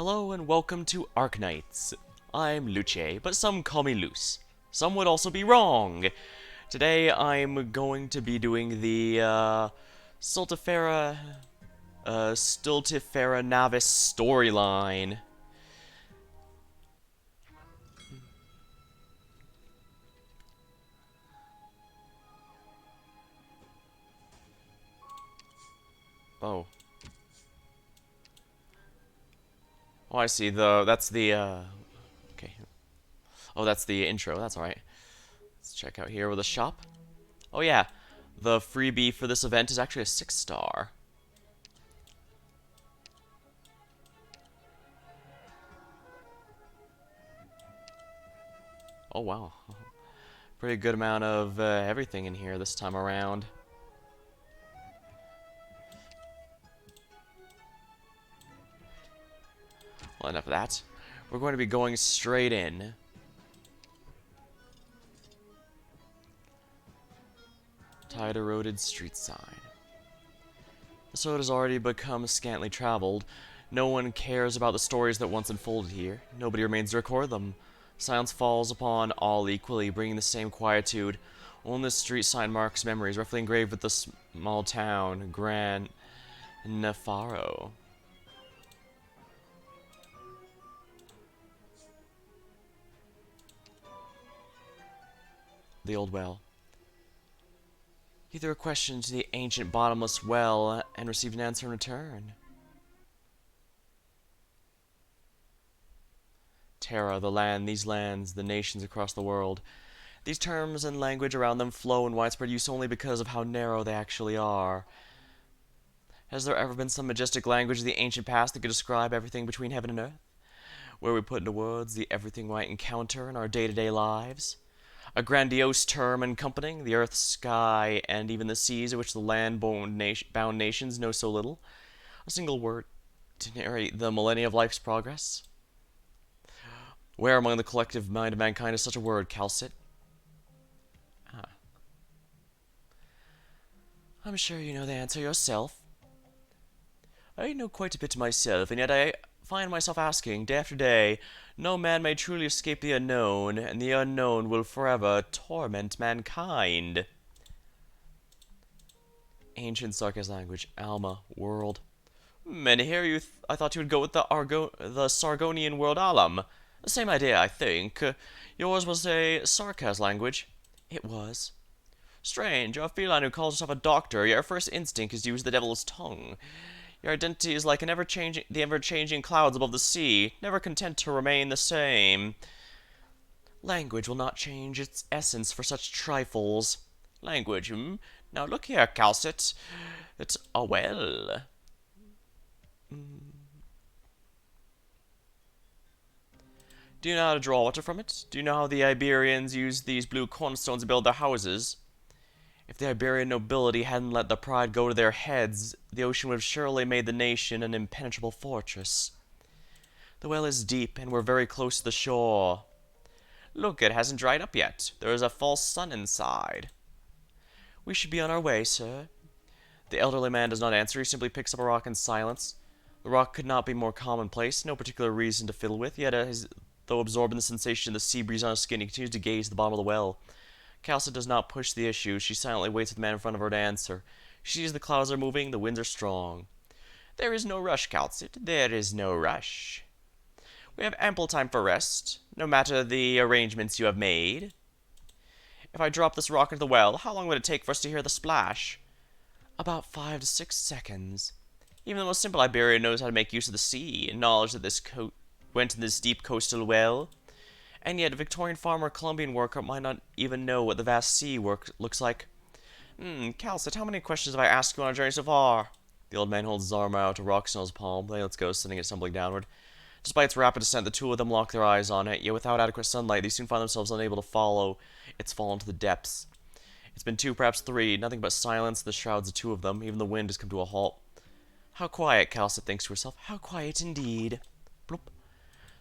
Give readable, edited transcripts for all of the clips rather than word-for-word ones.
Hello and welcome to Arknights. I'm Luce, but some call me Luce. Some would also be wrong. Today I'm going to be doing the Stultifera Navis storyline. Oh. Oh, I see. That's the okay. Oh, that's the intro. That's all right. Let's check out here with a shop. Oh yeah, the freebie for this event is actually a 6-star. Oh wow, pretty good amount of everything in here this time around. Well, enough of that. We're going to be going straight in. Tide eroded street sign. The road has already become scantily traveled. No one cares about the stories that once unfolded here. Nobody remains to record them. Silence falls upon all equally, bringing the same quietude. Only the street sign marks memories, roughly engraved with the small town, Gran Nefaro. The old well. He threw a question to the ancient bottomless well and received an answer in return. Terra, the land, these lands, the nations across the world. These terms and language around them flow in widespread use only because of how narrow they actually are. Has there ever been some majestic language of the ancient past that could describe everything between heaven and earth? Where we put into words the everything we might encounter in our day-to-day lives? A grandiose term encompassing the earth, sky, and even the seas of which the land-bound nations know so little. A single word to narrate the millennia of life's progress. Where among the collective mind of mankind is such a word, Calcit? Ah. I'm sure you know the answer yourself. I know quite a bit myself, and yet I find myself asking, day after day, no man may truly escape the unknown, and the unknown will forever torment mankind. Ancient Sarkas language, Alma, world. And here I thought you would go with the Sargonian word Alam. The same idea, I think. Yours was a Sarkas language. It was. Strange, a feline who calls herself a doctor, yet her first instinct is to use the devil's tongue. Your identity is like the ever-changing clouds above the sea, never content to remain the same. Language will not change its essence for such trifles. Language, hmm? Now look here, Calcit. It's a well. Do you know how to draw water from it? Do you know how the Iberians used these blue cornstones to build their houses? If the Iberian nobility hadn't let the pride go to their heads, the ocean would have surely made the nation an impenetrable fortress. The well is deep, and we're very close to the shore. Look, it hasn't dried up yet. There is a false sun inside. We should be on our way, sir. The elderly man does not answer. He simply picks up a rock in silence. The rock could not be more commonplace, no particular reason to fiddle with, yet though absorbed in the sensation of the sea breeze on his skin, he continues to gaze at the bottom of the well. Calcit does not push the issue. She silently waits for the man in front of her to answer. She sees the clouds are moving, the winds are strong. There is no rush, Calcit. There is no rush. We have ample time for rest, no matter the arrangements you have made. If I drop this rock into the well, how long would it take for us to hear the splash? About 5 to 6 seconds. Even the most simple Iberian knows how to make use of the sea, and knowledge that this went in this deep coastal well. And yet, a Victorian farmer or Colombian worker might not even know what the vast sea looks like. Calcit, how many questions have I asked you on our journey so far? The old man holds his arm out, a rock in his palm. They lets go, sending it stumbling downward. Despite its rapid descent, the two of them lock their eyes on it, yet without adequate sunlight, they soon find themselves unable to follow its fall into the depths. It's been 2, perhaps 3, nothing but silence that shrouds the two of them. Even the wind has come to a halt. How quiet, Calcit thinks to herself. How quiet indeed. Bloop.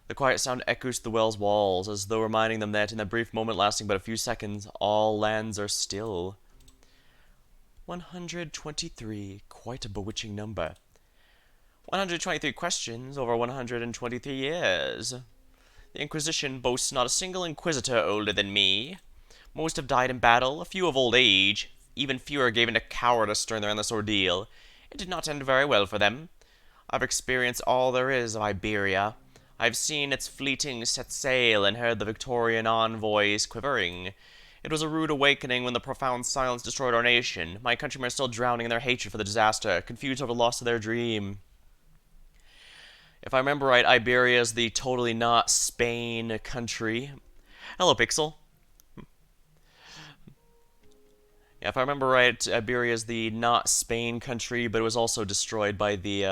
The quiet sound echoes to the well's walls, as though reminding them that, in that brief moment lasting but a few seconds, all lands are still. 123, quite a bewitching number. 123 questions over 123 years. The Inquisition boasts not a single inquisitor older than me. Most have died in battle, a few of old age. Even fewer gave in to cowardice during their endless ordeal. It did not end very well for them. I've experienced all there is of Iberia. I've seen its fleeting set sail and heard the Victorian envoys quivering. It was a rude awakening when the profound silence destroyed our nation. My countrymen are still drowning in their hatred for the disaster, confused over the loss of their dream. If I remember right, Iberia is the totally not Spain country. Hello, Pixel. Yeah, if I remember right, Iberia is the not Spain country, but it was also destroyed by the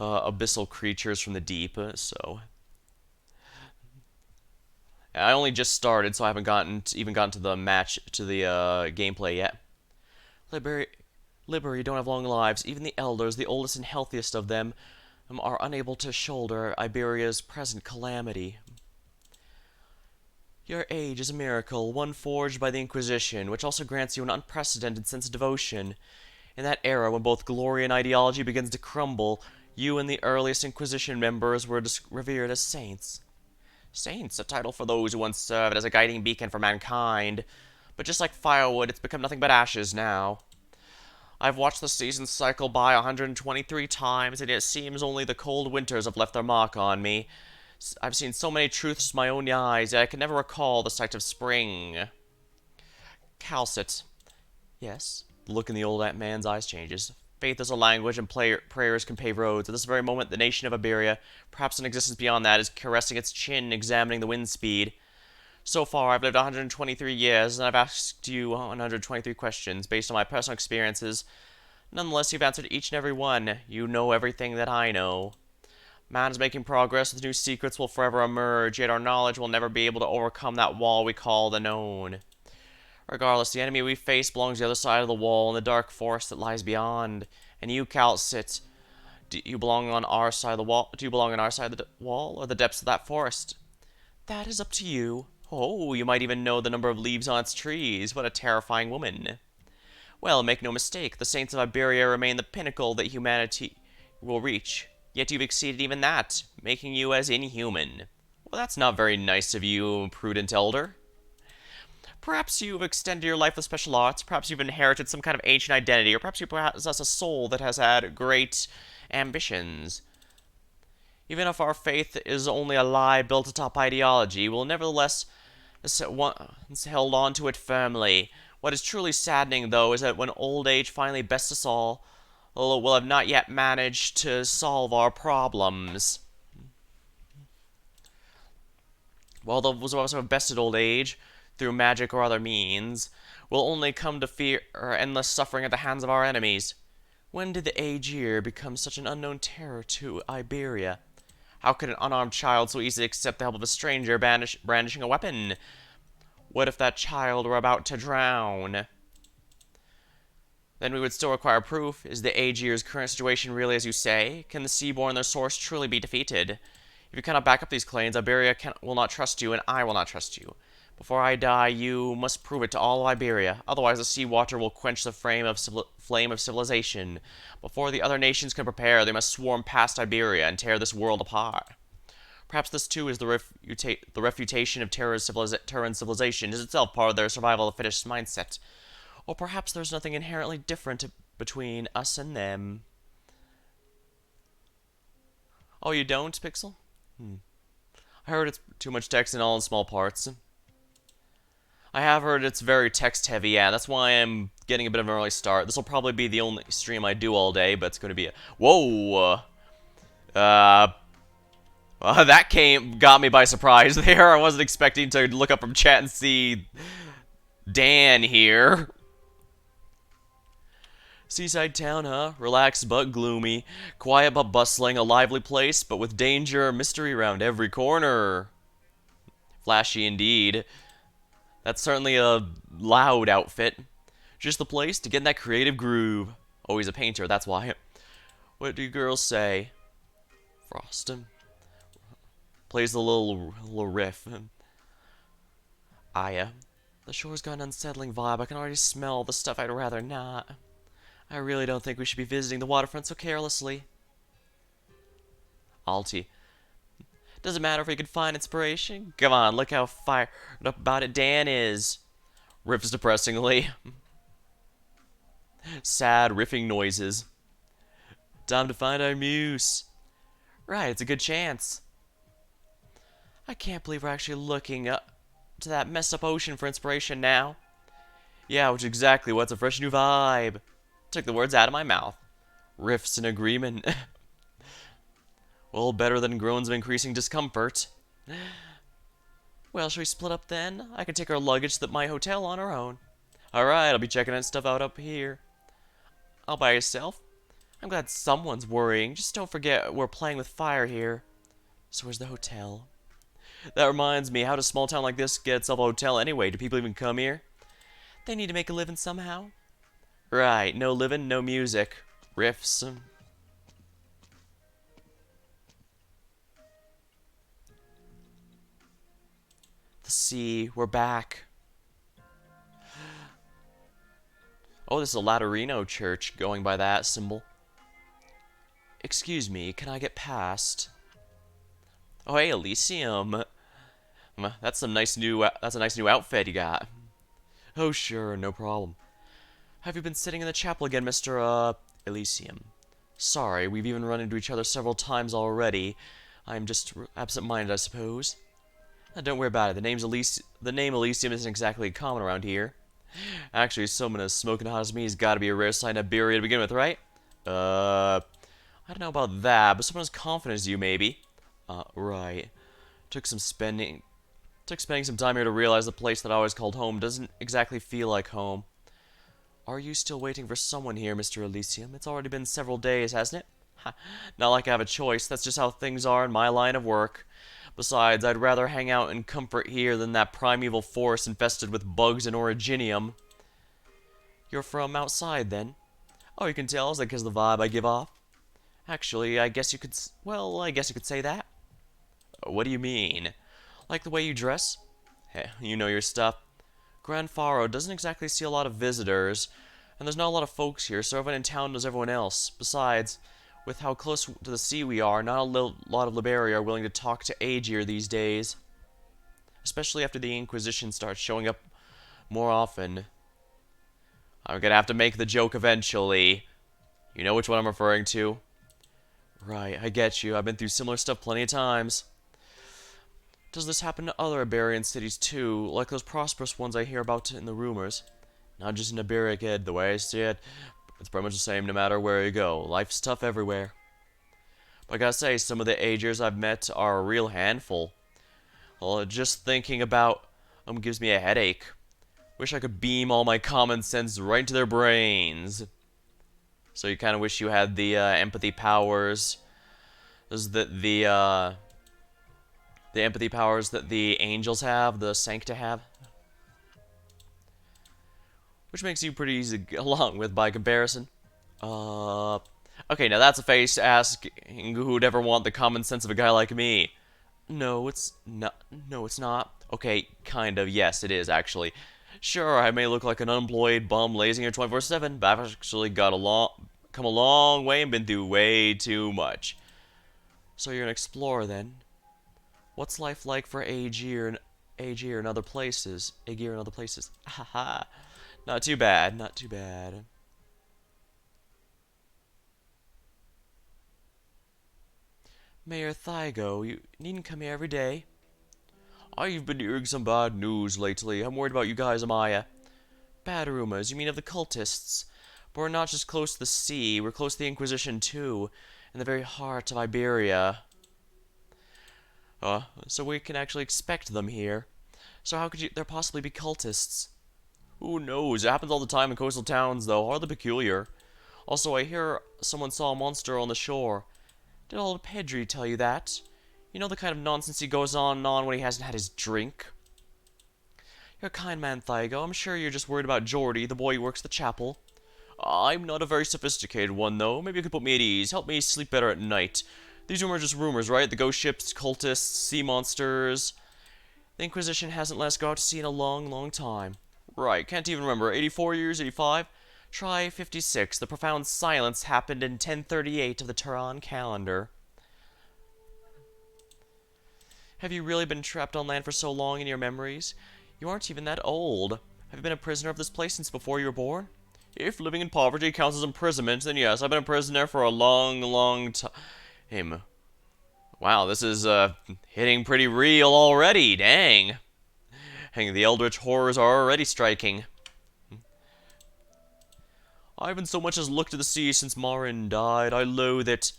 abyssal creatures from the deep. So I only just started, so I haven't even gotten to the gameplay yet. Liber, you don't have long lives. Even the elders, the oldest and healthiest of them, are unable to shoulder Iberia's present calamity. Your age is a miracle, one forged by the Inquisition, which also grants you an unprecedented sense of devotion. In that era, when both glory and ideology begins to crumble, you and the earliest Inquisition members were revered as saints. Saints, a title for those who once served as a guiding beacon for mankind. But just like firewood, it's become nothing but ashes now. I've watched the seasons cycle by 123 times, and it seems only the cold winters have left their mark on me. I've seen so many truths with my own eyes, yet I can never recall the sight of spring. Calcit. Yes? The look in the old man's eyes changes. Faith is a language, and prayers can pave roads. At this very moment, the nation of Iberia, perhaps an existence beyond that, is caressing its chin, examining the wind speed. So far, I've lived 123 years, and I've asked you 123 questions based on my personal experiences. Nonetheless, you've answered each and every one. You know everything that I know. Man is making progress, the new secrets will forever emerge, yet our knowledge will never be able to overcome that wall we call the known. Regardless, the enemy we face belongs to the other side of the wall in the dark forest that lies beyond. And you, Calcit, do you belong on our side of the wall? Do you belong on our side of the wall, or the depths of that forest? That is up to you. Oh, you might even know the number of leaves on its trees. What a terrifying woman. Well, make no mistake, the saints of Iberia remain the pinnacle that humanity will reach. Yet you've exceeded even that, making you as inhuman. Well, that's not very nice of you, prudent elder. Perhaps you've extended your life with special arts, perhaps you've inherited some kind of ancient identity, or perhaps you possess a soul that has had great ambitions. Even if our faith is only a lie built atop ideology, we'll nevertheless held on to it firmly. What is truly saddening, though, is that when old age finally bests us all, we'll have not yet managed to solve our problems. While those of us who have bested old age, through magic or other means, will only come to fear endless suffering at the hands of our enemies. When did the Aegir become such an unknown terror to Iberia? How could an unarmed child so easily accept the help of a stranger brandishing a weapon? What if that child were about to drown? Then we would still require proof. Is the Aegir's current situation really as you say? Can the Seaborn, their source, truly be defeated? If you cannot back up these claims, Iberia will not trust you, and I will not trust you. Before I die, you must prove it to all of Iberia. Otherwise, the seawater will quench the flame of civilization. Before the other nations can prepare, they must swarm past Iberia and tear this world apart. Perhaps this too is the refutation of Terran civilization is itself part of their survival of the fittest mindset. Or perhaps there's nothing inherently different between us and them. Oh, you don't, Pixel? I heard it's too much text and all in small parts. I have heard it's very text-heavy, yeah, that's why I'm getting a bit of an early start. This will probably be the only stream I do all day, but it's going to be a... Whoa! That got me by surprise there. I wasn't expecting to look up from chat and see Dan here. Seaside town, huh? Relaxed but gloomy. Quiet but bustling. A lively place, but with danger and mystery around every corner. Flashy indeed. That's certainly a loud outfit. Just the place to get in that creative groove. Oh, he's a painter, that's why. What do you girls say? Frostin' plays the little riff. Aya. The shore's got an unsettling vibe. I can already smell the stuff I'd rather not. I really don't think we should be visiting the waterfront so carelessly. Alti. Does it matter if we can find inspiration? Come on, look how fired up about it Dan is. Riffs depressingly. Sad riffing noises. Time to find our muse. Right, it's a good chance. I can't believe we're actually looking up to that messed up ocean for inspiration now. Yeah, which is exactly what's a fresh new vibe. Took the words out of my mouth. Riffs in agreement. Well, better than groans of increasing discomfort. Well, shall we split up then? I can take our luggage to my hotel on our own. Alright, I'll be checking that stuff out up here. All by yourself? I'm glad someone's worrying. Just don't forget we're playing with fire here. So where's the hotel? That reminds me, how does a small town like this get itself a hotel anyway? Do people even come here? They need to make a living somehow. Right, no living, no music. Riffs. The sea, we're back. Oh, this is a Laterino church, going by that symbol. Excuse me, can I get past? Oh, hey, Elysium. That's a nice new outfit you got. Oh, sure, no problem. Have you been sitting in the chapel again, Mr. Elysium? Sorry, we've even run into each other several times already. I'm just absent-minded, I suppose. Don't worry about it. The name Elysium isn't exactly common around here. Actually, someone as smoking hot as me has got to be a rare sight in Iberia to begin with, right? I don't know about that, but someone as confident as you, maybe. Right. Took spending some time here to realize the place that I always called home doesn't exactly feel like home. Are you still waiting for someone here, Mr. Elysium? It's already been several days, hasn't it? Ha, not like I have a choice. That's just how things are in my line of work. Besides, I'd rather hang out in comfort here than that primeval forest infested with bugs and originium. You're from outside, then? Oh, you can tell, is that because of the vibe I give off? Actually, I guess you could say that. What do you mean? Like the way you dress? Heh, you know your stuff. Grand Faro doesn't exactly see a lot of visitors, and there's not a lot of folks here, so everyone in town knows everyone else. Besides, with how close to the sea we are, not a lot of Liberia are willing to talk to Aegir these days. Especially after the Inquisition starts showing up more often. I'm gonna have to make the joke eventually. You know which one I'm referring to? Right, I get you. I've been through similar stuff plenty of times. Does this happen to other Iberian cities too, like those prosperous ones I hear about in the rumors? Not just in Iberia, kid. The way I see it, it's pretty much the same no matter where you go. Life's tough everywhere. But I gotta say, some of the Aegirs I've met are a real handful. Well, just thinking about them gives me a headache. Wish I could beam all my common sense right into their brains. So you kind of wish you had the empathy powers. The empathy powers that the angels have, the Sancta have. Which makes you pretty easy to get along with by comparison. Okay, now that's a face asking who'd ever want the common sense of a guy like me. No, it's not. No, it's not. Okay, kind of. Yes, it is, actually. Sure, I may look like an unemployed bum lazing here 24/7, but I've actually come a long way and been through way too much. So you're an explorer, then? What's life like for Aegir and other places? Aegir and other places. Haha. Not too bad, not too bad. Mayor Thygo, you needn't come here every day. I've been hearing some bad news lately. I'm worried about you guys, Amaya. Bad rumors? You mean of the cultists? But we're not just close to the sea, we're close to the Inquisition too, in the very heart of Iberia. So we can actually expect them here. So how could there possibly be cultists? Who knows? It happens all the time in coastal towns, though. Hardly peculiar. Also, I hear someone saw a monster on the shore. Did old Pedri tell you that? You know the kind of nonsense he goes on and on when he hasn't had his drink? You're a kind man, Thygo. I'm sure you're just worried about Geordie, the boy who works the chapel. I'm not a very sophisticated one, though. Maybe you could put me at ease. Help me sleep better at night. These rumors are just rumors, right? The ghost ships, cultists, sea monsters. The Inquisition hasn't let us go out to sea in a long, long time. Right, can't even remember. 84 years, 85? Try 56. The profound silence happened in 1038 of the Turan calendar. Have you really been trapped on land for so long in your memories? You aren't even that old. Have you been a prisoner of this place since before you were born? If living in poverty counts as imprisonment, then yes, I've been a prisoner for a long, long time. Wow, this is, hitting pretty real already, dang. Hang, the eldritch horrors are already striking. I haven't so much as looked at the sea since Marin died. I loathe it.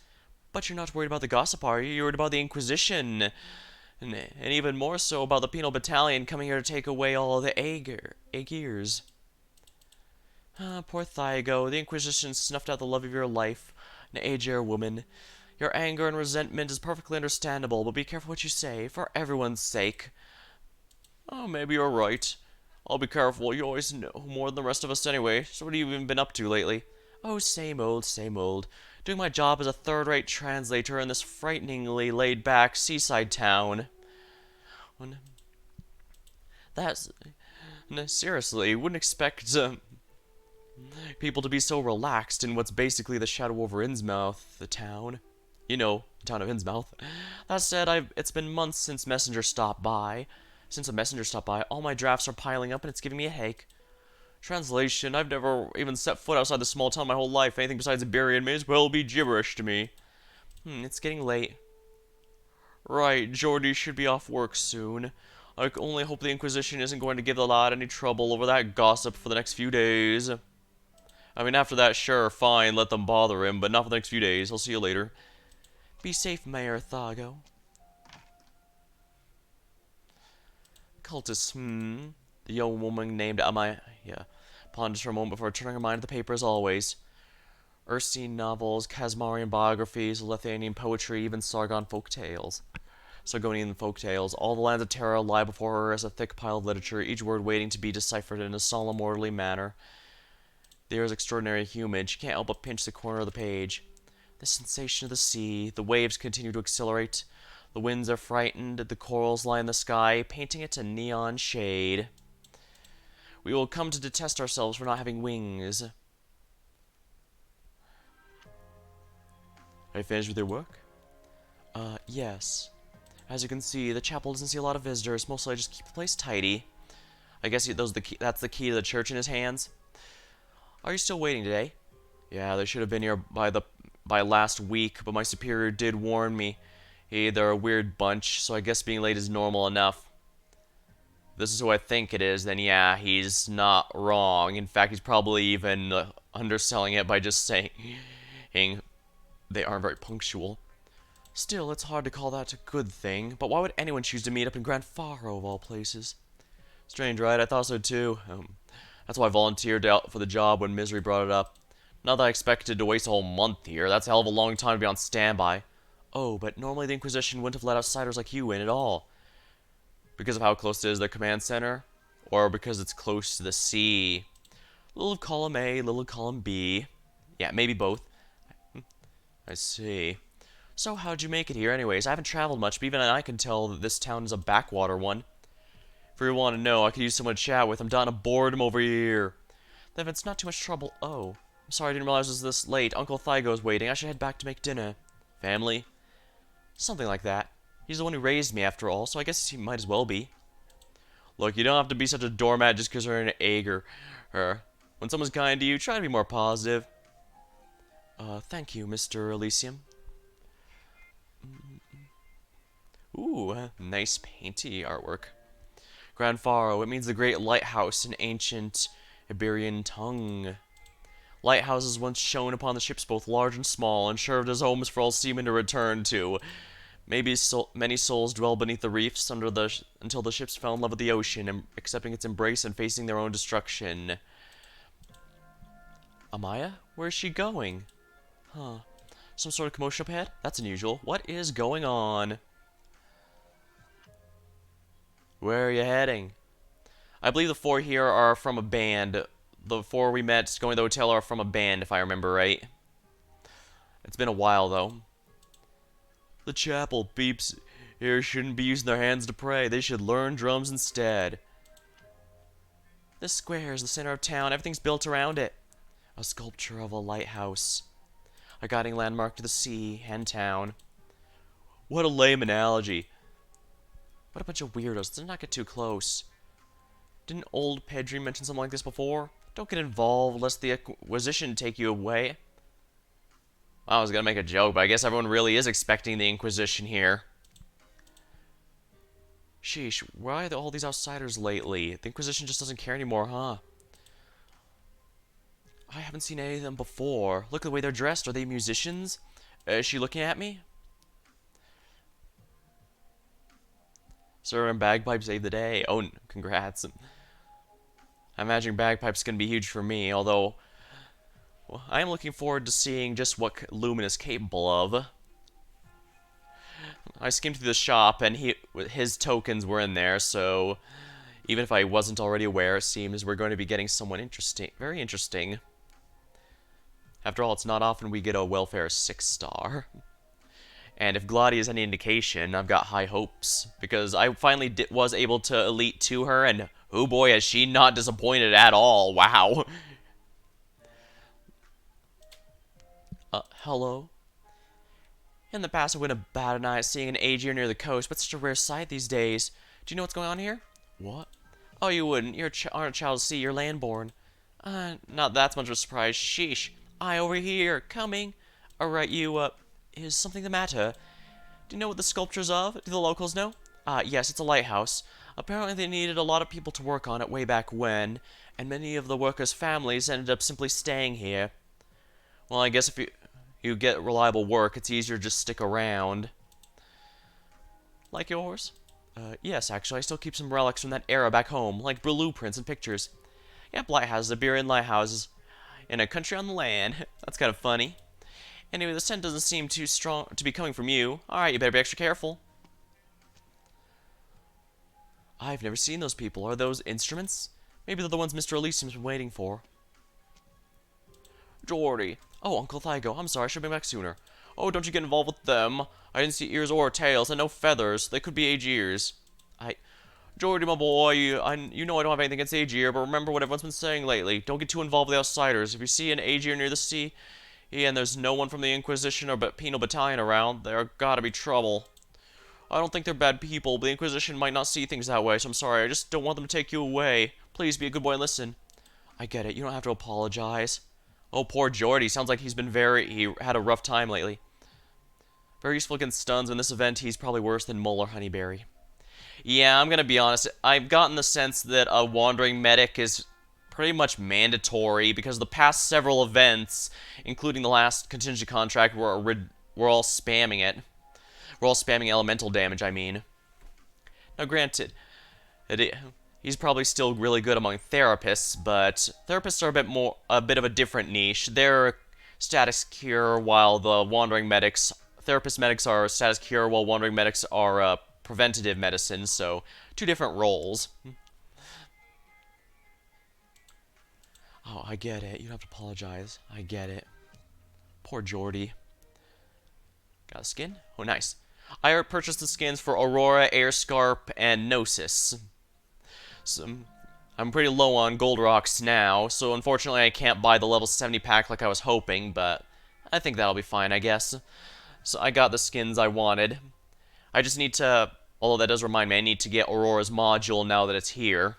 But you're not worried about the gossip, are you? You're worried about the Inquisition. And even more so about the penal battalion coming here to take away all the Aegir. Ah, poor Thygo. The Inquisition snuffed out the love of your life. An Aegir woman. Your anger and resentment is perfectly understandable, but be careful what you say, for everyone's sake. Oh, maybe you're right. I'll be careful. You always know more than the rest of us anyway. So what have you even been up to lately? Oh, same old, same old. Doing my job as a third-rate translator in this frighteningly laid-back seaside town. That's... seriously, wouldn't expect people to be so relaxed in what's basically the shadow over Innsmouth, the town. You know, the town of Innsmouth. That said, it's been months since Messenger stopped by. Since a messenger stopped by, all my drafts are piling up and it's giving me a headache. Translation, I've never even set foot outside the small town my whole life. Anything besides Iberian may as well be gibberish to me. It's getting late. Right, Jordy should be off work soon. I can only hope the Inquisition isn't going to give the lad any trouble over that gossip for the next few days. I mean, after that, sure, fine, let them bother him, but not for the next few days. I'll see you later. Be safe, Mayor Thago. Cultists, The young woman named Amaya ponders for a moment before turning her mind to the paper as always. Ursine novels, Kazmarian biographies, Lithuanian poetry, even Sargonian folk tales. All the lands of Terra lie before her as a thick pile of literature, each word waiting to be deciphered in a solemn, orderly manner. The air is extraordinarily humid. She can't help but pinch the corner of the page. The sensation of the sea. The waves continue to accelerate. The winds are frightened. The corals lie in the sky, painting it a neon shade. We will come to detest ourselves for not having wings. Are you finished with your work? Yes. As you can see, the chapel doesn't see a lot of visitors. Mostly I just keep the place tidy. I guess that's the key to the church in his hands. Are you still waiting today? Yeah, they should have been here by last week, but my superior did warn me. They're a weird bunch, so I guess being late is normal enough. If this is who I think it is, then yeah, he's not wrong. In fact, he's probably even underselling it by just saying they aren't very punctual. Still, it's hard to call that a good thing, but why would anyone choose to meet up in Grand Faro of all places? Strange, right? I thought so too. That's why I volunteered out for the job when Misery brought it up. Not that I expected to waste a whole month here. That's a hell of a long time to be on standby. Oh, but normally the Inquisition wouldn't have let outsiders like you in at all. Because of how close it is to the command center? Or because it's close to the sea? Little column A, little column B. Yeah, maybe both. I see. So how'd you make it here anyways? I haven't traveled much, but even I can tell that this town is a backwater one. If you want to know, I could use someone to chat with. I'm dying of boredom over here. Then if it's not too much trouble... Oh. I'm sorry I didn't realize it was this late. Uncle Thygo's waiting. I should head back to make dinner. Family? Something like that. He's the one who raised me, after all, so I guess he might as well be. Look, you don't have to be such a doormat just because you're an Aegir. When someone's kind to you, try to be more positive. Thank you, Mr. Elysium. Ooh, nice painty artwork. Grand Faro, it means the great lighthouse in ancient Iberian tongue. Lighthouses once shone upon the ships both large and small, and served as homes for all seamen to return to. Maybe many souls dwell beneath the reefs until the ships fell in love with the ocean, accepting its embrace and facing their own destruction. Amaya? Where is she going? Huh. Some sort of commotion up ahead? That's unusual. What is going on? Where are you heading? I believe the four here are from a band. The four we met going to the hotel are from a band, if I remember right. It's been a while, though. The chapel peeps here shouldn't be using their hands to pray. They should learn drums instead. This square is the center of town. Everything's built around it. A sculpture of a lighthouse. A guiding landmark to the sea and town. What a lame analogy. What a bunch of weirdos. Let's not get too close. Didn't old Pedri mention something like this before? Don't get involved lest the Inquisition take you away. I was gonna make a joke, but I guess everyone really is expecting the Inquisition here. Sheesh, why are all these outsiders lately? The Inquisition just doesn't care anymore, huh? I haven't seen any of them before. Look at the way they're dressed. Are they musicians? Is she looking at me? Sir, and bagpipes saved the day. Oh, congrats. I imagine bagpipes can be huge for me, although well, I am looking forward to seeing just what Lumen is capable of. I skimmed through the shop, and his tokens were in there, so even if I wasn't already aware, it seems we're going to be getting someone interesting, very interesting. After all, it's not often we get a welfare 6-star. And if Gladi is any indication, I've got high hopes, because I finally was able to Elite 2 her, and oh boy, has she not disappointed at all. Wow. Hello? In the past, I wouldn't have batted an eye at seeing an Aegir near the coast, but such a rare sight these days. Do you know what's going on here? What? Oh, you wouldn't. You're aren't a child of sea. You're landborn. Not that much of a surprise. Sheesh. I over here. Coming. Alright, you, is something the matter? Do you know what the sculpture's of? Do the locals know? Yes, it's a lighthouse. Apparently they needed a lot of people to work on it way back when, and many of the workers' families ended up simply staying here. Well, I guess if you get reliable work, it's easier to just stick around. Like yours? Yes, actually, I still keep some relics from that era back home, like blueprints and pictures. Yep, lighthouses, Iberian lighthouses. In a country on the land. That's kind of funny. Anyway, the scent doesn't seem too strong to be coming from you. Alright, you better be extra careful. I've never seen those people. Are those instruments? Maybe they're the ones Mr. Elysium's been waiting for. Jordy. Oh, Uncle Thygo. I'm sorry, I should have been back sooner. Oh, don't you get involved with them. I didn't see ears or tails, and no feathers. They could be Aegirs. Jordy, my boy, you know I don't have anything against Aegir, but remember what everyone's been saying lately. Don't get too involved with the outsiders. If you see an Aegir near the sea, and there's no one from the Inquisition or Penal Battalion around, there gotta be trouble. I don't think they're bad people, but the Inquisition might not see things that way, so I'm sorry. I just don't want them to take you away. Please be a good boy and listen. I get it. You don't have to apologize. Oh, poor Jordy. Sounds like he had a rough time lately. Very useful against stuns. In this event, he's probably worse than Mole or Honeyberry. Yeah, I'm gonna be honest. I've gotten the sense that a Wandering Medic is pretty much mandatory because the past several events, including the last contingent contract, we're all spamming it. We're all spamming elemental damage, I mean. Now, granted, he's probably still really good among therapists, but therapists are a bit of a different niche. They're status cure, while the Wandering Medics, therapist medics are status cure, while Wandering Medics are preventative medicine, so two different roles. Oh, I get it. You don't have to apologize. I get it. Poor Jordy. Got a skin? Oh, nice. I purchased the skins for Aurora, Airscarp, and Gnosis. So, I'm pretty low on gold rocks now, so unfortunately I can't buy the level 70 pack like I was hoping, but I think that'll be fine, I guess. So I got the skins I wanted. I just need to, although that does remind me, I need to get Aurora's module now that it's here.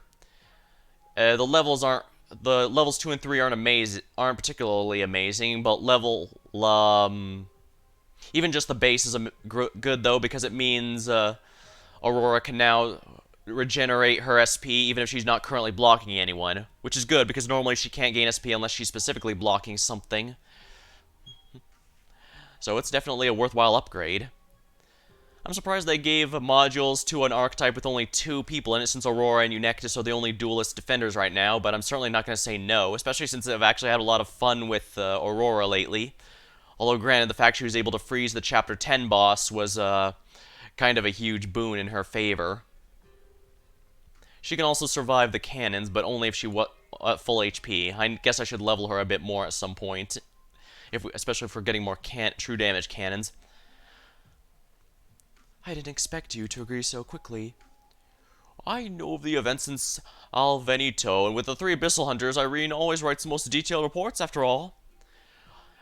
The levels 2 and 3 aren't particularly amazing, but even just the base is good though, because it means Aurora can now regenerate her SP even if she's not currently blocking anyone, which is good because normally she can't gain SP unless she's specifically blocking something. So it's definitely a worthwhile upgrade. I'm surprised they gave modules to an archetype with only 2 people in it, since Aurora and Eunectus are the only duelist defenders right now, but I'm certainly not going to say no, especially since I've actually had a lot of fun with Aurora lately. Although granted, the fact she was able to freeze the Chapter 10 boss was kind of a huge boon in her favor. She can also survive the cannons, but only if she was at full HP. I guess I should level her a bit more at some point, especially if we're getting more true damage cannons. I didn't expect you to agree so quickly. I know of the events in Alvenito, and with the three Abyssal Hunters, Irene always writes the most detailed reports, after all.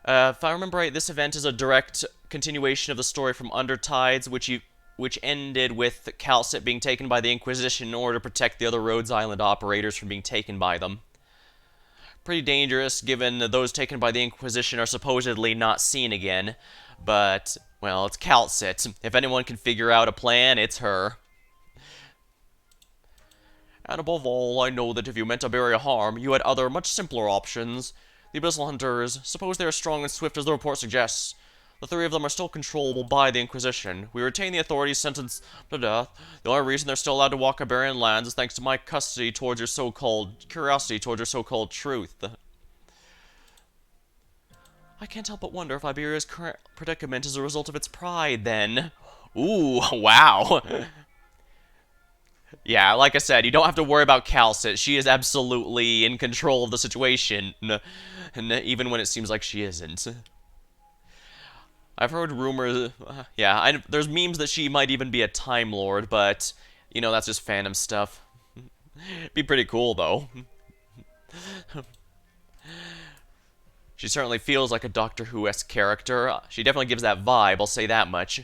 If I remember right, this event is a direct continuation of the story from Undertides, which ended with Calcit being taken by the Inquisition in order to protect the other Rhodes Island operators from being taken by them. Pretty dangerous, given those taken by the Inquisition are supposedly not seen again. But, well, it's Calcit. If anyone can figure out a plan, it's her. And above all, I know that if you meant Iberia harm, you had other, much simpler options. The Abyssal Hunters, suppose they are strong and swift as the report suggests. The three of them are still controllable by the Inquisition. We retain the authorities sentenced to death. The only reason they're still allowed to walk Iberian lands is thanks to my curiosity towards your so-called truth. I can't help but wonder if Iberia's current predicament is a result of its pride, then. Ooh, wow. Yeah, like I said, you don't have to worry about Calcit. She is absolutely in control of the situation, and even when it seems like she isn't. I've heard rumors, there's memes that she might even be a Time Lord, but, you know, that's just fandom stuff. Be pretty cool, though. She certainly feels like a Doctor Who-esque character. She definitely gives that vibe, I'll say that much.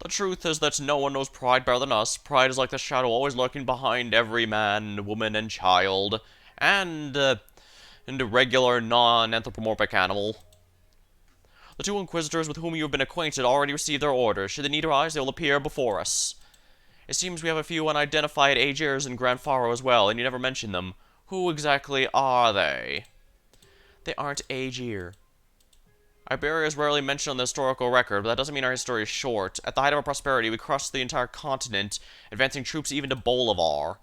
The truth is that no one knows pride better than us. Pride is like the shadow always lurking behind every man, woman, and child. And a regular, non-anthropomorphic animal. The two Inquisitors with whom you have been acquainted already received their orders. Should they need arise, they will appear before us. It seems we have a few unidentified Aegers in Grand Faro as well, and you never mention them. Who exactly are they? They aren't Aegir. Iberia is rarely mentioned on the historical record, but that doesn't mean our history is short. At the height of our prosperity, we crossed the entire continent, advancing troops even to Bolivar.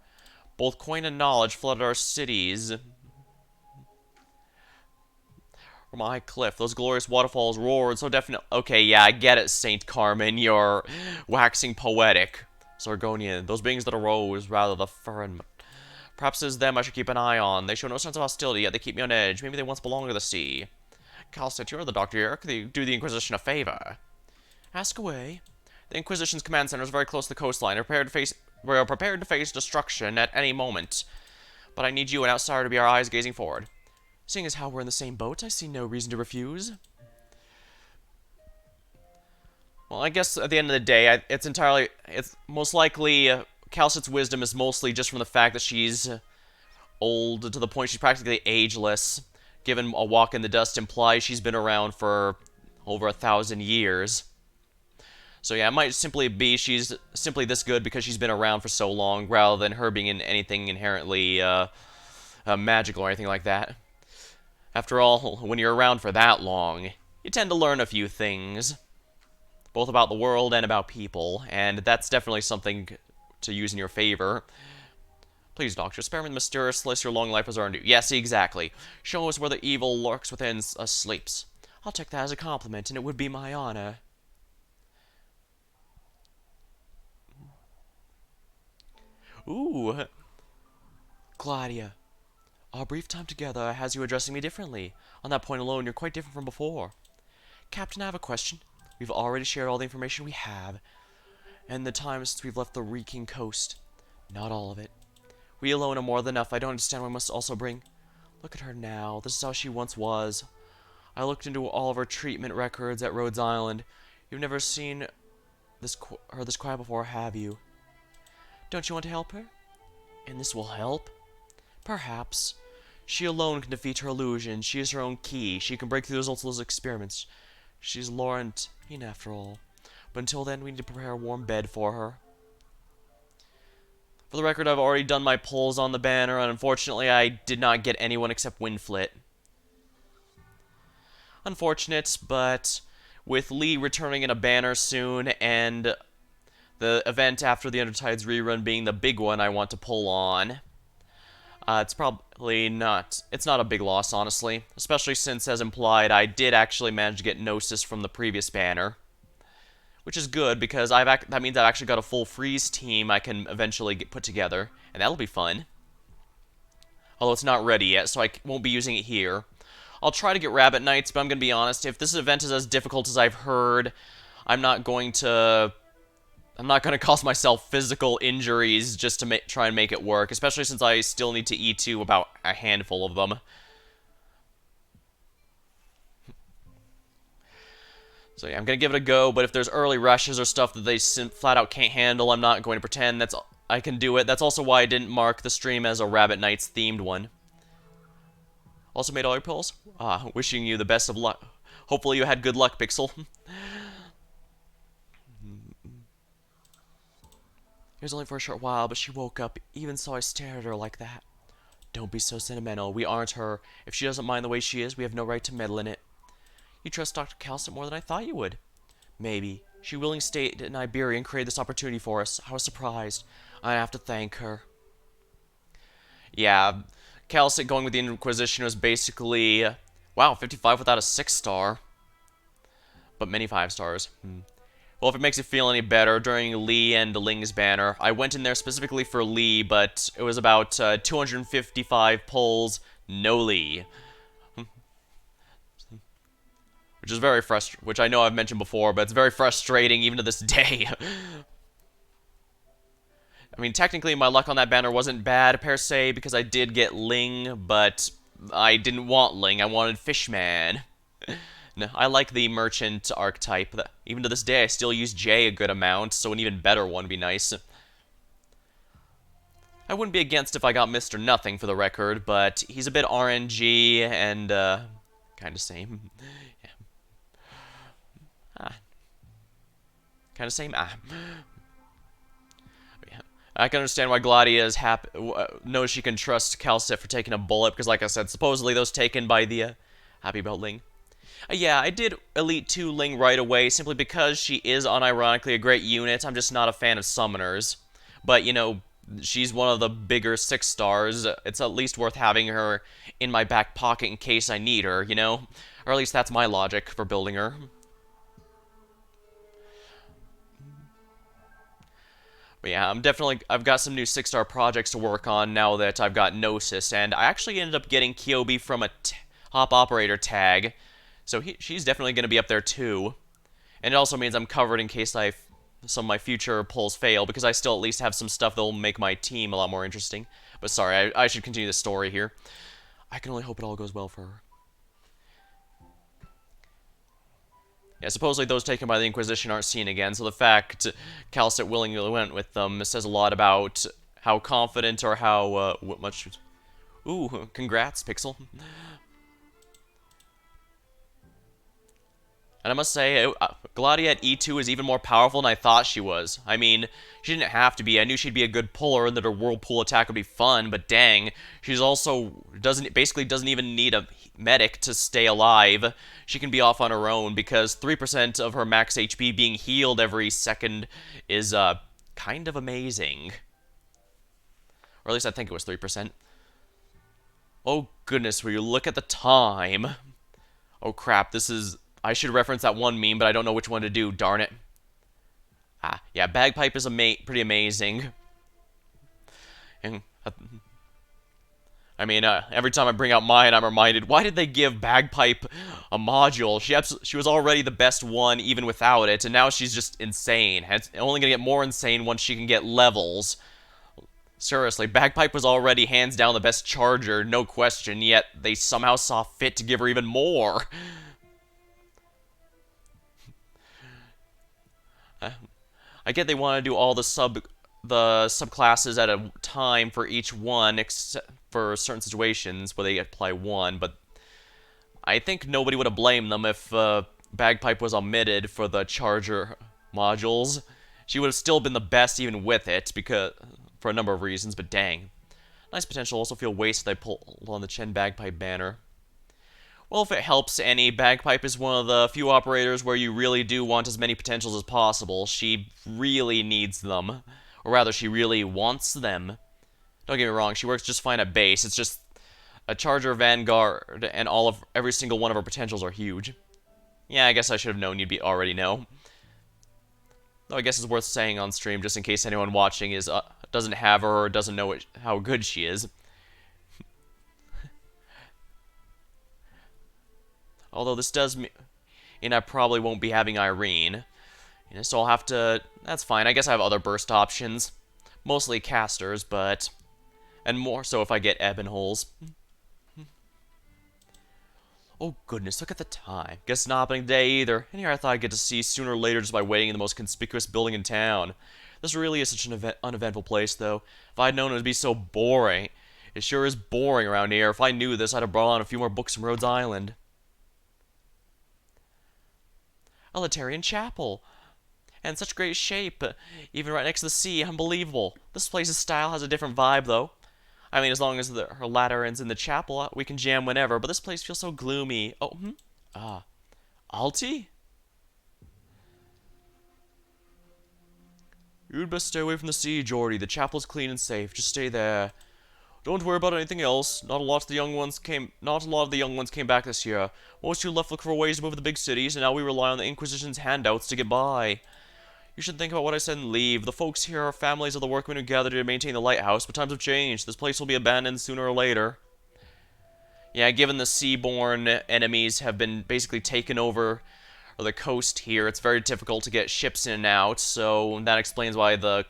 Both coin and knowledge flooded our cities. From a high cliff, those glorious waterfalls roared so definitely. Okay, yeah, I get it, Saint Carmen. You're waxing poetic. Sargonian, those beings that arose, rather the firmament. Perhaps it is them I should keep an eye on. They show no sense of hostility, yet they keep me on edge. Maybe they once belonged to the sea. Calcit, you're the doctor here. Could you do the Inquisition a favor? Ask away. The Inquisition's command center is very close to the coastline. We are prepared to face destruction at any moment. But I need you, an outsider, to be our eyes gazing forward. Seeing as how we're in the same boat, I see no reason to refuse. Well, I guess at the end of the day, it's most likely, Calcit's wisdom is mostly just from the fact that she's old to the point she's practically ageless. Given a walk in the dust implies she's been around for over 1,000 years. So yeah, it might simply be she's simply this good because she's been around for so long, rather than her being in anything inherently magical or anything like that. After all, when you're around for that long, you tend to learn a few things. Both about the world and about people, and that's definitely something to use in your favor. Please, Doctor, spare me the mysterious slice your long life has earned you. Yes, exactly. Show us where the evil lurks within us sleeps. I'll take that as a compliment, and it would be my honor. Ooh. Claudia. Our brief time together has you addressing me differently. On that point alone, you're quite different from before. Captain, I have a question. We've already shared all the information we have, and the time since we've left the reeking coast. Not all of it. We alone are more than enough. I don't understand why we must also bring... Look at her now. This is how she once was. I looked into all of her treatment records at Rhodes Island. You've never seen her this quiet before, have you? Don't you want to help her? And this will help? Perhaps. She alone can defeat her illusion. She is her own key. She can break through the results of those experiments. She's Laurentine, after all. But until then, we need to prepare a warm bed for her. For the record, I've already done my polls on the banner, and unfortunately I did not get anyone except Winflit. Unfortunate, but with Lee returning in a banner soon, and the event after the Undertides rerun being the big one I want to pull on, it's probably not... It's not a big loss, honestly. Especially since, as implied, I did actually manage to get Gnosis from the previous banner. Which is good, because that means I've actually got a full freeze team I can eventually put together. And that'll be fun. Although it's not ready yet, so I won't be using it here. I'll try to get Rabbit Knights, but I'm going to be honest. If this event is as difficult as I've heard, I'm not going to I'm not gonna cause myself physical injuries just to try and make it work, especially since I still need to E2 about a handful of them. So yeah, I'm gonna give it a go, but if there's early rushes or stuff that they flat out can't handle, I'm not going to pretend I can do it. That's also why I didn't mark the stream as a Arknights themed one. Also made all your pulls? Wishing you the best of luck. Hopefully you had good luck, Pixel. It was only for a short while, but she woke up, even so I stared at her like that. Don't be so sentimental. We aren't her. If she doesn't mind the way she is, we have no right to meddle in it. You trust Dr. Calcit more than I thought you would. Maybe. She willingly stayed in Iberia and created this opportunity for us. I was surprised. I have to thank her. Yeah, Calcit going with the Inquisition was basically... wow, 55 without a 6-star. But many 5-stars. Well, if it makes you feel any better, during Lee and Ling's banner, I went in there specifically for Lee, but it was about 255 pulls, no Lee. Which is very frustrating, which I know I've mentioned before, but it's very frustrating even to this day. I mean, technically my luck on that banner wasn't bad per se, because I did get Ling, but I didn't want Ling, I wanted Fishman. No, I like the merchant archetype. Even to this day, I still use Jay a good amount, so an even better one would be nice. I wouldn't be against if I got Mr. Nothing for the record, but he's a bit RNG and, kind of same. Yeah. Kind of same. I can understand why Gladia is knows she can trust Calcit for taking a bullet, because like I said, supposedly those taken by the, Happy Belt Ling. Yeah, I did Elite 2 Ling right away, simply because she is unironically a great unit. I'm just not a fan of summoners. But, you know, she's one of the bigger 6-stars. It's at least worth having her in my back pocket in case I need her, you know? Or at least that's my logic for building her. But yeah, I've got some new 6-star projects to work on now that I've got Gnosis, and I actually ended up getting Kyobi from a top operator tag. So she's definitely going to be up there too. And it also means I'm covered in case some of my future pulls fail, because I still at least have some stuff that will make my team a lot more interesting. But sorry, I should continue the story here. I can only hope it all goes well for her. Yeah, supposedly those taken by the Inquisition aren't seen again, so the fact Calcit willingly went with them says a lot about how confident or how, what much... Ooh, congrats, Pixel. And I must say, Gladia at E2 is even more powerful than I thought she was. I mean, she didn't have to be. I knew she'd be a good puller and that her whirlpool attack would be fun, but dang, she's also basically doesn't even need a medic to stay alive. She can be off on her own, because 3% of her max HP being healed every second is kind of amazing. Or at least I think it was 3%. Oh goodness, will you look at the time? Oh crap, this is... I should reference that one meme, but I don't know which one to do, darn it. Yeah, Bagpipe is pretty amazing. And, I mean, every time I bring out mine, I'm reminded, why did they give Bagpipe a module? She was already the best one, even without it, and now she's just insane. It's only gonna get more insane once she can get levels. Seriously, Bagpipe was already hands down the best charger, no question, yet they somehow saw fit to give her even more. I get they want to do all the subclasses at a time for each one, except for certain situations where they apply one, but I think nobody would have blamed them if Bagpipe was omitted for the charger modules. She would have still been the best even with it, because for a number of reasons, but dang. Nice potential, also feel wasted I pull on the Chen Bagpipe banner. Well, if it helps any, Bagpipe is one of the few operators where you really do want as many potentials as possible. She really needs them. Or rather, she really wants them. Don't get me wrong, she works just fine at base. It's just a Charger Vanguard and every single one of her potentials are huge. Yeah, I guess I should have known you'd already know. Though I guess it's worth saying on stream just in case anyone watching doesn't have her or doesn't know how good she is. Although this does mean I probably won't be having Irene. You know, so I'll have to... That's fine. I guess I have other burst options. Mostly casters, but... And more so if I get ebb and holes. Oh goodness, look at the time. Guess it's not happening today either. And here I thought I'd get to see sooner or later just by waiting in the most conspicuous building in town. This really is such an uneventful place, though. If I'd known it would be so boring. It sure is boring around here. If I knew this, I'd have brought on a few more books from Rhodes Island. A Laterian chapel. And in such great shape. Even right next to the sea. Unbelievable. This place's style has a different vibe, though. I mean, as long as her Lateran's in the chapel, we can jam whenever, but this place feels so gloomy. Oh, Alti? You'd best stay away from the sea, Jordy. The chapel's clean and safe. Just stay there. Don't worry about anything else. Not a lot of the young ones came back this year. Most of you left looking for ways to move to the big cities, and now we rely on the Inquisition's handouts to get by. You should think about what I said and leave. The folks here are families of the workmen who gather to maintain the lighthouse, but times have changed. This place will be abandoned sooner or later. Yeah, given the seaborne enemies have been basically taken over the coast here, it's very difficult to get ships in and out, so that explains why I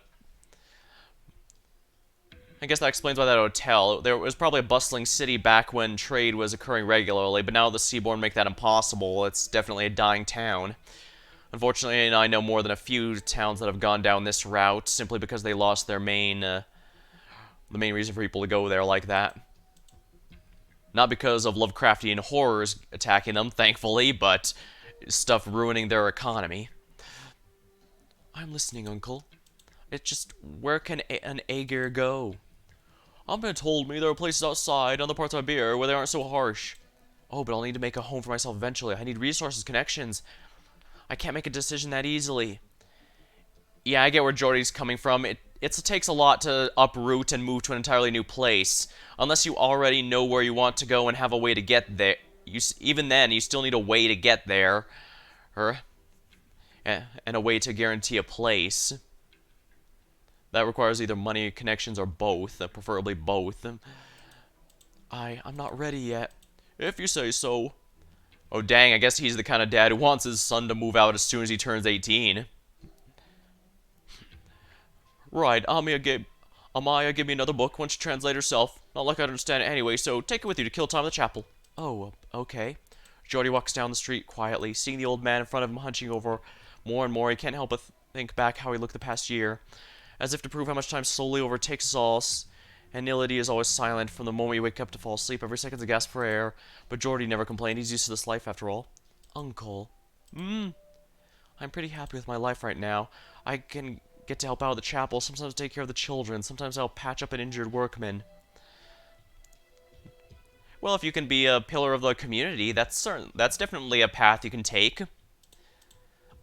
guess that explains why that hotel... There was probably a bustling city back when trade was occurring regularly, but now the seaborne make that impossible. It's definitely a dying town. Unfortunately, I know more than a few towns that have gone down this route simply because they lost their the main reason for people to go there like that. Not because of Lovecraftian horrors attacking them, thankfully, but stuff ruining their economy. I'm listening, Uncle. It's just, where can an Aegir go? Amma told me there are places outside, other parts of Iberia, where they aren't so harsh. Oh, but I'll need to make a home for myself eventually. I need resources, connections. I can't make a decision that easily. Yeah, I get where Jordy's coming from. It takes a lot to uproot and move to an entirely new place. Unless you already know where you want to go and have a way to get there. Even then, you still need a way to get there. And a way to guarantee a place. That requires either money, connections, or both. Preferably both. I'm not ready yet. If you say so. Oh dang, I guess he's the kind of dad who wants his son to move out as soon as he turns 18. Right, Amaya gave me another book, once she translate herself. Not like I understand it anyway, so take it with you to kill time in the chapel. Oh, okay. Jordy walks down the street quietly, seeing the old man in front of him hunching over more and more. He can't help but think back how he looked the past year. As if to prove how much time slowly overtakes us all, and Nility is always silent from the moment you wake up to fall asleep. Every second's a gasp for air, but Jordy never complained. He's used to this life after all. Uncle. I'm pretty happy with my life right now. I can get to help out at the chapel, sometimes take care of the children, sometimes I'll patch up an injured workman. Well, if you can be a pillar of the community, that's definitely a path you can take.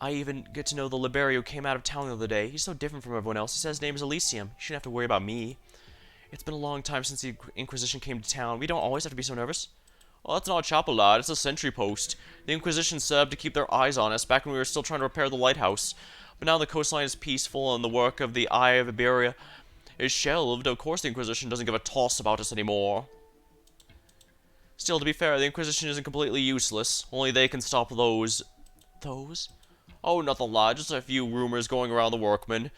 I even get to know the Liberio who came out of town the other day. He's so different from everyone else. He says his name is Elysium. You shouldn't have to worry about me. It's been a long time since the Inquisition came to town. We don't always have to be so nervous. Oh, that's not a chapel, lad. It's a sentry post. The Inquisition set up to keep their eyes on us back when we were still trying to repair the lighthouse. But now the coastline is peaceful and the work of the Eye of Iberia is shelved. Of course the Inquisition doesn't give a toss about us anymore. Still, to be fair, the Inquisition isn't completely useless. Only they can stop those... Those? Oh, nothing, lad. Just a few rumors going around the workmen.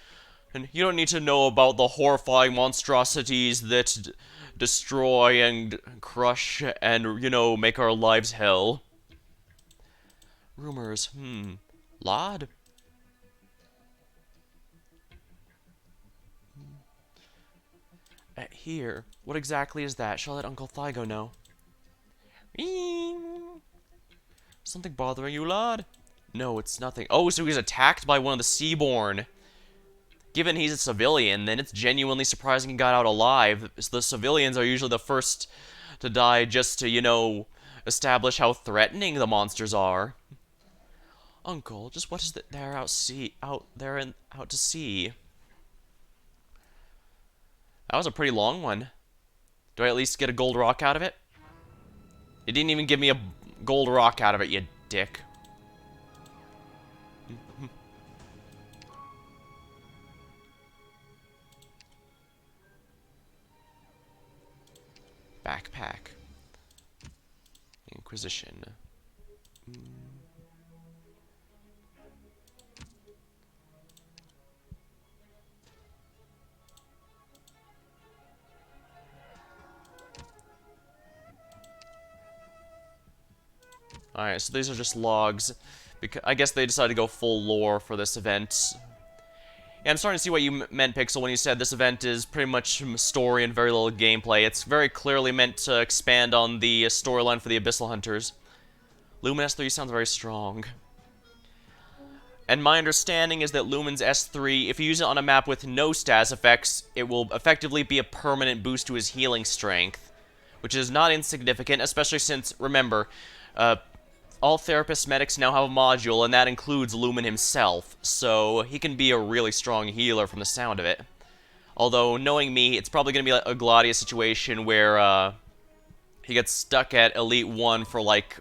And you don't need to know about the horrifying monstrosities that destroy and crush and, you know, make our lives hell. Rumors, lad? Here. What exactly is that? Shall I let Uncle Thygo know? Something bothering you, lad? No, it's nothing. Oh, so he's attacked by one of the Seaborn. Given he's a civilian, then it's genuinely surprising he got out alive. The civilians are usually the first to die just to, you know, establish how threatening the monsters are. Uncle, just what is there out to sea? That was a pretty long one. Do I at least get a gold rock out of it? You didn't even give me a gold rock out of it, you dick. Backpack. Inquisition. Alright, so these are just logs. Because I guess they decided to go full lore for this event. Yeah, I'm starting to see what you meant, Pixel, when you said this event is pretty much story and very little gameplay. It's very clearly meant to expand on the storyline for the Abyssal Hunters. Lumen S3 sounds very strong. And my understanding is that Lumen's S3, if you use it on a map with no status effects, it will effectively be a permanent boost to his healing strength, which is not insignificant, especially since, remember, all Therapist medics now have a module, and that includes Lumen himself, so he can be a really strong healer from the sound of it. Although, knowing me, it's probably going to be like a Gladia situation where he gets stuck at Elite 1 for like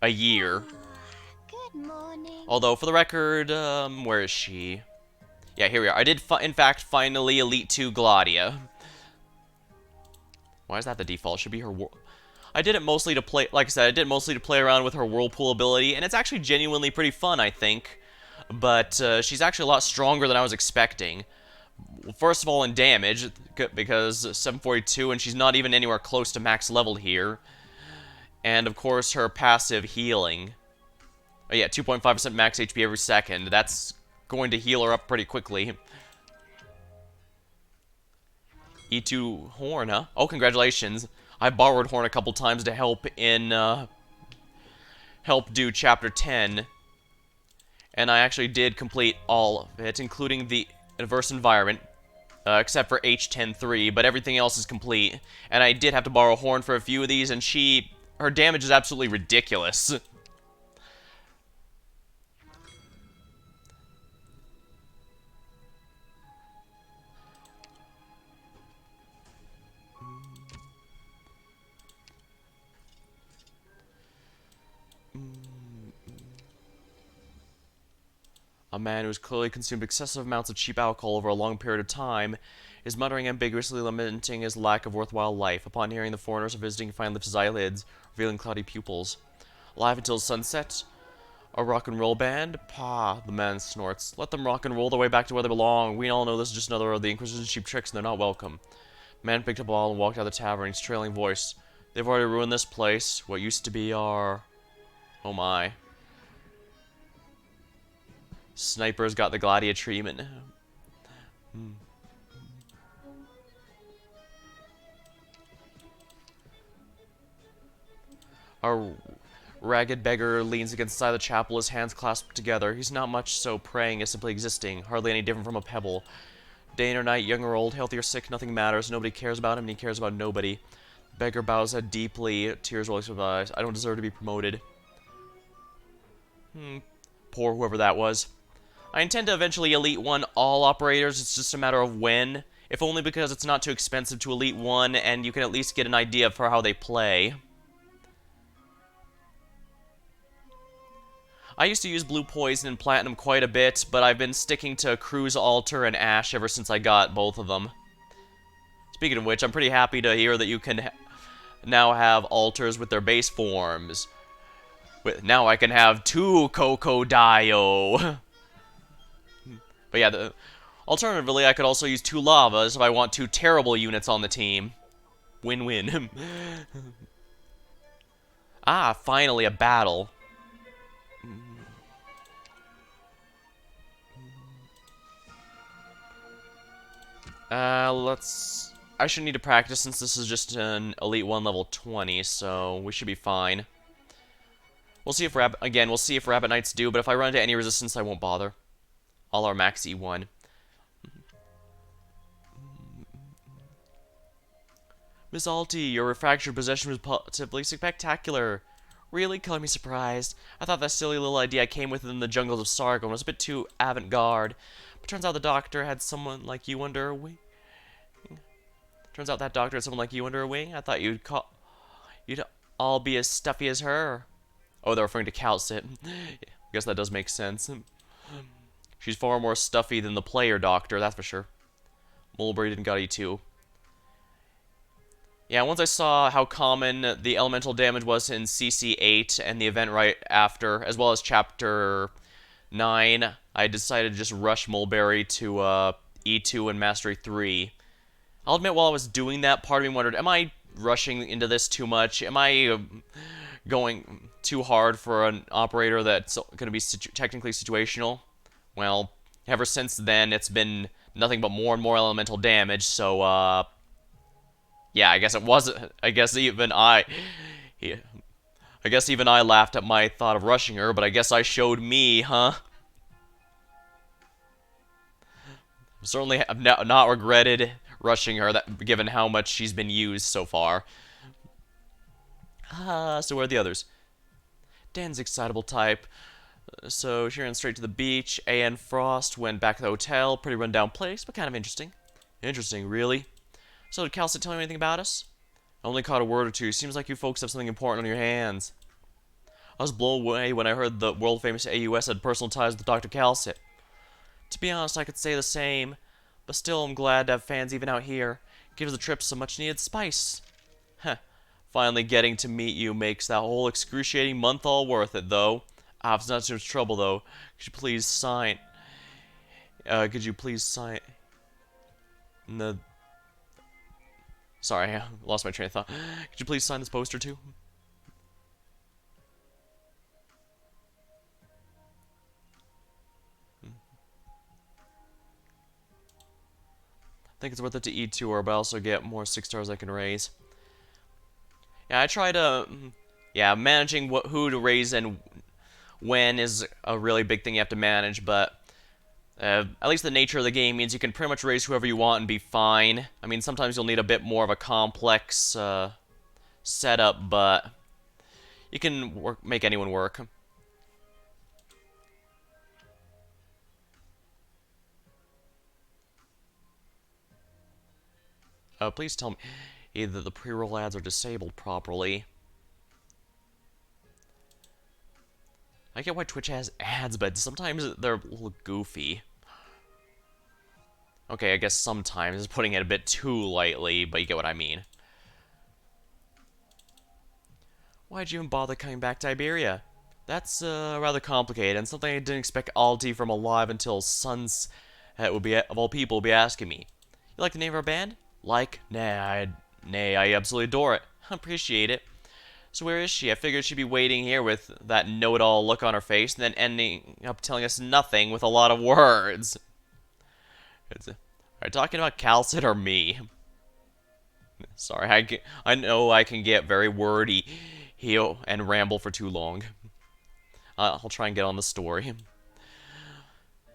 a year. Good morning. Although, for the record, where is she? Yeah, here we are. I did, in fact, finally Elite 2 Gladia. Why is that the default? It should be her... I did it mostly to play... Like I said, I did it mostly to play around with her Whirlpool ability, and it's actually genuinely pretty fun, I think. But, she's actually a lot stronger than I was expecting. First of all, in damage, because 742, and she's not even anywhere close to max level here. And, of course, her passive healing. Oh yeah, 2.5% max HP every second. That's going to heal her up pretty quickly. E2 Horn, huh? Oh, congratulations. I borrowed Horn a couple times to help in, help do Chapter 10. And I actually did complete all of it, including the Adverse Environment, except for H10-3, but everything else is complete. And I did have to borrow Horn for a few of these, and her damage is absolutely ridiculous. A man who has clearly consumed excessive amounts of cheap alcohol over a long period of time is muttering ambiguously, lamenting his lack of worthwhile life. Upon hearing the foreigners are visiting, he finally lifts his eyelids, revealing cloudy pupils. Alive until sunset? A rock and roll band? Pah, the man snorts. Let them rock and roll their way back to where they belong. We all know this is just another of the Inquisition's cheap tricks, and they're not welcome. The man picked up a bottle and walked out of the tavern, his trailing voice. They've already ruined this place. What used to be our... Oh my. Sniper's got the Gladia treatment. A ragged beggar leans against the side of the chapel, his hands clasped together. He's not much so praying as simply existing, hardly any different from a pebble. Day or night, young or old, healthy or sick, nothing matters. Nobody cares about him, and he cares about nobody. The beggar bows head deeply, tears rolling from his eyes. I don't deserve to be promoted. Poor whoever that was. I intend to eventually Elite 1 all operators, it's just a matter of when. If only because it's not too expensive to Elite 1, and you can at least get an idea for how they play. I used to use Blue Poison and Platinum quite a bit, but I've been sticking to Cruise Altar and Ash ever since I got both of them. Speaking of which, I'm pretty happy to hear that you can now have altars with their base forms. Now I can have 2 Crocodile. But yeah, alternatively, I could also use 2 Lavas if I want 2 terrible units on the team. Win-win. Ah, finally a battle. I should need to practice since this is just an Elite 1 level 20, so we should be fine. We'll see if we'll see if Arknights do, but if I run into any resistance, I won't bother. All our max E1. Miss Alti, your refractured possession was positively spectacular. Really? Color me surprised. I thought that silly little idea I came with in the jungles of Sargon was a bit too avant-garde. But turns out the doctor had someone like you under her wing. Turns out that doctor had someone like you under her wing. I thought you'd all be as stuffy as her. Oh, they're referring to Calcit. I guess that does make sense. She's far more stuffy than the player doctor, that's for sure. Mulberry didn't got E2. Yeah, once I saw how common the elemental damage was in CC8 and the event right after, as well as Chapter 9, I decided to just rush Mulberry to E2 and Mastery 3. I'll admit, while I was doing that, part of me wondered, am I rushing into this too much? Am I going too hard for an operator that's going to be technically situational. Well, ever since then, it's been nothing but more and more elemental damage, so, yeah, I guess it wasn't. I guess even I. Yeah, I guess even I laughed at my thought of rushing her, but I guess I showed me, huh? Certainly have not regretted rushing her, that, given how much she's been used so far. So where are the others? Dan's excitable type. So she ran straight to the beach. A.N. Frost went back to the hotel. Pretty rundown place, but kind of interesting. Interesting, really? So did Calcit tell you anything about us? I only caught a word or two. Seems like you folks have something important on your hands. I was blown away when I heard the world-famous AUS had personal ties with Dr. Calcit. To be honest, I could say the same, but still I'm glad to have fans even out here. Gives the trip some much-needed spice. Heh. Finally getting to meet you makes that whole excruciating month all worth it, though. Ah, if it's not too much trouble, though, could you please sign... could you please sign... the... Sorry, I lost my train of thought. Could you please sign this poster, too? I think it's worth it to eat to her, but I also get more 6 stars I can raise. Yeah, I try to... Yeah, managing who to raise and when is a really big thing you have to manage, but... at least the nature of the game means you can pretty much raise whoever you want and be fine. I mean, sometimes you'll need a bit more of a complex setup, but you can make anyone work. Please tell me either the pre-roll ads are disabled properly. I get why Twitch has ads, but sometimes they're a little goofy. Okay, I guess sometimes is putting it a bit too lightly, but you get what I mean. Why'd you even bother coming back to Iberia? That's rather complicated, and something I didn't expect Alti from Alive until Suns would be, of all people, be asking me. You like the name of our band? Like? Nay, I absolutely adore it. Appreciate it. So where is she? I figured she'd be waiting here with that know-it-all look on her face, and then ending up telling us nothing with a lot of words. Are you talking about Calcit or me? Sorry, I know I can get very wordy here and ramble for too long. I'll try and get on the story.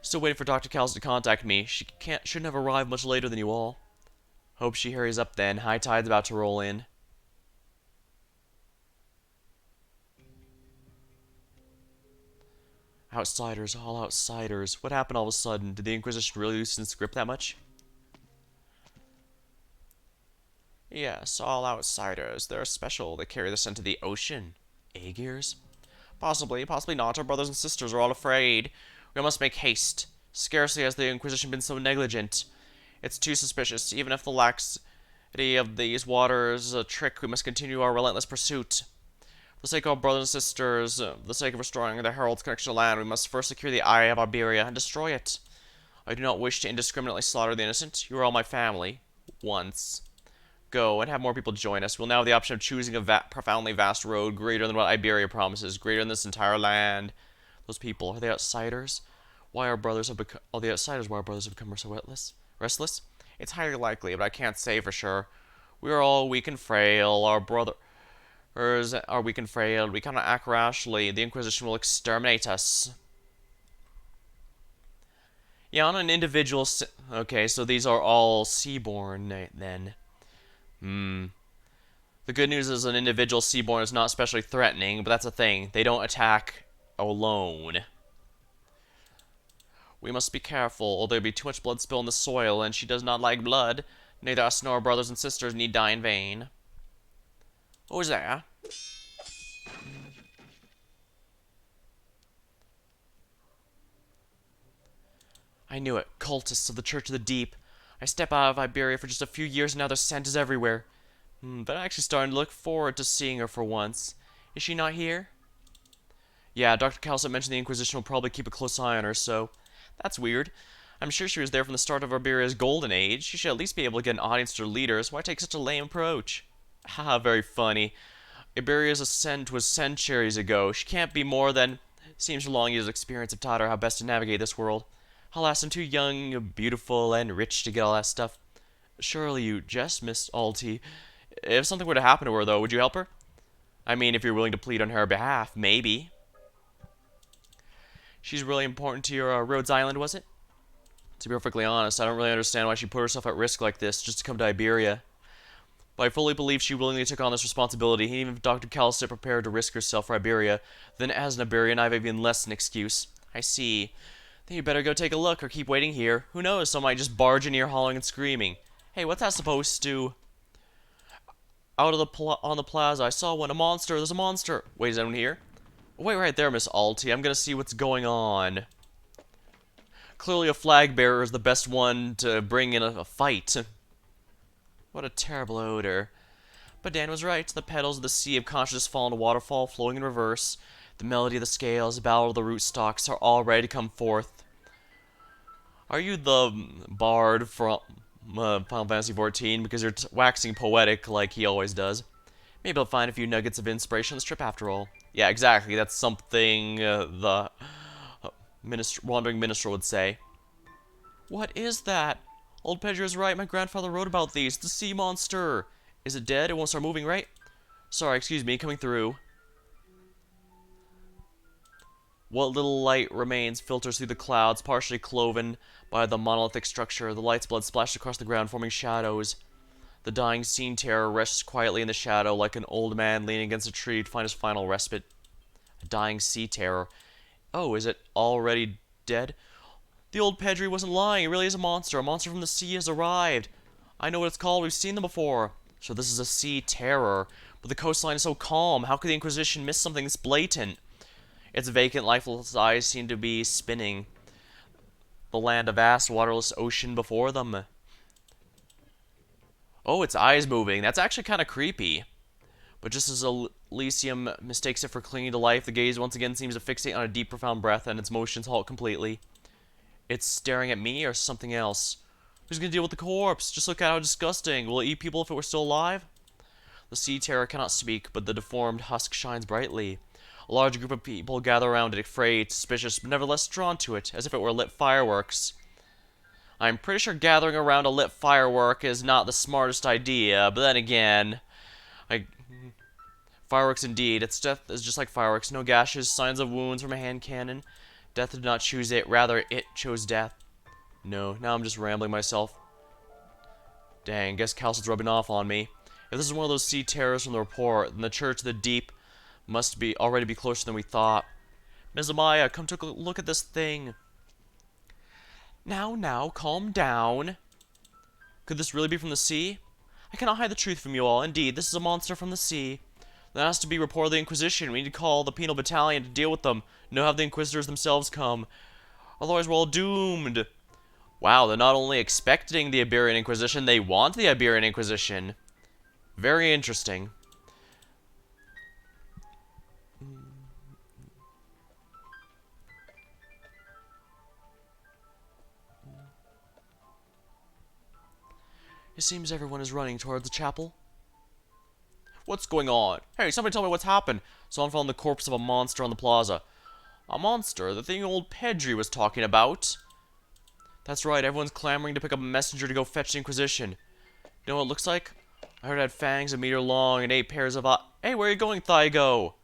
Still waiting for Dr. Calcit to contact me. She shouldn't have arrived much later than you all. Hope she hurries up then. High tide's about to roll in. Outsiders, all outsiders. What happened all of a sudden? Did the Inquisition really loosen its grip that much? Yes, all outsiders. They're special. They carry this into the ocean. Aegir's? Possibly, possibly not. Our brothers and sisters are all afraid. We must make haste. Scarcely has the Inquisition been so negligent. It's too suspicious. Even if the laxity of these waters is a trick, we must continue our relentless pursuit. For the sake of our brothers and sisters, for the sake of restoring the Herald's connection to land, we must first secure the Eye of Iberia and destroy it. I do not wish to indiscriminately slaughter the innocent. You are all my family. Once. Go, and have more people join us. We'll now have the option of choosing a profoundly vast road greater than what Iberia promises, greater than this entire land. Those people, are they outsiders? Why our brothers have become... Oh, the outsiders, why our brothers have become so restless? It's highly likely, but I can't say for sure. We are all weak and frail. Our brothers are weak and frail. We cannot act rashly. The Inquisition will exterminate us. Yeah, on an individual... Okay, so these are all seaborn, then. The good news is an individual seaborn is not especially threatening, but that's a thing. They don't attack alone. We must be careful, or there'll be too much blood spill in the soil, and she does not like blood. Neither us nor our brothers and sisters need die in vain. Who's there? I knew it. Cultists of the Church of the Deep. I step out of Iberia for just a few years and now their scent is everywhere. But I'm actually starting to look forward to seeing her for once. Is she not here? Yeah, Dr. Calcit mentioned the Inquisition will probably keep a close eye on her, so... That's weird. I'm sure she was there from the start of Iberia's golden age. She should at least be able to get an audience to her leaders. Why take such a lame approach? Haha, very funny. Iberia's ascent was centuries ago. She can't be more than... Seems her long years of experience have taught her how best to navigate this world. Alas, I'm too young, beautiful, and rich to get all that stuff. Surely you jest, Miss Alty. If something were to happen to her, though, would you help her? I mean, if you're willing to plead on her behalf, maybe. She's really important to your Rhodes Island, was it? To be perfectly honest, I don't really understand why she put herself at risk like this just to come to Iberia. But I fully believe she willingly took on this responsibility, and even if Dr. Callister prepared to risk herself for Iberia, then as an Iberian I have even less an excuse. I see. Then you better go take a look, or keep waiting here. Who knows, some might just barge in here hollering and screaming. Hey, what's that supposed to... Out of on the plaza, I saw one. A monster. There's a monster. Wait, is anyone here? Wait right there, Miss Alty. I'm gonna see what's going on. Clearly a flag bearer is the best one to bring in a fight. What a terrible odor. But Dan was right. The petals of the sea of consciousness fall in a waterfall, flowing in reverse. The melody of the scales, the battle of the rootstocks are all ready to come forth. Are you the bard from Final Fantasy XIV? Because you're waxing poetic like he always does. Maybe I'll find a few nuggets of inspiration on this trip after all. Yeah, exactly. That's something the wandering minstrel would say. What is that? Old Pedro is right. My grandfather wrote about these. The sea monster. Is it dead? It won't start moving, right? Sorry, excuse me. Coming through. What little light remains filters through the clouds, partially cloven by the monolithic structure. The light's blood splashed across the ground, forming shadows. The dying scene terror rests quietly in the shadow, like an old man leaning against a tree to find his final respite. A dying sea terror. Oh, is it already dead? The old Pedri wasn't lying. It really is a monster. A monster from the sea has arrived. I know what it's called. We've seen them before. So this is a sea terror. But the coastline is so calm. How could the Inquisition miss something this blatant? Its vacant, lifeless eyes seem to be spinning. The land, a vast, waterless ocean before them. Oh, its eyes moving. That's actually kind of creepy. But just as Elysium mistakes it for clinging to life, the gaze once again seems to fixate on a deep, profound breath, and its motions halt completely. It's staring at me or something else. Who's gonna deal with the corpse? Just look at how disgusting. Will it eat people if it were still alive? The sea terror cannot speak, but the deformed husk shines brightly. A large group of people gather around it, afraid, suspicious, but nevertheless drawn to it, as if it were lit fireworks. I'm pretty sure gathering around a lit firework is not the smartest idea, but then again... Fireworks indeed. Its death is just like fireworks. No gashes, signs of wounds from a hand cannon. Death did not choose it, rather it chose death. No, now I'm just rambling myself. Dang, guess Calcid's rubbing off on me. If this is one of those sea terrors from the report, then the Church of the Deep must be already be closer than we thought. Ms. Amaya, come take a look at this thing. Now, calm down. Could this really be from the sea? I cannot hide the truth from you all. Indeed, this is a monster from the sea. That has to be reported to the Inquisition. We need to call the Penal Battalion to deal with them. No, have the Inquisitors themselves come. Otherwise, we're all doomed. Wow, they're not only expecting the Iberian Inquisition, they want the Iberian Inquisition. Very interesting. It seems everyone is running towards the chapel. What's going on? Hey, somebody tell me what's happened. Someone found the corpse of a monster on the plaza. A monster? The thing old Pedri was talking about? That's right, everyone's clamoring to pick up a messenger to go fetch the Inquisition. You know what it looks like? I heard it had fangs a meter long and 8 pairs of Hey, where are you going, Thygo?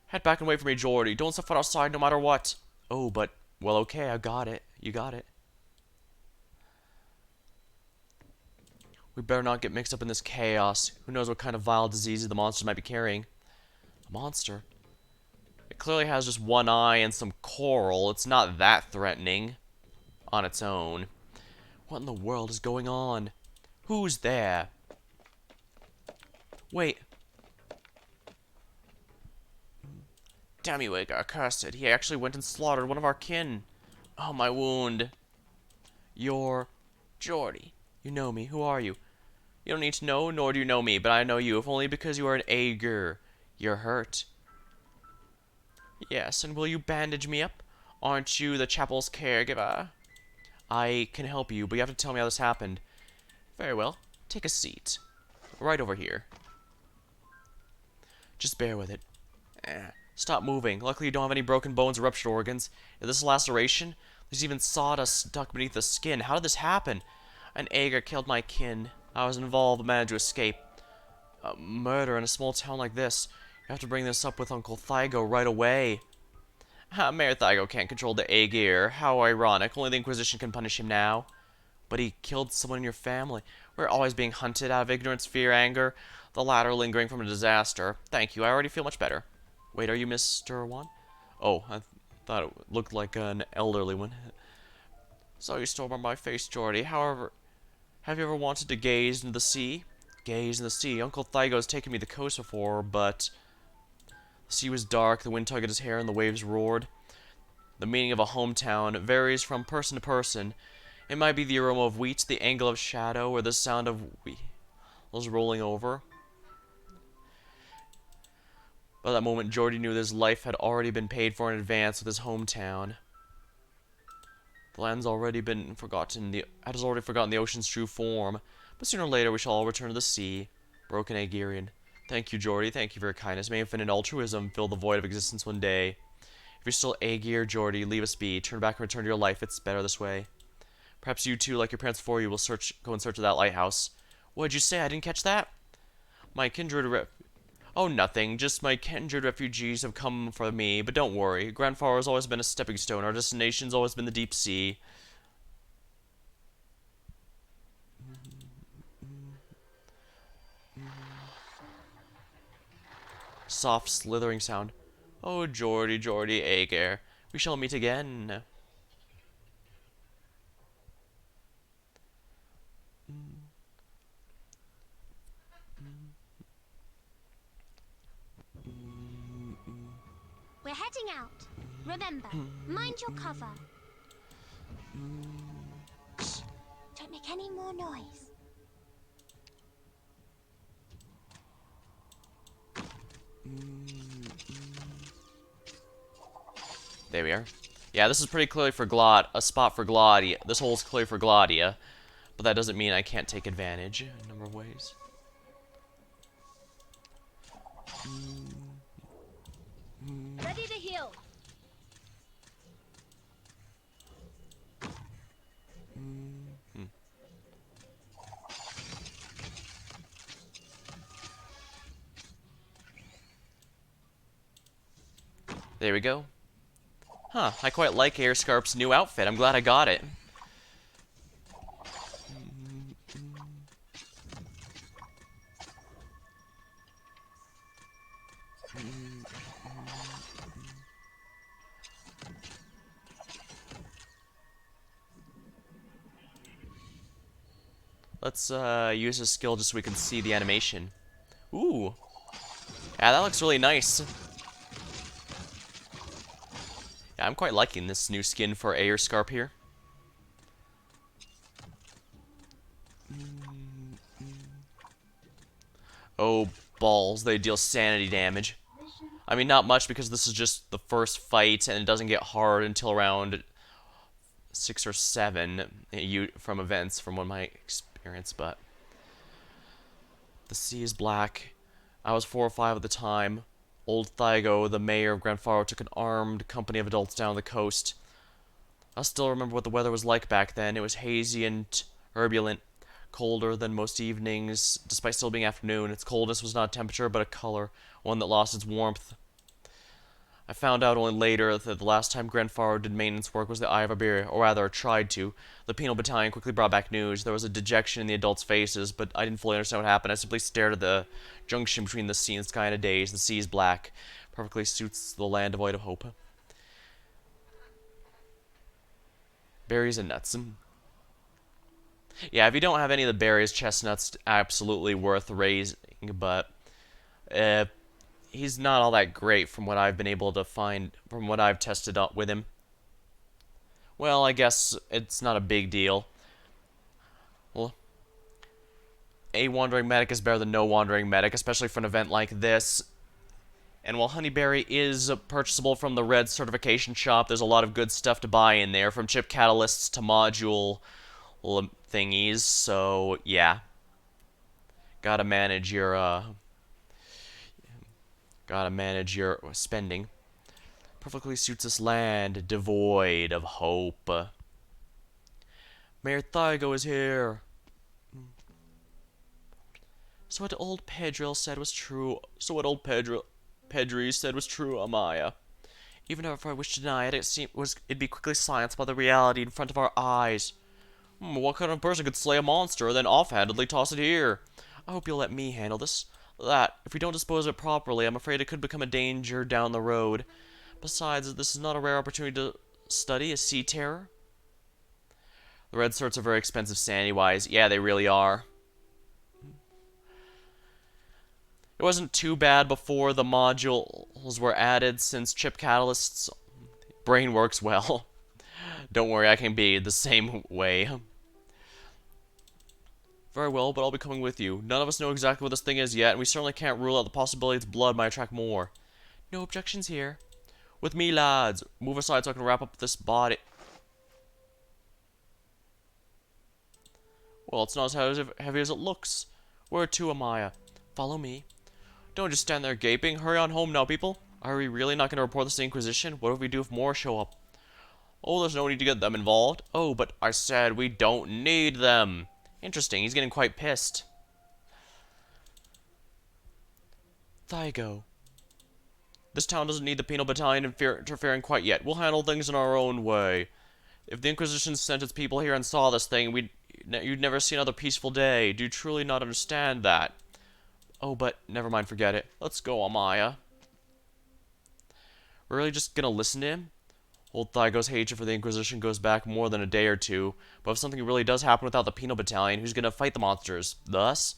Head back and wait for me, Jordy. Don't step foot outside no matter what. Oh, but... Well, okay, I got it. You got it. We better not get mixed up in this chaos. Who knows what kind of vile diseases the monsters might be carrying. A monster? It clearly has just one eye and some coral. It's not that threatening. On its own. What in the world is going on? Who's there? Wait. Damn you, accursed. He actually went and slaughtered one of our kin. Oh, my wound. You're... Jordy. You know me. Who are you? You don't need to know, nor do you know me, but I know you, if only because you are an Ager. You're hurt. Yes, and will you bandage me up? Aren't you the chapel's caregiver? I can help you, but you have to tell me how this happened. Very well. Take a seat. Right over here. Just bear with it. Stop moving. Luckily, you don't have any broken bones or ruptured organs. If this is a laceration, there's even sawdust stuck beneath the skin. How did this happen? An Aegir killed my kin. I was involved but managed to escape. Murder in a small town like this. You have to bring this up with Uncle Thygo right away. Mayor Thygo can't control the Aegir. How ironic. Only the Inquisition can punish him now. But he killed someone in your family. We're always being hunted out of ignorance, fear, anger, the latter lingering from a disaster. Thank you, I already feel much better. Wait, are you Mr. One? Oh, I thought it looked like an elderly one. Saw you storm on my face, Jordy. However, have you ever wanted to gaze into the sea? Gaze in the sea. Uncle Thygo's taken me to the coast before, but the sea was dark, the wind tugged at his hair, and the waves roared. The meaning of a hometown varies from person to person. It might be the aroma of wheat, the angle of shadow, or the sound of wheels rolling over. By that moment, Jordy knew that his life had already been paid for in advance with his hometown. The land's already been forgotten. Has already forgotten the ocean's true form. But sooner or later, we shall all return to the sea. Broken Aegirian. Thank you, Jordy. Thank you for your kindness. May infinite altruism fill the void of existence one day. If you're still Aegir, Jordy, leave us be. Turn back and return to your life. It's better this way. Perhaps you too, like your parents before you, will go in search of that lighthouse. What did you say? I didn't catch that? My kindred Oh, nothing. Just my kindred refugees have come for me, but don't worry. Grandfather has always been a stepping stone. Our destination's always been the deep sea. Soft, slithering sound. Oh, Jordy, Jordy, Aegir. We shall meet again. We're heading out. Remember, mind your cover. Shh. Don't make any more noise. There we are. Yeah, this is pretty clearly for a spot for Gladia. This hole's clear for Gladia, but that doesn't mean I can't take advantage in a number of ways. Ready to heal. There we go. Huh, I quite like Airscarp's new outfit. I'm glad I got it. Let's use this skill just so we can see the animation. Ooh. Yeah, that looks really nice. Yeah, I'm quite liking this new skin for Airscarp here. Oh, balls. They deal sanity damage. I mean, not much because this is just the first fight and it doesn't get hard until around 6 or 7 from events, from what my experience, but the sea is black. I was 4 or 5 at the time. Old Thygo, the mayor of Grand Faro, took an armed company of adults down the coast. I still remember what the weather was like back then. It was hazy and turbulent, colder than most evenings, despite still being afternoon. Its coldness was not a temperature, but a color, one that lost its warmth. I found out only later that the last time Grand Faro did maintenance work was the Eye of Iberia, or rather, tried to. The penal battalion quickly brought back news. There was a dejection in the adults' faces, but I didn't fully understand what happened. I simply stared at the junction between the sea and sky in a daze. The sea is black. Perfectly suits the land devoid of hope. Berries and nuts. Yeah, if you don't have any of the berries, chestnuts absolutely worth raising, but he's not all that great from what I've been able to find, from what I've tested out with him. Well, I guess it's not a big deal. Well, a wandering medic is better than no wandering medic, especially for an event like this. And while Honeyberry is purchasable from the Red Certification Shop, there's a lot of good stuff to buy in there, from chip catalysts to module thingies, so yeah. Gotta manage your Gotta manage your spending. Perfectly suits this land, devoid of hope. Mayor Thygo is here. So what old Pedril said was true. Pedri said was true, Amaya. Even if I wished to deny it, it'd be quickly silenced by the reality in front of our eyes. What kind of person could slay a monster and then offhandedly toss it here? I hope you'll let me handle this. If we don't dispose of it properly, I'm afraid it could become a danger down the road. Besides, this is not a rare opportunity to study a sea terror. The red sorts are very expensive sanity-wise. Yeah, they really are. It wasn't too bad before the modules were added, since chip catalyst's brain works well. Don't worry, I can be the same way. Very well, but I'll be coming with you. None of us know exactly what this thing is yet, and we certainly can't rule out the possibility its blood might attract more. No objections here. With me, lads. Move aside so I can wrap up this body. Well, it's not as heavy as it looks. Where to, Amaya? Follow me. Don't just stand there gaping. Hurry on home now, people. Are we really not going to report this to the Inquisition? What if we do if more show up? Oh, there's no need to get them involved. Oh, but I said we don't need them. Interesting, he's getting quite pissed. Thygo. This town doesn't need the penal battalion interfering quite yet. We'll handle things in our own way. If the Inquisition sent its people here and saw this thing, you'd never see another peaceful day. Do you truly not understand that? Oh, but never mind, forget it. Let's go, Amaya. We're really just gonna listen to him? Old Thygo's hatred for the Inquisition goes back more than a day or two, but if something really does happen without the penal battalion, who's gonna fight the monsters? Thus?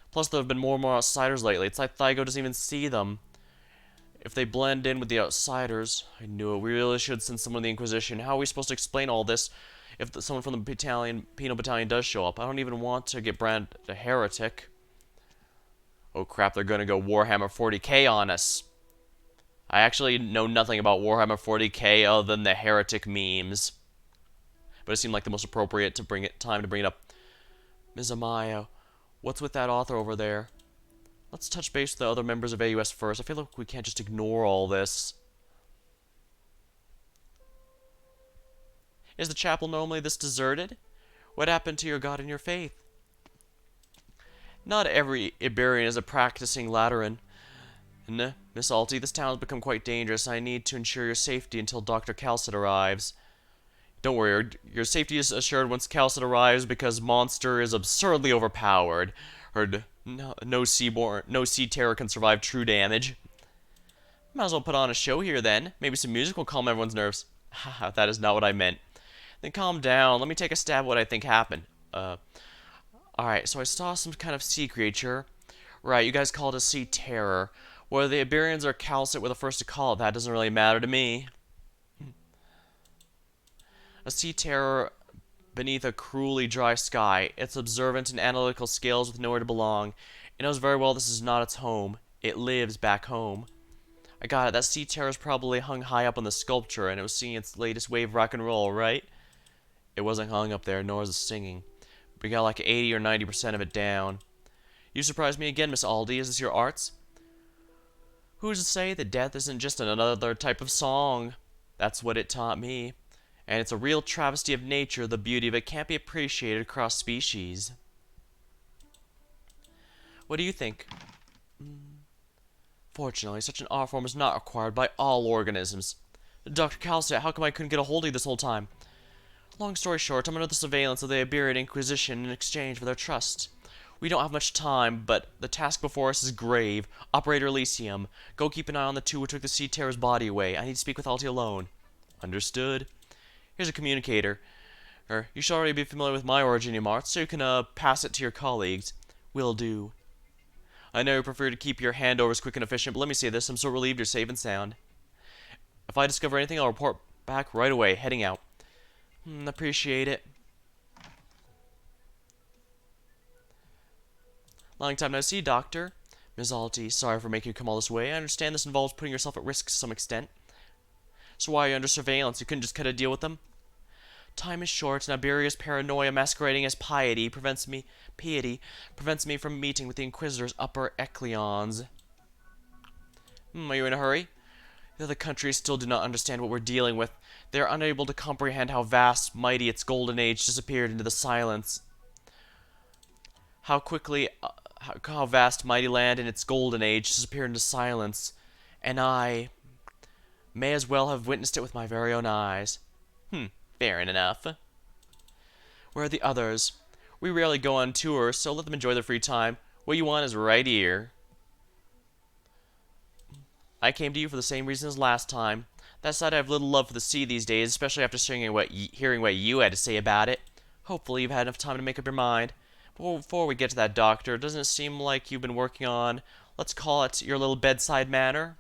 Plus, there have been more and more outsiders lately. It's like Thygo doesn't even see them. If they blend in with the outsiders, I knew it. We really should send someone to the Inquisition. How are we supposed to explain all this if someone from the penal battalion does show up? I don't even want to get branded a heretic. Oh crap, they're gonna go Warhammer 40k on us. I actually know nothing about Warhammer 40k other than the heretic memes. But it seemed like the most appropriate time to bring it up. Ms. Amaya, what's with that author over there? Let's touch base with the other members of AUS first. I feel like we can't just ignore all this. Is the chapel normally this deserted? What happened to your God and your faith? Not every Iberian is a practicing Lateran. Miss Alti, this town has become quite dangerous, and I need to ensure your safety until Dr. Calcit arrives. Don't worry, your safety is assured once Calcit arrives because Monster is absurdly overpowered. No sea terror can survive true damage. Might as well put on a show here then. Maybe some music will calm everyone's nerves. Haha, that is not what I meant. Then calm down, let me take a stab at what I think happened. Alright, so I saw some kind of sea creature. Right, you guys call it a sea terror. Whether the Iberians or Calcit were the first to call it that doesn't really matter to me. A sea terror beneath a cruelly dry sky. It's observant and analytical scales with nowhere to belong. It knows very well this is not its home. It lives back home. I got it. That sea terror is probably hung high up on the sculpture, and it was seeing its latest wave of rock and roll, right? It wasn't hung up there, nor is it singing. We got like 80 or 90% of it down. You surprised me again, Miss Aldi. Is this your arts? Who's to say that death isn't just another type of song? That's what it taught me. And it's a real travesty of nature. The beauty of it can't be appreciated across species. What do you think? Fortunately, such an art form is not acquired by all organisms. Dr. Calcit, how come I couldn't get a hold of you this whole time? Long story short, I'm under the surveillance of the Iberian Inquisition in exchange for their trust. We don't have much time, but the task before us is grave. Operator Elysium, go keep an eye on the two who took the Sea Terror's body away. I need to speak with Alti alone. Understood. Here's a communicator. You should already be familiar with my Originium arts, so you can pass it to your colleagues. Will do. I know you prefer to keep your handovers quick and efficient, but let me say this, I'm so relieved you're safe and sound. If I discover anything, I'll report back right away. Heading out. Appreciate it. Long time no see, Doctor. Ms. Alti, sorry for making you come all this way. I understand this involves putting yourself at risk to some extent. So why are you under surveillance? You couldn't just cut a deal with them? Time is short, and Iberia's paranoia masquerading as piety prevents me from meeting with the Inquisitor's upper echelons. Are you in a hurry? The other countries still do not understand what we're dealing with. They are unable to comprehend how vast, mighty its golden age disappeared into the silence. How quickly, how vast, mighty land in its golden age disappeared into silence. And I may as well have witnessed it with my very own eyes. Fair enough. Where are the others? We rarely go on tour, so let them enjoy their free time. What you want is right here. I came to you for the same reason as last time. That said, I have little love for the sea these days, especially after hearing what you had to say about it. Hopefully you've had enough time to make up your mind. But before we get to that, Doctor, doesn't it seem like you've been working on, let's call it, your little bedside manner?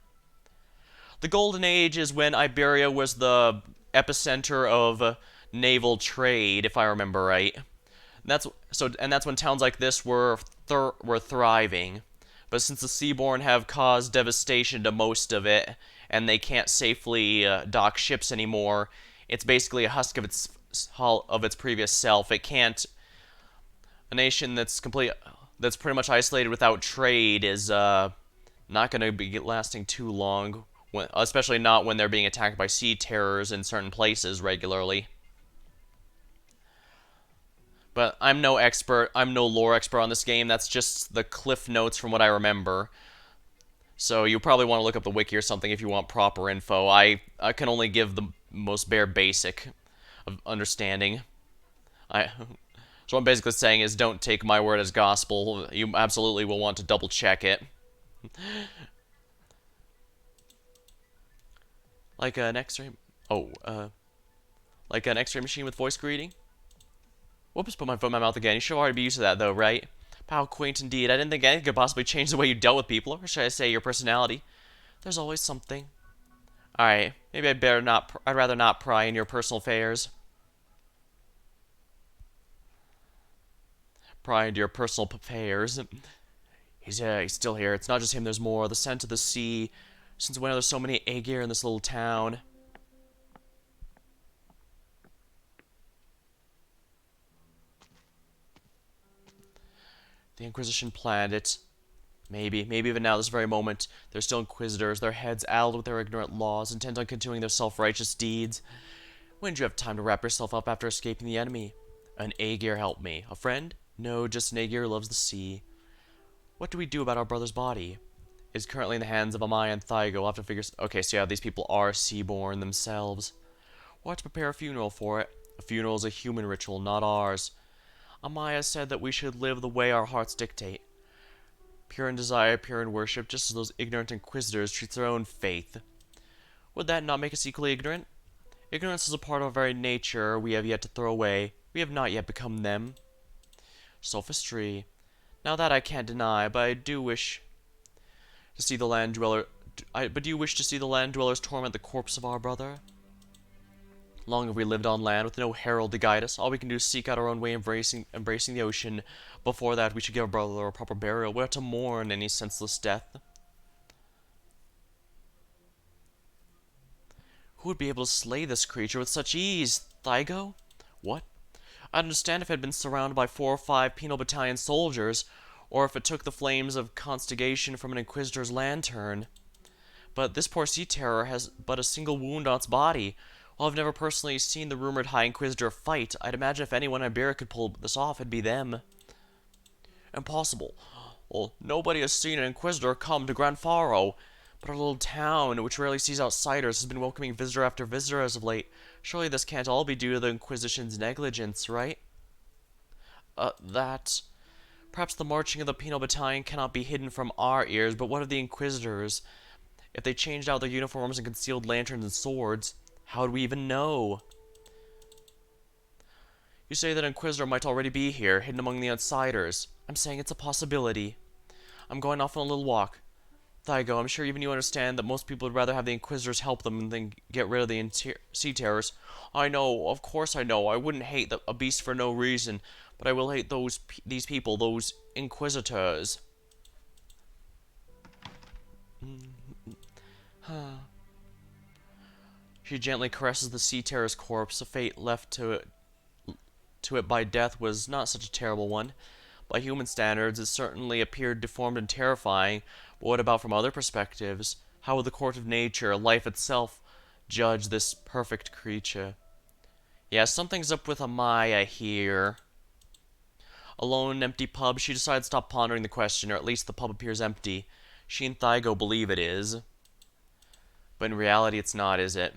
The Golden Age is when Iberia was the epicenter of naval trade, if I remember right. And that's when towns like this were thriving. But since the Seaborn have caused devastation to most of it, and they can't safely dock ships anymore, it's basically a husk of its previous self. It can't. A nation that's pretty much isolated without trade is not going to be lasting too long. Especially not when they're being attacked by sea terrors in certain places regularly. But I'm no expert. I'm no lore expert on this game. That's just the cliff notes from what I remember. So you probably want to look up the wiki or something if you want proper info. I can only give the most bare basic of understanding. So what I'm basically saying is don't take my word as gospel. You absolutely will want to double check it. Like an X-ray... like an X-ray machine with voice greeting? Whoops, put my foot in my mouth again. You should already be used to that, though, right? How quaint indeed. I didn't think anything could possibly change the way you dealt with people, or should I say your personality. There's always something. Alright, maybe I'd rather not pry in your personal affairs. Pry into your personal affairs. He's still here. It's not just him, there's more. The scent of the sea. Since when are there so many Aegir in this little town? The Inquisition planned it. Maybe even now, this very moment, they're still Inquisitors, their heads addled with their ignorant laws, intent on continuing their self-righteous deeds. When did you have time to wrap yourself up after escaping the enemy? An Aegir helped me. A friend? No, just an Aegir who loves the sea. What do we do about our brother's body? Is currently in the hands of Amaya and Thygo. We'll have to figure... Okay, so yeah, these people are Seaborn themselves. We'll have to prepare a funeral for it. A funeral is a human ritual, not ours. Amaya said that we should live the way our hearts dictate. Pure in desire, pure in worship, just as those ignorant Inquisitors treat their own faith. Would that not make us equally ignorant? Ignorance is a part of our very nature we have yet to throw away. We have not yet become them. Sophistry. Now that I can't deny, but I do wish to see the land dweller... But do you wish to see the land dwellers torment the corpse of our brother? Long have we lived on land with no herald to guide us. All we can do is seek out our own way, embracing the ocean. Before that, we should give our brother a proper burial. We are to mourn any senseless death. Who would be able to slay this creature with such ease? Thygo? What? I'd understand if it had been surrounded by 4 or 5 penal battalion soldiers, or if it took the flames of constigation from an Inquisitor's lantern. But this poor sea terror has but a single wound on its body. While I've never personally seen the rumored High Inquisitor fight, I'd imagine if anyone in Iberia could pull this off, it'd be them. Impossible. Well, nobody has seen an Inquisitor come to Gran Faro, but our little town, which rarely sees outsiders, has been welcoming visitor after visitor as of late. Surely this can't all be due to the Inquisition's negligence, right? Perhaps the marching of the penal battalion cannot be hidden from our ears, but what of the Inquisitors? If they changed out their uniforms and concealed lanterns and swords, how would we even know? You say that an Inquisitor might already be here, hidden among the outsiders. I'm saying it's a possibility. I'm going off on a little walk. Thygo, I'm sure even you understand that most people would rather have the Inquisitors help them than get rid of the sea terrors. I know, of course I know. I wouldn't hate a beast for no reason, but I will hate these people, those Inquisitors. She gently caresses the sea terror's corpse. A fate left to it by death was not such a terrible one. By human standards, it certainly appeared deformed and terrifying, but what about from other perspectives? How would the court of nature, life itself, judge this perfect creature? Yeah, something's up with Amaya here. Alone in an empty pub, she decides to stop pondering the question, or at least the pub appears empty. She and Thygo believe it is. But in reality, it's not, is it?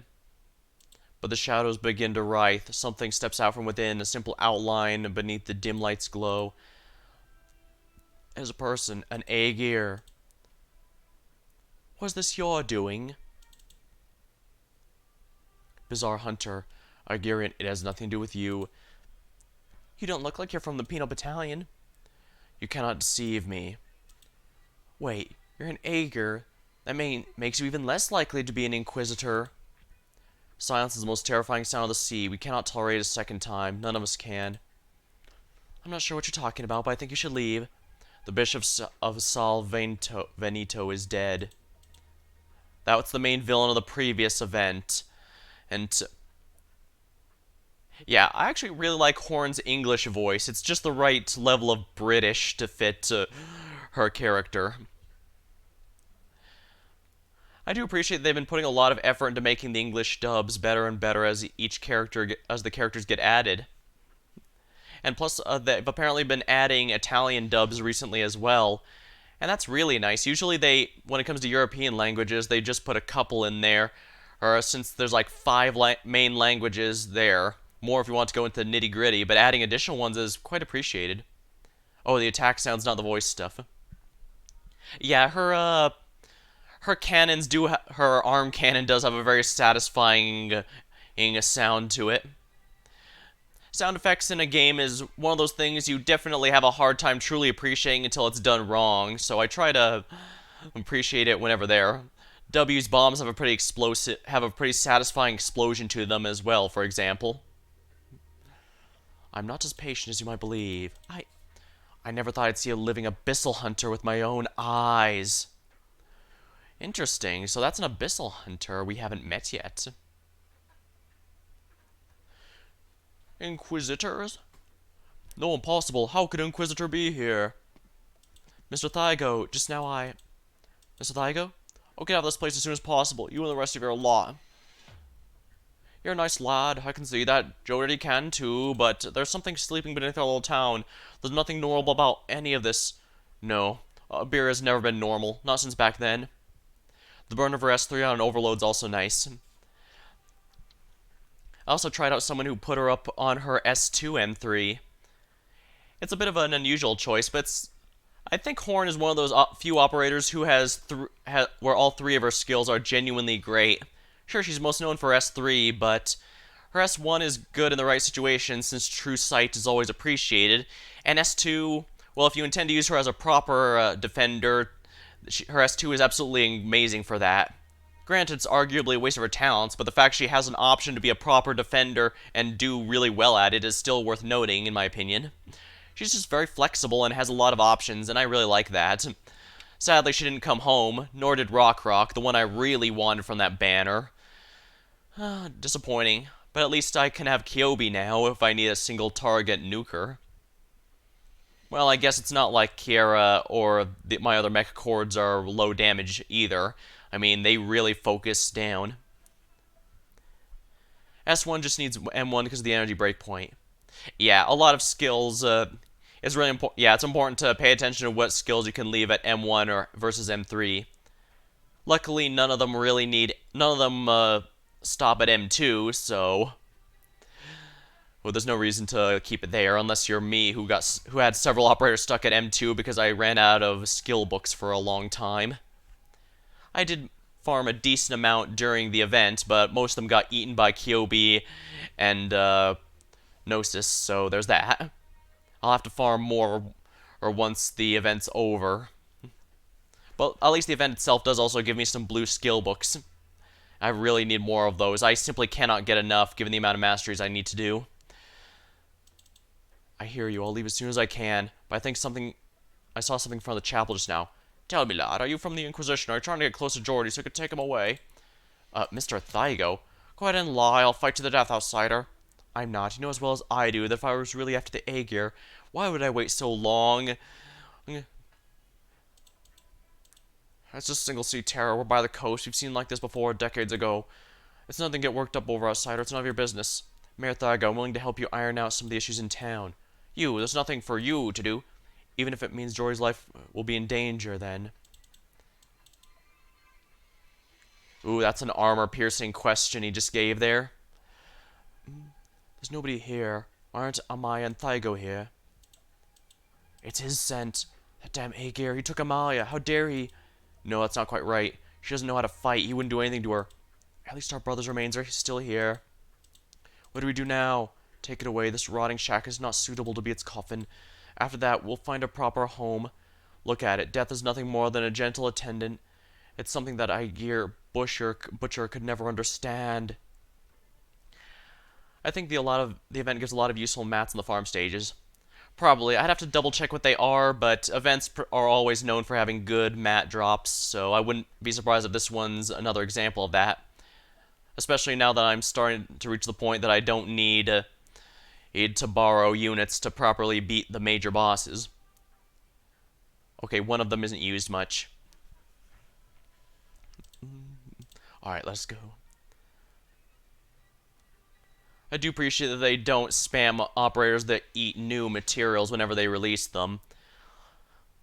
But the shadows begin to writhe. Something steps out from within, a simple outline beneath the dim light's glow. As a person, an Aegir. What's this you're doing? Bizarre hunter. Aegirian, it has nothing to do with you. You don't look like you're from the Penal Battalion. You cannot deceive me. Wait, you're an Aegir. That makes you even less likely to be an Inquisitor. Silence is the most terrifying sound of the sea. We cannot tolerate a second time. None of us can. I'm not sure what you're talking about, but I think you should leave. The Bishop of Sal Veneto is dead. That was the main villain of the previous event. And yeah, I actually really like Horn's English voice. It's just the right level of British to fit her character. I do appreciate they've been putting a lot of effort into making the English dubs better and better as the characters get added. And plus, they've apparently been adding Italian dubs recently as well. And that's really nice. Usually when it comes to European languages, they just put a couple in there. Or since there's like 5 main languages there. More if you want to go into the nitty gritty, but adding additional ones is quite appreciated. Oh, the attack sound's not the voice stuff. Yeah, her cannons her arm cannon does have a very satisfying sound to it. Sound effects in a game is one of those things you definitely have a hard time truly appreciating until it's done wrong, so I try to appreciate it whenever there. W's bombs have a pretty satisfying explosion to them as well, for example. I'm not as patient as you might believe. I never thought I'd see a living abyssal hunter with my own eyes. Interesting, so that's an abyssal hunter we haven't met yet. Inquisitors? No, impossible. How could Inquisitor be here? Mr. Thygo, just now Mr. Thygo? Oh, get out of this place as soon as possible. You and the rest of your lot. You're a nice lad, I can see that. Joe already can too, but there's something sleeping beneath our little town. There's nothing normal about any of this. No, beer has never been normal, not since back then. The burn of her S3 on an overload's also nice. I also tried out someone who put her up on her S2 M3. It's a bit of an unusual choice, but I think Horn is one of those few operators who where all 3 of her skills are genuinely great. Sure, she's most known for S3, but her S1 is good in the right situation since true sight is always appreciated. And S2, well, if you intend to use her as a proper defender, her S2 is absolutely amazing for that. Granted, it's arguably a waste of her talents, but the fact she has an option to be a proper defender and do really well at it is still worth noting, in my opinion. She's just very flexible and has a lot of options, and I really like that. Sadly, she didn't come home, nor did Rock, the one I really wanted from that banner. Disappointing, but at least I can have Kyobi now if I need a single target nuker. Well, I guess it's not like Kiera or my other mech cords are low damage either. I mean, they really focus down. S1 just needs M1 because of the energy breakpoint. Yeah, a lot of skills, it's really important. Yeah, it's important to pay attention to what skills you can leave at M1 or versus M3. Luckily, none of them stop at M2, so well, there's no reason to keep it there unless you're me, who had several operators stuck at M2 because I ran out of skill books for a long time. I did farm a decent amount during the event, but most of them got eaten by Kyobi and Gnosis, so there's that. I'll have to farm more or once the event's over. But at least the event itself does also give me some blue skill books. I really need more of those. I simply cannot get enough given the amount of masteries I need to do. I hear you. I'll leave as soon as I can. But I saw something from the chapel just now. Tell me, lad, are you from the Inquisition? Are you trying to get close to Geordie so I could take him away? Mr. Thygo? Go ahead and lie. I'll fight to the death, outsider. I'm not. You know as well as I do that if I was really after the Aegir, why would I wait so long? It's just a single sea terror. We're by the coast. We've seen like this before decades ago. It's nothing to get worked up over, outsider. It's none of your business. Mayor Thargo, I'm willing to help you iron out some of the issues in town. There's nothing for you to do. Even if it means Jory's life will be in danger then. Ooh, that's an armor-piercing question he just gave there. There's nobody here. Aren't Amaya and Thygo here? It's his scent. That damn Aegir, he took Amaya. How dare he? No, that's not quite right. She doesn't know how to fight. He wouldn't do anything to her. At least our brother's remains are still here. What do we do now? Take it away. This rotting shack is not suitable to be its coffin. After that, we'll find a proper home. Look at it. Death is nothing more than a gentle attendant. It's something that Aegir Butcher could never understand. I think the event gives a lot of useful mats on the farm stages. Probably. I'd have to double check what they are, but events are always known for having good mat drops, so I wouldn't be surprised if this one's another example of that. Especially now that I'm starting to reach the point that I don't need to borrow units to properly beat the major bosses. Okay, one of them isn't used much. Alright, let's go. I do appreciate that they don't spam operators that eat new materials whenever they release them.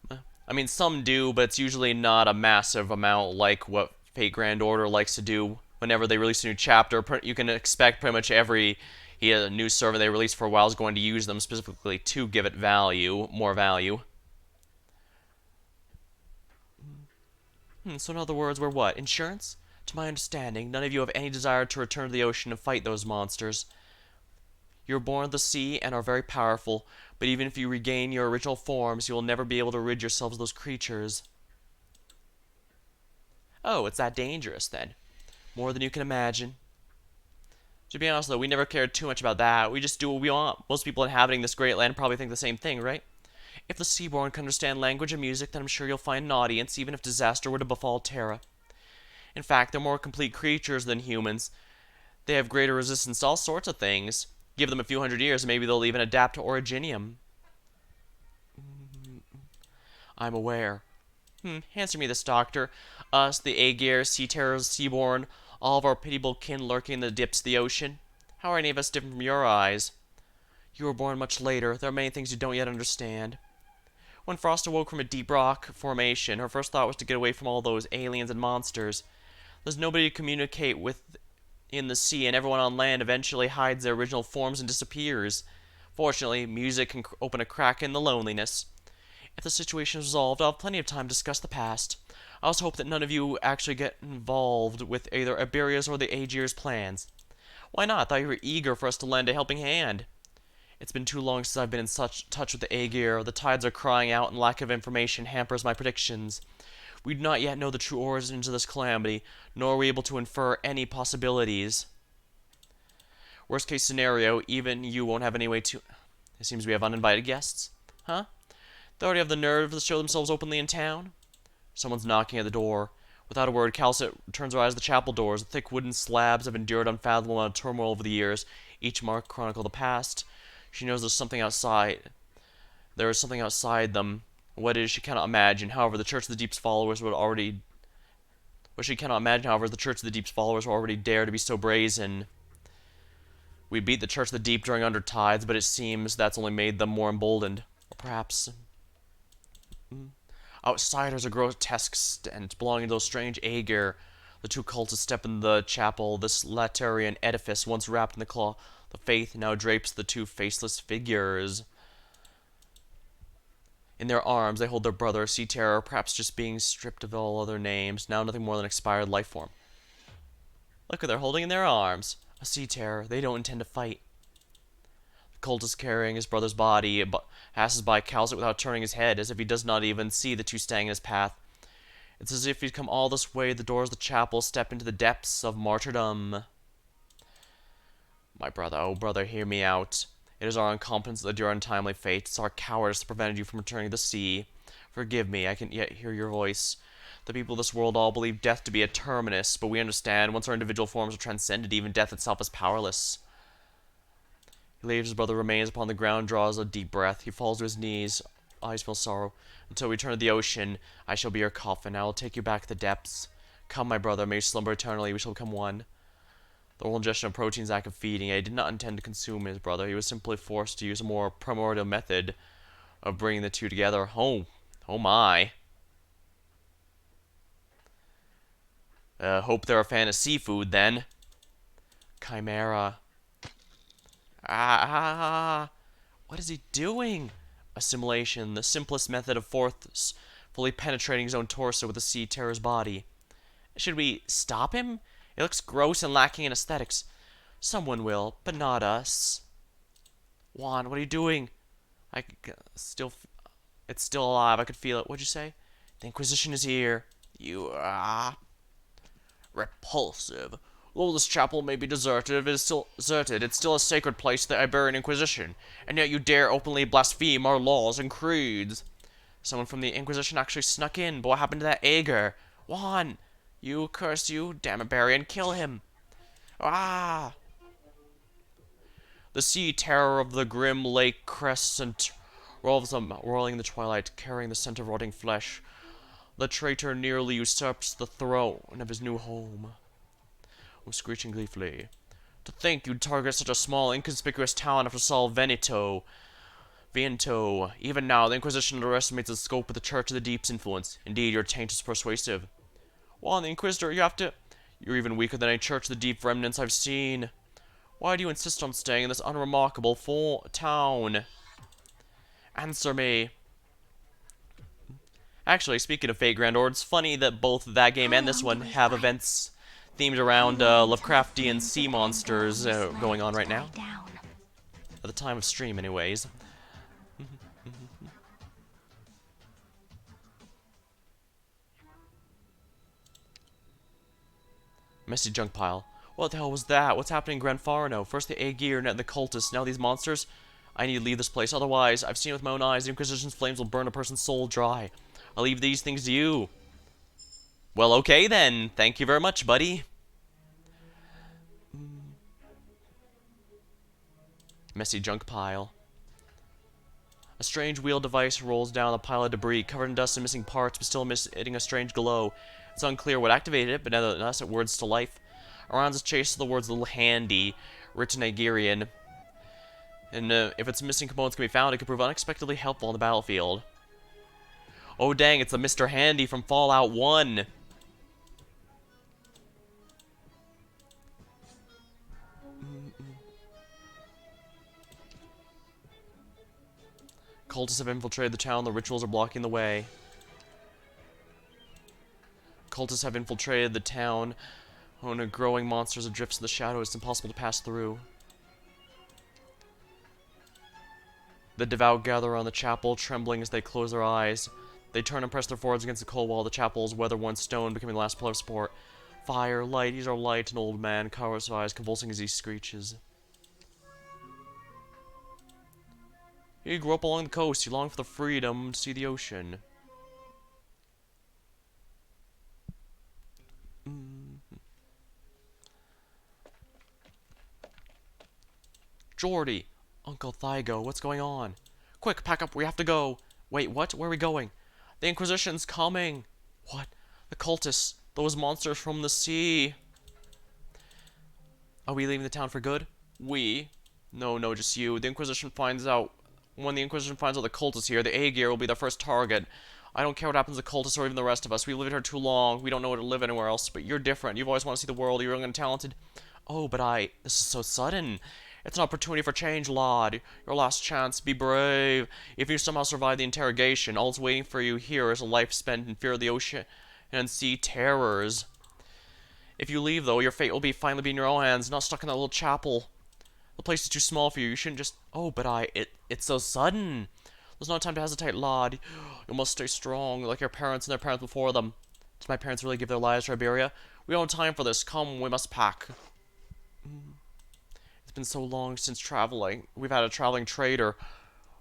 I mean, some do, but it's usually not a massive amount like what Fate Grand Order likes to do. Whenever they release a new chapter, you can expect pretty much every new server they release for a while is going to use them specifically to give it value, more value. So in other words, we're what? Insurance? To my understanding, none of you have any desire to return to the ocean and fight those monsters. You were born of the sea and are very powerful, but even if you regain your original forms, you will never be able to rid yourselves of those creatures. Oh, it's that dangerous, then. More than you can imagine. To be honest, though, we never cared too much about that. We just do what we want. Most people inhabiting this great land probably think the same thing, right? If the Seaborn can understand language and music, then I'm sure you'll find an audience, even if disaster were to befall Terra. In fact, they're more complete creatures than humans. They have greater resistance to all sorts of things. Give them a few hundred years, and maybe they'll even adapt to Originium. I'm aware. Answer me this, Doctor. Us, the Aegir, Sea Terrors, Seaborn, all of our pitiable kin lurking in the depths of the ocean. How are any of us different from your eyes? You were born much later. There are many things you don't yet understand. When Frost awoke from a deep rock formation, her first thought was to get away from all those aliens and monsters. There's nobody to communicate with in the sea, and everyone on land eventually hides their original forms and disappears. Fortunately, music can open a crack in the loneliness. If the situation is resolved, I'll have plenty of time to discuss the past. I also hope that none of you actually get involved with either Iberia's or the Aegir's plans. Why not? I thought you were eager for us to lend a helping hand. It's been too long since I've been in such touch with the Aegir. The tides are crying out, and lack of information hampers my predictions. We do not yet know the true origins of this calamity, nor are we able to infer any possibilities. Worst case scenario, even you won't have any way to... It seems we have uninvited guests. Huh? They already have the nerve to show themselves openly in town? Someone's knocking at the door. Without a word, Calcit turns her eyes to the chapel doors. The thick wooden slabs have endured unfathomable amount of turmoil over the years. Each mark chronicle the past. She knows there's something outside. There is something outside them. What it is she cannot imagine. However, the Church of the Deep's followers would already... What she cannot imagine, however, the Church of the Deep's followers will already dare to be so brazen. We beat the Church of the Deep during undertides, but it seems that's only made them more emboldened. Or perhaps... Outsiders, a grotesque stench belonging to those strange Aegir. The two cultists step in the chapel. This Laterian edifice, once wrapped in the cloth of faith, now drapes the two faceless figures. In their arms, they hold their brother, Sea Terror, perhaps just being stripped of all other names, now nothing more than expired life form. Look what they're holding in their arms. A Sea Terror. They don't intend to fight. The cultist carrying his brother's body passes by Calcit without turning his head, as if he does not even see the two standing in his path. It's as if he'd come all this way to the doors of the chapel, step into the depths of martyrdom. My brother, oh brother, hear me out. It is our incompetence that led your untimely fate. It's our cowardice that prevented you from returning to the sea. Forgive me, I can yet hear your voice. The people of this world all believe death to be a terminus, but we understand, once our individual forms are transcended, even death itself is powerless. He leaves his brother's remains upon the ground, draws a deep breath. He falls to his knees eyes feel sorrow. Until we return to the ocean, I shall be your coffin. I will take you back to the depths. Come, my brother, may you slumber eternally. We shall become one. The whole ingestion of protein's act of feeding. I did not intend to consume his brother. He was simply forced to use a more primordial method of bringing the two together. Oh my. Hope they're a fan of seafood then. Chimera. What is he doing? Assimilation, the simplest method of forcefully penetrating his own torso with the sea terror's body. Should we stop him? It looks gross and lacking in aesthetics. Someone will, but not us. Juan, what are you doing? It's still alive. I could feel it. What'd you say? The Inquisition is here. You are repulsive. Though this chapel may be deserted, it's still a sacred place to the Iberian Inquisition, and yet you dare openly blaspheme our laws and creeds. Someone from the Inquisition actually snuck in, but what happened to that Ager? Juan, you curse you, damn Iberian, kill him. Ah! The sea terror of the grim lake crescent whirling in the twilight, carrying the scent of rotting flesh. The traitor nearly usurps the throne of his new home. I'm screeching gleefully. To think you'd target such a small, inconspicuous town after Saul Viento. Even now, the Inquisition underestimates the scope of the Church of the Deep's influence. Indeed, your taint is persuasive. Well, the Inquisitor, You're even weaker than any Church of the Deep remnants I've seen. Why do you insist on staying in this unremarkable town? Answer me. Actually, speaking of Fate Grand Order, it's funny that both that game and this one have events themed around Lovecraftian sea monsters going on right now. At the time of stream, anyways. Messy junk pile. What the hell was that? What's happening in Gran Farno? First the Aegir, now the cultists, now these monsters? I need to leave this place, otherwise, I've seen it with my own eyes, the Inquisition's flames will burn a person's soul dry. I'll leave these things to you. Well, okay then. Thank you very much, buddy. Messy junk pile. A strange wheel device rolls down a pile of debris, covered in dust and missing parts, but still emitting a strange glow. It's unclear what activated it, but nevertheless it words to life. Around its chase are the words "little handy," written Aegirian. And if its missing components can be found, it could prove unexpectedly helpful on the battlefield. Oh dang, it's the Mr. Handy from Fallout 1! Cultists have infiltrated the town, the rituals are blocking the way. Cultists have infiltrated the town. Oh, growing monsters of drifts in the shadow, it's impossible to pass through. The devout gather around the chapel, trembling as they close their eyes. They turn and press their foreheads against the cold wall of the chapel's weather-worn stone, becoming the last pillar of support. Fire, light, he's our light, an old man, covers his eyes, convulsing as he screeches. He grew up along the coast, he longed for the freedom to see the ocean. Jordy! Uncle Thygo, what's going on? Quick, pack up, we have to go! Wait, what? Where are we going? The Inquisition's coming! What? The cultists, those monsters from the sea! Are we leaving the town for good? We? No, just you. When the Inquisition finds out the cultists here, the Aegir will be the first target. I don't care what happens to the cultists or even the rest of us. We've lived here too long. We don't know how to live anywhere else. But you're different. You've always wanted to see the world. You're young and talented. Oh, but this is so sudden. It's an opportunity for change, lad. Your last chance. Be brave. If you somehow survive the interrogation, all's waiting for you here is a life spent in fear of the ocean and sea terrors. If you leave, though, your fate will finally be in your own hands, not stuck in that little chapel. The place is too small for you. You shouldn't just... Oh, but it's so sudden. There's no time to hesitate, lad. You must stay strong, like your parents and their parents before them. Did my parents really give their lives to Iberia? We don't have time for this. Come, we must pack. It's been so long since traveling. We've had a traveling trader.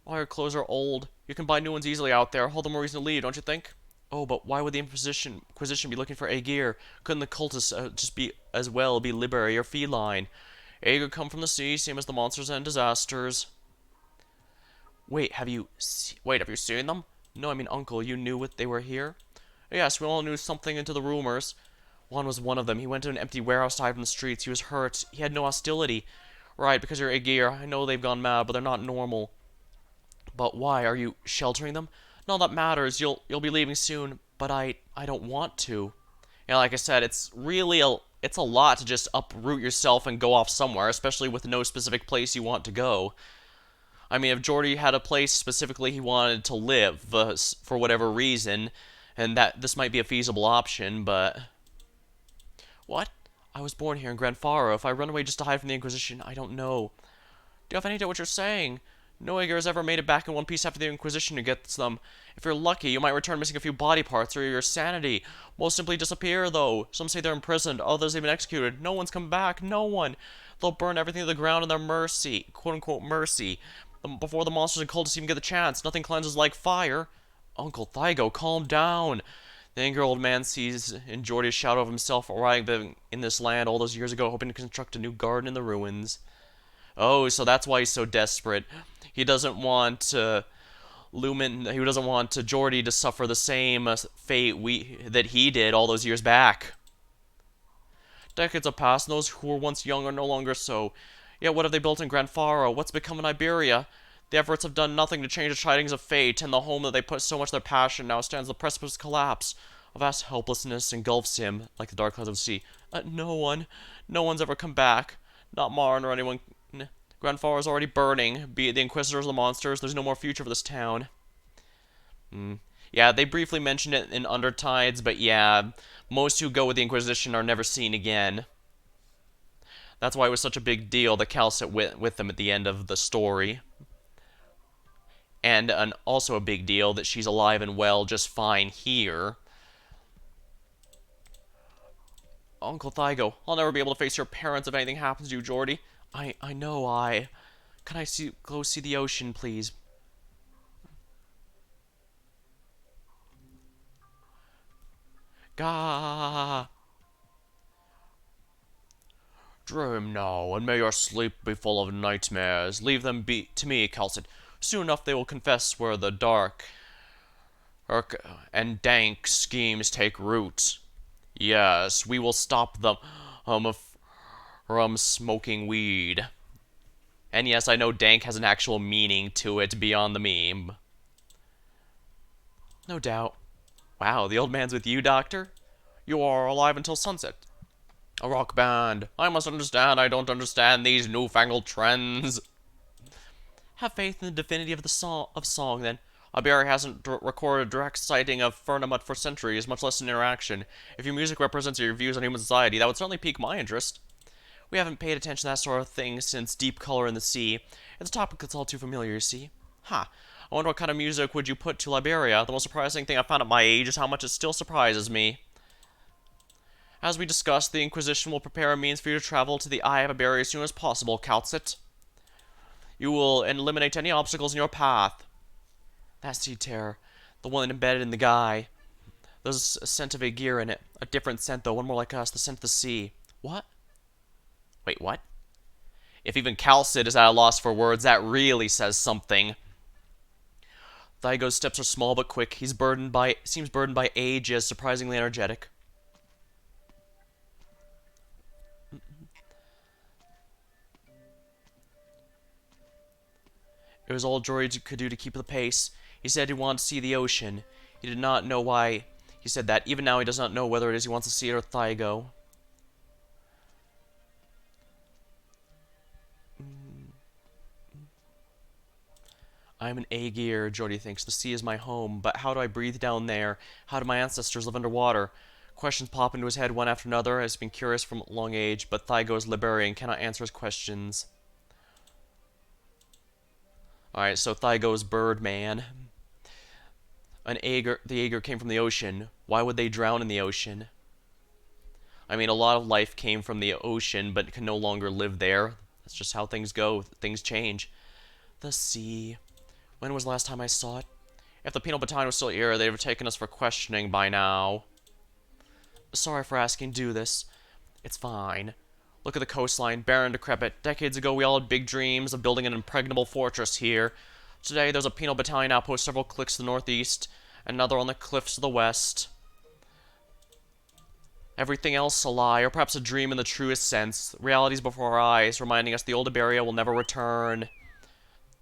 All your clothes are old. You can buy new ones easily out there. All the more reason to leave, don't you think? Oh, but why would the Inquisition be looking for Aegir? Couldn't the cultists just be Liberi or feline? Aegir come from the sea, same as the monsters and disasters. Wait, have you seen them? No, I mean, Uncle, you knew what they were here? Yes, we all knew something into the rumors. Juan was one of them. He went to an empty warehouse to hide from the streets. He was hurt. He had no hostility. Right, because you're Aegir. I know they've gone mad, but they're not normal. But why? Are you sheltering them? None of that matters. You'll be leaving soon, but I don't want to. And like I said, it's a lot to just uproot yourself and go off somewhere, especially with no specific place you want to go. I mean, if Jordy had a place specifically he wanted to live for whatever reason, and that this might be a feasible option, but what? I was born here in Grand Faro. If I run away just to hide from the Inquisition, I don't know. Do you have any idea what you're saying? No Aegir has ever made it back in one piece after the Inquisition gets them. If you're lucky, you might return missing a few body parts or your sanity. Most simply disappear, though. Some say they're imprisoned, others they've been executed. No one's come back, no one. They'll burn everything to the ground in their mercy, quote-unquote mercy, before the monsters and cultists even get the chance. Nothing cleanses like fire. Uncle Thygo, calm down. The angry old man sees in Jordy's shadow of himself arriving in this land all those years ago, hoping to construct a new garden in the ruins. Oh, so that's why he's so desperate. He doesn't want He doesn't want Jordy to suffer the same fate that he did all those years back. Decades have passed, and those who were once young are no longer so. Yet what have they built in Grand Faro? What's become in Iberia? The efforts have done nothing to change the tidings of fate, and the home that they put so much of their passion now stands on the precipice of collapse. A vast helplessness engulfs him, like the dark clouds of the sea. No one's ever come back. Not Marn or anyone. Grand Faro is already burning, be it the Inquisitors or the monsters. There's no more future for this town. Yeah, they briefly mentioned it in Undertides, but yeah, most who go with the Inquisition are never seen again. That's why it was such a big deal that Calcit went with them at the end of the story. And also a big deal that she's alive and well just fine here. Uncle Thygo, I'll never be able to face your parents if anything happens to you, Jordy. I know Can I go see the ocean, please? Gah! Dream now, and may your sleep be full of nightmares. Leave them be to me, Calcit. Soon enough they will confess where the dark and dank schemes take root. Yes, we will stop them from smoking weed. And yes, I know dank has an actual meaning to it beyond the meme. No doubt. Wow, the old man's with you, Doctor? You are alive until sunset. A rock band. I must understand I don't understand these newfangled trends. Have faith in the divinity of song, then. Iberia hasn't recorded a direct sighting of Fernamut for centuries, much less an interaction. If your music represents your views on human society, that would certainly pique my interest. We haven't paid attention to that sort of thing since Deep Color in the Sea. It's a topic that's all too familiar, you see. I wonder what kind of music would you put to Liberia? The most surprising thing I found at my age is how much it still surprises me. As we discussed, the Inquisition will prepare a means for you to travel to the Eye of Iberia as soon as possible, Calcit. You will eliminate any obstacles in your path. That seed terror, the one embedded in the guy. There's a scent of Aegir in it. A different scent, though, one more like us, the scent of the sea. What? Wait, what? If even Calcit is at a loss for words, that really says something. Thygo's steps are small but quick. Seems burdened by age, yet surprisingly energetic. It was all Jordy could do to keep the pace. He said he wanted to see the ocean. He did not know why he said that. Even now he does not know whether it is he wants to see it or Thygo. I am an Aegir, Jordy thinks. The sea is my home, but how do I breathe down there? How do my ancestors live underwater? Questions pop into his head one after another. He's been curious from a long age, but Thygo is Liberian, cannot answer his questions. Alright, so Thygo's Birdman. The Aegir came from the ocean. Why would they drown in the ocean? I mean, a lot of life came from the ocean, but can no longer live there. That's just how things go. Things change. The sea. When was the last time I saw it? If the penal battalion was still here, they'd have taken us for questioning by now. Sorry for asking to do this. It's fine. Look at the coastline, barren, decrepit. Decades ago, we all had big dreams of building an impregnable fortress here. Today, there's a penal battalion outpost several clicks to the northeast, another on the cliffs to the west. Everything else a lie, or perhaps a dream in the truest sense. Reality's before our eyes, reminding us the old Iberia will never return.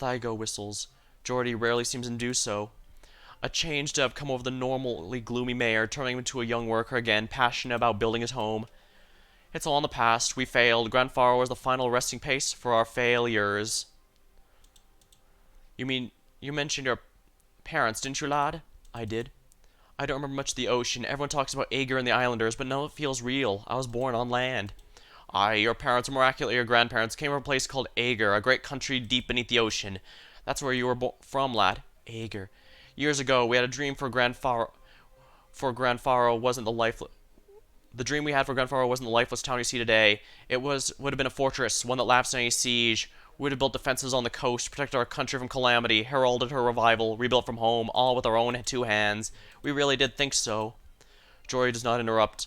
Thygo whistles. Geordie rarely seems to do so. A change to have come over the normally gloomy mayor, turning him into a young worker again, passionate about building his home. It's all in the past. We failed. Grand Faro was the final resting place for our failures. You mentioned your parents, didn't you, lad? I did. I don't remember much of the ocean. Everyone talks about Ager and the islanders, but none of it feels real. I was born on land. Aye, your parents, or more accurately your grandparents, came from a place called Ager, a great country deep beneath the ocean. That's where you were from, lad. Ager. Years ago, we had a dream for Grand Faro. Wasn't the dream we had for Grand Faro wasn't the lifeless town you see today. Would have been a fortress, one that laughs at any siege. We would have built defenses on the coast, protected our country from calamity, heralded her revival, rebuilt from home, all with our own two hands. We really did think so. Jory does not interrupt.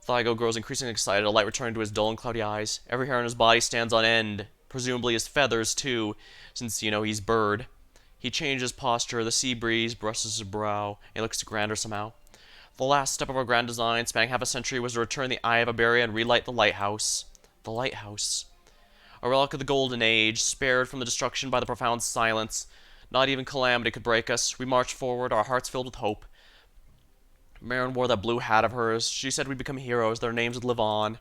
Thygo grows increasingly excited, a light returning to his dull and cloudy eyes. Every hair on his body stands on end, presumably his feathers, too, since, he's bird. He changes posture, the sea breeze brushes his brow, and he looks grander somehow. The last step of our grand design, spanning half a century, was to return the Eye of Iberia and relight the lighthouse. The lighthouse. A relic of the Golden Age, spared from the destruction by the profound silence. Not even calamity could break us. We marched forward, our hearts filled with hope. Marin wore that blue hat of hers. She said we'd become heroes, their names would live on.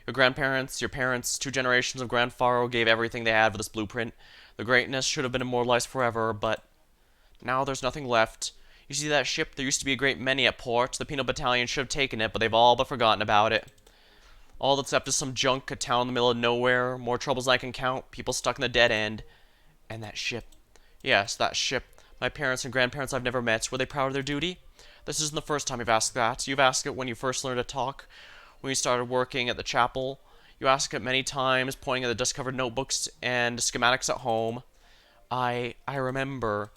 Your grandparents, your parents, 2 generations of Grand Faro gave everything they had for this blueprint. The greatness should have been immortalized forever, but now there's nothing left. You see that ship? There used to be a great many at port. The penal battalion should have taken it, but they've all but forgotten about it. All that's left is some junk, a town in the middle of nowhere, more troubles than I can count, people stuck in the dead end. And that ship. Yes, that ship. My parents and grandparents I've never met. Were they proud of their duty? This isn't the first time you've asked that. You've asked it when you first learned to talk, when you started working at the chapel. You asked it many times, pointing at the dust-covered notebooks and schematics at home. I remember.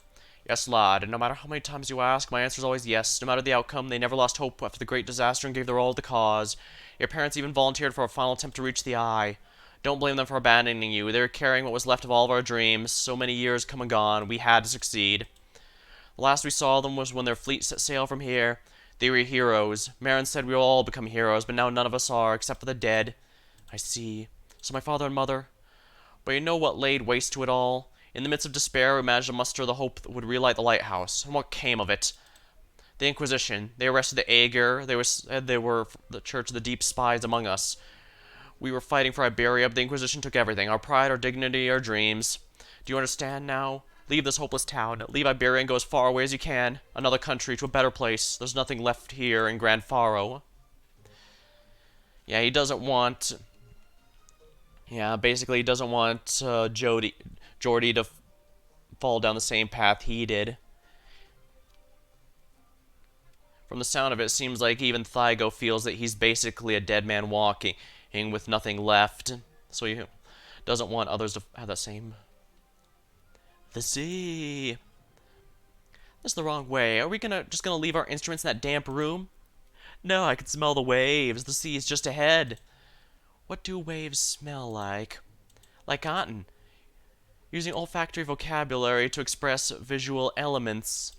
Yes, lad, and no matter how many times you ask, my answer is always yes. No matter the outcome, they never lost hope after the great disaster and gave their all to the cause. Your parents even volunteered for a final attempt to reach the eye. Don't blame them for abandoning you. They were carrying what was left of all of our dreams. So many years come and gone. We had to succeed. The last we saw them was when their fleet set sail from here. They were heroes. Marin said we will all become heroes, but now none of us are, except for the dead. I see. So my father and mother. But you know what laid waste to it all? In the midst of despair, we managed to muster the hope that would relight the lighthouse. And what came of it? The Inquisition. They arrested the Ager. They were the Church of the Deep spies among us. We were fighting for Iberia, but the Inquisition took everything. Our pride, our dignity, our dreams. Do you understand now? Leave this hopeless town. Leave Iberia and go as far away as you can. Another country, to a better place. There's nothing left here in Grand Faro. Yeah, he doesn't want... Yeah, basically he doesn't want Geordie to fall down the same path he did. From the sound of it, it seems like even Thygo feels that he's basically a dead man walking with nothing left. So he doesn't want others to have that same... The sea. That's the wrong way. Are we just gonna leave our instruments in that damp room? No, I can smell the waves. The sea is just ahead. What do waves smell like? Like cotton. Using olfactory vocabulary to express visual elements.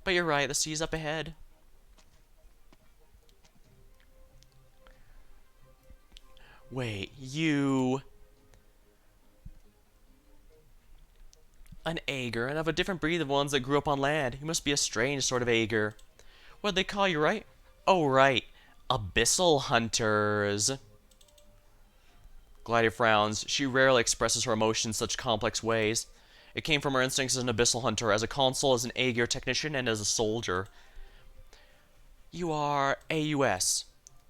But you're right, the sea's up ahead. Wait, you... An Ager, and of a different breed of ones that grew up on land. You must be a strange sort of Ager. What'd they call you, right? Oh, right. Abyssal hunters. Gladia frowns. She rarely expresses her emotions in such complex ways. It came from her instincts as an abyssal hunter, as a consul, as an Ager technician, and as a soldier. You are AUS.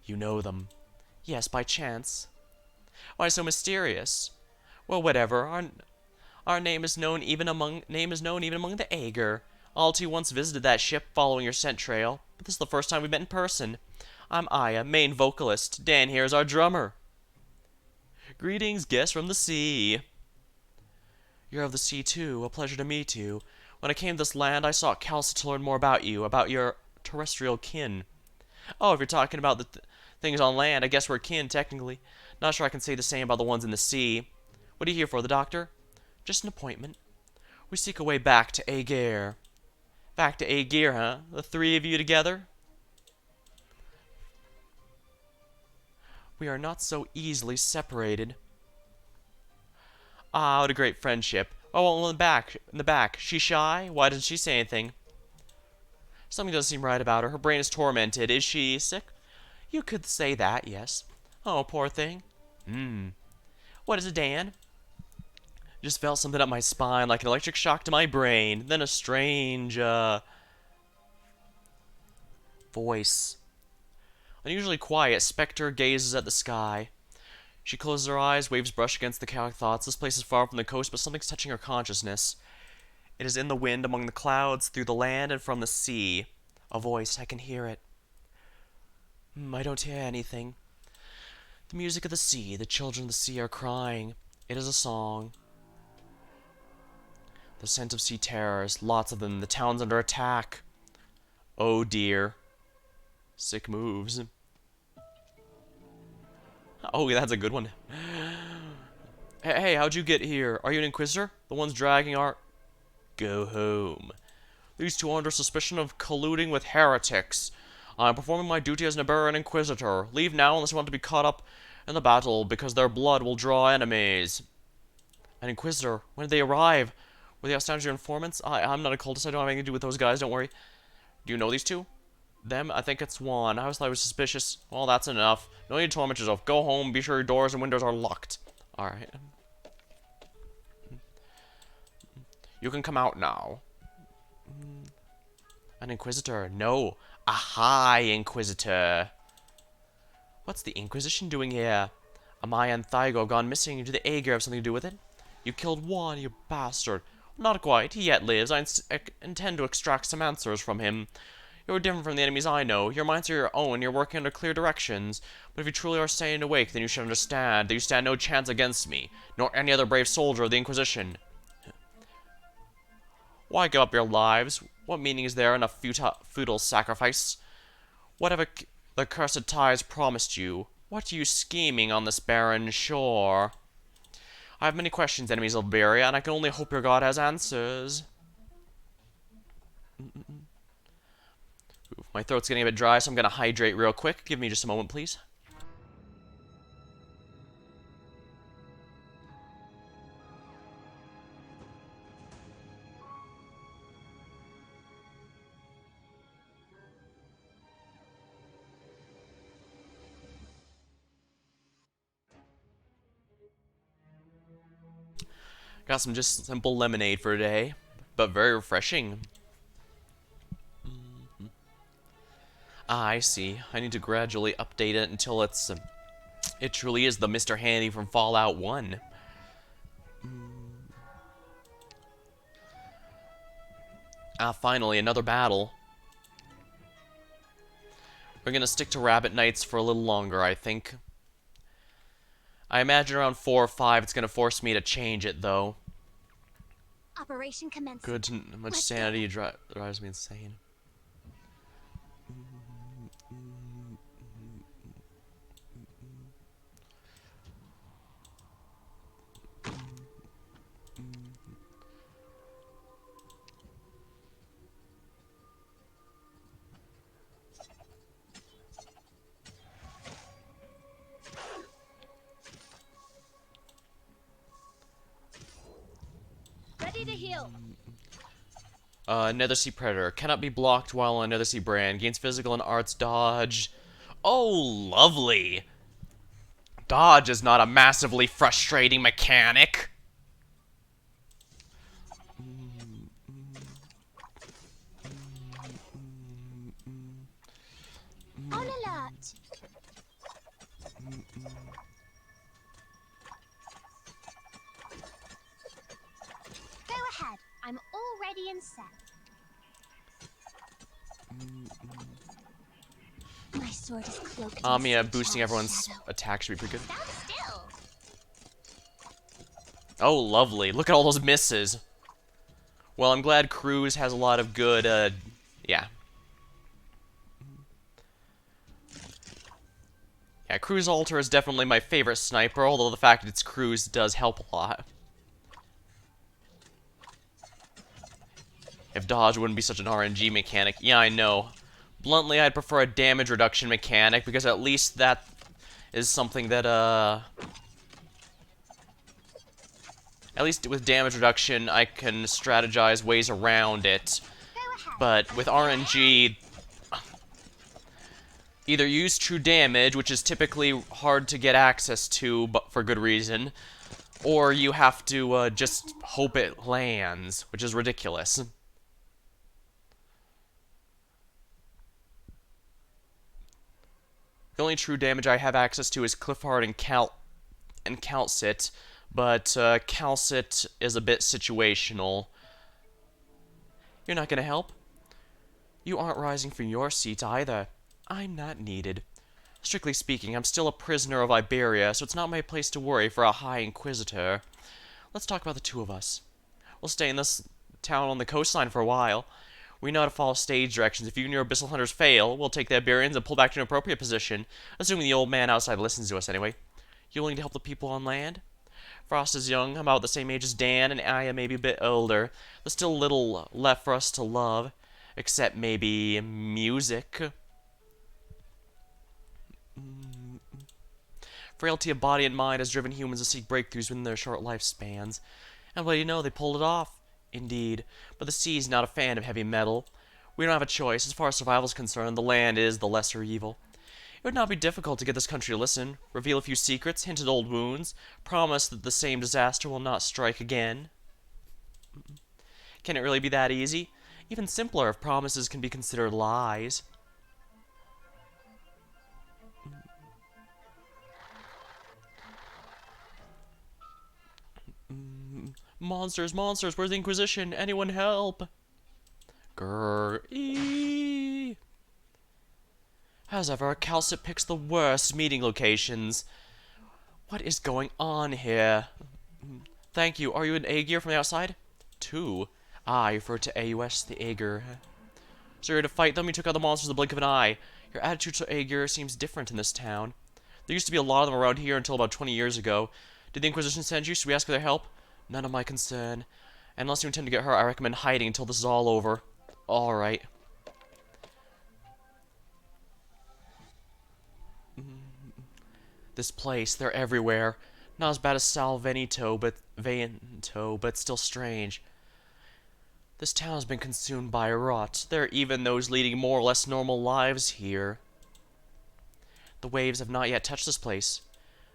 You know them. Yes, by chance. Why so mysterious? Well, whatever. Our name is known even among the Ager. Alti once visited that ship following your scent trail, but this is the first time we've met in person. I'm Aya, main vocalist. Dan here is our drummer. Greetings, guests from the sea. You're of the sea too. A pleasure to meet you. When I came to this land, I sought Calsa to learn more about you, about your terrestrial kin. Oh, if you're talking about the things on land, I guess we're kin, technically. Not sure I can say the same about the ones in the sea. What are you here for, the doctor? Just an appointment. We seek a way back to Aegir. Back to Aegir, huh? The three of you together? We are not so easily separated. Ah, what a great friendship. Oh, well, in the back. She shy? Why doesn't she say anything? Something doesn't seem right about her. Her brain is tormented. Is she sick? You could say that, yes. Oh, poor thing. What is it, Dan? Just felt something up my spine, like an electric shock to my brain. Then a strange, voice. Unusually quiet, Spectre gazes at the sky. She closes her eyes, waves brush against the chaotic thoughts. This place is far from the coast, but something's touching her consciousness. It is in the wind, among the clouds, through the land, and from the sea. A voice, I can hear it. I don't hear anything. The music of the sea, the children of the sea are crying. It is a song. The scent of sea terrors, lots of them. The town's under attack. Oh dear. Sick moves. Oh, that's a good one. Hey, how'd you get here? Are you an Inquisitor? The ones dragging our... Go home. These two are under suspicion of colluding with heretics. I am performing my duty as an Iberian Inquisitor. Leave now unless you want to be caught up in the battle, because their blood will draw enemies. An Inquisitor? When did they arrive? Were they outstanding your informants? I'm not a cultist. I don't have anything to do with those guys. Don't worry. Do you know these two? Them? I think it's one. I always thought it was suspicious. Well, that's enough. No need to torment yourself. Go home. Be sure your doors and windows are locked. Alright. You can come out now. An Inquisitor? No. A High Inquisitor. What's the Inquisition doing here? Amaya and Thygo have gone missing. Do the Aegir have something to do with it? You killed one, you bastard. Not quite. He yet lives. I intend to extract some answers from him. You're different from the enemies I know. Your minds are your own. You're working under clear directions. But if you truly are staying awake, then you should understand that you stand no chance against me, nor any other brave soldier of the Inquisition. Why give up your lives? What meaning is there in a futile sacrifice? What have the cursed ties promised you? What are you scheming on this barren shore? I have many questions, enemies of Iberia, and I can only hope your god has answers. My throat's getting a bit dry, so I'm gonna hydrate real quick. Give me just a moment, please. Got some just simple lemonade for today, but very refreshing. Ah, I see. I need to gradually update it until it's... it truly is the Mr. Handy from Fallout 1. Ah, finally, another battle. We're gonna stick to Rabbit Knights for a little longer, I think. I imagine around 4 or 5 it's gonna force me to change it, though. Operation commenced. Good, much sanity drives me insane. Ready to heal. Nether Sea Predator. Cannot be blocked while on Nether Sea Brand. Gains physical and arts dodge. Oh, lovely! Dodge is not a massively frustrating mechanic. On alert. Go ahead. I'm all ready and set. My sword is cloaked. Yeah, boosting everyone's attack should be pretty good. Stand still. Oh, lovely. Look at all those misses. Well, I'm glad Cruz has a lot of good, yeah. Yeah, Cruz Alter is definitely my favorite sniper, although the fact that it's Cruz does help a lot. If dodge wouldn't be such an RNG mechanic. Yeah, I know. Bluntly, I'd prefer a damage reduction mechanic, because at least that is something that, at least with damage reduction, I can strategize ways around it. Go ahead. But with RNG, either use true damage, which is typically hard to get access to, but for good reason, or you have to just hope it lands, which is ridiculous. The only true damage I have access to is Clifford and Calcit, but Calcit is a bit situational. You're not gonna help? You aren't rising from your seat either. I'm not needed. Strictly speaking, I'm still a prisoner of Iberia, so it's not my place to worry for a High Inquisitor. Let's talk about the two of us. We'll stay in this town on the coastline for a while. We know how to follow stage directions. If you and your abyssal hunters fail, we'll take the Iberians and pull back to an appropriate position, assuming the old man outside listens to us anyway. You willing to help the people on land? Frost is young, about the same age as Dan, and Aya may be a bit older. There's still a little left for us to love, except maybe music. Frailty of body and mind has driven humans to seek breakthroughs within their short lifespans. And what do you know, they pulled it off. Indeed. But the sea is not a fan of heavy metal. We don't have a choice. As far as survival is concerned, the land is the lesser evil. It would not be difficult to get this country to listen, reveal a few secrets, hint at old wounds, promise that the same disaster will not strike again. Can it really be that easy? Even simpler if promises can be considered lies. Monsters, monsters, where's the Inquisition? Anyone help? Grrr. As ever, Calcit picks the worst meeting locations. What is going on here? Thank you. Are you an Aegir from the outside? Two. I refer to AUS, the Aegir. So you're here to fight them? You took out the monsters in the blink of an eye. Your attitude to Aegir seems different in this town. There used to be a lot of them around here until about 20 years ago. Did the Inquisition send you? Should we ask for their help? None of my concern. And unless you intend to get hurt, I recommend hiding until this is all over. Alright. This place, they're everywhere. Not as bad as Vento, but still strange. This town has been consumed by rot. There are even those leading more or less normal lives here. The waves have not yet touched this place.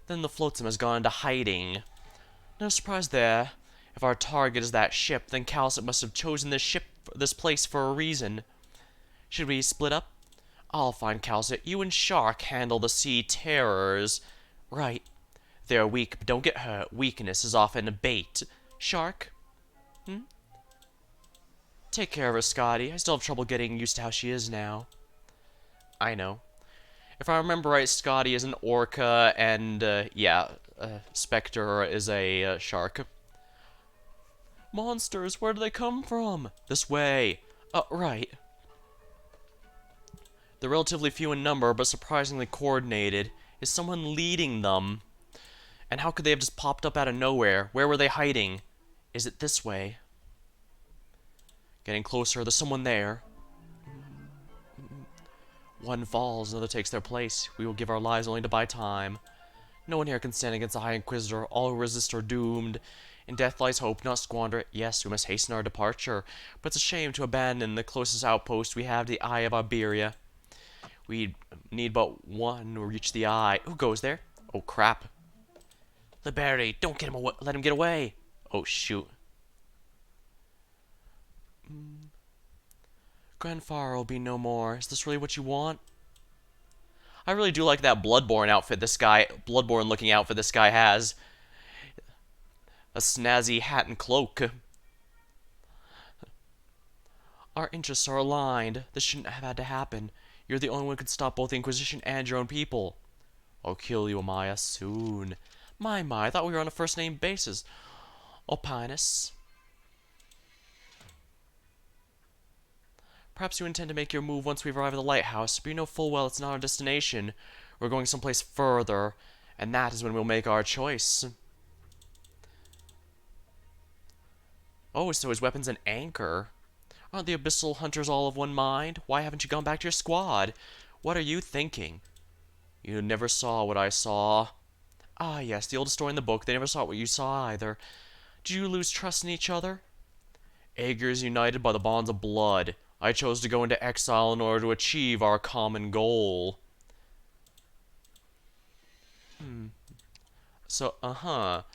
Then the flotsam has gone into hiding. No surprise there. If our target is that ship, then Calcit must have chosen this place for a reason. Should we split up? I'll find Calcit. You and Shark handle the sea terrors. Right. They're weak, but don't get hurt. Weakness is often a bait. Shark? Take care of her, Scotty. I still have trouble getting used to how she is now. I know. If I remember right, Scotty is an orca, and, Spectre is a shark. Monsters, where do they come from? This way. Right. They're relatively few in number, but surprisingly coordinated. Is someone leading them? And how could they have just popped up out of nowhere? Where were they hiding? Is it this way? Getting closer, there's someone there. One falls, another takes their place. We will give our lives only to buy time. No one here can stand against the High Inquisitor. All who resist are doomed. In death lies hope, not squander it. Yes, we must hasten our departure. But it's a shame to abandon the closest outpost we have, the Eye of Iberia. We need but one to reach the eye. Who goes there? Oh, crap. Liberty, don't get him away. Let him get away. Oh, shoot. Grandfather will be no more. Is this really what you want? I really do like that Bloodborne looking outfit this guy has. A snazzy hat and cloak. Our interests are aligned. This shouldn't have had to happen. You're the only one who could stop both the Inquisition and your own people. I'll kill you, Amaya, soon. My, I thought we were on a first-name basis. Opinus. Perhaps you intend to make your move once we've arrived at the lighthouse, but you know full well it's not our destination. We're going someplace further, and that is when we'll make our choice. Oh, so his weapon's an anchor. Aren't the Abyssal Hunters all of one mind? Why haven't you gone back to your squad? What are you thinking? You never saw what I saw. Ah, yes, the oldest story in the book. They never saw what you saw either. Did you lose trust in each other? Aegir is united by the bonds of blood. I chose to go into exile in order to achieve our common goal. So,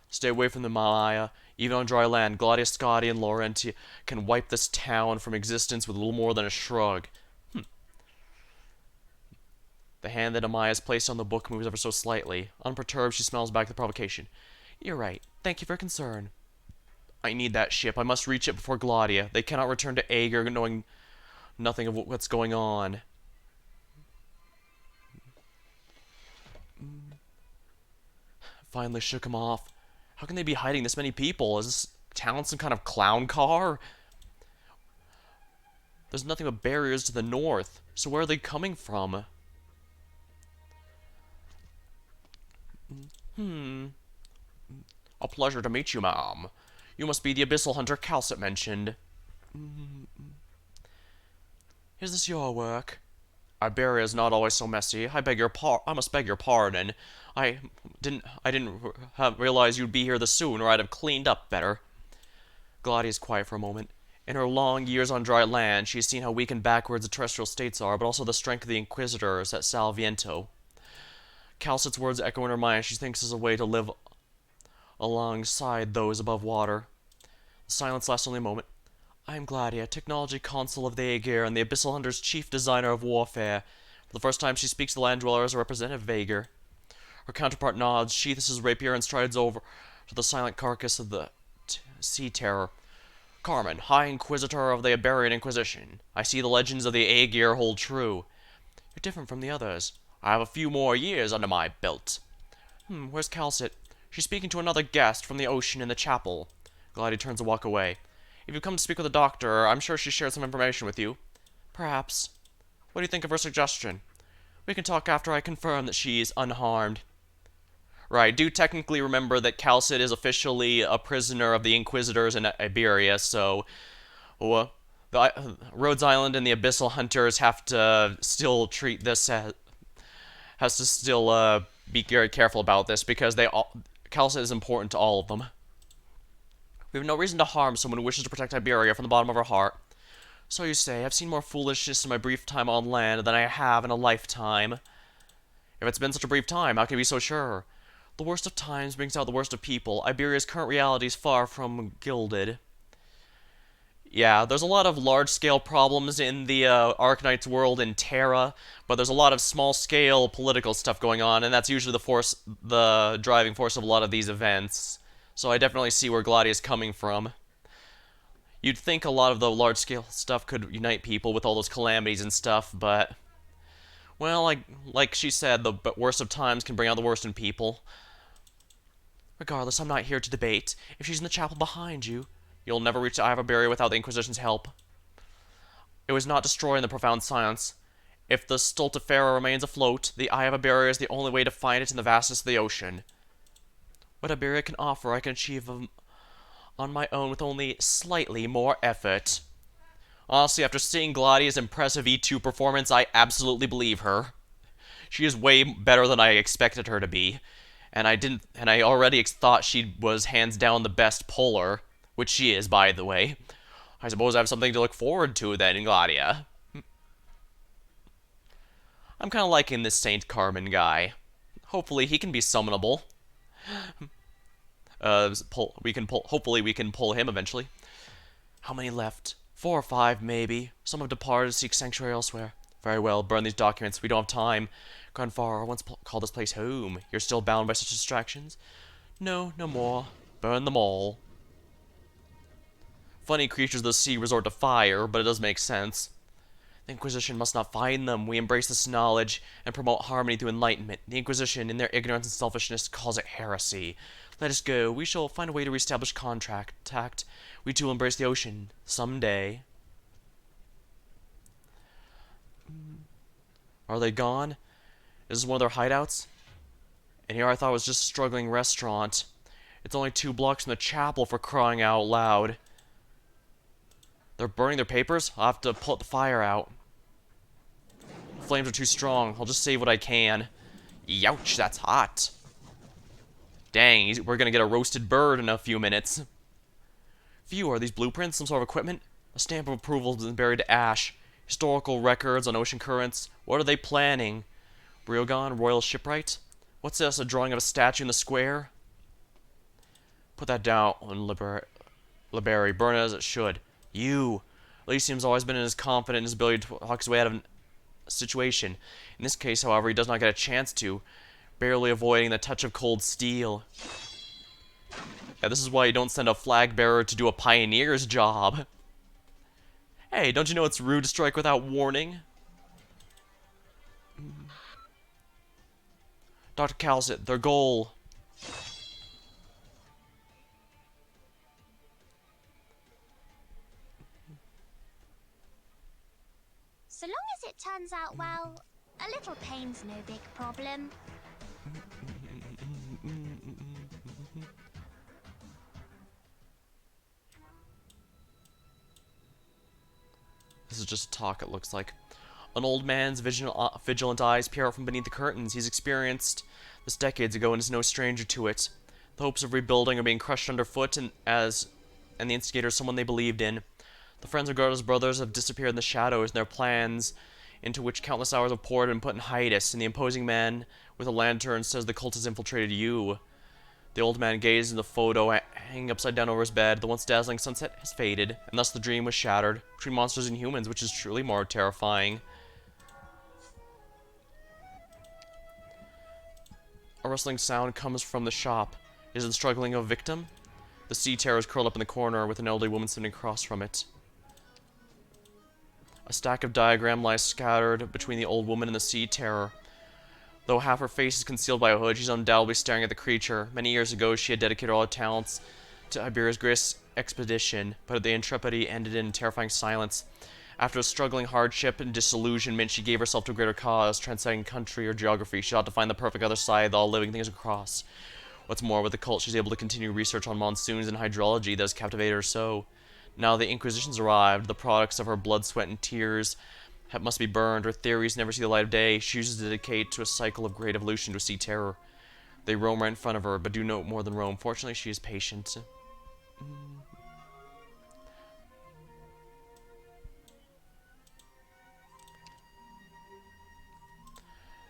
stay away from the Maya. Even on dry land, Gladius Scotti and Laurenti can wipe this town from existence with little more than a shrug. The hand that Amaya has placed on the book moves ever so slightly. Unperturbed, she smells back the provocation. You're right. Thank you for concern. I need that ship. I must reach it before Gladia. They cannot return to Aegir knowing nothing of what's going on. Finally shook him off. How can they be hiding this many people? Is this town some kind of clown car? There's nothing but barriers to the north. So where are they coming from? A pleasure to meet you, ma'am. You must be the Abyssal Hunter Calcet mentioned. Is this your work? Iberia is not always so messy. I must beg your pardon. I didn't realize you'd be here this soon, or I'd have cleaned up better. Gladia is quiet for a moment. In her long years on dry land, she has seen how weak and backwards the terrestrial states are, but also the strength of the Inquisitors at Salviento. Calcet's words echo in her mind. She thinks there's a way to live alongside those above water. The silence lasts only a moment. I am Gladia, Technology Consul of the Aegir and the Abyssal Hunter's chief designer of warfare. For the first time she speaks the land dweller as a representative of Aegir. Her counterpart nods, sheathes his rapier, and strides over to the silent carcass of the sea terror. Carmen, High Inquisitor of the Iberian Inquisition. I see the legends of the Aegir hold true. You're different from the others. I have a few more years under my belt. Where's Calcet? She's speaking to another guest from the ocean in the chapel. Gladia turns to walk away. If you've come to speak with the doctor, I'm sure she shared some information with you. Perhaps. What do you think of her suggestion? We can talk after I confirm that she is unharmed. Right, do technically remember that Calcet is officially a prisoner of the Inquisitors in Iberia, so Rhodes Island and the Abyssal Hunters have to still treat this as... has to still be very careful about this, because Calcet is important to all of them. We have no reason to harm someone who wishes to protect Iberia from the bottom of our heart. So you say, I've seen more foolishness in my brief time on land than I have in a lifetime. If it's been such a brief time, how can you be so sure? The worst of times brings out the worst of people. Iberia's current reality is far from gilded. Yeah, there's a lot of large-scale problems in the Arknights world in Terra, but there's a lot of small-scale political stuff going on, and that's usually the driving force of a lot of these events. So I definitely see where Gladia's coming from. You'd think a lot of the large-scale stuff could unite people with all those calamities and stuff, but... well, like she said, the worst of times can bring out the worst in people. Regardless, I'm not here to debate. If she's in the chapel behind you, you'll never reach the Eye of Iberia without the Inquisition's help. It was not destroyed in the profound silence. If the Stultifera remains afloat, the Eye of Iberia is the only way to find it in the vastness of the ocean. What Iberia can offer, I can achieve on my own with only slightly more effort. Honestly, after seeing Gladia's impressive E2 performance, I absolutely believe her. She is way better than I expected her to be. And I already thought she was hands down the best puller, which she is, by the way. I suppose I have something to look forward to then in Gladia. I'm kind of liking this Saint Carmen guy. Hopefully he can be summonable. Hopefully we can pull him eventually. How many left? 4 or 5, maybe. Some have departed to seek sanctuary elsewhere. Very well, burn these documents. We don't have time. Grandfather once called this place home. You're still bound by such distractions? No, no more. Burn them all. Funny creatures of the sea resort to fire, but it does make sense. The Inquisition must not find them. We embrace this knowledge and promote harmony through enlightenment. The Inquisition, in their ignorance and selfishness, calls it heresy. Let us go. We shall find a way to reestablish contact. We too will embrace the ocean. Someday. Are they gone? Is this one of their hideouts? And here I thought it was just a struggling restaurant. It's only 2 blocks from the chapel, for crying out loud. They're burning their papers? I'll have to put the fire out. Flames are too strong. I'll just save what I can. Youch, that's hot. Dang, we're gonna get a roasted bird in a few minutes. Phew, are these blueprints some sort of equipment? A stamp of approval has been buried to ash. Historical records on ocean currents. What are they planning? Ryogon, Royal Shipwright? What's this, a drawing of a statue in the square? Put that down on Libery. Burn it as it should. You. Elysium's always been as confident in his ability to talk his way out of a situation. In this case, however, he does not get a chance to, barely avoiding the touch of cold steel. Yeah, this is why you don't send a flag bearer to do a pioneer's job. Hey, don't you know it's rude to strike without warning? Dr. Calcit, their goal. So long as it turns out well, a little pain's no big problem. This is just talk, it looks like. An old man's vigilant eyes peer out from beneath the curtains. He's experienced this decades ago and is no stranger to it. The hopes of rebuilding are being crushed underfoot, and the instigator is someone they believed in. The friends of Garda's brothers have disappeared in the shadows, and their plans, into which countless hours have poured, have been put in hiatus, and the imposing man with a lantern says the cult has infiltrated you. The old man gazed in the photo, hanging upside down over his bed. The once dazzling sunset has faded, and thus the dream was shattered, between monsters and humans, which is truly more terrifying. A rustling sound comes from the shop. Is it the struggling of a victim? The sea terror is curled up in the corner, with an elderly woman sitting across from it. A stack of diagrams lies scattered between the old woman and the sea terror. Though half her face is concealed by a hood, she's undoubtedly staring at the creature. Many years ago, she had dedicated all her talents to Iberia's greatest expedition, but the intrepidity ended in terrifying silence. After a struggling hardship and disillusionment, she gave herself to a greater cause, transcending country or geography. She ought to find the perfect other side that all living things across. What's more, with the cult, she's able to continue research on monsoons and hydrology that has captivated her so. Now the Inquisition's arrived, the products of her blood, sweat, and tears must be burned. Her theories never see the light of day. She chooses to dedicate to a cycle of great evolution to sea terror. They roam right in front of her, but do no more than roam. Fortunately, she is patient.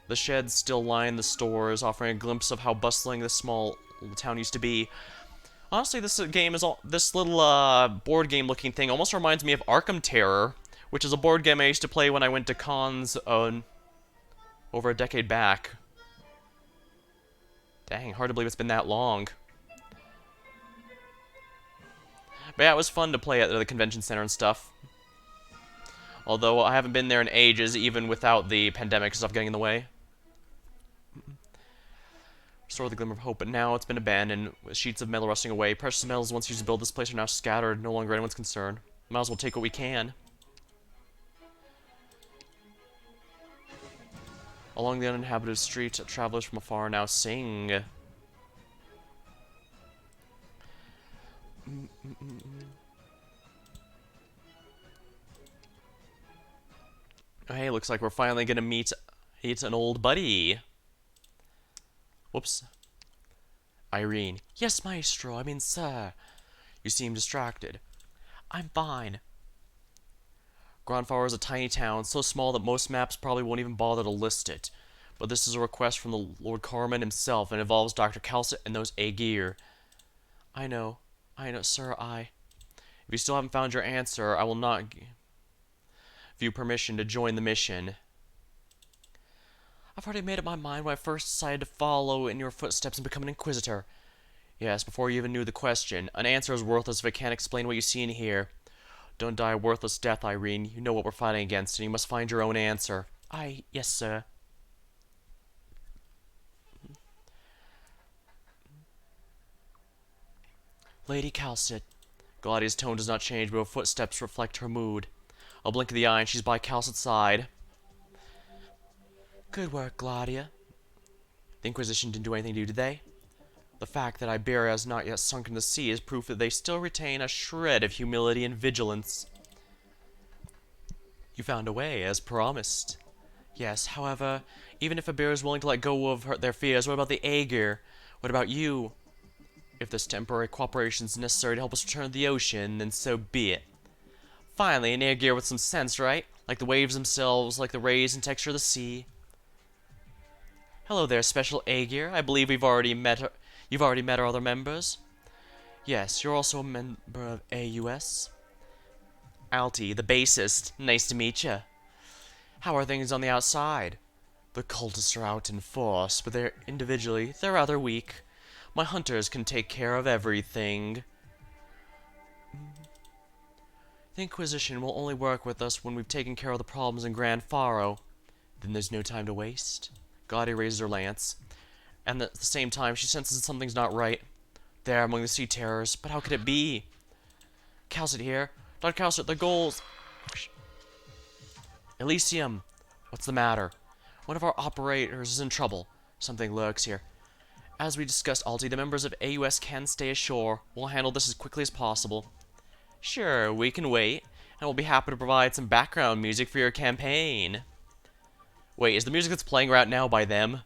The sheds still line the stores, offering a glimpse of how bustling this small town used to be. Honestly, this game is this little board game looking thing almost reminds me of Arkham Terror, which is a board game I used to play when I went to cons over a decade back. Dang, hard to believe it's been that long. But yeah, it was fun to play at the convention center and stuff. Although I haven't been there in ages, even without the pandemic stuff getting in the way. Restore the glimmer of hope, but now it's been abandoned, with sheets of metal rusting away. Precious metals once used to build this place are now scattered, no longer anyone's concern. Might as well take what we can. Along the uninhabited streets, travelers from afar now sing. Oh, hey, looks like we're finally gonna meet an old buddy. Whoops. Irene. Yes, maestro, I mean, sir. You seem distracted. I'm fine. Grandfather is a tiny town, so small that most maps probably won't even bother to list it. But this is a request from the Lord Carmen himself, and involves Dr. Calcit and those Aegir. I know, sir, If you still haven't found your answer, I will not give you permission to join the mission. I've already made up my mind when I first decided to follow in your footsteps and become an Inquisitor. Yes, before you even knew the question. An answer is worthless if it can't explain what you see and hear. Don't die a worthless death, Irene. You know what we're fighting against, and you must find your own answer. Yes, sir. Lady Calcit. Gladia's tone does not change, but her footsteps reflect her mood. A blink of the eye, and she's by Calcit's side. Good work, Gladia. The Inquisition didn't do anything to you, did they? The fact that Iberia has not yet sunk in the sea is proof that they still retain a shred of humility and vigilance. You found a way, as promised. Yes, however, even if Iberia is willing to let go of their fears, what about the Aegir? What about you? If this temporary cooperation is necessary to help us return to the ocean, then so be it. Finally, an Aegir with some sense, right? Like the waves themselves, like the rays and texture of the sea. Hello there, Special Aegir. I believe you've already met our other members. Yes, you're also a member of AUS. Alti, the bassist. Nice to meet you. How are things on the outside? The cultists are out in force, but they're rather weak. My hunters can take care of everything. The Inquisition will only work with us when we've taken care of the problems in Grand Faro. Then there's no time to waste. Gaudi raises her lance, and at the same time she senses something's not right. There among the sea terrors, but how could it be? Calcit here. Dr. Calcit, the goals. Elysium. What's the matter? One of our operators is in trouble. Something lurks here. As we discussed, Alti, the members of AUS can stay ashore. We'll handle this as quickly as possible. Sure, we can wait, and we'll be happy to provide some background music for your campaign. Wait, is the music that's playing right now by them?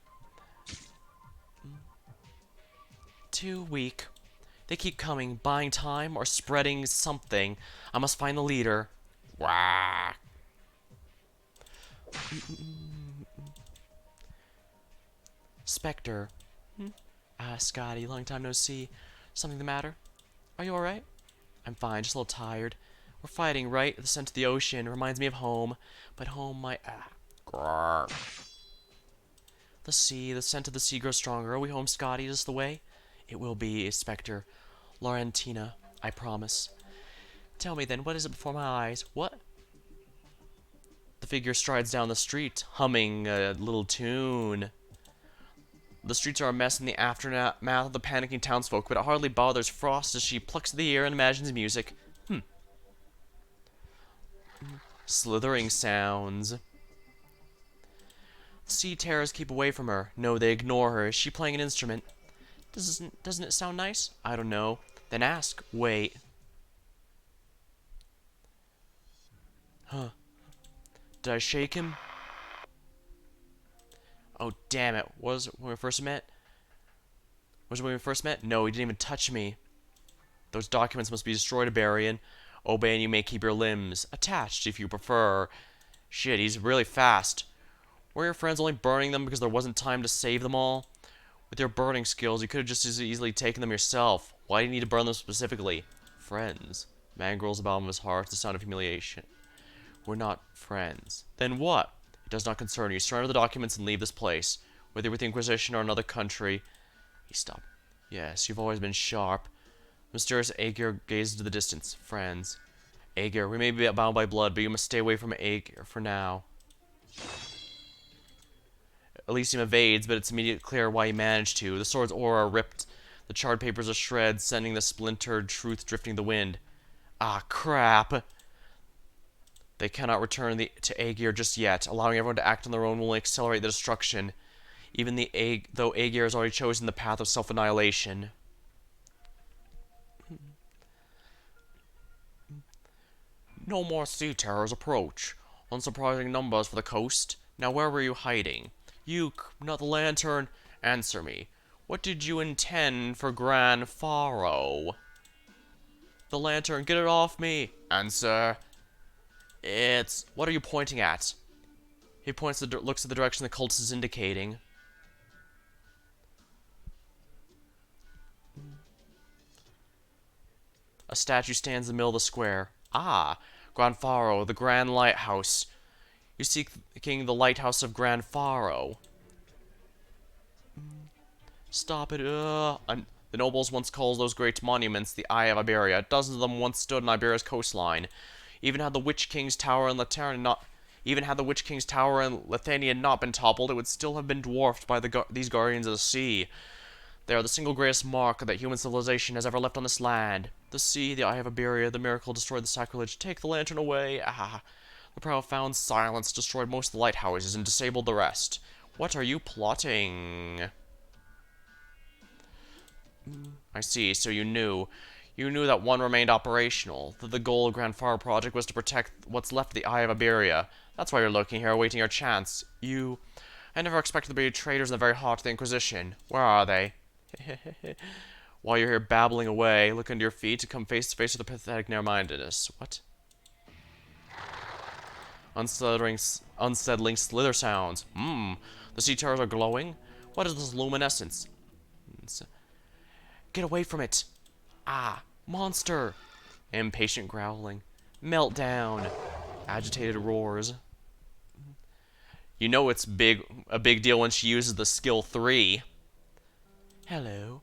Too weak. They keep coming, buying time, or spreading something. I must find the leader. Wah. Spectre. Scotty, long time no see. Something the matter? Are you alright? I'm fine, just a little tired. We're fighting, right? The scent of the ocean reminds me of home. But home might... Grrr. The sea, the scent of the sea grows stronger. Are we home, Scotty? Is this the way? It will be, Spectre. Laurentina, I promise. Tell me then, what is it before my eyes? What? The figure strides down the street, humming a little tune. The streets are a mess in the aftermath of the panicking townsfolk, but it hardly bothers Frost as she plucks the ear and imagines music. Slithering sounds. The sea terrors keep away from her. No, they ignore her. Is she playing an instrument? Doesn't it sound nice? I don't know. Then ask. Wait. Huh. Did I shake him? Oh, damn it. Was it when we first met? Was it when we first met? No, he didn't even touch me. Those documents must be destroyed, Iberian. Obey and you may keep your limbs attached if you prefer. Shit, he's really fast. Were your friends only burning them because there wasn't time to save them all? With your burning skills, you could have just as easily taken them yourself. Why do you need to burn them specifically? Friends. Man grows the bottom of his heart, the sound of humiliation. We're not friends. Then what? It does not concern you. Surrender the documents and leave this place. Whether you're with the Inquisition or another country. He stopped. Yes, you've always been sharp. The mysterious Aegir gazed into the distance. Friends. Aegir, we may be bound by blood, but you must stay away from Aegir for now. Elysium evades, but it's immediately clear why he managed to. The sword's aura ripped. The charred papers are shreds, sending the splintered truth drifting the wind. Ah, crap. They cannot return to Aegir just yet. Allowing everyone to act on their own will only accelerate the destruction. Even though Aegir has already chosen the path of self-annihilation. No more sea terrors approach. Unsurprising numbers for the coast. Now where were you hiding? You, not the lantern. Answer me. What did you intend for Gran Faro? The lantern, get it off me. Answer. It's... What are you pointing at? He looks at the direction the cultist is indicating. A statue stands in the middle of the square. Ah, Gran Faro, the Grand Lighthouse. You seeking the lighthouse of Gran Faro. Stop it, The nobles once called those great monuments the Eye of Iberia. Dozens of them once stood on Iberia's coastline. Even had the Witch King's Tower in Lithuania not been toppled, it would still have been dwarfed by these guardians of the sea. They are the single greatest mark that human civilization has ever left on this land. The sea, the Eye of Iberia, the miracle destroyed the sacrilege. Take the lantern away. Ah. The profound silence destroyed most of the lighthouses and disabled the rest. What are you plotting? I see, so you knew. You knew that one remained operational, that the goal of Grandfather Project was to protect what's left of the Eye of Iberia. That's why you're lurking here, awaiting your chance. I never expected there to be traitors in the very heart of the Inquisition. Where are they? While you're here babbling away, look under your feet to come face to face with the pathetic narrow-mindedness. What? Unsettling slither sounds. The sea turtles are glowing? What is this luminescence? Get away from it! Ah, monster! Impatient growling. Meltdown. Agitated roars. You know it's a big deal when she uses the skill 3. Hello.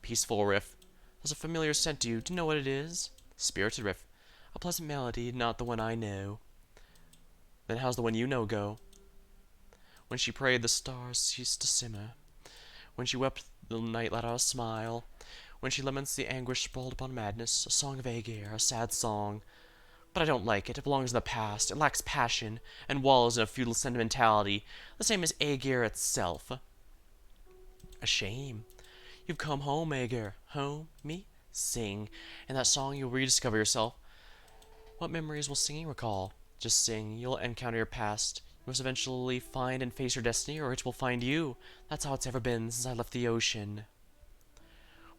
Peaceful riff. There's a familiar scent to you. Do you know what it is? Spirited riff. A pleasant melody, not the one I know. Then how's the one you know go? When she prayed, the stars ceased to simmer. When she wept, the night let out a smile. When she laments, the anguish sprawled upon madness. A song of Aegir, a sad song. But I don't like it. It belongs in the past. It lacks passion, and wallows in a futile sentimentality, the same as Aegir itself. A shame. You've come home, Aegir. Home? Me? Sing. In that song you'll rediscover yourself. What memories will singing recall? Just sing. You'll encounter your past. You must eventually find and face your destiny, or it will find you. That's how it's ever been since I left the ocean.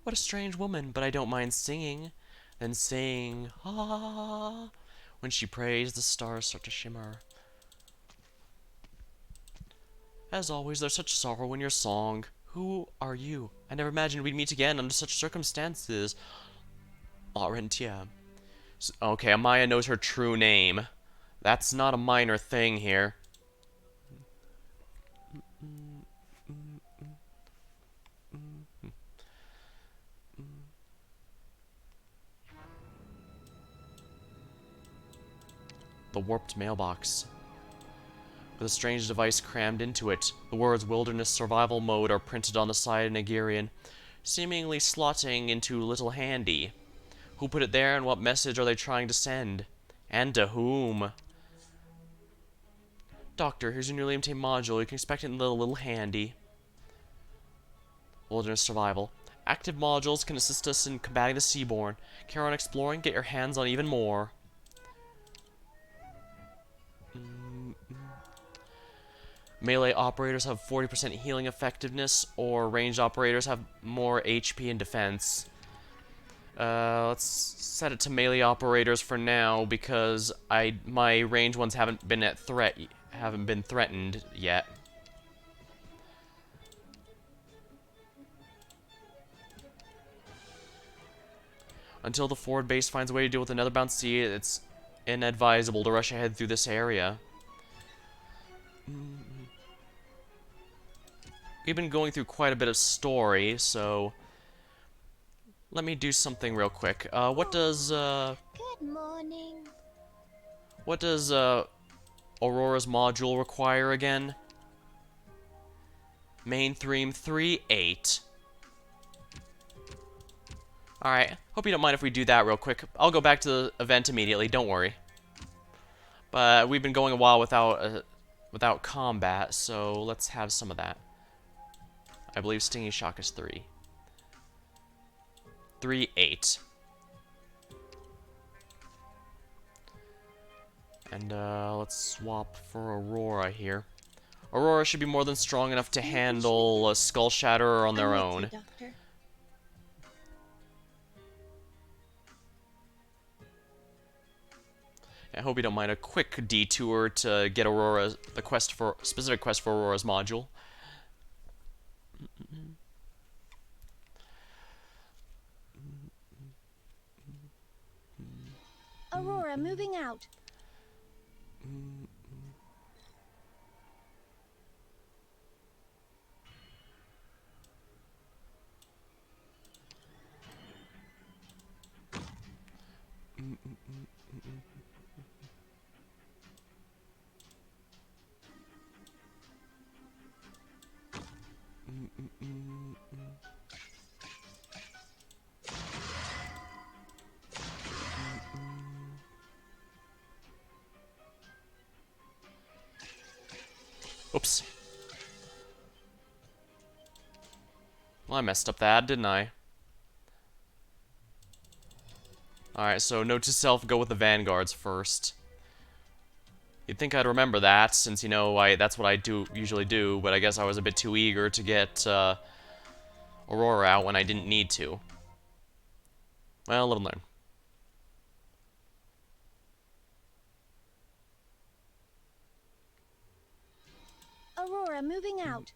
What a strange woman, but I don't mind singing. Then sing. Ah. When she prays, the stars start to shimmer. As always, there's such sorrow in your song. Who are you? I never imagined we'd meet again under such circumstances. Laurentia. Okay, Amaya knows her true name. That's not a minor thing here. The warped mailbox. With a strange device crammed into it, the words Wilderness Survival Mode are printed on the side in Nigerian, seemingly slotting into Little Handy. Who put it there, and what message are they trying to send? And to whom? Doctor, here's your newly obtained module. You can expect it in the Little Handy. Wilderness Survival. Active modules can assist us in combating the Seaborn. Carry on exploring, get your hands on even more. Melee operators have 40% healing effectiveness, or ranged operators have more HP and defense. Let's set it to melee operators for now because my range ones haven't been threatened yet. Until the forward base finds a way to deal with another bound sea, it's inadvisable to rush ahead through this area. We've been going through quite a bit of story, so let me do something real quick. What does Good morning. What does Aurora's module require again? Main theme 3.8. Alright, hope you don't mind if we do that real quick. I'll go back to the event immediately, don't worry. But we've been going a while without combat, so let's have some of that. I believe Stinging Shock is 3. 3.8. And let's swap for Aurora here. Aurora should be more than strong enough to handle a Skull Shatterer on their own. Doctor. I hope you don't mind a quick detour to get Aurora's specific quest for Aurora's module. Aurora, moving out. Oops. Well, I messed up that, didn't I? Alright, so note to self, go with the vanguards first. You'd think I'd remember that, since, you know, that's what I usually do, but I guess I was a bit too eager to get Aurora out when I didn't need to. Well, live and learn. Aurora moving out.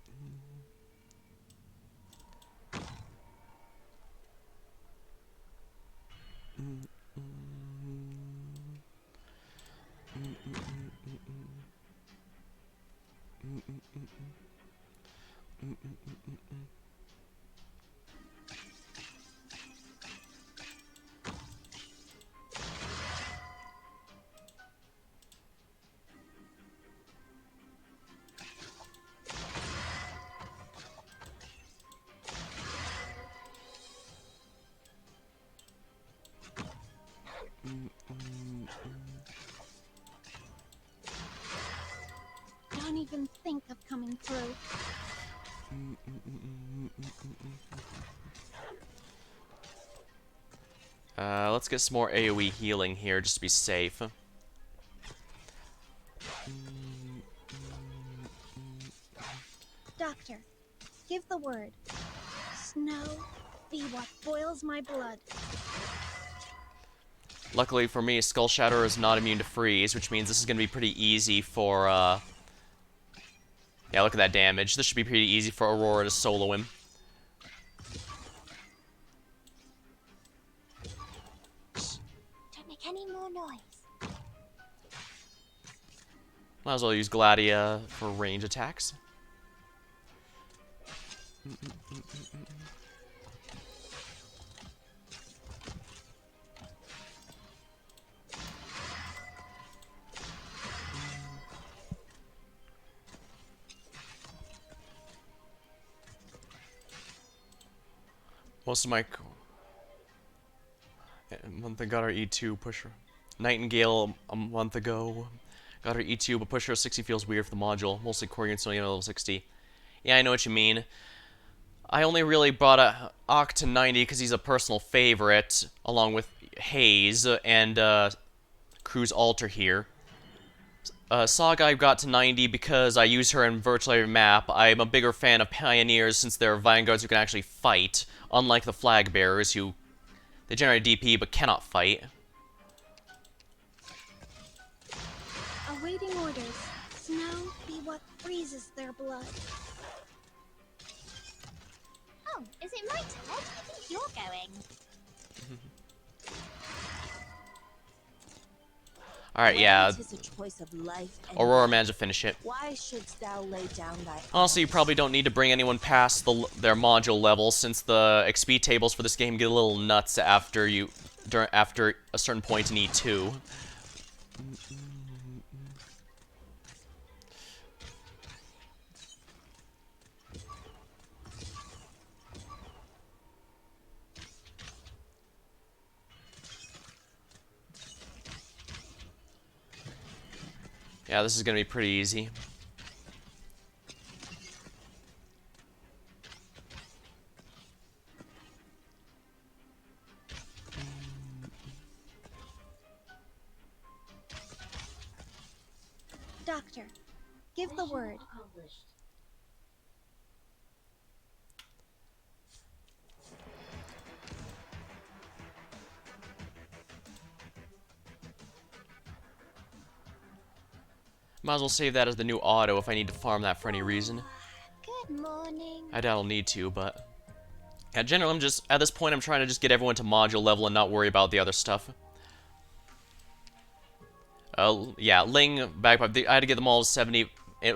Don't even think of coming through. Let's get some more AoE healing here, just to be safe. Doctor, give the word. Snow be what boils my blood. Luckily for me, Skull Shatterer is not immune to freeze, which means this is going to be pretty easy for, yeah, look at that damage. This should be pretty easy for Aurora to solo him. Don't make any more noise. Might as well use Gladia for range attacks. Most of my... A month ago got our E2 pusher. Nightingale a month ago got her E2, but pusher 60 feels weird for the module. Mostly core units only level 60. Yeah, I know what you mean. I only really brought a Oct to 90 because he's a personal favorite, along with Haze and Cruz Alter here. Saga I got to 90 because I use her in virtually every map. I'm a bigger fan of Pioneers since they're Vanguards who can actually fight, unlike the Flag Bearers who... They generate DP but cannot fight. Awaiting orders. Snow be what freezes their blood. Oh, is it my turn? Where do you think you're going? Alright, yeah. Tis a choice of life and Aurora death. managed to finish it. Why shouldst thou lay down thy Honestly, you arms? probably don't need to bring anyone past their module level, since the XP tables for this game get a little nuts after after a certain point in E2. Yeah, this is gonna be pretty easy. Doctor, give the word. Might as well save that as the new auto if I need to farm that for any reason. Good morning. I doubt I'll need to, but... Yeah, generally, at this point, I'm trying to just get everyone to module level and not worry about the other stuff. Yeah, Ling, Bagpipe, I had to get them all to 70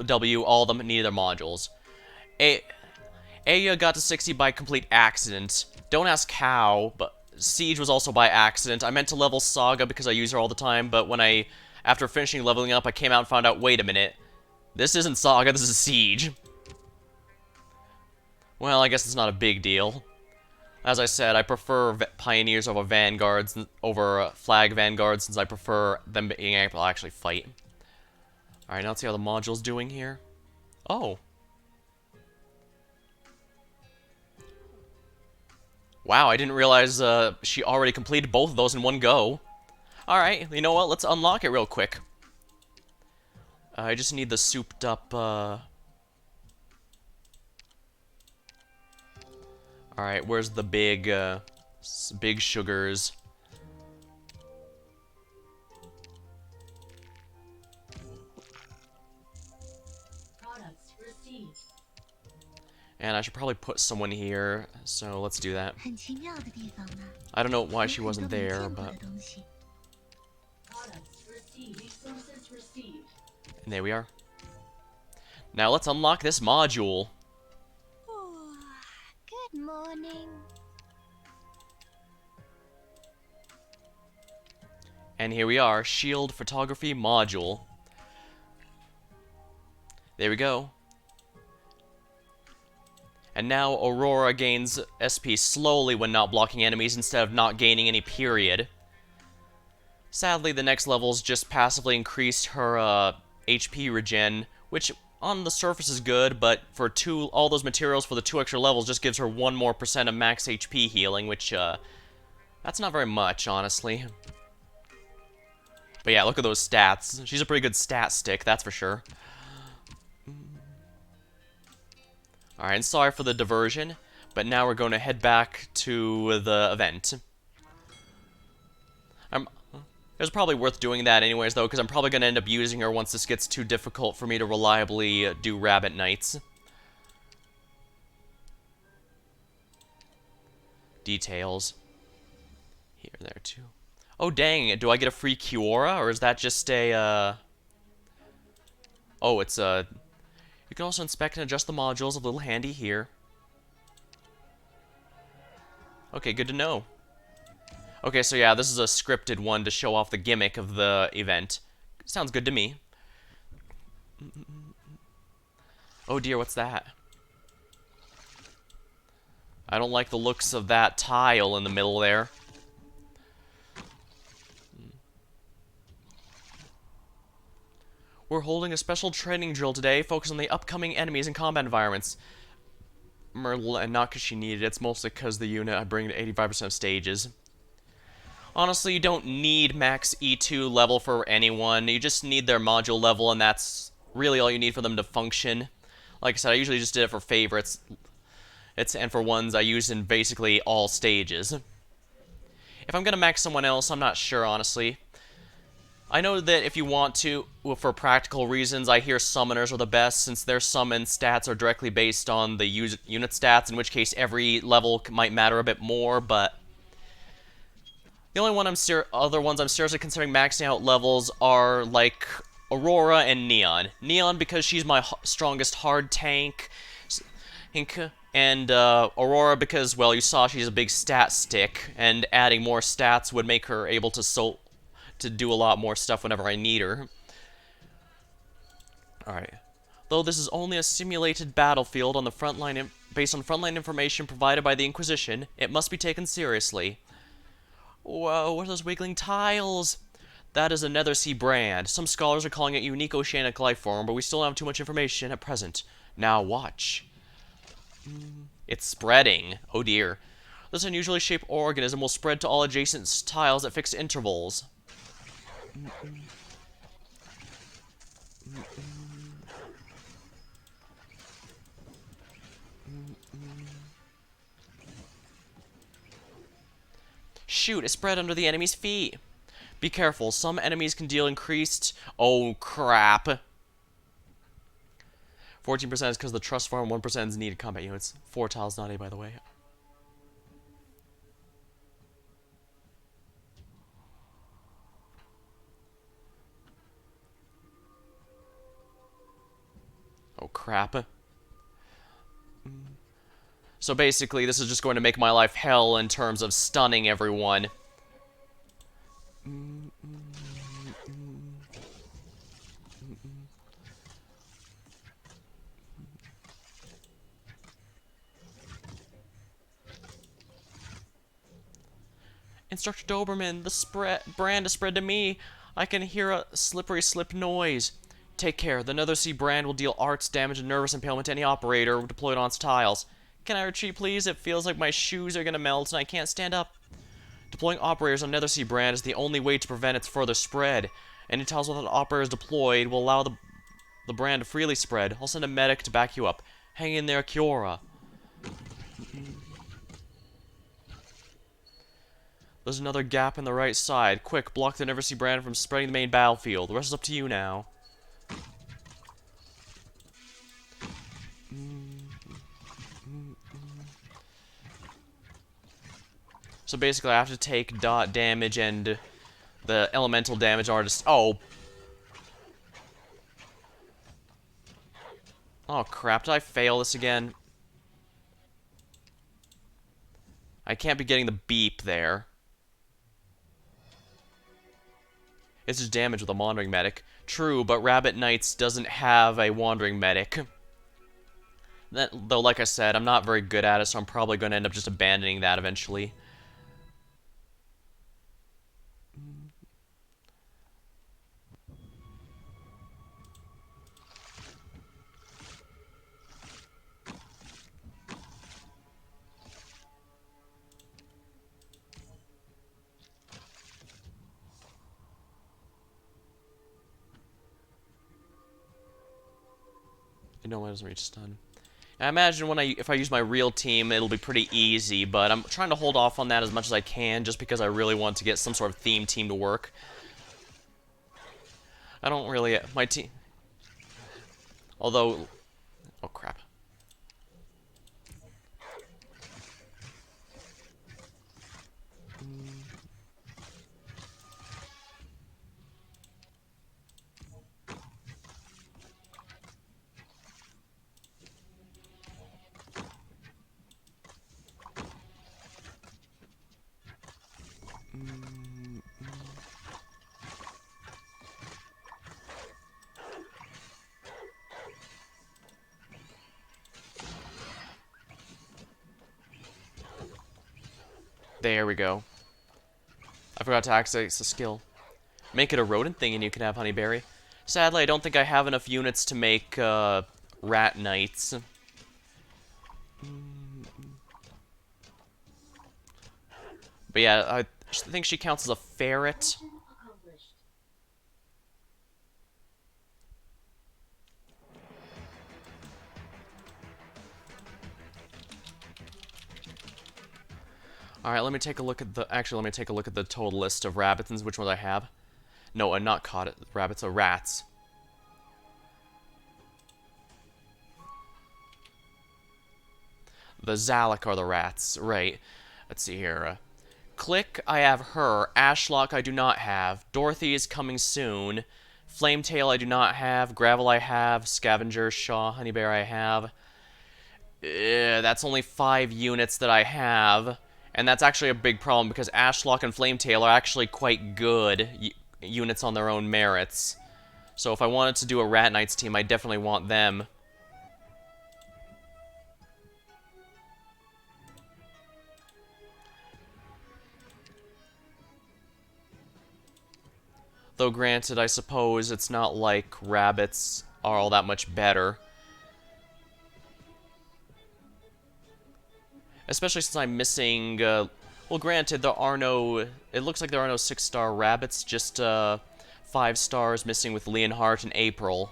W, all of them needed their modules. Aya got to 60 by complete accident. Don't ask how, but Siege was also by accident. I meant to level Saga because I use her all the time, but when after finishing leveling up, I came out and found out, wait a minute, this isn't Saga, this is Siege. Well, I guess it's not a big deal. As I said, I prefer Pioneers over Vanguards, over Flag Vanguards, since I prefer them being able to actually fight. Alright, now let's see how the module's doing here. Oh. Wow, I didn't realize she already completed both of those in one go. Alright, you know what? Let's unlock it real quick. I just need the souped up, Alright, where's the big, big sugars? Products received. And I should probably put someone here, so let's do that. 很奇妙的地方呢， I don't know why she 有很 wasn't 多没 there, 见过 but... 的东西。 Products received. Resources received. And there we are. Now let's unlock this module. Good morning. And here we are, Shield Photography Module. There we go. And now Aurora gains SP slowly when not blocking enemies instead of not gaining any period. Sadly, the next levels just passively increased her HP regen, which on the surface is good, but for all those materials for the 2 extra levels just gives her 1% more of max HP healing, which that's not very much, honestly. But yeah, look at those stats. She's a pretty good stat stick, that's for sure. Alright, and sorry for the diversion, but now we're going to head back to the event. It was probably worth doing that anyways, though, because I'm probably going to end up using her once this gets too difficult for me to reliably do Rabbit Knights. Details. Here, there, too. Oh, dang, do I get a free Kiora, or is that just a, Oh, it's a... You can also inspect and adjust the modules, a little handy here. Okay, good to know. Okay, so yeah, this is a scripted one to show off the gimmick of the event. Sounds good to me. Oh dear, what's that? I don't like the looks of that tile in the middle there. We're holding a special training drill today, focused on the upcoming enemies and combat environments. And not because she needed it, it's mostly because the unit I bring to 85% of stages. Honestly, you don't need max E2 level for anyone. You just need their module level, and that's really all you need for them to function. Like I said, I usually just did it for favorites. And for ones I use in basically all stages. If I'm gonna max someone else, I'm not sure, honestly. I know that if you want to, well, for practical reasons, I hear summoners are the best, since their summon stats are directly based on the unit stats, in which case every level might matter a bit more, but... The only other ones I'm seriously considering maxing out levels are, like, Aurora and Neon. Neon because she's my strongest hard tank, and Aurora because, well, you saw she's a big stat stick, and adding more stats would make her able to do a lot more stuff whenever I need her. Alright. Though this is only a simulated battlefield on the based on frontline information provided by the Inquisition, it must be taken seriously. Whoa, what are those wiggling tiles? That is a Nethersea brand. Some scholars are calling it a unique oceanic life form, but we still don't have too much information at present. Now watch. It's spreading. Oh dear. This unusually shaped organism will spread to all adjacent tiles at fixed intervals. Shoot, it spread under the enemy's feet. Be careful, some enemies can deal increased... Oh, crap. 14% is because of the trust farm, 1% is needed combat units. 4 tiles, not A, by the way. Oh, crap. So basically, this is just going to make my life hell in terms of stunning everyone. Instructor Doberman, the brand is spread to me. I can hear a slippery slip noise. Take care. The Nethersea brand will deal arts damage and nervous impalement to any operator deployed on its tiles. Can I retreat, please? It feels like my shoes are gonna melt and I can't stand up. Deploying operators on Nethersea brand is the only way to prevent its further spread. Any tiles without operators deployed will allow the brand to freely spread. I'll send a medic to back you up. Hang in there, Kiora. There's another gap in the right side. Quick, block the Nethersea brand from spreading the main battlefield. The rest is up to you now. So basically, I have to take dot damage and the elemental damage artist. Oh. Oh crap, did I fail this again? I can't be getting the beep there. It's just damage with a wandering medic. True, but Arknights doesn't have a wandering medic. Though, like I said, I'm not very good at it, so I'm probably going to end up just abandoning that eventually. No, it doesn't reach stun. I imagine if I use my real team, it'll be pretty easy, but I'm trying to hold off on that as much as I can, just because I really want to get some sort of theme team to work. I don't really... my team... Although... Oh, crap. There we go. I forgot to access the skill. Make it a rodent thing and you can have Honeyberry. Sadly, I don't think I have enough units to make Arknights. But yeah, I think she counts as a ferret. Mission accomplished. Alright, let me take a look at the... Actually, let me take a look at the total list of rabbits and which ones I have. No, not caught it. Rabbits are rats. The Zalak are the rats. Right. Let's see here. Click, I have her. Ashlock, I do not have. Dorothy is coming soon. Flametail, I do not have. Gravel, I have. Scavenger, Shaw, Honeybear, I have. That's only 5 units that I have. And that's actually a big problem because Ashlock and Flametail are actually quite good units on their own merits. So if I wanted to do a Arknights team, I definitely want them. Though granted, I suppose it's not like rabbits are all that much better. Especially since I'm missing, well, granted, there are no... It looks like there are no 6-star rabbits, just 5 stars missing with Leonhardt and April.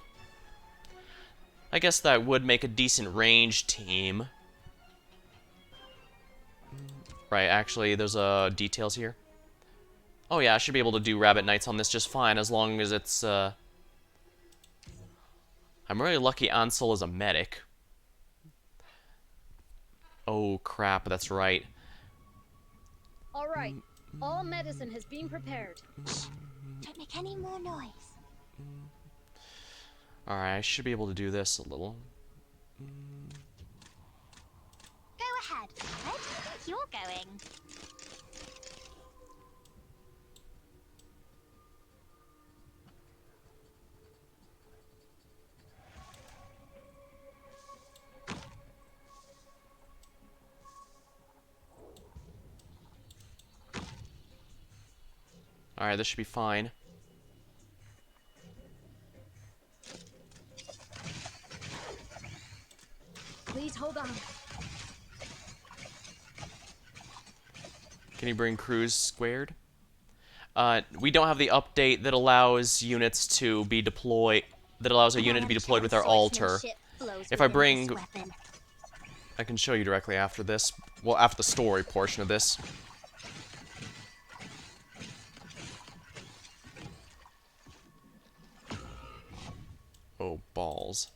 I guess that would make a decent range team. Right, actually, there's details here. Oh yeah, I should be able to do Arknights on this just fine, as long as it's... I'm really lucky Ansel is a medic. Oh crap, that's right. All right. All medicine has been prepared. Don't make any more noise. Alright, I should be able to do this a little. Go ahead, Red. You're going. Alright, this should be fine. Please hold on. Can you bring crews squared? We don't have the update that allows units to be deployed. That allows a unit to be deployed with our altar. If I bring, I can show you directly after this. Well, after the story portion of this. Oh, balls.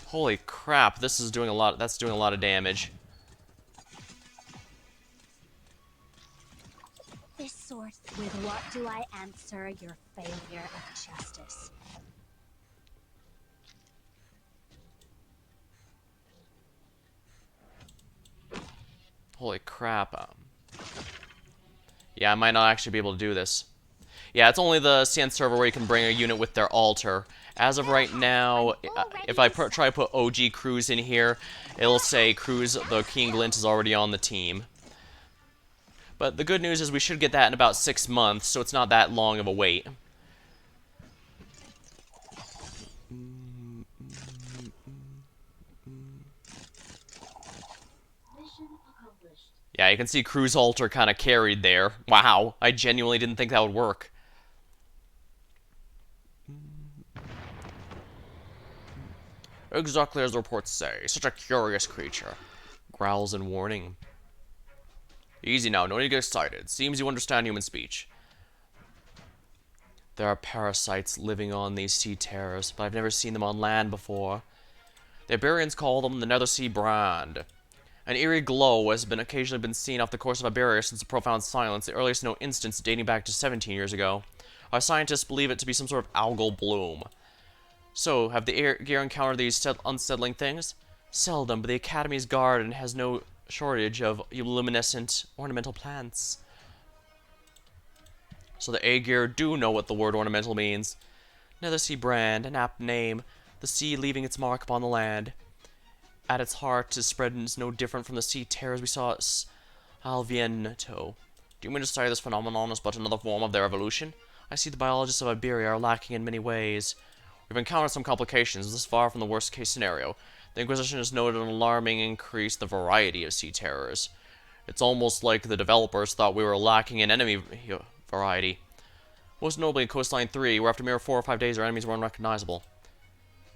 Holy crap, this is doing a lot, that's doing a lot of damage. This source. With what do I answer your failure of justice? Holy crap. Yeah, I might not actually be able to do this. Yeah, it's only the CN server where you can bring a unit with their altar. As of right now, if I try to put OG Cruz in here, it'll say Cruz, the King Glint, is already on the team. But the good news is we should get that in about 6 months, so it's not that long of a wait. Mission accomplished. Yeah, you can see Cruz altar kind of carried there. Wow, I genuinely didn't think that would work. Exactly as the reports say. Such a curious creature. Growls in warning. Easy now, no need to get excited. Seems you understand human speech. There are parasites living on these sea terrors, but I've never seen them on land before. The Iberians call them the Nethersea Brand. An eerie glow has occasionally been seen off the coast of Iberia since the profound silence, the earliest known instance dating back to 17 years ago. Our scientists believe it to be some sort of algal bloom. So, have the gear encountered these unsettling things? Seldom, but the Academy's garden has no shortage of luminescent ornamental plants. So the Aegir do know what the word ornamental means. Nethersea Brand, an apt name, the sea leaving its mark upon the land. At its heart is spread is no different from the sea terrors we saw at Alviento. Do you mean to say this phenomenon is but another form of their evolution? I see the biologists of Iberia are lacking in many ways. We've encountered some complications, this far from the worst case scenario. The Inquisition has noted an alarming increase in the variety of sea terrors. It's almost like the developers thought we were lacking in enemy variety. Most notably in Coastline 3, where after mere 4 or 5 days our enemies were unrecognizable.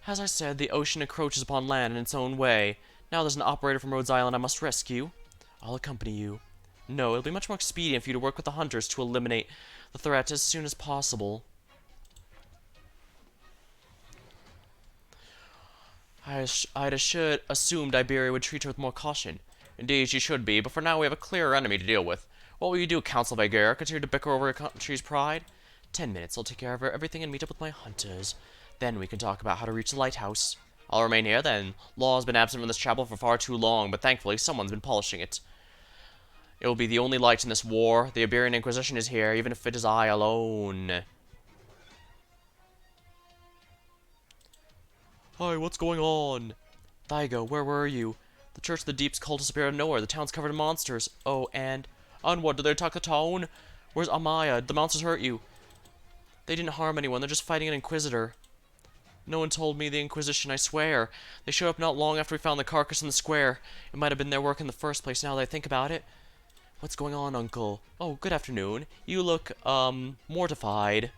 As I said, the ocean encroaches upon land in its own way. Now there's an operator from Rhodes Island I must rescue. I'll accompany you. No, it'll be much more expedient for you to work with the hunters to eliminate the threat as soon as possible. I'd should assumed Iberia would treat her with more caution. Indeed, she should be, but for now we have a clearer enemy to deal with. What will you do, Council of Iberia? Continue to bicker over your country's pride? 10 minutes, I'll take care of everything and meet up with my hunters. Then we can talk about how to reach the lighthouse. I'll remain here, then. Law has been absent from this chapel for far too long, but thankfully someone's been polishing it. It will be the only light in this war. The Iberian Inquisition is here, even if it is I alone. Hi, what's going on? Thygo, where were you? The Church of the Deep's cult disappeared out of nowhere. The town's covered in monsters. Oh, and what? Did they attack the town? Where's Amaya? Did the monsters hurt you? They didn't harm anyone. They're just fighting an Inquisitor. No one told me the Inquisition, I swear. They showed up not long after we found the carcass in the square. It might have been their work in the first place, now that I think about it. What's going on, Uncle? Oh, good afternoon. You look, mortified.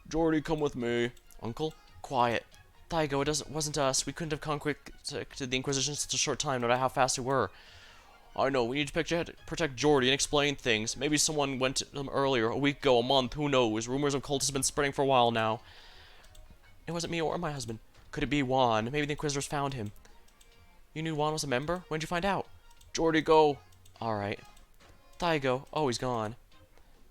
Jordy, come with me. Uncle? Quiet. Thygo, it wasn't us. We couldn't have conquered the Inquisition in such a short time, no matter how fast we were. I know, we need to protect Jordy and explain things. Maybe someone went to them earlier, a week ago, a month, who knows. Rumors of cultists have been spreading for a while now. It wasn't me or my husband. Could it be Juan? Maybe the Inquisitors found him. You knew Juan was a member? When'd you find out? Jordy, go. Alright. Thygo. Oh, he's gone.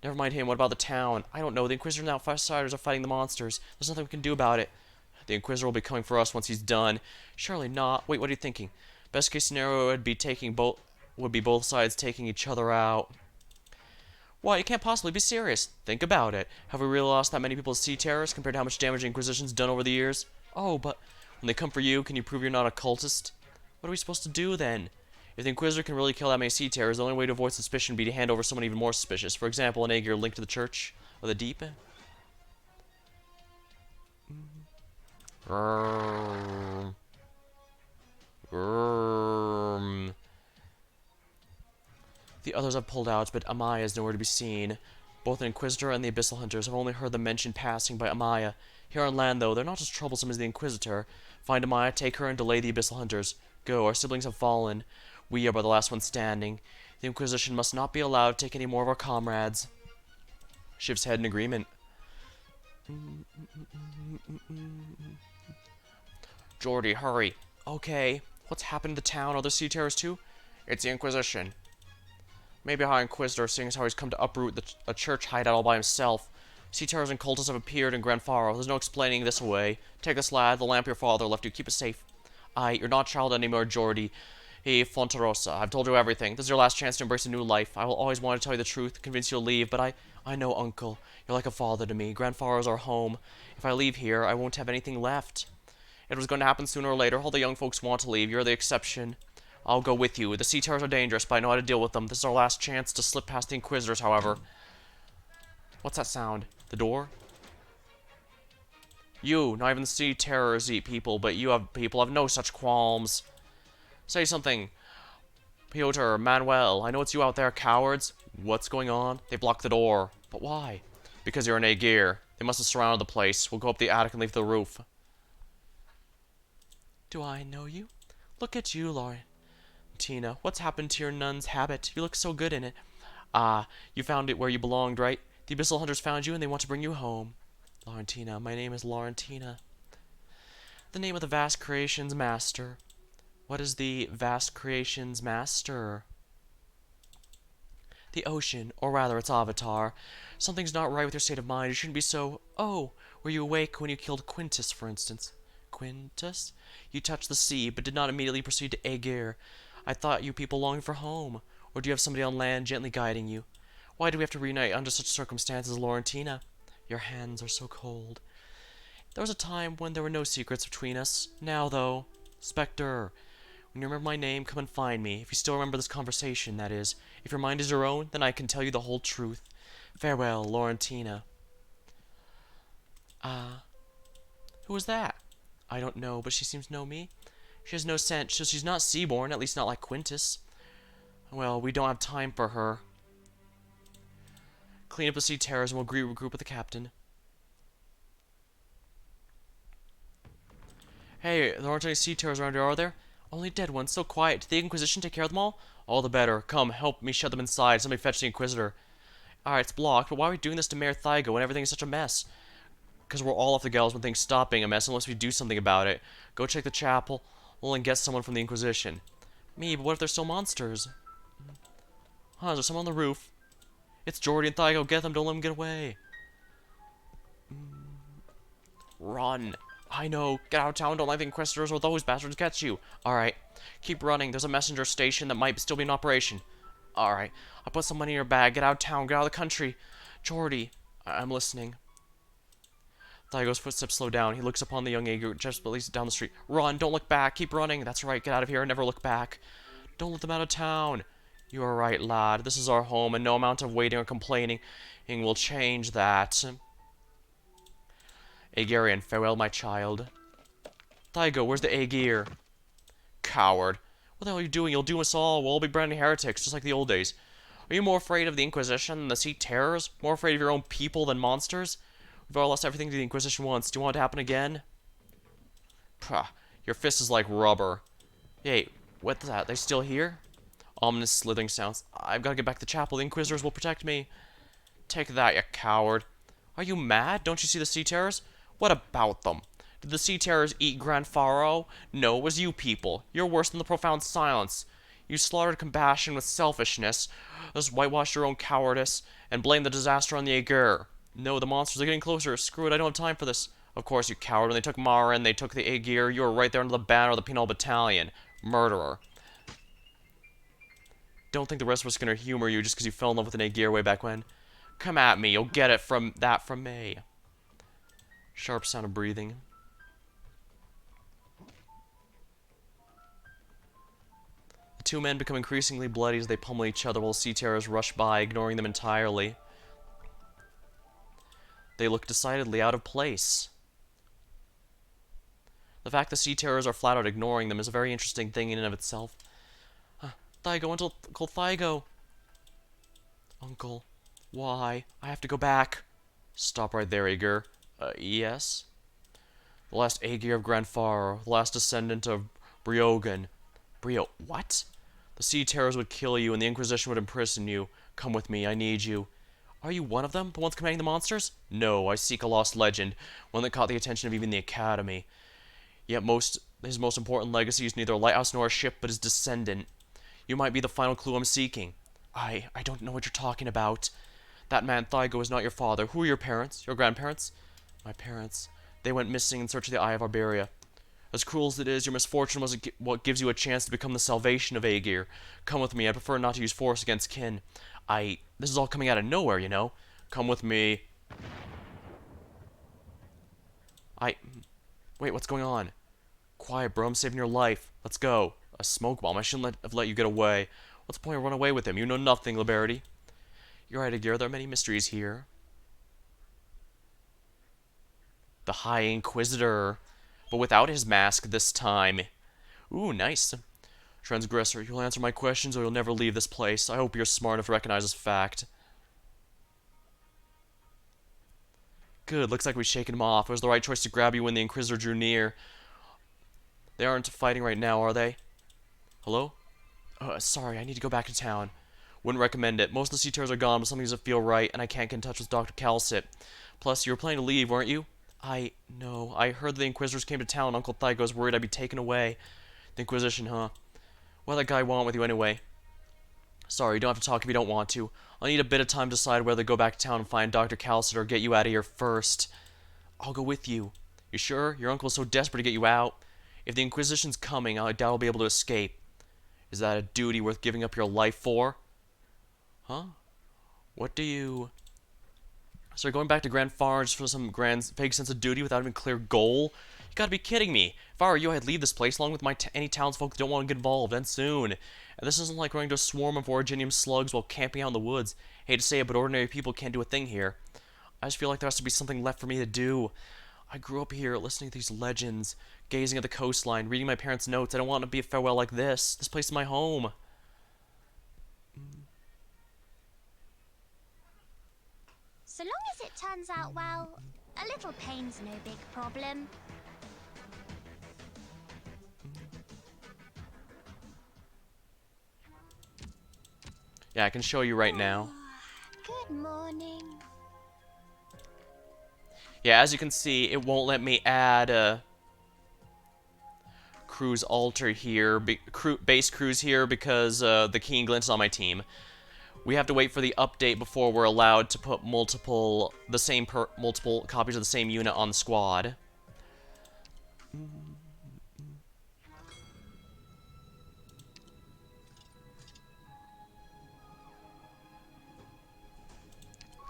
Never mind him. What about the town? I don't know. The Inquisitors and outsiders are fighting the monsters. There's nothing we can do about it. The Inquisitor will be coming for us once he's done. Surely not. Wait, what are you thinking? Best case scenario would be both sides taking each other out. What? You can't possibly be serious. Think about it. Have we really lost that many people as sea terrorists compared to how much damage the Inquisition's done over the years? Oh, but when they come for you, can you prove you're not a cultist? What are we supposed to do then? If the Inquisitor can really kill that many sea terrors, the only way to avoid suspicion would be to hand over someone even more suspicious. For example, an Aegir linked to the Church of the Deep. The others have pulled out, but Amaya is nowhere to be seen. Both the Inquisitor and the Abyssal Hunters have only heard them mentioned passing by Amaya. Here on land, though, they're not as troublesome as the Inquisitor. Find Amaya, take her, and delay the Abyssal Hunters. Go, our siblings have fallen. We are but the last ones standing. The Inquisition must not be allowed to take any more of our comrades. Shiv's head in agreement. Jordy, hurry. Okay. What's happened to the town? Are there sea terrors too? It's the Inquisition. Maybe our Inquisitor, seeing as how he's come to uproot a church hideout all by himself. Sea terrors and cultists have appeared in Grand Faro. There's no explaining this away. Take this lad, the lamp your father left you. Keep it safe. Aye, you're not a child anymore, Jordy. Hey, Fontarosa, I've told you everything. This is your last chance to embrace a new life. I will always want to tell you the truth, convince you to leave, but I know, Uncle. You're like a father to me. Grand Faro is our home. If I leave here, I won't have anything left. It was going to happen sooner or later. All the young folks want to leave. You're the exception. I'll go with you. The sea terrors are dangerous, but I know how to deal with them. This is our last chance to slip past the Inquisitors, however. What's that sound? The door? You, not even the sea terrors eat people, but you have no such qualms. Say something. Piotr, Manuel, I know it's you out there, cowards. What's going on? They blocked the door. But why? Because you're in Aegir. They must have surrounded the place. We'll go up the attic and leave the roof. Do I know you? Look at you, Lauren. Tina, what's happened to your nun's habit? You look so good in it. Ah, you found it where you belonged, right? The Abyssal Hunters found you and they want to bring you home. Laurentina, my name is Laurentina. The name of the vast creation's master. What is the vast creation's master? The ocean, or rather its avatar. Something's not right with your state of mind. You shouldn't be so... Oh, were you awake when you killed Quintus, for instance? Quintus? You touched the sea, but did not immediately proceed to Aegir. I thought you people longed for home. Or do you have somebody on land gently guiding you? Why do we have to reunite under such circumstances, Laurentina? Your hands are so cold. There was a time when there were no secrets between us. Now, though... Spectre... When you remember my name, come and find me. If you still remember this conversation, that is. If your mind is your own, then I can tell you the whole truth. Farewell, Laurentina. Who was that? I don't know, but she seems to know me. She has no scent, so she's not seaborn, at least not like Quintus. Well, we don't have time for her. Clean up the sea terrors and we'll regroup with the captain. Hey, there aren't any sea terrors around here, are there? Only dead ones, so quiet. Did the Inquisition take care of them all? All the better. Come, help me shut them inside. Somebody fetch the Inquisitor. Alright, it's blocked, but why are we doing this to Mayor Thygo when everything is such a mess? Because we're all off the gallows when things stop being a mess unless we do something about it. Go check the chapel and get someone from the Inquisition. Me, but what if they're still monsters? Huh, is there someone on the roof? It's Jordy and Thygo. Get them, don't let them get away. Run. I know. Get out of town. Don't let the Inquisitors or those bastards catch you. Alright. Keep running. There's a messenger station that might still be in operation. Alright. I'll put some money in your bag. Get out of town. Get out of the country. Jordy. I'm listening. Thygo's footsteps slow down. He looks upon the young Aegir just released down the street. Run. Don't look back. Keep running. That's right. Get out of here and never look back. Don't let them out of town. You are right, lad. This is our home, and no amount of waiting or complaining will change that. Aegirian, farewell, my child. Thygo, where's the Aegir? Coward. What the hell are you doing? You'll doom us all. We'll all be branded heretics, just like the old days. Are you more afraid of the Inquisition than the Sea Terrors? More afraid of your own people than monsters? We've all lost everything to the Inquisition once. Do you want it to happen again? Pah, your fist is like rubber. Hey, what's that? They still here? Ominous slithering sounds. I've got to get back to the chapel. The Inquisitors will protect me. Take that, you coward. Are you mad? Don't you see the Sea Terrors? What about them? Did the Sea Terrors eat Grand Faro? No, it was you people. You're worse than the profound silence. You slaughtered compassion with selfishness, just whitewashed your own cowardice, and blamed the disaster on the Aegir. No, the monsters are getting closer. Screw it, I don't have time for this. Of course, you coward. When they took Marin, they took the Aegir. You were right there under the banner of the Penal Battalion. Murderer. Don't think the rest of us are going to humor you just because you fell in love with an Aegir way back when. Come at me, you'll get it from me. Sharp sound of breathing. The two men become increasingly bloody as they pummel each other while sea terrors rush by, ignoring them entirely. They look decidedly out of place. The fact the Sea Terrors are flat out ignoring them is a very interesting thing in and of itself. Thygo, Uncle Thygo! Uncle, why? I have to go back. Stop right there, Aegir. Yes? The last Aegir of Grandfaro, the last descendant of Briogan. What? The Sea Terrors would kill you and the Inquisition would imprison you. Come with me, I need you. Are you one of them? The ones commanding the monsters? No, I seek a lost legend, one that caught the attention of even the Academy. Yet his most important legacy is neither a lighthouse nor a ship, but his descendant. You might be the final clue I'm seeking. I don't know what you're talking about. That man Thygo is not your father. Who are your parents? Your grandparents? My parents. They went missing in search of the Eye of Arberia. As cruel as it is, your misfortune was what gives you a chance to become the salvation of Aegir. Come with me. I prefer not to use force against kin. This is all coming out of nowhere, you know. Come with me. Wait, what's going on? Quiet, bro. I'm saving your life. Let's go. A smoke bomb. I shouldn't have let you get away. What's the point of running away with him? You know nothing, Liberty. You're right, Aegir. There are many mysteries here. The High Inquisitor. But without his mask this time. Ooh, nice. Transgressor, you'll answer my questions or you'll never leave this place. I hope you're smart enough to recognize this fact. Good, looks like we've shaken him off. It was the right choice to grab you when the Inquisitor drew near. They aren't fighting right now, are they? Hello? Sorry, I need to go back to town. Wouldn't recommend it. Most of the Sea Terrors are gone, but something doesn't feel right, and I can't get in touch with Dr. Calcit. Plus, you were planning to leave, weren't you? No. I heard the Inquisitors came to town, and Uncle Thygo was worried I'd be taken away. The Inquisition, huh? What did that guy want with you anyway? Sorry, you don't have to talk if you don't want to. I'll need a bit of time to decide whether to go back to town and find Dr. Calcit or get you out of here first. I'll go with you. You sure? Your uncle's so desperate to get you out. If the Inquisition's coming, I doubt I'll be able to escape. Is that a duty worth giving up your life for? Huh? What do you... So you're going back to Grand Farge for some vague sense of duty without even a clear goal? You gotta be kidding me. If I were you, I'd leave this place along with any townsfolk that don't want to get involved, and soon. And this isn't like running to a swarm of Originium slugs while camping out in the woods. Hate to say it, but ordinary people can't do a thing here. I just feel like there has to be something left for me to do. I grew up here, listening to these legends, gazing at the coastline, reading my parents' notes. I don't want to be a farewell like this. This place is my home. So long as it turns out well, a little pain's no big problem. Yeah, I can show you right now. Good morning. Yeah, as you can see, it won't let me add a cruise altar here, base cruise here, because the Keen Glint is on my team. We have to wait for the update before we're allowed to put multiple copies of the same unit on the squad.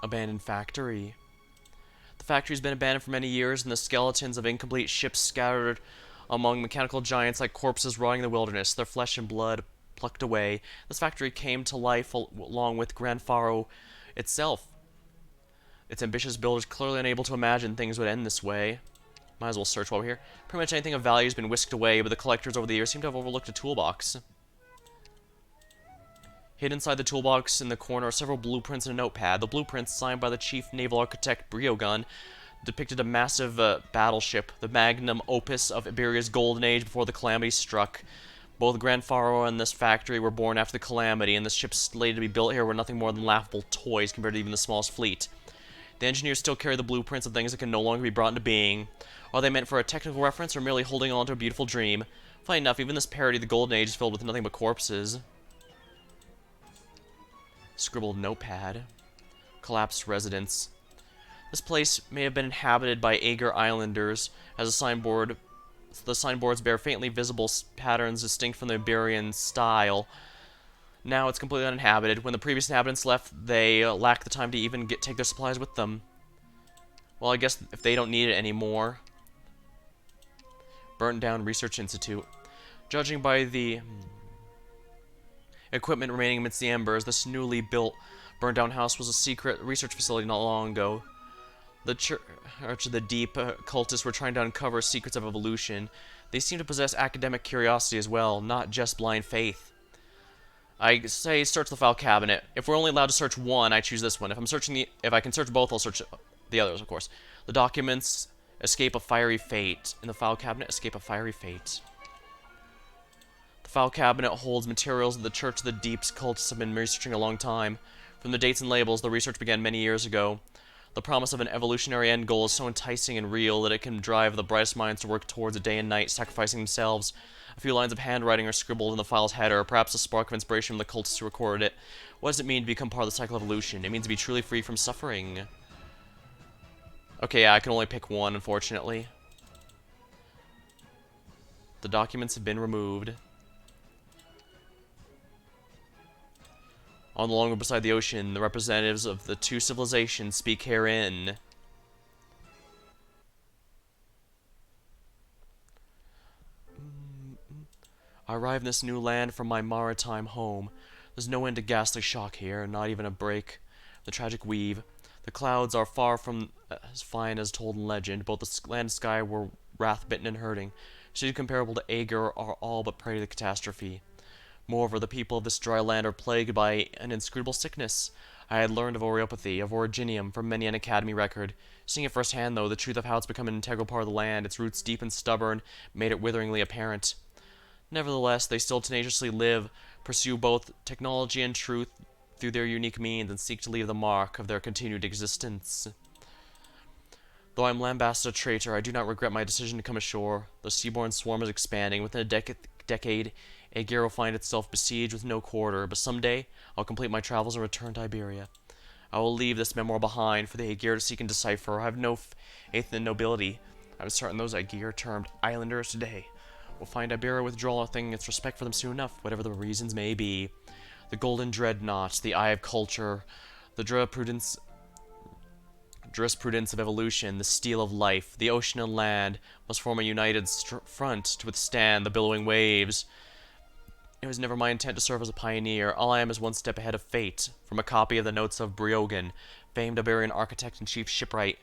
Abandoned factory. The factory's been abandoned for many years, and the skeletons of incomplete ships scattered among mechanical giants like corpses rotting in the wilderness, their flesh and blood plucked away. This factory came to life along with Grandfaro itself. Its ambitious builders clearly unable to imagine things would end this way. Might as well search while we're here. Pretty much anything of value has been whisked away, but the collectors over the years seem to have overlooked a toolbox. Hidden inside the toolbox in the corner are several blueprints and a notepad. The blueprints, signed by the chief naval architect Briogan, depicted a massive battleship, the magnum opus of Iberia's golden age before the calamity struck. Both Grandfaro and this factory were born after the calamity, and the ships slated to be built here were nothing more than laughable toys compared to even the smallest fleet. The engineers still carry the blueprints of things that can no longer be brought into being. Are they meant for a technical reference or merely holding on to a beautiful dream? Funny enough, even this parody of the golden age is filled with nothing but corpses. Scribbled notepad. Collapsed residence. This place may have been inhabited by Aegir Islanders, as the signboards bear faintly visible patterns distinct from the Iberian style. Now it's completely uninhabited. When the previous inhabitants left, they lacked the time to even take their supplies with them. Well, I guess if they don't need it anymore. Burnt down Research Institute. Judging by the equipment remaining amidst the embers, this newly built, burned down house was a secret research facility not long ago. The Church of the Deep cultists were trying to uncover secrets of evolution. They seem to possess academic curiosity as well, not just blind faith. I say search the file cabinet. If we're only allowed to search one, I choose this one. If I can search both, I'll search the others, of course. The documents escape a fiery fate. In the file cabinet, escape a fiery fate. The file cabinet holds materials that the Church of the Deep's cultists have been researching a long time. From the dates and labels, the research began many years ago. The promise of an evolutionary end goal is so enticing and real that it can drive the brightest minds to work towards it day and night, sacrificing themselves. A few lines of handwriting are scribbled in the file's header, perhaps a spark of inspiration from the cultists who recorded it. What does it mean to become part of the cycle of evolution? It means to be truly free from suffering. Okay, yeah, I can only pick one, unfortunately. The documents have been removed. On the long road beside the ocean, the representatives of the two civilizations speak herein. I arrived in this new land from my maritime home. There's no end to ghastly shock here, not even a break. The tragic weave. The clouds are far from as fine as told in legend. Both the land and sky were wrath-bitten and hurting. Cities comparable to Aegir are all but prey to the catastrophe. Moreover, the people of this dry land are plagued by an inscrutable sickness. I had learned of Oreopathy, of Originium, from many an academy record. Seeing it firsthand, though, the truth of how it's become an integral part of the land, its roots deep and stubborn, made it witheringly apparent. Nevertheless, they still tenaciously live, pursue both technology and truth through their unique means, and seek to leave the mark of their continued existence. Though I am lambasted a traitor, I do not regret my decision to come ashore. The seaborne swarm is expanding. Within a decade, Aegir will find itself besieged with no quarter, but someday I'll complete my travels and return to Iberia. I will leave this memoir behind for the Aegir to seek and decipher. I have no faith in nobility. I'm certain those Aegir termed islanders today will find Iberia withdrawing its respect for them soon enough, whatever the reasons may be. The golden dreadnought, the eye of culture, the jurisprudence of evolution, the steel of life, the ocean and land must form a united front to withstand the billowing waves. It was never my intent to serve as a pioneer. All I am is one step ahead of fate. From a copy of the Notes of Briogan, famed Iberian architect and chief shipwright,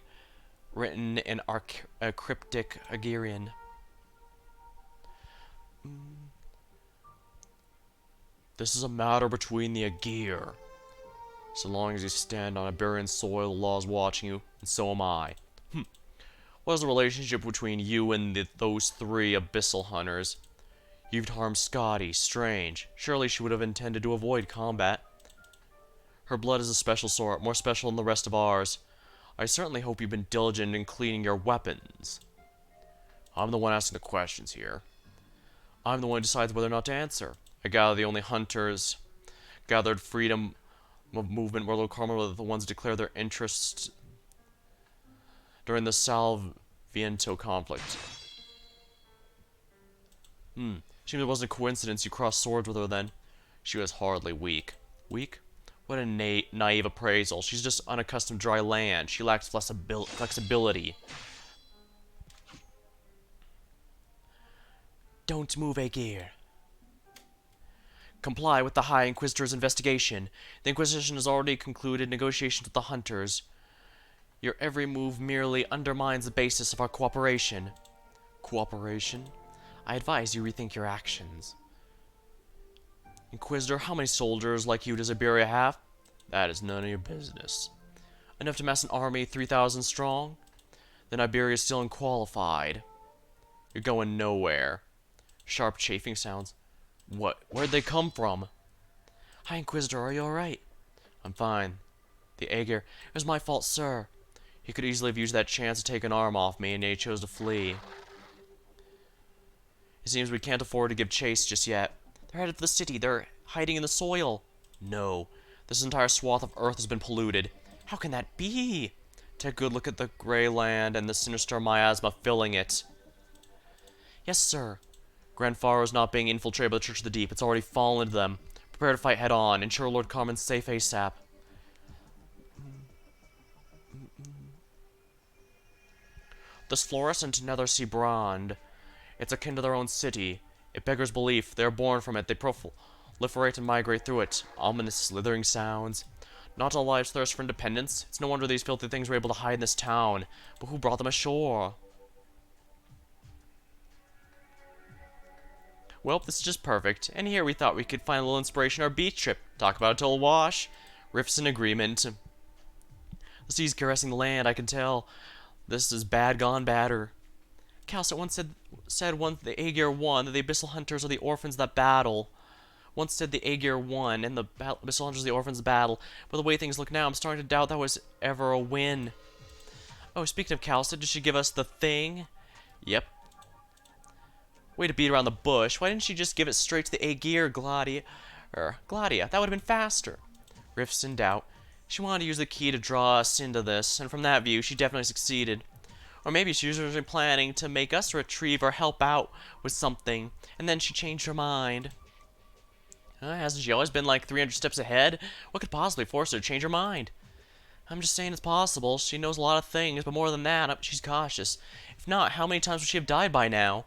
written in a cryptic Aegirian. This is a matter between the Aegir. So long as you stand on Iberian soil, the law is watching you, and so am I. What is the relationship between you and those three abyssal hunters? You've harmed Scotty. Strange. Surely she would have intended to avoid combat. Her blood is a special sort, more special than the rest of ours. I certainly hope you've been diligent in cleaning your weapons. I'm the one asking the questions here. I'm the one who decides whether or not to answer. I gather the only hunters gathered freedom of movement were Locarmo were the ones who declared their interests during the Salviento conflict. Seems it wasn't a coincidence you crossed swords with her then. She was hardly weak. Weak? What a naive appraisal. She's just unaccustomed to dry land. She lacks flexibility. Don't move, Aegir. Comply with the High Inquisitor's investigation. The Inquisition has already concluded negotiations with the Hunters. Your every move merely undermines the basis of our cooperation. Cooperation? I advise you rethink your actions. Inquisitor, how many soldiers like you does Iberia have? That is none of your business. Enough to mass an army 3,000 strong? Then Iberia is still unqualified. You're going nowhere. Sharp chafing sounds. What? Where'd they come from? High Inquisitor, are you alright? I'm fine. The Aegir. It was my fault, sir. He could easily have used that chance to take an arm off me, and he chose to flee. It seems we can't afford to give chase just yet. They're headed for the city. They're hiding in the soil. No. This entire swath of earth has been polluted. How can that be? Take a good look at the gray land and the sinister miasma filling it. Yes, sir. Grand Pharaoh is not being infiltrated by the Church of the Deep. It's already fallen to them. Prepare to fight head-on. Ensure Lord Carmen's safe ASAP. This fluorescent nether-sea brand. It's akin to their own city. It beggars belief. They are born from it. They proliferate and migrate through it. Ominous, slithering sounds. Not all lives thirst for independence. It's no wonder these filthy things were able to hide in this town. But who brought them ashore? Well, this is just perfect. And here we thought we could find a little inspiration on our beach trip. Talk about a total wash. Riff's in agreement. The sea's caressing the land, I can tell. This is bad gone badder. Calcet once said once the Aegir won that the Abyssal Hunters are the orphans that battle. Once said the Aegir won and the Abyssal Hunters are the orphans that battle. But the way things look now, I'm starting to doubt that was ever a win. Oh, speaking of Calcet, did she give us the thing? Yep. Way to beat around the bush. Why didn't she just give it straight to the Aegir, Gladia? Gladia, that would have been faster. Rift's in doubt. She wanted to use the key to draw us into this, and from that view, she definitely succeeded. Or maybe she was originally planning to make us retrieve or help out with something, and then she changed her mind. Hasn't she always been like 300 steps ahead? What could possibly force her to change her mind? I'm just saying it's possible. She knows a lot of things, but more than that, she's cautious. If not, how many times would she have died by now?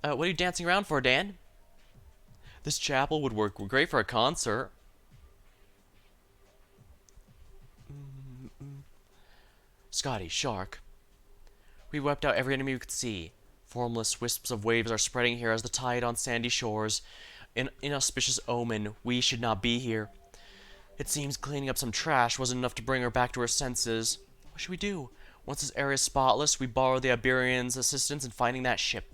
What are you dancing around for, Dan? This chapel would work great for a concert. Scotty, Shark. We wiped out every enemy we could see. Formless wisps of waves are spreading here as the tide on sandy shores. An inauspicious omen. We should not be here. It seems cleaning up some trash wasn't enough to bring her back to her senses. What should we do? Once this area is spotless, we borrow the Iberians' assistance in finding that ship.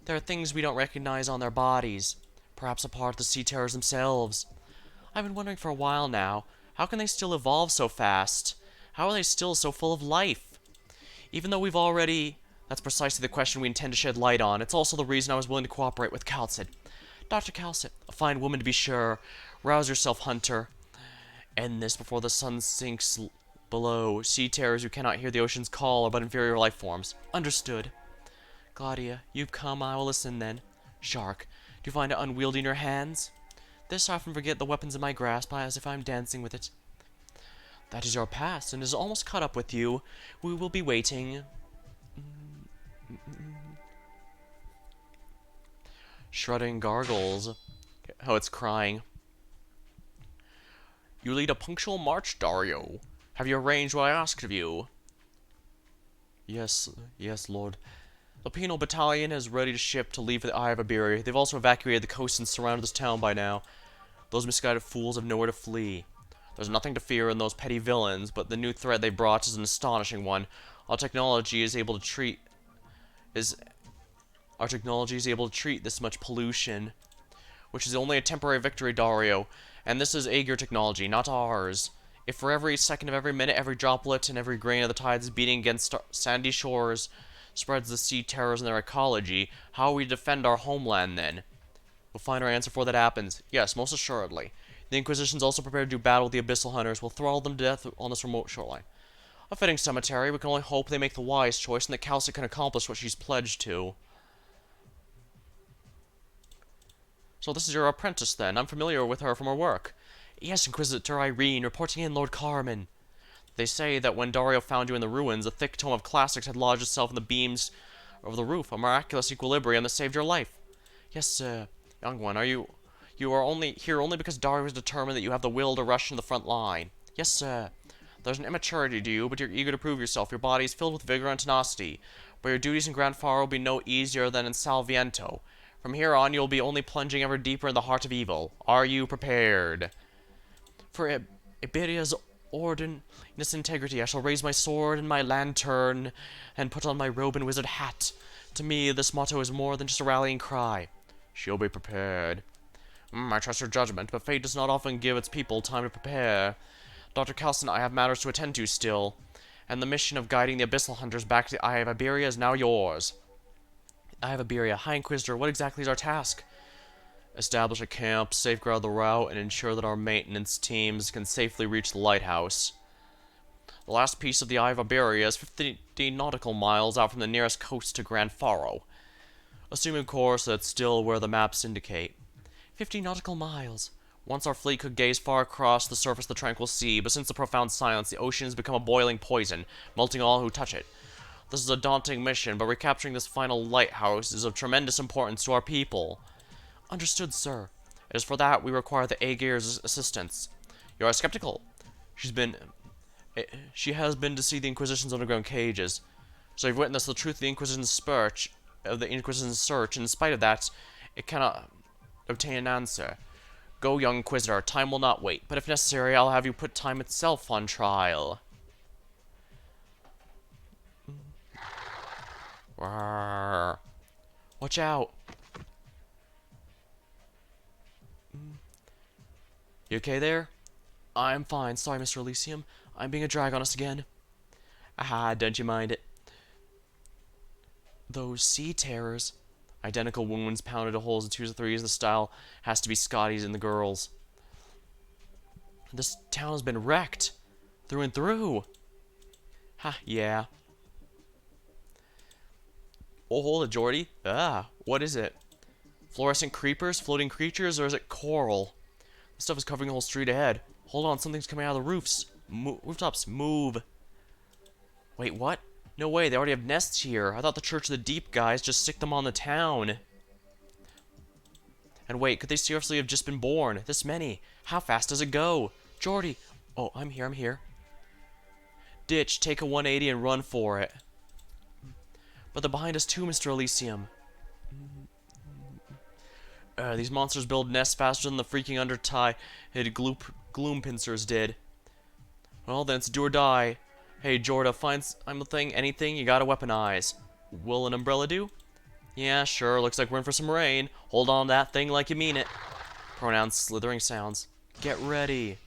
There are things we don't recognize on their bodies. Perhaps a part of the Sea Terrors themselves. I've been wondering for a while now, how can they still evolve so fast? How are they still so full of life? Even though we've already... That's precisely the question we intend to shed light on. It's also the reason I was willing to cooperate with Calcet. Dr. Calcet, a fine woman to be sure. Rouse yourself, Hunter. End this before the sun sinks below. Sea terrors who cannot hear the ocean's call are but inferior life forms. Understood. Gladia, you've come, I will listen then. Shark, do you find it unwieldy in your hands? This I often forget the weapons in my grasp, as if I'm dancing with it. That is your past, and is almost caught up with you. We will be waiting. Shredding gargles. Oh, it's crying. You lead a punctual march, Dario. Have you arranged what I asked of you? Yes, Lord. The penal battalion is ready to ship to leave for the Eye of Iberia. They've also evacuated the coast and surrounded this town by now. Those misguided fools have nowhere to flee. There's nothing to fear in those petty villains, but the new threat they brought is an astonishing one. Our technology is able to treat this much pollution, which is only a temporary victory, Dario. And this is Aegir technology, not ours. If for every second of every minute, every droplet, and every grain of the tides beating against sandy shores spreads the sea terrors in their ecology, how will we defend our homeland then? We'll find our answer before that happens. Yes, most assuredly. The Inquisition's also prepared to do battle with the Abyssal Hunters. We'll throttle them to death on this remote shoreline. A fitting cemetery. We can only hope they make the wise choice and that Calcet can accomplish what she's pledged to. So this is your apprentice, then. I'm familiar with her from her work. Yes, Inquisitor Irene, reporting in Lord Carmen. They say that when Dario found you in the ruins, a thick tome of classics had lodged itself in the beams of the roof, a miraculous equilibrium that saved your life. Yes, sir. Young one, You are only here only because Dario is determined that you have the will to rush into the front line. Yes, sir. There's an immaturity to you, but you're eager to prove yourself. Your body is filled with vigor and tenacity. But your duties in Grand Faro will be no easier than in Salviento. From here on, you'll be only plunging ever deeper in the heart of evil. Are you prepared? For Iberia's ordinance integrity, I shall raise my sword and my lantern, and put on my robe and wizard hat. To me, this motto is more than just a rallying cry. She'll be prepared. I trust your judgment, but fate does not often give its people time to prepare. Dr. Calcet and I have matters to attend to still, and the mission of guiding the Abyssal Hunters back to the Eye of Iberia is now yours. Eye of Iberia, High Inquisitor, what exactly is our task? Establish a camp, safeguard the route, and ensure that our maintenance teams can safely reach the lighthouse. The last piece of the Eye of Iberia is 50 nautical miles out from the nearest coast to Grand Faro. Assuming, of course, that it's still where the maps indicate. 50 nautical miles. Once our fleet could gaze far across the surface of the tranquil sea, but since the profound silence, the ocean has become a boiling poison, melting all who touch it. This is a daunting mission, but recapturing this final lighthouse is of tremendous importance to our people. Understood, sir. It is for that we require the Aegir's assistance. You are skeptical. She has been to see the Inquisition's underground cages. So you've witnessed the truth of the Inquisition's search, and in spite of that, it cannot obtain an answer. Go, young Inquisitor, time will not wait, but if necessary, I'll have you put time itself on trial. Rawr. Watch out. You okay there? I'm fine. Sorry, Mr. Elysium. I'm being a drag on us again. Aha, don't you mind it. Those sea terrors. Identical wounds pounded to holes in 2s and 3s. The style has to be Scotty's and the girls. This town has been wrecked. Through and through. Ha, yeah. Oh, hold it, Jordy. Ah, what is it? Fluorescent creepers, floating creatures, or is it coral? This stuff is covering the whole street ahead. Hold on, something's coming out of the roofs. Rooftops, move. Wait, what? No way, they already have nests here. I thought the Church of the Deep guys just stick them on the town. And wait, could they seriously have just been born? This many? How fast does it go? Jordy! Oh, I'm here. Ditch, take a 180 and run for it. But they're behind us too, Mr. Elysium. These monsters build nests faster than the freaking undertie-headed gloom pincers did. Well, then it's do or die. Hey, Jorda, find anything you gotta weaponize. Will an umbrella do? Yeah, sure, looks like we're in for some rain. Hold on to that thing like you mean it. Pronouns, slithering sounds. Get ready.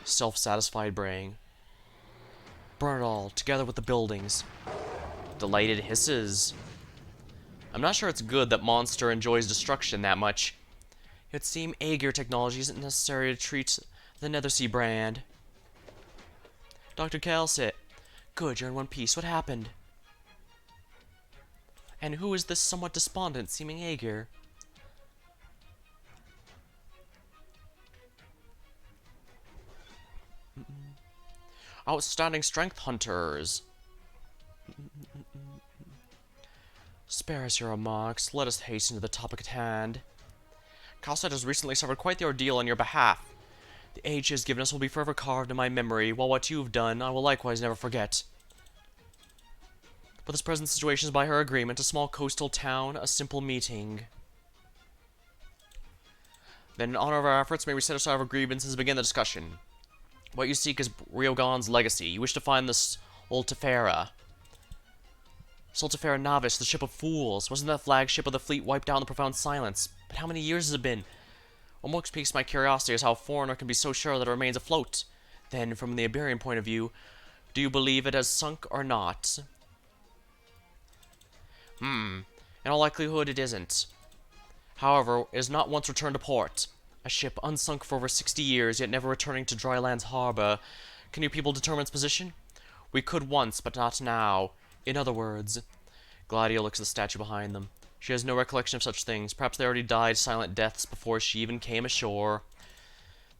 Self-satisfied braying. Burn it all, together with the buildings. Delighted hisses. I'm not sure it's good that Monster enjoys destruction that much. It would seem Aegir technology isn't necessary to treat the Nethersea brand. Dr. Calcit. Good, you're in one piece. What happened? And who is this somewhat despondent-seeming Aegir? Outstanding strength hunters. Spare us your remarks. Let us hasten to the topic at hand. Calcite has recently suffered quite the ordeal on your behalf. The age she has given us will be forever carved in my memory, while what you've done I will likewise never forget. But this present situation is by her agreement, a small coastal town, a simple meeting. Then in honor of our efforts, may we set aside our grievances and begin the discussion. What you seek is Ryogon's legacy. You wish to find the Stultifera Navis, the ship of fools. Wasn't that flagship of the fleet wiped out in the profound silence? But how many years has it been? What most piques my curiosity is how a foreigner can be so sure that it remains afloat. Then, from the Iberian point of view, do you believe it has sunk or not? In all likelihood, it isn't. However, it has not once returned to port. A ship unsunk for over 60 years, yet never returning to dry land's harbor. Can you people determine its position? We could once, but not now. In other words, Gladia looks at the statue behind them. She has no recollection of such things. Perhaps they already died silent deaths before she even came ashore.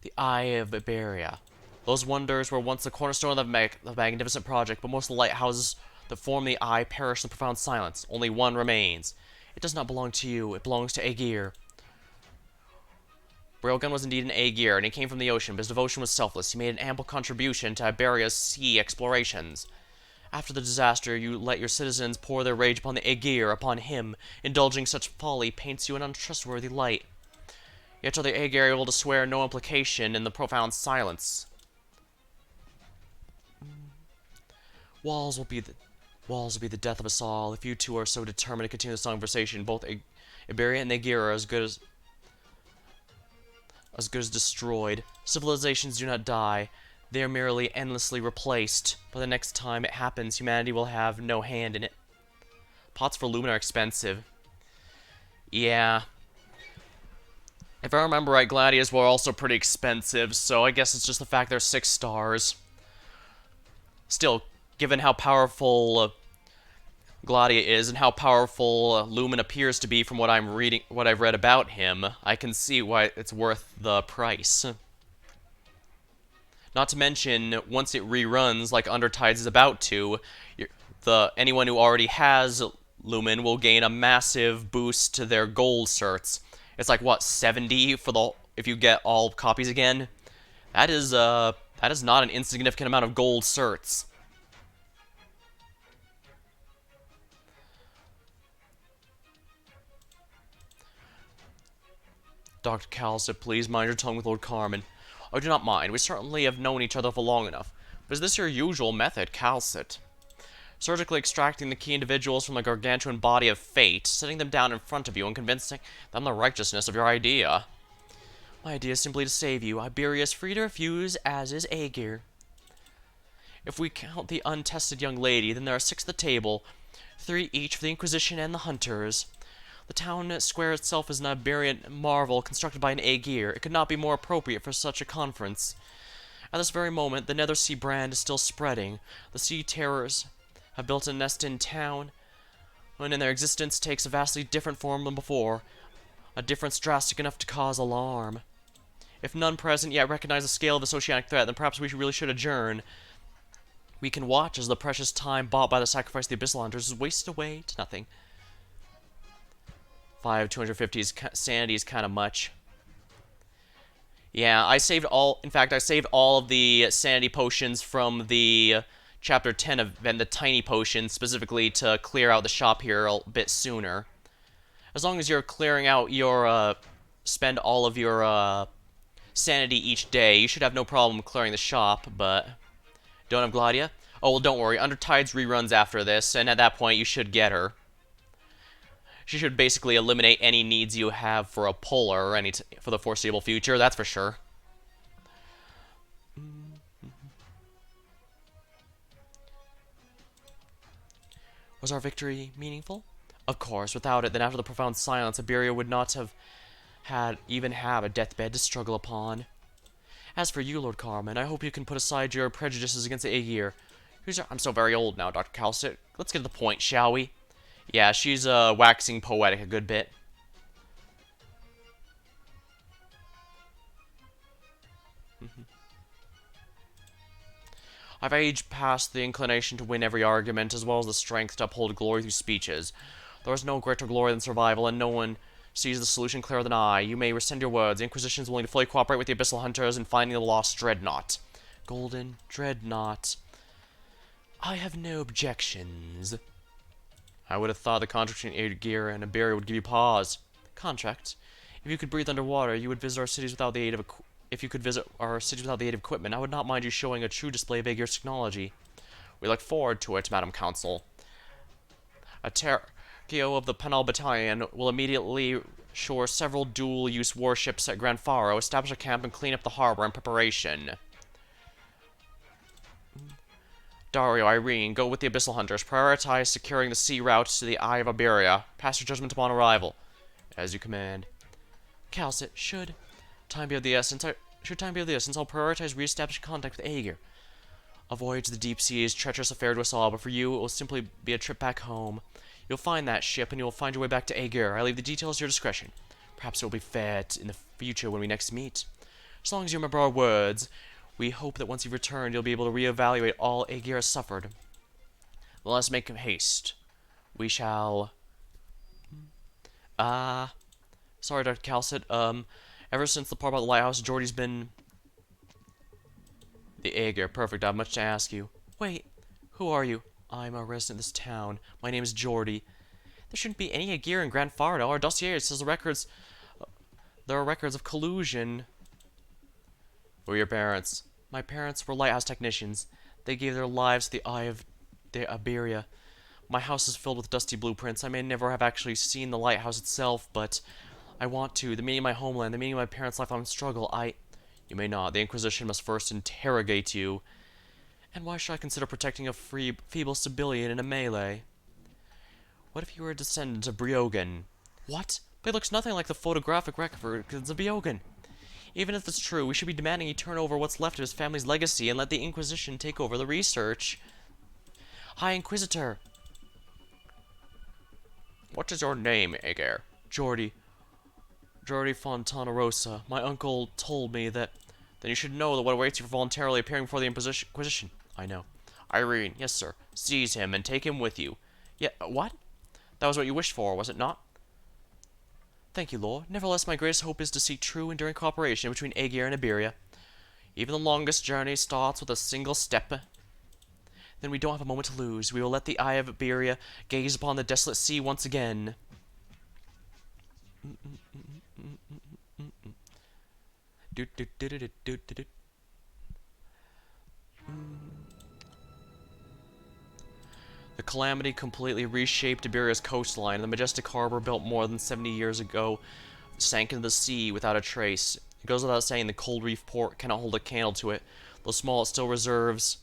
The Eye of Iberia. Those wonders were once the cornerstone of the magnificent project, but most of the lighthouses that form the Eye perished in profound silence. Only one remains. It does not belong to you. It belongs to Aegir. Railgun was indeed an Aegir, and he came from the ocean, but his devotion was selfless. He made an ample contribution to Iberia's sea explorations. After the disaster, you let your citizens pour their rage upon the Aegir, upon him. Indulging such folly paints you in untrustworthy light. Yet are the Aegir able to swear no implication in the profound silence. Walls will be the death of us all. If you two are so determined to continue this conversation, both Iberia and Aegir are as good as destroyed. Civilizations do not die. They are merely endlessly replaced. But the next time it happens, humanity will have no hand in it. Pots for lumen are expensive. Yeah. If I remember right, Gladius were also pretty expensive, so I guess it's just the fact they're 6 stars. Still, given how powerful Gladia is and how powerful Lumen appears to be from what I've read about him, I can see why it's worth the price. Not to mention, once it reruns like Undertides is about to, anyone who already has Lumen will gain a massive boost to their gold certs. It's like, what, 70 for the if you get all copies again? That is not an insignificant amount of gold certs. Dr. Cal said, please mind your tongue with Lord Carmen. I do not mind. We certainly have known each other for long enough. But is this your usual method, Calcit? Surgically extracting the key individuals from the gargantuan body of fate, sitting them down in front of you and convincing them the righteousness of your idea. My idea is simply to save you. Iberia is free to refuse, as is Aegir. If we count the untested young lady, then there are 6 at the table, 3 each for the Inquisition and the Hunters. The town square itself is an Iberian marvel constructed by an Aegir. It could not be more appropriate for such a conference. At this very moment, the Nether Sea brand is still spreading. The sea terrors have built a nest in town, and in their existence takes a vastly different form than before, a difference drastic enough to cause alarm. If none present yet recognize the scale of this oceanic threat, then perhaps we really should adjourn. We can watch as the precious time bought by the sacrifice of the Abyssal Hunters is wasted away to nothing. 250 sanity is kind of much. Yeah, I saved all of the sanity potions from the Chapter 10 event, the tiny potions, specifically to clear out the shop here a bit sooner. As long as you're clearing out your, spend all of your, sanity each day, you should have no problem clearing the shop, but don't have Gladia? Oh, well, don't worry. Undertide's reruns after this, and at that point, you should get her. She should basically eliminate any needs you have for a puller or for the foreseeable future, that's for sure. Was our victory meaningful? Of course, without it, then after the profound silence, Iberia would not have even have a deathbed to struggle upon. As for you, Lord Carmen, I hope you can put aside your prejudices against the Aegir. I'm so very old now, Dr. Calcit. Let's get to the point, shall we? Yeah, she's waxing poetic a good bit. I've aged past the inclination to win every argument, as well as the strength to uphold glory through speeches. There is no greater glory than survival, and no one sees the solution clearer than I. You may rescind your words. The Inquisition is willing to fully cooperate with the Abyssal Hunters in finding the lost Dreadnought. Golden Dreadnought. I have no objections. I would have thought the contract between Aegir and Iberia would give you pause. Contract? If you could breathe underwater, you would visit our cities without the aid of equipment, I would not mind you showing a true display of Aegir's technology. We look forward to it, Madam Council. A Tercio of the Penal Battalion will immediately shore several dual-use warships at Gran Faro, establish a camp, and clean up the harbor in preparation. Dario, Irene, go with the Abyssal Hunters. Prioritize securing the sea routes to the Eye of Iberia. Pass your judgment upon arrival. As you command. Calcit, should time be of the essence, I'll prioritize re-establishing contact with Aegir. A voyage to the deep sea is treacherous affair to us all, but for you, it will simply be a trip back home. You'll find that ship, and you'll find your way back to Aegir. I leave the details to your discretion. Perhaps it will be fair in the future when we next meet. As long as you remember our words, we hope that once you've returned, you'll be able to reevaluate all Aegir has suffered. Let us make haste. We shall... Sorry, Dr. Calcit. Ever since the part about the lighthouse, Geordie's been... The Aegir. Perfect. I have much to ask you. Wait. Who are you? I'm a resident of this town. My name is Geordie. There shouldn't be any Aegir in Gran Fardo. Our dossier says there are records of collusion. Who are your parents? My parents were lighthouse technicians. They gave their lives to the Eye of the Iberia. My house is filled with dusty blueprints. I may never have actually seen the lighthouse itself, but I want to. The meaning of my homeland, the meaning of my parents' lifelong struggle. You may not. The Inquisition must first interrogate you. And why should I consider protecting a feeble civilian in a melee? What if you were a descendant of Briogan? What? But he looks nothing like the photographic records of Briogan. Even if it's true, we should be demanding he turn over what's left of his family's legacy and let the Inquisition take over the research. High Inquisitor. What is your name, Aegir? Geordie Fontanarosa. My uncle told me that. Then you should know that what awaits you for voluntarily appearing before the Inquisition. I know. Irene, yes, sir. Seize him and take him with you. Yeah, what? That was what you wished for, was it not? Thank you, Lord. Nevertheless, my greatest hope is to seek true, enduring cooperation between Aegir and Iberia. Even the longest journey starts with a single step. Then we don't have a moment to lose. We will let the eye of Iberia gaze upon the desolate sea once again. The calamity completely reshaped Iberia's coastline. The majestic harbor, built more than 70 years ago, sank into the sea without a trace. It goes without saying the cold reef port cannot hold a candle to it. Though small, it still reserves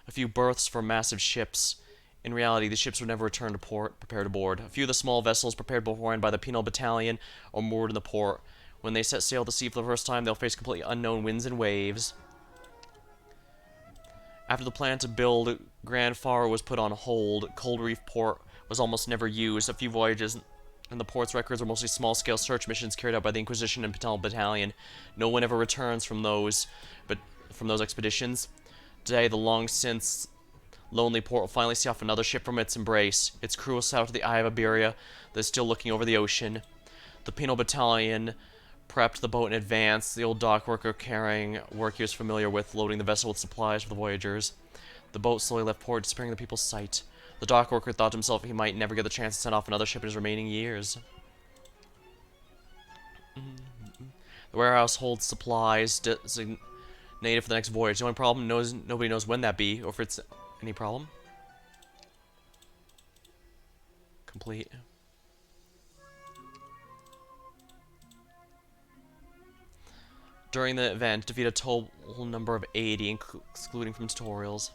a few berths for massive ships. In reality, the ships would never return to port, prepared to board. A few of the small vessels, prepared beforehand by the penal battalion, are moored in the port. When they set sail to sea for the first time, they'll face completely unknown winds and waves. After the plan to build Grand Faro was put on hold, Cold Reef Port was almost never used. A few voyages in the port's records were mostly small-scale search missions carried out by the Inquisition and Penal Battalion. No one ever returns from those expeditions. Today, the long-since lonely port will finally see off another ship from its embrace. Its crew will set out to the Eye of Iberia that is still looking over the ocean. The Penal Battalion prepped the boat in advance, the old dock worker carrying work he was familiar with, loading the vessel with supplies for the voyagers. The boat slowly left port, disappearing in the people's sight. The dock worker thought to himself he might never get the chance to send off another ship in his remaining years. The warehouse holds supplies designated for the next voyage. The only problem, nobody knows when that be, or if it's any problem. Complete. During the event, defeat a total number of 80, excluding from tutorials.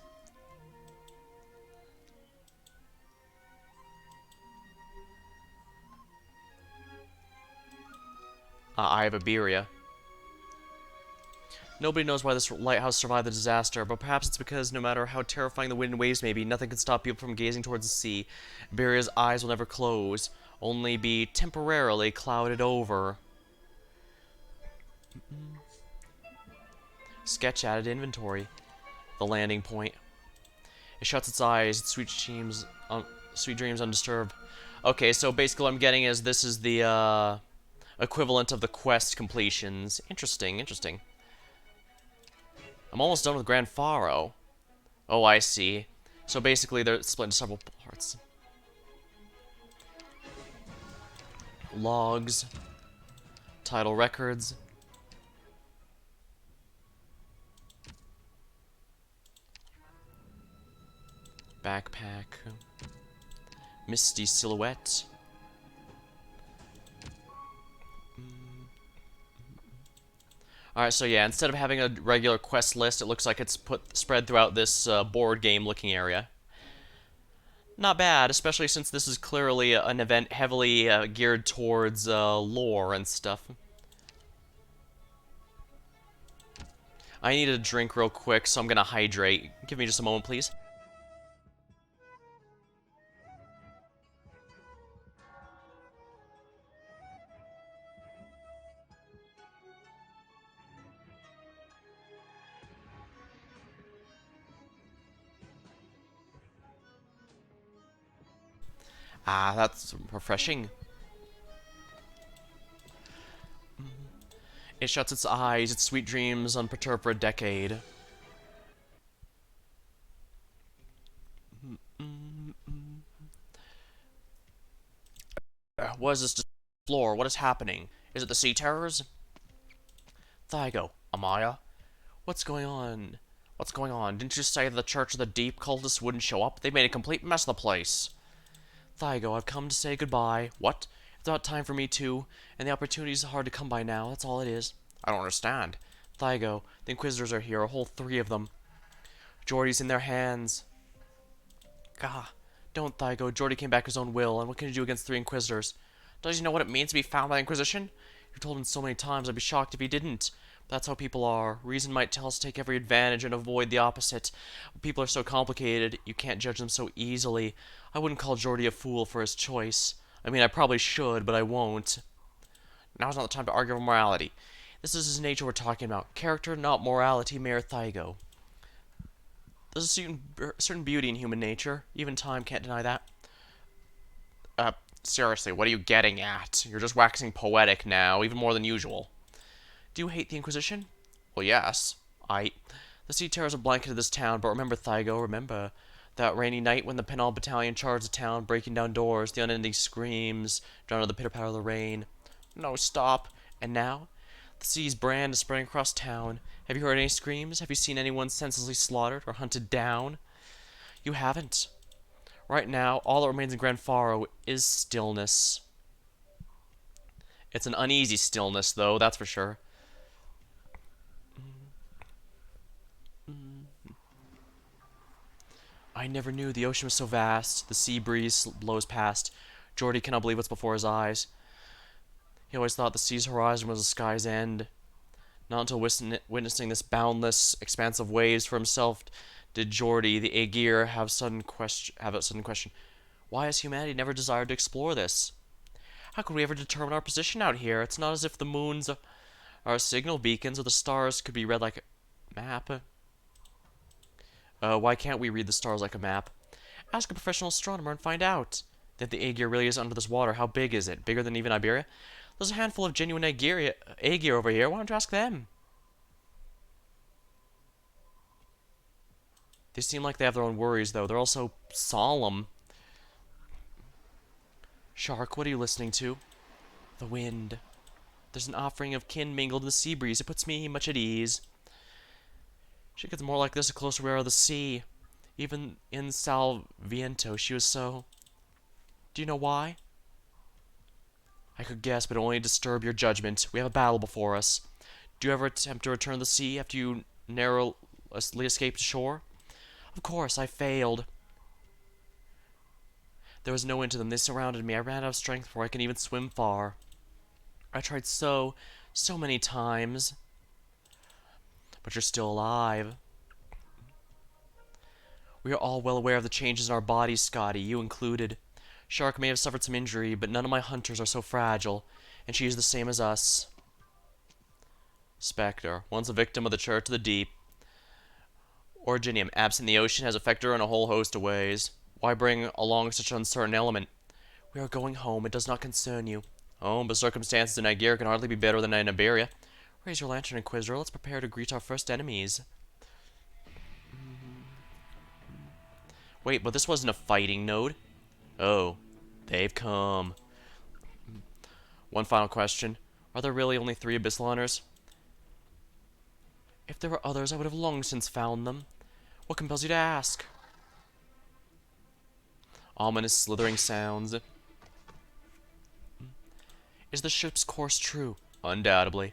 Eye of Iberia. Nobody knows why this lighthouse survived the disaster, but perhaps it's because no matter how terrifying the wind and waves may be, nothing can stop people from gazing towards the sea. Iberia's eyes will never close, only be temporarily clouded over. Sketch added to inventory. The landing point. It shuts its eyes, its sweet dreams undisturbed. Okay, so basically what I'm getting is this is the equivalent of the quest completions. Interesting, interesting. I'm almost done with Grand Faro. Oh, I see. So basically they're split into several parts. Logs. Title records. Backpack. Misty silhouette. Alright, so yeah, instead of having a regular quest list, it looks like it's spread throughout this board game looking area. Not bad, especially since this is clearly an event heavily geared towards lore and stuff. I need a drink real quick, so I'm gonna hydrate. Give me just a moment, please. Ah, that's refreshing. It shuts its eyes, its sweet dreams unperturbed for a decade. What is this floor? What is happening? Is it the Sea Terrors? Thygo, Amaya? What's going on? What's going on? Didn't you say the Church of the Deep cultists wouldn't show up? They made a complete mess of the place. Thygo, I've come to say goodbye. What? It's about time for me too, and the opportunity's hard to come by now, that's all it is. I don't understand. Thygo, the Inquisitors are here, a whole 3 of them. Jordy's in their hands. Gah, don't, Thygo. Jordy came back his own will, and what can you do against 3 Inquisitors? Does he know what it means to be found by the Inquisition? You've told him so many times, I'd be shocked if he didn't. But that's how people are. Reason might tell us to take every advantage and avoid the opposite. People are so complicated, you can't judge them so easily. I wouldn't call Jordy a fool for his choice. I mean, I probably should, but I won't. Now's not the time to argue over morality. This is his nature we're talking about. Character, not morality, Mayor Thygo. There's a certain beauty in human nature. Even time can't deny that. Seriously, what are you getting at? You're just waxing poetic now, even more than usual. Do you hate the Inquisition? Well, yes. The sea terrors have blanketed this town, but remember, Thygo, remember that rainy night when the Penal Battalion charged the town, breaking down doors, the unending screams, drowned out the pitter-patter of the rain. No, stop. And now? The sea's brand is spreading across town. Have you heard any screams? Have you seen anyone senselessly slaughtered or hunted down? You haven't. Right now, all that remains in Grand Faro is stillness. It's an uneasy stillness, though, that's for sure. I never knew the ocean was so vast. The sea breeze blows past. Geordie cannot believe what's before his eyes. He always thought the sea's horizon was the sky's end. Not until witnessing this boundless expanse of waves for himself did Geordie, the Aegir, have a sudden question. Why has humanity never desired to explore this? How could we ever determine our position out here? It's not as if the moons are signal beacons or the stars could be read like a map. Why can't we read the stars like a map? Ask a professional astronomer and find out. If the Aegir really is under this water, how big is it? Bigger than even Iberia? There's a handful of genuine Aegir over here. Why don't you ask them? They seem like they have their own worries, though. They're also solemn. Shark, what are you listening to? The wind. There's an offering of kin mingled in the sea breeze. It puts me much at ease. She gets more like this the closer we are to the sea. Even in Salviento, she was so... Do you know why? I could guess, but only disturb your judgment. We have a battle before us. Do you ever attempt to return to the sea after you narrowly escaped shore? Of course, I failed. There was no end to them. They surrounded me. I ran out of strength before I could even swim far. I tried so many times. But you're still alive. We are all well aware of the changes in our bodies, Scotty, you included. Shark may have suffered some injury, but none of my hunters are so fragile, and she is the same as us. Spectre, once a victim of the Church of the Deep. Originium, absent in the ocean, has affected her in a whole host of ways. Why bring along such an uncertain element? We are going home. It does not concern you. Oh, but circumstances in Aegir can hardly be better than in Iberia. Raise your lantern, Inquisitor. Let's prepare to greet our first enemies. Wait, but this wasn't a fighting node. Oh, they've come. One final question. Are there really only 3 Abyssal Hunters? If there were others, I would have long since found them. What compels you to ask? Ominous slithering sounds. Is the ship's course true? Undoubtedly.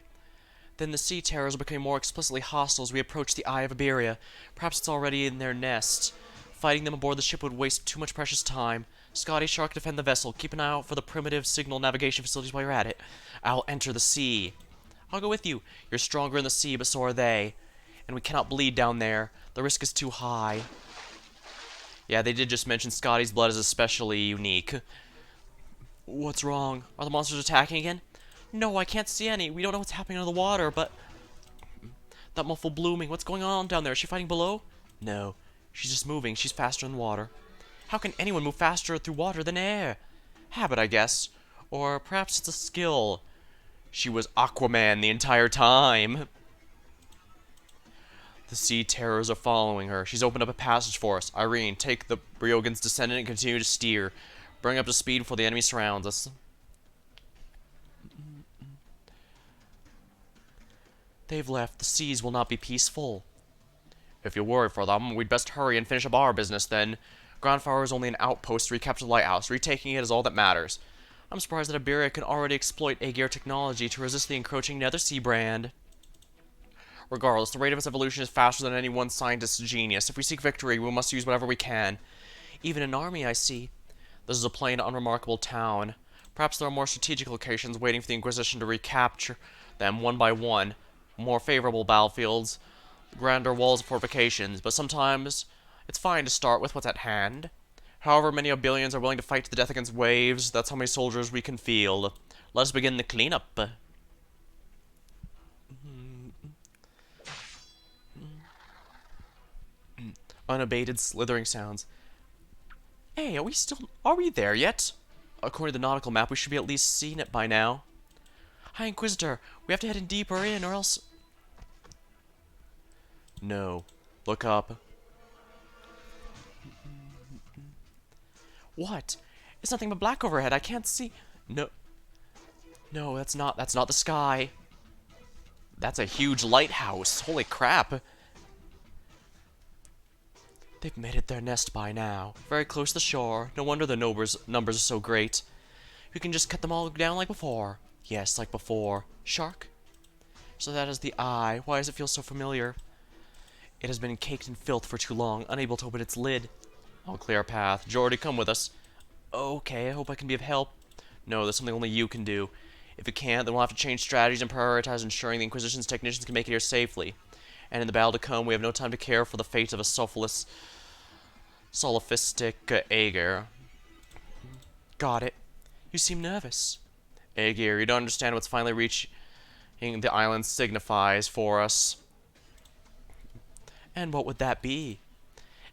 Then the sea terrors are becoming more explicitly hostile as we approach the Eye of Iberia. Perhaps it's already in their nest. Fighting them aboard the ship would waste too much precious time. Scotty, Shark, defend the vessel. Keep an eye out for the primitive signal navigation facilities while you're at it. I'll enter the sea. I'll go with you. You're stronger in the sea, but so are they. And we cannot bleed down there. The risk is too high. Yeah, they did just mention Scotty's blood is especially unique. What's wrong? Are the monsters attacking again? No, I can't see any. We don't know what's happening under the water, but... That muffled blooming. What's going on down there? Is she fighting below? No. She's just moving. She's faster than water. How can anyone move faster through water than air? Habit, I guess. Or perhaps it's a skill. She was Aquaman the entire time. The sea terrors are following her. She's opened up a passage for us. Irene, take the Briogan's descendant and continue to steer. Bring up to speed before the enemy surrounds us. They've left. The seas will not be peaceful. If you're worried for them, we'd best hurry and finish up our business then. Grand Faro is only an outpost to recapture the lighthouse. Retaking it is all that matters. I'm surprised that Iberia can already exploit Aegir technology to resist the encroaching Nether Sea brand. Regardless, the rate of its evolution is faster than any one scientist's genius. If we seek victory, we must use whatever we can. Even an army, I see. This is a plain, unremarkable town. Perhaps there are more strategic locations waiting for the Inquisition to recapture them one by one. More favorable battlefields, grander walls of fortifications, but sometimes it's fine to start with what's at hand. However many billions are willing to fight to the death against waves, that's how many soldiers we can field. Let us begin the cleanup. Unabated slithering sounds. Hey, are we there yet? according to the nautical map, we should be at least seeing it by now. High Inquisitor, we have to head in deeper in, or else... No. Look up. What? It's nothing but black overhead. I can't see... No. No, that's not the sky. That's a huge lighthouse. Holy crap. They've made it their nest by now. Very close to the shore. No wonder the numbers are so great. You can just cut them all down like before. Yes, like before. Shark? So that is the eye. Why does it feel so familiar? It has been caked in filth for too long, unable to open its lid. I'll clear a path. Jordy, come with us. Okay, I hope I can be of help. No, there's something only you can do. If you can't, then we'll have to change strategies and prioritize ensuring the Inquisition's technicians can make it here safely. And in the battle to come, we have no time to care for the fate of a selfless, soliphistic Aegir. Got it. You seem nervous. Aegir, you don't understand what's finally reaching the island signifies for us. And what would that be?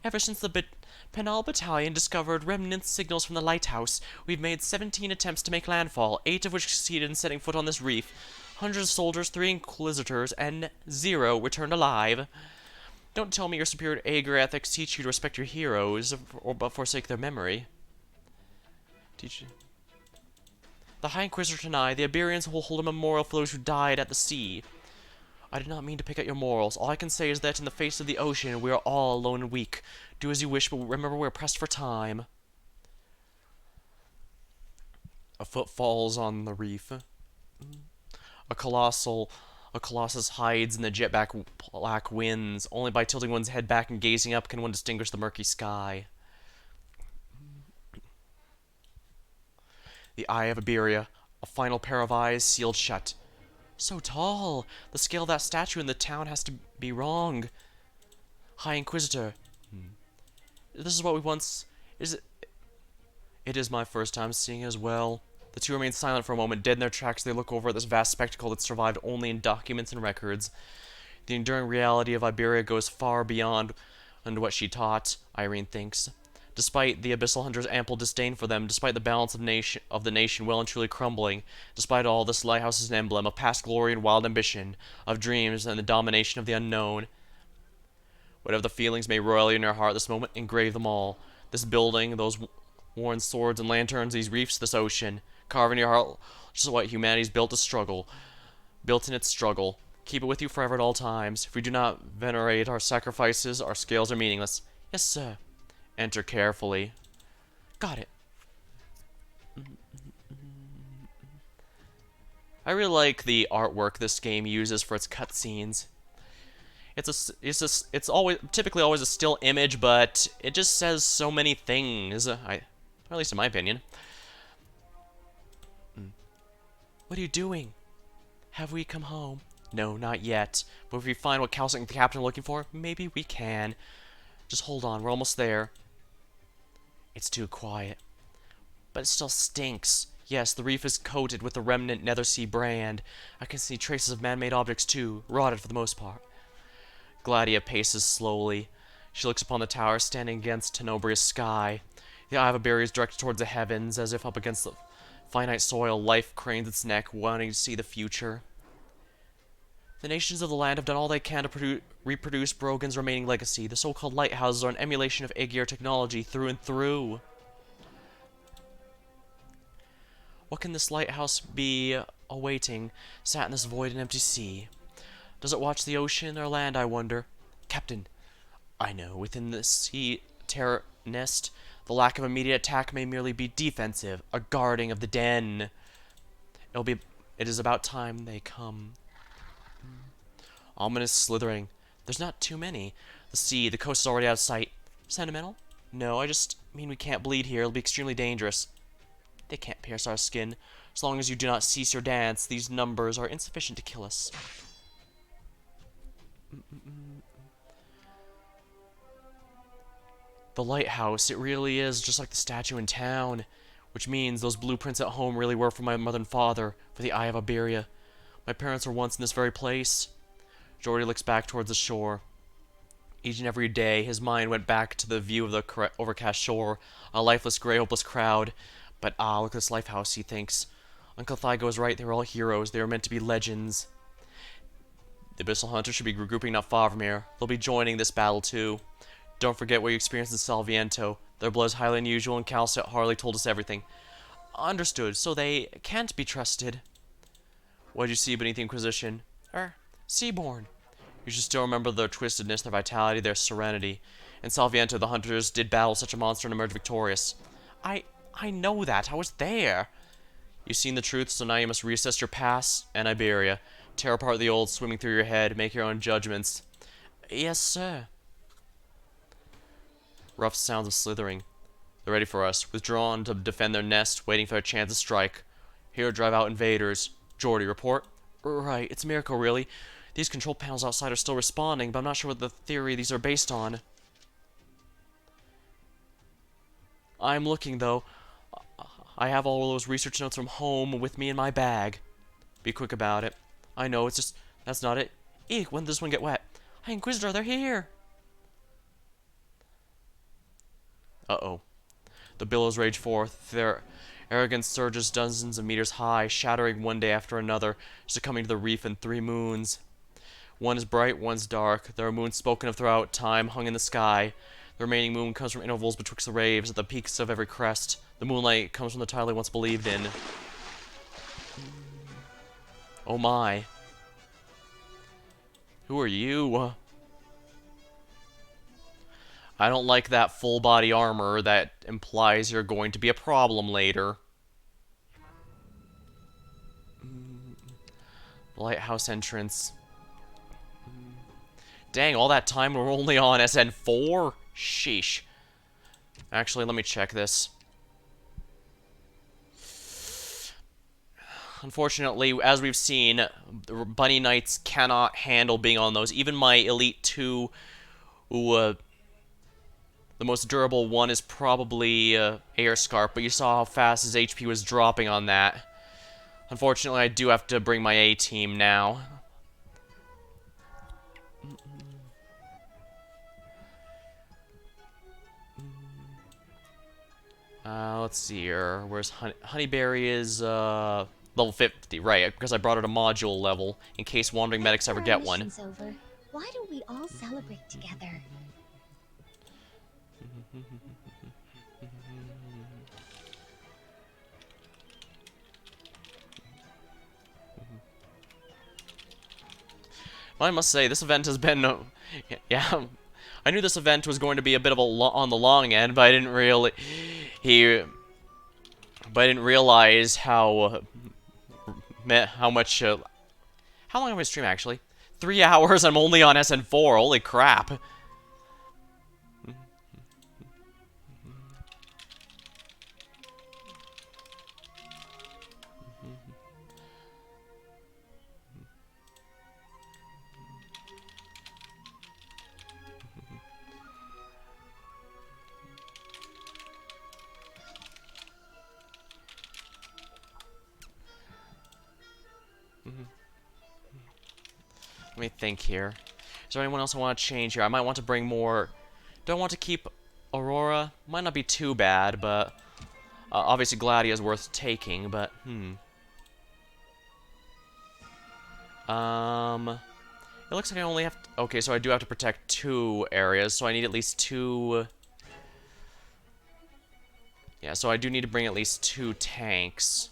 Ever since the Penal Battalion discovered remnant signals from the lighthouse, we've made 17 attempts to make landfall, 8 of which succeeded in setting foot on this reef. Hundreds of soldiers, 3 inquisitors, and 0 returned alive. Don't tell me your superior Aegir ethics teach you to respect your heroes, but forsake their memory. Teach you. The High Inquisitor and I, the Iberians, will hold a memorial for those who died at the sea. I did not mean to pick at your morals. All I can say is that in the face of the ocean, we are all alone and weak. Do as you wish, but remember we're pressed for time. A foot falls on the reef. A colossus hides in the jet black winds. Only by tilting one's head back and gazing up can one distinguish the murky sky. The Eye of Iberia, a final pair of eyes sealed shut. So tall! The scale of that statue in the town has to be wrong. High Inquisitor. This is what we once... It is my first time seeing it as well. The two remain silent for a moment, dead in their tracks. They look over at this vast spectacle that survived only in documents and records. The enduring reality of Iberia goes far beyond what she taught, Irene thinks. Despite the Abyssal Hunter's ample disdain for them, despite the balance of the nation well and truly crumbling, despite all, this lighthouse is an emblem of past glory and wild ambition, of dreams and the domination of the unknown. Whatever the feelings may roil in your heart this moment, engrave them all. This building, those worn swords and lanterns, these reefs, this ocean. Carve in your heart just what humanity's built in its struggle. Keep it with you forever at all times. If we do not venerate our sacrifices, our scales are meaningless. Yes, sir. Enter carefully. Got it. I really like the artwork this game uses for its cutscenes. It's always typically always a still image, but it just says so many things. Or at least in my opinion. What are you doing? Have we come home? No, not yet. But if we find what Calcic and the captain are looking for, maybe we can. Just hold on, we're almost there. It's too quiet. But it still stinks. Yes, the reef is coated with the remnant Nethersea brand. I can see traces of man-made objects too, rotted for the most part. Gladia paces slowly. She looks upon the tower standing against Tenobria's sky. The Eye of Iberia is directed towards the heavens, as if up against the finite soil. Life cranes its neck, wanting to see the future. The nations of the land have done all they can to reproduce Brogan's remaining legacy. The so-called lighthouses are an emulation of Aegir technology through and through. What can this lighthouse be awaiting, sat in this void and empty sea? Does it watch the ocean or land, I wonder? Captain, I know, within the sea terror nest, the lack of immediate attack may merely be defensive, a guarding of the den. It is about time they come. Ominous slithering. There's not too many. The sea, the coast is already out of sight. Sentimental? No, I just mean we can't bleed here. It'll be extremely dangerous. They can't pierce our skin. As long as you do not cease your dance, these numbers are insufficient to kill us. The lighthouse, it really is just like the statue in town. Which means those blueprints at home really were for my mother and father, for the Eye of Iberia. My parents were once in this very place. Jordy looks back towards the shore. Each and every day, his mind went back to the view of the overcast shore, a lifeless, gray, hopeless crowd. But look at this lifehouse, he thinks. Uncle Thygo's right, they were all heroes. They were meant to be legends. The Abyssal Hunters should be regrouping not far from here. They'll be joining this battle too. Don't forget what you experienced in Salviento. Their blood is highly unusual, and Calcet Harley told us everything. Understood, so they can't be trusted. What did you see beneath the Inquisition? Seaborn. You should still remember their twistedness, their vitality, their serenity. In Salviento, the hunters did battle such a monster and emerged victorious. I know that. I was there. You've seen the truth, so now you must reassess your past and Iberia. Tear apart the old swimming through your head. Make your own judgments. Yes, sir. Rough sounds of slithering. They're ready for us. Withdrawn to defend their nest, waiting for a chance to strike. Here, drive out invaders. Jordy, report? Right, it's a miracle, really. These control panels outside are still responding, but I'm not sure what the theory these are based on. I'm looking, though. I have all those research notes from home with me in my bag. Be quick about it. I know, it's just... That's not it. Eek, when did this one get wet? Hey, Inquisitor, they're here! Uh-oh. The billows rage forth. Their arrogance surges dozens of meters high, shattering one day after another, succumbing to the reef in 3 moons. One is bright, one's dark. There are moons spoken of throughout time, hung in the sky. The remaining moon comes from intervals betwixt the waves, at the peaks of every crest. The moonlight comes from the title they once believed in. Oh my. Who are you? I don't like that full body armor. That implies you're going to be a problem later. Lighthouse entrance. Dang, all that time we're only on SN4? Sheesh. Actually, let me check this. Unfortunately, as we've seen, the Bunny Knights cannot handle being on those. Even my Elite 2, the most durable one is probably Air Scarp, but you saw how fast his HP was dropping on that. Unfortunately, I do have to bring my A-team now. Let's see here. Where's Honeyberry is level 50, right? Because I brought it a module level in case wandering medics ever get one. Mission's over. Why don't we all celebrate together? Well, I must say, this event has been... yeah, I knew this event was going to be a bit of on the long end, but I didn't really... But I didn't realize how... how much... how long have I streamed, actually? 3 hours, I'm only on SN4, holy crap. Let me think here. Is there anyone else I want to change here? I might want to bring more... Do I want to keep Aurora? Might not be too bad, but... obviously Gladia is worth taking, but... It looks like I only have to... Okay, so I do have to protect 2 areas, so I need at least 2... Yeah, so I do need to bring at least 2 tanks.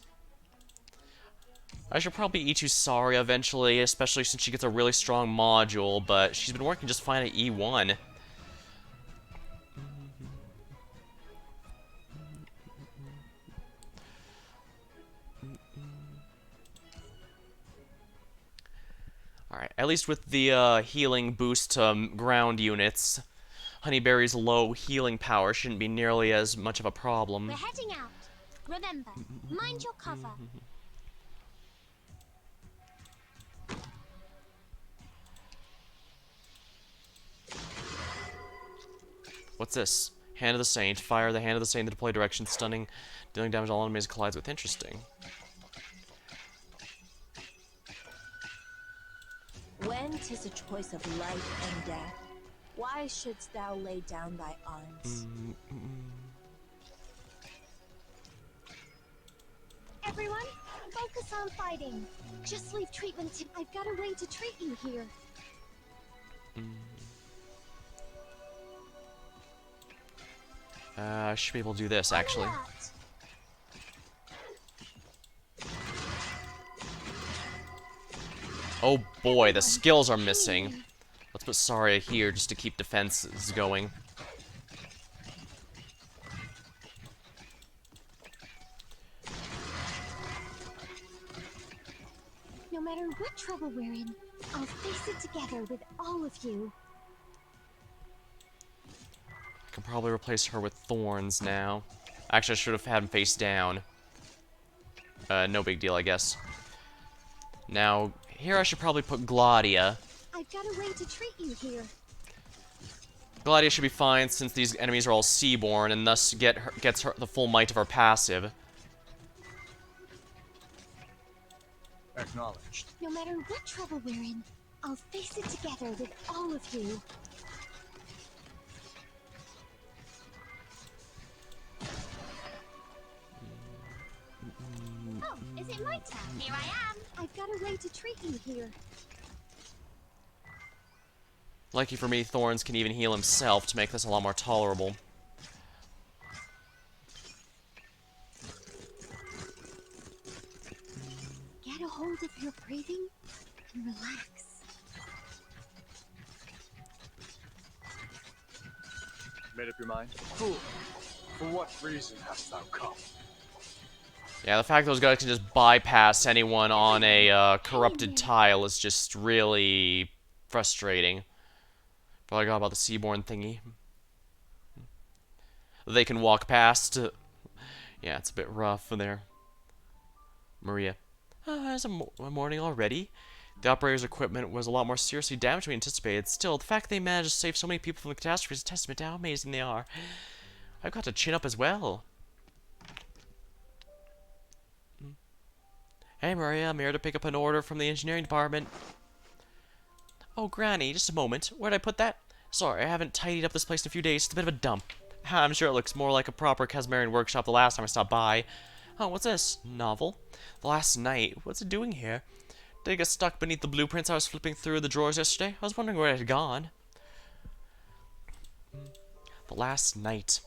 I should probably eat you Saria eventually, especially since she gets a really strong module, but she's been working just fine at E1. Alright, at least with the healing boost to ground units, Honeyberry's low healing power shouldn't be nearly as much of a problem. We're heading out. Remember, mind your cover. What's this? Hand of the Saint. Fire the Hand of the Saint to deploy direction, stunning, dealing damage to all enemies it collides with. Interesting. When 'tis a choice of life and death, why shouldst thou lay down thy arms? sub-a-thon fighting. Just leave treatment to... I've got a way to treat you here. I should be able to do this, actually. Oh boy, the skills are missing. Let's put Saria here just to keep defenses going. No matter what trouble we're in, I'll face it together with all of you. I can probably replace her with Thorns now. Actually, I should have had him face down. No big deal, I guess. Now, here I should probably put Gladia. I've got a way to treat you here. Gladia should be fine since these enemies are all Seaborn and thus gets her the full might of her passive. Acknowledged. No matter what trouble we're in, I'll face it together with all of you. Oh, is it my turn? Here I am. I've got a way to treat you here. Lucky for me, Thorns can even heal himself to make this a lot more tolerable. Get a hold of your breathing and relax. Made up your mind? Cool. For what reason hast thou come? Yeah, the fact those guys can just bypass anyone on a corrupted tile is just really frustrating. But I forgot about the Seaborn thingy. They can walk past. Yeah, it's a bit rough there. Maria. It's a morning already. The operator's equipment was a lot more seriously damaged than we anticipated. Still, the fact they managed to save so many people from the catastrophe is a testament to how amazing they are. I've got to chin up as well. Hey Maria, I'm here to pick up an order from the engineering department. Oh, Granny, just a moment. Where'd I put that? Sorry, I haven't tidied up this place in a few days. It's a bit of a dump. I'm sure it looks more like a proper Casmerian workshop the last time I stopped by. Oh, what's this? Novel? The Last Night? What's it doing here? Did it get stuck beneath the blueprints I was flipping through the drawers yesterday? I was wondering where it had gone. The Last Night.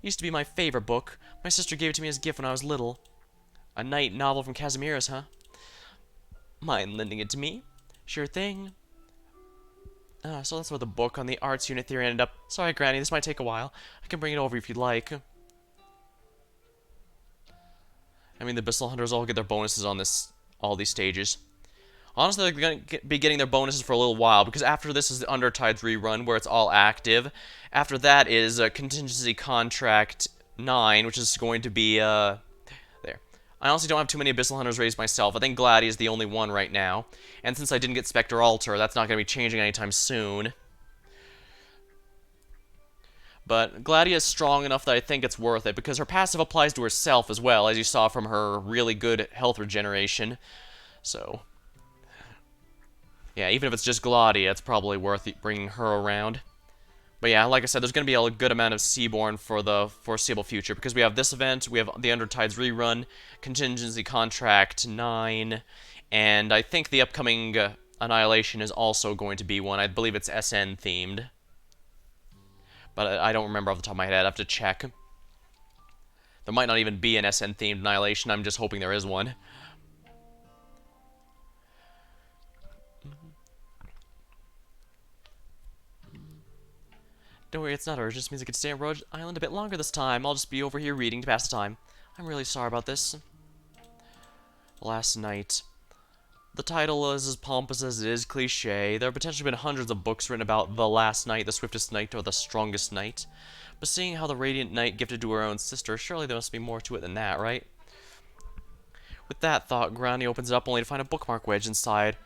Used to be my favorite book. My sister gave it to me as a gift when I was little. A night novel from Casimiro's, huh? Mind lending it to me? Sure thing. So that's where the book on the arts unit theory ended up. Sorry, Granny, this might take a while. I can bring it over if you'd like. I mean, the Abyssal Hunters all get their bonuses on all these stages. Honestly, they're going to be getting their bonuses for a little while, because after this is the Undertides rerun, where it's all active. After that is Contingency Contract 9, which is going to be, there. I honestly don't have too many Abyssal Hunters raised myself. I think Glady is the only one right now. And since I didn't get Spectre Altar, that's not going to be changing anytime soon. But Gladia is strong enough that I think it's worth it, because her passive applies to herself as well, as you saw from her really good health regeneration. So, yeah, even if it's just Gladia, it's probably worth bringing her around. But yeah, like I said, there's going to be a good amount of Seaborn for the foreseeable future, because we have this event, we have the Undertides rerun, Contingency Contract 9, and I think the upcoming Annihilation is also going to be one. I believe it's SN themed. But I don't remember off the top of my head. I'd have to check. There might not even be an SN themed Annihilation. I'm just hoping there is one. Don't worry, it's not urgent. It just means I can stay on Rhodes Island a bit longer this time. I'll just be over here reading to pass the time. I'm really sorry about this. Last Night. The title is as pompous as it is cliché. There have potentially been hundreds of books written about the Last Night, the Swiftest Knight, or the Strongest Knight. But seeing how the Radiant Knight gifted to her own sister, surely there must be more to it than that, right? With that thought, Granny opens it up only to find a bookmark wedged inside.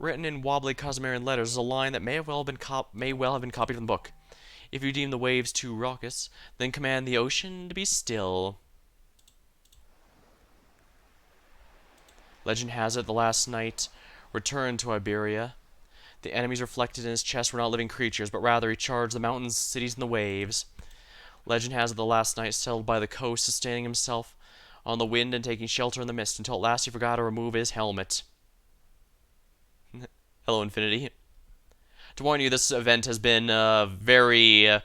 Written in wobbly Cosmerian letters is a line that may well have been copied from the book. If you deem the waves too raucous, then command the ocean to be still. Legend has it, the Last Night returned to Iberia. The enemies reflected in his chest were not living creatures, but rather he charged the mountains, cities, and the waves. Legend has it, the Last Night settled by the coast, sustaining himself on the wind and taking shelter in the mist until at last he forgot to remove his helmet. Hello, Infinity. To warn you, this event has been very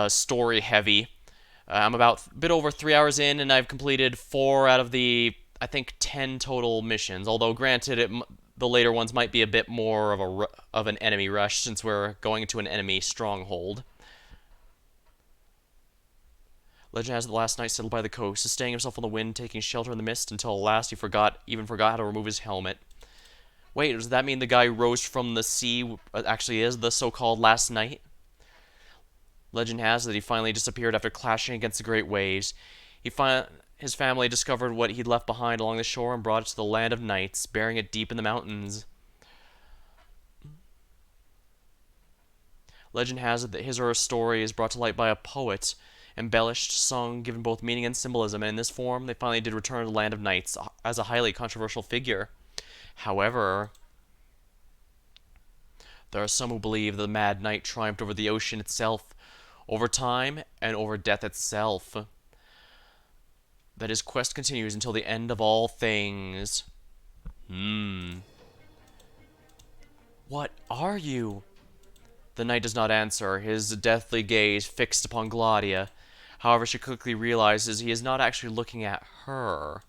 story heavy. I'm about a bit over 3 hours in, and I've completed 4 out of the, I think, 10 total missions. Although, granted, the later ones might be a bit more of an enemy rush since we're going to an enemy stronghold. Legend has that the last night settled by the coast, sustaining himself on the wind, taking shelter in the mist until at last he even forgot how to remove his helmet. Wait, does that mean the guy who rose from the sea actually is the so-called last knight? Legend has that he finally disappeared after clashing against the great waves. His family discovered what he'd left behind along the shore and brought it to the land of knights, burying it deep in the mountains. Legend has it that his or her story is brought to light by a poet, embellished, sung, given both meaning and symbolism, and in this form they finally did return to the land of knights as a highly controversial figure. However, there are some who believe that the Mad Knight triumphed over the ocean itself, over time, and over death itself. That his quest continues until the end of all things. What are you? The knight does not answer, his deathly gaze fixed upon Gladia. However, she quickly realizes he is not actually looking at her.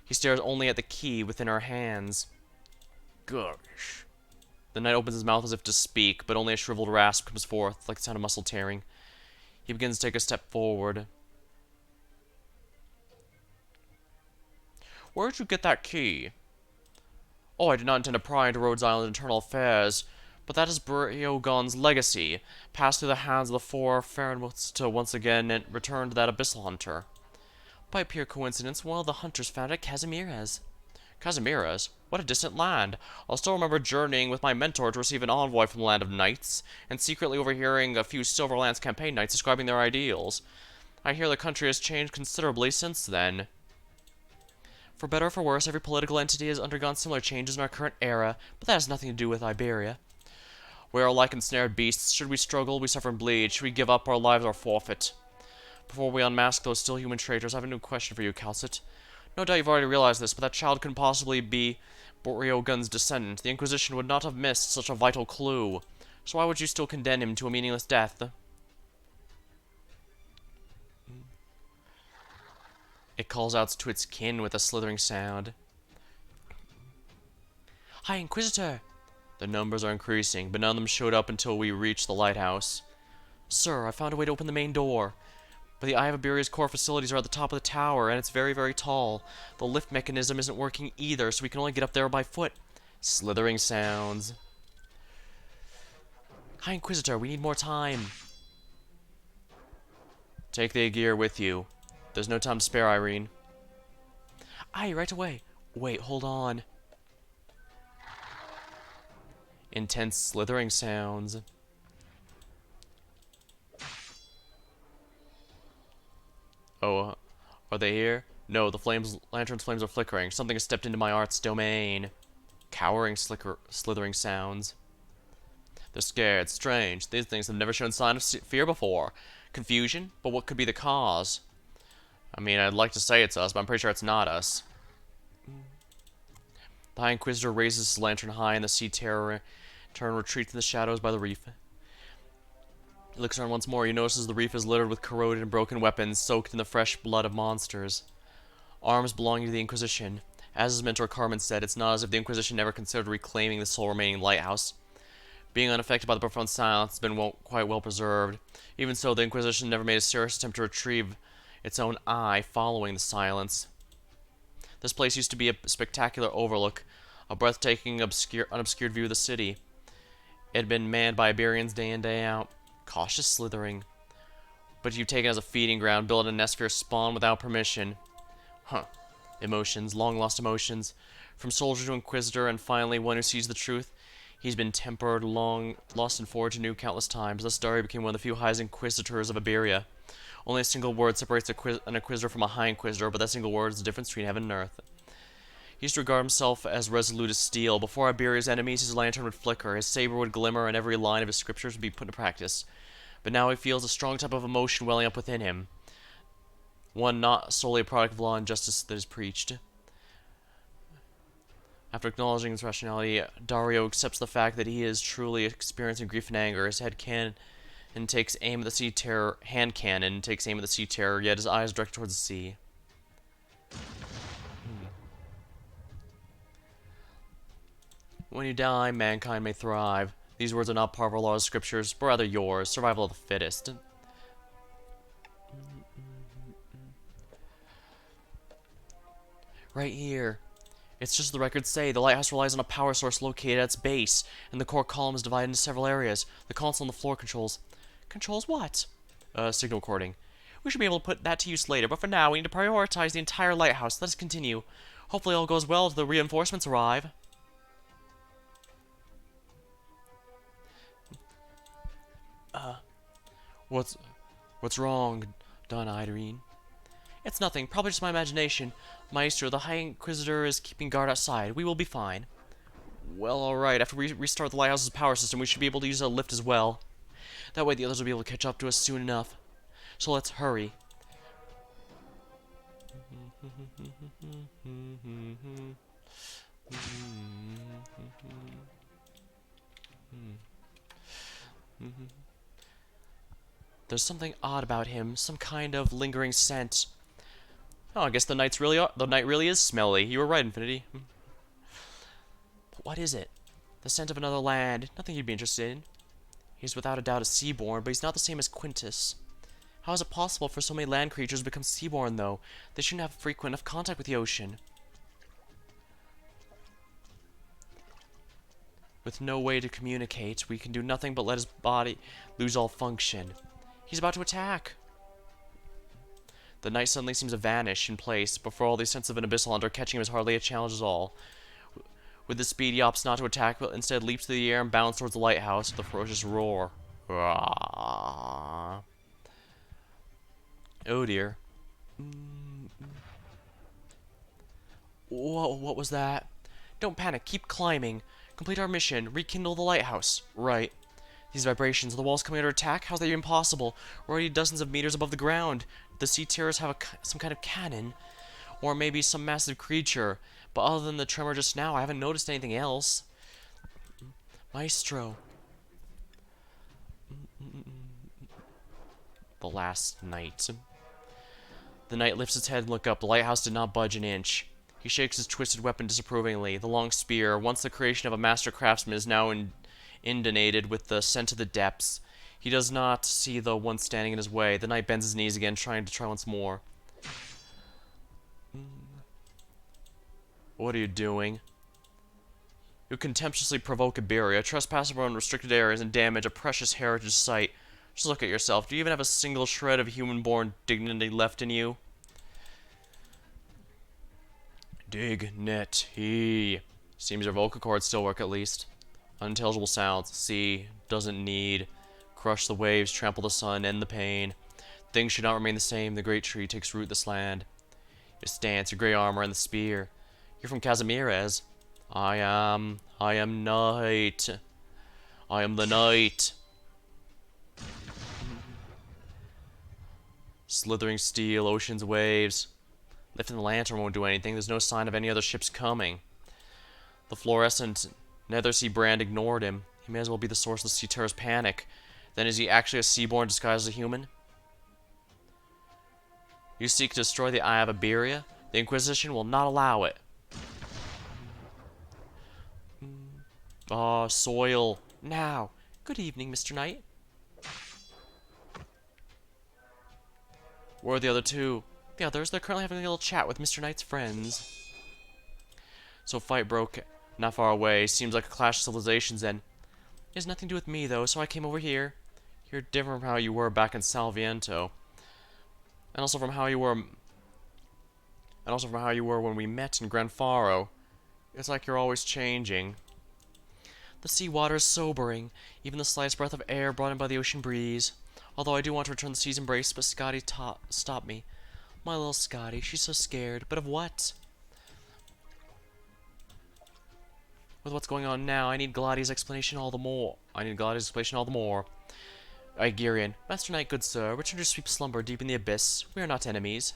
He stares only at the key within her hands. Gosh. The knight opens his mouth as if to speak, but only a shriveled rasp comes forth, like the sound of muscle tearing. He begins to take a step forward. Where'd you get that key? Oh, I did not intend to pry into Rhodes Island's internal affairs, but that is Briogon's legacy, passed through the hands of the 4 Farinwoods to once again return to that abyssal hunter. By pure coincidence, one of the hunters found it at Casimiras. Casimiras? What a distant land! I'll still remember journeying with my mentor to receive an envoy from the land of knights, and secretly overhearing a few Silverlands campaign knights describing their ideals. I hear the country has changed considerably since then. For better or for worse, every political entity has undergone similar changes in our current era, but that has nothing to do with Iberia. We are like ensnared beasts. Should we struggle, we suffer and bleed. Should we give up, our lives are forfeit. Before we unmask those still human traitors, I have a new question for you, Calcit. No doubt you've already realized this, but that child couldn't possibly be Boriogun's descendant. The Inquisition would not have missed such a vital clue. So why would you still condemn him to a meaningless death? It calls out to its kin with a slithering sound. Hi, Inquisitor! The numbers are increasing, but none of them showed up until we reached the lighthouse. Sir, I found a way to open the main door. But the Eye of Iberia's core facilities are at the top of the tower, and it's very, very tall. The lift mechanism isn't working either, so we can only get up there by foot. Slithering sounds. Hi, Inquisitor, we need more time. Take the gear with you. There's no time to spare, Irene. Aye, right away. Wait, hold on. Intense slithering sounds. Oh, are they here? No, the lantern's flames are flickering. Something has stepped into my art's domain. Cowering, slithering sounds. They're scared. Strange. These things have never shown sign of fear before. Confusion? But what could be the cause? I mean, I'd like to say it's us, but I'm pretty sure it's not us. The High Inquisitor raises his lantern high, and the sea terror retreats in the shadows by the reef. He looks around once more. He notices the reef is littered with corroded and broken weapons, soaked in the fresh blood of monsters. Arms belonging to the Inquisition. As his mentor Carmen said, it's not as if the Inquisition never considered reclaiming the sole remaining lighthouse. Being unaffected by the profound silence, it's been quite well preserved. Even so, the Inquisition never made a serious attempt to retrieve its own eye following the silence. This place used to be a spectacular overlook, a breathtaking, unobscured view of the city. It had been manned by Iberians day in, day out. Cautious slithering. But you've taken as a feeding ground, built a nest for your spawn without permission. Huh. Emotions, long-lost emotions. From soldier to inquisitor, and finally one who sees the truth. He's been tempered, long lost and forged anew countless times. Thus Dari became one of the few highest inquisitors of Iberia. Only a single word separates an inquisitor from a high inquisitor, but that single word is the difference between heaven and earth. He used to regard himself as resolute as steel. Before Iberia's enemies, his lantern would flicker, his saber would glimmer, and every line of his scriptures would be put into practice. But now he feels a strong type of emotion welling up within him. one not solely a product of law and justice that is preached. After acknowledging his rationality, Dario accepts the fact that he is truly experiencing grief and anger. His head cannon takes aim at the sea terror. Hand cannon takes aim at the sea terror, yet his eyes direct towards the sea. When you die, mankind may thrive. These words are not part of our laws, scriptures, but rather yours. Survival of the fittest. Right here. It's just the records say. The lighthouse relies on a power source located at its base, and the core column is divided into several areas. The console on the floor controls... Controls what? Signal recording. We should be able to put that to use later, but for now, we need to prioritize the entire lighthouse. Let us continue. Hopefully all goes well till the reinforcements arrive. What's wrong, Don Irene? It's nothing, probably just my imagination. Maestro, the High Inquisitor is keeping guard outside. We will be fine. Well, alright. After we restart the lighthouse's power system, we should be able to use a lift as well. That way the others will be able to catch up to us soon enough. So let's hurry. There's something odd about him, some kind of lingering scent. Oh, I guess the night really is smelly. You were right, Infinity. But what is it? The scent of another land. Nothing you'd be interested in. He's without a doubt a seaborn, but he's not the same as Quintus. How is it possible for so many land creatures to become seaborn, though? They shouldn't have frequent enough contact with the ocean. With no way to communicate, we can do nothing but let his body lose all function. He's about to attack. The night suddenly seems to vanish in place. Before all, the sense of an abyssal hunter catching him is hardly a challenge at all. With the speed, he opts not to attack, but instead leaps through the air and bounds towards the lighthouse with a ferocious roar. Oh dear. Whoa, what was that? Don't panic, keep climbing. Complete our mission, rekindle the lighthouse. Right. These vibrations, are the walls coming under attack? How's that even possible? We're already dozens of meters above the ground. The sea terrors have some kind of cannon. Or maybe some massive creature. But other than the tremor just now, I haven't noticed anything else. Maestro. The last night. The knight lifts his head and looks up. The lighthouse did not budge an inch. He shakes his twisted weapon disapprovingly. The long spear, once the creation of a master craftsman, is now inundated with the scent of the depths. He does not see the one standing in his way. The knight bends his knees again, trying to try once more. What are you doing? You contemptuously provoke Iberia, trespass over unrestricted areas, and damage a precious heritage site. Just look at yourself. Do you even have a single shred of human-born dignity left in you? Dignity. Seems your vocal cords still work at least. Unintelligible sounds. See. Doesn't need. Crush the waves, trample the sun, end the pain. Things should not remain the same. The great tree takes root this land. Your stance, your grey armor, and the spear. You're from Casimirez. I am knight. I am the knight. Slithering steel, ocean's waves. Lifting the lantern won't do anything. There's no sign of any other ships coming. The fluorescent Nethersea brand ignored him. He may as well be the source of the sea terror's panic. Then is he actually a seaborn disguised as a human? You seek to destroy the Eye of Iberia? The Inquisition will not allow it. Ah, soil. Now. Good evening, Mr. Knight. Where are the other two? The others, they're currently having a little chat with Mr. Knight's friends. So fight broke not far away. Seems like a clash of civilizations and... It has nothing to do with me, though, so I came over here. You're different from how you were back in Salviento. And also from how you were... when we met in Granfaro. It's like you're always changing. The seawater is sobering. Even the slightest breath of air brought in by the ocean breeze. Although I do want to return the sea's embrace, but Scotty stopped me. My little Scotty, she's so scared. But of what? With what's going on now, I need Gladys' explanation all the more. Igerian. Master Knight, good sir, return to sweet slumber deep in the abyss. We are not enemies.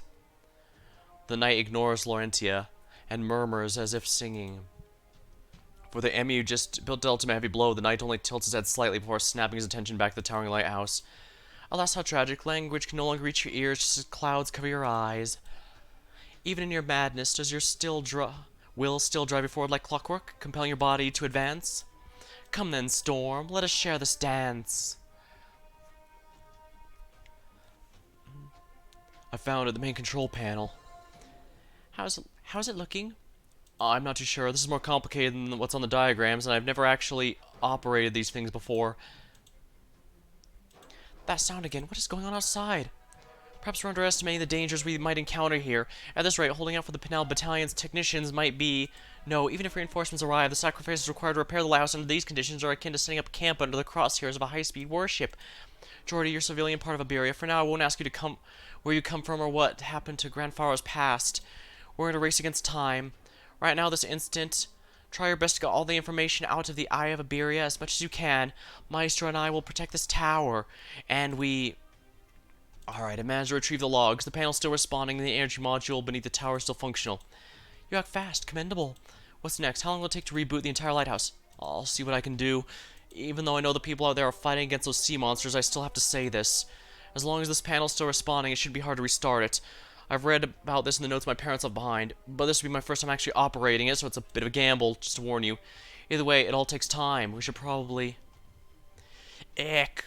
The knight ignores Laurentia and murmurs as if singing. For the emu just dealt him a heavy blow, the knight only tilts his head slightly before snapping his attention back to the towering lighthouse. Alas, how tragic. Language can no longer reach your ears, just as clouds cover your eyes. Even in your madness, does your will still drive you forward like clockwork, compelling your body to advance? Come then, storm, let us share this dance. I found it, the main control panel. How's it looking? I'm not too sure. This is more complicated than what's on the diagrams, and I've never actually operated these things before. That sound again. What is going on outside? Perhaps we're underestimating the dangers we might encounter here. At this rate, holding out for the Pinal Battalion's technicians might be... No, even if reinforcements arrive, the sacrifices required to repair the lighthouse under these conditions are akin to setting up camp under the crosshairs of a high-speed warship. Jordy, you're a civilian part of Iberia. For now, I won't ask you to come where you come from or what happened to Grandfaro's past. We're in a race against time. Right now, this instant, try your best to get all the information out of the Eye of Iberia as much as you can. Maestro and I will protect this tower, and we... Alright, I managed to retrieve the logs. The panel's still responding, and the energy module beneath the tower is still functional. You act fast. Commendable. What's next? How long will it take to reboot the entire lighthouse? I'll see what I can do. Even though I know the people out there are fighting against those sea monsters, I still have to say this. As long as this panel's still responding, it should be hard to restart it. I've read about this in the notes my parents left behind, but this will be my first time actually operating it, so it's a bit of a gamble, just to warn you. Either way, it all takes time. We should probably... Ick.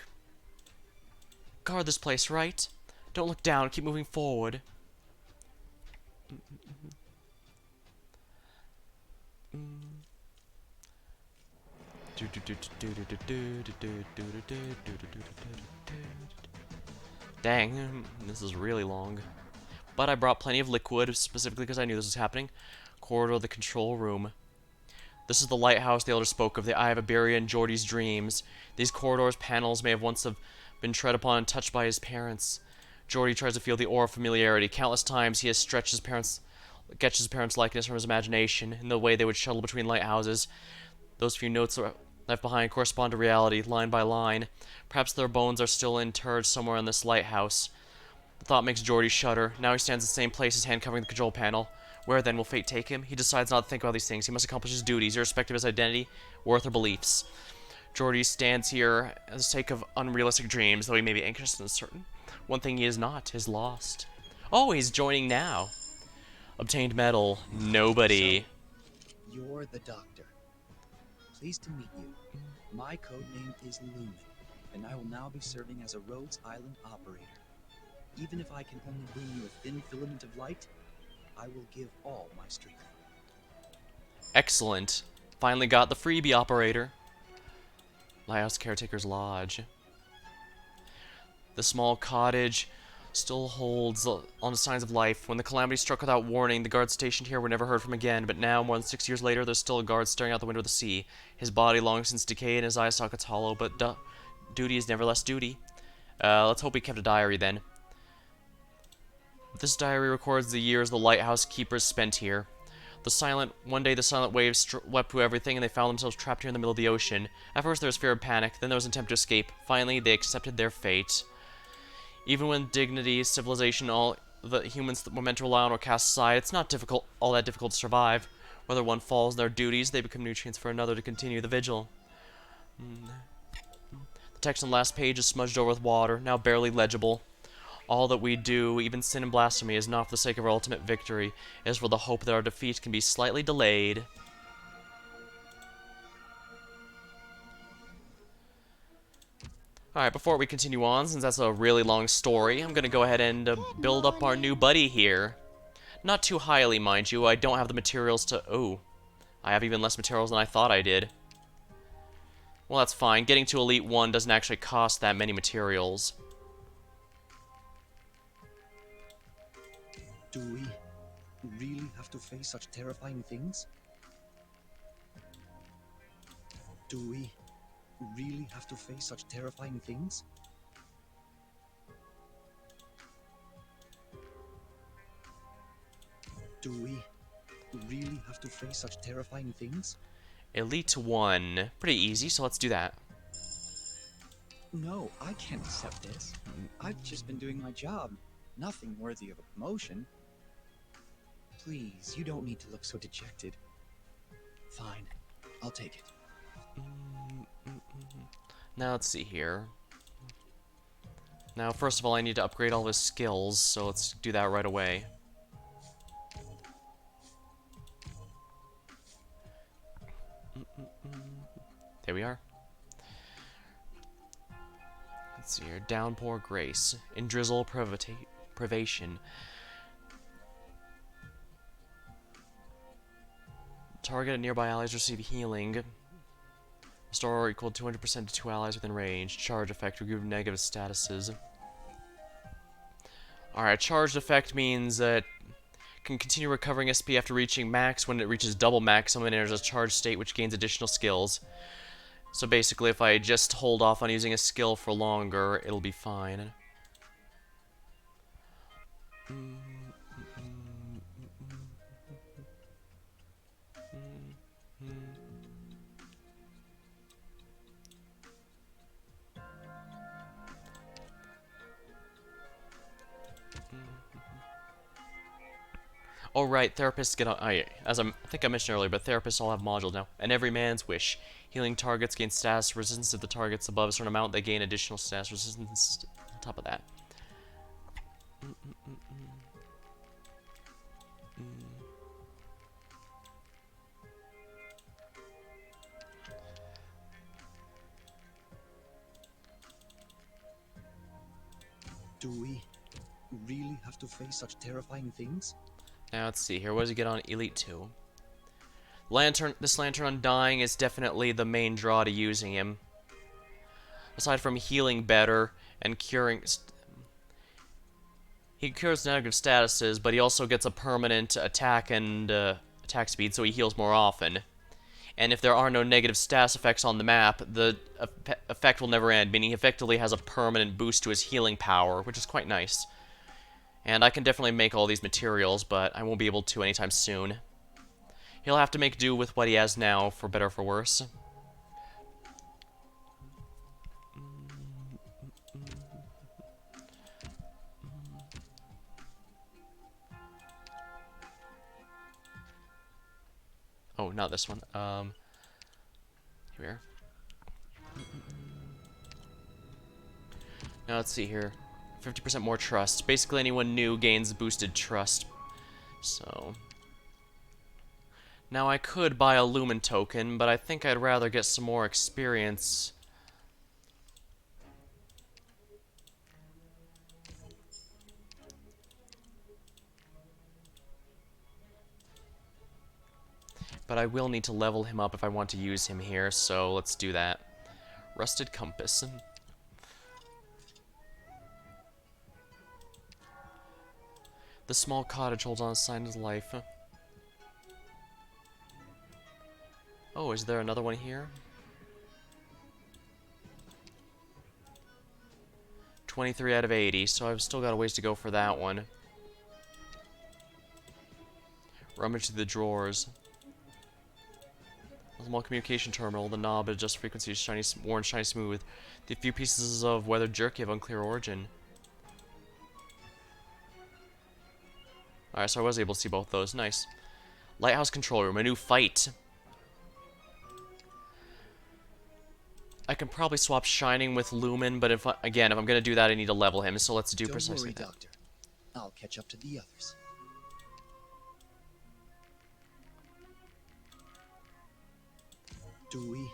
Guard this place, right? Don't look down, keep moving forward. Dang, this is really long. But I brought plenty of liquid, specifically because I knew this was happening. Corridor of the control room. This is the lighthouse the Elder spoke of, the Eye of Iberia and Geordie's dreams. These corridors' panels may have once been tread upon and touched by his parents. Geordie tries to feel the aura of familiarity. Countless times he has sketched his parents' likeness from his imagination, in the way they would shuttle between lighthouses. Those few notes left behind correspond to reality, line by line. Perhaps their bones are still interred somewhere in this lighthouse. The thought makes Geordie shudder. Now he stands in the same place, his hand covering the control panel. Where then will fate take him? He decides not to think about these things. He must accomplish his duties, irrespective of his identity, worth, or beliefs. Geordie stands here for the sake of unrealistic dreams, though he may be anxious and uncertain. One thing he is not is lost. Oh, he's joining now. Obtained medal. Nobody. So, you're the doctor. Pleased to meet you. My code name is Lumen, and I will now be serving as a Rhodes Island operator. Even if I can only bring you a thin filament of light, I will give all my strength. Excellent. Finally got the freebie operator. Lighthouse Caretaker's Lodge. The small cottage still holds on the signs of life. When the calamity struck without warning, the guards stationed here were never heard from again, but now, more than 6 years later, there's still a guard staring out the window of the sea. His body long since decayed and his eye sockets hollow, but duty is never less duty. Let's hope he kept a diary then. This diary records the years the lighthouse keepers spent here. One day the silent waves swept through everything and they found themselves trapped here in the middle of the ocean. At first there was fear of panic, then there was an attempt to escape. Finally, they accepted their fate. Even when dignity, civilization, all the humans were meant to rely on were cast aside, it's not all that difficult to survive. Whether one falls in their duties, they become nutrients for another to continue the vigil. The text on the last page is smudged over with water, now barely legible. All that we do, even sin and blasphemy, is not for the sake of our ultimate victory. It is for the hope that our defeat can be slightly delayed. Alright, before we continue on, since that's a really long story, I'm gonna go ahead and build up our new buddy here. Not too highly, mind you. I don't have the materials to... Oh. I have even less materials than I thought I did. Well, that's fine. Getting to Elite 1 doesn't actually cost that many materials. Do we really have to face such terrifying things? Do we really have to face such terrifying things? Do we really have to face such terrifying things? Elite 1. Pretty easy, so let's do that. No, I can't accept this. I've just been doing my job. Nothing worthy of a promotion. please, you don't need to look so dejected. Fine, I'll take it. Now let's see here. Now, first of all, I need to upgrade all his skills, so let's do that right away. There we are. Let's see here. Downpour Grace. In Drizzle Privation. Target and nearby allies receive healing. Restore equal 200% to 2 allies within range. Charge effect. Remove negative statuses. Alright, charged effect means that can continue recovering SP after reaching max. When it reaches double max, someone enters a charged state which gains additional skills. So basically, if I just hold off on using a skill for longer, it'll be fine. Oh right, therapists get on. I think I mentioned earlier, but therapists all have modules now. And every man's wish. Healing targets gain status resistance. If the target's above a certain amount, they gain additional status resistance on top of that. Do we really have to face such terrifying things? Now let's see here. What does he get on Elite 2? This Lantern Undying is definitely the main draw to using him. Aside from healing better and curing... He cures negative statuses, but he also gets a permanent attack and attack speed, so he heals more often. And if there are no negative status effects on the map, the effect will never end, meaning he effectively has a permanent boost to his healing power, which is quite nice. And I can definitely make all these materials, but I won't be able to anytime soon. He'll have to make do with what he has now, for better or for worse. Oh, not this one. Here. Now let's see here. 50% more trust. Basically, anyone new gains boosted trust. So... Now, I could buy a Lumen token, but I think I'd rather get some more experience. But I will need to level him up if I want to use him here, so let's do that. Rusted Compass. The small cottage holds on a sign of life. Oh, is there another one here? 23 out of 80, so I've still got a ways to go for that one. Rummage through the drawers. A small communication terminal. The knob adjusts frequency, shiny, worn, shiny, smooth. The few pieces of weathered jerky of unclear origin. Alright, so I was able to see both those. Nice. Lighthouse control room. A new fight. I can probably swap Shining with Lumen, but if I'm gonna do that, I need to level him, so let's do precisely that. Don't worry, Doctor. I'll catch up to the others. Do we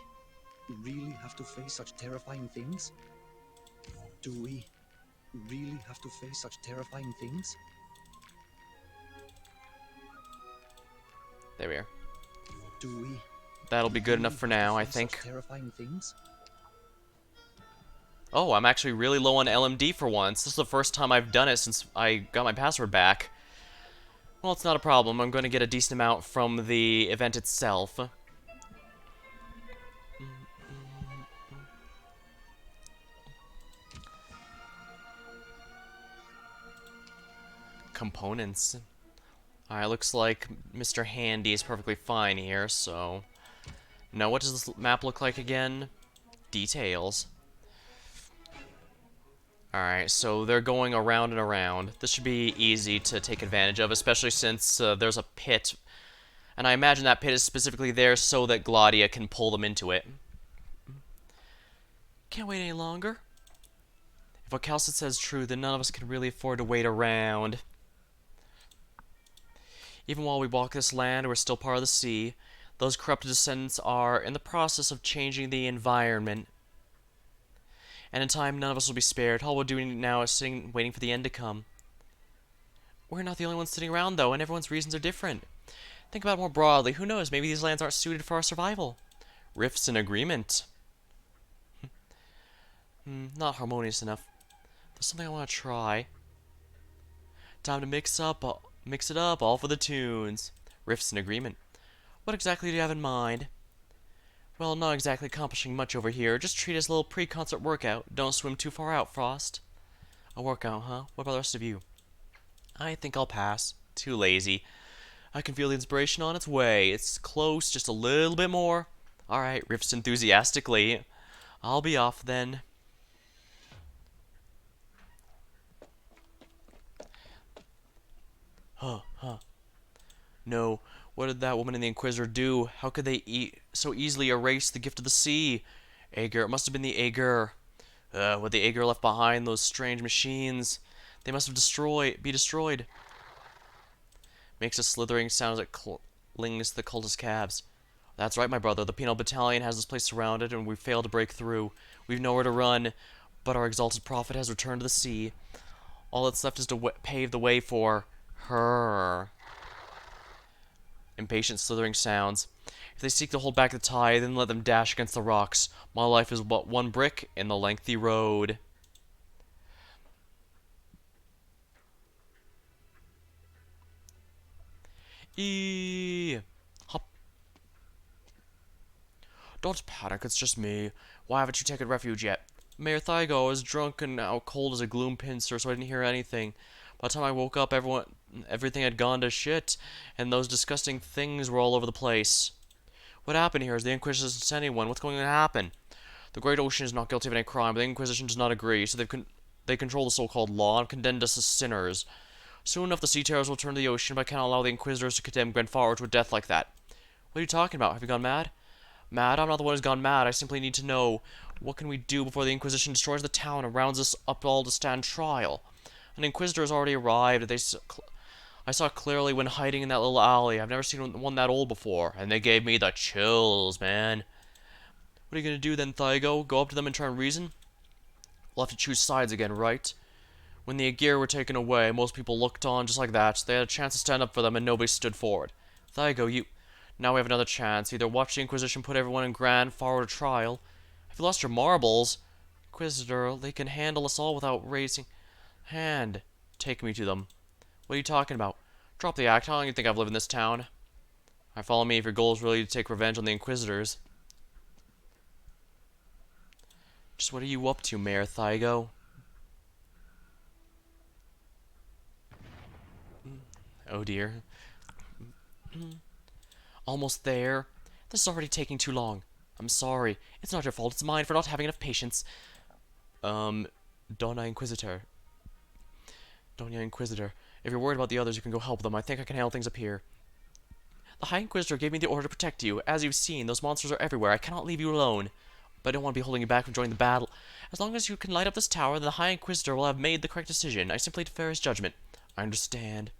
really have to face such terrifying things? Do we really have to face such terrifying things? There we are. Do we? That'll be good enough for now, I face think. such terrifying things? Oh, I'm actually really low on LMD for once. This is the first time I've done it since I got my password back. Well, it's not a problem. I'm going to get a decent amount from the event itself. Components. Alright, looks like Mr. Handy is perfectly fine here, so... Now, what does this map look like again? Details. Alright, so they're going around and around. This should be easy to take advantage of, especially since there's a pit. And I imagine that pit is specifically there so that Gladia can pull them into it. Can't wait any longer. If what Calcid says is true, then none of us can really afford to wait around. Even while we walk this land, we're still part of the sea. Those corrupted descendants are in the process of changing the environment. And in time, none of us will be spared. All we're doing now is sitting, waiting for the end to come. We're not the only ones sitting around, though, and everyone's reasons are different. Think about it more broadly. Who knows? Maybe these lands aren't suited for our survival. Rifts in agreement. Not harmonious enough. There's something I want to try. Time to mix it up, all for the tunes. Rifts in agreement. What exactly do you have in mind? Well, not exactly accomplishing much over here. Just treat it as a little pre-concert workout. Don't swim too far out, Frost. A workout, huh? What about the rest of you? I think I'll pass. Too lazy. I can feel the inspiration on its way. It's close, just a little bit more. Alright, riffs enthusiastically. I'll be off then. Huh. No, what did that woman and the Inquisitor do? How could they so easily erase the gift of the sea? Aegir, it must have been the Aegir. What the Aegir left behind, those strange machines. They must have be destroyed. Makes a slithering sound as it clings to the cultist calves. That's right, my brother. The Penal Battalion has this place surrounded, and we've failed to break through. We've nowhere to run, but our exalted prophet has returned to the sea. All that's left is to pave the way for her. Impatient, slithering sounds. If they seek to hold back the tide, then let them dash against the rocks. My life is but one brick in the lengthy road. Hop. Don't panic, it's just me. Why haven't you taken refuge yet? Mayor Thygo was drunk and out cold as a gloom pincer, so I didn't hear anything. By the time I woke up, everything had gone to shit, and those disgusting things were all over the place. What happened here? Is the Inquisition sent anyone? What's going to happen? The Great Ocean is not guilty of any crime, but the Inquisition does not agree, so they control the so-called law and condemned us as sinners. Soon enough, the sea terrors will turn to the ocean, but I cannot allow the Inquisitors to condemn Grenfaro to a death like that. What are you talking about? Have you gone mad? Mad? I'm not the one who's gone mad. I simply need to know, what can we do before the Inquisition destroys the town and rounds us up all to stand trial? An Inquisitor has already arrived. I saw clearly when hiding in that little alley. I've never seen one that old before, and they gave me the chills, man. What are you gonna do then, Thygo? Go up to them and try and reason? We'll have to choose sides again, right? When the Aegir were taken away, most people looked on just like that. They had a chance to stand up for them, and nobody stood forward. Thygo, you... Now we have another chance. Either watch the Inquisition put everyone in Grenfaro to trial. Have you lost your marbles? Inquisitor, they can handle us all without raising... hand. Take me to them. What are you talking about? Drop the act. How long do you think I've lived in this town? Alright, follow me if your goal is really to take revenge on the Inquisitors. Just what are you up to, Mayor Thygo? Oh dear. Almost there. This is already taking too long. I'm sorry. It's not your fault. It's mine for not having enough patience. Dona Inquisitor. Dona Inquisitor. If you're worried about the others, you can go help them. I think I can handle things up here. The High Inquisitor gave me the order to protect you. As you've seen, those monsters are everywhere. I cannot leave you alone. But I don't want to be holding you back from joining the battle. As long as you can light up this tower, then the High Inquisitor will have made the correct decision. I simply defer his judgment. I understand.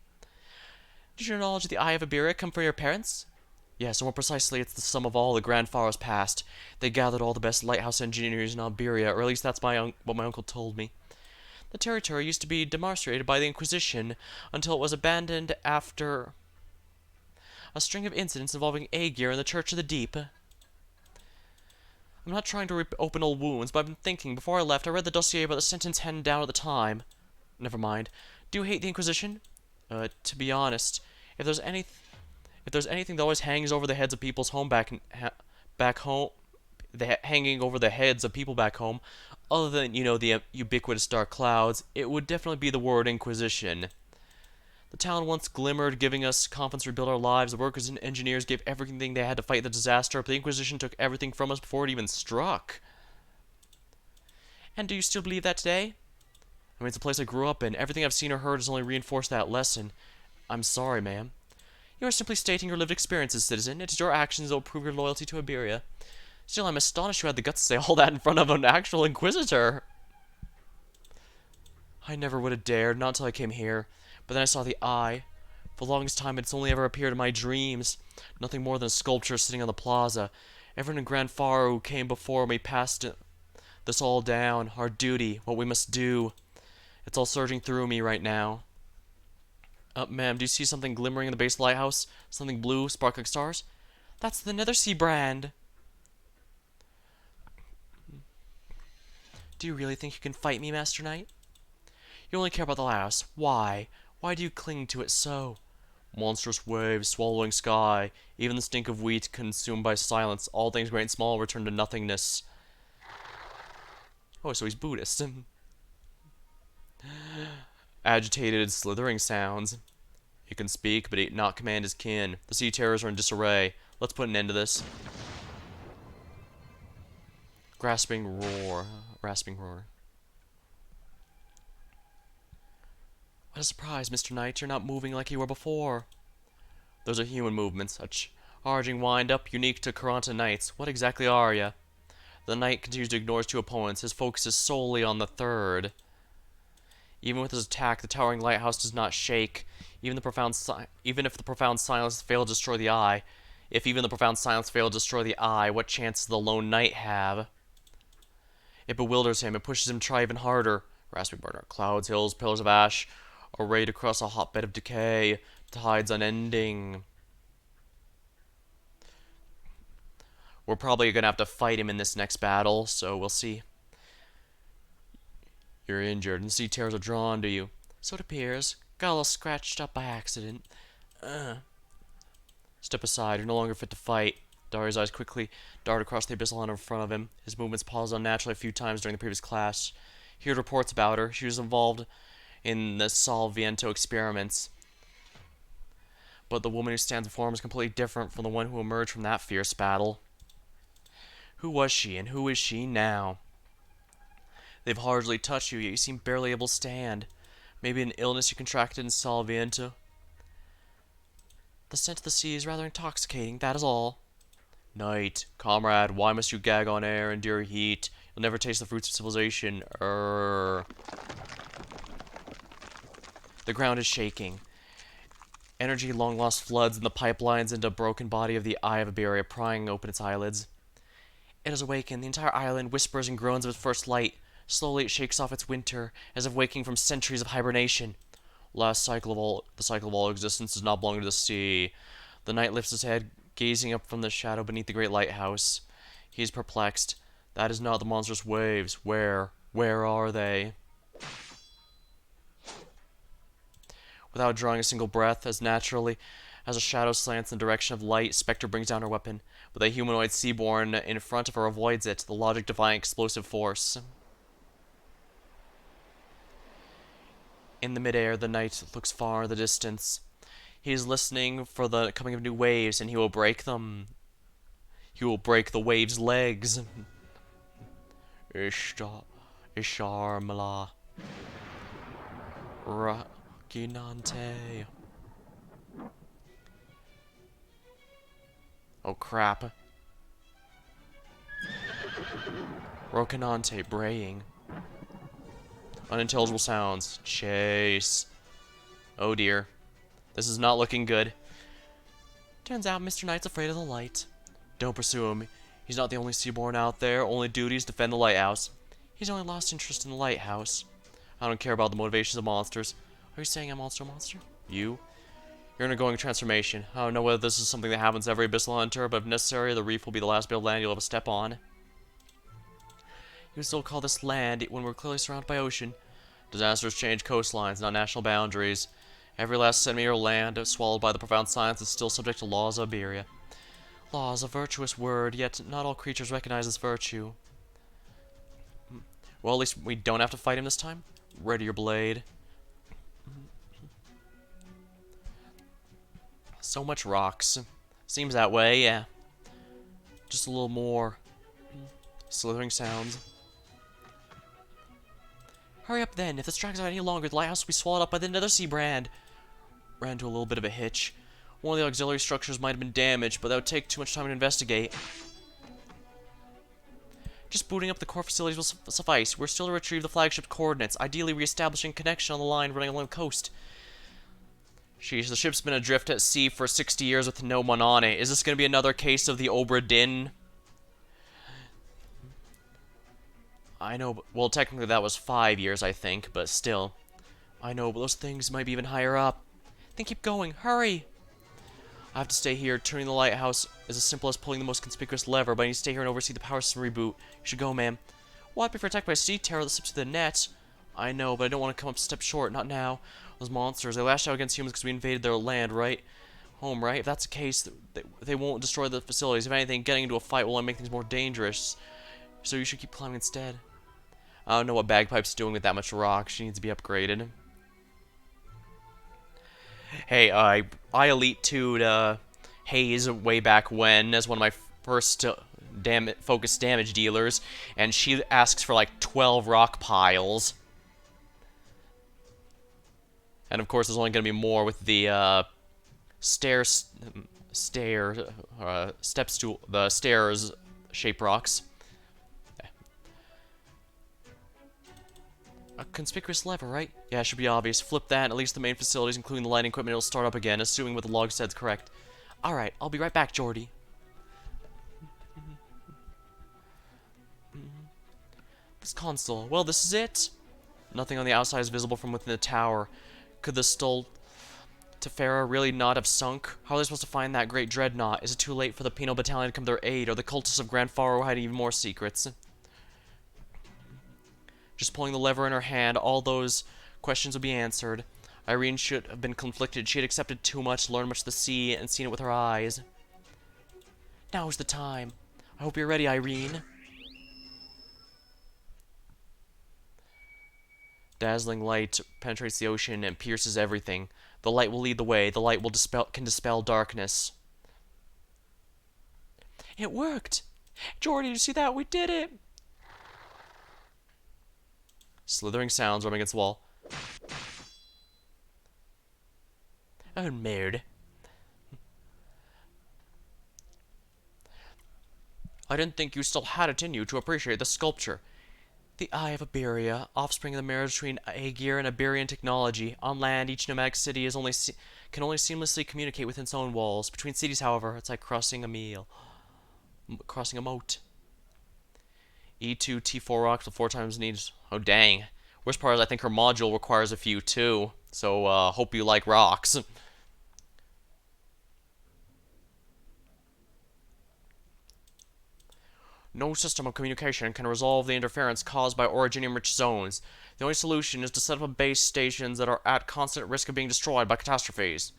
Did your knowledge of the Eye of Iberia come from your parents? Yes, or more precisely, it's the sum of all the Grenfaro's past. They gathered all the best lighthouse engineers in Iberia, or at least that's what my uncle told me. The territory used to be demarcated by the Inquisition until it was abandoned after a string of incidents involving Aegir and the Church of the Deep. I'm not trying to rip open old wounds, but I've been thinking. Before I left, I read the dossier about the sentence handed down at the time. Never mind. Do you hate the Inquisition? To be honest, if there's anything that always hangs over the heads of people's back home, hanging over the heads of people back home, other than, you know, the ubiquitous dark clouds, it would definitely be the word Inquisition. The town once glimmered, giving us confidence to rebuild our lives. The workers and engineers gave everything they had to fight the disaster, but the Inquisition took everything from us before it even struck. And do you still believe that today? I mean, it's a place I grew up in. Everything I've seen or heard has only reinforced that lesson. I'm sorry, ma'am. You are simply stating your lived experiences, citizen. It is your actions that will prove your loyalty to Iberia. Still, I'm astonished you had the guts to say all that in front of an actual Inquisitor. I never would have dared, not until I came here. But then I saw the eye. For the longest time, it's only ever appeared in my dreams. Nothing more than a sculpture sitting on the plaza. Everyone in Grand Faro who came before me passed this all down. Our duty, what we must do. It's all surging through me right now. Ma'am, do you see something glimmering in the base of the lighthouse? Something blue, sparkling stars? That's the Nethersea brand. Do you really think you can fight me, Master Knight? You only care about the lighthouse. Why? Why do you cling to it so? Monstrous waves, swallowing sky, even the stink of wheat consumed by silence, all things great and small return to nothingness. Oh, so he's Buddhist. Agitated, slithering sounds. He can speak, but he not command his kin. The sea terrors are in disarray. Let's put an end to this. Grasping roar. Rasping roar. What a surprise, Mr. Knight. You're not moving like you were before. Those are human movements. A charging wind-up unique to Karanta Knights. What exactly are ya? The Knight continues to ignore his two opponents. His focus is solely on the third. Even with his attack, the towering lighthouse does not shake. Even if the profound silence fail to destroy the eye, what chance does the lone knight have? It bewilders him. It pushes him to try even harder. Rasping burner, clouds, hills, pillars of ash, arrayed across a hotbed of decay. Tides unending. We're probably gonna have to fight him in this next battle, so we'll see. You're injured, and the sea terrors are drawn to you. So it appears. Got a little scratched up by accident. Step aside, you're no longer fit to fight. Daria's eyes quickly dart across the abyssal hunter in front of him. His movements paused unnaturally a few times during the previous class. He heard reports about her. She was involved in the Salviento experiments. But the woman who stands before him is completely different from the one who emerged from that fierce battle. Who was she, and who is she now? They've hardly touched you, yet you seem barely able to stand. Maybe an illness you contracted in Salviento. The scent of the sea is rather intoxicating, that is all. Knight, comrade, why must you gag on air, endure heat? You'll never taste the fruits of civilization. The ground is shaking. Energy long lost floods in the pipelines into a broken body of the Eye of Iberia, prying open its eyelids. It has awakened. The entire island whispers and groans of its first light. Slowly it shakes off its winter, as if waking from centuries of hibernation. The cycle of all existence does not belong to the sea. The knight lifts his head, gazing up from the shadow beneath the great lighthouse. He is perplexed. That is not the monstrous waves. Where are they? Without drawing a single breath, as naturally as a shadow slants in the direction of light, Spectre brings down her weapon. But the humanoid seaborn in front of her avoids it, the logic-defying explosive force. In the midair, the knight looks far in the distance. He is listening for the coming of new waves, and he will break them. He will break the waves' legs. Isharmala. Rakinante. Oh crap. Rokinante braying. Unintelligible sounds. Chase. Oh dear. This is not looking good. Turns out Mr. Knight's afraid of the light. Don't pursue him. He's not the only seaborn out there. Only duties defend the lighthouse. He's only lost interest in the lighthouse. I don't care about the motivations of monsters. Are you saying I'm monster? You? You're undergoing a transformation. I don't know whether this is something that happens to every abyssal hunter, but if necessary, the reef will be the last bit of land you'll ever step on. You still call this land when we're clearly surrounded by ocean. Disasters change coastlines, not national boundaries. Every last centimeter of land swallowed by the profound silence is still subject to laws of Iberia. Law is a virtuous word, yet not all creatures recognize this virtue. Well, at least we don't have to fight him this time. Ready your blade. So much rocks. Seems that way, yeah. Just a little more slithering sounds. Hurry up then. If this drags out any longer, the lighthouse will be swallowed up by the nether sea brand. Ran into a little bit of a hitch. One of the auxiliary structures might have been damaged, but that would take too much time to investigate. Just booting up the core facilities will suffice. We're still to retrieve the flagship's coordinates, ideally re-establishing connection on the line running along the coast. Sheesh, the ship's been adrift at sea for 60 years with no one on it. Is this going to be another case of the Obra Dinn? I know, well, technically that was 5 years, I think, but still. I know, but those things might be even higher up. Then keep going, hurry! I have to stay here. Turning the lighthouse is as simple as pulling the most conspicuous lever, but I need to stay here and oversee the power system reboot. You should go, ma'am. What, if you're attacked by a sea terror that slips through the net? I know, but I don't want to come up a step short, not now. Those monsters, they lash out against humans because we invaded their land, right? Home, right? If that's the case, they won't destroy the facilities. If anything, getting into a fight will only make things more dangerous. So you should keep climbing instead. I don't know what Bagpipe's doing with that much rock. She needs to be upgraded. Hey, I Elite 2'd Haze way back when as one of my first focus damage dealers, and she asks for like 12 rock piles. And of course, there's only going to be more with the stairs shape rocks. A conspicuous lever, right? Yeah, it should be obvious. Flip that, and at least the main facilities, including the lighting equipment, will start up again, assuming what the log said's correct. Alright, I'll be right back, Jordy. This console. Well, this is it. Nothing on the outside is visible from within the tower. Could the Stultifera really not have sunk? How are they supposed to find that great dreadnought? Is it too late for the penal battalion to come to their aid, or the cultists of Grand Faro hiding even more secrets? Just pulling the lever in her hand, all those questions would be answered. Irene should have been conflicted. She had accepted too much, learned much of the sea, and seen it with her eyes. Now's the time. I hope you're ready, Irene. Dazzling light penetrates the ocean and pierces everything. The light will lead the way. The light can dispel darkness. It worked! Jordy, did you see that? We did it! Slithering sounds rubbing against the wall. Oh, merde. I didn't think you still had it in you to appreciate the sculpture. The Eye of Iberia, offspring of the marriage between Aegir and Iberian technology. On land, each nomadic city can only seamlessly communicate within its own walls. Between cities, however, it's like crossing a moat. E2, T4 rocks with 4 times needs. Oh, dang. Worst part is I think her module requires a few, too. So, hope you like rocks. No system of communication can resolve the interference caused by originium-rich zones. The only solution is to set up base stations that are at constant risk of being destroyed by catastrophes.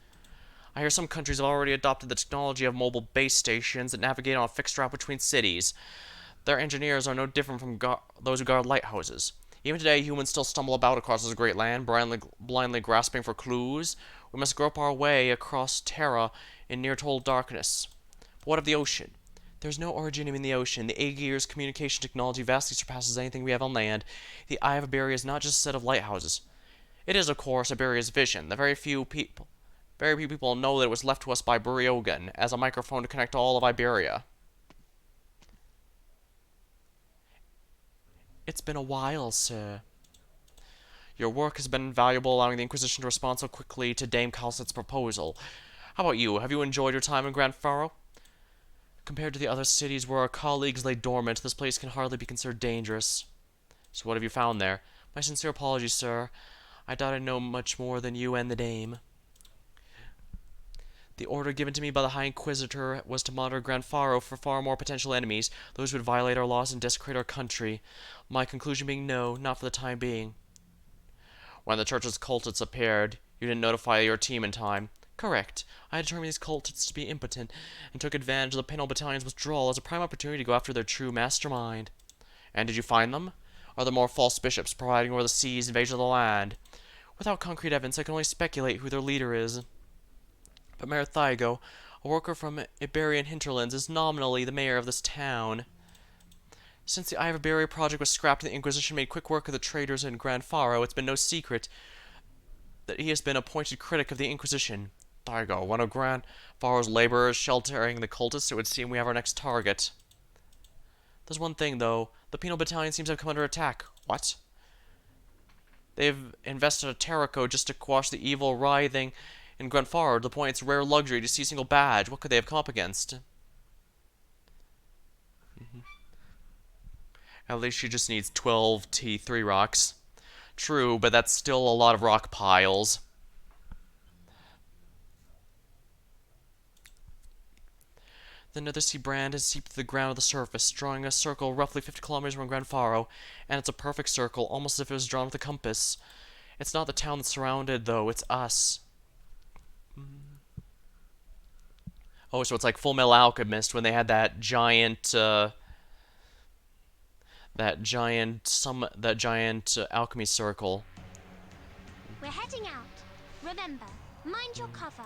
I hear some countries have already adopted the technology of mobile base stations that navigate on a fixed route between cities. Their engineers are no different from those who guard lighthouses. Even today, humans still stumble about across this great land, blindly grasping for clues. We must grope our way across Terra in near-total darkness. But what of the ocean? There's no originium in the ocean. The Aegir's communication technology vastly surpasses anything we have on land. The Eye of Iberia is not just a set of lighthouses. It is, of course, Iberia's vision. Very few people know that it was left to us by Buriogan as a microphone to connect all of Iberia. It's been a while, sir. Your work has been invaluable, allowing the Inquisition to respond so quickly to Dame Calcett's proposal. How about you? Have you enjoyed your time in Grand Faro? Compared to the other cities where our colleagues lay dormant, this place can hardly be considered dangerous. So what have you found there? My sincere apologies, sir. I doubt I know much more than you and the dame. The order given to me by the High Inquisitor was to monitor Grand Faro for far more potential enemies, those who would violate our laws and desecrate our country. My conclusion being no, not for the time being. When the Church's cultists appeared, you didn't notify your team in time. Correct. I determined these cultists to be impotent, and took advantage of the penal battalion's withdrawal as a prime opportunity to go after their true mastermind. And did you find them? Are there more false bishops providing over the seas invasion of the land? Without concrete evidence, I can only speculate who their leader is. But Mayor Thygo, a worker from Iberian hinterlands, is nominally the mayor of this town. Since the Eye of Barrier project was scrapped and the Inquisition made quick work of the traitors in Grand Faro, it's been no secret that he has been appointed critic of the Inquisition. There you go, one of Grand Faro's laborers sheltering the cultists. It would seem we have our next target. There's one thing, though. The Penal Battalion seems to have come under attack. What? They've invested a terror code just to quash the evil writhing in Grand Faro to the point it's rare luxury to see a single badge. What could they have come up against? At least she just needs 12 T3 rocks. True, but that's still a lot of rock piles. The Netherseed brand has seeped to the ground of the surface, drawing a circle roughly 50 kilometers from Grand Faro, and it's a perfect circle, almost as if it was drawn with a compass. It's not the town that's surrounded, though, it's us. Oh, so it's like Full Metal Alchemist when they had that giant, alchemy circle. We're heading out. Remember, mind your cover.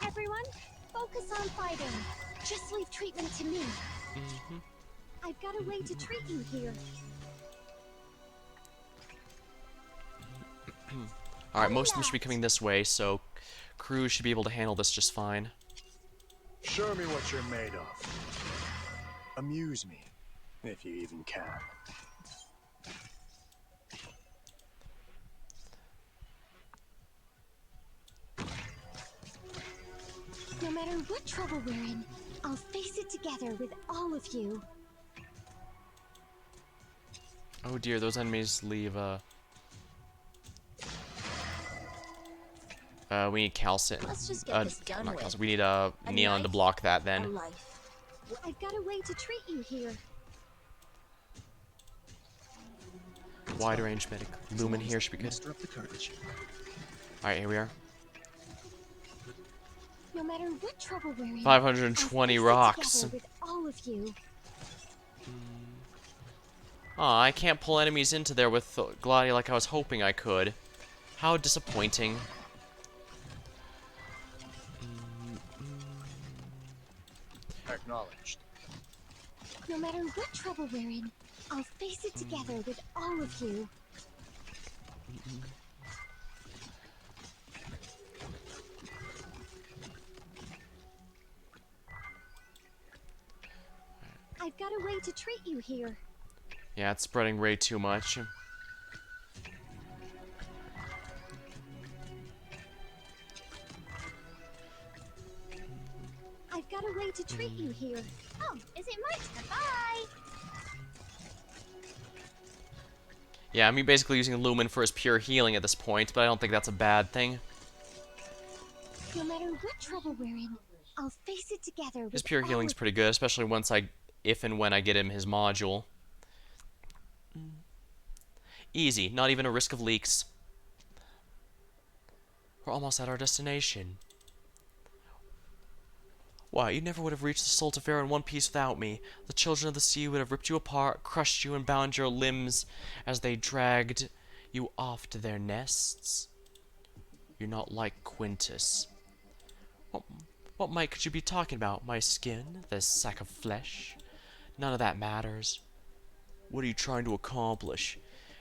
Everyone, focus on fighting. Just leave treatment to me. I've got a way to treat you here. Alright, most of them should be coming this way, so crews should be able to handle this just fine. Show me what you're made of. Amuse me, if you even can. No matter what trouble we're in, I'll face it together with all of you. Oh dear, those enemies leave, we need calcit. Let's just get this done not with. calcit. We need, neon to knife, block that A then. life. I've got a way to treat you here. Wide range medic. Lumen here should be good. Muster up the courage. Alright, here we are. No matter what trouble we're in, 520 I'll face it rocks. together with all of you. Aw, I can't pull enemies into there with Gladia like I was hoping I could. How disappointing. Acknowledged. No matter what trouble we're in, I'll face it together with all of you. I've got a way to treat you here. Yeah, it's spreading way too much. I've got a way to treat you here. Oh, is it my turn? Bye! Yeah, I mean basically using Lumen for his pure healing at this point, but I don't think that's a bad thing. No matter what trouble we're in, I'll face it together with His pure all healing's of pretty good, especially if and when I get him his module. Easy, not even a risk of leaks. We're almost at our destination. Why, you never would have reached the Stultifera in one piece without me. The children of the sea would have ripped you apart, crushed you, and bound your limbs as they dragged you off to their nests. You're not like Quintus. What might could you be talking about? My skin? This sack of flesh? None of that matters. What are you trying to accomplish?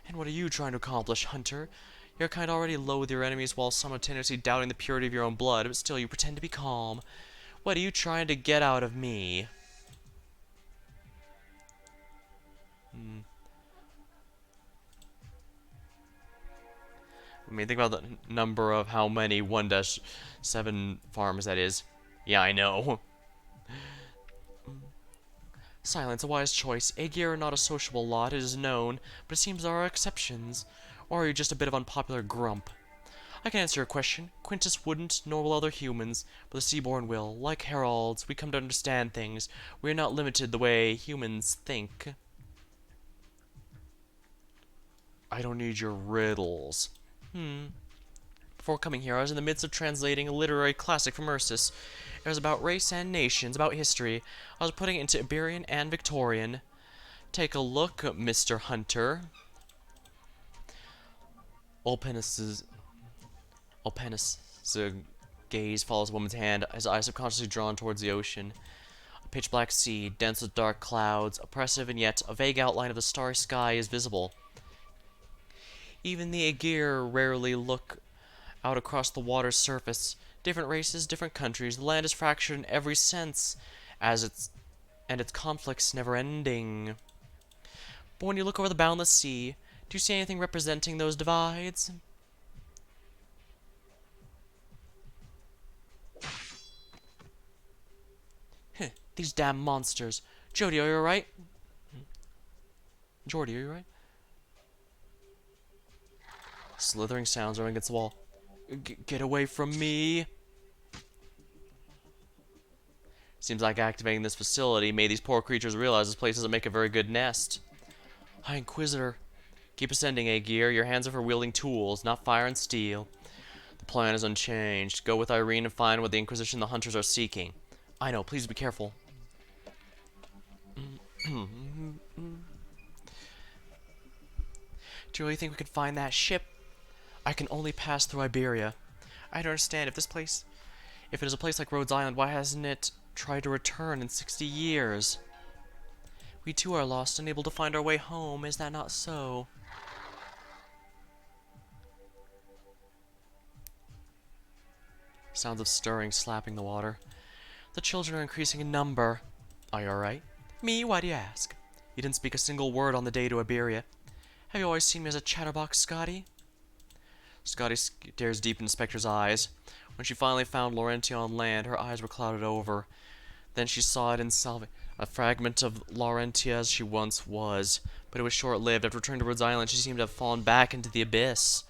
And what are you trying to accomplish, Hunter? Your kind already loathe your enemies while simultaneously doubting the purity of your own blood, but still you pretend to be calm. What are you trying to get out of me? I mean, think about the number of how many 1-7 farms that is. Yeah, I know. Silence, a wise choice. Aegir are not a sociable lot, it is known, but it seems there are exceptions. Or are you just a bit of unpopular grump? I can answer your question. Quintus wouldn't, nor will other humans, but the Seaborn will. Like heralds, we come to understand things. We are not limited the way humans think. I don't need your riddles. Before coming here, I was in the midst of translating a literary classic from Ursus. It was about race and nations, about history. I was putting it into Iberian and Victorian. Take a look, Mr. Hunter. Ulpenus's gaze follows the woman's hand, his eyes subconsciously drawn towards the ocean. A pitch-black sea, dense with dark clouds, oppressive, and yet a vague outline of the starry sky is visible. Even the Aegir rarely look out across the water's surface. Different races, different countries, the land is fractured in every sense, and its conflicts never-ending. But when you look over the boundless sea, do you see anything representing those divides? These damn monsters. Jody, are you alright? Jordy, are you alright? Slithering sounds running against the wall. Get away from me! Seems like activating this facility made these poor creatures realize this place doesn't make a very good nest. High Inquisitor. Keep ascending, Aegir. Your hands are for wielding tools, not fire and steel. The plan is unchanged. Go with Irene and find what the Inquisition and the Hunters are seeking. I know, please be careful. Do you really think we could find that ship? I can only pass through Iberia. I don't understand. If it is a place like Rhodes Island, why hasn't it tried to return in 60 years? We too are lost, unable to find our way home. Is that not so? Sounds of stirring, slapping the water. The children are increasing in number. Are you alright? Me? Why do you ask? You didn't speak a single word on the day to Iberia. Have you always seen me as a chatterbox, Scotty? Scotty stares deep into Spectre's eyes. When she finally found Laurentia on land, her eyes were clouded over. Then she saw it in a fragment of Laurentia as she once was. But it was short-lived. After returning to Rhodes Island, she seemed to have fallen back into the abyss.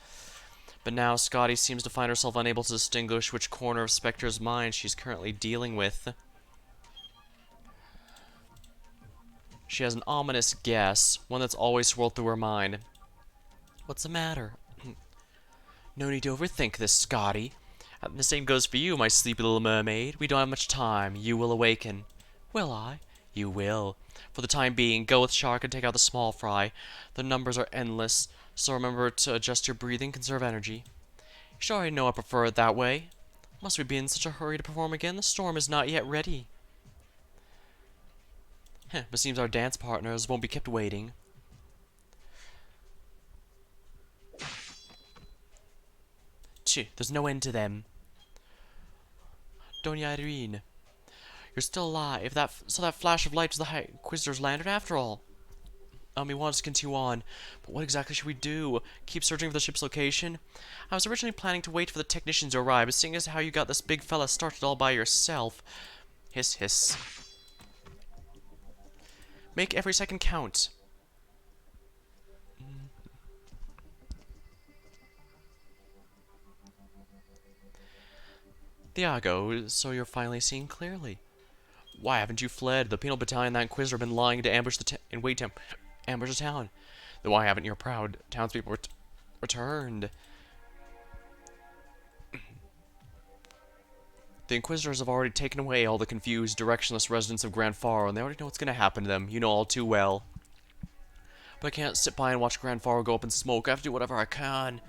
But now Scotty seems to find herself unable to distinguish which corner of Spectre's mind she's currently dealing with. She has an ominous guess, one that's always swirled through her mind. What's the matter? No need to overthink this, Scotty. The same goes for you, my sleepy little mermaid. We don't have much time. You will awaken. Will I? You will. For the time being, go with Shark and take out the small fry. The numbers are endless, so remember to adjust your breathing, conserve energy. You should already know I prefer it that way. Must we be in such a hurry to perform again? The storm is not yet ready. But seems our dance partners won't be kept waiting. There's no end to them. Doña Irene, you're still alive. That flash of light was the High Inquisitor's lantern after all. We want us to continue on, but what exactly should we do? Keep searching for the ship's location? I was originally planning to wait for the technicians to arrive, but seeing as how you got this big fella started all by yourself. Hiss, hiss. Make every second count. Thiago, so you're finally seeing clearly. Why haven't you fled? The penal battalion and that Inquisitor have been lying to ambush ambush the town. Then why haven't your proud townspeople returned? The Inquisitors have already taken away all the confused, directionless residents of Grand Faro, and they already know what's going to happen to them. You know all too well. But I can't sit by and watch Grand Faro go up in smoke. I have to do whatever I can.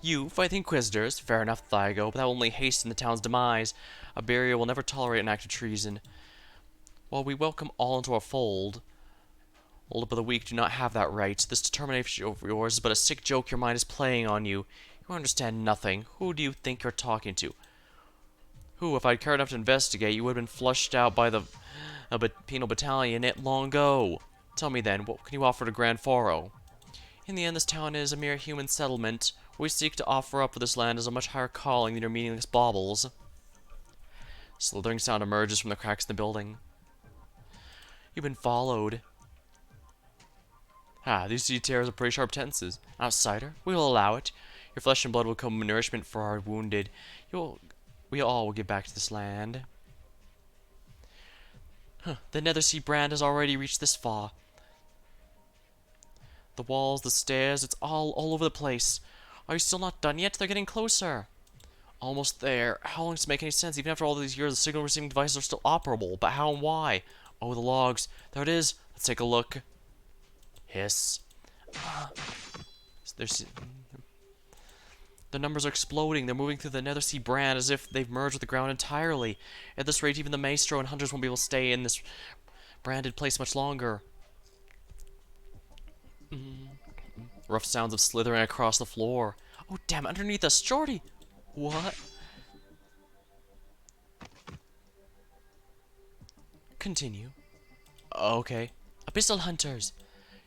You fight the Inquisitors? Fair enough, Thiago, but that will only hasten the town's demise. Iberia will never tolerate an act of treason. While we welcome all into our fold, old but the weak do not have that right. This determination of yours is but a sick joke your mind is playing on you. You understand nothing. Who do you think you're talking to? Who, if I'd cared enough to investigate, you would have been flushed out by the penal battalion long ago. Tell me then, what can you offer to Grand Faro? In the end, this town is a mere human settlement. What we seek to offer up for this land is a much higher calling than your meaningless baubles. Slithering sound emerges from the cracks in the building. You've been followed. These details are pretty sharp tenses. Outsider, we will allow it. Your flesh and blood will become nourishment for our wounded. We all will get back to this land. The Nethersea brand has already reached this far. The walls, the stairs, it's all over the place. Are you still not done yet? They're getting closer. Almost there. How long does it make any sense? Even after all these years, the signal receiving devices are still operable. But how and why? Oh, the logs. There it is. Let's take a look. Hiss. There's... The numbers are exploding. They're moving through the Nethersea brand as if they've merged with the ground entirely. At this rate, even the Maestro and Hunters won't be able to stay in this branded place much longer. Rough sounds of slithering across the floor. Oh, damn, underneath us, Jordy! What? Continue. Okay. Abyssal Hunters.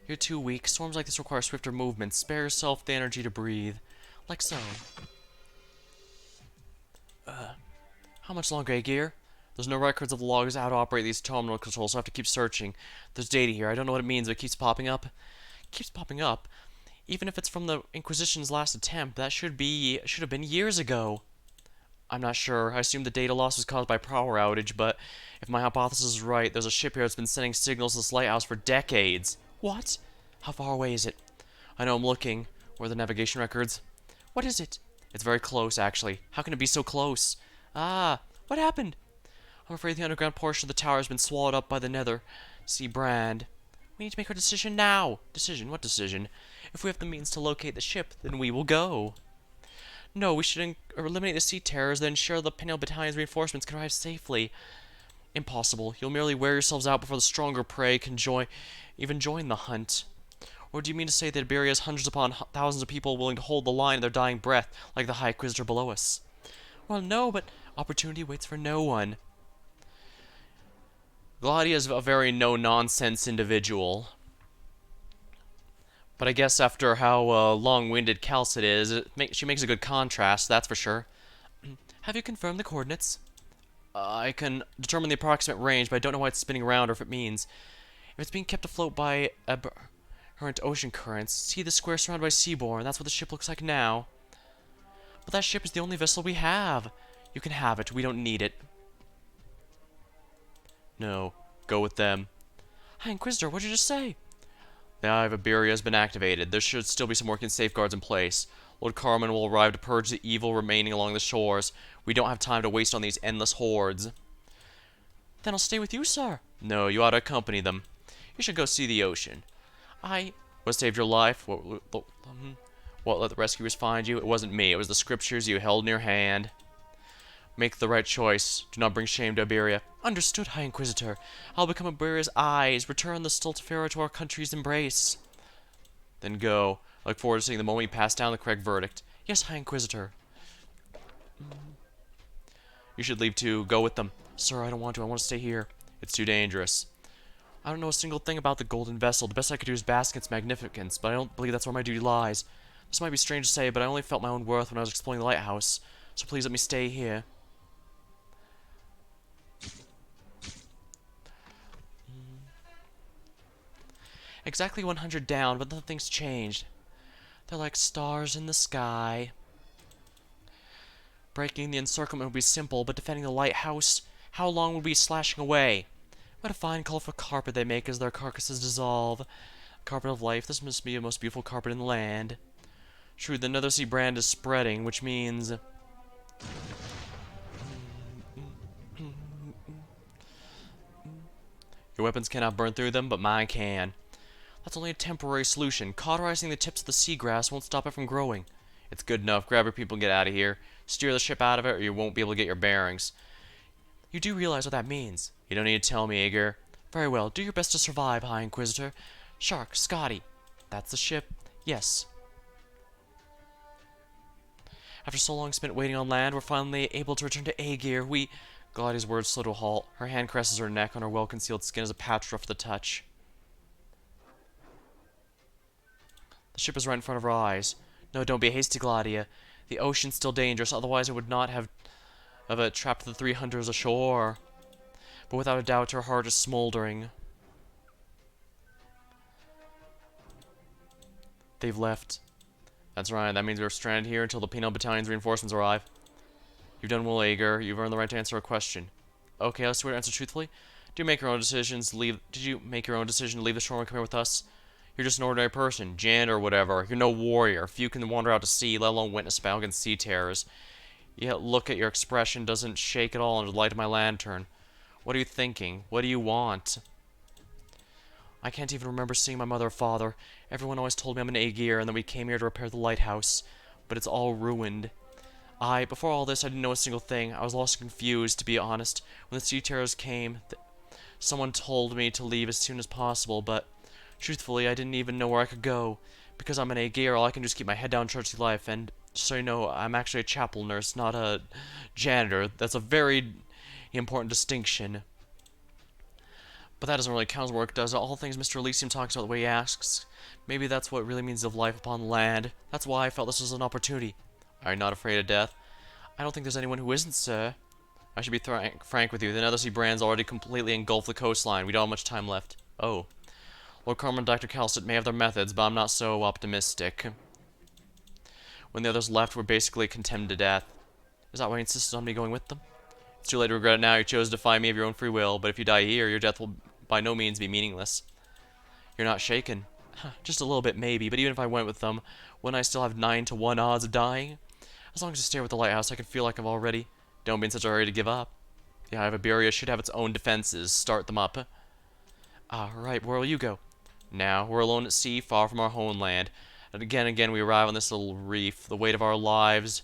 You're too weak. Storms like this require swifter movement. Spare yourself the energy to breathe. Like so. How much longer, Aegir? There's no records of the logs how to operate these terminal controls, so I have to keep searching. There's data here. I don't know what it means, but it keeps popping up. It keeps popping up. Even if it's from the Inquisition's last attempt, that should have been years ago. I'm not sure. I assume the data loss was caused by power outage, but if my hypothesis is right, there's a ship here that's been sending signals to this lighthouse for decades. What? How far away is it? I know I'm looking. Where are the navigation records? What is it? It's very close, actually. How can it be so close? Ah, what happened? I'm afraid the underground portion of the tower has been swallowed up by the Nether Sea brand. We need to make our decision now. Decision? What decision? If we have the means to locate the ship, then we will go. No, we should eliminate the sea terrors, then ensure the Pinel Battalion's reinforcements can arrive safely. Impossible. You'll merely wear yourselves out before the stronger prey can even join the hunt. Or do you mean to say that Iberia has hundreds upon thousands of people willing to hold the line in their dying breath, like the High Inquisitor below us? Well, no, but opportunity waits for no one. Gladia is a very no-nonsense individual. But I guess after how long-winded Calcid is, she makes a good contrast, that's for sure. Have you confirmed the coordinates? I can determine the approximate range, but I don't know why it's spinning around or if it means. If it's being kept afloat by current ocean currents, see the square surrounded by seaborne, that's what the ship looks like now. But that ship is the only vessel we have. You can have it, we don't need it. No, go with them. Hi, Inquisitor, what'd you just say? The Eye of Iberia has been activated. There should still be some working safeguards in place. Lord Carmen will arrive to purge the evil remaining along the shores. We don't have time to waste on these endless hordes. Then I'll stay with you, sir. No, you ought to accompany them. You should go see the ocean. What saved your life? What let the rescuers find you? It wasn't me. It was the scriptures you held in your hand. Make the right choice. Do not bring shame to Iberia. Understood, High Inquisitor. I'll become Iberia's eyes. Return the Stultifera to our country's embrace. Then go. I look forward to seeing the moment you pass down the correct verdict. Yes, High Inquisitor. You should leave too. Go with them. Sir, I don't want to. I want to stay here. It's too dangerous. I don't know a single thing about the golden vessel. The best I could do is bask in its magnificence, but I don't believe that's where my duty lies. This might be strange to say, but I only felt my own worth when I was exploring the lighthouse. So please let me stay here. Exactly 100 down, but nothing's changed. They're like stars in the sky. Breaking the encirclement would be simple, but defending the lighthouse, how long would we be slashing away? What a fine colorful carpet they make as their carcasses dissolve. Carpet of life, this must be the most beautiful carpet in the land. True, the Nethersea brand is spreading, which means... Your weapons cannot burn through them, but mine can. That's only a temporary solution. Cauterizing the tips of the seagrass won't stop it from growing. It's good enough. Grab your people and get out of here. Steer the ship out of it, or you won't be able to get your bearings. You do realize what that means. You don't need to tell me, Aegir. Very well. Do your best to survive, High Inquisitor. Shark, Scotty. That's the ship. Yes. After so long spent waiting on land, we're finally able to return to Aegir. Gladia's words slow to a halt. Her hand caresses her neck on her well-concealed skin as a patch rough to the touch. The ship is right in front of our eyes. No, don't be hasty, Gladia. The ocean's still dangerous, otherwise I would not have trapped the 3 hunters ashore. But without a doubt, her heart is smoldering. They've left. That's right, that means we're stranded here until the Penal Battalion's reinforcements arrive. You've done well, Aegir. You've earned the right to answer a question. Okay, let's answer truthfully. Did you make your own decision to leave the shore and come here with us? You're just an ordinary person, janitor or whatever. You're no warrior. Few can wander out to sea, let alone witness battle against sea terrors. Yet look at your expression, doesn't shake at all under the light of my lantern. What are you thinking? What do you want? I can't even remember seeing my mother or father. Everyone always told me I'm an Aegir and that we came here to repair the lighthouse. But it's all ruined. Before all this, I didn't know a single thing. I was lost and confused, to be honest. When the sea terrors came, someone told me to leave as soon as possible, but truthfully, I didn't even know where I could go. Because I'm an Aegir, all I can do is keep my head down churchy life, and just so you know, I'm actually a chapel nurse, not a janitor. That's a very important distinction. But that doesn't really count as work, does it? All things Mr. Elysium talks about the way he asks. Maybe that's what it really means of life upon land. That's why I felt this was an opportunity. Are you not afraid of death? I don't think there's anyone who isn't, sir. I should be frank with you. The Nether Sea brands already completely engulfed the coastline. We don't have much time left. Oh. Lord Carmen and Dr. Calcit may have their methods, but I'm not so optimistic. When the others left, we're basically condemned to death. Is that why you insisted on me going with them? It's too late to regret it now. You chose to defy me of your own free will, but if you die here, your death will by no means be meaningless. You're not shaken. Just a little bit, maybe, but even if I went with them, wouldn't I still have 9 to 1 odds of dying? As long as I stay with the lighthouse, I can feel like I've already... Don't be in such a hurry to give up. The Eye of Iberia should have its own defenses. Start them up. Right, where will you go? Now, we're alone at sea, far from our homeland. And again, we arrive on this little reef. The weight of our lives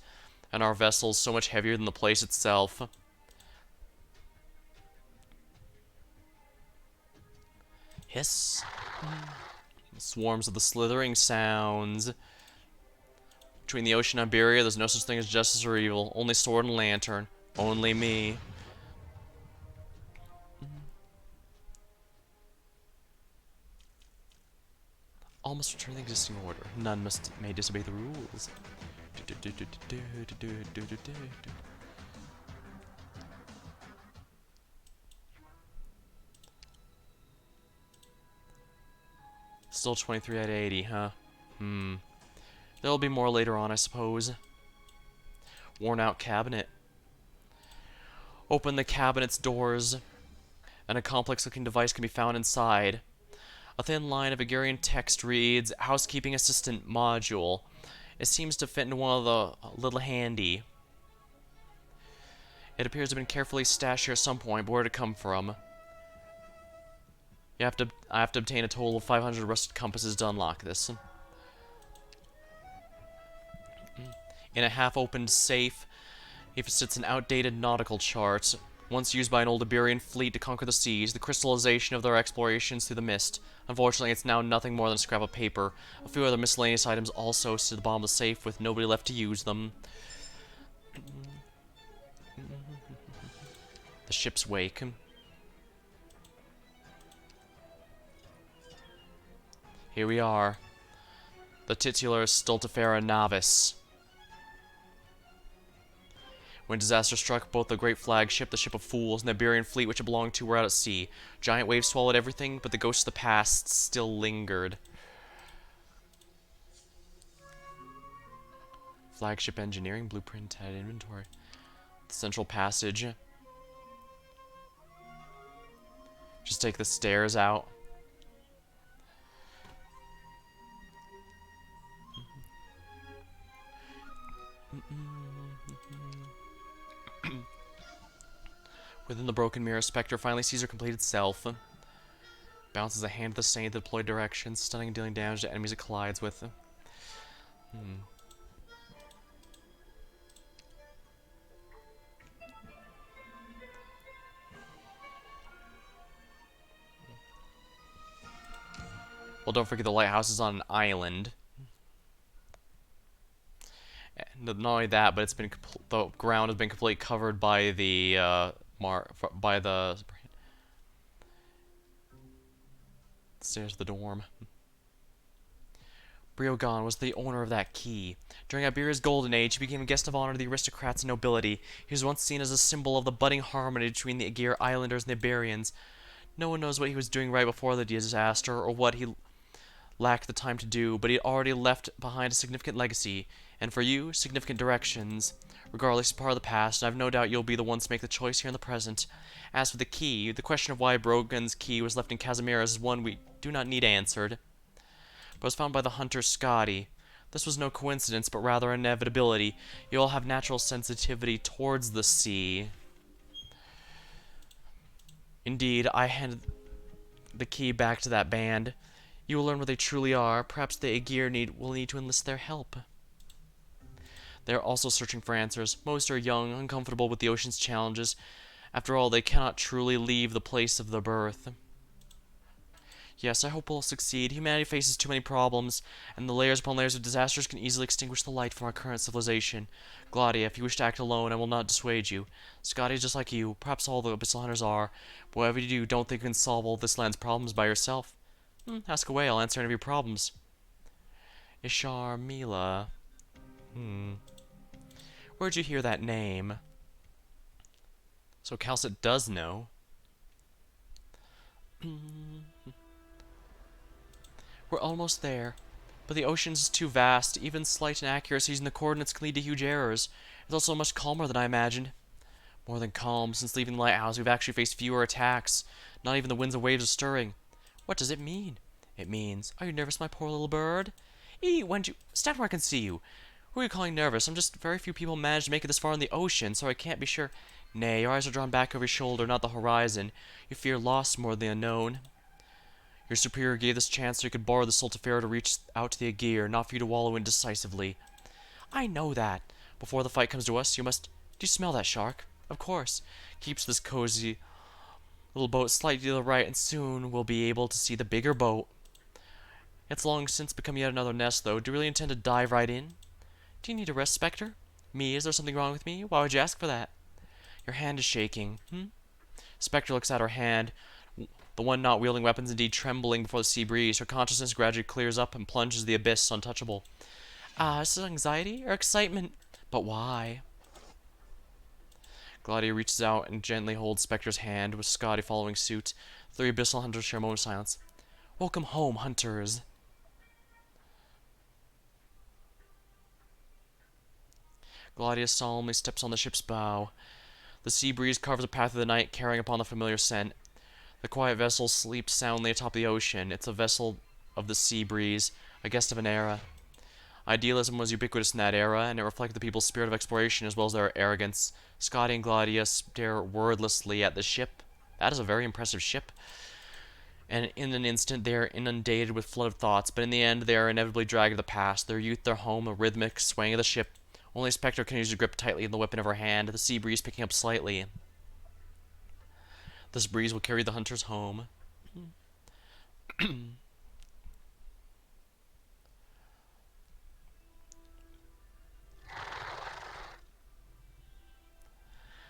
and our vessels so much heavier than the place itself. Hiss. Swarms of the slithering sounds. Between the ocean and Iberia, there's no such thing as justice or evil. Only sword and lantern. Only me. All must return to the existing order. None may disobey the rules. Still 23 out of 80, huh? There'll be more later on, I suppose. Worn out cabinet. Open the cabinet's doors, and a complex-looking device can be found inside. A thin line of Aegirian text reads, Housekeeping Assistant Module. It seems to fit into one of the little handy. It appears to have been carefully stashed here at some point, but where did it come from? I have to obtain a total of 500 rusted compasses to unlock this. In a half-opened safe, if it sits an outdated nautical chart, once used by an old Iberian fleet to conquer the seas, the crystallization of their explorations through the mist. Unfortunately, it's now nothing more than a scrap of paper. A few other miscellaneous items also sit at the bottom of the safe with nobody left to use them. The ship's wake. Here we are. The titular Stultifera Navis. When disaster struck, both the great flagship, the Ship of Fools, and the Iberian fleet which it belonged to were out at sea. Giant waves swallowed everything, but the ghosts of the past still lingered. Flagship engineering, blueprint, added inventory. The central passage. Just take the stairs out. Within the broken mirror, Spectre finally sees her completed self. Bounces a hand to the saint that deployed directions, stunning and dealing damage to enemies it collides with. Well, don't forget the lighthouse is on an island. And not only that, but it's been the ground has been completely covered by the stairs of the dorm. Briogon was the owner of that key. During Iberia's golden age, he became a guest of honor to the aristocrats and nobility. He was once seen as a symbol of the budding harmony between the Aegir Islanders and the Iberians. No one knows what he was doing right before the disaster, or what he lacked the time to do, but he had already left behind a significant legacy, and for you, significant directions. Regardless, it's part of the past, and I've no doubt you'll be the ones to make the choice here in the present. As for the key, the question of why Brogan's key was left in Casimiras is one we do not need answered. but was found by the hunter Scotty. This was no coincidence, but rather inevitability. You all have natural sensitivity towards the sea. Indeed, I handed the key back to that band. You will learn what they truly are. Perhaps the Aegir will need to enlist their help. They are also searching for answers. Most are young, uncomfortable with the ocean's challenges. After all, they cannot truly leave the place of their birth. Yes, I hope we'll succeed. Humanity faces too many problems, and the layers upon layers of disasters can easily extinguish the light from our current civilization. Glaudia, if you wish to act alone, I will not dissuade you. Scotty is just like you. Perhaps all the Abyssal Hunters are. But whatever you do, don't think you can solve all this land's problems by yourself. Ask away, I'll answer any of your problems. Ishar Mila. Where'd you hear that name? So Calcit does know. We're almost there. But the ocean is too vast. Even slight inaccuracies in the coordinates can lead to huge errors. It's also much calmer than I imagined. More than calm. Since leaving the lighthouse, we've actually faced fewer attacks. Not even the winds and waves are stirring. What does it mean? It means, are you nervous, my poor little bird? When'd you... Stand where I can see you. Who are you calling nervous? I'm just... Very few people manage to make it this far in the ocean, so I can't be sure... Nay, your eyes are drawn back over your shoulder, not the horizon. You fear loss more than the unknown. Your superior gave this chance so you could borrow the Stultifera to reach out to the Aegir, not for you to wallow indecisively. I know that. Before the fight comes to us, you must... Do you smell that, shark? Of course. Keeps this cozy little boat slightly to the right, and soon we'll be able to see the bigger boat. It's long since become yet another nest, though. Do you really intend to dive right in? Do you need a rest, Spectre? Me? Is there something wrong with me? Why would you ask for that? Your hand is shaking. Spectre looks at her hand, the one not wielding weapons, indeed trembling before the sea breeze. Her consciousness gradually clears up and plunges the abyss untouchable. Is this anxiety or excitement? But why? Gladia reaches out and gently holds Spectre's hand, with Scotty following suit. The three Abyssal Hunters share a moment of silence. Welcome home, hunters. Gladia solemnly steps on the ship's bow. The sea breeze carves a path through the night, carrying upon the familiar scent. The quiet vessel sleeps soundly atop the ocean. It's a vessel of the sea breeze, a guest of an era. Idealism was ubiquitous in that era, and it reflected the people's spirit of exploration as well as their arrogance. Scotty and Gladia stare wordlessly at the ship. That is a very impressive ship. And in an instant, they are inundated with flood of thoughts, but in the end, they are inevitably dragged to the past. Their youth, their home, the rhythmic swaying of the ship. Only Spectre can use to grip tightly in the weapon of her hand, the sea breeze picking up slightly. This breeze will carry the hunters home.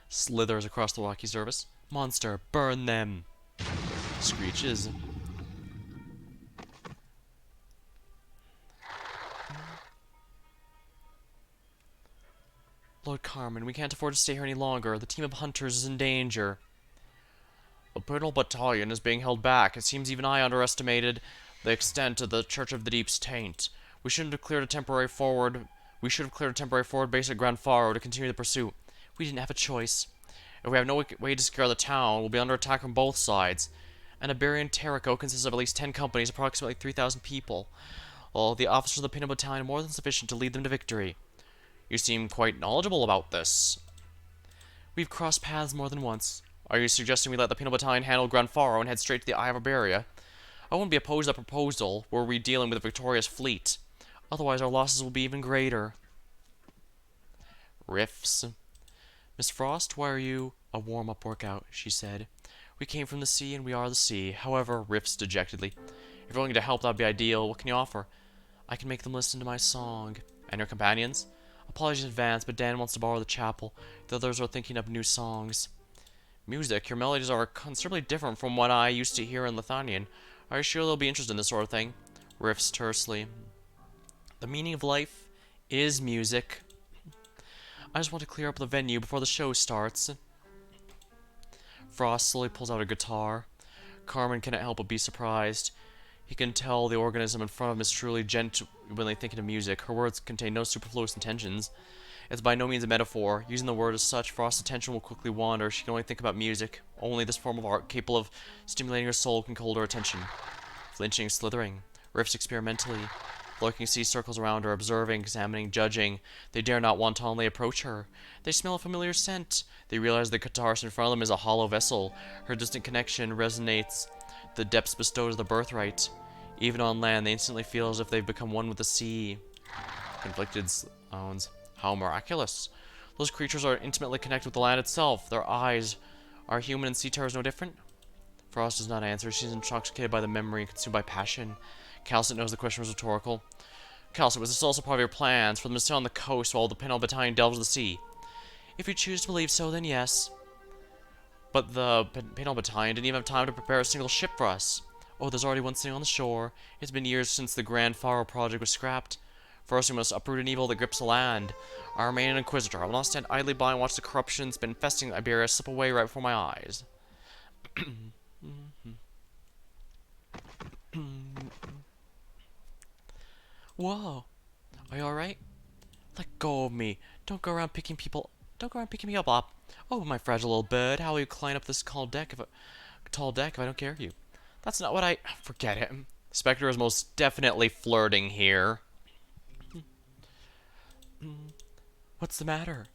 Slithers across the rocky surface. Monster, burn them! Screeches. Lord Carmen, we can't afford to stay here any longer. The team of hunters is in danger. The Penal Battalion is being held back. It seems even I underestimated the extent of the Church of the Deep's taint. We should have cleared a temporary forward base at Grand Faro to continue the pursuit. We didn't have a choice. If we have no way to secure the town, we'll be under attack from both sides. An Iberian Terrico consists of at least 10 companies, approximately 3,000 people. Well, the officers of the Penal Battalion are more than sufficient to lead them to victory. You seem quite knowledgeable about this. We've crossed paths more than once. Are you suggesting we let the Penal Battalion handle Grand Faro and head straight to the Eye of Iberia? I wouldn't be opposed to that proposal were we dealing with a victorious fleet. Otherwise, our losses will be even greater. Riffs. Miss Frost, why are you... A warm-up workout, she said. We came from the sea and we are the sea. However, riffs dejectedly. If you're willing to help, that'd be ideal. What can you offer? I can make them listen to my song. And your companions? Apologies in advance, but Dan wants to borrow the chapel. The others are thinking up new songs. Music? Your melodies are considerably different from what I used to hear in Lithuanian. Are you sure they'll be interested in this sort of thing? Riffs tersely. The meaning of life is music. I just want to clear up the venue before the show starts. Frost slowly pulls out a guitar. Carmen cannot help but be surprised. He can tell the organism in front of him is truly genuinely thinking of music. Her words contain no superfluous intentions. It's by no means a metaphor. Using the word as such, Frost's attention will quickly wander. She can only think about music. Only this form of art, capable of stimulating her soul, can hold her attention. Flinching, slithering. riffs experimentally. Lurking sea circles around her, observing, examining, judging. They dare not wantonly approach her. They smell a familiar scent. They realize the Kataris in front of them is a hollow vessel. Her distant connection resonates. The depths bestows the birthright. Even on land, they instantly feel as if they've become one with the sea. Conflicted owns. How miraculous. Those creatures are intimately connected with the land itself. Their eyes. Are human and sea terrors no different? Frost does not answer. She's intoxicated by the memory and consumed by passion. Calcit knows the question was rhetorical. Calcit, was this also part of your plans, for them to sit on the coast while the Penal Battalion delves the sea? If you choose to believe so, then yes. But the Penal Battalion didn't even have time to prepare a single ship for us. Oh, there's already one sitting on the shore. It's been years since the Grand Faro project was scrapped. First, we must uproot an evil that grips the land. I remain an Inquisitor. I will not stand idly by and watch the corruption that's been infesting Iberia slip away right before my eyes. Whoa. Are you alright? Let go of me. Don't go around picking me up. Oh, my fragile little bird. How will you climb up this tall deck if I don't carry you? That's not what I... Forget it. Spectre is most definitely flirting here. What's the matter?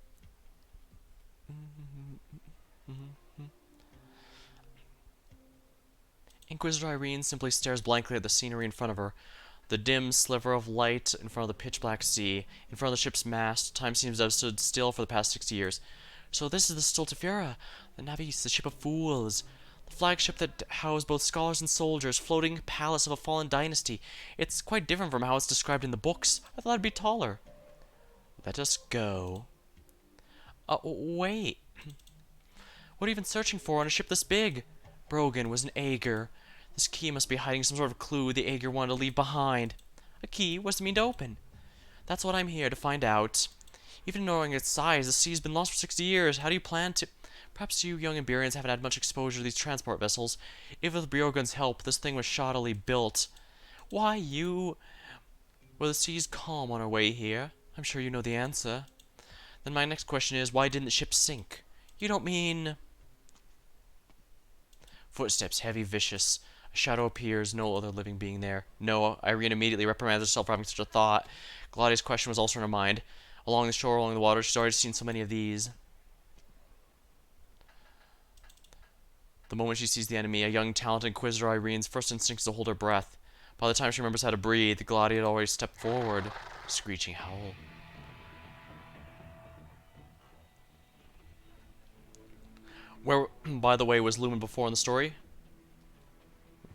Inquisitor Irene simply stares blankly at the scenery in front of her. The dim sliver of light in front of the pitch-black sea, in front of the ship's mast. Time seems to have stood still for the past 60 years. So this is the Stultifera Navis, the ship of fools. The flagship that housed both scholars and soldiers, floating palace of a fallen dynasty. It's quite different from how it's described in the books. I thought it'd be taller. Let us go. Wait. What are you even searching for on a ship this big? Brogan was an Aegir. This key must be hiding some sort of clue the Aegir wanted to leave behind. A key? What's it mean to open? That's what I'm here to find out. Even knowing its size, the sea's been lost for 60 years. How do you plan to... Perhaps you young Iberians haven't had much exposure to these transport vessels. If with Brogan's help, this thing was shoddily built. Why, you... Were the seas calm on our way here? I'm sure you know the answer. Then my next question is, why didn't the ship sink? You don't mean... Footsteps, heavy, vicious. A shadow appears, no other living being there. No, Irene immediately reprimands herself for having such a thought. Gladia's question was also in her mind. Along the shore, along the water, she's already seen so many of these. The moment she sees the enemy, a young, talented Inquisitor, Irene's first instinct is to hold her breath. By the time she remembers how to breathe, Gladia had already stepped forward. Screeching howl. Where, by the way, was Lumen before in the story?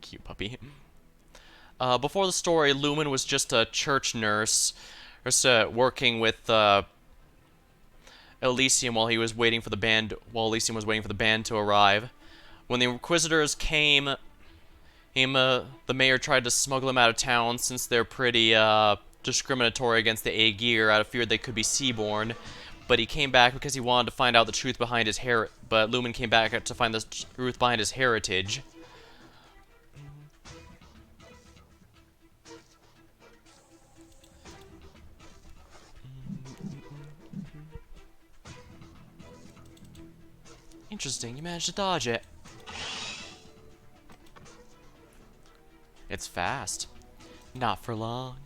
Cute puppy. Before the story, Lumen was just a church nurse, just working with Elysium while he was waiting for the band. While Elysium was waiting for the band to arrive. When the Inquisitors came, the mayor tried to smuggle him out of town since they're pretty discriminatory against the Aegir out of fear they could be seaborne. But he came back because he wanted to find out the truth behind his But Lumen came back to find the truth behind his heritage. Interesting, you managed to dodge it. It's fast. Not for long.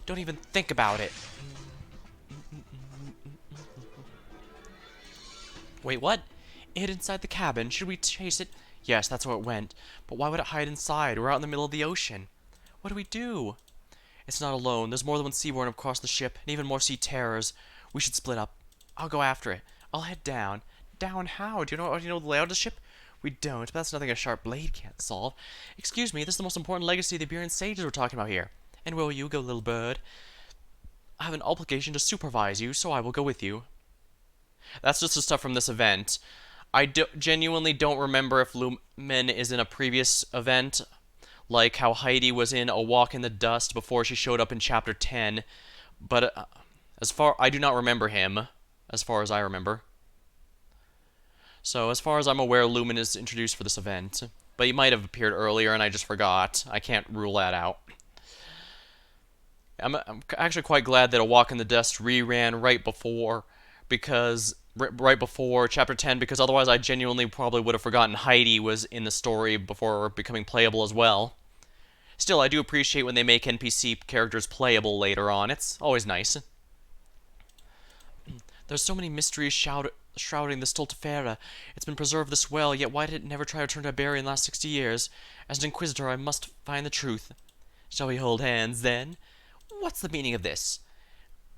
Don't even think about it. Wait, what? It hid inside the cabin. Should we chase it? Yes, that's where it went. But why would it hide inside? We're out in the middle of the ocean. What do we do? It's not alone. There's more than one seaborne across the ship, and even more sea terrors. We should split up. I'll go after it. I'll head down. Down how? Do you know the layout of the ship? We don't, but that's nothing a sharp blade can't solve. Excuse me, this is the most important legacy the Iberian sages we're talking about here. And where will you go, little bird? I have an obligation to supervise you, so I will go with you. That's just the stuff from this event. I genuinely don't remember if Lumen is in a previous event, like how Heidi was in A Walk in the Dust before she showed up in Chapter 10. But I do not remember him, as far as I remember. So, as far as I'm aware, Lumen is introduced for this event. But he might have appeared earlier and I just forgot. I can't rule that out. I'm actually quite glad that A Walk in the Dust reran right before Chapter 10, because otherwise I genuinely probably would have forgotten Heidi was in the story before becoming playable as well. Still, I do appreciate when they make NPC characters playable later on. It's always nice. There's so many mysteries shrouding the Stultifera. It's been preserved this well, yet why did it never try to return to Iberia in the last 60 years? As an Inquisitor, I must find the truth. Shall we hold hands, then? What's the meaning of this?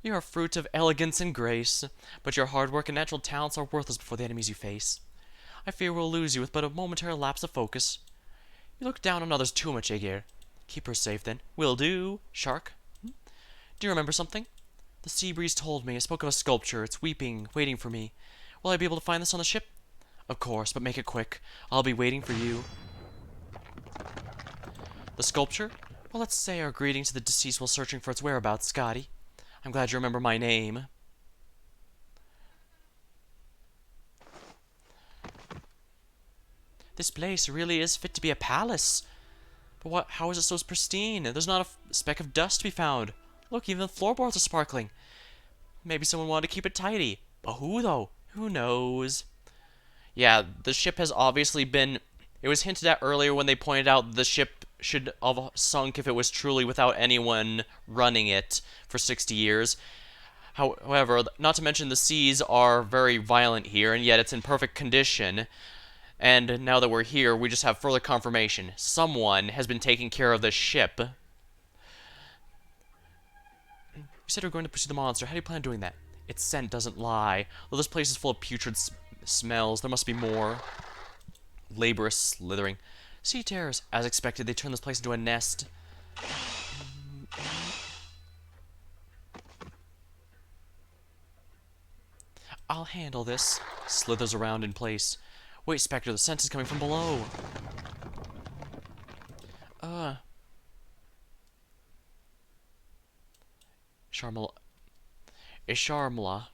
You're a fruit of elegance and grace, but your hard work and natural talents are worthless before the enemies you face. I fear we'll lose you with but a momentary lapse of focus. You look down on others too much, Aegir. Keep her safe, then. Will do. Shark. Do you remember something? The sea breeze told me. I spoke of a sculpture. It's weeping, waiting for me. Will I be able to find this on the ship? Of course, but make it quick. I'll be waiting for you. The sculpture? Well, let's say our greeting to the deceased while searching for its whereabouts, Scotty. I'm glad you remember my name. This place really is fit to be a palace. But how is it so pristine? There's not a speck of dust to be found. Look, even the floorboards are sparkling. Maybe someone wanted to keep it tidy. But who, though? Who knows? Yeah, the ship has obviously been... It was hinted at earlier when they pointed out the ship should have sunk if it was truly without anyone running it for 60 years. However, not to mention the seas are very violent here, and yet it's in perfect condition. And now that we're here, we just have further confirmation. Someone has been taking care of the ship. You said we were going to pursue the monster. How do you plan on doing that? Its scent doesn't lie. Though this place is full of putrid smells, there must be more. Laborious slithering. Sea terrors. As expected, they turned this place into a nest. I'll handle this. Slithers around in place. Wait, Spectre, the scent is coming from below. Sharmala. Isharmala.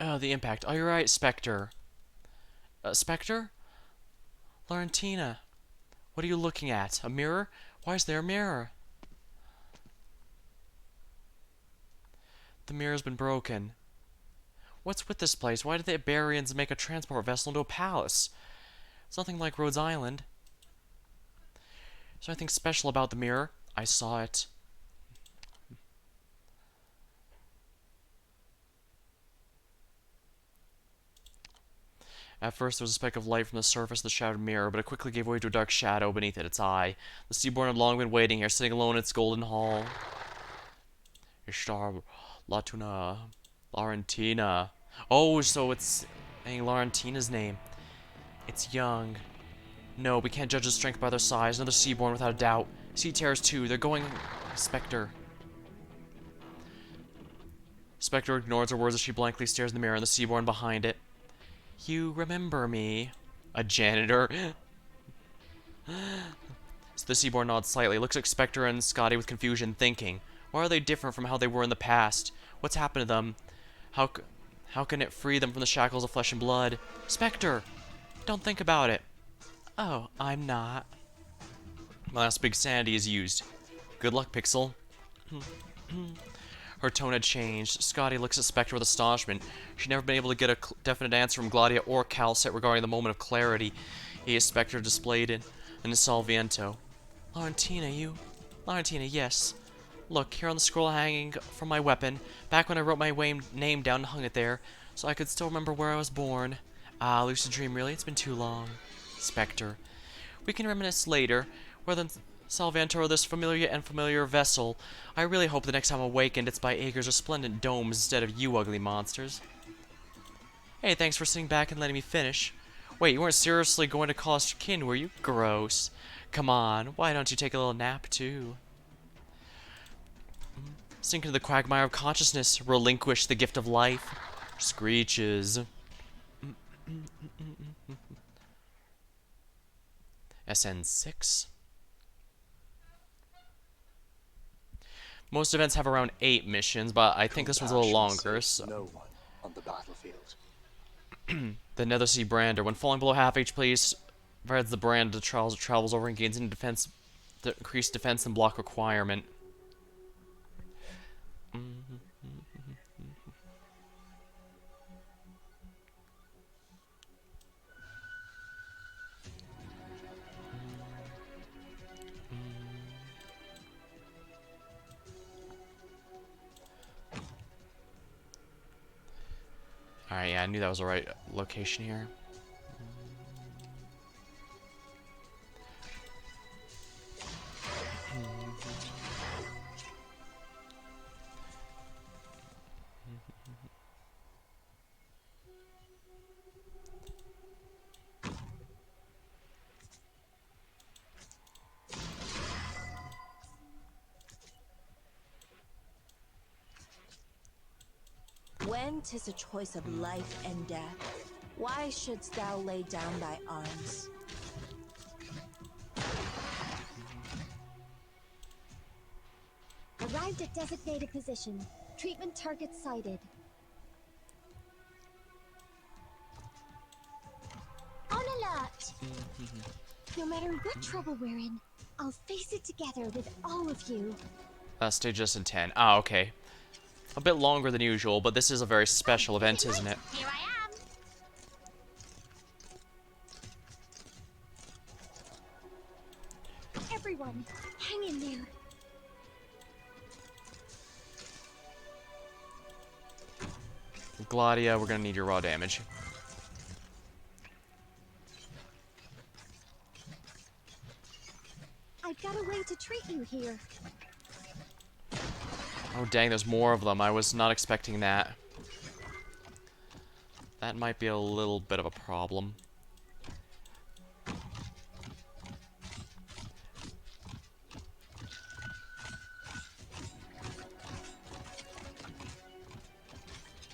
Oh, the impact. Oh, you're right, Spectre. Spectre? Laurentina. What are you looking at? A mirror? Why is there a mirror? The mirror's been broken. What's with this place? Why did the Iberians make a transport vessel into a palace? It's nothing like Rhodes Island. Is there anything special about the mirror? I saw it. At first, there was a speck of light from the surface of the shattered mirror, but it quickly gave way to a dark shadow beneath its eye. The Seaborn had long been waiting here, sitting alone in its golden hall. Ishtar, Latuna, Laurentina. Oh, so it's saying Laurentina's name. It's young. No, we can't judge the strength by their size. Another Seaborn without a doubt. Sea Terrors too. They're going... Spectre. Spectre ignores her words as she blankly stares in the mirror and the Seaborn behind it. You remember me. A janitor. So the Seaborn nods slightly, looks at Spectre and Scotty with confusion, thinking, why are they different from how they were in the past? What's happened to them? How can it free them from the shackles of flesh and blood? Spectre! Don't think about it. Oh, I'm not. My last big sanity is used. Good luck, Pixel. Her tone had changed. Scotty looks at Spectre with astonishment. She'd never been able to get a definite answer from Gladia or Calcet regarding the moment of clarity Spectre displayed in Salviento. Laurentina, you... Laurentina, yes. Look, here on the scroll hanging from my weapon, back when I wrote my name down and hung it there, so I could still remember where I was born. Ah, lucid dream, really? It's been too long. Spectre. We can reminisce later, whether in Salvantor or this familiar yet unfamiliar vessel. I really hope the next time I'm awakened it's by Aegir's resplendent domes instead of you ugly monsters. Hey, thanks for sitting back and letting me finish. Wait, you weren't seriously going to call us your kin, were you? Gross. Come on, why don't you take a little nap, too? Sink into the quagmire of consciousness. Relinquish the gift of life. Screeches. SN6. Most events have around 8 missions, but I think this one's a little longer, so... No one on the battlefield. The Nethersea Brander. When falling below half HP, provides the brand that travels over and gains increased defense and block requirement. Alright, yeah, I knew that was the right location here. When 'tis a choice of life and death, why shouldst thou lay down thy arms? Arrived at designated position. Treatment target sighted. On alert! No matter what trouble we're in, I'll face it together with all of you. Stage just in 10. Ah, okay. A bit longer than usual, but this is a very special event, isn't it? Here I am. Everyone, hang in there. Gladia, we're gonna need your raw damage. I've got a way to treat you here. Oh dang, there's more of them. I was not expecting that. That might be a little bit of a problem.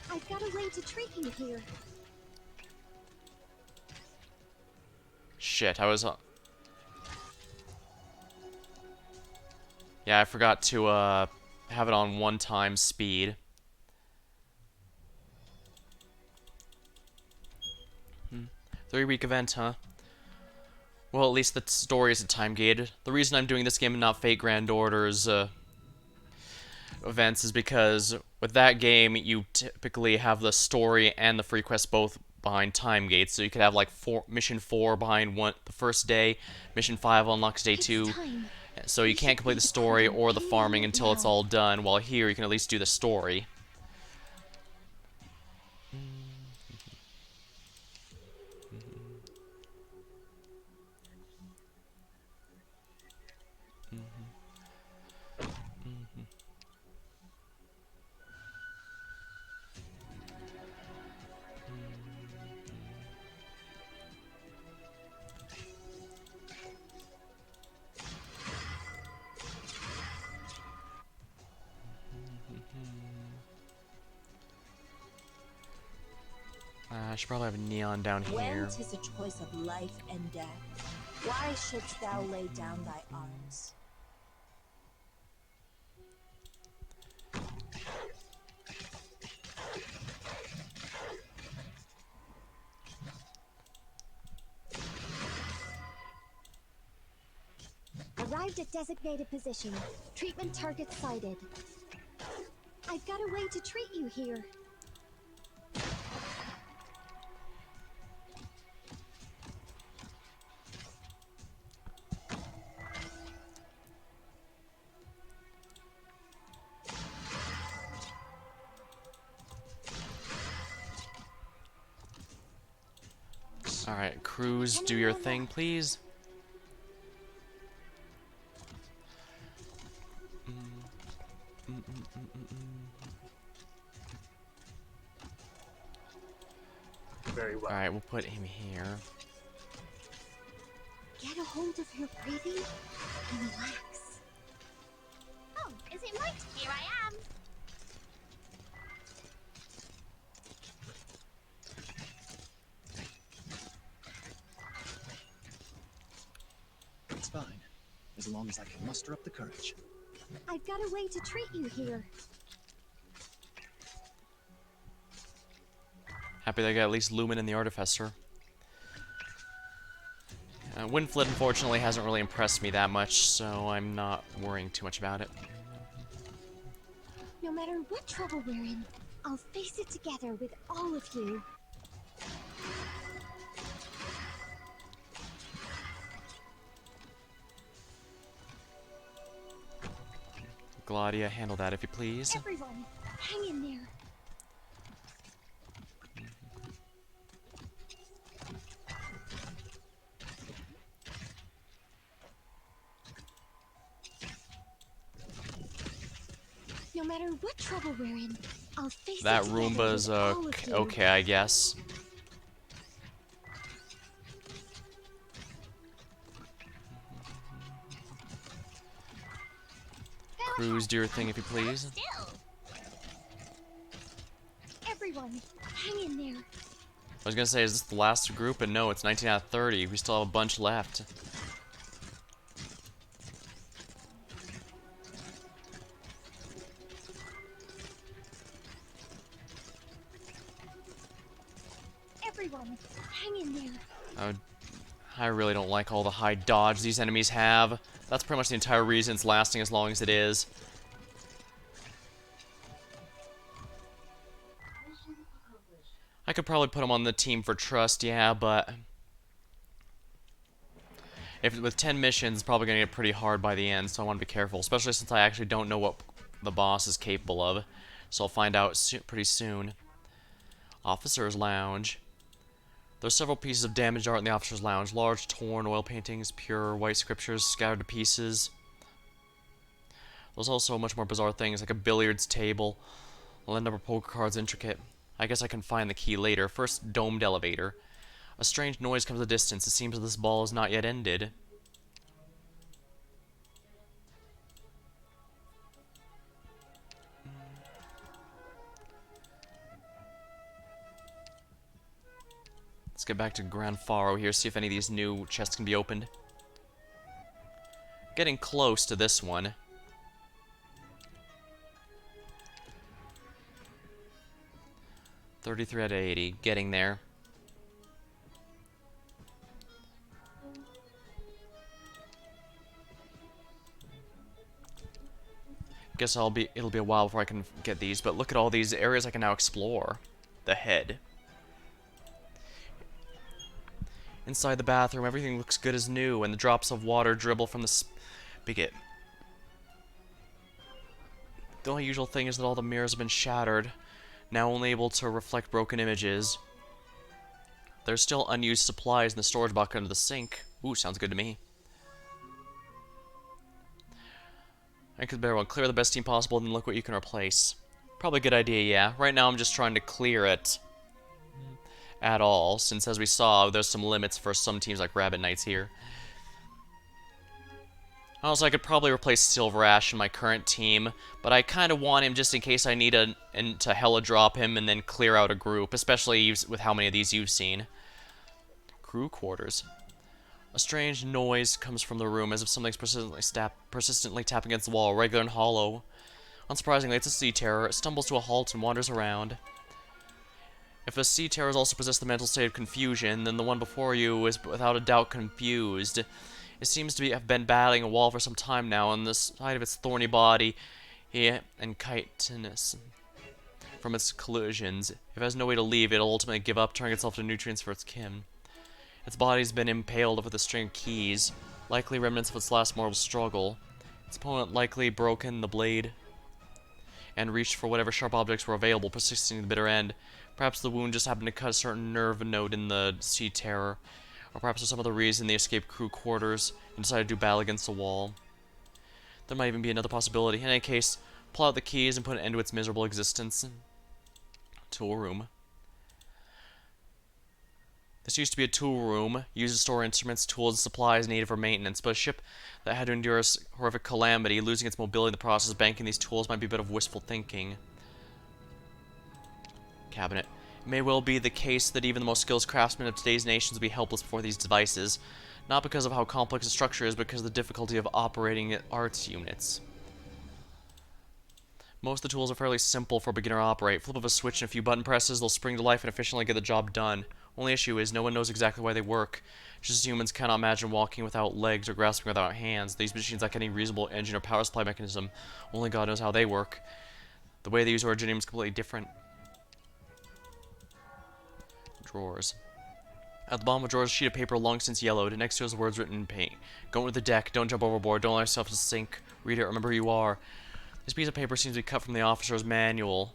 I've got a way to treat you here. Shit, I was... Yeah, I forgot to, have it on 1 time speed. 3-week event, huh? Well, at least the story isn't time-gated. The reason I'm doing this game and not Fate Grand Order's, events is because with that game, you typically have the story and the free quest both behind time gates. So you could have, like, mission 4 behind the first day, mission 5 unlocks day 2. Time. So you can't complete the story or the farming until it's all done, while here you can at least do the story. I should probably have Neon down When here. 'tis a choice of life and death, why shouldst thou lay down thy arms? Arrived at designated position. Treatment target sighted. I've got a way to treat you here. Alright, Cruz, do your thing, please. Very well. Alright, we'll put him here. Get a hold of your breathing and relax. Oh, is it right? Here I am. It's fine, as long as I can muster up the courage. I've got a way to treat you here. Happy they got at least Lumen and the Artificer. Winflet, unfortunately, hasn't really impressed me that much, so I'm not worrying too much about it. No matter what trouble we're in, I'll face it together with all of you. Gladia, handle that if you please. Everyone, hang in there. No matter what trouble we're in, I'll face That it together Roomba's with all of you. okay, I guess. Cruise, do your thing if you please. Still. Everyone, hang in there. I was gonna say, is this the last group? And no, it's 19 out of 30. We still have a bunch left. Everyone, hang in there. I really don't like all the high dodge these enemies have. That's pretty much the entire reason it's lasting as long as it is. Mission accomplished. I could probably put them on the team for trust, yeah, but if with 10 missions, it's probably gonna get pretty hard by the end, so I want to be careful, especially since I actually don't know what the boss is capable of. So I'll find out pretty soon. Officer's Lounge. There's several pieces of damaged art in the Officer's Lounge. Large, torn oil paintings, pure white scriptures scattered to pieces. There's also much more bizarre things, like a billiards table, a number of poker cards intricate. I guess I can find the key later. First, domed elevator. A strange noise comes at a distance. It seems that this ball is not yet ended. Let's get back to Grand Faro here, see if any of these new chests can be opened. Getting close to this one. $33 out of 80, getting there. Guess it'll be a while before I can get these, but look at all these areas I can now explore. The head. Inside the bathroom, everything looks good as new, and the drops of water dribble from the spigot. The only usual thing is that all the mirrors have been shattered, now only able to reflect broken images. There's still unused supplies in the storage bucket under the sink. Ooh, sounds good to me. I could bear one. Clear the best team possible, and then look what you can replace. Probably a good idea, yeah. Right now I'm just trying to clear it at all, since as we saw, there's some limits for some teams like Arknights here. Also, I could probably replace Silver Ash in my current team, but I kind of want him just in case I need to hella drop him and then clear out a group, especially with how many of these you've seen. Crew quarters. A strange noise comes from the room, as if something's persistently tapping against the wall, regular and hollow. Unsurprisingly, it's a sea terror. It stumbles to a halt and wanders around. If a sea terror also possessed the mental state of confusion, then the one before you is without a doubt confused. It seems to have been battling a wall for some time now, on the side of its thorny body and chitinous from its collisions. If it has no way to leave, it'll ultimately give up, turning itself to nutrients for its kin. Its body's been impaled with a string of keys, likely remnants of its last mortal struggle. Its opponent likely broken the blade and reached for whatever sharp objects were available, persisting to the bitter end. Perhaps the wound just happened to cut a certain nerve node in the sea terror, or perhaps for some other reason they escaped crew quarters and decided to do battle against the wall. There might even be another possibility. In any case, pull out the keys and put an end to its miserable existence. Tool room. This used to be a tool room, used to store instruments, tools, and supplies needed for maintenance, but a ship that had to endure a horrific calamity, losing its mobility in the process, banking these tools might be a bit of wistful thinking. Cabinet. It may well be the case that even the most skilled craftsmen of today's nations will be helpless before these devices, not because of how complex the structure is, but because of the difficulty of operating arts units. Most of the tools are fairly simple for a beginner to operate. Flip of a switch and a few button presses, they'll spring to life and efficiently get the job done. Only issue is, no one knows exactly why they work. Just as humans cannot imagine walking without legs or grasping without hands, these machines lack any reasonable engine or power supply mechanism. Only God knows how they work. The way they use Originium is completely different. Drawers. At the bottom of the drawer is a sheet of paper long since yellowed, and next to it is words written in paint. Go into the deck, don't jump overboard, don't allow yourself to sink. Read it, remember who you are. This piece of paper seems to be cut from the officer's manual,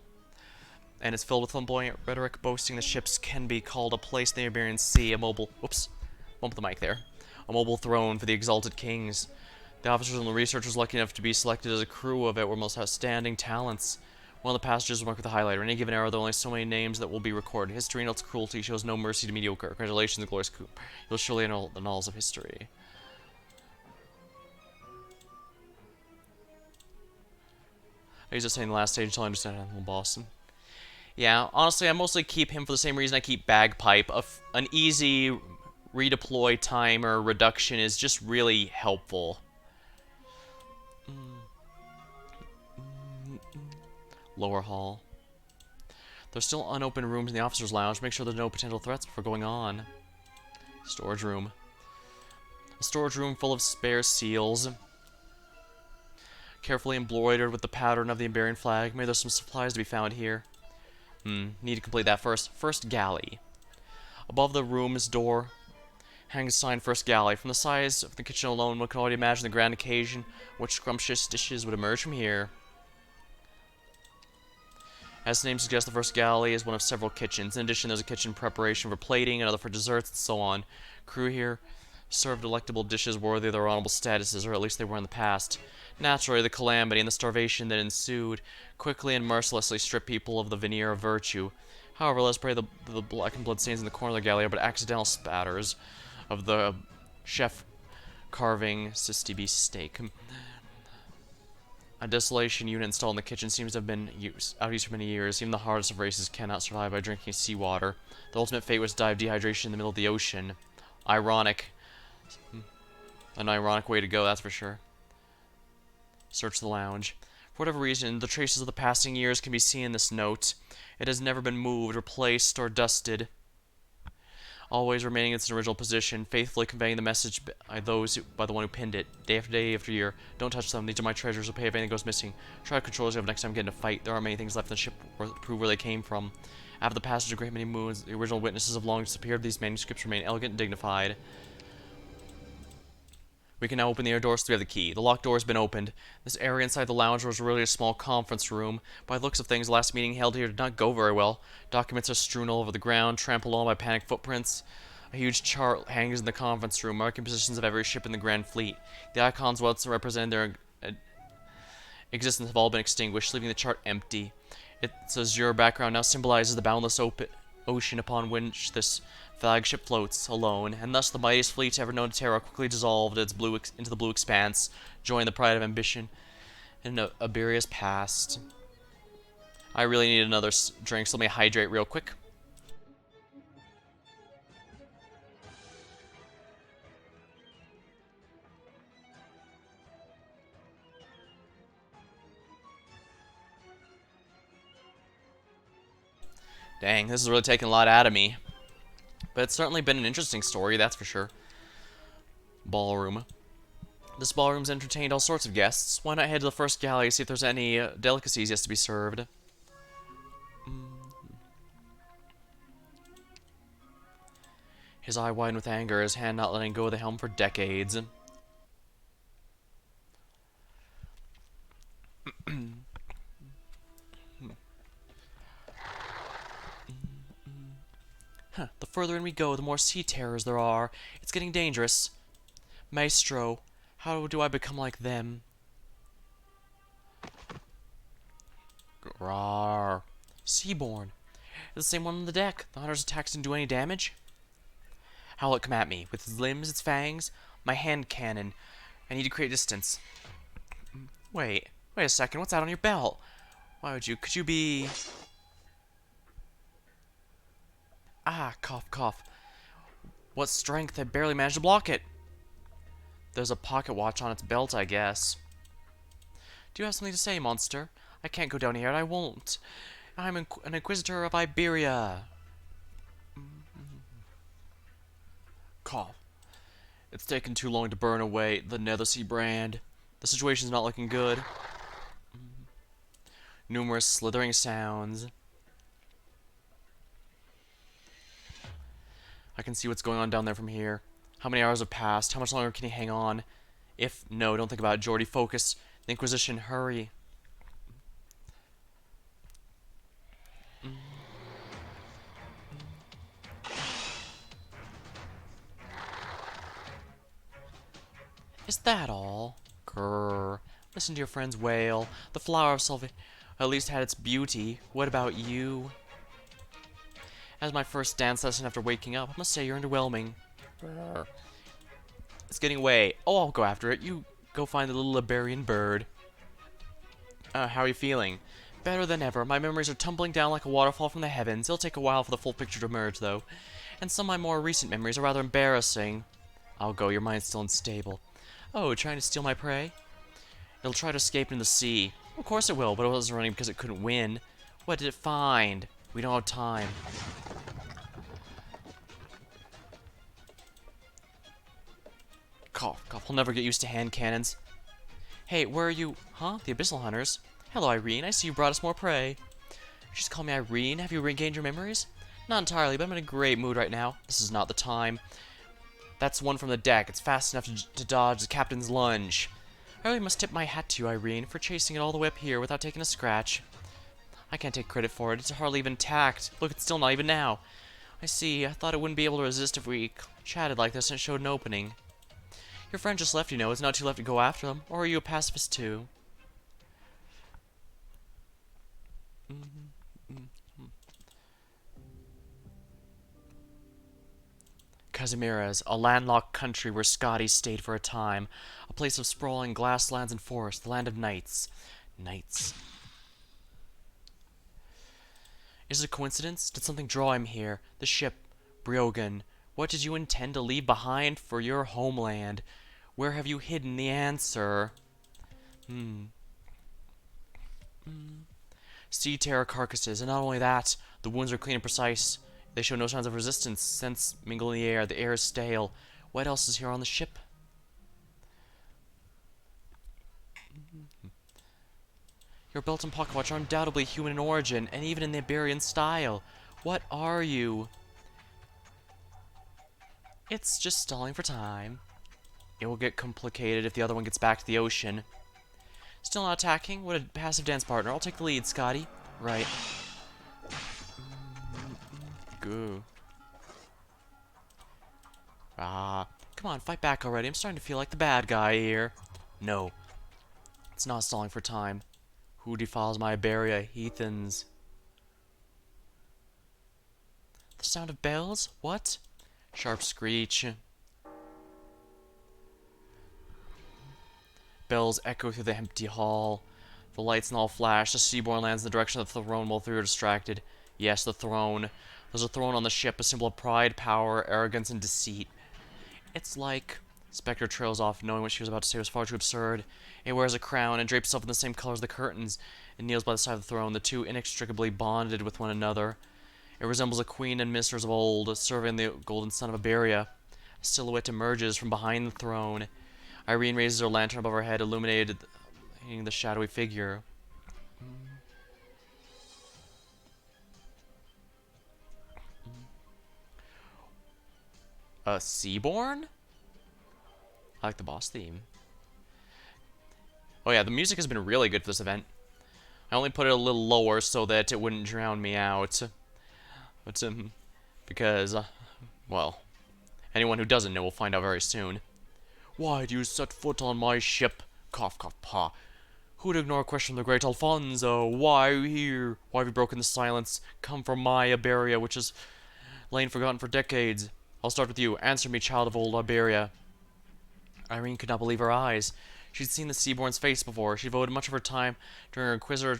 and it's filled with flamboyant rhetoric boasting the ships can be called a place in the Iberian Sea, a mobile... Whoops. Bump the mic there. A mobile throne for the exalted kings. The officers and the researchers lucky enough to be selected as a crew of it were most outstanding talents. One of the passengers will mark with a highlighter. In any given era, there are only so many names that will be recorded. History and its cruelty shows no mercy to mediocre. Congratulations, the glorious coup. You'll surely annul the annals of history. I was just saying the last stage until I understand Animal Boston. Yeah, honestly, I mostly keep him for the same reason I keep Bagpipe. An easy redeploy timer reduction is just really helpful. Lower hall. There's still unopened rooms in the officer's lounge. Make sure there's no potential threats before going on. Storage room. A storage room full of spare seals. Carefully embroidered with the pattern of the Iberian flag. Maybe there's some supplies to be found here. Need to complete that first. First galley. Above the room's door hangs a sign, First Galley. From the size of the kitchen alone, one can already imagine the grand occasion which scrumptious dishes would emerge from here. As the name suggests, the First Galley is one of several kitchens. In addition, there's a kitchen preparation for plating, another for desserts, and so on. Crew here served delectable dishes worthy of their honorable statuses, or at least they were in the past. Naturally, the calamity and the starvation that ensued quickly and mercilessly stripped people of the veneer of virtue. However, let's pray the black and blood stains in the corner of the galley are but accidental spatters of the chef carving Sisti beast steak. A desolation unit installed in the kitchen seems to have been out of use for many years. Even the hardest of races cannot survive by drinking seawater. The ultimate fate was to die of dehydration in the middle of the ocean. Ironic. An ironic way to go, that's for sure. Search the lounge. For whatever reason, the traces of the passing years can be seen in this note. It has never been moved, replaced, or dusted. Always remaining in its original position, faithfully conveying the message by the one who pinned it, day after year. Don't touch them. These are my treasures. Will pay if anything goes missing. Try to control yourself next time you get in a fight. There aren't many things left in the ship to prove where they came from. After the passage of a great many moons, the original witnesses have long disappeared. These manuscripts remain elegant and dignified. We can now open the air doors, so we have the key. The locked door has been opened. This area inside the lounge was really a small conference room. By the looks of things, the last meeting held here did not go very well. Documents are strewn all over the ground, trampled on by panicked footprints. A huge chart hangs in the conference room, marking positions of every ship in the Grand Fleet. The icons once representing their existence have all been extinguished, leaving the chart empty. Its azure background now symbolizes the boundless ocean upon which this flagship floats, alone, and thus the mightiest fleet ever known to Terra quickly dissolved into the blue expanse, joining the pride of ambition in Iberia's past. I really need another drink, so let me hydrate real quick. Dang, this is really taking a lot out of me. But it's certainly been an interesting story, that's for sure. Ballroom. This ballroom's entertained all sorts of guests. Why not head to the First Galley, see if there's any delicacies yet to be served. His eye widened with anger, his hand not letting go of the helm for decades. The further in we go, the more sea terrors there are. It's getting dangerous. Maestro, how do I become like them? Rawr. Seaborn. The same one on the deck. The hunter's attacks didn't do any damage. How will it come at me? With its limbs, its fangs? My hand cannon. I need to create distance. Wait a second. What's that on your belt? Could you be... Ah, cough, cough. What strength, I barely managed to block it. There's a pocket watch on its belt, I guess. Do you have something to say, monster? I can't go down here, and I won't. I'm an inquisitor of Iberia. Cough. It's taken too long to burn away the Nethersea brand. The situation's not looking good. Numerous slithering sounds. I can see what's going on down there from here. How many hours have passed? How much longer can he hang on? No, don't think about it, Jordy. Focus. The Inquisition, hurry. Is that all? Purr. Listen to your friends wail. The flower of Sylvia at least had its beauty. What about you? As my first dance lesson after waking up, I must say you're underwhelming. Purr. It's getting away. Oh, I'll go after it. You go find the little Liberian bird. How are you feeling? Better than ever. My memories are tumbling down like a waterfall from the heavens. It'll take a while for the full picture to emerge, though. And some of my more recent memories are rather embarrassing. I'll go. Your mind's still unstable. Oh, trying to steal my prey? It'll try to escape into the sea. Of course it will, but it wasn't running because it couldn't win. What did it find? We don't have time. Cough, cough. I'll never get used to hand cannons. Hey, where are you? Huh? The Abyssal Hunters? Hello, Irene. I see you brought us more prey. You just call me Irene? Have you regained your memories? Not entirely, but I'm in a great mood right now. This is not the time. That's one from the deck. It's fast enough to dodge the captain's lunge. I really must tip my hat to you, Irene, for chasing it all the way up here without taking a scratch. I can't take credit for it. It's hardly even tacked. Look, it's still not even now. I see. I thought it wouldn't be able to resist if we chatted like this and it showed an opening. Your friend just left, you know. It's not too late to go after them. Or are you a pacifist too? Casimiras, a landlocked country where Scotty stayed for a time. A place of sprawling glasslands and forests, the land of knights. Knights. Is it a coincidence? Did something draw him here? The ship, Briogan. What did you intend to leave behind for your homeland? Where have you hidden the answer? Sea terror carcasses, and not only that, the wounds are clean and precise. They show no signs of resistance. Scents mingle in the air. The air is stale. What else is here on the ship? Your belt and pocket watch are undoubtedly human in origin, and even in the Iberian style. What are you? It's just stalling for time. It will get complicated if the other one gets back to the ocean. Still not attacking? What a passive dance partner. I'll take the lead, Scotty. Right. Goo. Ah. Come on, fight back already. I'm starting to feel like the bad guy here. No. It's not stalling for time. Who defiles my Iberia? Heathens. The sound of bells? What? Sharp screech. Bells echo through the empty hall. The lights and all flash. The Seaborn lands in the direction of the throne while three are distracted. Yes, the throne. There's a throne on the ship, a symbol of pride, power, arrogance, and deceit. It's like... Spectre trails off, knowing what she was about to say was far too absurd. It wears a crown and drapes itself in the same color as the curtains. It kneels by the side of the throne, the two inextricably bonded with one another. It resembles a queen and ministers of old, serving the golden sun of Iberia. A silhouette emerges from behind the throne. Irene raises her lantern above her head, illuminating the shadowy figure. A Seaborn? I like the boss theme. Oh yeah, the music has been really good for this event. I only put it a little lower so that it wouldn't drown me out. But, because, well, anyone who doesn't know will find out very soon. Why do you set foot on my ship? Cough, cough, paw. Who'd ignore a question from the great Alfonso? Why are you here? Why have you broken the silence? Come from my Iberia, which has lain forgotten for decades. I'll start with you. Answer me, child of old Iberia. Irene could not believe her eyes. She'd seen the Seaborn's face before. She devoted much of her time during her Inquisitor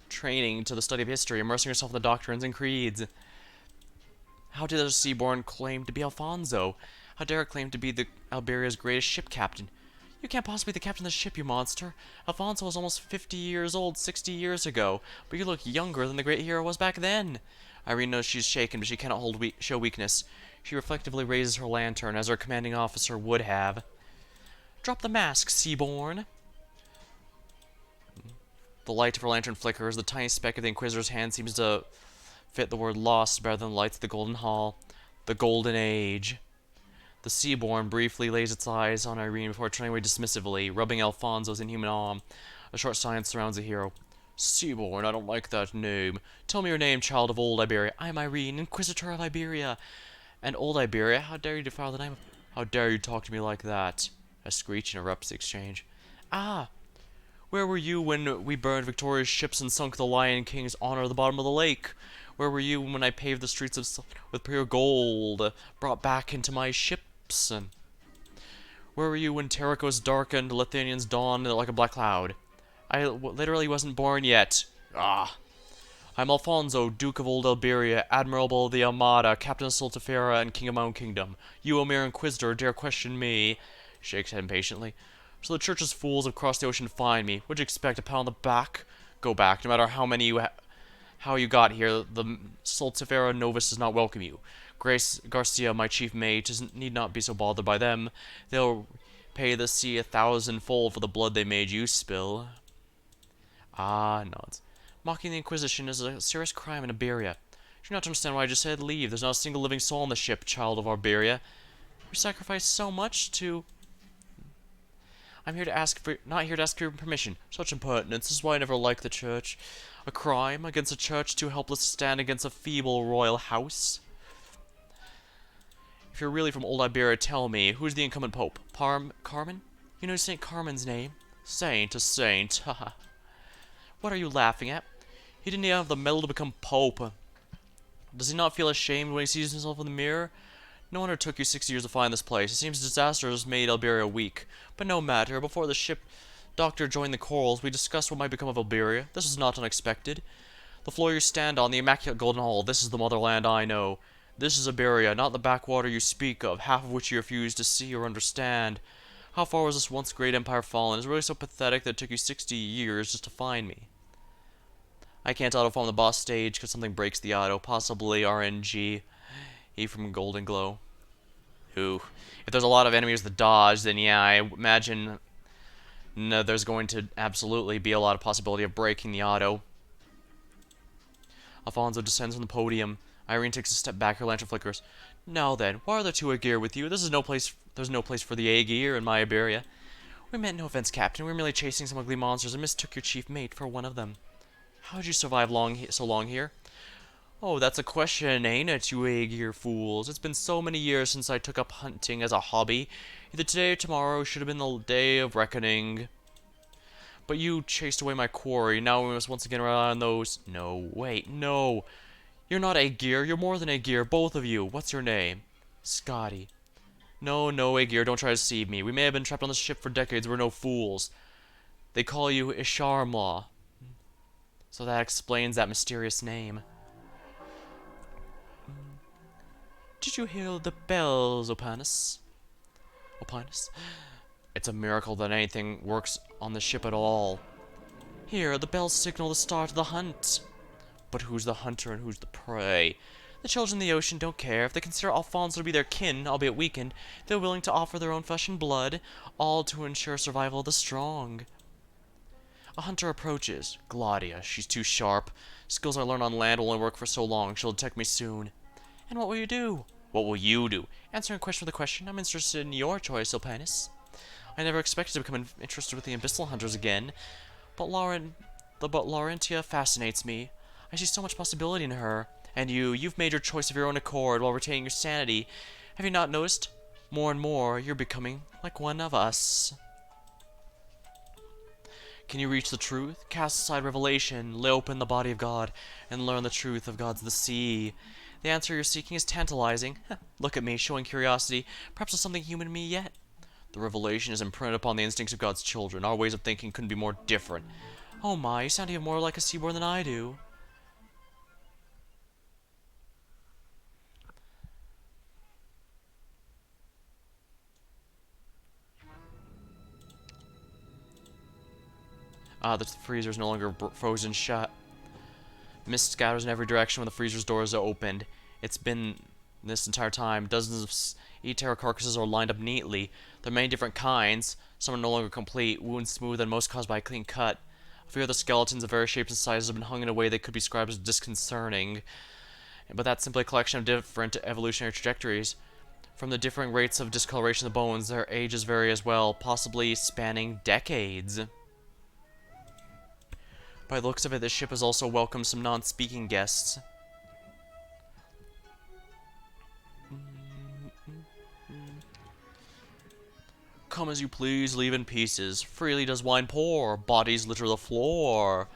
training to the study of history, immersing herself in the doctrines and creeds. How did the Seaborn claim to be Alfonso? How dare it claim to be the Iberia's greatest ship captain? You can't possibly be the captain of the ship, you monster. Alfonso was almost 50 years old 60 years ago, but you look younger than the great hero was back then. Irene knows she's shaken, but she cannot show weakness. She reflectively raises her lantern, as her commanding officer would have. Drop the mask, Seaborn. The light of her lantern flickers. The tiny speck of the Inquisitor's hand seems to fit the word lost better than the lights of the Golden Hall. The Golden Age. The Seaborn briefly lays its eyes on Irene before turning away dismissively, rubbing Alfonso's inhuman arm. A short silence surrounds the hero. Seaborn, I don't like that name. Tell me your name, child of old Iberia. I am Irene, Inquisitor of Iberia. And old Iberia? How dare you defile the name of... How dare you talk to me like that? A screech interrupts the exchange. Ah, where were you when we burned Victoria's ships and sunk the Lion King's honor at the bottom of the lake? Where were you when I paved the streets with pure gold, brought back into my ships? And where were you when Terracos darkened, Lithuanians dawned like a black cloud? I literally wasn't born yet. Ah. I'm Alfonso, Duke of Old Iberia, Admiral of the Armada, Captain of Stultifera, and King of my own kingdom. You, a mere inquisitor, dare question me? Shakes head impatiently. So the church's fools have crossed the ocean to find me. What'd you expect, a pound on the back? Go back, no matter how many how you got here. The Stultifera Navis does not welcome you. Grace Garcia, my chief mate, need not be so bothered by them. They'll pay the sea 1,000-fold for the blood they made you spill. Ah, nods. Mocking the Inquisition is a serious crime in Iberia. You do not understand why I just said leave. There's not a single living soul on the ship, child of Iberia. We sacrificed so much to... I'm here to ask for... not here to ask for your permission. Such impertinence. This is why I never liked the church. A crime against a church too helpless to stand against a feeble royal house. If you're really from old Iberia, tell me, who's the incumbent pope? Carmen? You know St. Carmen's name? Saint, a saint, haha. What are you laughing at? He didn't even have the mettle to become pope. Does he not feel ashamed when he sees himself in the mirror? No wonder it took you 60 years to find this place. It seems disaster has made Iberia weak. But no matter, before the ship doctor joined the corals, we discussed what might become of Iberia. This was not unexpected. The floor you stand on, the immaculate golden hall, this is the motherland I know. This is Iberia, not the backwater you speak of, half of which you refuse to see or understand. How far was this once great empire fallen? It's really so pathetic that it took you 60 years just to find me. I can't auto-farm the boss stage because something breaks the auto. Possibly RNG. E from Golden Glow. Who? If there's a lot of enemies that dodge, then yeah, I imagine there's going to absolutely be a lot of possibility of breaking the auto. Alfonso descends from the podium. Irene takes a step back, her lantern flickers. Now then, why are there two Aegir with you? There's no place for the Aegir in my Iberia. We meant no offense, Captain. We were merely chasing some ugly monsters and mistook your chief mate for one of them. How did you survive so long here? Oh, that's a question, ain't it, you Aegir fools? It's been so many years since I took up hunting as a hobby. Either today or tomorrow should have been the day of reckoning. But you chased away my quarry. Now we must once again rely on those... No, wait, no. You're not Aegir. You're more than Aegir, both of you. What's your name? Scotty. No, Aegir, don't try to deceive me. We may have been trapped on this ship for decades. We're no fools. They call you Isharmlaw. So that explains that mysterious name. Did you hear the bells, Opinus? Opinus? It's a miracle that anything works on the ship at all. Here, the bells signal the start of the hunt. But who's the hunter and who's the prey? The children in the ocean don't care. If they consider Alfonso to be their kin, albeit weakened, they're willing to offer their own flesh and blood, all to ensure survival of the strong. A hunter approaches. Gladia, she's too sharp. Skills I learned on land will only work for so long. She'll detect me soon. And what will you do? What will you do? Answering a question with a question, I'm interested in your choice, Opinus. I never expected to become interested with the Abyssal Hunters again, but Laurentia fascinates me. I see so much possibility in her. And you've made your choice of your own accord while retaining your sanity. Have you not noticed? More and more, you're becoming like one of us. Can you reach the truth? Cast aside revelation, lay open the body of God, and learn the truth of God's the sea. The answer you're seeking is tantalizing. Look at me, showing curiosity. Perhaps there's something human in me yet. The revelation is imprinted upon the instincts of God's children. Our ways of thinking couldn't be more different. Oh my, you sound even more like a seaborn than I do. The freezer's no longer frozen shut. Mist scatters in every direction when the freezer's doors are opened. It's been this entire time. Dozens of E-Terra carcasses are lined up neatly. There are many different kinds. Some are no longer complete, wounds smooth and most caused by a clean cut. A few other skeletons of various shapes and sizes have been hung in a way that could be described as disconcerting. But that's simply a collection of different evolutionary trajectories. From the differing rates of discoloration of the bones, their ages vary as well, possibly spanning decades. By the looks of it, this ship has also welcomed some non-speaking guests. come as you please, leave in pieces. Freely does wine pour, bodies litter the floor.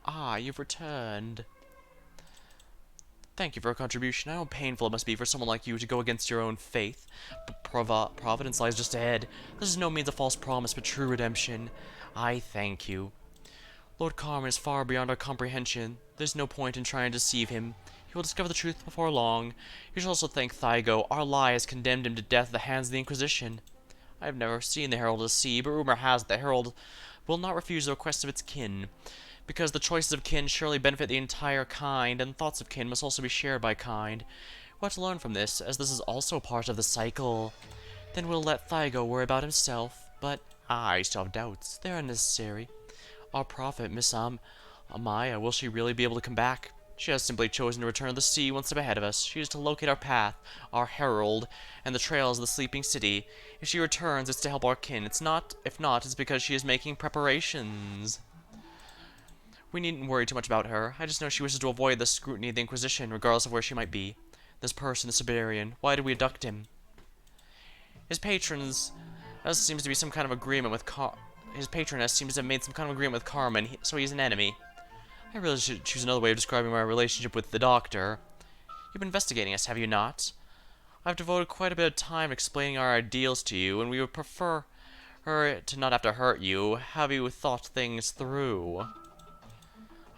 Ah, you've returned. Thank you for your contribution. I know how painful it must be for someone like you to go against your own faith. But Providence lies just ahead. This is no means a false promise, but true redemption. I thank you. Lord Carmen is far beyond our comprehension. There's no point in trying to deceive him. He will discover the truth before long. You should also thank Thygo. Our lie has condemned him to death at the hands of the Inquisition. I have never seen the Herald of the Sea, but rumor has it the Herald will not refuse the requests of its kin. Because the choices of kin surely benefit the entire kind, and thoughts of kin must also be shared by kind. We'll have to learn from this, as this is also part of the cycle. Then we'll let Thygo worry about himself, but I still have doubts. They're unnecessary. Our prophet, Miss Amaya, will she really be able to come back? She has simply chosen to return to the sea one step ahead of us. She is to locate our path, our herald, and the trails of the sleeping city. If she returns, it's to help our kin. If not, it's because she is making preparations. We needn't worry too much about her. I just know she wishes to avoid the scrutiny of the Inquisition, regardless of where she might be. This person, the Siberian, why did we abduct him? His patrons, seems to be some kind of agreement with his patroness seems to have made some kind of agreement with Carmen, so he's an enemy. I really should choose another way of describing my relationship with the Doctor. You've been investigating us, have you not? I've devoted quite a bit of time explaining our ideals to you, and we would prefer her to not have to hurt you. Have you thought things through?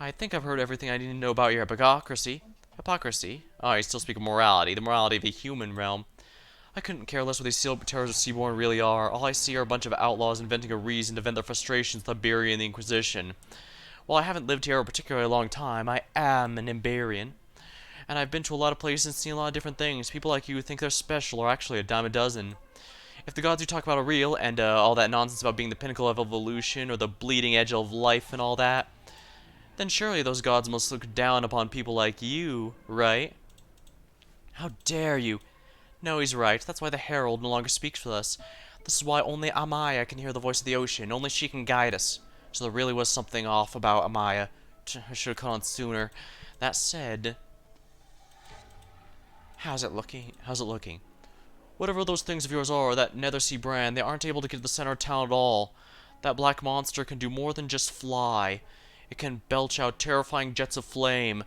I think I've heard everything I need to know about your hypocrisy. Hypocrisy? Oh, you still speak of morality. The morality of the human realm. I couldn't care less what these terrors of Seaborn really are. All I see are a bunch of outlaws inventing a reason to vent their frustrations with Iberia and the Inquisition. While I haven't lived here a particularly long time, I am an Iberian. And I've been to a lot of places and seen a lot of different things. People like you who think they're special are actually a dime a dozen. If the gods you talk about are real, and all that nonsense about being the pinnacle of evolution, or the bleeding edge of life and all that, then surely those gods must look down upon people like you, right? How dare you? No, he's right. That's why the Herald no longer speaks with us. This is why only Amaya can hear the voice of the ocean. Only she can guide us. So there really was something off about Amaya. I should have caught on sooner. That said, how's it looking? Whatever those things of yours are, that Nethersea brand, they aren't able to get to the center of town at all. That black monster can do more than just fly. It can belch out terrifying jets of flame.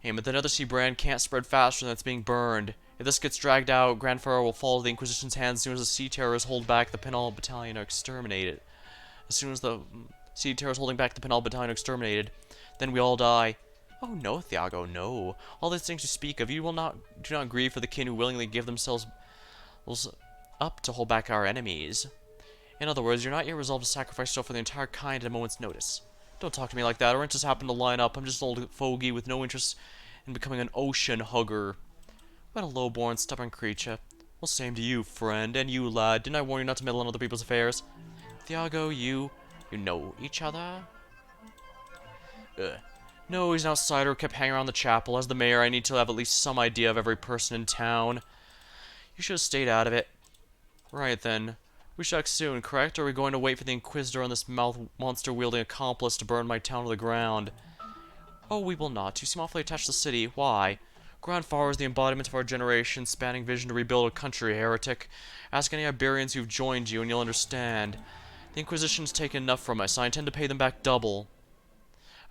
But the Nethersea brand can't spread faster than it's being burned. If this gets dragged out, Grandfather will fall to the Inquisition's hands as soon as the Sea Terrors hold back the Penal Battalion are exterminated. As soon as the Sea Terrors holding back the Penal Battalion are exterminated, then we all die. Oh no, Thiago, no. All these things you speak of, do not grieve for the kin who willingly give themselves up to hold back our enemies. In other words, you're not yet resolved to sacrifice yourself for the entire kind at a moment's notice. Don't talk to me like that, or it just happened to line up. I'm just an old fogey with no interest in becoming an ocean hugger. What a low-born, stubborn creature. Well, same to you, friend, and you, lad. Didn't I warn you not to meddle in other people's affairs? Thiago, you know each other? No, he's an outsider who kept hanging around the chapel. As the mayor, I need to have at least some idea of every person in town. You should have stayed out of it. Right, then. We shall act soon, correct? Or are we going to wait for the Inquisitor and this monster-wielding accomplice to burn my town to the ground? Oh, we will not. You seem awfully attached to the city. Why? Grandfather is the embodiment of our generation, spanning vision to rebuild a country, heretic. Ask any Iberians who've joined you, and you'll understand. The Inquisition's taken enough from us. I intend to pay them back double.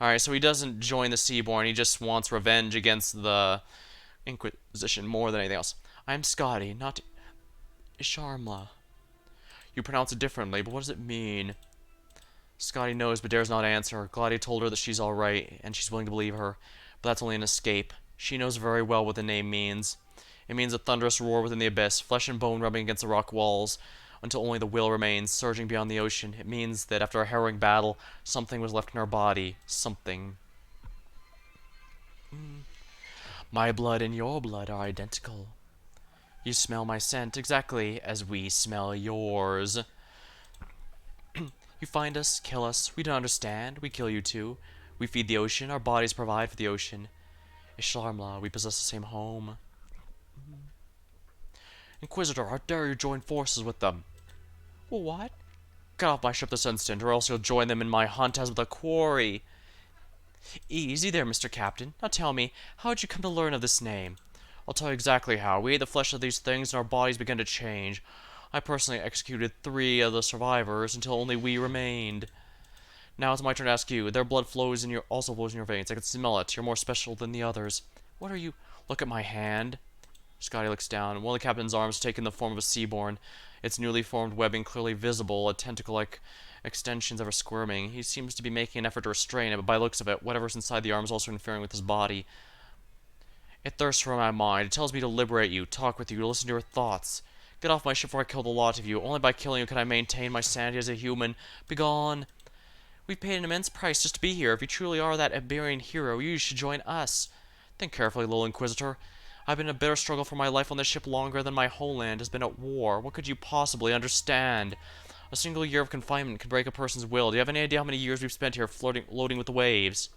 Alright, so he doesn't join the Seaborn. He just wants revenge against the Inquisition more than anything else. I'm Scotty, not Sharmla. You pronounce it differently, but what does it mean? Scotty knows, but dares not answer. Gladia told her that she's alright, and she's willing to believe her. But that's only an escape. She knows very well what the name means. It means a thunderous roar within the abyss, flesh and bone rubbing against the rock walls, until only the will remains, surging beyond the ocean. It means that after a harrowing battle, something was left in our body. Something. My blood and your blood are identical. You smell my scent exactly as we smell yours. You find us, kill us, we don't understand, we kill you too. We feed the ocean, our bodies provide for the ocean. Ishlarmla, we possess the same home. Inquisitor, how dare you join forces with them? What? Get off my ship this instant, or else you'll join them in my hunt as with a quarry. Easy there, Mr. Captain. Now tell me, how did you come to learn of this name? I'll tell you exactly how. We ate the flesh of these things and our bodies began to change. I personally executed 3 of the survivors until only we remained. Now it's my turn to ask you. Their blood also flows in your veins. I can smell it. You're more special than the others. What are you? Look at my hand. Scotty looks down. One of the captain's arms has taken the form of a seaborn. Its newly formed webbing clearly visible, a tentacle-like extensions ever squirming. He seems to be making an effort to restrain it, but by the looks of it, whatever's inside the arm is also interfering with his body. It thirsts for my mind. It tells me to liberate you, talk with you, to listen to your thoughts. Get off my ship before I kill the lot of you. Only by killing you can I maintain my sanity as a human. Begone. We've paid an immense price just to be here. If you truly are that Iberian hero, you should join us. Think carefully, little Inquisitor. I've been in a bitter struggle for my life on this ship longer than my whole land has been at war. What could you possibly understand? A single year of confinement can break a person's will. Do you have any idea how many years we've spent here floating with the waves?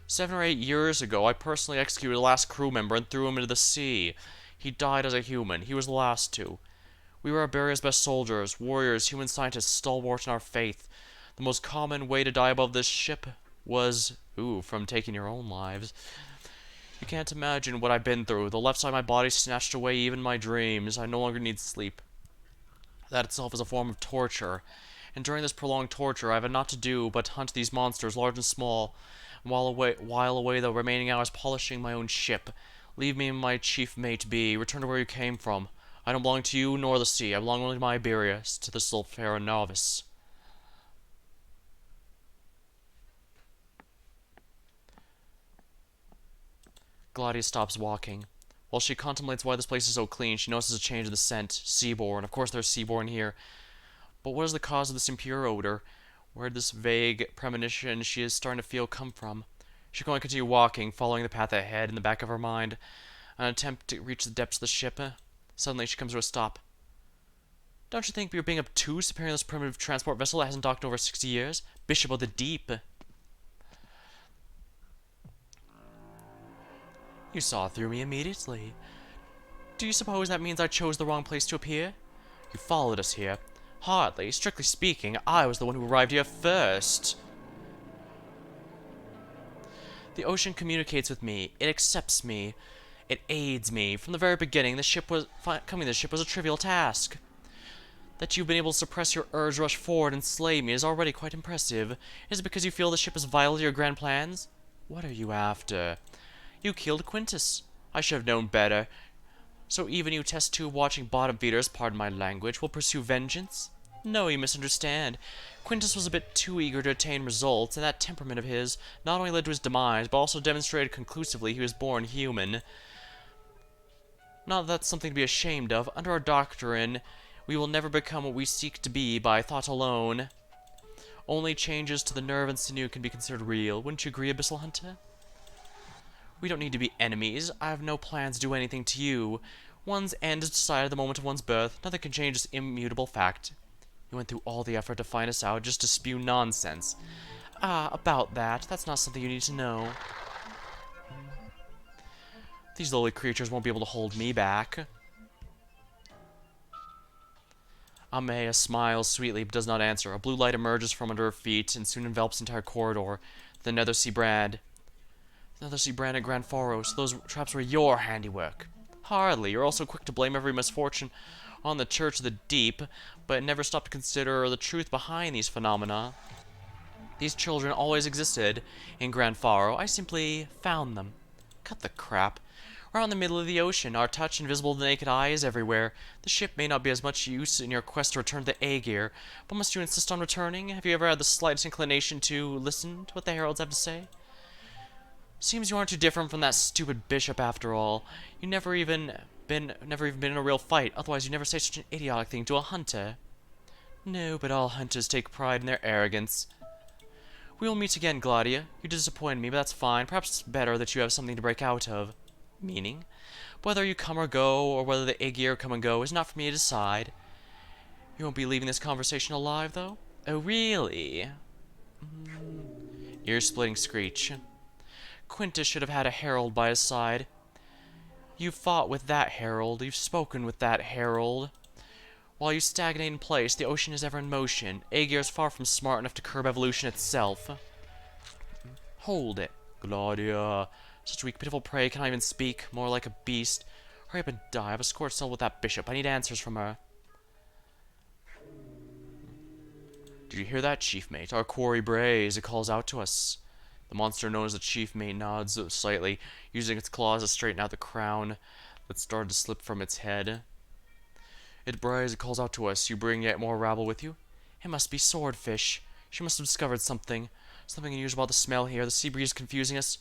7 or 8 years ago, I personally executed the last crew member and threw him into the sea. He died as a human. He was the last to. We were Iberia's best soldiers, warriors, human scientists, stalwarts in our faith. The most common way to die above this ship was, from taking your own lives. You can't imagine what I've been through. The left side of my body snatched away even my dreams. I no longer need sleep. That itself is a form of torture. And during this prolonged torture, I have naught to do but hunt these monsters, large and small, and while away the remaining hours polishing my own ship. Leave me and my chief mate be. Return to where you came from. I don't belong to you nor the sea. I belong only to my Iberia, to the Stultifera Navis. Gladia stops walking. While she contemplates why this place is so clean, she notices a change in the scent. Seaborn. Of course there's seaborn here. But what is the cause of this impure odor? Where did this vague premonition she is starting to feel come from? She can only continue walking, following the path ahead in the back of her mind. An attempt to reach the depths of the ship. Suddenly she comes to a stop. Don't you think we are being obtuse preparing this primitive transport vessel that hasn't docked in over 60 years? Bishop of the Deep. You saw through me immediately. Do you suppose that means I chose the wrong place to appear? You followed us here. Hardly. Strictly speaking, I was the one who arrived here first. The ocean communicates with me. It accepts me. It aids me. From the very beginning, coming to this ship was a trivial task. That you've been able to suppress your urge, rush forward, and slay me is already quite impressive. Is it because you feel the ship is vital to your grand plans? What are you after? You killed Quintus. I should have known better. So even you test tube watching bottom feeders, pardon my language, will pursue vengeance? No, you misunderstand. Quintus was a bit too eager to attain results, and that temperament of his not only led to his demise, but also demonstrated conclusively he was born human. Not that that's something to be ashamed of. Under our doctrine, we will never become what we seek to be by thought alone. Only changes to the nerve and sinew can be considered real. Wouldn't you agree, Abyssal Hunter? We don't need to be enemies. I have no plans to do anything to you. One's end is decided at the moment of one's birth. Nothing can change this immutable fact. You went through all the effort to find us out just to spew nonsense. About that. That's not something you need to know. These lowly creatures won't be able to hold me back. Amaya smiles sweetly but does not answer. A blue light emerges from under her feet and soon envelops the entire corridor. The Nether Sea Brand. Another sea brand at Grand Faro, so those traps were your handiwork. Hardly. You're also quick to blame every misfortune on the Church of the Deep, but never stop to consider the truth behind these phenomena. These children always existed in Grand Faro. I simply found them. Cut the crap. We're out in the middle of the ocean. Our touch, invisible to the naked eye, is everywhere. The ship may not be as much use in your quest to return to the Aegir, but must you insist on returning? Have you ever had the slightest inclination to listen to what the heralds have to say? Seems you aren't too different from that stupid bishop after all. You never even been in a real fight, otherwise you never say such an idiotic thing to a hunter. No, but all hunters take pride in their arrogance. We will meet again, Gladia. You disappointed me, but that's fine. Perhaps it's better that you have something to break out of. Meaning? Whether you come or go, or whether the Aegir come and go, is not for me to decide. You won't be leaving this conversation alive, though? Oh, really? Ear-splitting screech. Quintus should have had a herald by his side. You've fought with that herald. You've spoken with that herald. While you stagnate in place, the ocean is ever in motion. Aegir is far from smart enough to curb evolution itself. Hold it, Claudia. Such weak, pitiful prey cannot even speak, more like a beast. Hurry up and die. I have a score to settle with that bishop. I need answers from her. Did you hear that, chief mate? Our quarry brays. It calls out to us. The monster known as the chief mate nods slightly, using its claws to straighten out the crown that started to slip from its head. It brays. It calls out to us. You bring yet more rabble with you? It must be swordfish. She must have discovered something. Something unusual about the smell here. The sea breeze is confusing us.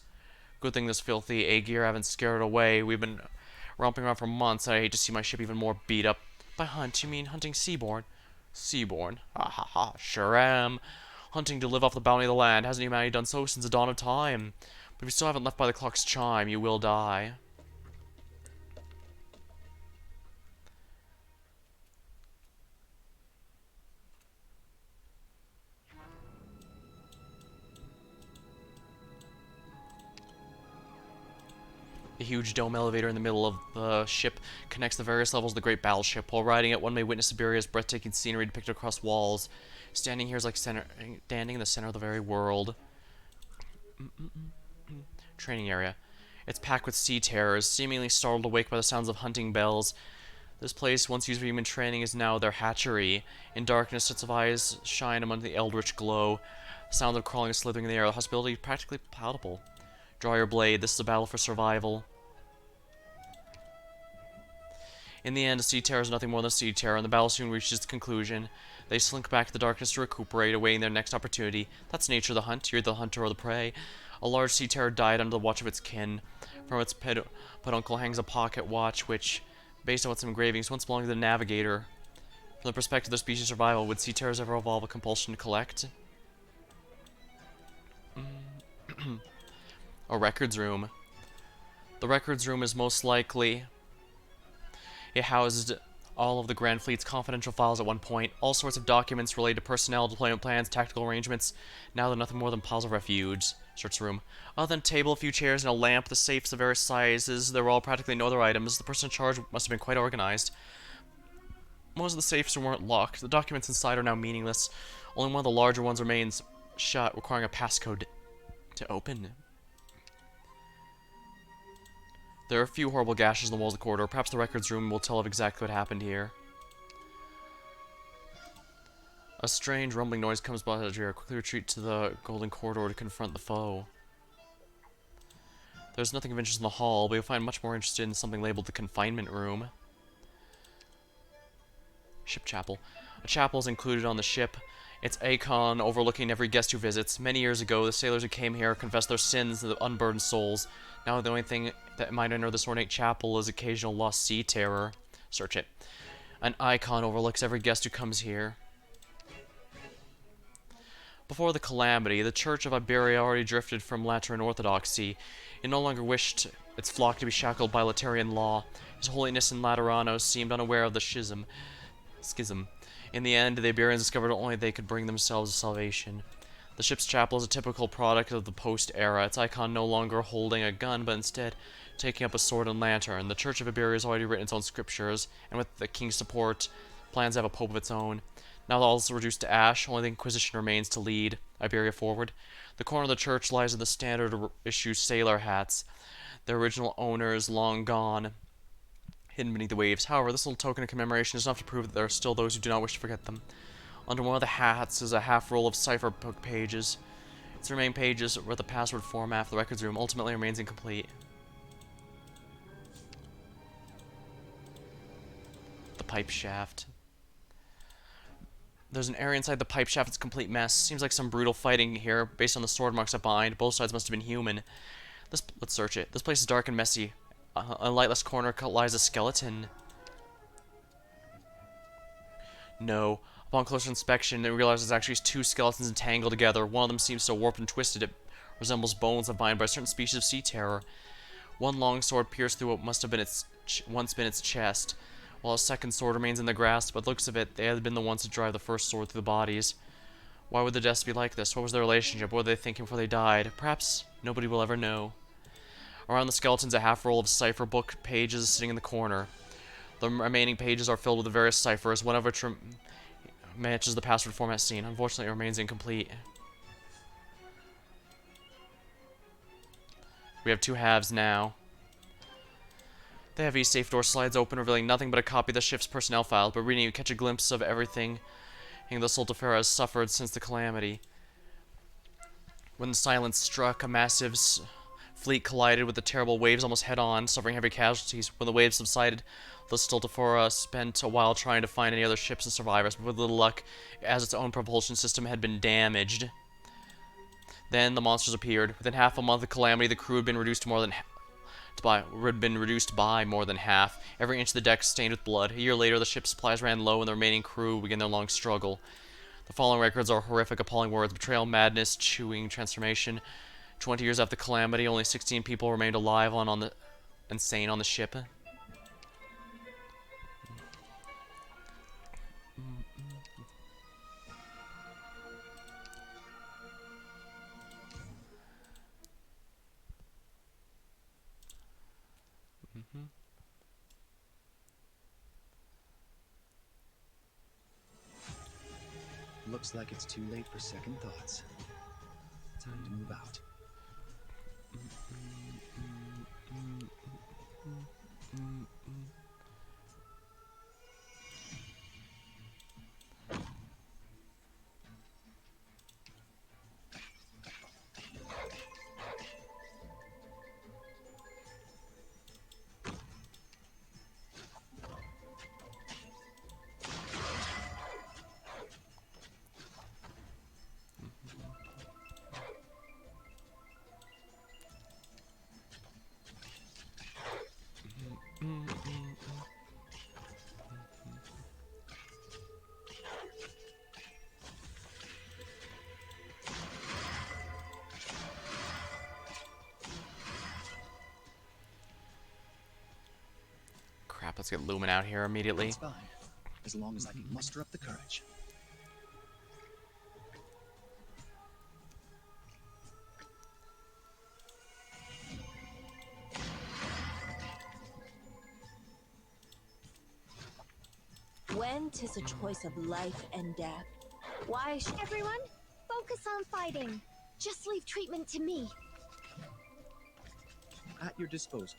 Good thing this filthy Aegir haven't scared it away. We've been romping around for months, and I hate to see my ship even more beat up. By hunt, you mean hunting seaborn? Seaborn? Ha ha ha, sure am. Hunting to live off the bounty of the land. Hasn't humanity done so since the dawn of time? But if you still haven't left by the clock's chime, you will die. The huge dome elevator in the middle of the ship connects the various levels of the great battleship. While riding it, one may witness Siberia's breathtaking scenery depicted across walls. Standing here is like standing in the center of the very world. Training area. It's packed with sea terrors, seemingly startled awake by the sounds of hunting bells. This place, once used for human training, is now their hatchery. In darkness, sets of eyes shine among the eldritch glow. Sound of crawling and slithering in the air. The hospitality practically palatable. Draw your blade. This is a battle for survival. In the end, a sea terror is nothing more than a sea terror, and the battle soon reaches its conclusion. They slink back to the darkness to recuperate, awaiting their next opportunity. That's the nature of the hunt. You're the hunter or the prey. A large sea terror died under the watch of its kin. From its peduncle hangs a pocket watch, which, based on its engravings, once belonged to the navigator. From the perspective of their species' survival, would sea terrors ever evolve a compulsion to collect? A records room. The records room is most likely... It housed all of the Grand Fleet's confidential files at one point, all sorts of documents related to personnel, deployment plans, tactical arrangements. Now they're nothing more than piles of refuge. Search room. Other than a table, a few chairs, and a lamp, the safes of various sizes, there were all practically no other items. The person in charge must have been quite organized. Most of the safes weren't locked. The documents inside are now meaningless. Only one of the larger ones remains shut, requiring a passcode to open. There are a few horrible gashes in the walls of the corridor. Perhaps the records room will tell of exactly what happened here. A strange rumbling noise comes by as you quickly retreat to the golden corridor to confront the foe. There's nothing of interest in the hall, but you'll find much more interested in something labeled the confinement room. Ship chapel. A chapel is included on the ship. Its icon overlooking every guest who visits. Many years ago, the sailors who came here confessed their sins to the unburdened souls. Now the only thing that might enter this ornate chapel is occasional lost sea terror. Search it. An icon overlooks every guest who comes here. Before the calamity, the Church of Iberia already drifted from Lateran Orthodoxy. It no longer wished its flock to be shackled by Lateran law. His Holiness in Lateranos seemed unaware of the schism. In the end, the Iberians discovered only they could bring themselves to salvation. The ship's chapel is a typical product of the post-era, its icon no longer holding a gun, but instead taking up a sword and lantern. The Church of Iberia has already written its own scriptures, and with the king's support, plans to have a pope of its own. Now that all is reduced to ash, only the Inquisition remains to lead Iberia forward. The corner of the church lies in the standard-issue sailor hats, their original owners long gone, hidden beneath the waves. However, this little token of commemoration is enough to prove that there are still those who do not wish to forget them. Under one of the hats is a half-roll of cipher book pages. Its remaining pages, with the password format for the records room, ultimately remains incomplete. The pipe shaft. There's an area inside the pipe shaft that's a complete mess. Seems like some brutal fighting here, based on the sword marks up behind. Both sides must have been human. Let's search it. This place is dark and messy. In a lightless corner lies a skeleton. No. Upon closer inspection, they realize there's actually two skeletons entangled together. One of them seems so warped and twisted it resembles bones that bind by a certain species of sea terror. One long sword pierced through what must have been once been its chest, while a second sword remains in the grasp. By the looks of it, they had been the ones to drive the first sword through the bodies. Why would their deaths be like this? What was their relationship? What were they thinking before they died? Perhaps nobody will ever know. Around the skeletons, a half-roll of cipher book pages is sitting in the corner. The remaining pages are filled with the various ciphers, one of which matches the password format seen. Unfortunately, it remains incomplete. We have two halves now. The heavy safe door slides open, revealing nothing but a copy of the ship's personnel file, but reading you catch a glimpse of everything the Stultifera has suffered since the calamity. When the silence struck, a massive fleet collided with the terrible waves almost head-on, suffering heavy casualties. When the waves subsided, the Stultifera spent a while trying to find any other ships and survivors, but with little luck, as its own propulsion system had been damaged. Then the monsters appeared. Within half a month of calamity, the crew had been reduced by more than half. Every inch of the deck stained with blood. A year later, the ship's supplies ran low, and the remaining crew began their long struggle. The following records are horrific, appalling words: betrayal, madness, chewing, transformation. 20 years after the calamity, only 16 people remained alive and sane on the ship. Looks like it's too late for second thoughts. Time to move out. Crap, let's get Lumen out here immediately. That's fine, as long as I can muster up the courage. When 'tis a choice of life and death, why should Everyone, focus on fighting. Just leave treatment to me. At your disposal.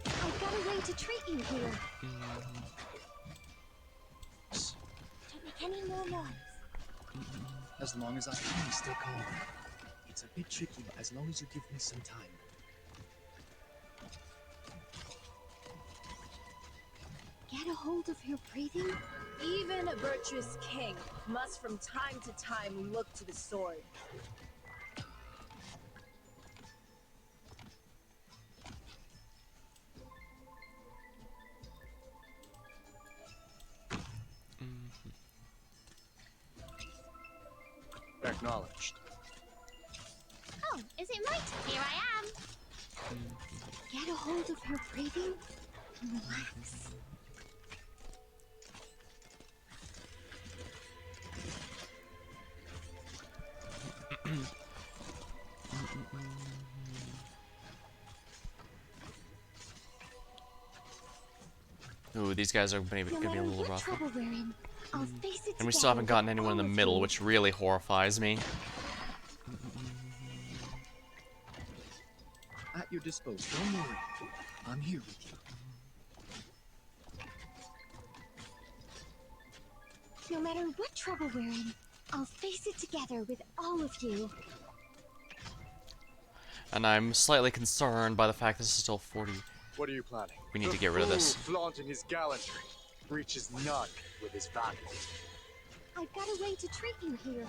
I've got a way to treat you here. Don't make any more noise. As long as I can stay calm. It's a bit tricky, but as long as you give me some time. Get a hold of your breathing. even a virtuous king must from time to time look to the sword? Acknowledged. Oh, is it my turn? Here I am. Get a hold of your breathing and relax. Ooh, these guys are maybe No gonna be a matter little what rough. trouble we're in, I'll face it And we together still haven't gotten with anyone in the all of middle, you. which really horrifies me. At your disposal. Don't worry. I'm here with you. No matter what trouble we're in, I'll face it together with all of you. And I'm slightly concerned by the fact this is still 40. What are you planning? We need The to get rid of this. fool flaunting his gallantry reaches none with his value. I've got a way to treat you here.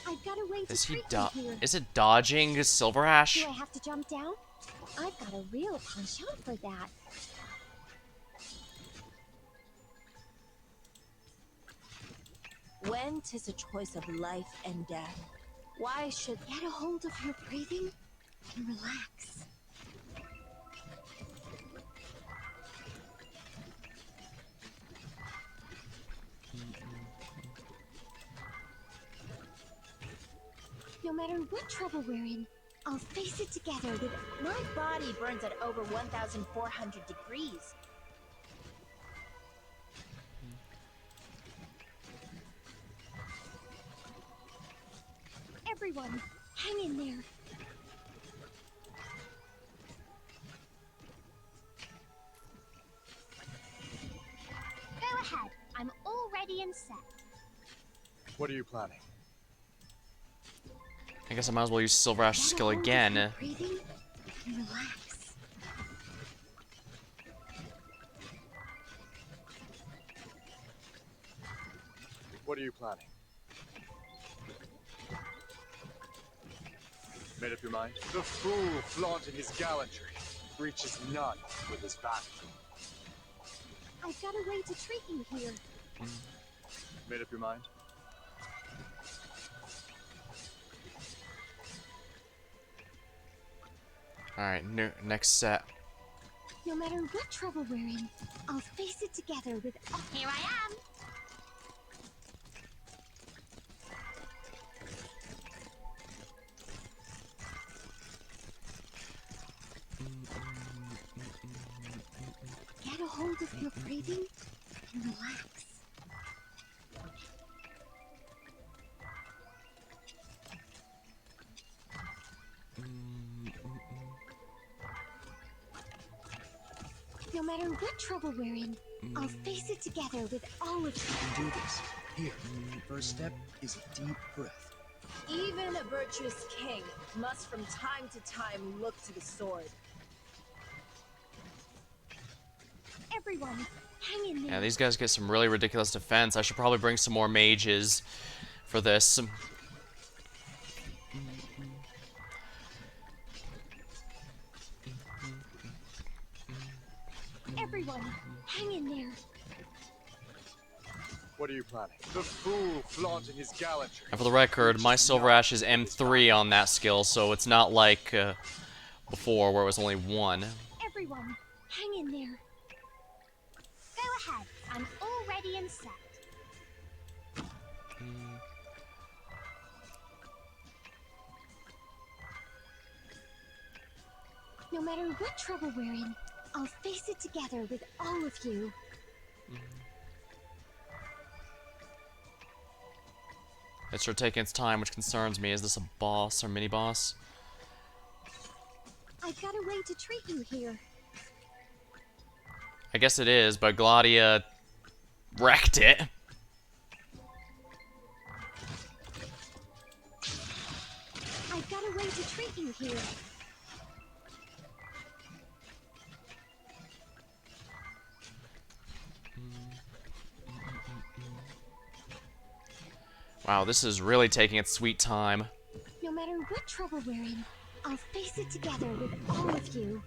I've got a way to Is he treat you here. Is it dodging Silver Ash? Do I have to jump down? I've got a real penchant for that. When 'tis a choice of life and death, why should Get a hold of your breathing and relax. No matter what trouble we're in, I'll face it together with... My body burns at over 1,400 degrees. Everyone, hang in there. Go ahead. I'm all ready and set. What are you planning? I guess I might as well use Silver Ash's skill again. Breathing and relax. What are you planning? Made up your mind? The fool flaunting his gallantry reaches none with his back. I've got a way to treat you here. Made up your mind? Alright, next set. No matter what trouble we're in, I'll face it together with... Here I am. Get a hold of your breathing and relax. No matter what trouble we're in, I'll face it together with all of you. can do this. Here, first step is a deep breath. Even a virtuous king must from time to time look to the sword. Everyone, hang in there. Yeah, these guys get some really ridiculous defense. I should probably bring some more mages for this. Everyone, hang in there. What are you planning? The fool flaunting his gallantry. And for the record, my Silver Ash is M3 on that skill, so it's not like before where it was only 1. Everyone, hang in there. Go ahead. I'm all ready and set. No matter what trouble we're in, I'll face it together with all of you. It's sure taking its time, which concerns me. Is this a boss or mini-boss? I've got a way to treat you here. I guess it is, but Gladia wrecked it. I've got a way to treat you here. Wow, this is really taking its sweet time. No matter what trouble we're in, I'll face it together with all of you.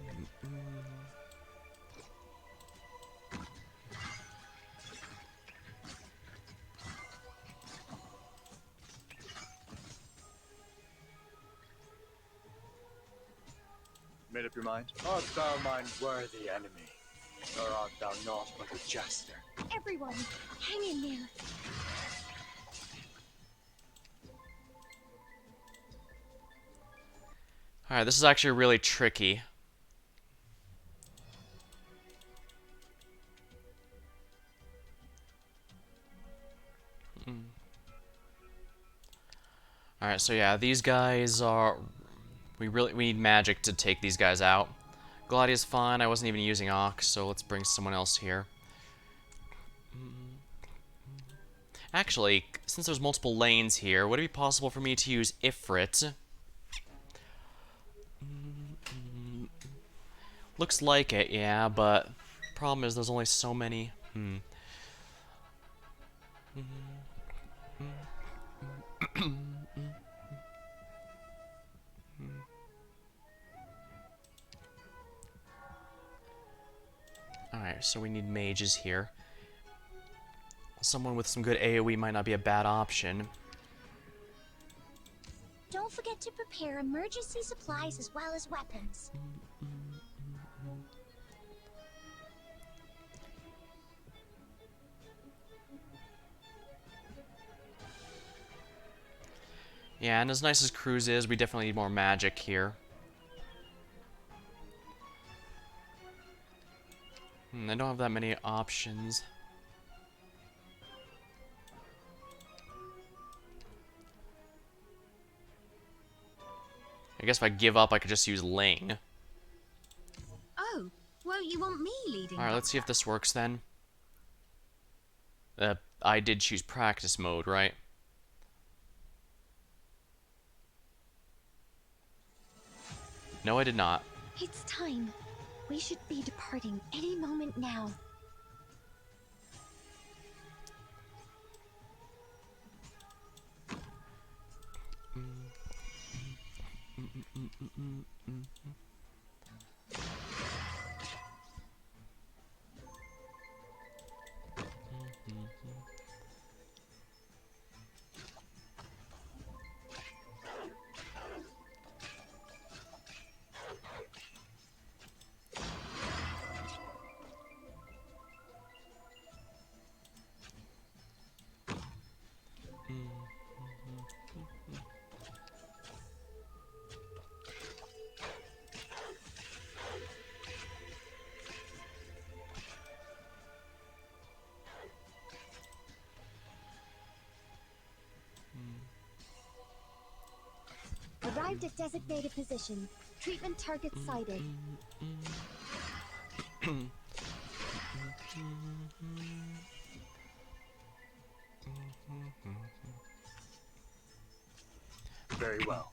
Made up your mind? Art thou mine worthy enemy? Or art thou not but a jester? Everyone, hang in there. Alright, this is actually really tricky. Alright, so yeah, these guys are... We need magic to take these guys out. Gladia's fine, I wasn't even using Ox, so let's bring someone else here. Actually, since there's multiple lanes here, would it be possible for me to use Ifrit? Looks like it, yeah, but problem is there's only so many. Alright, so we need mages here. Someone with some good AoE might not be a bad option. Don't forget to prepare emergency supplies as well as weapons. Yeah, and as nice as Cruise is, we definitely need more magic here. I don't have that many options. I guess if I give up, I could just use Ling. Oh, won't you want me leading? Alright, let's see if this works then. I did choose practice mode, right? No, I did not. It's time. We should be departing any moment now. Arrived at designated position. Treatment target sighted. Very well.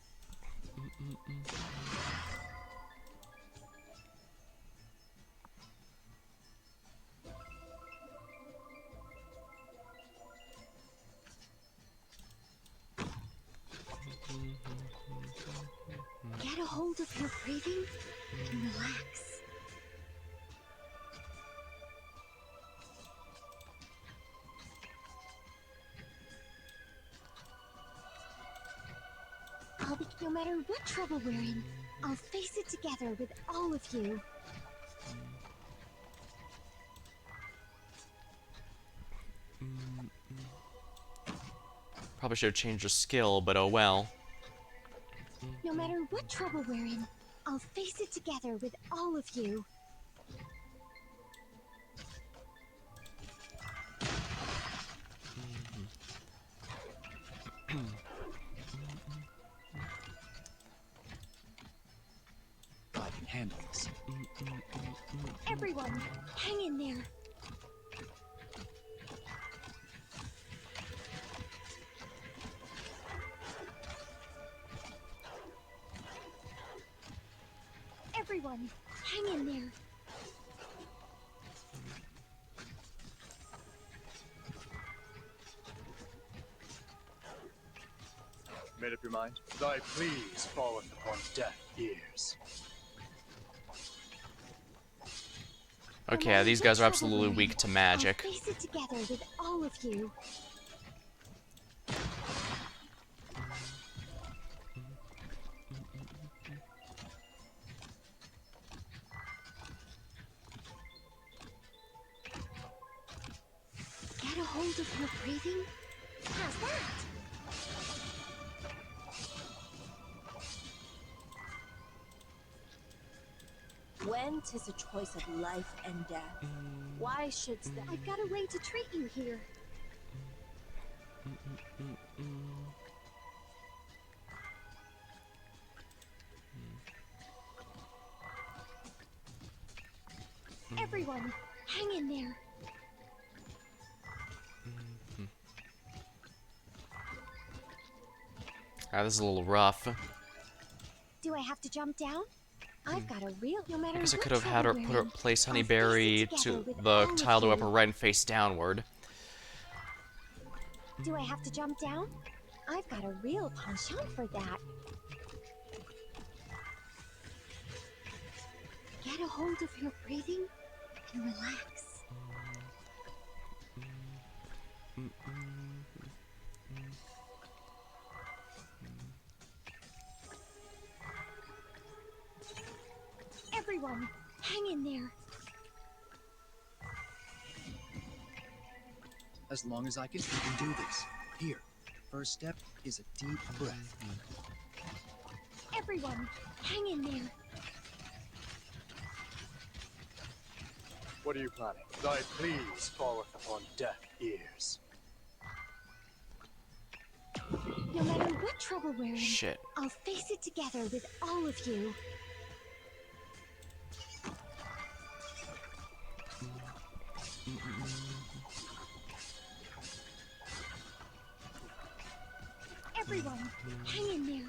Get a hold of your breathing and relax. No matter what trouble we're in, I'll face it together with all of you. Probably should have changed the skill, but oh well. No matter what trouble we're in, I'll face it together with all of you. I can handle this. Everyone, hang in there. Everyone, hang in there. Made up your mind? Thy pleas falleth upon deaf ears. Okay, yeah, these guys are absolutely weak to magic. I'll face it together with all of you. Get a hold of your breathing. How's that? When 'tis a choice of life and death, why shouldst thou? I've got a way to treat you here. Everyone, hang in there. Ah, this is a little rough. Do I have to jump down? I've got a real no matter I guess I what could have had her trouble we're in, place I'll face Honeyberry it to together with the all of tile to you. upper right and face downward. Do I have to jump down? I've got a real penchant for that. Get a hold of your breathing and relax. Everyone, hang in there. As long as I can even do this. Here, first step is a deep breath. Everyone, hang in there. What are you planning? Thy pleas falleth upon deaf ears. No matter what trouble we're in, Shit. I'll face it together with all of you. Everyone, hang in there.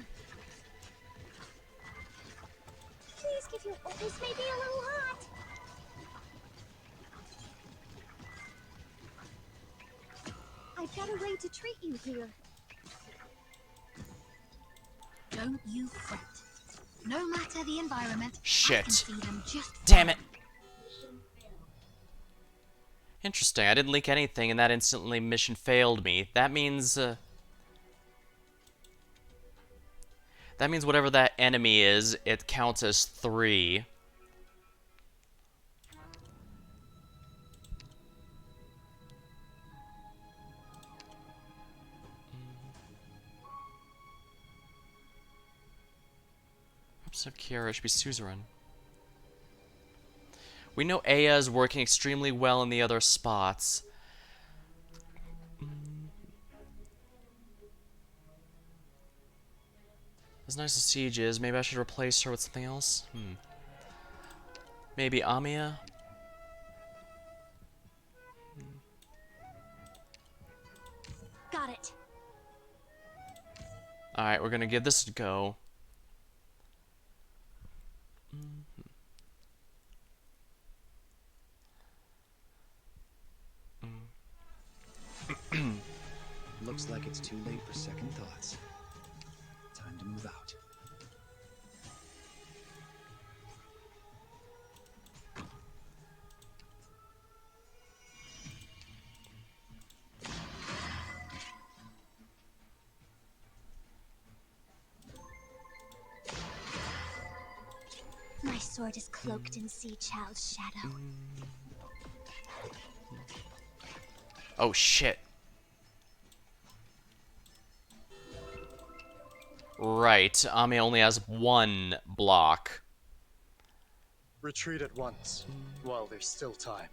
Please give your orders may be a little hot. I've got a way to treat you here. Don't you fret. No matter the environment, I Shit. can see them just Damn it. Interesting. I didn't leak anything, and that instantly mission failed me. That means whatever that enemy is, it counts as 3. Perhaps of Kiara, it should be suzerain. We know Aya is working extremely well in the other spots. As nice as Siege is, maybe I should replace her with something else? Maybe Amiya? Got it. Alright, we're gonna give this a go. Looks like it's too late for second thoughts. Time to move out. My sword is cloaked in Sea Child's shadow. Oh shit. Right, Amiya only has 1 block. Retreat at once, while there's still time.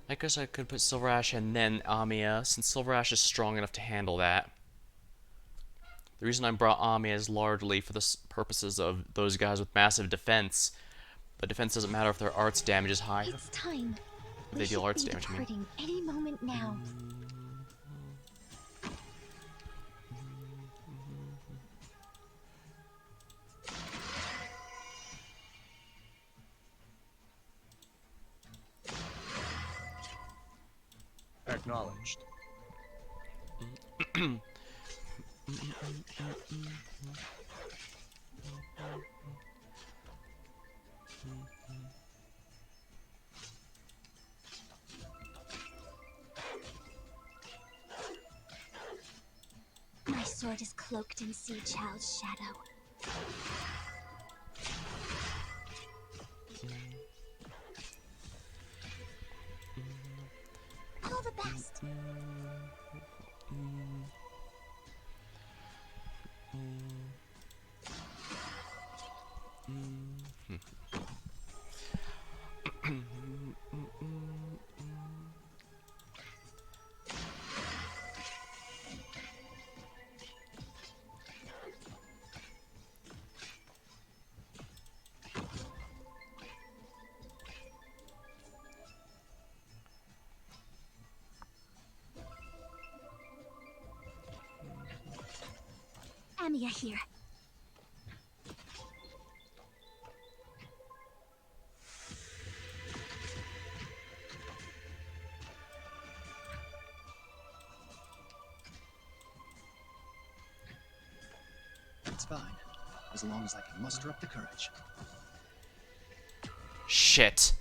I guess I could put Silver Ash and then Amiya, since Silver Ash is strong enough to handle that. The reason I brought Amiya is largely for the purposes of those guys with massive defense. But defense doesn't matter if their arts damage is high. It's time. If they deal arts damage, I mean. Departing any moment now. Acknowledged. My sword is cloaked in Sea Child's shadow. All the best. Amiya here. It's fine, as long as I can muster up the courage. Shit.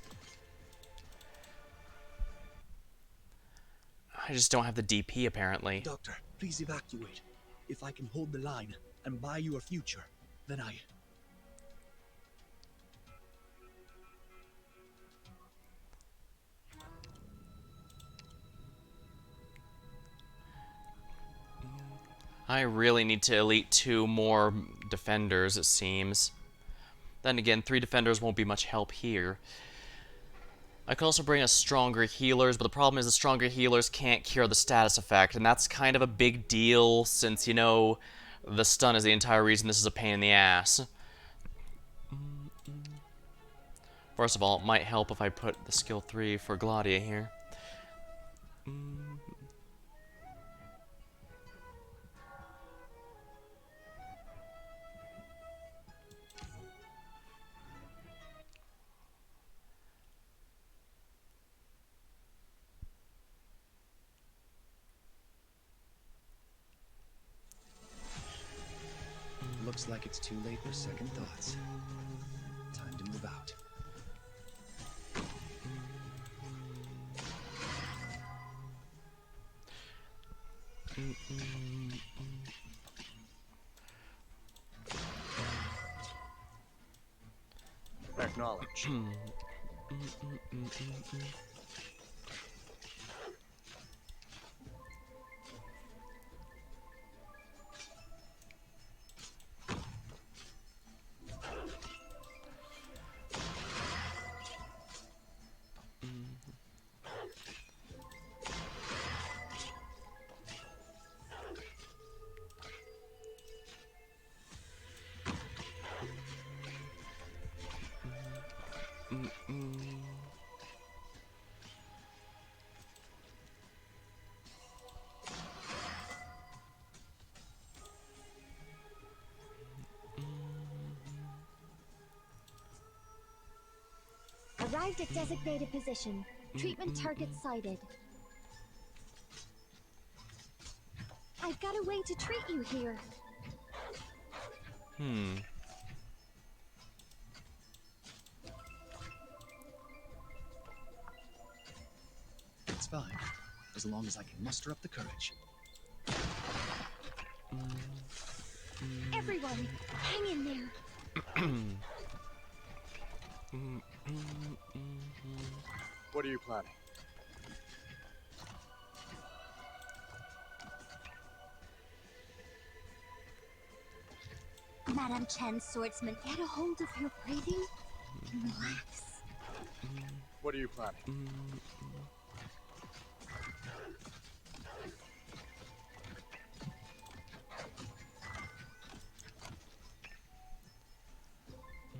I just don't have the DP apparently. Doctor, please evacuate. If I can hold the line and buy you a future, then I... I really need to elite 2 more defenders, it seems. Then again, 3 defenders won't be much help here. I can also bring us stronger healers, but the problem is the stronger healers can't cure the status effect, and that's kind of a big deal since, you know, the stun is the entire reason this is a pain in the ass. First of all, it might help if I put the skill 3 for Gladia here. Looks like it's too late for second thoughts. Time to move out. Acknowledge. Arrived at designated position. Treatment target sighted. I've got a way to treat you here. It's fine, as long as I can muster up the courage. Everyone, hang in there. What are you planning? Madame Chen's swordsman, get a hold of your breathing and relax. What are you planning?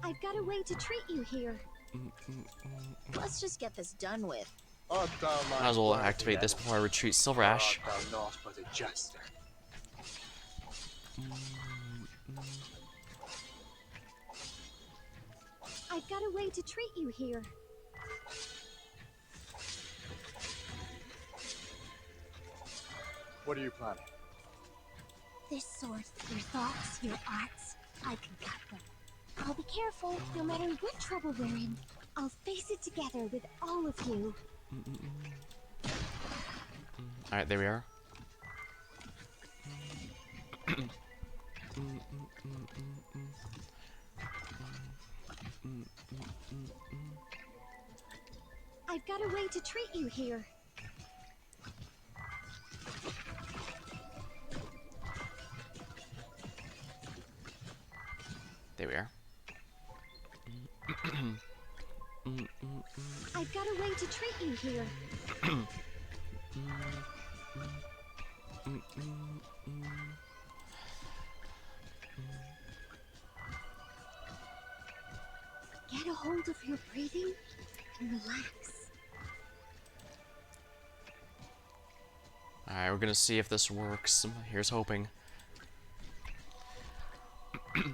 I've got a way to treat you here. Let's just get this done with. Art thou my Might as well worthy activate this enemy, before I retreat Silver or Ash. art thou naught but a jester? I've got a way to treat you here. What are you planning? This sword, your thoughts, your arts, I can cut them. I'll be careful, no matter what trouble we're in. I'll face it together with all of you. Alright, there we are. I've got a way to treat you here. There we are. I've got a way to treat you here. Get a hold of your breathing and relax. Alright, we're gonna see if this works. Here's hoping. Get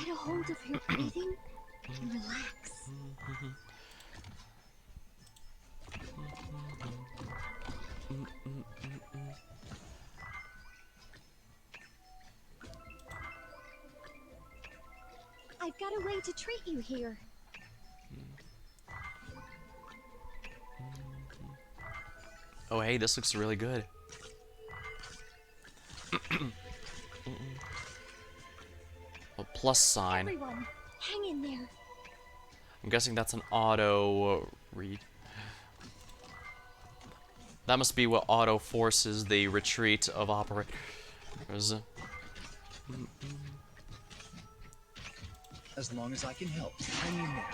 a hold of your breathing and relax. I've got a way to treat you here. Oh, hey, this looks really good. A plus sign. Everyone, hang in there. I'm guessing that's an auto read. That must be what auto forces the retreat of operators. As long as I can help, hang in there.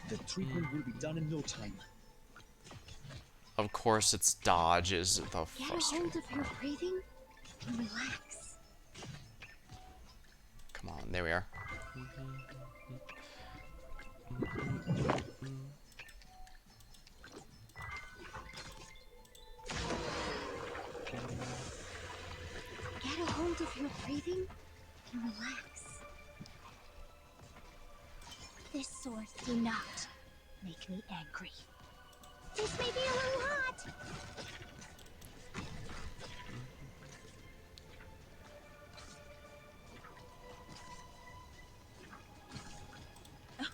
The treatment will be done in no time. Of course, it's dodge is the Get a frustrating. hold of your breathing and relax. Come on, there we are. Get a hold of your breathing and relax. This sword do not make me angry. This may be a little hot.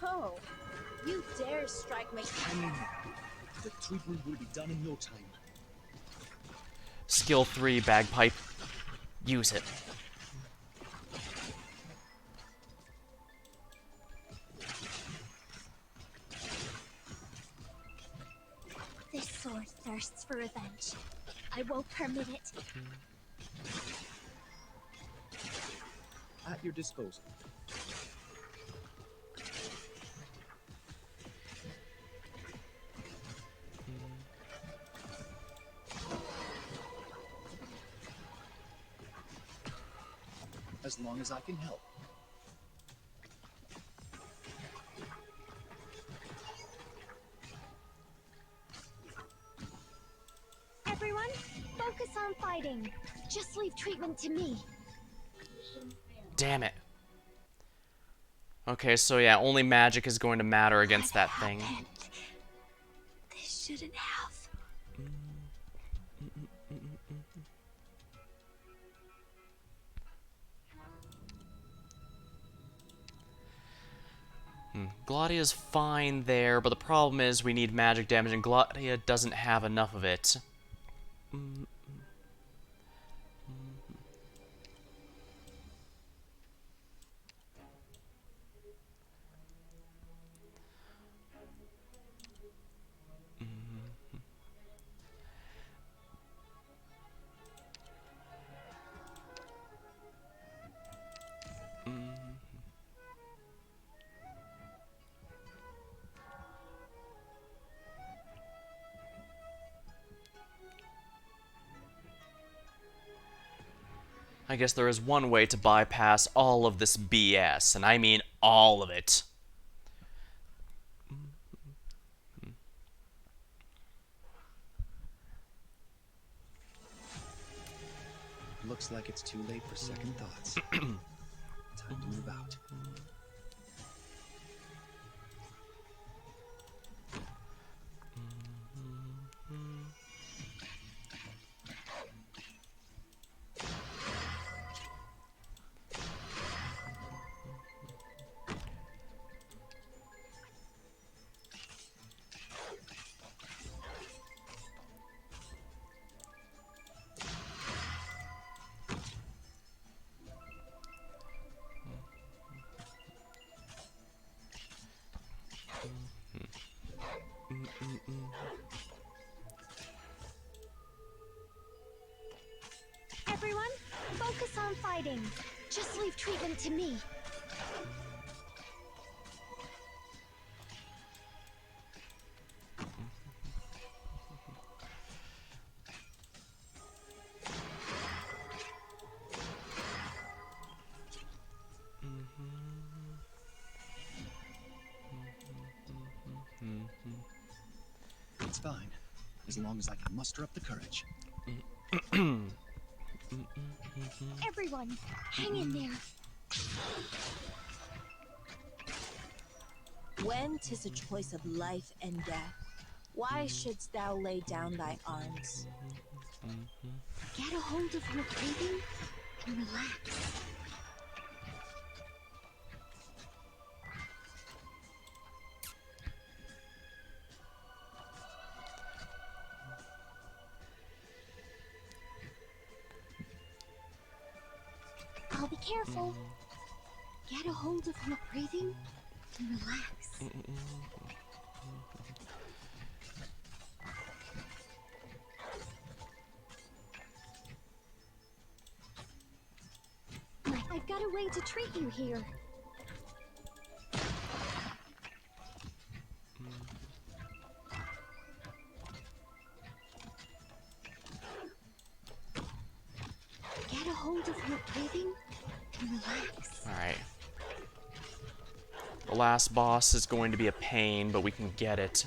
Oh, you dare strike me. Hang in there. The treatment will be done in no time. Skill 3, bagpipe. Use it. This sword thirsts for revenge. I won't permit it. At your disposal. As long as I can help. Everyone, focus on fighting. Just leave treatment to me. Damn it. Okay, so yeah, only magic is going to matter against that thing. happened? This shouldn't have. Gladia's fine there, but the problem is we need magic damage, and Gladia doesn't have enough of it. I guess there is one way to bypass all of this BS, and I mean all of it. Looks like it's too late for second thoughts. Time to move out. Everyone, focus on fighting. Just leave treatment to me. It's fine, as long as I can muster up the courage. Everyone, hang in there. When 'tis a choice of life and death, why shouldst thou lay down thy arms? Get a hold of your breathing and relax. careful. Get a hold of your breathing and relax. I've got a way to treat you here. Get a hold of your breathing and relax. Alright. The last boss is going to be a pain, but we can get it.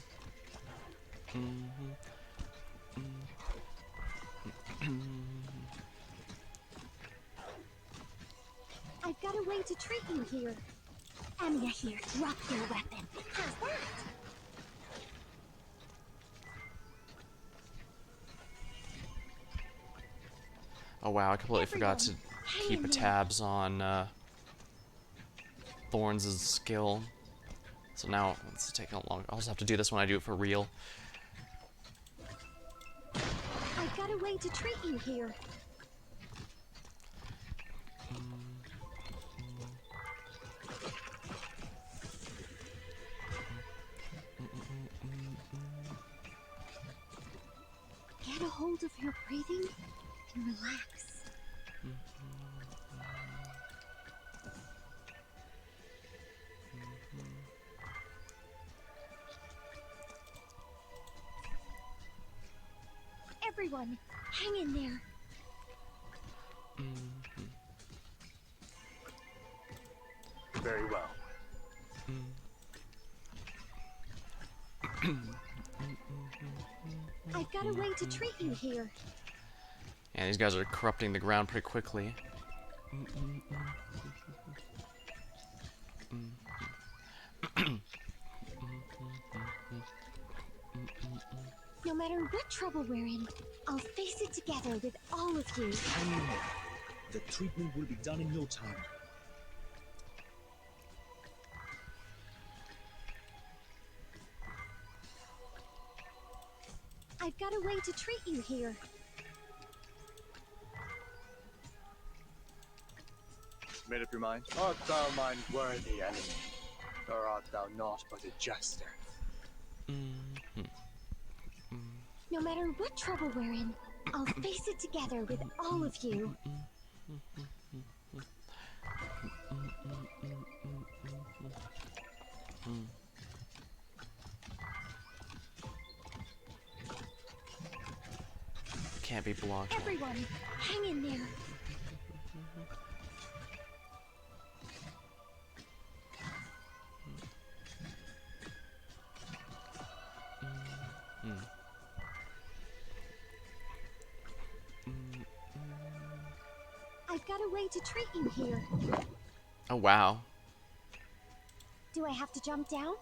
I've got a way to treat you here. Anya here, drop your weapon. How's that? Oh wow, I completely forgot to keep tabs on Thorns' skill. So now it's taking a long. I'll just have to do this when I do it for real. I've got a way to treat you here. Get a hold of your breathing and relax. Everyone, hang in there. Very well. I've got a way to treat you here. Yeah, these guys are corrupting the ground pretty quickly. No matter what trouble we're in, I'll face it together with all of you. I mean, the treatment will be done in no time. I've got a way to treat you here. Made up your mind? Art thou mine worthy enemy, or art thou not but a jester? No matter what trouble we're in, I'll face it together with all of you. Can't be blocked. Everyone, hang in there. I've got a way to treat you here. Oh wow. Do I have to jump down?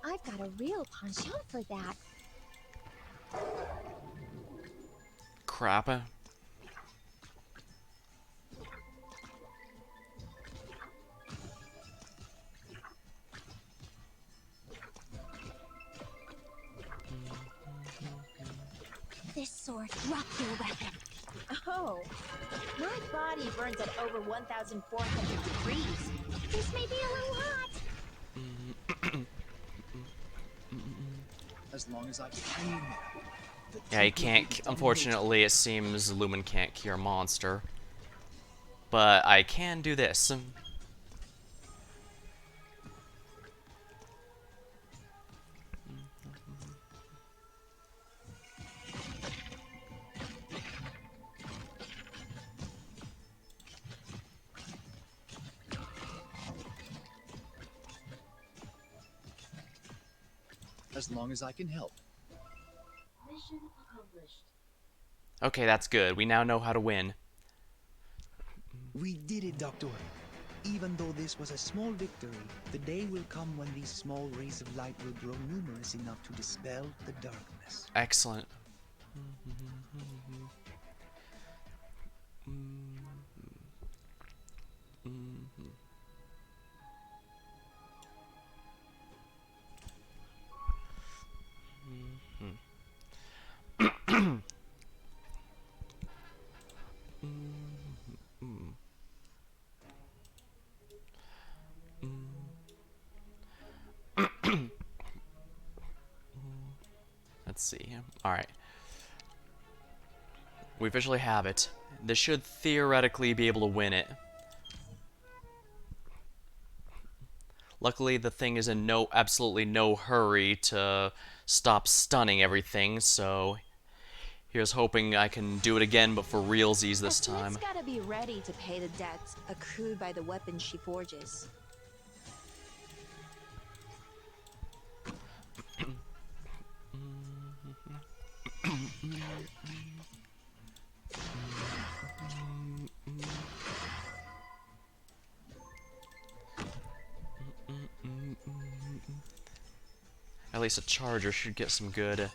I've got a real penchant for that. Crap. This sword, drop your weapon. Oh, my body burns at over 1,400 degrees. This may be a little hot. As long as I can hang in there. The Yeah, he treatment will be can't. done in no Unfortunately, it seems Lumen can't cure monster. But I can do this. As long as I can help. Mission accomplished. Okay, that's good. We now know how to win. We did it, Doctor. Even though this was a small victory, the day will come when these small rays of light will grow numerous enough to dispel the darkness. Excellent. Let's see. Alright. We officially have it. This should theoretically be able to win it. Luckily, the thing is in absolutely no hurry to stop stunning everything, so here's hoping I can do it again, but for realsies this time. Smith's gotta be ready to pay the debts accrued by the weapons she forges. At least a charger should get some good... yeah.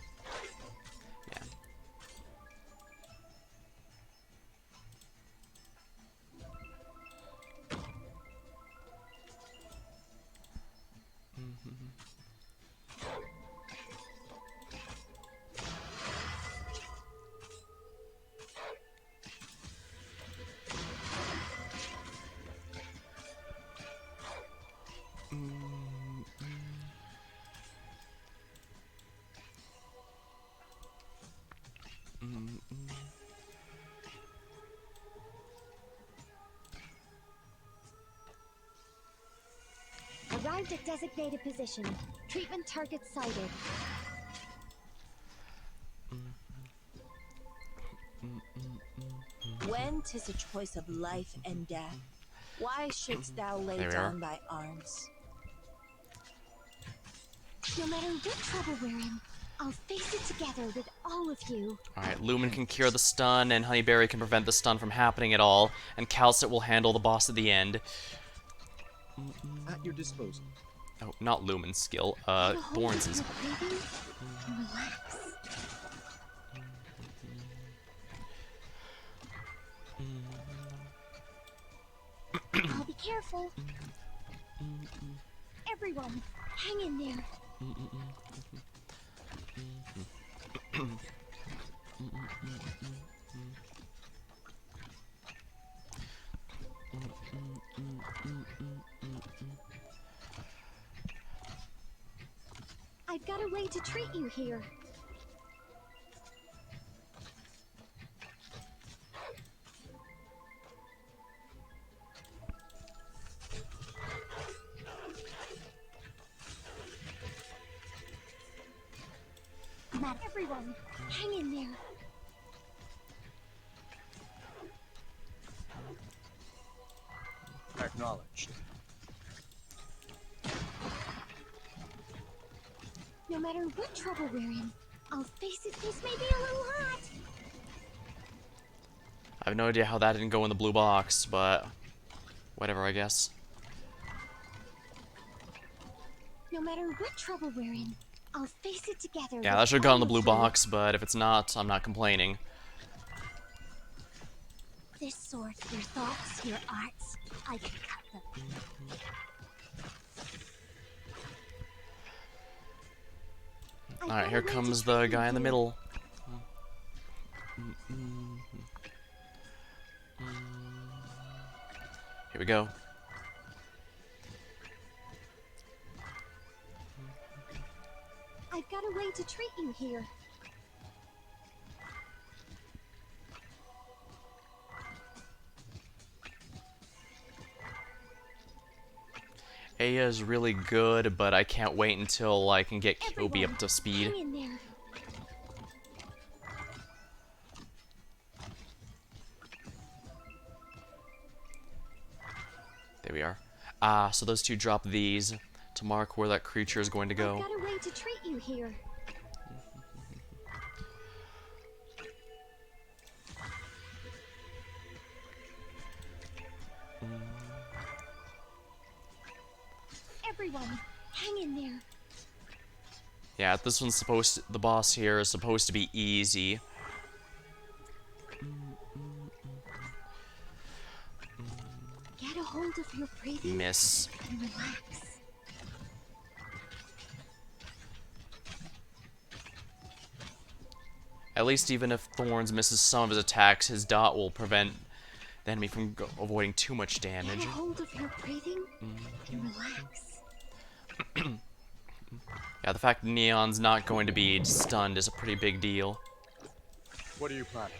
Arrived at designated position. Treatment target sighted. When 'tis a choice of life and death, why shouldst thou lay There we down are. thy arms? No matter what trouble we're in, I'll face it together with all of you. Alright, Lumen can cure the stun, and Honeyberry can prevent the stun from happening at all, and Calcit will handle the boss at the end. At your disposal. Oh, not Lumen's skill, Get a hold Thorns' of is. your breathing and relax. I'll be careful. Everyone, hang in there. I've got a way to treat you here. Matt, everyone, hang in there. Acknowledged. No matter what trouble we're in, I'll face it. This may be a little hot. I have no idea how that didn't go in the blue box, but whatever, I guess. No matter what trouble we're in, I'll face it together. Yeah, with that should have gone in the all blue of you. box, but if it's not, I'm not complaining. This sword, your thoughts, your arts, I can cut them. I've Alright, got here a way to comes treat the you guy in the here. middle. Here we go. I've got a way to treat you here. Aya is really good, but I can't wait until I can get Kyobi Everyone, up to speed. hang in there. There we are. So those two drop these to mark where that creature is going to I've go. got a way to treat you here. Everyone, hang in there. Yeah, this one's supposed to, the boss here is supposed to be easy. Get a hold of your breathing Miss. and relax. At least even if Thorns misses some of his attacks, his dot will prevent the enemy from avoiding too much damage. Get a hold of your breathing and relax. Yeah, the fact that Neon's not going to be stunned is a pretty big deal. What are you planning?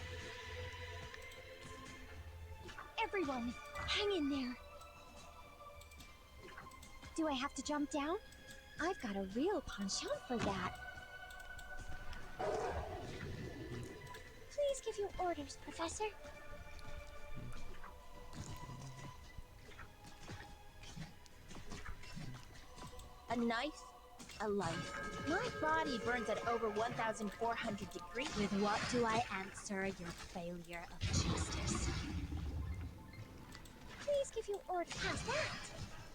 Everyone, hang in there. Do I have to jump down? I've got a real penchant for that. Please give your orders, Professor. A knife, a life. My body burns at over 1,400 degrees. With what do I answer your failure of justice? Please give your orders. How's that?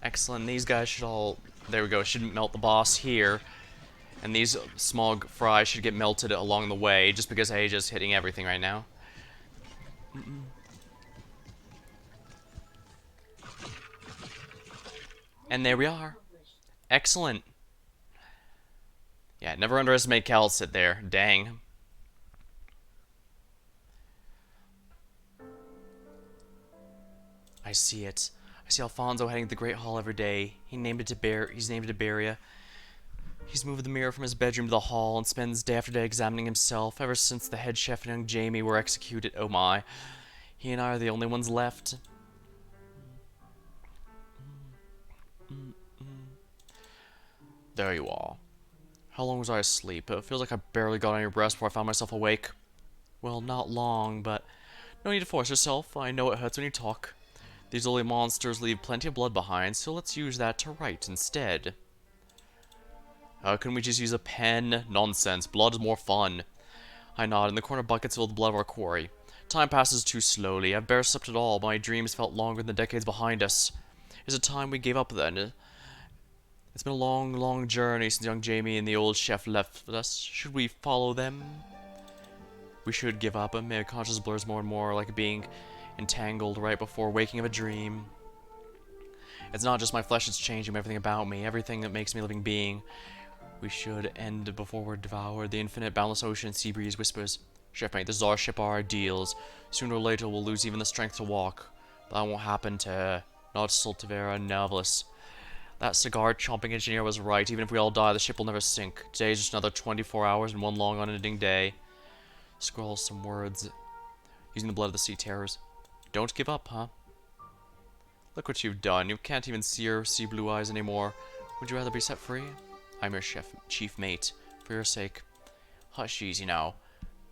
Excellent. These guys should all... There we go. Should melt the boss here. And these small fries should get melted along the way, just because Aja's hitting everything right now. And there we are. Excellent. Yeah, never underestimate Calcit there. Dang. I see it. I see Alfonso heading to the Great Hall every day. He's named it Iberia. He's moved the mirror from his bedroom to the hall and spends day after day examining himself ever since the head chef and young Jamie were executed. Oh my. He and I are the only ones left. There you are. How long was I asleep? It feels like I barely got any rest before I found myself awake. Well, not long, but no need to force yourself. I know it hurts when you talk. These ugly monsters leave plenty of blood behind, so let's use that to write instead. How can we just use a pen? Nonsense. Blood is more fun. I nod. In the corner buckets filled with the blood of our quarry. Time passes too slowly. I've barely slept at all, but my dreams felt longer than the decades behind us. Is it time we gave up then? It's been a long, long journey since young Jamie and the old chef left us. Should we follow them? We should give up. My conscience blurs more and more, like being entangled right before waking of a dream. It's not just my flesh that's changing, but everything about me, everything that makes me a living being. We should end before we're devoured. The infinite, boundless ocean sea breeze whispers, "Shipmate, this is our ship, our ideals. Sooner or later we'll lose even the strength to walk. But that won't happen to her. Not Stultifera Navis. That cigar-chomping engineer was right. Even if we all die, the ship will never sink. Today is just another 24 hours and one long, unending day." Scroll some words. Using the blood of the sea terrors. Don't give up, huh? Look what you've done. You can't even see your sea blue eyes anymore. Would you rather be set free? I'm your chief mate. For your sake. Hush easy now.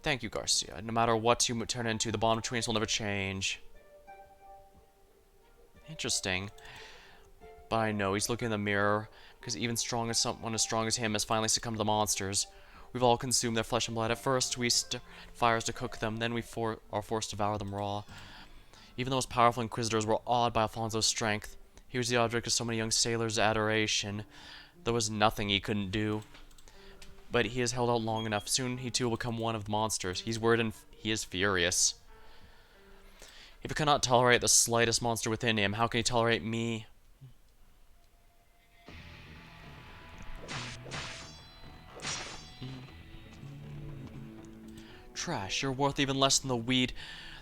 Thank you, Garcia. No matter what you turn into, the bond between us will never change. Interesting. But I know he's looking in the mirror, because even someone as strong as him has finally succumbed to the monsters. We've all consumed their flesh and blood. At first, we start fires to cook them, then we are forced to devour them raw. Even the most powerful inquisitors were awed by Alfonso's strength. He was the object of so many young sailors' adoration. There was nothing he couldn't do. But he has held out long enough. Soon he too will become one of the monsters. He's worried and he is furious. If he cannot tolerate the slightest monster within him, how can he tolerate me? Trash, you're worth even less than the weed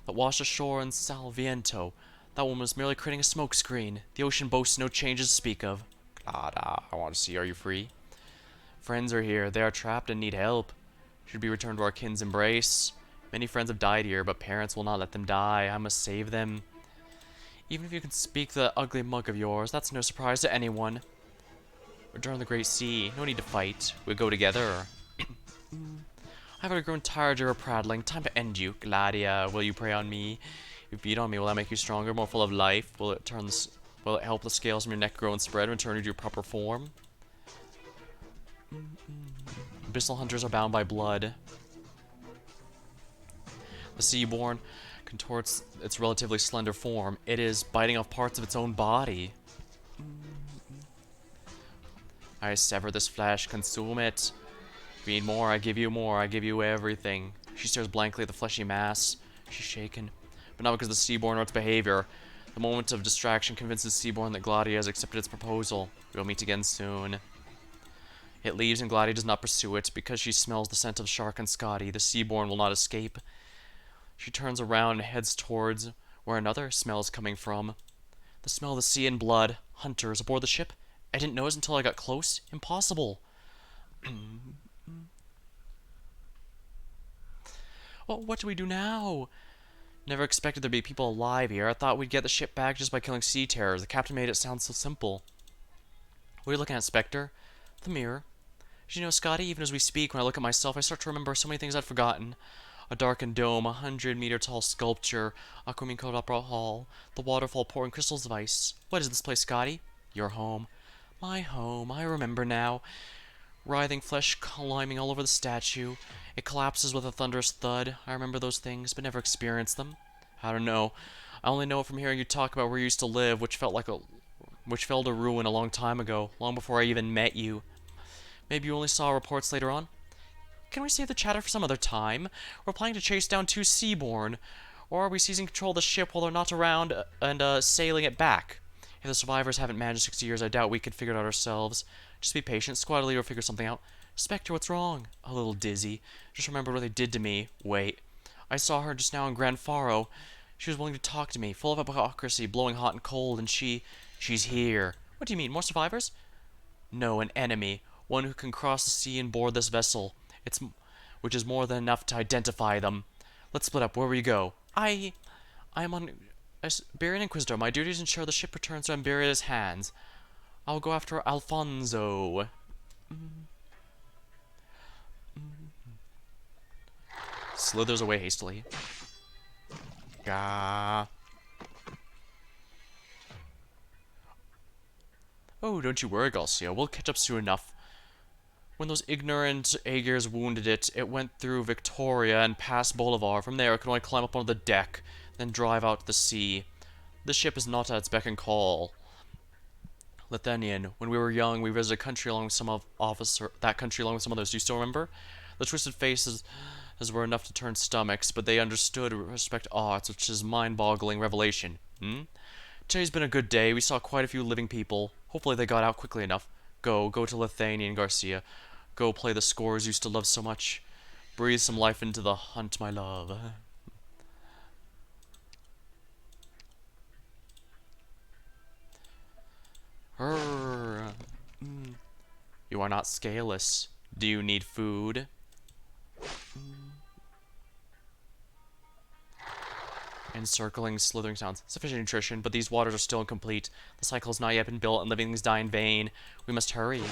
that washed ashore in Salviento. That woman was merely creating a smokescreen. The ocean boasts no changes to speak of. Clara, I want to see, are you free? Friends are here. They are trapped and need help. Should be returned to our kin's embrace. Many friends have died here, but parents will not let them die. I must save them. Even if you can speak the ugly mug of yours, that's no surprise to anyone. Return to the great sea. No need to fight. We'll go together. I've already grown tired of your prattling. Time to end you. Gladia, will you prey on me? If you feed on me, will that make you stronger, more full of life? Will it help the scales from your neck grow and spread and return you to your proper form? Abyssal hunters are bound by blood. The Seaborn contorts its relatively slender form. It is biting off parts of its own body. I sever this flesh, consume it. If you need more, I give you everything. She stares blankly at the fleshy mass. She's shaken. But not because of the Seaborn or its behavior. The moment of distraction convinces Seaborn that Gladia has accepted its proposal. We will meet again soon. It leaves and Gladia does not pursue it. Because she smells the scent of Shark and Scotty, the Seaborn will not escape. She turns around and heads towards where another smell is coming from. The smell of the sea and blood. Hunters aboard the ship? I didn't notice until I got close. Impossible. Well, what do we do now? Never expected there'd be people alive here. I thought we'd get the ship back just by killing sea terrors. The captain made it sound so simple. What are you looking at, Spectre? The mirror. You know, Scotty, even as we speak, when I look at myself, I start to remember so many things I'd forgotten. A darkened dome, 100-meter tall sculpture, Aquamin-coated opera hall, the waterfall pouring crystals of ice. What is this place, Scotty? Your home. My home. I remember now. Writhing flesh climbing all over the statue. It collapses with a thunderous thud. I remember those things, but never experienced them. I don't know. I only know it from hearing you talk about where you used to live, which fell to ruin a long time ago, long before I even met you. Maybe you only saw reports later on? Can we save the chatter for some other time? We're planning to chase down 2 Seaborn. Or are we seizing control of the ship while they're not around and sailing it back? If the survivors haven't managed 60 years, I doubt we could figure it out ourselves. Just be patient. Squad leader will figure something out. Spectre, what's wrong? A little dizzy. Just remember what they did to me. Wait. I saw her just now in Grand Faro. She was willing to talk to me, full of hypocrisy, blowing hot and cold, and she's here. What do you mean, more survivors? No, an enemy. One who can cross the sea and board this vessel. Which is more than enough to identify them. Let's split up. Where will you go? I am on Barian Inquisitor. My duty is to ensure the ship returns to Amberia's hands. I'll go after Alfonso. Slithers away hastily. Gah. Oh, don't you worry, Garcia. We'll catch up soon enough. When those ignorant Aegers wounded it, it went through Victoria and past Bolivar. From there, it could only climb up onto the deck, then drive out to the sea. This ship is not at its beck and call. Lithenian, when we were young, we visited a country along with some that country along with some others. Do you still remember? The twisted faces were enough to turn stomachs, but they understood respect arts, which is mind-boggling revelation. Today's been a good day. We saw quite a few living people. Hopefully they got out quickly enough. Go to Lithanian, Garcia. Go play the scores you used to love so much. Breathe some life into the hunt, my love. You are not scaleless. Do you need food? Encircling, slithering sounds. Sufficient nutrition, but these waters are still incomplete. The cycle has not yet been built, and living things die in vain. We must hurry.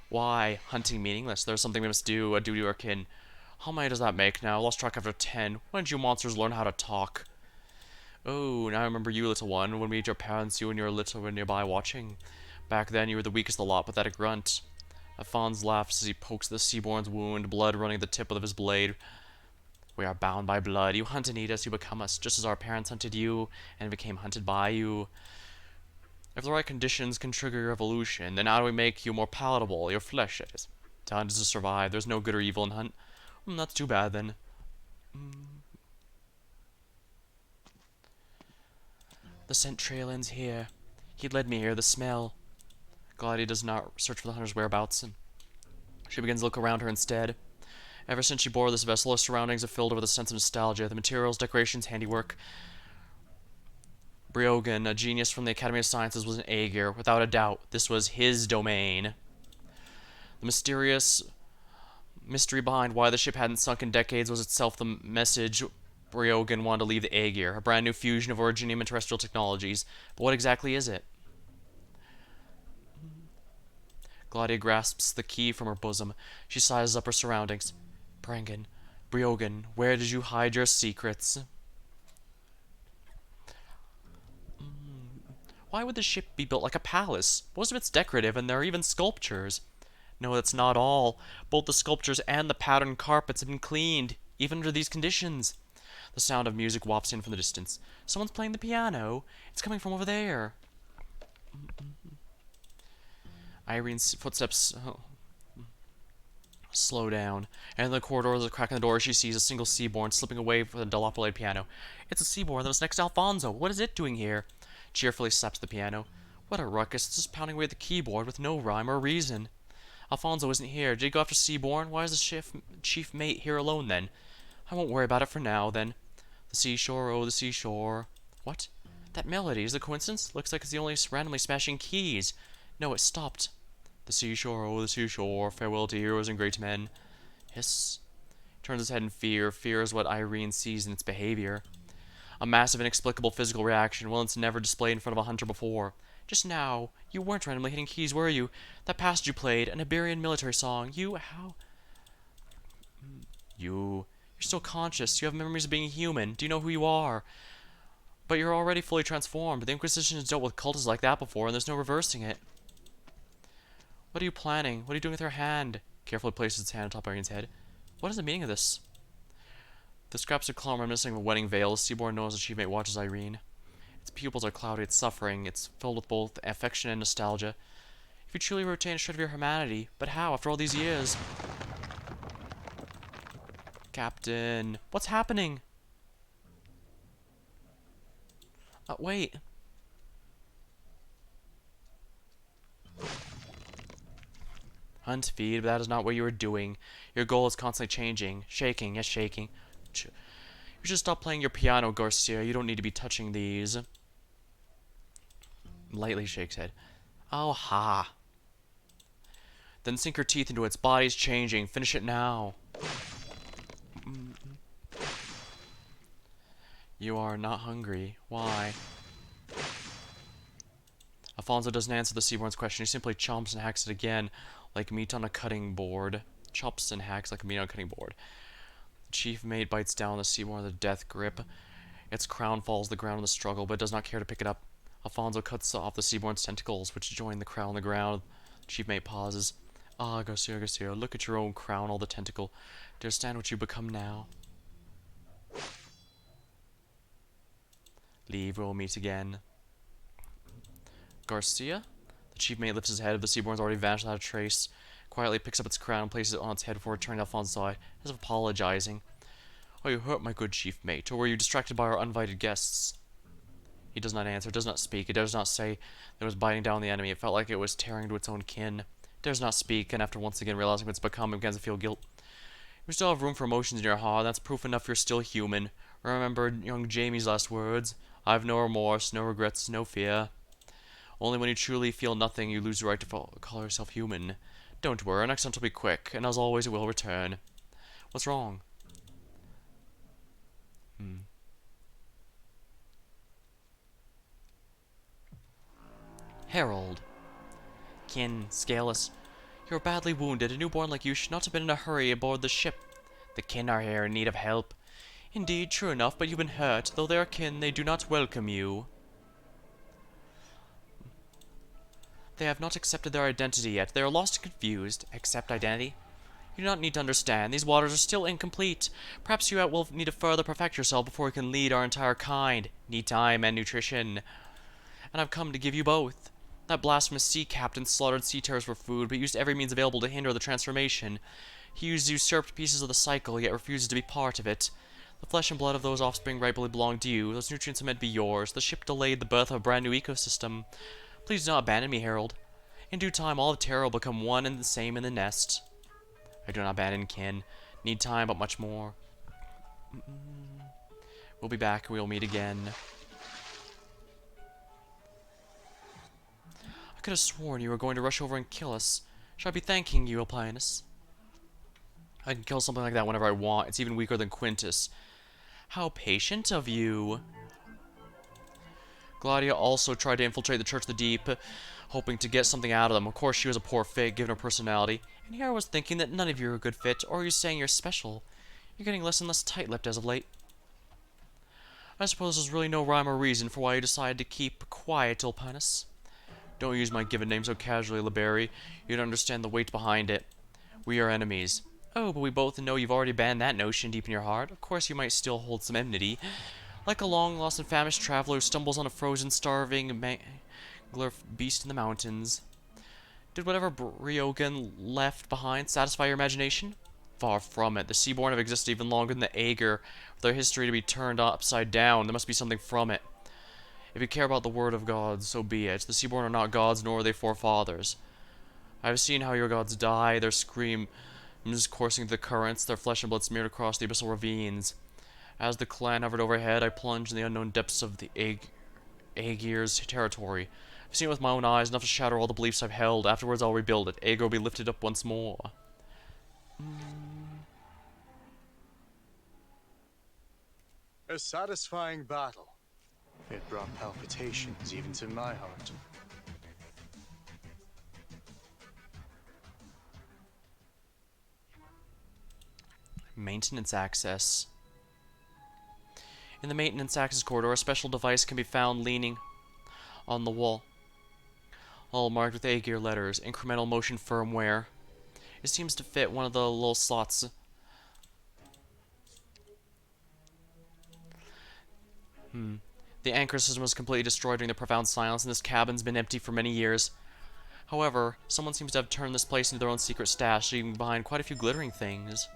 Why? Hunting meaningless. There's something we must do, a duty to our kin. How many does that make now? Lost track after 10. When did you monsters learn how to talk? Oh, now I remember you, little one. When we ate your parents, you and your little were nearby watching. Back then, you were the weakest of the lot, pathetic grunt. Alphonse laughs as he pokes the Seaborn's wound, blood running the tip of his blade. We are bound by blood. You hunt and eat us, you become us, just as our parents hunted you, and became hunted by you. If the right conditions can trigger your evolution, then how do we make you more palatable? Your flesh, that is. To hunt is to survive. There's no good or evil in hunt. That's too bad, then. The scent trail ends here. He led me here, the smell. Gladia does not search for the hunter's whereabouts, and she begins to look around her instead. Ever since she boarded this vessel, her surroundings have filled her with a sense of nostalgia. The materials, decorations, handiwork. Briogan, a genius from the Academy of Sciences, was an Aegir. Without a doubt, this was his domain. The mysterious mystery behind why the ship hadn't sunk in decades was itself the message Briogan wanted to leave the Aegir, a brand new fusion of originium and terrestrial technologies. But what exactly is it? Gladia grasps the key from her bosom. She sizes up her surroundings. Briogan, where did you hide your secrets? Why would the ship be built like a palace? Most of it's decorative, and there are even sculptures. No, that's not all. Both the sculptures and the patterned carpets have been cleaned, even under these conditions. The sound of music wafts in from the distance. Someone's playing the piano. It's coming from over there. Irene's footsteps slow down, and in the corridor, there's a crack in the door. She sees a single Seaborn slipping away from the dilapidated piano. It's a Seaborn that was next to Alfonso. What is it doing here? Cheerfully slaps the piano. What a ruckus. It's just pounding away at the keyboard with no rhyme or reason. Alfonso isn't here. Did he go after Seaborn? Why is the chief mate here alone, then? I won't worry about it for now, then. The seashore, oh, the seashore. What? That melody, is it a coincidence? Looks like it's the only randomly smashing keys. No, it stopped. The seashore, oh, the seashore, farewell to heroes and great men. Hiss. Turns his head in fear. Fear is what Irene sees in its behavior. A massive, inexplicable physical reaction, one that's never displayed in front of a hunter before. Just now, you weren't randomly hitting keys, were you? That passage you played, an Iberian military song. How? You're still conscious. You have memories of being human. Do you know who you are? But you're already fully transformed. The Inquisition has dealt with cultists like that before, and there's no reversing it. What are you planning? What are you doing with your hand? Carefully places its hand atop Irene's head. What is the meaning of this? The scraps of clown reminiscing of a wedding veil. The Seaborn knows the chiefmate watches Irene. Its pupils are cloudy, it's suffering, it's filled with both affection and nostalgia. If you truly retain a shred of your humanity, but how, after all these years? Captain, what's happening? Wait. Hunt, feed, but that is not what you are doing. Your goal is constantly changing. Shaking, yes, shaking. You should stop playing your piano, Garcia. You don't need to be touching these. Lightly shakes head. Oh, ha. Then sink your teeth into its body's changing. Finish it now. You are not hungry. Why? Alfonso doesn't answer the Seaborn's question. He simply chomps and hacks it again, like meat on a cutting board. Chops and hacks like meat on a cutting board. The chief mate bites down the Seaborn with a death grip. Its crown falls to the ground in the struggle, but does not care to pick it up. Alfonso cuts off the Seaborn's tentacles, which join the crown on the ground. The chief mate pauses. Ah, Garcia, Garcia, look at your own crown, all the tentacle. Do you understand what you become now? Leave, we'll meet again. Garcia? The chief mate lifts his head. The Seaborn's already vanished without a trace. Quietly picks up its crown and places it on its head before returning to Alfonso's side, as if apologizing. Are you hurt, my good chief mate, or were you distracted by our uninvited guests? He does not answer, does not speak. It does not say that it was biting down the enemy. It felt like it was tearing into its own kin. It does not speak, and after once again realizing what it's become, it begins to feel guilt. You still have room for emotions in your heart. That's proof enough you're still human. Remember young Jamie's last words. I have no remorse, no regrets, no fear. Only when you truly feel nothing, you lose the right to call yourself human. Don't worry, next time will be quick, and as always, it will return. What's wrong? Harold. Kin, Scalus. You're badly wounded. A newborn like you should not have been in a hurry aboard the ship. The kin are here in need of help. Indeed, true enough, but you've been hurt. Though they are kin, they do not welcome you. They have not accepted their identity yet. They are lost and confused. Accept identity? You do not need to understand. These waters are still incomplete. Perhaps you will need to further perfect yourself before you can lead our entire kind. Need time and nutrition. And I've come to give you both. That blasphemous sea captain slaughtered sea terrors for food, but used every means available to hinder the transformation. He used usurped pieces of the cycle, yet refuses to be part of it. The flesh and blood of those offspring rightfully belong to you. Those nutrients are meant to be yours. The ship delayed the birth of a brand new ecosystem. Please do not abandon me, Harold. In due time, all of Terra will become one and the same in the nest. I do not abandon kin. Need time, but much more. We'll be back. We'll meet again. I could have sworn you were going to rush over and kill us. Should I be thanking you, Alpinus? I can kill something like that whenever I want. It's even weaker than Quintus. How patient of you. Gladia also tried to infiltrate the Church of the Deep, hoping to get something out of them. Of course, she was a poor fit, given her personality. And here I was thinking that none of you are a good fit, or are you saying you're special? You're getting less and less tight-lipped as of late. I suppose there's really no rhyme or reason for why you decided to keep quiet, Ulpinus. Don't use my given name so casually, Libery. You don't understand the weight behind it. We are enemies. Oh, but we both know you've already banned that notion deep in your heart. Of course, you might still hold some enmity. Like a long-lost and famished traveler who stumbles on a frozen, starving beast in the mountains. Did whatever Briogan left behind satisfy your imagination? Far from it. The Seaborn have existed even longer than the Aegir. For their history to be turned upside down, there must be something from it. If you care about the word of God, so be it. The Seaborn are not gods, nor are they forefathers. I have seen how your gods die, their screams coursing through the currents, their flesh and blood smeared across the abyssal ravines. As the clan hovered overhead, I plunged in the unknown depths of the Aegir's territory. I've seen it with my own eyes, enough to shatter all the beliefs I've held. Afterwards, I'll rebuild it. Aegir will be lifted up once more. A satisfying battle. It brought palpitations even to my heart. Maintenance access. In the maintenance access corridor, a special device can be found leaning on the wall, all marked with Aegir letters. Incremental motion firmware. It seems to fit one of the little slots. The anchor system was completely destroyed during the profound silence, and this cabin's been empty for many years. However, someone seems to have turned this place into their own secret stash, leaving behind quite a few glittering things.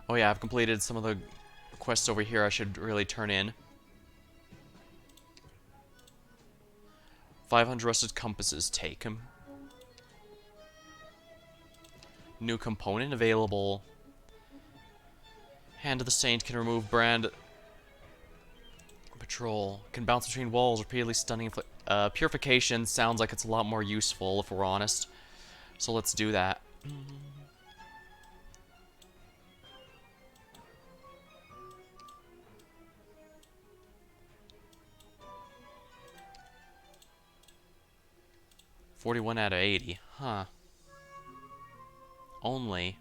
Oh yeah, I've completed some of the quests over here I should really turn in. 500 rusted compasses, take 'em. New component available. Hand of the Saint can remove brand patrol. Can bounce between walls, repeatedly stunning. Purification sounds like it's a lot more useful, if we're honest. So let's do that. $41 out of 80, huh? Only.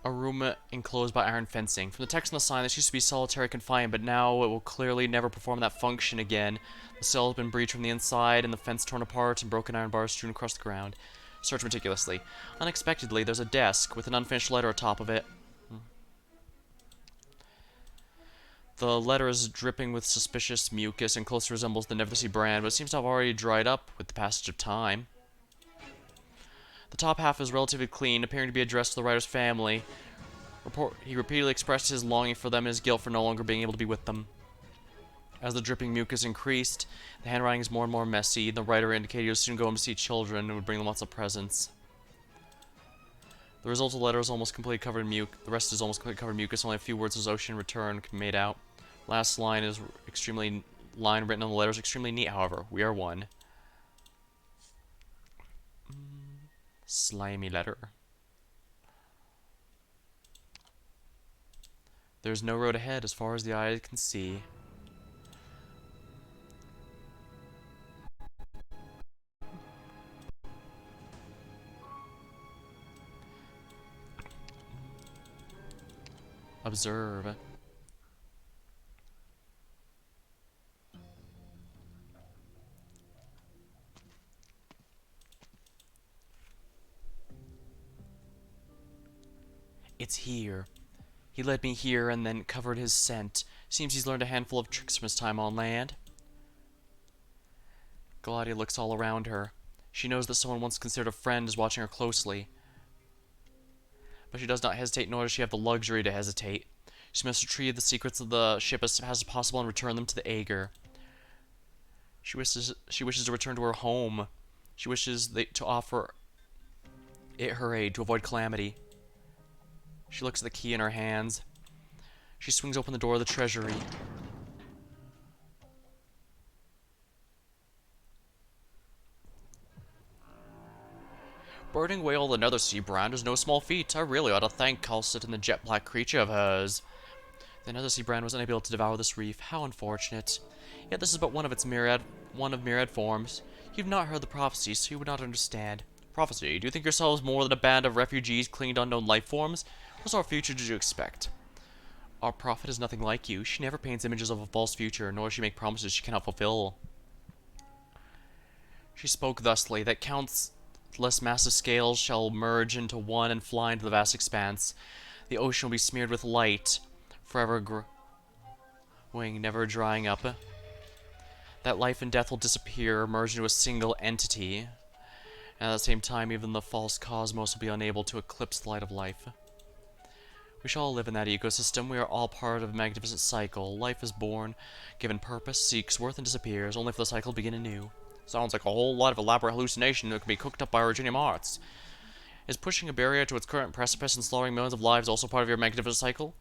A room enclosed by iron fencing. From the text on the sign, this used to be solitary confinement, but now it will clearly never perform that function again. The cell has been breached from the inside, and the fence torn apart, and broken iron bars strewn across the ground. Search meticulously. Unexpectedly, there's a desk with an unfinished letter atop of it. The letter is dripping with suspicious mucus and closely resembles the Never-to-See brand, but it seems to have already dried up with the passage of time. The top half is relatively clean, appearing to be addressed to the writer's family. He repeatedly expressed his longing for them and his guilt for no longer being able to be with them. As the dripping mucus increased, the handwriting is more and more messy. The writer indicated he would soon go home to see children and would bring them lots of presents. The result of the letter is almost completely covered in mucus. The rest is almost completely covered in mucus. Only a few words of Ocean return can be made out. Last line is line written on the letter is extremely neat, however. We are one. Slimy letter. There's no road ahead as far as the eye can see. Observe. It's here. He led me here and then covered his scent. Seems he's learned a handful of tricks from his time on land. Gladia looks all around her. She knows that someone once considered a friend is watching her closely. But she does not hesitate, nor does she have the luxury to hesitate. She must retrieve the secrets of the ship as fast as possible and return them to the Aegir. She wishes to return to her home. She wishes to offer it her aid to avoid calamity. She looks at the key in her hands. She swings open the door of the treasury. Burning away all the Never-to-See brand is no small feat. I really ought to thank Calcit and the jet-black creature of hers. The Never-to-See brand was unable to devour this reef. How unfortunate. Yet this is but one of myriad forms. You've not heard the prophecy, so you would not understand. Prophecy? Do you think yourselves more than a band of refugees clinging to unknown life forms? What sort of future did you expect? Our prophet is nothing like you. She never paints images of a false future, nor does she make promises she cannot fulfill. She spoke thusly, that countless massive scales shall merge into one and fly into the vast expanse. The ocean will be smeared with light, forever wing never drying up. That life and death will disappear, merge into a single entity. And at the same time, even the false cosmos will be unable to eclipse the light of life. We shall all live in that ecosystem. We are all part of a magnificent cycle. Life is born, given purpose, seeks worth, and disappears, only for the cycle to begin anew. Sounds like a whole lot of elaborate hallucination that can be cooked up by Originium Arts. Is pushing a barrier to its current precipice and slaughtering millions of lives also part of your magnificent cycle?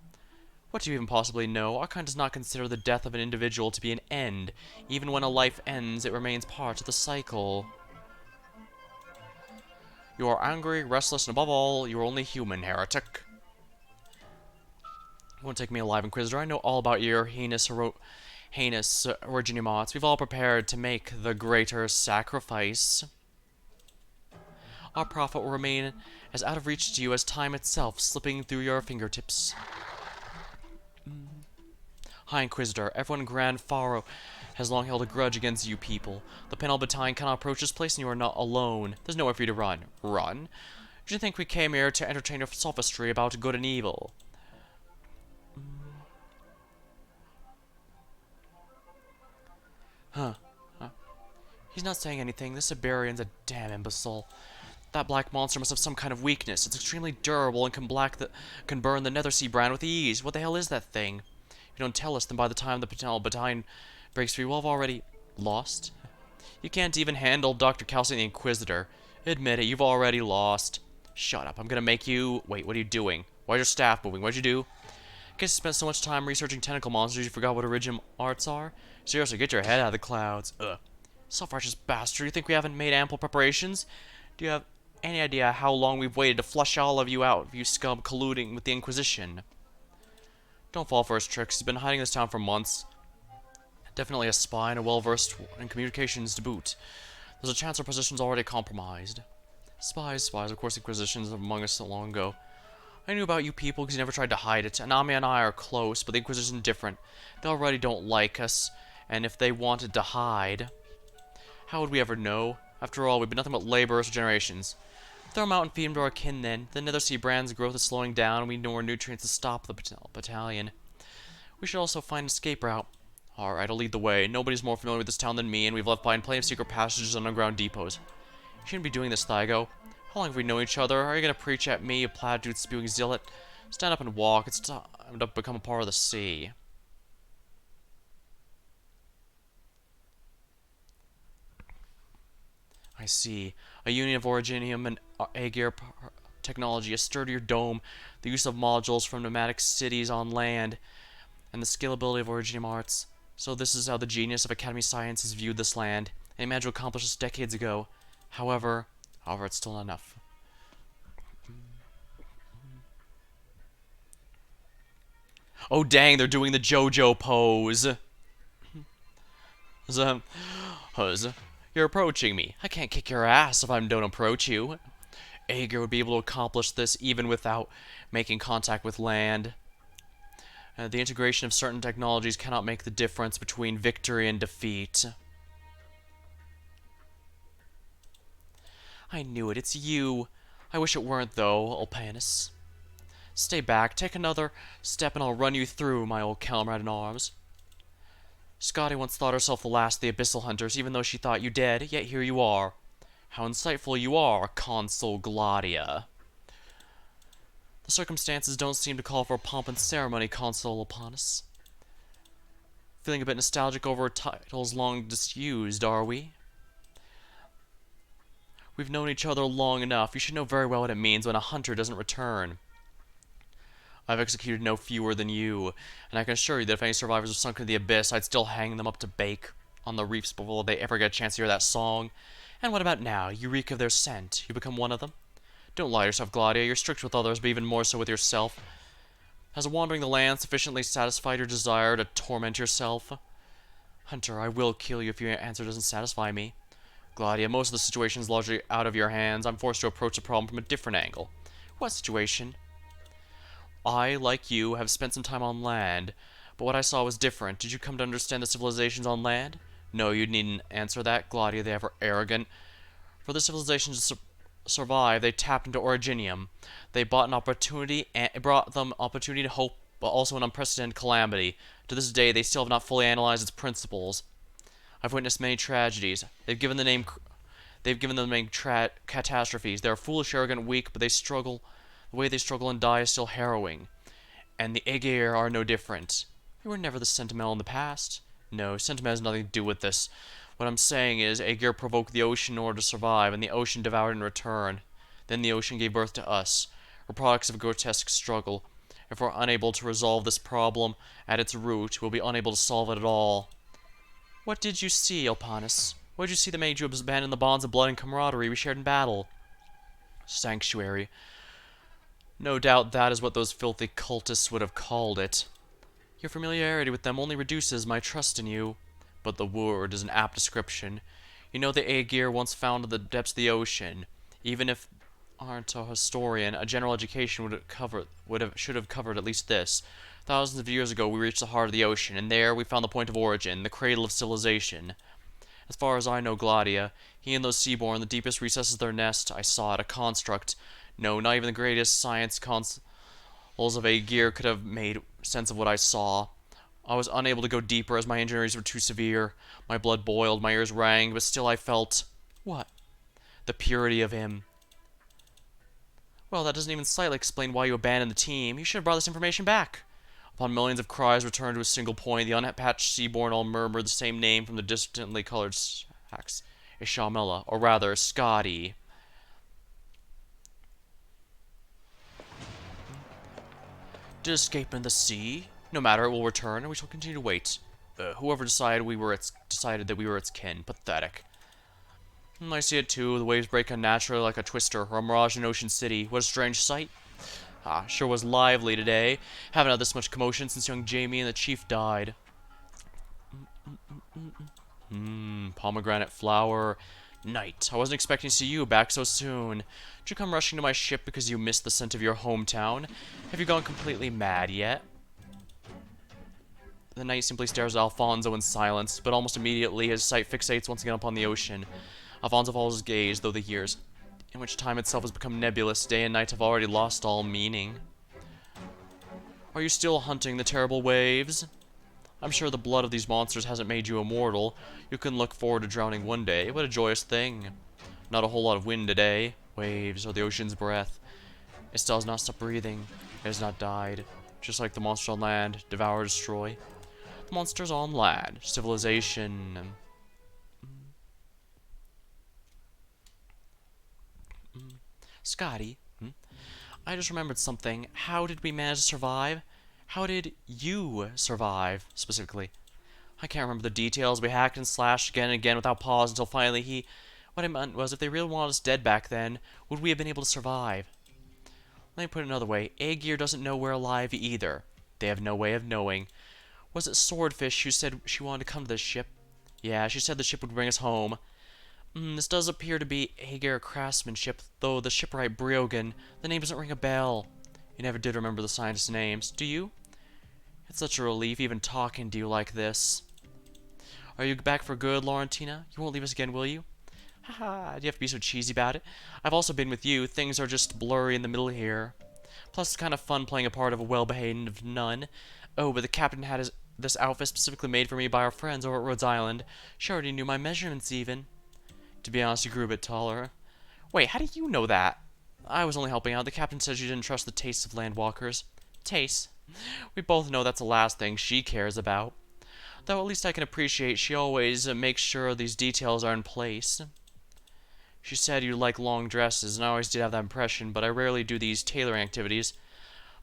What do you even possibly know? Our kind does not consider the death of an individual to be an end. Even when a life ends, it remains part of the cycle. You are angry, restless, and above all, you are only human, heretic. You won't take me alive, Inquisitor. I know all about your heinous Originium Arts. We've all prepared to make the greater sacrifice. Our prophet will remain as out of reach to you as time itself, slipping through your fingertips. High Inquisitor, everyone in Grand Faro has long held a grudge against you people. The Penal Battalion cannot approach this place, and you are not alone. There's nowhere for you to run. Run? Do you think we came here to entertain your sophistry about good and evil? Huh. He's not saying anything. This Siberian's a damn imbecile. That black monster must have some kind of weakness. It's extremely durable and can burn the Nethersea brand with ease. What the hell is that thing? If you don't tell us, then by the time the Penal Battalion breaks free, we'll have already lost. You can't even handle Dr. Calcium the Inquisitor. Admit it, you've already lost. Shut up, I'm gonna make you... Wait, what are you doing? Why's your staff moving? What'd you do? Guess you spent so much time researching tentacle monsters you forgot what Originium Arts are? Seriously, get your head out of the clouds. Ugh. Self-righteous bastard, you think we haven't made ample preparations? Do you have any idea how long we've waited to flush all of you out, you scum colluding with the Inquisition? Don't fall for his tricks. He's been hiding in this town for months. Definitely a spy and a well-versed in communications to boot. There's a chance our position's already compromised. Spies. Of course, the Inquisition's among us so long ago. I knew about you people because you never tried to hide it. Anami and I are close, but the Inquisition's different. They already don't like us, and if they wanted to hide, how would we ever know? After all, we've been nothing but laborers for generations. Throw them out and feed them to our kin then. The Nethersea brand's growth is slowing down, and we need more nutrients to stop the battalion. We should also find an escape route. Alright, I'll lead the way. Nobody's more familiar with this town than me, and we've left behind plenty of secret passages and underground depots. You shouldn't be doing this, Thygo. How long have we known each other? Are you gonna preach at me, a platitude-spewing zealot? Stand up and walk. It's time to become a part of the sea. I see. A union of Originium and Aegir technology, a sturdier dome, the use of modules from nomadic cities on land, and the scalability of Originium Arts. So this is how the genius of Academy Sciences viewed this land. They managed to accomplish this decades ago. However, it's still not enough. Oh dang, they're doing the JoJo pose. You're approaching me. I can't kick your ass if I don't approach you. Aegir would be able to accomplish this even without making contact with land. The integration of certain technologies cannot make the difference between victory and defeat. I knew it. It's you. I wish it weren't, though, Ulpanus. Stay back. Take another step and I'll run you through, my old comrade-in-arms. Scotty once thought herself the last of the Abyssal Hunters, even though she thought you dead, yet here you are. How insightful you are, Consul Gladia. The circumstances don't seem to call for pomp and ceremony, Consul Ulpanus. Feeling a bit nostalgic over titles long disused, are we? We've known each other long enough. You should know very well what it means when a hunter doesn't return. I've executed no fewer than you, and I can assure you that if any survivors were sunk into the abyss, I'd still hang them up to bake on the reefs before they ever get a chance to hear that song. And what about now? You reek of their scent. You become one of them? Don't lie to yourself, Gladia. You're strict with others, but even more so with yourself. Has wandering the land sufficiently satisfied your desire to torment yourself? Hunter, I will kill you if your answer doesn't satisfy me. Gladia, most of the situation is largely out of your hands. I'm forced to approach the problem from a different angle. What situation? I, like you, have spent some time on land, but what I saw was different. Did you come to understand the civilizations on land? No, you needn't answer that, Gladia. They are arrogant. For the civilizations to survive, they tapped into Originium. They brought them opportunity, hope, but also an unprecedented calamity. To this day, they still have not fully analyzed its principles. I've witnessed many tragedies. They've given them the name catastrophes. They are foolish, arrogant, weak, but they struggle. The way they struggle and die is still harrowing. And the Aegir are no different. You were never this sentimental in the past. No, sentiment has nothing to do with this. What I'm saying is, Aegir provoked the ocean in order to survive, and the ocean devoured in return. Then the ocean gave birth to us. We're products of a grotesque struggle. If we're unable to resolve this problem at its root, we'll be unable to solve it at all. What did you see, Elpanis? What did you see that made you abandon the bonds of blood and camaraderie we shared in battle? Sanctuary. No doubt that is what those filthy cultists would have called it. Your familiarity with them only reduces my trust in you. But the word is an apt description. You know the Aegir once found in the depths of the ocean. Even if aren't a historian, a general education should have covered at least this. Thousands of years ago we reached the heart of the ocean, and there we found the point of origin, the cradle of civilization. As far as I know Gladia, he and those seaborn, the deepest recesses of their nest, I saw it, a construct. No, not even the greatest science consoles of Aegir could have made sense of what I saw. I was unable to go deeper as my injuries were too severe. My blood boiled, my ears rang, but still I felt... What? The purity of him. Well, that doesn't even slightly explain why you abandoned the team. You should have brought this information back. Upon millions of cries returned to a single point, the unpatched seaborn all murmured the same name from the distantly colored sacks. Ishamela, or rather, Scotty. Did escape in the sea? No matter, it will return, and we shall continue to wait. Whoever decided that we were its kin. Pathetic. I see it too. The waves break unnaturally like a twister, or a mirage in Ocean City. What a strange sight. Sure was lively today. Haven't had this much commotion since young Jamie and the chief died. Pomegranate flower. Night. I wasn't expecting to see you back so soon. Did you come rushing to my ship because you missed the scent of your hometown? Have you gone completely mad yet? The knight simply stares at Alfonso in silence, but almost immediately his sight fixates once again upon the ocean. Alfonso follows his gaze, though the years, in which time itself has become nebulous, day and night have already lost all meaning. Are you still hunting the terrible waves? I'm sure the blood of these monsters hasn't made you immortal. You can look forward to drowning one day. What a joyous thing. Not a whole lot of wind today. Waves are the ocean's breath. It still has not stopped breathing. It has not died. Just like the monster on land, devour, destroy. The monsters on land. Civilization. Scotty, I just remembered something. How did we manage to survive? How did you survive, specifically? I can't remember the details. We hacked and slashed again and again without pause until finally What I meant was, if they really wanted us dead back then, would we have been able to survive? Let me put it another way. Aegir doesn't know we're alive either. They have no way of knowing. Was it Swordfish who said she wanted to come to this ship? Yeah, she said the ship would bring us home. This does appear to be Aegir craftsmanship, though the shipwright Briogan, the name doesn't ring a bell. You never did remember the scientists' names, do you? It's such a relief even talking to you like this. Are you back for good, Laurentina? You won't leave us again, will you? Haha, do you have to be so cheesy about it? I've also been with you. Things are just blurry in the middle here. Plus, it's kind of fun playing a part of a well-behaved nun. Oh, but the captain had this outfit specifically made for me by our friends over at Rhodes Island. She already knew my measurements, even. To be honest, you grew a bit taller. Wait, how do you know that? I was only helping out. The captain said she didn't trust the tastes of landwalkers. Tastes? We both know that's the last thing she cares about. Though at least I can appreciate she always makes sure these details are in place. She said you like long dresses, and I always did have that impression, but I rarely do these tailoring activities.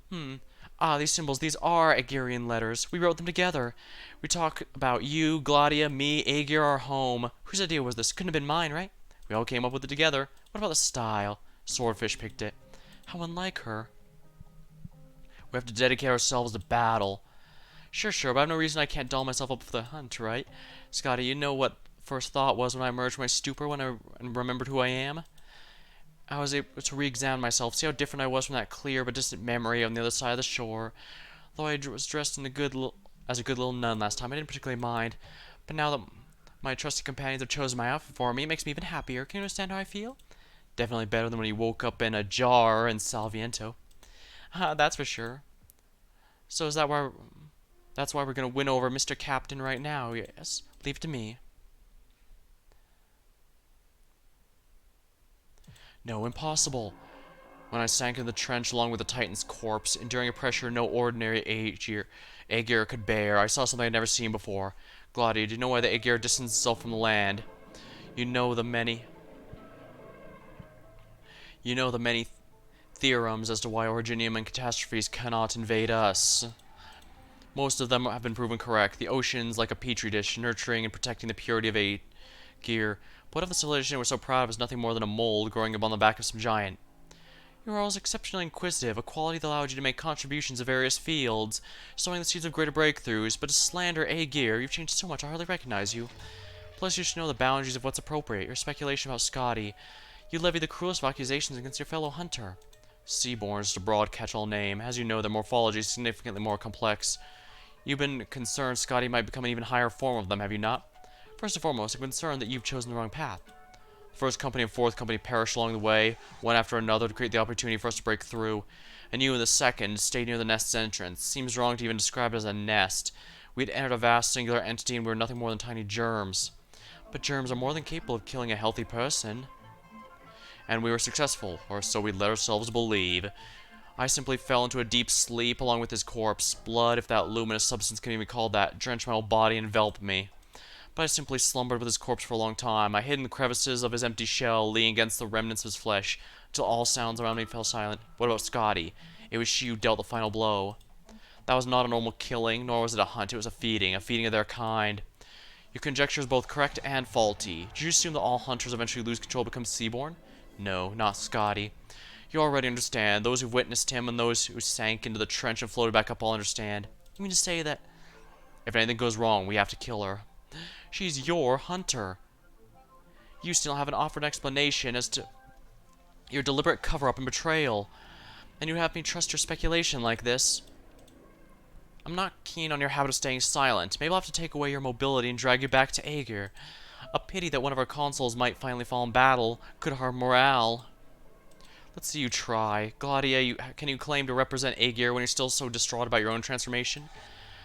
These symbols, these are Aegirian letters. We wrote them together. We talk about you, Gladia, me, Aegir, our home. Whose idea was this? Couldn't have been mine, right? We all came up with it together. What about the style? Swordfish picked it. How unlike her. We have to dedicate ourselves to battle. Sure, but I have no reason I can't doll myself up for the hunt, right? Scotty, you know what first thought was when I emerged from my stupor when I remembered who I am? I was able to re-examine myself, see how different I was from that clear but distant memory on the other side of the shore. Though I was dressed in as a good little nun last time, I didn't particularly mind. But now that my trusty companions have chosen my outfit for me, it makes me even happier. Can you understand how I feel? Definitely better than when you woke up in a jar in Salviento. That's for sure. So is that why... That's why we're gonna win over Mr. Captain right now, yes? Leave it to me. No, impossible. When I sank in the trench along with the Titan's corpse, enduring a pressure no ordinary Aegir could bear, I saw something I'd never seen before. Gladia, do you know why the Aegir distanced itself from the land? You know the many... You know the many theorems as to why Originium and catastrophes cannot invade us. Most of them have been proven correct. The oceans, like a petri dish, nurturing and protecting the purity of Aegir. What if the civilization we're so proud of is nothing more than a mold growing upon the back of some giant? You are always exceptionally inquisitive, a quality that allowed you to make contributions in various fields, sowing the seeds of greater breakthroughs, but to slander Aegir, you've changed so much I hardly recognize you. Plus, you should know the boundaries of what's appropriate. Your speculation about Scotty. You levy the cruelest of accusations against your fellow hunter. Seaborn is a broad catch-all name. As you know, their morphology is significantly more complex. You've been concerned Scotty might become an even higher form of them, have you not? First and foremost, I'm concerned that you've chosen the wrong path. First company and fourth company perished along the way, one after another, to create the opportunity for us to break through. And you in the second stayed near the nest's entrance. Seems wrong to even describe it as a nest. We had entered a vast singular entity and we were nothing more than tiny germs. But germs are more than capable of killing a healthy person. And we were successful, or so we let ourselves believe. I simply fell into a deep sleep along with his corpse. Blood, if that luminous substance can even be called that, drenched my whole body and enveloped me. But I simply slumbered with his corpse for a long time. I hid in the crevices of his empty shell, leaning against the remnants of his flesh, till all sounds around me fell silent. What about Scotty? It was she who dealt the final blow. That was not a normal killing, nor was it a hunt. It was a feeding of their kind. Your conjecture is both correct and faulty. Did you assume that all hunters eventually lose control and become seaborn? No, not Scotty. You already understand. Those who've witnessed him and those who sank into the trench and floated back up all understand. You mean to say that if anything goes wrong, we have to kill her? She's your hunter. You still haven't offered an explanation as to your deliberate cover-up and betrayal. And you have me trust your speculation like this. I'm not keen on your habit of staying silent. Maybe I'll have to take away your mobility and drag you back to Aegir. A pity that one of our consuls might finally fall in battle. Could harm morale. Let's see you try. Gladia, can you claim to represent Aegir when you're still so distraught about your own transformation?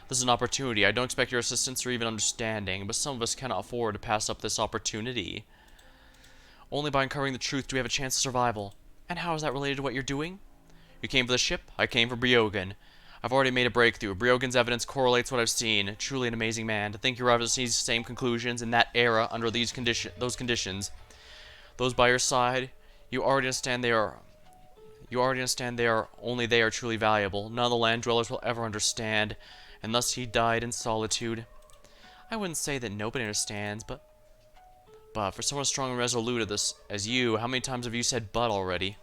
This is an opportunity. I don't expect your assistance or even understanding, but some of us cannot afford to pass up this opportunity. Only by uncovering the truth do we have a chance of survival. And how is that related to what you're doing? You came for the ship, I came for Briogan. I've already made a breakthrough. Briogan's evidence correlates what I've seen. Truly an amazing man. To think you arrived at these same conclusions in that era under those conditions. Those by your side, you already understand they are only they are truly valuable. None of the land dwellers will ever understand. And thus he died in solitude. I wouldn't say that nobody understands, but for someone as strong and resolute as you, how many times have you said but already?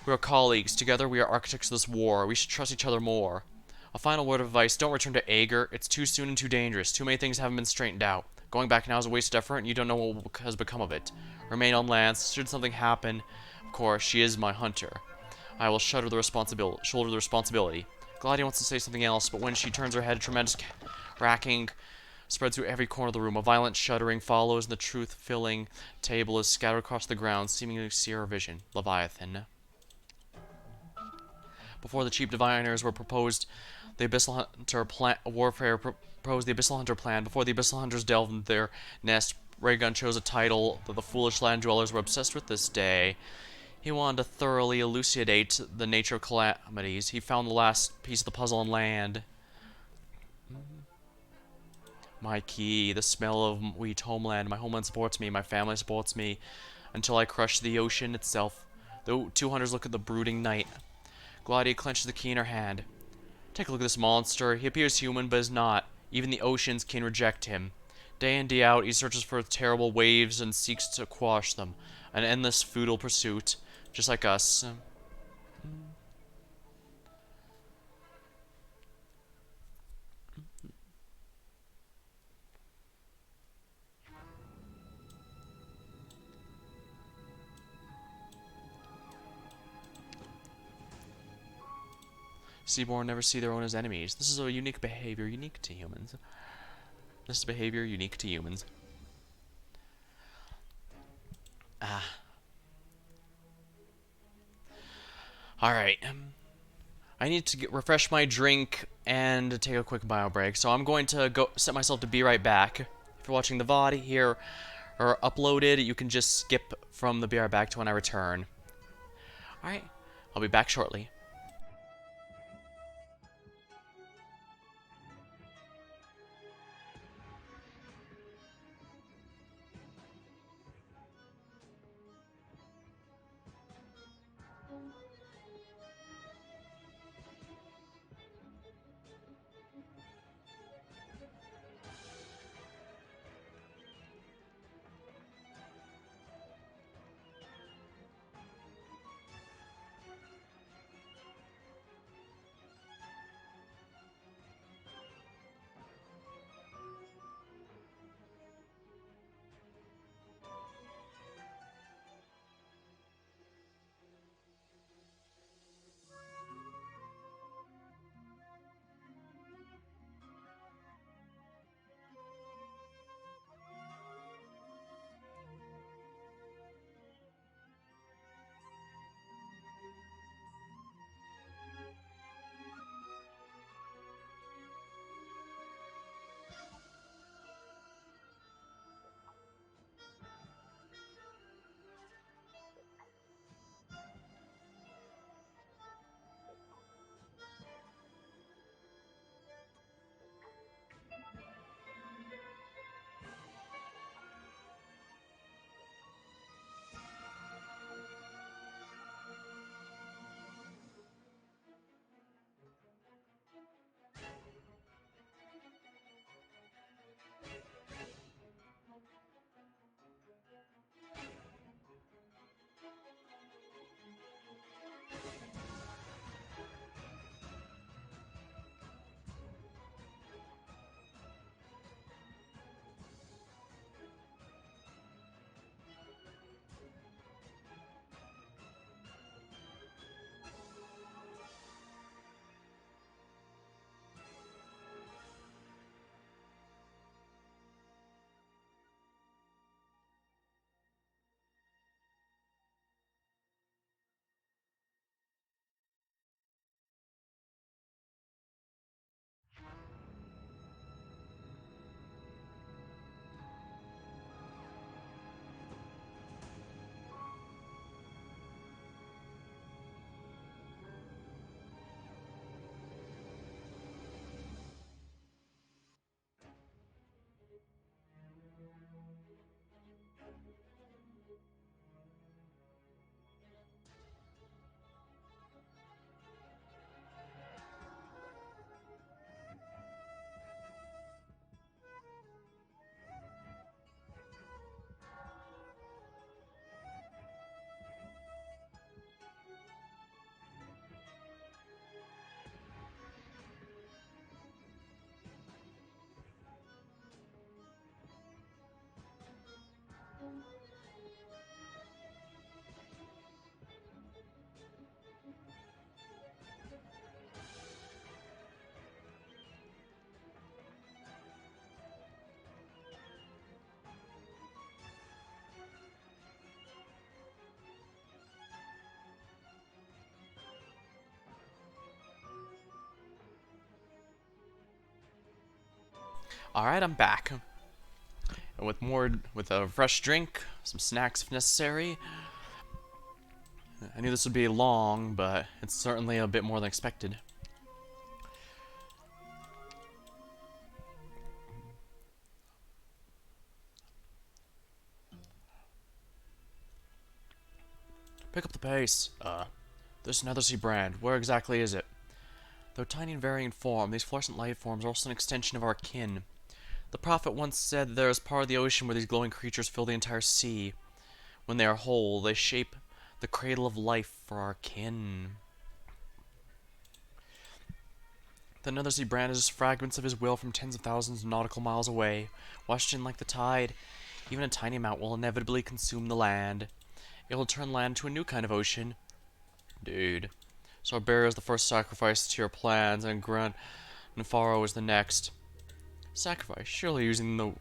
We are colleagues. Together we are architects of this war. We should trust each other more. A final word of advice, don't return to Aegir. It's too soon and too dangerous. Too many things haven't been straightened out. Going back now is a waste of effort, and you don't know what has become of it. Remain on land. Should something happen, of course, she is my hunter. I will shoulder the responsibility. Gladia wants to say something else, but when she turns her head, a tremendous racking spreads through every corner of the room. A violent shuddering follows, and the truth-filling table is scattered across the ground, seemingly to sear her vision. Leviathan. Before the cheap diviners were proposed, the Abyssal Hunter plan. Warfare proposed the Abyssal Hunter plan. Before the Abyssal Hunters delved into their nest, Raygun chose a title that the foolish land dwellers were obsessed with this day. He wanted to thoroughly elucidate the nature of calamities. He found the last piece of the puzzle on land. My key, the smell of wheat homeland. My homeland supports me, my family supports me, until I crush the ocean itself. The two hunters look at the brooding night. Gladia clenches the key in her hand. Take a look at this monster. He appears human, but is not. Even the oceans can reject him. Day in, day out, he searches for terrible waves and seeks to quash them. An endless, futile pursuit. Just like us. Seaborn never see their own as enemies. This is a unique behavior unique to humans. This is behavior unique to humans. Alright. I need to refresh my drink and take a quick bio break. So I'm going to go set myself to be right back. If you're watching the VOD here or uploaded, you can just skip from the be right back to when I return. Alright, I'll be back shortly. Alright, I'm back. And with a fresh drink, some snacks if necessary. I knew this would be long, but it's certainly a bit more than expected. Pick up the pace. This Nethersea brand, where exactly is it? Though tiny and varying form, these fluorescent life forms are also an extension of our kin. The prophet once said that there is part of the ocean where these glowing creatures fill the entire sea. When they are whole, they shape the cradle of life for our kin. The Nethersea brand is just fragments of his will from tens of thousands of nautical miles away, washed in like the tide. Even a tiny amount will inevitably consume the land. It will turn land to a new kind of ocean. Dude. So Barrier is the first sacrifice to your plans, and Gran Nefaro is the next. Sacrifice? Surely using the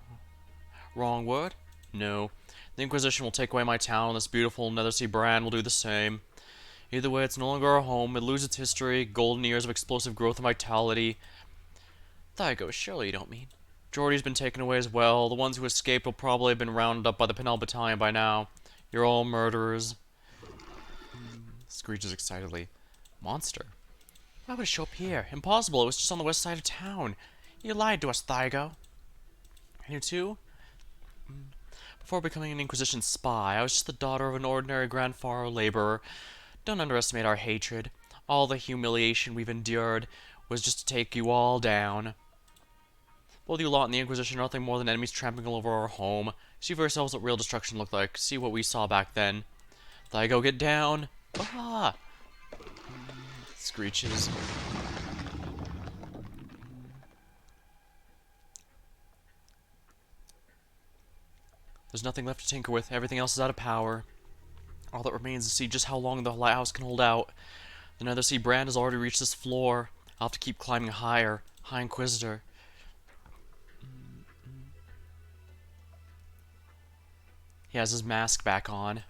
wrong word? No. The Inquisition will take away my town, and this beautiful Nethersea brand will do the same. Either way, it's no longer our home. It loses its history, golden years of explosive growth and vitality. Thygo, surely you don't mean. Jordy's been taken away as well. The ones who escaped will probably have been rounded up by the Penel Battalion by now. You're all murderers. Screeches excitedly. Monster? Why would it show up here? Impossible, it was just on the west side of town. You lied to us, Thygo. And you too? Before becoming an Inquisition spy, I was just the daughter of an ordinary grandfather laborer. Don't underestimate our hatred. All the humiliation we've endured was just to take you all down. Both you lot and the Inquisition are nothing more than enemies trampling all over our home. See for yourselves what real destruction looked like. See what we saw back then. Thygo, get down. Ah! Screeches. There's nothing left to tinker with. Everything else is out of power. All that remains is to see just how long the lighthouse can hold out. The Nether Sea brand has already reached this floor. I'll have to keep climbing higher. High Inquisitor. He has his mask back on.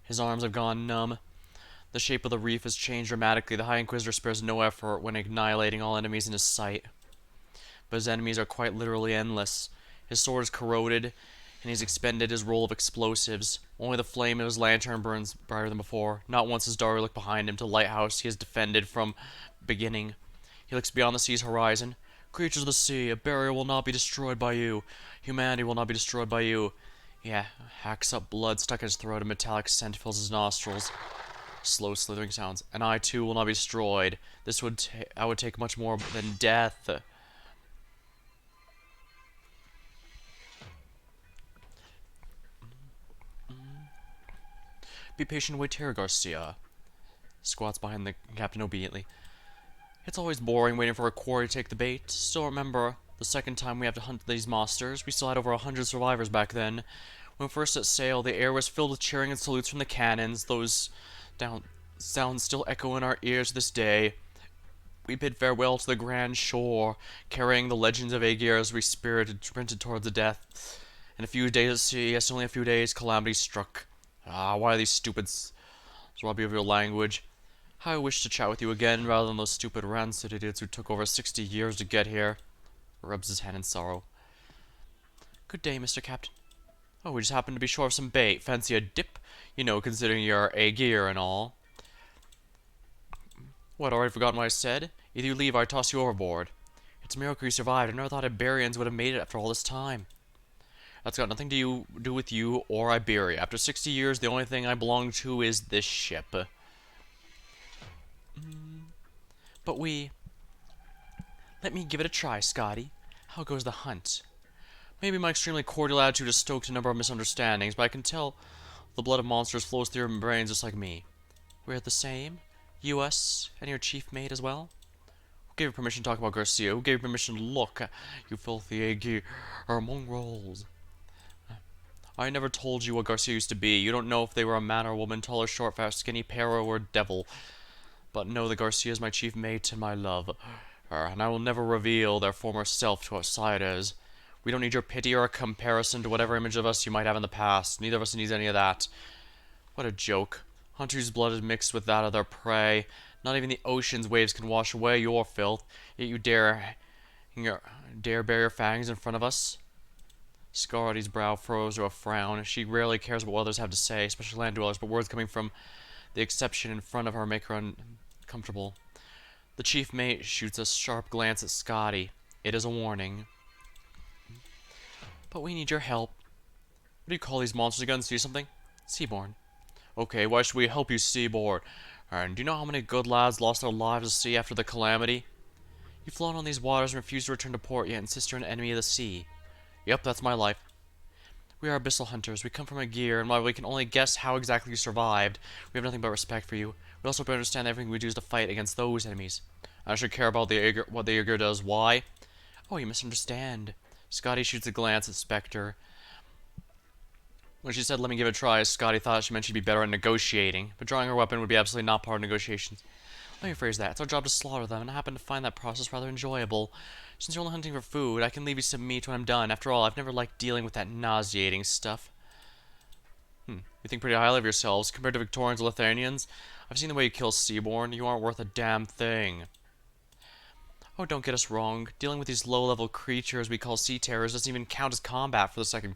His arms have gone numb. The shape of the reef has changed dramatically. The High Inquisitor spares no effort when annihilating all enemies in his sight. But his enemies are quite literally endless. His sword is corroded, and he's expended his roll of explosives. Only the flame of his lantern burns brighter than before. Not once has Dari looked behind him to the lighthouse he has defended from beginning. He looks beyond the sea's horizon. Creatures of the sea, a barrier will not be destroyed by you. Humanity will not be destroyed by you. Yeah, hacks up blood stuck in his throat, a metallic scent fills his nostrils. Slow slithering sounds. And I too will not be destroyed. I would take much more than death. Be patient and wait here, Garcia. Squats behind the captain obediently. It's always boring waiting for a quarry to take the bait. Still remember, the second time we have to hunt these monsters, we still had over 100 survivors back then. When first set sail, the air was filled with cheering and salutes from the cannons. Those sounds still echo in our ears to this day. We bid farewell to the grand shore, carrying the legends of Aegir as we sprinted towards the death. In a few days at sea, yes, only a few days, calamity struck. Ah, why are these stupids rob you of your language? How I wish to chat with you again, rather than those stupid rancid idiots who took over 60 years to get here. Rubs his hand in sorrow. Good day, Mr. Captain. Oh, we just happened to be short of some bait. Fancy a dip? You know, considering your Aegir and all. What, already forgotten what I said? Either you leave or I toss you overboard. It's a miracle you survived. I never thought Iberians would have made it after all this time. That's got nothing to do with you or Iberia. After 60 years, the only thing I belong to is this ship. But let me give it a try, Scotty. How goes the hunt? Maybe my extremely cordial attitude has stoked a number of misunderstandings, but I can tell the blood of monsters flows through your brains just like me. We're the same? You, us, and your chief mate as well? Who gave you permission to talk about Garcia? Who gave you permission to look, you filthy Aegir mongrels? I never told you what Garcia used to be. You don't know if they were a man or a woman, tall or short, fat, skinny, pale, or devil. But know that Garcia is my chief mate and my love. And I will never reveal their former self to outsiders. We don't need your pity or a comparison to whatever image of us you might have in the past. Neither of us needs any of that. What a joke. Hunters' blood is mixed with that of their prey. Not even the ocean's waves can wash away your filth. Yet you dare bare your fangs in front of us? Scarletti's brow furrows to a frown. She rarely cares what others have to say, especially land dwellers, but words coming from the exception in front of her make her uncomfortable. The chief mate shoots a sharp glance at Scotty. It is a warning. But we need your help. What do you call these monsters again? See something? Seaborn. Okay, why should we help you, Seaborn? And do you know how many good lads lost their lives at sea after the calamity? You've flown on these waters and refused to return to port, yet insist you're an enemy of the sea. Yep, that's my life. We are abyssal hunters. We come from Aegir, and while we can only guess how exactly you survived, we have nothing but respect for you. We also understand everything we do is to fight against those enemies. I should care about the Aegir, what the Aegir does. Why? Oh, you misunderstand. Scotty shoots a glance at Spectre. When she said, let me give it a try, Scotty thought she meant she'd be better at negotiating, but drawing her weapon would be absolutely not part of negotiations. Let me phrase that. It's our job to slaughter them, and I happen to find that process rather enjoyable. Since you're only hunting for food, I can leave you some meat when I'm done. After all, I've never liked dealing with that nauseating stuff. You You think pretty highly of yourselves. Compared to Victorians or Lithuanians, I've seen the way you kill Seaborn. You aren't worth a damn thing. Oh, don't get us wrong. Dealing with these low-level creatures we call sea terrors doesn't even count as combat for the second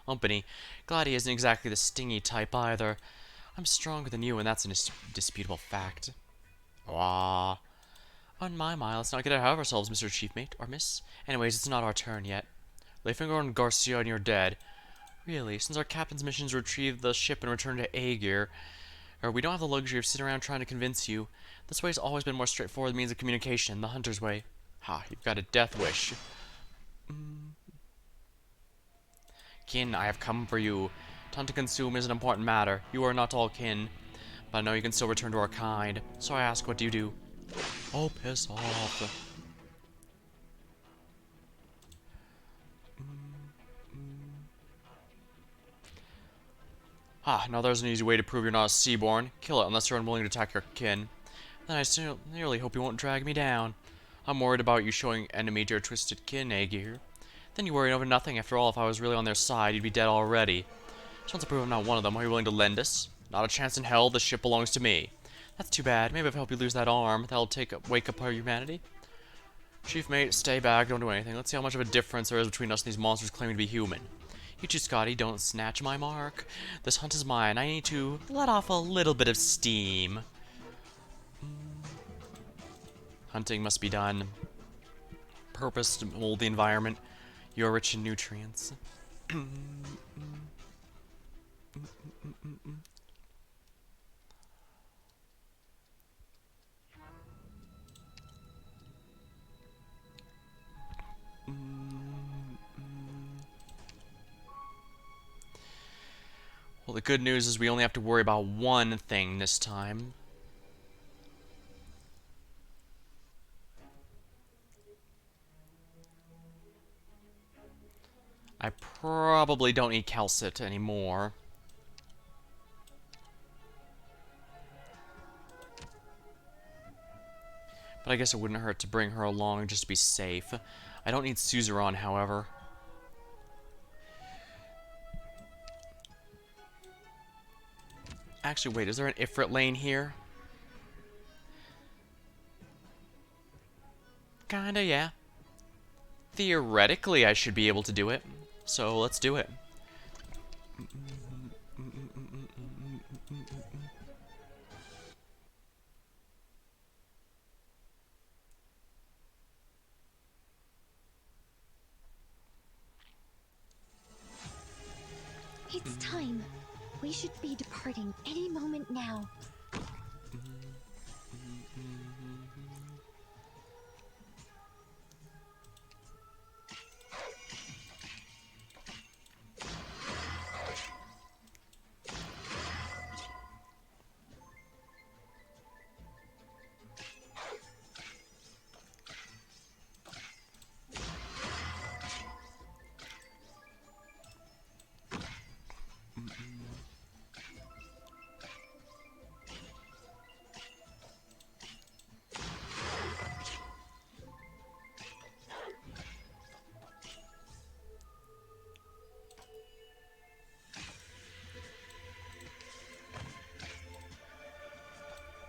company. Glady isn't exactly the stingy type either. I'm stronger than you, and that's an indisputable fact. Wah. On my mind, let's not get ahead of ourselves, Mr. Chiefmate, or Miss. Anyways, it's not our turn yet. Layfinger and Garcia and you're dead. Really, since our captain's mission is to retrieve the ship and return to Aegir, or we don't have the luxury of sitting around trying to convince you. This way has always been more straightforward means of communication, the hunter's way. Ha, you've got a death wish. Kin, I have come for you. To hunt and consume is an important matter. You are not all kin, but I know you can still return to our kind. So I ask, what do you do? Oh, piss off. Ah, now there's an easy way to prove you're not a Seaborn. Kill it unless you're unwilling to attack your kin. Then I sincerely hope you won't drag me down. I'm worried about you showing enemy to your twisted kin, Aegir. Then you worry over nothing. After all, if I was really on their side, you'd be dead already. Just want to prove I'm not one of them. Are you willing to lend us? Not a chance in hell. The ship belongs to me. That's too bad. Maybe if I help you lose that arm, that'll wake up our humanity. Chief mate, stay back. Don't do anything. Let's see how much of a difference there is between us and these monsters claiming to be human. You two, Scotty, don't snatch my mark. This hunt is mine. I need to let off a little bit of steam. Hunting must be done. Purpose to mold the environment. You're rich in nutrients. Well, the good news is we only have to worry about one thing this time. I probably don't need calcit anymore. But I guess it wouldn't hurt to bring her along just to be safe. I don't need suzerain, however. Actually, wait, is there an Ifrit lane here? Kinda, yeah. Theoretically, I should be able to do it. So, let's do it. It's time. We should be departing any moment now.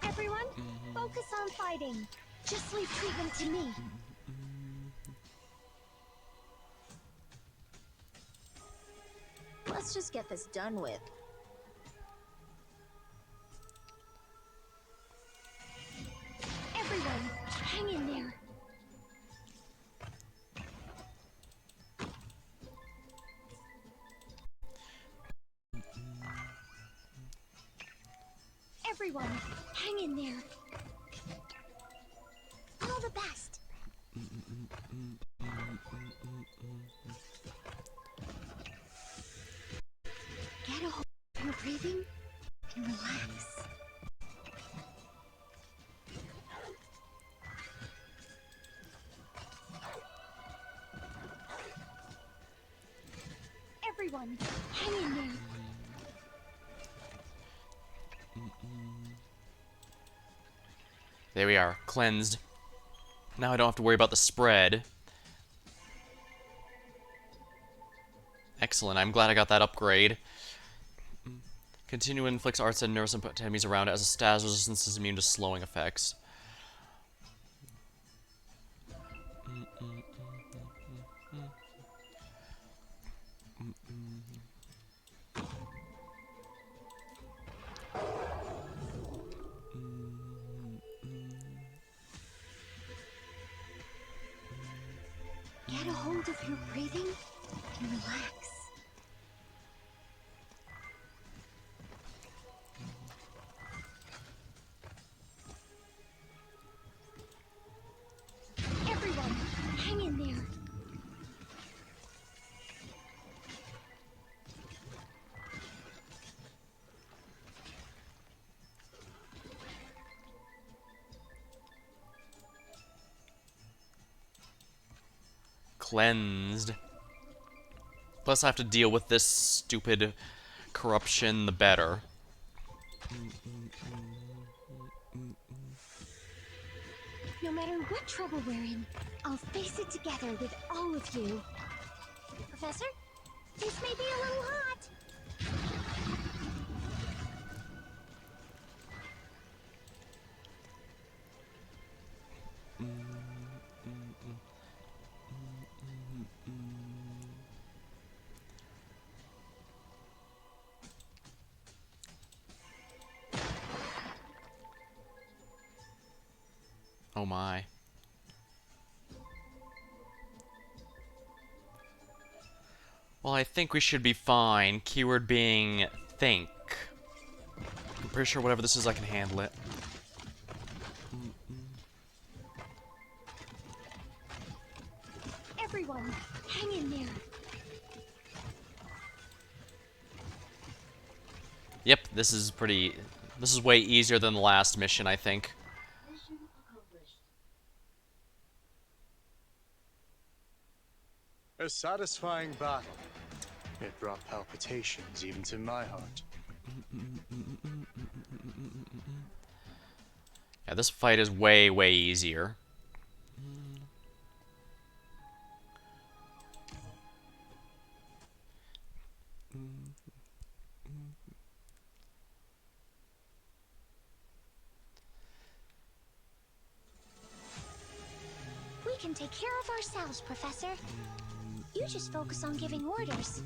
Everyone, focus on fighting. Just leave treatment to me. Let's just get this done with. Everyone, hang in there. Everyone, hang in there. All the best. Get a hold of your breathing and relax. Everyone, hang in there. There we are, cleansed. Now I don't have to worry about the spread. Excellent, I'm glad I got that upgrade. Continue inflicts arts and nerves and put enemies around it as a status resistance is immune to slowing effects. Get a hold of your breathing and relax. Everyone, hang in there. Cleansed. Plus I have to deal with this stupid corruption, the better. No matter what trouble we're in, I'll face it together with all of you. Professor, this may be a little hot. Oh my. Well, I think we should be fine. Keyword being think. I'm pretty sure whatever this is, I can handle it. Everyone, hang in there. Yep, this is pretty... This is way easier than the last mission, I think. Mission accomplished. A satisfying battle. It brought palpitations even to my heart. Yeah, this fight is way, way easier. We can take care of ourselves, Professor. You just focus on giving orders.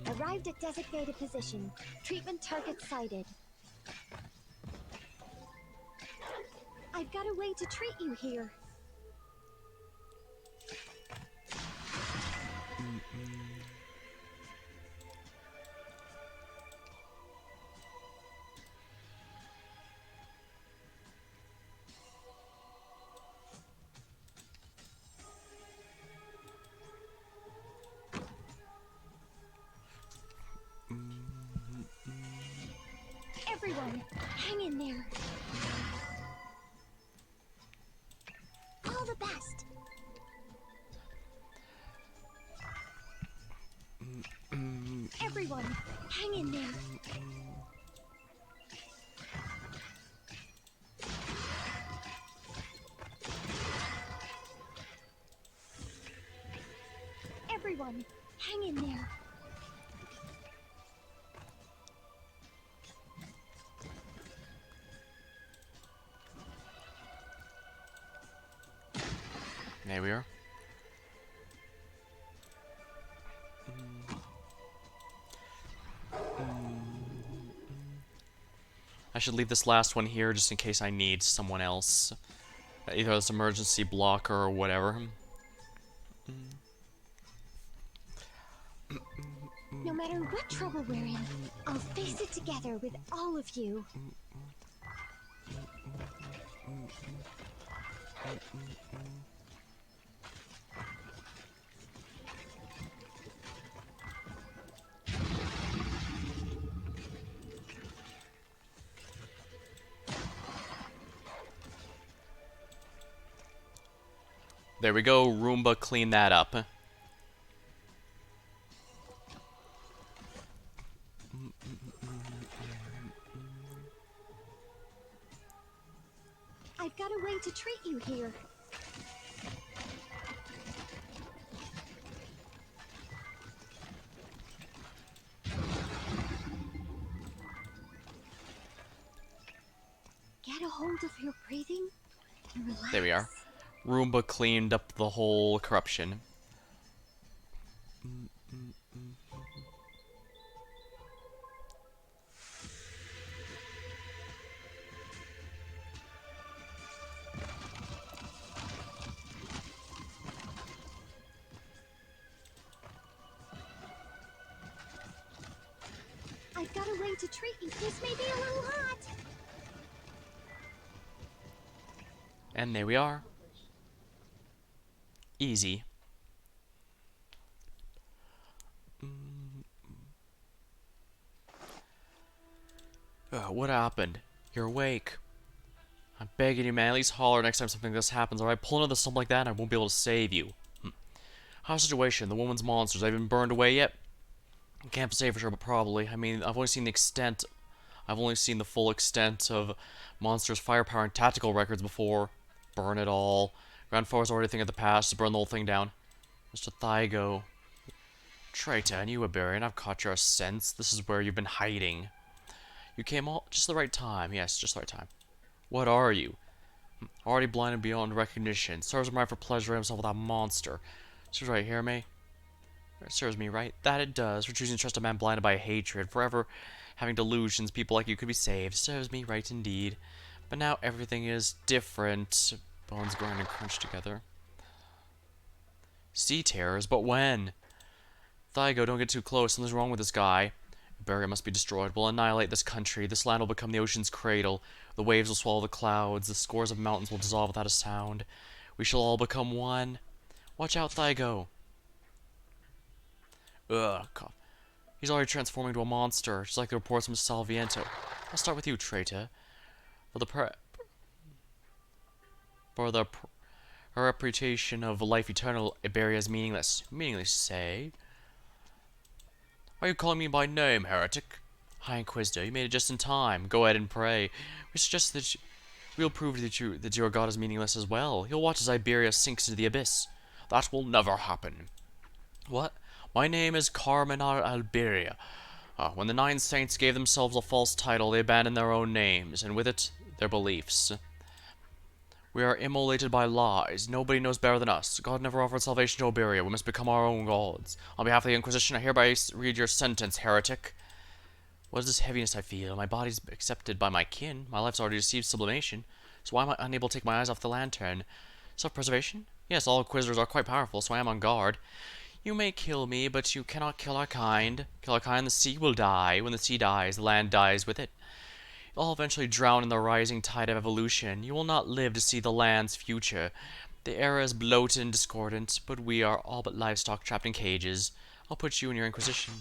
Arrived at designated position. Treatment target sighted. I've got a way to treat you here. Everyone, hang in there. All the best. Everyone, hang in there. Everyone, hang in there. There we are. I should leave this last one here just in case I need someone else. Either as emergency blocker or whatever. No matter what trouble we're in, I'll face it together with all of you. There we go. Roomba, clean that up. I've got a way to treat you here. Get a hold of your breathing and relax. There we are. Roomba cleaned up the whole corruption. I've got a way to treat you. This may be a little hot. And there we are. Easy. What happened? You're awake. I'm begging you, man. At least holler next time something like this happens, alright? Pull another something like that and I won't be able to save you. How's the situation? The woman's monsters. Have you been burned away yet? Can't say for sure, but probably. I mean, I've only seen the full extent of monsters' firepower and tactical records before. Burn it all. Grandfather's already thinking of the past. Just burn the whole thing down. Mr. Thygo. Traitor, and you, Iberian, I've caught your scents. This is where you've been hiding. You came all just the right time. Yes, just the right time. What are you? Already blinded beyond recognition. Serves him right for pleasuring himself with that monster. Serves right, hear me? It serves me right. That it does. For choosing to trust a man blinded by hatred. Forever having delusions. People like you could be saved. Serves me right indeed. But now everything is different. Bones grind and crunch together. Sea terrors? But when? Thygo, don't get too close. Something's wrong with this guy. Iberia must be destroyed. We'll annihilate this country. This land will become the ocean's cradle. The waves will swallow the clouds. The scores of mountains will dissolve without a sound. We shall all become one. Watch out, Thygo. Ugh, cough. He's already transforming into a monster, just like the reports from Salviento. I'll start with you, traitor. Her reputation of life eternal, Iberia is meaningless. Meaningless, say? Why are you calling me by name, heretic? High Inquisitor, you made it just in time. Go ahead and pray. We suggest that we'll prove that your god is meaningless as well. You'll watch as Iberia sinks into the abyss. That will never happen. What? My name is Carmenar Alberia. When the Nine Saints gave themselves a false title, they abandoned their own names, and with it, their beliefs. We are immolated by lies. Nobody knows better than us. God never offered salvation to Iberia. We must become our own gods. On behalf of the Inquisition, I hereby read your sentence, heretic. What is this heaviness I feel? My body's accepted by my kin. My life's already received sublimation. So why am I unable to take my eyes off the lantern? Self-preservation? Yes, all Inquisitors are quite powerful, so I am on guard. You may kill me, but you cannot kill our kind. Kill our kind, the sea will die. When the sea dies, the land dies with it. You'll all eventually drown in the rising tide of evolution. You will not live to see the land's future. The era is bloated and discordant, but we are all but livestock trapped in cages. I'll put you in your Inquisition.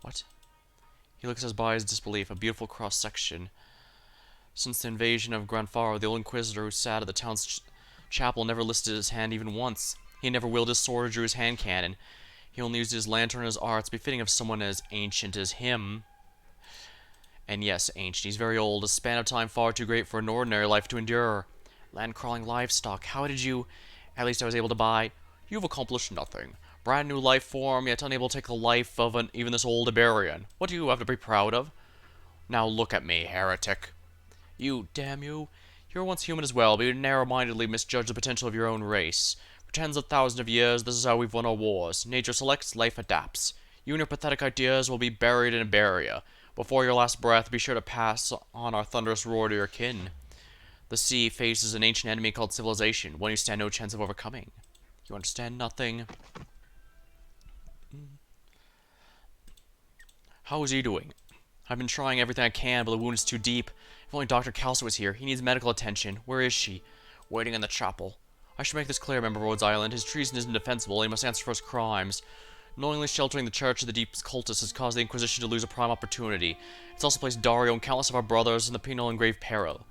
What? He looks at his body's disbelief, a beautiful cross-section. Since the invasion of Grandfaro, the old Inquisitor who sat at the town's chapel never listed his hand even once. He never wielded his sword or drew his hand cannon. He only used his lantern and his arts, befitting of someone as ancient as him. And yes, ancient. He's very old, a span of time far too great for an ordinary life to endure. Land-crawling livestock, how did you... At least I was able to buy... You've accomplished nothing. Brand new life form, yet unable to take the life of even this old Iberian. What do you have to be proud of? Now look at me, heretic. You, damn you. You were once human as well, but you narrow-mindedly misjudged the potential of your own race. For tens of thousands of years, this is how we've won our wars. Nature selects, life adapts. You and your pathetic ideas will be buried in Iberia. Before your last breath, be sure to pass on our thunderous roar to your kin. The sea faces an ancient enemy called civilization, one you stand no chance of overcoming. You understand nothing. How is he doing? I've been trying everything I can, but the wound is too deep. If only Dr. Calso was here. He needs medical attention. Where is she? Waiting in the chapel. I should make this clear, member of Rhodes Island. His treason is indefensible, and he must answer for his crimes. Knowingly sheltering the Church of the Deep cultists has caused the Inquisition to lose a prime opportunity. It's also placed Dario and countless of our brothers in the penal and grave peril.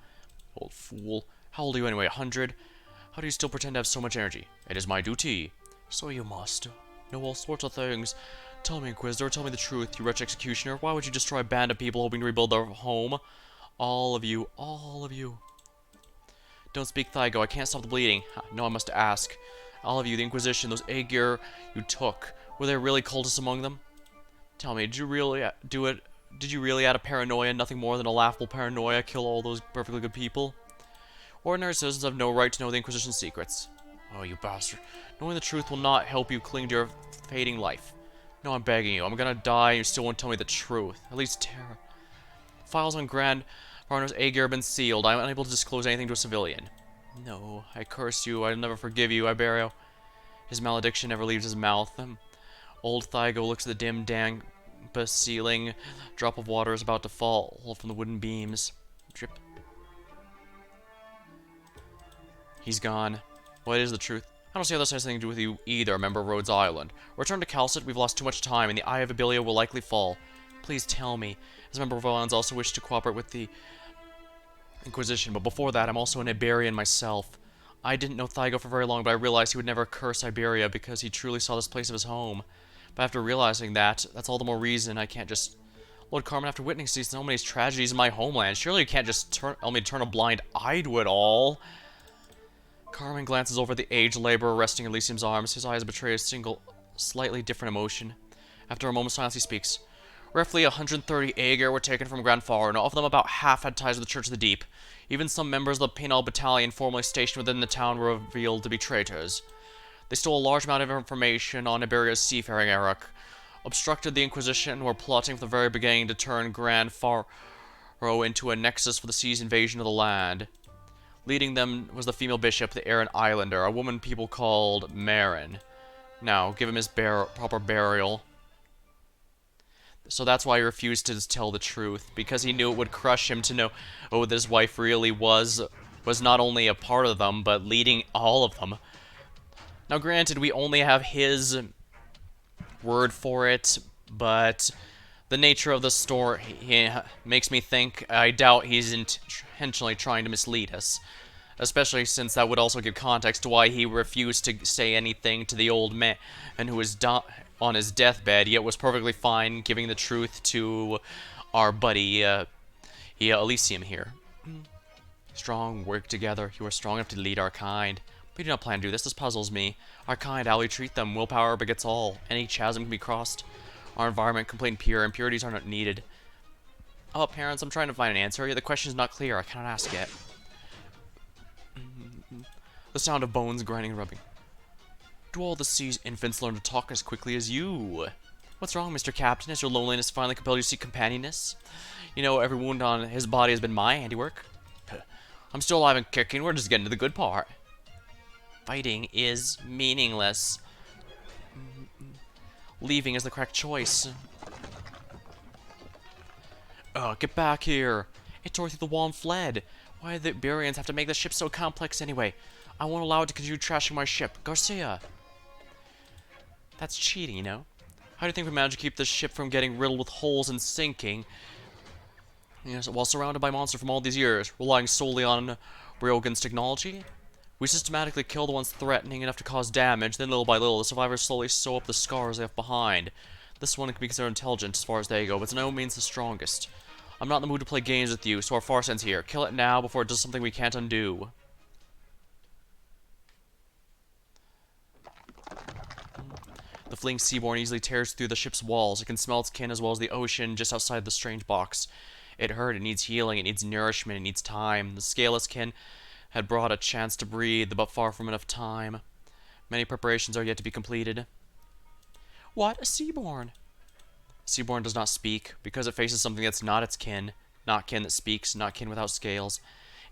Old fool. How old are you anyway, 100? How do you still pretend to have so much energy? It is my duty. So you must. Know all sorts of things. Tell me, Inquisitor, tell me the truth, you wretched executioner. Why would you destroy a band of people hoping to rebuild their home? All of you, all of you. Don't speak, Thygo, I can't stop the bleeding. No, I must ask. All of you, the Inquisition, those Aegir you took, were there really cultists among them? Tell me, did you really do it? Did you really, out of paranoia, nothing more than a laughable paranoia, kill all those perfectly good people? Ordinary citizens have no right to know the Inquisition's secrets. Oh, you bastard. Knowing the truth will not help you cling to your fading life. No, I'm begging you. I'm gonna die and you still won't tell me the truth. At least Terra. Files on Grand Varno's Aegir have been sealed. I am unable to disclose anything to a civilian. No, I curse you. I'll never forgive you, Iberio. His malediction never leaves his mouth. Old Thygo looks at the dim, damp ceiling. A drop of water is about to fall from the wooden beams. Drip. He's gone. What is the truth? I don't see how this has anything to do with you either, member of Rhodes Island. Return to Calcit, we've lost too much time, and the Eye of Abilia will likely fall. Please tell me. As a member of Islands, I also wish to cooperate with the Inquisition, but before that, I'm also an Iberian myself. I didn't know Thygo for very long, but I realized he would never curse Iberia because he truly saw this place as his home. But after realizing that, that's all the more reason I can't just... Lord Carmen, after witnessing so many tragedies in my homeland, surely you can't just tell me to turn a blind eye to it all. Carmen glances over the aged laborer resting in Elysium's arms. His eyes betray a single, slightly different emotion. After a moment's silence, he speaks. Roughly 130 Aegir were taken from Grand Farno. Of them, about half had ties with the Church of the Deep. Even some members of the penal battalion formerly stationed within the town were revealed to be traitors. They stole a large amount of information on Iberia's seafaring era, obstructed the Inquisition, and were plotting from the very beginning to turn Grand Faro into a nexus for the sea's invasion of the land. Leading them was the female bishop, the Aran Islander, a woman people called Marin. Now, give him his proper burial. So that's why he refused to tell the truth, because he knew it would crush him to know, oh, that his wife really was not only a part of them, but leading all of them. Now, granted, we only have his word for it, but the nature of the story makes me think I doubt he's intentionally trying to mislead us. Especially since that would also give context to why he refused to say anything to the old man and who was on his deathbed, yet was perfectly fine giving the truth to our buddy Elysium here. Strong, work together. You are strong enough to lead our kind. We do not plan to do this. This puzzles me. Our kind, how we treat them. Willpower begets all. Any chasm can be crossed. Our environment complete and pure. Impurities are not needed. Oh, parents, I'm trying to find an answer. The question is not clear. I cannot ask it. The sound of bones grinding and rubbing. Do all the sea's infants learn to talk as quickly as you? What's wrong, Mr. Captain? Has your loneliness finally compelled you to seek companioness? You know, every wound on his body has been my handiwork. I'm still alive and kicking. We're just getting to the good part. Fighting is meaningless. Leaving is the correct choice. Get back here. It tore through the wall and fled. Why did the Iberians have to make the ship so complex anyway? I won't allow it to continue trashing my ship. Garcia! That's cheating, you know? How do you think we managed to keep this ship from getting riddled with holes and sinking? Yes, while surrounded by monsters from all these years, relying solely on Ryogan's technology? We systematically kill the ones threatening enough to cause damage, then little by little, the survivors slowly sew up the scars they left behind. This one can be considered intelligent as far as they go, but it's no means the strongest. I'm not in the mood to play games with you, so our farce ends here. Kill it now before it does something we can't undo. The fleeing seaborne easily tears through the ship's walls. It can smell its kin as well as the ocean just outside the strange box. It hurt, it needs healing, it needs nourishment, it needs time. The scaleless kin had brought a chance to breathe, but far from enough time. Many preparations are yet to be completed. What? A seaborne? Seaborne does not speak, because it faces something that's not its kin. Not kin that speaks, not kin without scales.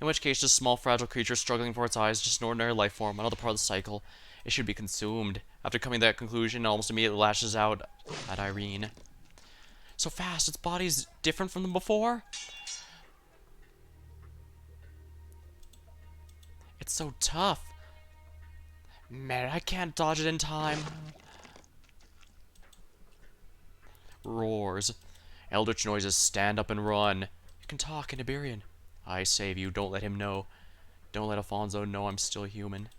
In which case, this small, fragile creature struggling for its eyes, just an ordinary life form, another part of the cycle. It should be consumed. After coming to that conclusion, it almost immediately lashes out at Irene. So fast, its body's different from them before? It's so tough. Man, I can't dodge it in time. Roars. Eldritch noises, stand up and run. You can talk in Iberian. I save you, don't let him know. Don't let Alfonso know I'm still human.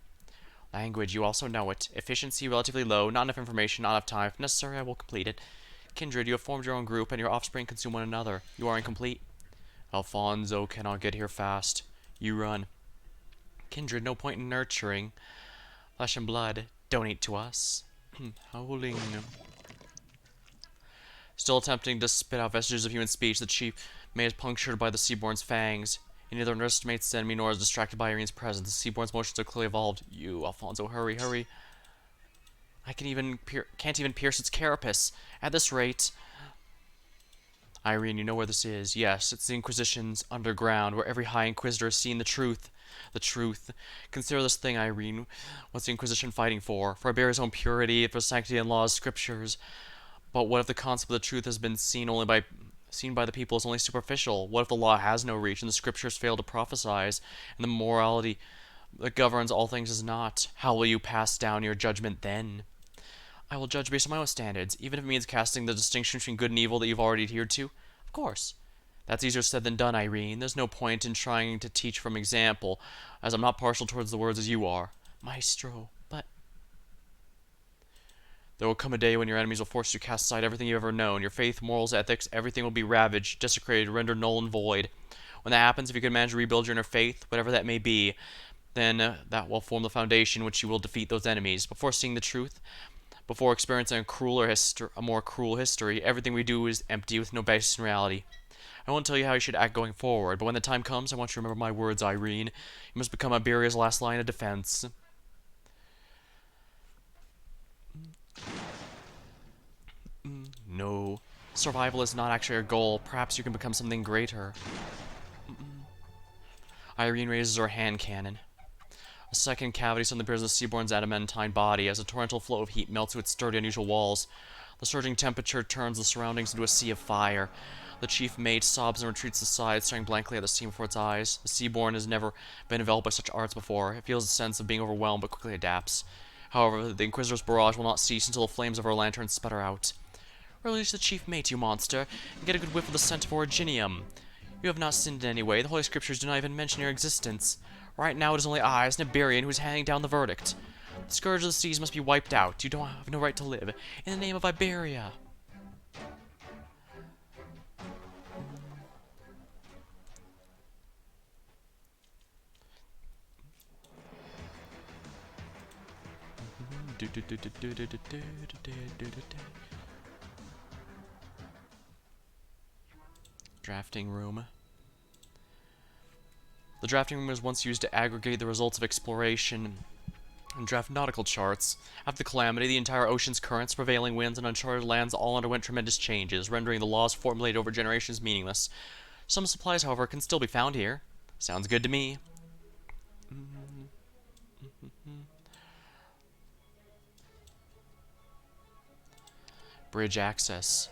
Language, you also know it. Efficiency relatively low, not enough information, not enough time. If necessary, I will complete it. Kindred, you have formed your own group, and your offspring consume one another. You are incomplete. Alfonso cannot get here fast. You run. Kindred, no point in nurturing. Flesh and blood, donate to us. Howling. Still attempting to spit out vestiges of human speech, the chief mate is punctured by the Seaborn's fangs. He neither underestimates the enemy nor is distracted by Irene's presence. The Seaborn's motions are clearly evolved. You, Alfonso, hurry, hurry. I can't even pierce its carapace. At this rate... Irene, you know where this is. Yes, it's the Inquisition's underground, where every High Inquisitor has seen the truth. The truth. Consider this thing, Irene. What's the Inquisition fighting for? For Iberia's own purity, for sanctity and law's scriptures. But what if the concept of the truth has been seen by the people as only superficial? What if the law has no reach, and the scriptures fail to prophesize, and the morality that governs all things is not? How will you pass down your judgment then? I will judge based on my own standards, even if it means casting the distinction between good and evil that you've already adhered to. Of course. That's easier said than done, Irene. There's no point in trying to teach from example, as I'm not partial towards the words as you are. Maestro, but... There will come a day when your enemies will force you to cast aside everything you've ever known. Your faith, morals, ethics, everything will be ravaged, desecrated, rendered null and void. When that happens, if you can manage to rebuild your inner faith, whatever that may be, then that will form the foundation which you will defeat those enemies. Before seeing the truth, before experiencing a more cruel history, everything we do is empty with no basis in reality. I won't tell you how you should act going forward, but when the time comes, I want you to remember my words, Irene. You must become Iberia's last line of defense. No. Survival is not actually our goal. Perhaps you can become something greater. Irene raises her hand cannon. A second cavity suddenly appears in the Seaborn's adamantine body as a torrential flow of heat melts through its sturdy, unusual walls. The surging temperature turns the surroundings into a sea of fire. The chief mate sobs and retreats aside, staring blankly at the scene before its eyes. The Seaborn has never been enveloped by such arts before. It feels a sense of being overwhelmed, but quickly adapts. However, the Inquisitor's barrage will not cease until the flames of our lanterns sputter out. Release the chief mate, you monster, and get a good whiff of the scent of Originium. You have not sinned in any way. The Holy Scriptures do not even mention your existence. Right now it is only I, as an Iberian, who is handing down the verdict. The scourge of the seas must be wiped out. You don't have no right to live. In the name of Iberia. Drafting room. The drafting room was once used to aggregate the results of exploration and draft nautical charts. After the calamity, the entire ocean's currents, prevailing winds, and uncharted lands all underwent tremendous changes, rendering the laws formulated over generations meaningless. Some supplies, however, can still be found here. Sounds good to me. Bridge access.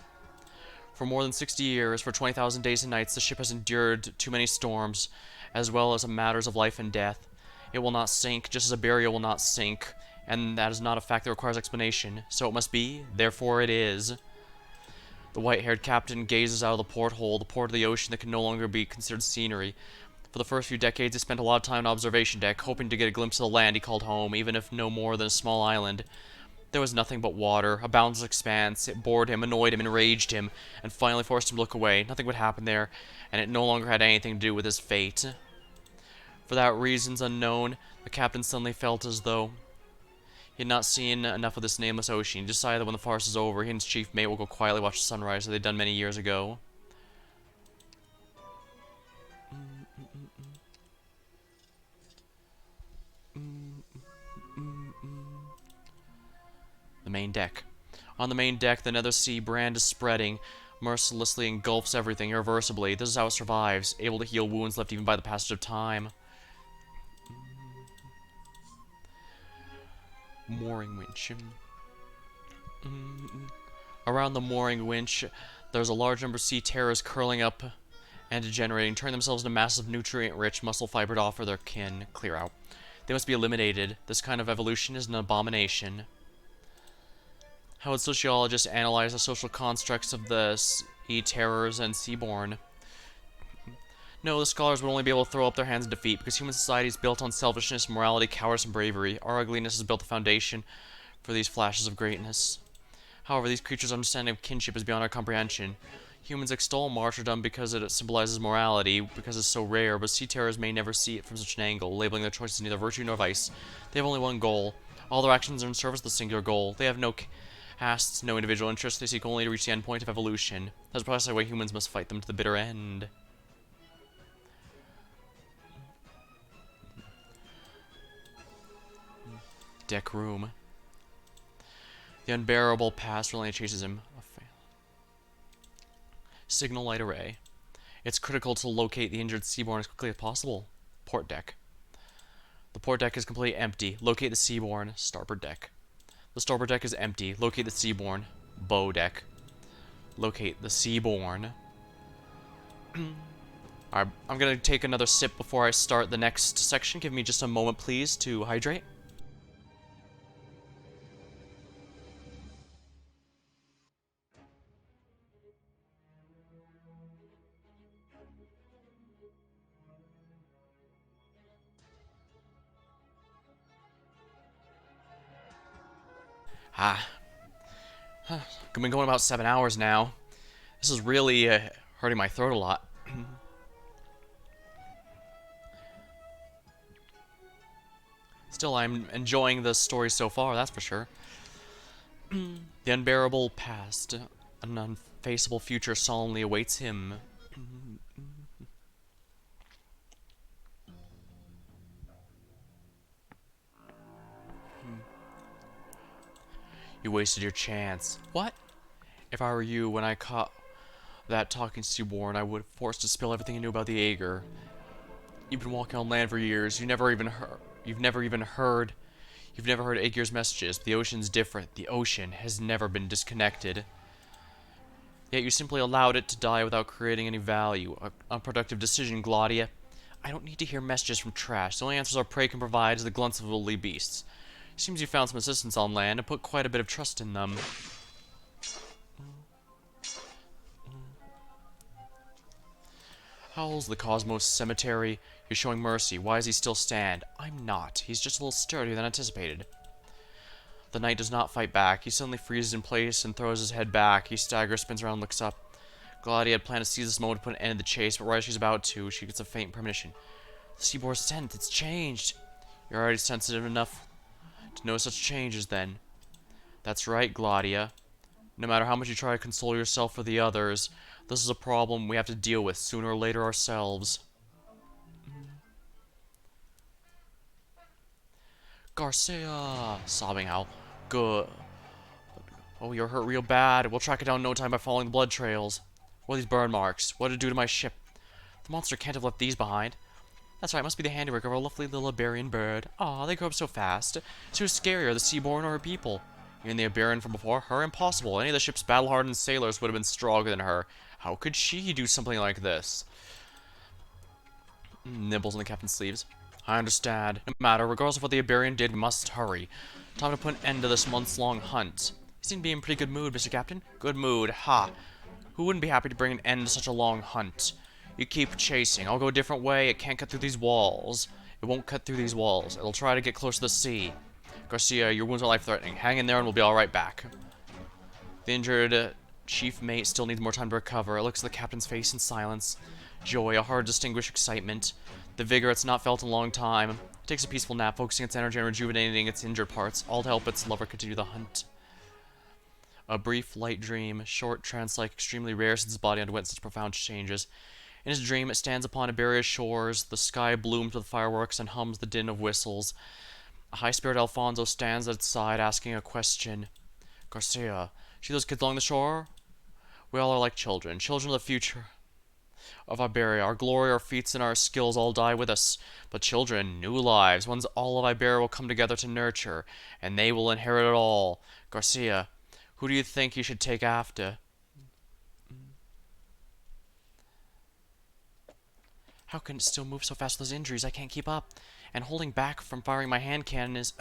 For more than 60 years, for 20,000 days and nights, the ship has endured too many storms, as well as matters of life and death. It will not sink, just as Iberia will not sink, and that is not a fact that requires explanation. So it must be, therefore it is. The white-haired captain gazes out of the porthole, the port of the ocean that can no longer be considered scenery. For the first few decades, he spent a lot of time on observation deck, hoping to get a glimpse of the land he called home, even if no more than a small island. There was nothing but water, a boundless expanse. It bored him, annoyed him, enraged him, and finally forced him to look away. Nothing would happen there, and it no longer had anything to do with his fate. For that reasons unknown, the captain suddenly felt as though he had not seen enough of this nameless ocean. He decided that when the farce is over, he and his chief mate will go quietly watch the sunrise as they'd done many years ago. The main deck. On the main deck, the nether sea brand is spreading, mercilessly engulfs everything irreversibly. This is how it survives, able to heal wounds left even by the passage of time. Mooring winch. Around the mooring winch, there's a large number of sea terrors curling up and degenerating, turning themselves into massive nutrient-rich muscle fiber to offer their kin. Clear out. They must be eliminated. This kind of evolution is an abomination. How would sociologists analyze the social constructs of the sea terrors and seaborn? No, the scholars would only be able to throw up their hands in defeat, because human society is built on selfishness, morality, cowardice, and bravery. Our ugliness has built the foundation for these flashes of greatness. However, these creatures' understanding of kinship is beyond our comprehension. Humans extol martyrdom because it symbolizes morality, because it's so rare, but sea-terrors may never see it from such an angle, labeling their choices neither virtue nor vice. They have only one goal. All their actions are in service of the singular goal. They have no castes, no individual interests. They seek only to reach the end point of evolution. That's precisely why humans must fight them to the bitter end. Deck room. The unbearable past relentlessly chases him. Signal light array. It's critical to locate the injured Seaborn as quickly as possible. Port deck. The port deck is completely empty. Locate the Seaborn. Starboard deck. The starboard deck is empty. Locate the Seaborn. Bow deck. Locate the Seaborn. Alright, I'm gonna take another sip before I start the next section. Give me just a moment, please, to hydrate. Ah. I've been going about 7 hours now. This is really hurting my throat a lot. Still, I'm enjoying the story so far, that's for sure. The unbearable past, an unfaceable future solemnly awaits him. You wasted your chance. What? If I were you, when I caught that talking Seaborn, I would have forced to spill everything I knew about the Aegir. You've been walking on land for years. You've never heard Aegir's messages. The ocean's different. The ocean has never been disconnected. Yet you simply allowed it to die without creating any value. An unproductive decision, Glaudia. I don't need to hear messages from trash. The only answers our prey can provide is the grunts of woolly beasts. Seems you found some assistants on land and put quite a bit of trust in them. Howls the Cosmos Cemetery. You're showing mercy. Why does he still stand? I'm not. He's just a little sturdier than anticipated. The knight does not fight back. He suddenly freezes in place and throws his head back. He staggers, spins around, looks up. Gladia had planned to seize this moment to put an end to the chase, but right as she's about to, she gets a faint premonition. The Seaborn's scent, it's changed. You're already sensitive enough to know such changes, then. That's right, Gladia. No matter how much you try to console yourself or the others, this is a problem we have to deal with sooner or later ourselves. Garcia! Sobbing Owl. Good. Oh, you're hurt real bad. We'll track it down in no time by following the blood trails. What are these burn marks? What did it do to my ship? The monster can't have left these behind. That's right, it must be the handiwork of our lovely little Iberian bird. Aw, they grow up so fast. It's who's scarier, the Seaborn or her people? Even the Iberian from before her? Impossible. Any of the ship's battle-hardened sailors would have been stronger than her. How could she do something like this? Nibbles on the captain's sleeves. I understand. No matter, regardless of what the Iberian did, we must hurry. Time to put an end to this months-long hunt. You seem to be in pretty good mood, Mr. Captain. Good mood, ha. Who wouldn't be happy to bring an end to such a long hunt? You keep chasing. I'll go a different way. It can't cut through these walls. It won't cut through these walls. It'll try to get close to the sea. Garcia, your wounds are life-threatening. Hang in there and we'll be alright back. The injured chief mate still needs more time to recover. It looks at the captain's face in silence. Joy, a hard-to-distinguish excitement. The vigor it's not felt in a long time. It takes a peaceful nap, focusing its energy on rejuvenating its injured parts, all to help its lover continue the hunt. A brief, light dream, short, trance-like, extremely rare since its body underwent such profound changes. In his dream, it stands upon Iberia's shores, the sky blooms with fireworks and hums the din of whistles. A high-spirit Alfonso stands at its side, asking a question. Garcia, see those kids along the shore? We all are like children, children of the future of Iberia. Our glory, our feats, and our skills all die with us. But children, new lives, ones all of Iberia will come together to nurture, and they will inherit it all. Garcia, who do you think you should take after? How can it still move so fast with those injuries? I can't keep up. And holding back from firing my hand cannon is...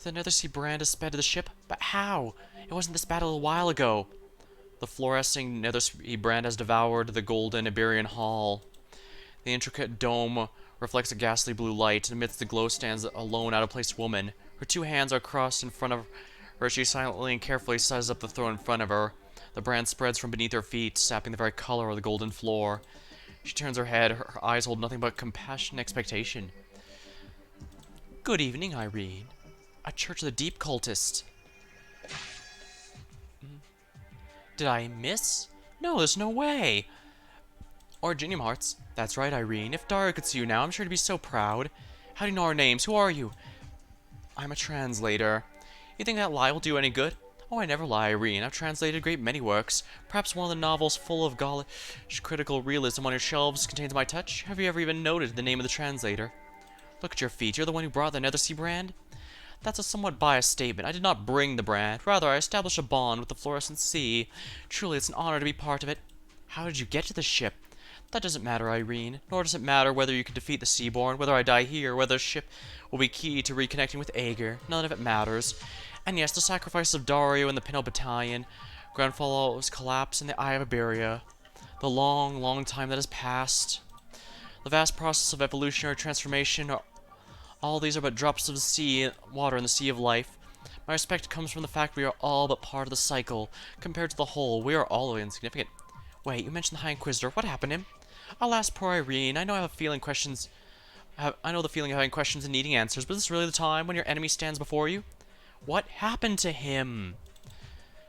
The Nether Sea Brand has sped to the ship? But how? It wasn't this bad a little while ago. The fluorescing nether sea brand has devoured the golden Iberian hall. The intricate dome reflects a ghastly blue light, and amidst the glow stands a lone, out-of-place woman. Her two hands are crossed in front of her. She silently and carefully sizes up the throne in front of her. The brand spreads from beneath her feet, sapping the very color of the golden floor. She turns her head. Her eyes hold nothing but compassion and expectation. Good evening, Irene. A Church of the Deep cultist. Did I miss? No, there's no way. Originium Hearts. That's right, Irene. If Dario could see you now, I'm sure he'd be so proud. How do you know our names? Who are you? I'm a translator. You think that lie will do any good? Oh, I never lie, Irene. I've translated a great many works. Perhaps one of the novels full of Gaulish critical realism on your shelves contains my touch. Have you ever even noted the name of the translator? Look at your feet. You're the one who brought the Nethersea brand? That's a somewhat biased statement. I did not bring the brand. Rather, I established a bond with the fluorescent sea. Truly, it's an honor to be part of it. How did you get to the ship? That doesn't matter, Irene. Nor does it matter whether you can defeat the Seaborn, whether I die here, whether the ship will be key to reconnecting with Aegir. None of it matters. And yes, the sacrifice of Dario and the Pinot Battalion, Grandfallow's collapse in the Eye of Iberia, the long, long time that has passed, the vast process of evolutionary transformation, all these are but drops of the sea, water in the sea of life. My respect comes from the fact we are all but part of the cycle. Compared to the whole, we are all insignificant. Wait, you mentioned the High Inquisitor. What happened to him? Alas, poor Irene. I know I have a feeling questions... I know the feeling of having questions and needing answers, but is this really the time when your enemy stands before you? What happened to him?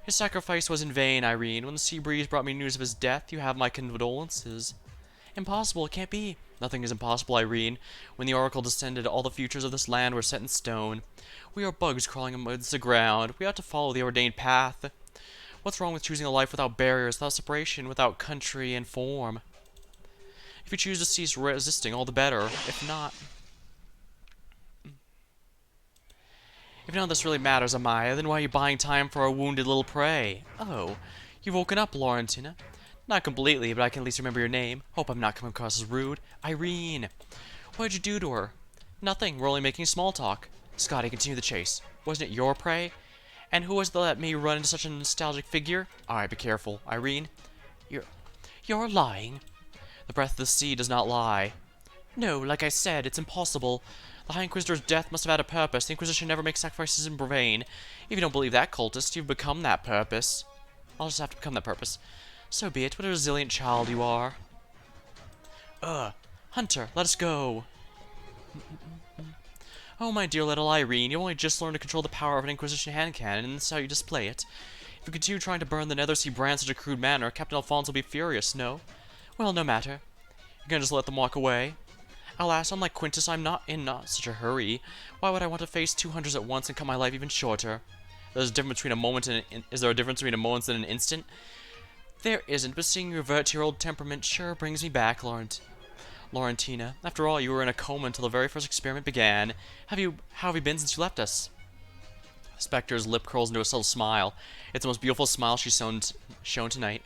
His sacrifice was in vain, Irene. When the sea breeze brought me news of his death, you have my condolences. Impossible, it can't be. Nothing is impossible, Irene. When the oracle descended, all the futures of this land were set in stone. We are bugs crawling amidst the ground. We ought to follow the ordained path. What's wrong with choosing a life without barriers, without separation, without country and form? If you choose to cease resisting, all the better. If not... If none of this really matters, Amaya, then why are you buying time for our wounded little prey? Oh, you've woken up, Laurentina. Not completely, but I can at least remember your name. Hope I'm not coming across as rude. Irene. What did you do to her? Nothing, we're only making small talk. Scotty, continue the chase. Wasn't it your prey? And who was it that let me run into such a nostalgic figure? Alright, be careful. Irene? You're lying. The breath of the sea does not lie. No, like I said, it's impossible. The High Inquisitor's death must have had a purpose. The Inquisition never makes sacrifices in vain. If you don't believe that, cultist, you've become that purpose. I'll just have to become that purpose. So be it. What a resilient child you are. Hunter, let us go. Oh, my dear little Irene, you only just learned to control the power of an Inquisition hand cannon, and this is how you display it. If you continue trying to burn the Nethersea brand in such a crude manner, Captain Alphonse will be furious, no? Well, no matter. You're gonna just let them walk away? Alas, unlike Quintus, I'm not in such a hurry. Why would I want to face 200s at once and cut my life even shorter? There's a difference between a moment and is there a difference between a moment and an instant? There isn't, but seeing you revert to your old temperament sure brings me back, Laurentina. After all, you were in a coma until the very first experiment began. How have you been since you left us? Spectre's lip curls into a subtle smile. It's the most beautiful smile she's shown tonight.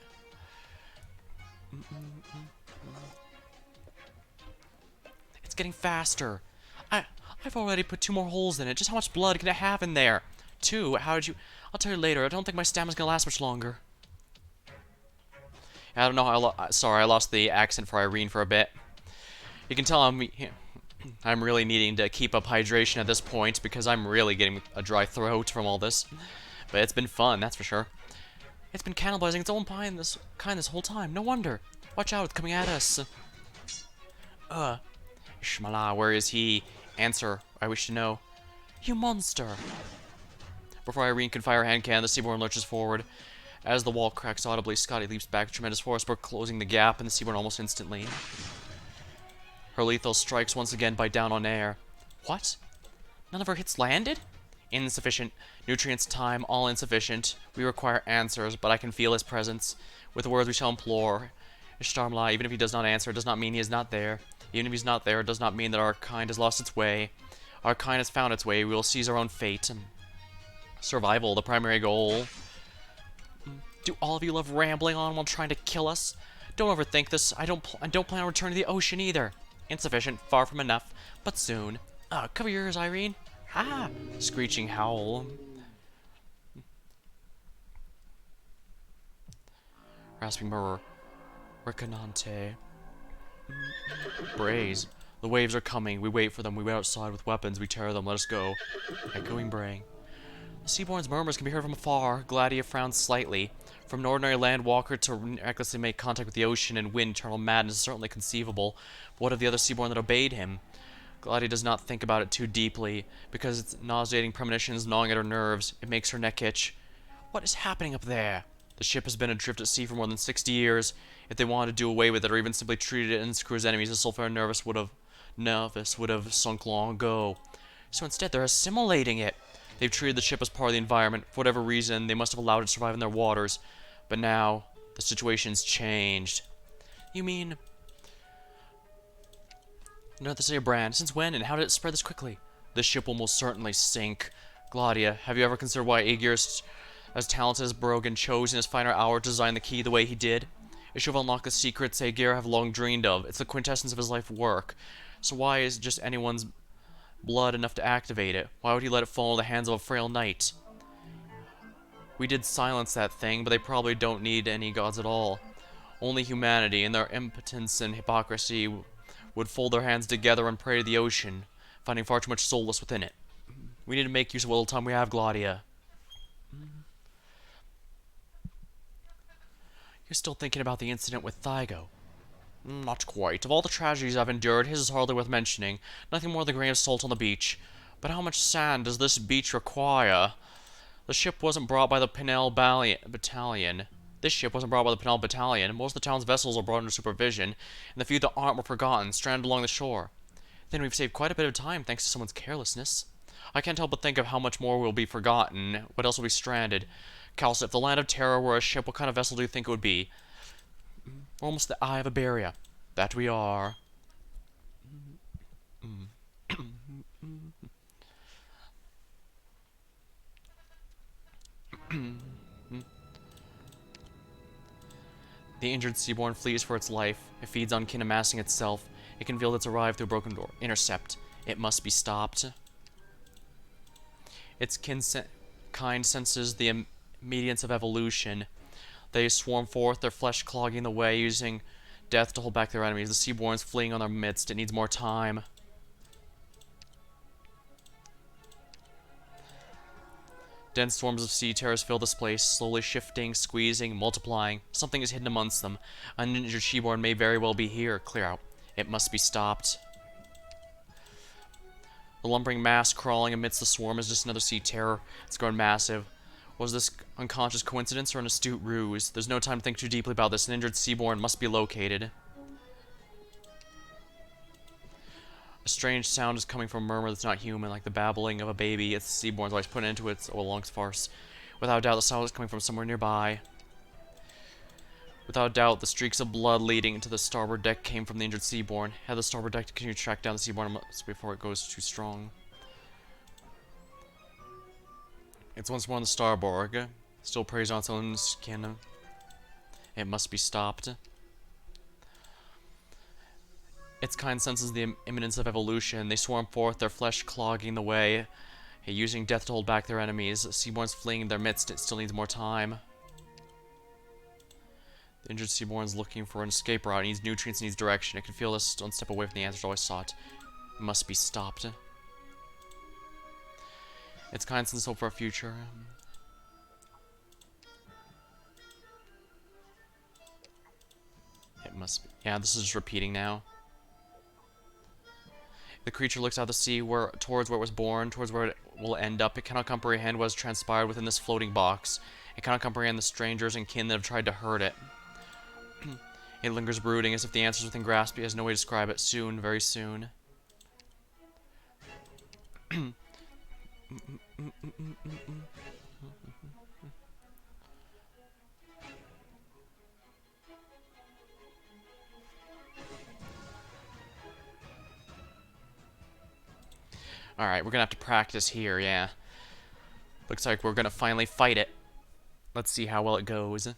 It's getting faster. I've already put 2 more holes in it. Just how much blood can it have in there? 2? How did you... I'll tell you later. I don't think my stamina's gonna last much longer. I don't know how sorry, I lost the accent for Irene for a bit. You can tell I'm really needing to keep up hydration at this point because I'm really getting a dry throat from all this. But it's been fun, that's for sure. It's been cannibalizing its own kind this whole time. No wonder. Watch out, it's coming at us. Ishmael, where is he? Answer, I wish to know. You monster! Before Irene can fire her hand cannon, the Seaborn lurches forward. As the wall cracks audibly, Scotty leaps back with tremendous force, but closing the gap in the Seaborn almost instantly. Her lethal strikes once again bite down on air. What? None of her hits landed? Insufficient. Nutrients, time, all insufficient. We require answers, but I can feel his presence. With the words we shall implore. Ishtarmla, even if he does not answer, it does not mean he is not there. Even if he's not there, it does not mean that our kind has lost its way. Our kind has found its way. We will seize our own fate. Survival, the primary goal. Do all of you love rambling on while trying to kill us? Don't overthink this. I don't plan on returning to the ocean either. Insufficient, far from enough, but soon. Cover your ears, Irene. Ah! Screeching howl. Rasping murmur. Reconante. Braze. The waves are coming. We wait for them. We wait outside with weapons. We tear them. Let us go. Echoing braying. The Seaborn's murmurs can be heard from afar. Gladia frowns slightly. From an ordinary land walker to recklessly make contact with the ocean and wind, eternal madness is certainly conceivable. But what of the other Seaborn that obeyed him? Gladia does not think about it too deeply, because its nauseating premonitions gnawing at her nerves. It makes her neck itch. What is happening up there? The ship has been adrift at sea for more than 60 years. If they wanted to do away with it, or even simply treated it and screw as enemies, the Stultifera Navis would have sunk long ago. So instead, they're assimilating it. They've treated the ship as part of the environment. For whatever reason, they must have allowed it to survive in their waters. But now, the situation's changed. You mean... Not to say a brand. Since when, and how did it spread this quickly? This ship will most certainly sink. Gladia, have you ever considered why Aegir, as talented as Brogan, chose in his final hour to design the key the way he did? It should have unlocked the secrets Aegir have long dreamed of. It's the quintessence of his life work. So why is just anyone's blood enough to activate it? Why would he let it fall into the hands of a frail knight? We did silence that thing, but they probably don't need any gods at all. Only humanity, and their impotence and hypocrisy would fold their hands together and pray to the ocean, finding far too much solace within it. We need to make use of what little time we have, Gladia. You're still thinking about the incident with Thygo. Not quite. Of all the tragedies I've endured, his is hardly worth mentioning. Nothing more than a grain of salt on the beach. But how much sand does this beach require? The ship wasn't brought by the Pinel Battalion. This ship wasn't brought by the Pinel Battalion. Most of the town's vessels are brought under supervision, and the few that aren't were forgotten, stranded along the shore. Then we've saved quite a bit of time thanks to someone's carelessness. I can't help but think of how much more will be forgotten, what else will be stranded. Calce, if the Land of Terror were a ship, what kind of vessel do you think it would be? We're almost the eye of Iberia. That we are. The injured Seaborn flees for its life. It feeds on kin amassing itself. It can feel it's arrived through a broken door. Intercept. It must be stopped. Its kind senses the immediance of evolution. They swarm forth, their flesh clogging the way, using death to hold back their enemies. The Seaborns fleeing on their midst. It needs more time. Dense swarms of sea terrors fill this place, slowly shifting, squeezing, multiplying. Something is hidden amongst them. An injured Seaborn may very well be here. Clear out. It must be stopped. The lumbering mass crawling amidst the swarm is just another sea terror. It's grown massive. Was this unconscious coincidence or an astute ruse? There's no time to think too deeply about this. An injured Seaborn must be located. A strange sound is coming from a murmur that's not human, like the babbling of a baby. It's the Seaborn's voice put into its lungs farce. Without doubt, the sound is coming from somewhere nearby. Without doubt, the streaks of blood leading into the starboard deck came from the injured Seaborn. Had the starboard deck to continue to track down the Seaborn before it goes too strong. It's once more on the starboard. Still preys on its own skin. It must be stopped. Its kind senses the imminence of evolution. They swarm forth, their flesh clogging the way, using death to hold back their enemies. Seaborns fleeing in their midst. It still needs more time. The injured Seaborn's looking for an escape route. It needs nutrients, needs direction. It can feel this one step away from the answers always sought. It must be stopped. Its kind senses hope for a future. It must be. Yeah, this is just repeating now. The creature looks out the sea towards where it was born, towards where it will end up. It cannot comprehend what has transpired within this floating box. It cannot comprehend the strangers and kin that have tried to hurt it. It lingers brooding, as if the answer is within grasp. It has no way to describe it. Soon, very soon. Alright, we're gonna have to practice here, yeah. Looks like we're gonna finally fight it. Let's see how well it goes.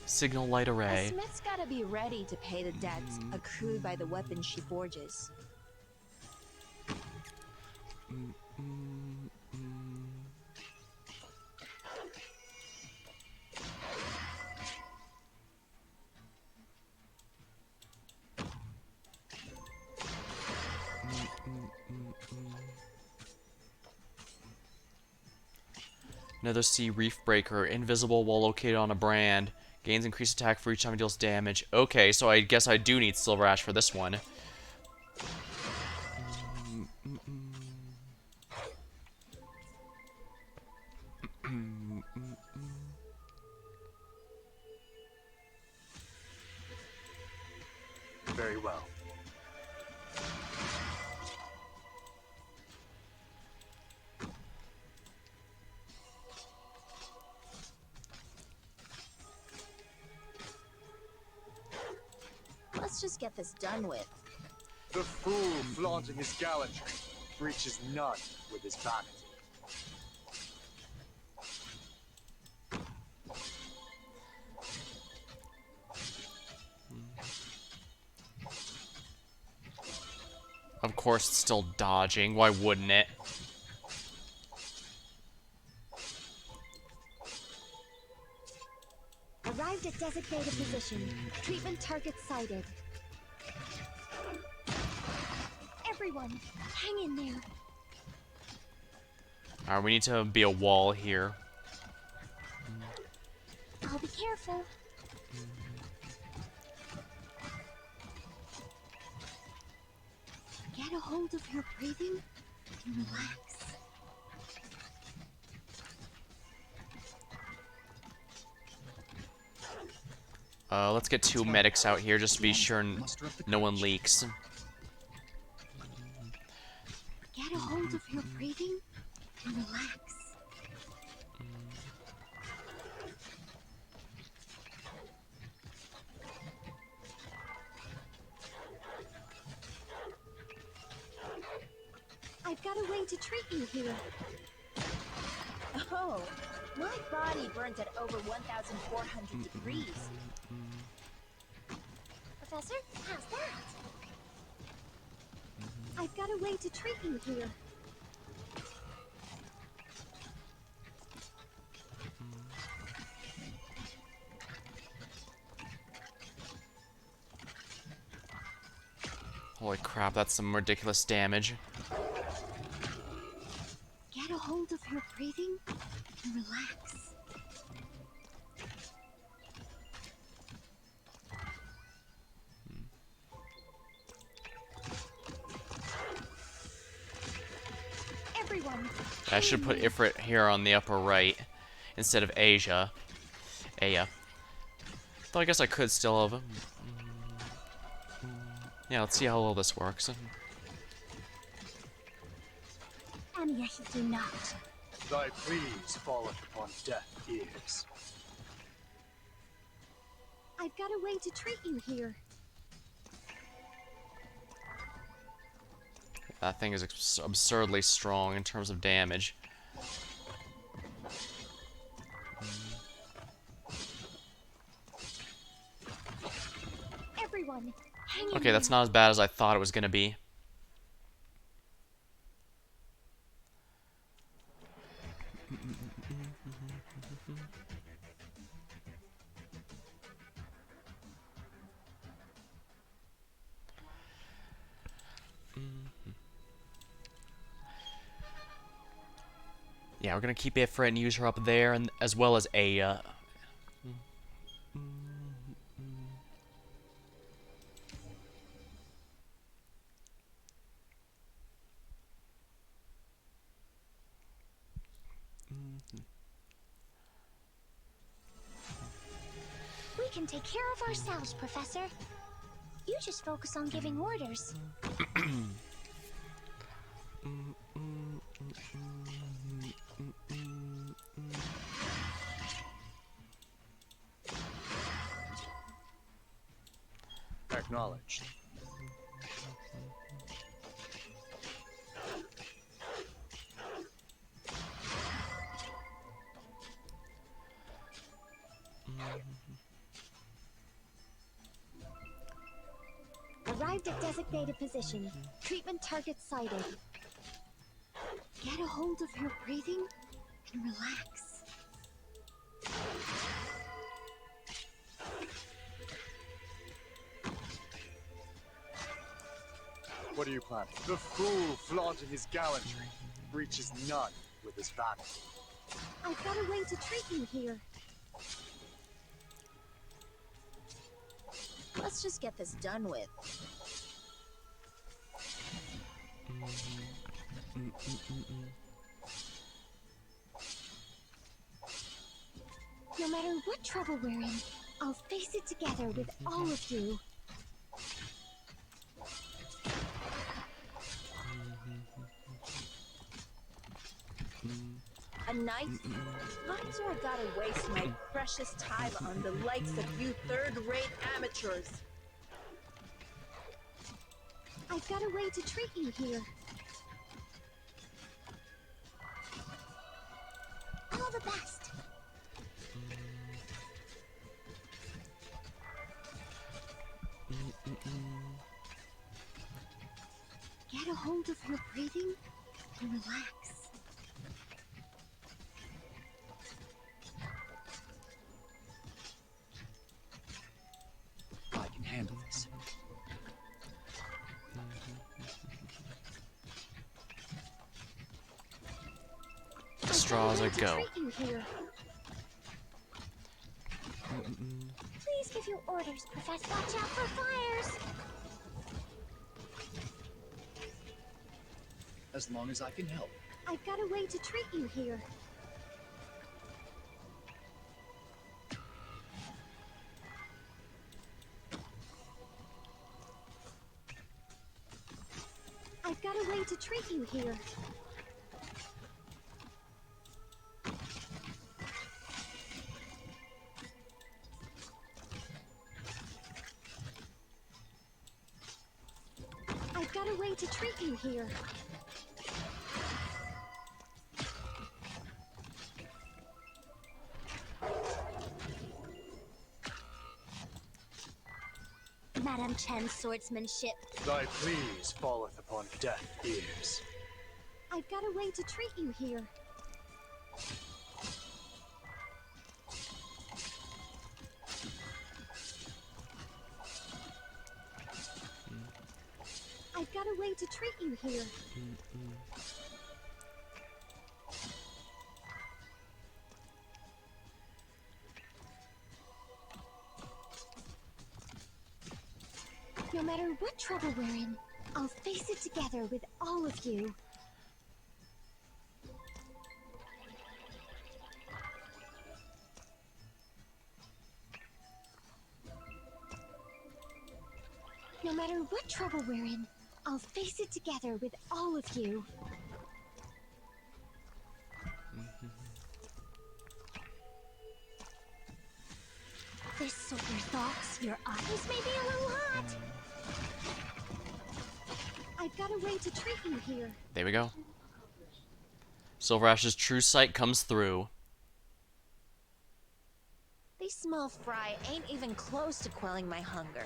Signal light A array. smith's gotta be ready to pay the debts accrued by the weapons she forges. Another sea reef breaker, invisible while located on a brand. Gains increased attack for each time it deals damage. Okay, so I guess I do need Silver Ash for this one. Very well. Let's just get this done with. The fool flaunting his gallantry reaches none with his vanity. Of course, it's still dodging. Why wouldn't it? Arrived at designated position. Treatment target sighted. Everyone, hang in there. Alright, we need to be a wall here. I'll be careful. Get a hold of your breathing and relax. Let's get two medics out here just to be sure no one leaks. Get a hold of your breathing and relax. I've got a way to treat you here. Oh, my body burns at over 1,400 degrees. Professor, how's that? I've got a way to treat you here. Holy crap, that's some ridiculous damage. Get a hold of your breathing and relax. Everyone, I should put Ifrit here on the upper right instead of Asia. Aya. Though I guess I could still have him. Yeah, let's see how well this works. Anya, he do not. Thy pleas falleth upon deaf ears. I've got a way to treat you here. That thing is absurdly strong in terms of damage. Everyone, hang in Okay, that's there. not as bad as I thought it was gonna be. Yeah, we're gonna keep Ifrit and use her up there, and as well as Aya. We can take care of ourselves, Professor. You just focus on giving orders. Acknowledged. Arrived at designated position. Treatment target sighted. Get a hold of your breathing and relax. What are you planning? The fool flaunting his gallantry reaches none with his vanity. I've got a way to treat you here. Let's just get this done with. No matter what trouble we're in, I'll face it together with all of you. A knight? Why do I gotta waste my precious time on the likes of you third-rate amateurs? I've got a way to treat you here. All the best. Get a hold of your breathing and relax. I can handle this. Straws a go. Please give your orders, Professor. Watch out for fires. As long as I can help. I've got a way to treat you here. I've got a way to treat you here. I've got a way to treat you here. Madame Chen's swordsmanship. Thy pleas falleth upon deaf ears. I've got a way to treat you here. I've got a way to treat you here. No matter what trouble we're in, I'll face it together with all of you. No matter what trouble we're in, I'll face it together with all of you. This sort your thoughts, your eyes may be a little hot. I've got a way to treat you here. There we go. Silver Ash's true sight comes through. These small fry ain't even close to quelling my hunger.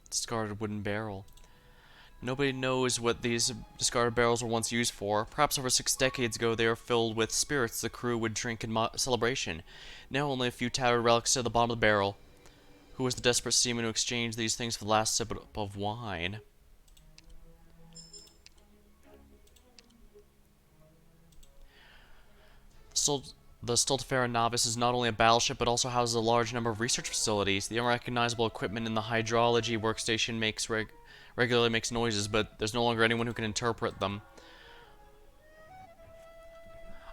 Discarded wooden barrel. Nobody knows what these discarded barrels were once used for. Perhaps over 6 decades ago they were filled with spirits the crew would drink in celebration. Now only a few tattered relics at the bottom of the barrel. Who was the desperate seaman who exchanged these things for the last sip of wine? The Stultifera Navis is not only a battleship, but also houses a large number of research facilities. The unrecognizable equipment in the hydrology workstation regularly makes noises, but there's no longer anyone who can interpret them.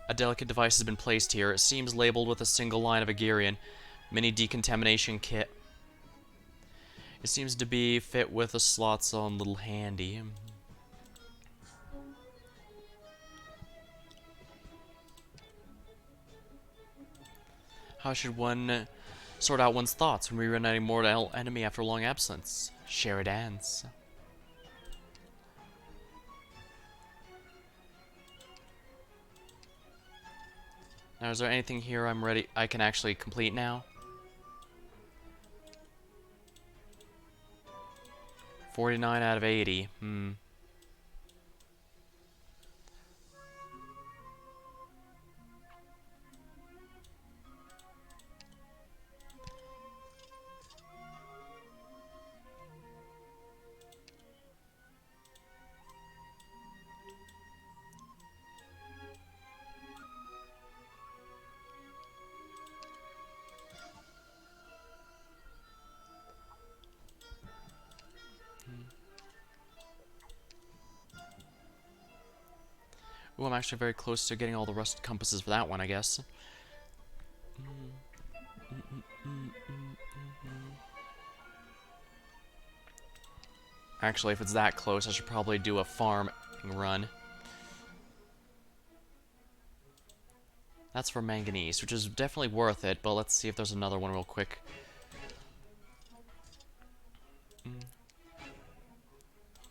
A delicate device has been placed here. It seems labeled with a single line of Agirian. Mini decontamination kit. It seems to be fit with the slots on little handy. How should one sort out one's thoughts when reuniting mortal enemy after a long absence? Share a dance. Now, is there anything here I can actually complete now? 49 out of 80. Ooh, I'm actually very close to getting all the rusted compasses for that one, I guess. Actually, if it's that close, I should probably do a farm run. That's for manganese, which is definitely worth it, but let's see if there's another one real quick.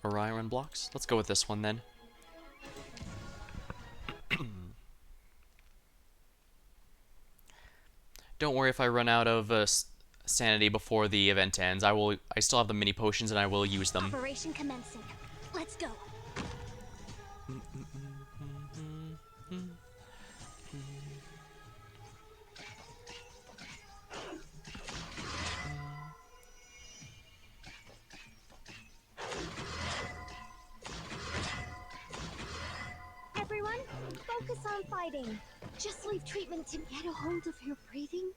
Orion blocks? Let's go with this one then. Don't worry if I run out of sanity before the event ends. I still have the mini potions and I will use them. Operation commencing. Let's go. Everyone, focus on fighting. Just leave treatment to get a hold of your breathing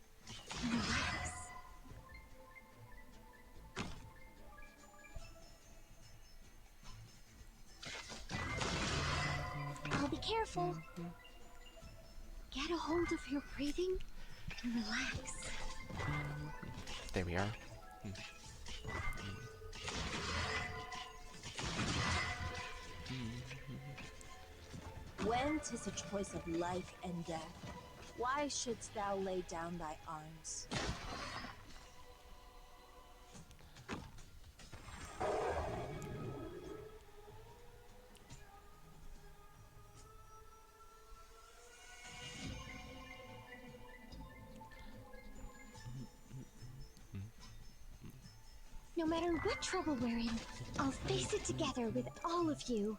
and relax. I'll be careful. Get a hold of your breathing and relax. There we are. When 'tis a choice of life and death, why shouldst thou lay down thy arms? No matter what trouble we're in, I'll face it together with all of you.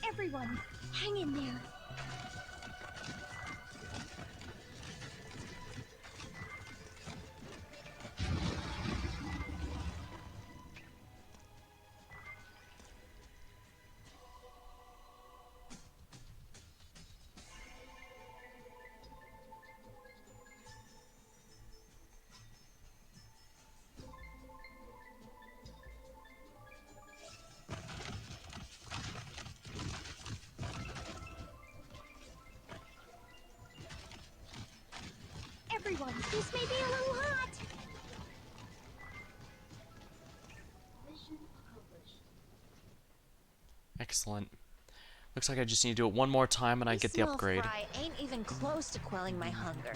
Everyone, hang in there. Everyone, this may be a little hot. Mission accomplished. Excellent. Looks like I just need to do it one more time and I get the Small upgrade. fry ain't even close to quelling my hunger.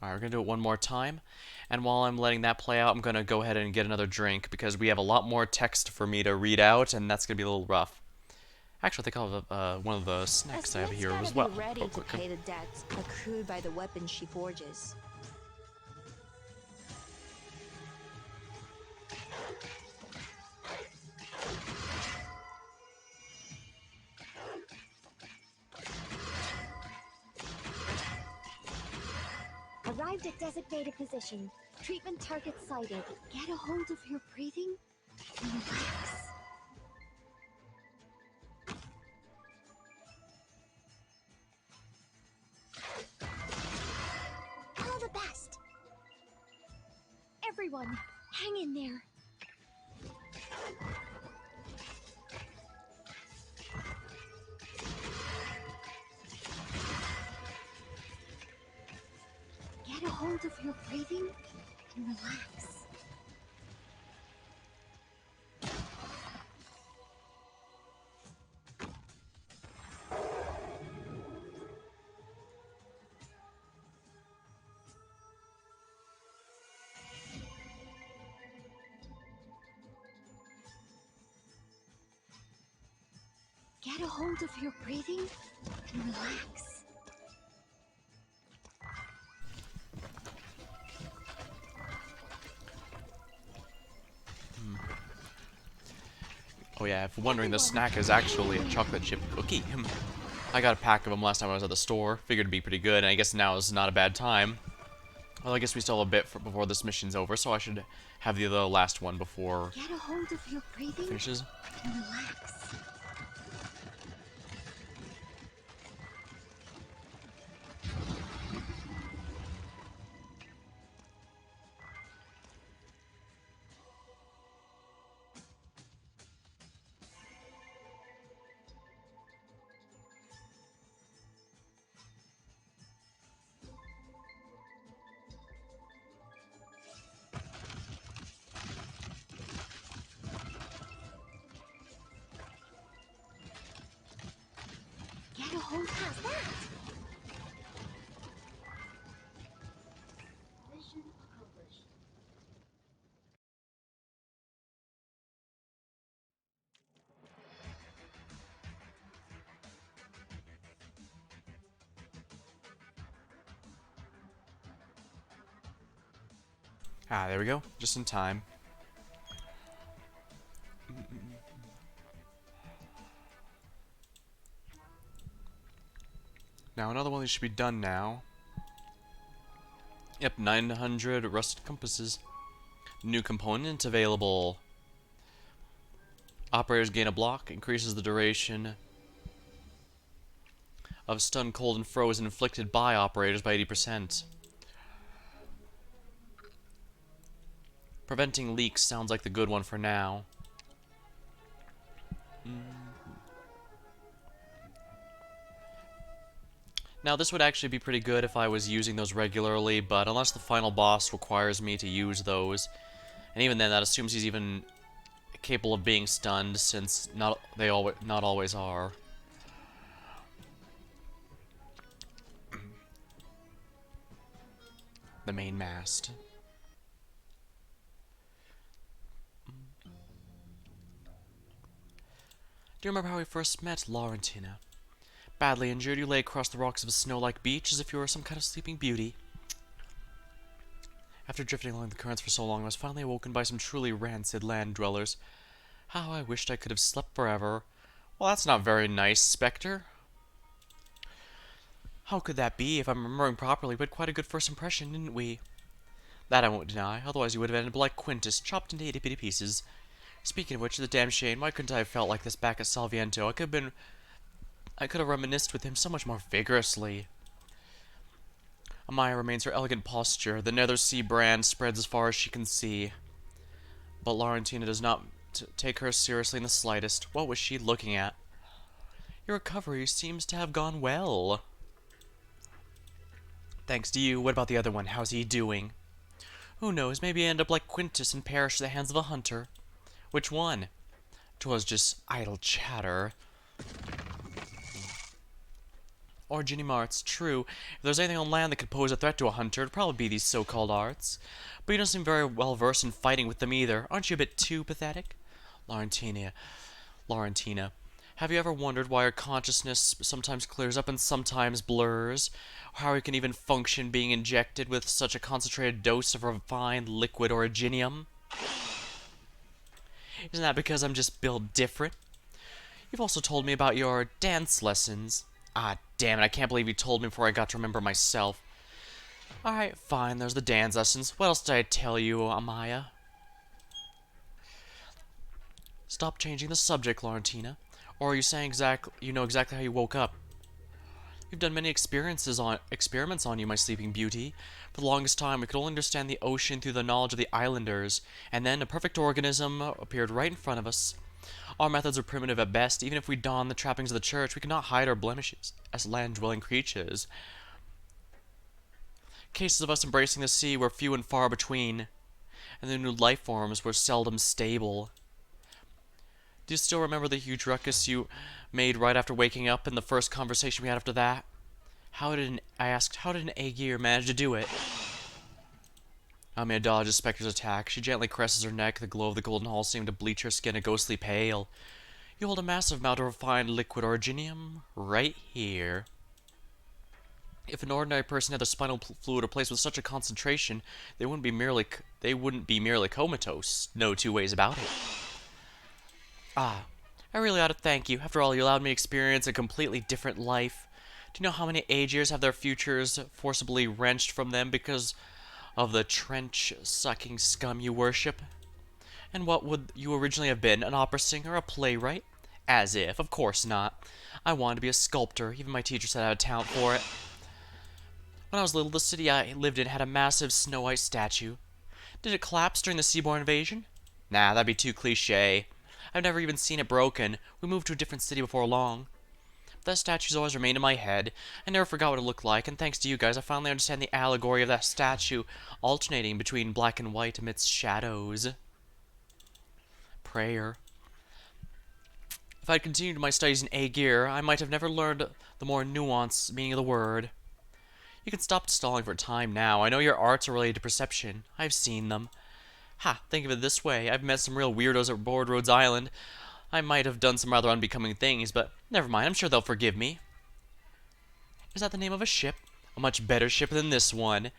Alright, we're gonna do it one more time. And while I'm letting that play out, I'm gonna go ahead and get another drink because we have a lot more text for me to read out, and that's gonna be a little rough. Actually, I think I'll have one of the snacks I have here as well. Be ready Real to quick. pay the debts accrued by the weapons she forges. Arrived at designated position. Treatment target sighted. Get a hold of your breathing and relax. All the best. Everyone, hang in there. Get a hold of your breathing and relax. Get a hold of your breathing and relax. Oh yeah, if you're wondering, the snack is actually a chocolate chip cookie. I got a pack of them last time I was at the store. Figured it'd be pretty good, and I guess now is not a bad time. Well, I guess we still have a bit before this mission's over, so I should have the last one before Get a hold of your it breathing finishes. and relax. Get a hold of that. Mission accomplished. Ah, there we go. Just in time. Now, another one of these should be done now. Yep, 900 rusted compasses. New component available. Operators gain a block, increases the duration of stun, cold, and frozen inflicted by operators by 80%. Preventing leaks sounds like the good one for now. Now, this would actually be pretty good if I was using those regularly, but unless the final boss requires me to use those, and even then, that assumes he's even capable of being stunned, since not always are. The main mast. Do you remember how we first met, Laurentina? Badly injured, you lay across the rocks of a snow-like beach as if you were some kind of sleeping beauty. After drifting along the currents for so long, I was finally awoken by some truly rancid land dwellers. How I wished I could have slept forever. Well, that's not very nice, Spectre. How could that be? If I'm remembering properly, we had quite a good first impression, didn't we? That I won't deny, otherwise you would have ended up like Quintus, chopped into itty-bitty pieces. Speaking of which, the damn shame, why couldn't I have felt like this back at Salviento? I could have reminisced with him so much more vigorously. Amaya remains her elegant posture. The Nether Sea brand spreads as far as she can see. But Laurentina does not take her seriously in the slightest. What was she looking at? Your recovery seems to have gone well. Thanks to you. What about the other one? How's he doing? Who knows? Maybe he ended up like Quintus and perished at the hands of a hunter. Which one? 'Twas just idle chatter. Or Ginny Marts, true. If there's anything on land that could pose a threat to a hunter, it'd probably be these so-called arts. But you don't seem very well versed in fighting with them either. Aren't you a bit too pathetic? Laurentina, have you ever wondered why our consciousness sometimes clears up and sometimes blurs? Or how we can even function being injected with such a concentrated dose of refined liquid originium? Isn't that because I'm just built different? You've also told me about your dance lessons. Ah, damn it, I can't believe you told me before I got to remember myself. Alright, fine, there's the dance lessons. What else did I tell you, Amaya? Stop changing the subject, Laurentina. Or are you saying you know exactly how you woke up? We've done many experiments on you, my sleeping beauty. For the longest time, we could only understand the ocean through the knowledge of the islanders, and then a perfect organism appeared right in front of us. Our methods are primitive at best. Even if we don the trappings of the church, we cannot hide our blemishes as land-dwelling creatures. Cases of us embracing the sea were few and far between, and the new life forms were seldom stable. Do you still remember the huge ruckus you made right after waking up and the first conversation we had after that? I asked, how did an Aegir manage to do it? Amaya dodges Spectre's attack. She gently caresses her neck. The glow of the golden hall seemed to bleach her skin a ghostly pale. You hold a massive amount of refined liquid originium right here. If an ordinary person had their spinal fluid replaced with such a concentration, they wouldn't be merely comatose. No two ways about it. Ah, I really ought to thank you. After all, you allowed me to experience a completely different life. Do you know how many age-years have their futures forcibly wrenched from them because of the trench-sucking scum you worship? And what would you originally have been? An opera singer? A playwright? As if. Of course not. I wanted to be a sculptor. Even my teacher said I had talent for it. When I was little, the city I lived in had a massive Snow White statue. Did it collapse during the Seaborn invasion? Nah, that'd be too cliche. I've never even seen it broken. We moved to a different city before long. But that statue's always remained in my head. I never forgot what it looked like, and thanks to you guys, I finally understand the allegory of that statue alternating between black and white amidst shadows. Prayer. If I'd continued my studies in A gear, I might have never learned the more nuanced meaning of the word. You can stop stalling for time now. I know your arts are related to perception. I've seen them. Ha, think of it this way. I've met some real weirdos at board Rhodes Island. I might have done some rather unbecoming things, but never mind. I'm sure they'll forgive me. Is that the name of a ship? A much better ship than this one.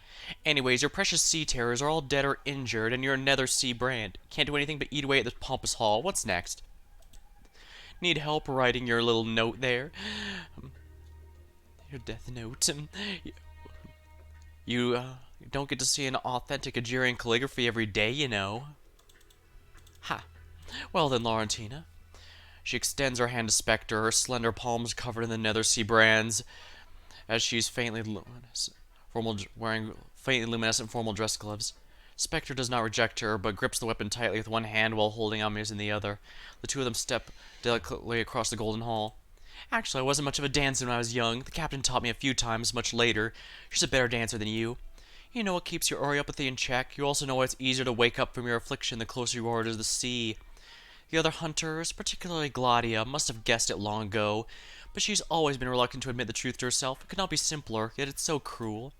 Anyways, your precious sea terrors are all dead or injured, and you're another sea brand. Can't do anything but eat away at this pompous hall. What's next? Need help writing your little note there? Your death note. You don't get to see an authentic Algerian calligraphy every day, you know. Ha. Well then, Laurentina. She extends her hand to Spectre, her slender palms covered in the nether sea brands, as she's wearing faintly luminescent formal dress gloves. Spectre does not reject her, but grips the weapon tightly with one hand while holding Amuse in the other. The two of them step delicately across the golden hall. Actually, I wasn't much of a dancer when I was young. The captain taught me a few times, much later. She's a better dancer than you. You know what keeps your Oreopathy in check. You also know it's easier to wake up from your affliction the closer you are to the sea. The other hunters, particularly Gladia, must have guessed it long ago, but she's always been reluctant to admit the truth to herself. It could not be simpler, yet it's so cruel.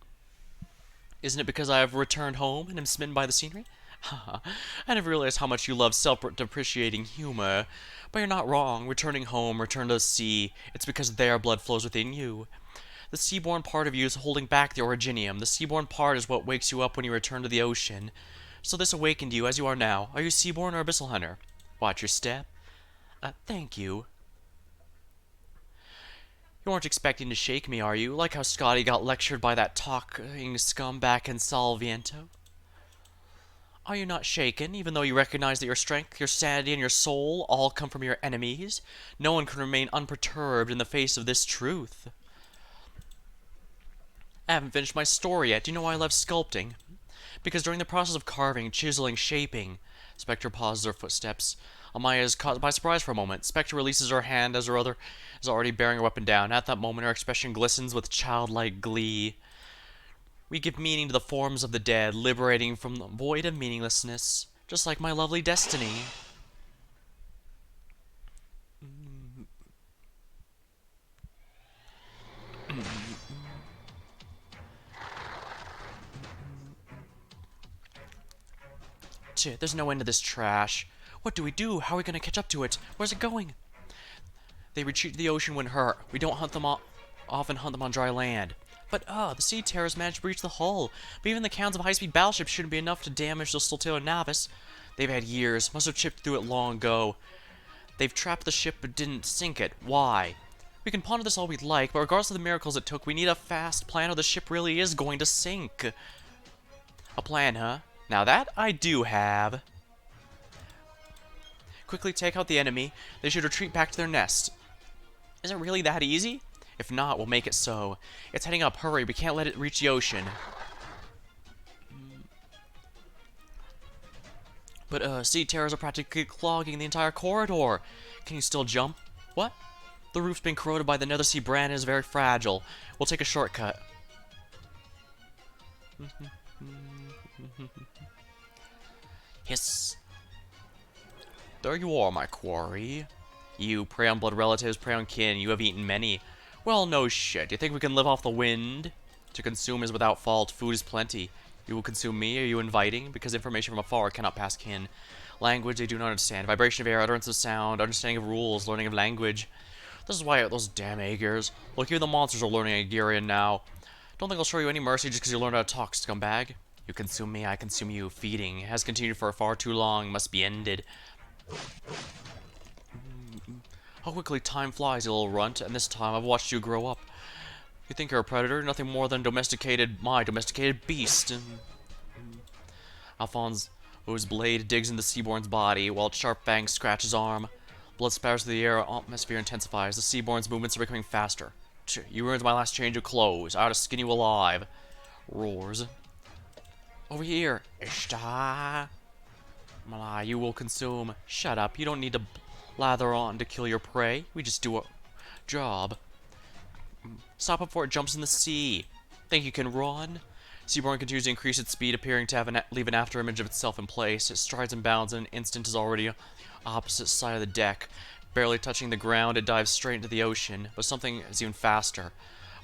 Isn't it because I have returned home and am smitten by the scenery? Haha, I never realized how much you love self-depreciating humor. But you're not wrong. Returning home, return to the sea. It's because their blood flows within you. The seaborn part of you is holding back the originium. The seaborn part is what wakes you up when you return to the ocean. So this awakened you as you are now. Are you seaborn or abyssal hunter? Watch your step. Thank you. You weren't expecting to shake me, are you? Like how Scotty got lectured by that talking scum back in Salviento? Are you not shaken, even though you recognize that your strength, your sanity, and your soul all come from your enemies? No one can remain unperturbed in the face of this truth. I haven't finished my story yet. Do you know why I love sculpting? Because during the process of carving, chiseling, shaping... Spectre pauses her footsteps. Amaya is caught by surprise for a moment. Spectre releases her hand as her other is already bearing her weapon down. At that moment, her expression glistens with childlike glee. We give meaning to the forms of the dead, liberating from the void of meaninglessness, just like my lovely destiny. There's no end to this trash. What do we do? How are we going to catch up to it? Where's it going? They retreat to the ocean when hurt. We don't hunt them often hunt them on dry land. But, the sea terrors managed to breach the hull. But even the cannons of high-speed battleships shouldn't be enough to damage the Stultifera Navis. They've had years. Must have chipped through it long ago. They've trapped the ship but didn't sink it. Why? We can ponder this all we'd like, but regardless of the miracles it took, we need a fast plan or the ship really is going to sink. A plan, huh? Now that I do have. Quickly take out the enemy. They should retreat back to their nest. Is it really that easy? If not, we'll make it so. It's heading up. Hurry, we can't let it reach the ocean. But, sea terrors are practically clogging the entire corridor. Can you still jump? What? The roof's been corroded by the nether sea brand and is very fragile. We'll take a shortcut. Hiss. There you are, my quarry. You prey on blood relatives, prey on kin. You have eaten many. Well, no shit. You think we can live off the wind? To consume is without fault. Food is plenty. You will consume me? Are you inviting? Because information from afar cannot pass kin. Language they do not understand. Vibration of air, utterance of sound, understanding of rules, learning of language. This is why those damn Aegers. Look, even the monsters are learning Aegerian now. Don't think I'll show you any mercy just because you learned how to talk, scumbag. You consume me, I consume you. Feeding has continued for far too long. Must be ended. How quickly time flies, you little runt, and this time I've watched you grow up. You think you're a predator? Nothing more than my domesticated beast. Alfonso's blade digs into Seaborn's body, while its sharp fangs scratch his arm. Blood spatters through the air, atmosphere intensifies. The Seaborn's movements are becoming faster. You ruined my last change of clothes. I ought to skin you alive. Roars. Over here. Ishtar. Malai, you will consume. Shut up. You don't need to lather on to kill your prey. We just do a job. Stop it before it jumps in the sea. Think you can run? Seaborn continues to increase its speed, appearing to have leave an afterimage of itself in place. It strides and bounds in an instant is already on the opposite side of the deck. Barely touching the ground, it dives straight into the ocean, but something is even faster.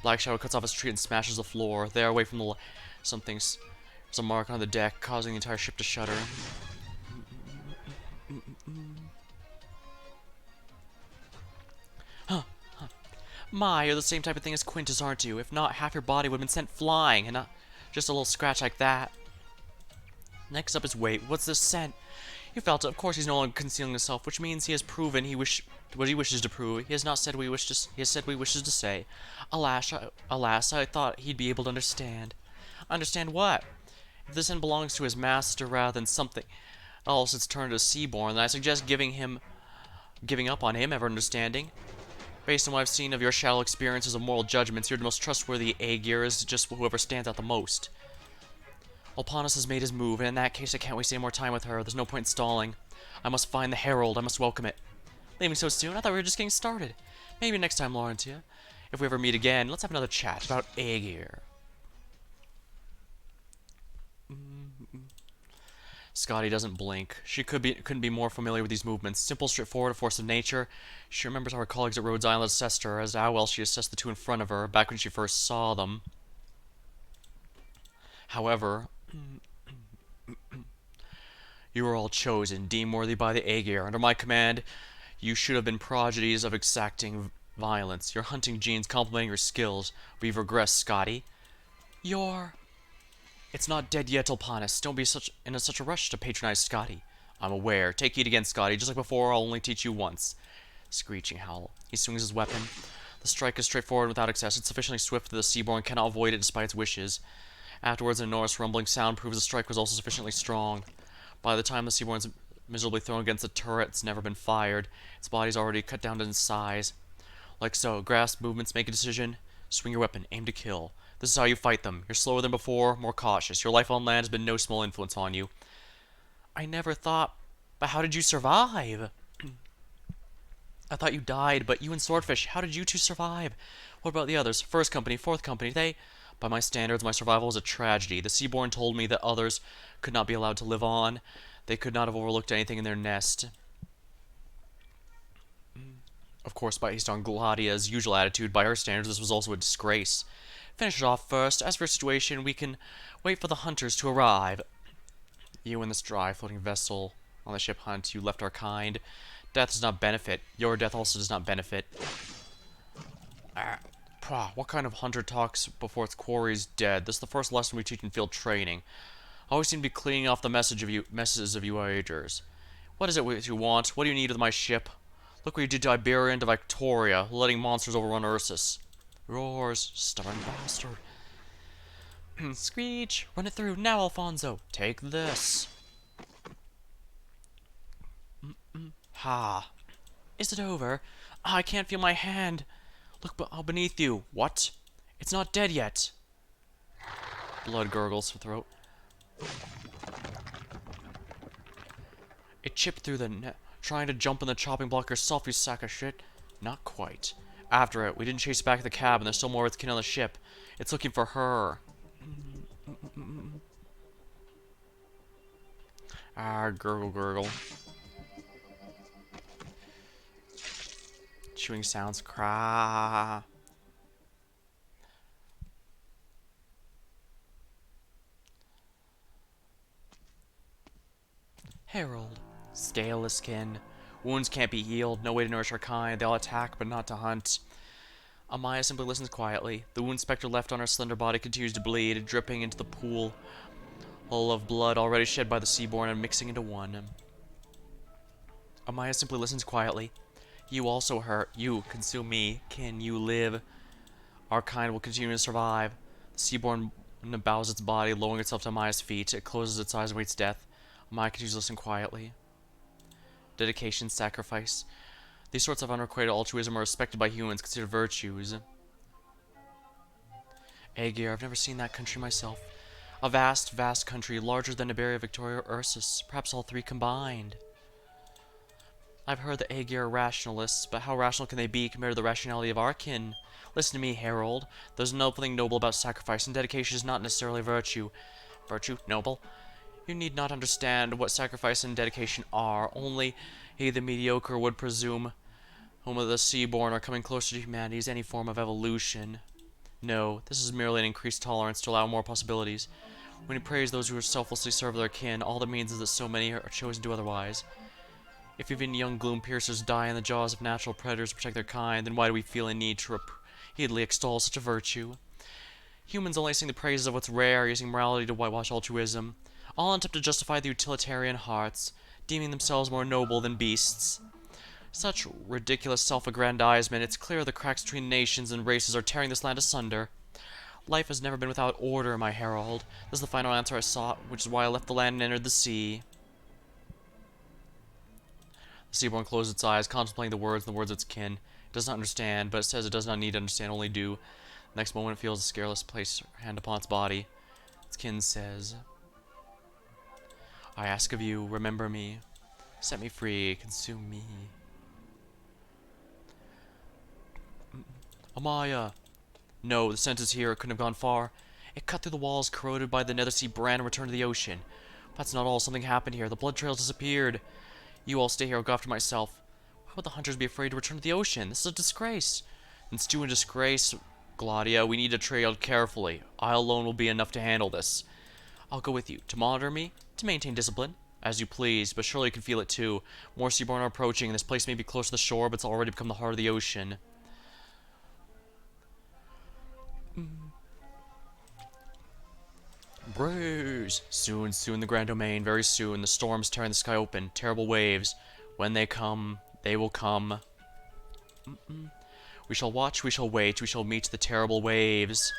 Black shadow cuts off its tree and smashes the floor. There, away from the something's there's a mark on the deck, causing the entire ship to shudder. My, you're the same type of thing as Quintus, aren't you? If not, half your body would have been sent flying, and not just a little scratch like that. Next up is weight. What's this scent? You felt it. Of course, he's no longer concealing himself, which means he has proven what he wishes to prove. He has not said what he wishes. He has said what he wishes to say. Alas, I thought he'd be able to understand. Understand what? If this scent belongs to his master rather than something else, it's turned to Seaborn, then I suggest giving up on him ever understanding. Based on what I've seen of your shallow experiences of moral judgments, you're the most trustworthy Aegir is just whoever stands out the most. Alponus has made his move, and in that case I can't waste any more time with her. There's no point in stalling. I must find the Herald. I must welcome it. Leaving so soon? I thought we were just getting started. Maybe next time, Laurentia. If we ever meet again, let's have another chat about Aegir. Scotty doesn't blink. She couldn't be more familiar with these movements. Simple, straightforward, a force of nature. She remembers how her colleagues at Rhodes Island assessed her, as to how well she assessed the two in front of her, back when she first saw them. However, you were all chosen, deemed worthy by the Aegir. Under my command, you should have been prodigies of exacting violence. Your hunting genes complementing your skills. But you've regressed, Scotty. It's not dead yet, Alponus. Don't be in such a rush to patronize Scotty. I'm aware. Take heed again, Scotty. Just like before, I'll only teach you once. Screeching howl. He swings his weapon. The strike is straightforward without excess. It's sufficiently swift that the Seaborn cannot avoid it despite its wishes. Afterwards, an enormous rumbling sound proves the strike was also sufficiently strong. By the time the Seaborn's miserably thrown against the turret, it's never been fired. Its body's already cut down to size. Like so. Grasp movements, make a decision. Swing your weapon. Aim to kill. This is how you fight them. You're slower than before, more cautious. Your life on land has been no small influence on you. I never thought... But how did you survive? I thought you died, but you and Swordfish, how did you two survive? What about the others? First company, fourth company, they... By my standards, my survival was a tragedy. The Seaborn told me that others could not be allowed to live on. They could not have overlooked anything in their nest. Of course, based on Gladia's usual attitude, by her standards, this was also a disgrace. Finish it off first. As for your situation, we can wait for the hunters to arrive. You and this dry floating vessel on the ship hunt, you left our kind. Death does not benefit. Your death also does not benefit. What kind of hunter talks before its quarry is dead? This is the first lesson we teach in field training. I always seem to be cleaning off the messes of you Voyagers. What is it you want? What do you need with my ship? Look what you did to Iberia and to Victoria, letting monsters overrun Ursus. Roars, stubborn bastard. Screech, run it through. Now, Alfonso, take this. Ha. Is it over? I can't feel my hand. Look beneath you. What? It's not dead yet. Blood gurgles her throat. It chipped through the net, trying to jump in the chopping block yourself, you sack of shit. Not quite. After it, we didn't chase it back to the cabin. There's still more of its kin on the ship. It's looking for her. Gurgle, gurgle. Chewing sounds. Cry. Herald. Scaleless skin. Wounds can't be healed. No way to nourish our kind. They all attack, but not to hunt. Amaya simply listens quietly. The wound spectre left on her slender body continues to bleed, dripping into the pool of blood already shed by the Seaborn and mixing into one. Amaya simply listens quietly. You also hurt. You consume me. Can you live? Our kind will continue to survive. The Seaborn bows its body, lowering itself to Amaya's feet. It closes its eyes and waits death. Amaya continues to listen quietly. Dedication, sacrifice. These sorts of unrequited altruism are respected by humans, considered virtues. Aegir, I've never seen that country myself. A vast, vast country, larger than Iberia, Victoria, or Ursus, perhaps all three combined. I've heard that Aegir are rationalists, but how rational can they be compared to the rationality of our kin? Listen to me, Harold. There's nothing noble about sacrifice, and dedication is not necessarily virtue. Virtue? Noble? You need not understand what sacrifice and dedication are. Only he, the mediocre, would presume whom of the Seaborn are coming closer to humanity as any form of evolution. No, this is merely an increased tolerance to allow more possibilities. When you praise those who selflessly serve their kin, all that means is that so many are chosen to otherwise. If even young gloom piercers die in the jaws of natural predators to protect their kind, then why do we feel a need to repeatedly extol such a virtue? Humans only sing the praises of what's rare, using morality to whitewash altruism, all in attempt to justify the utilitarian hearts, deeming themselves more noble than beasts. Such ridiculous self-aggrandizement, it's clear the cracks between nations and races are tearing this land asunder. Life has never been without order, my Herald. This is the final answer I sought, which is why I left the land and entered the sea. The Seaborn closes its eyes, contemplating the words and the words of its kin. It does not understand, but it says it does not need to understand, only do. The next moment it feels a scareless place her hand upon its body. Its kin says, I ask of you, remember me. Set me free, consume me. Amaya! No, the scent is here, it couldn't have gone far. It cut through the walls, corroded by the Nethersea brand, and returned to the ocean. But that's not all, something happened here. The blood trails disappeared. You all stay here, I'll go after myself. Why would the hunters be afraid to return to the ocean? This is a disgrace. And stew in disgrace, Gladia, we need to tread carefully. I alone will be enough to handle this. I'll go with you. To monitor me? To maintain discipline? As you please, but surely you can feel it too. More Seaborn are approaching, and this place may be close to the shore, but it's already become the heart of the ocean. Bruise! Soon, soon the Grand Domain, very soon. The storm's tearing the sky open. Terrible waves. When they come, they will come. We shall watch, we shall wait, we shall meet the terrible waves.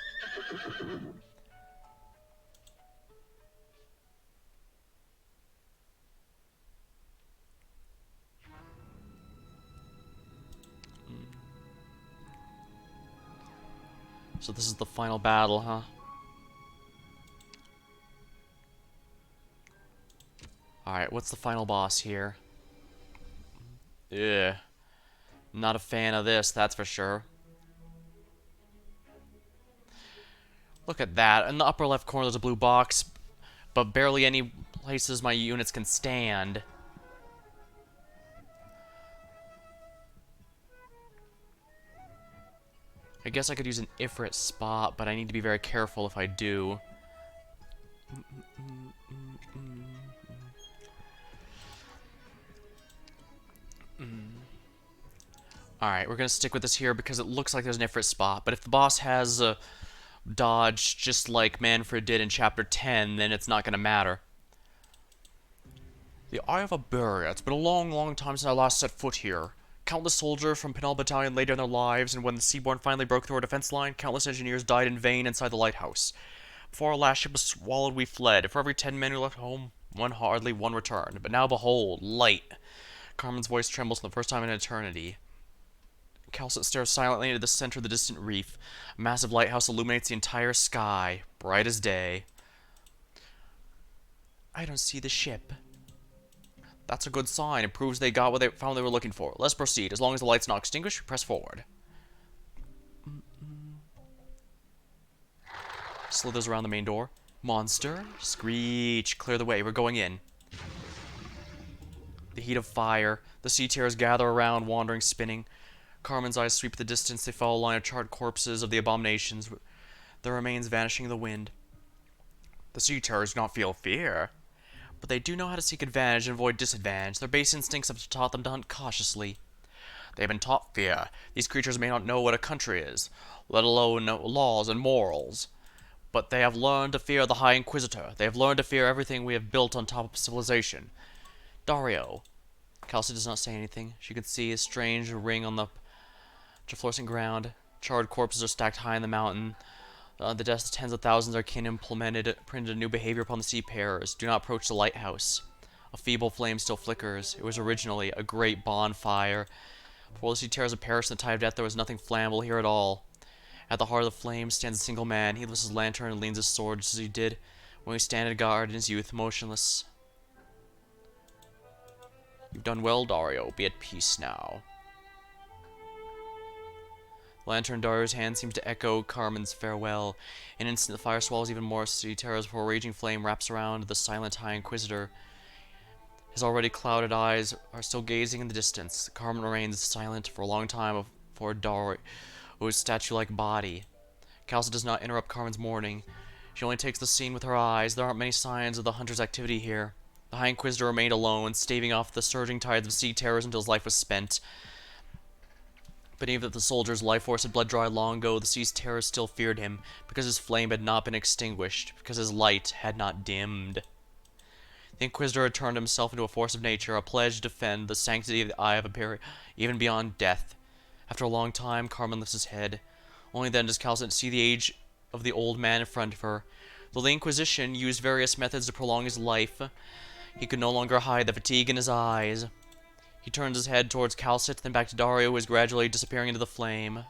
So this is the final battle, huh? Alright, what's the final boss here? Yeah. Not a fan of this, that's for sure. Look at that. In the upper left corner there's a blue box, but barely any places my units can stand. I guess I could use an Ifrit spot, but I need to be very careful if I do. Alright, we're gonna stick with this here because it looks like there's an Ifrit spot, but if the boss has a dodge just like Manfred did in Chapter 10, then it's not gonna matter. The Eye of Iberia. It's been a long, long time since I last set foot here. Countless soldiers from Pinal Battalion laid down their lives, and when the Seaborn finally broke through our defense line, countless engineers died in vain inside the lighthouse. Before our last ship was swallowed, we fled. For every 10 men who left home, hardly one returned. But now behold, light. Carmen's voice trembles for the first time in eternity. Calcit stares silently into the center of the distant reef. A massive lighthouse illuminates the entire sky, bright as day. I don't see the ship. That's a good sign. It proves they got what they found they were looking for. Let's proceed. As long as the light's not extinguished, we press forward. Slithers around the main door. Monster. Screech. Clear the way. We're going in. The heat of fire. The sea terrors gather around, wandering, spinning. Carmen's eyes sweep the distance. They follow a line of charred corpses of the abominations, their remains vanishing in the wind. The sea terrors do not feel fear, but they do know how to seek advantage and avoid disadvantage. Their base instincts have taught them to hunt cautiously. They have been taught fear. These creatures may not know what a country is, let alone know laws and morals. But they have learned to fear the High Inquisitor. They have learned to fear everything we have built on top of civilization. Dario, Kelsey does not say anything. She can see a strange ring on the fluorescent ground. Charred corpses are stacked high in the mountain. The deaths of tens of thousands are printed a new behavior upon the seafarers. Do not approach the lighthouse. A feeble flame still flickers. It was originally a great bonfire. Before the seafarers had perished in the tide of death, there was nothing flammable here at all. At the heart of the flame stands a single man. He lifts his lantern and leans his sword just as he did when he standing guard in his youth, motionless. You've done well, Dario. Be at peace now. The lantern in Dario's hand seems to echo Carmen's farewell. In an instant, the fire swallows even more sea terrors before a raging flame wraps around the silent High Inquisitor. His already clouded eyes are still gazing in the distance. Carmen remains silent for a long time before Dario's statue-like body. Calsa does not interrupt Carmen's mourning. She only takes the scene with her eyes. There aren't many signs of the hunter's activity here. The High Inquisitor remained alone, staving off the surging tides of sea terrors until his life was spent. But even if the soldier's life force had bled dry long ago, the sea's terrors still feared him, because his flame had not been extinguished, because his light had not dimmed. The Inquisitor had turned himself into a force of nature, a pledge to defend the sanctity of the Eye of Iberia, even beyond death. After a long time, Carmen lifts his head. Only then does Calcent see the age of the old man in front of her. Though the Inquisition used various methods to prolong his life, he could no longer hide the fatigue in his eyes. He turns his head towards Calcit, then back to Dario, who is gradually disappearing into the flame.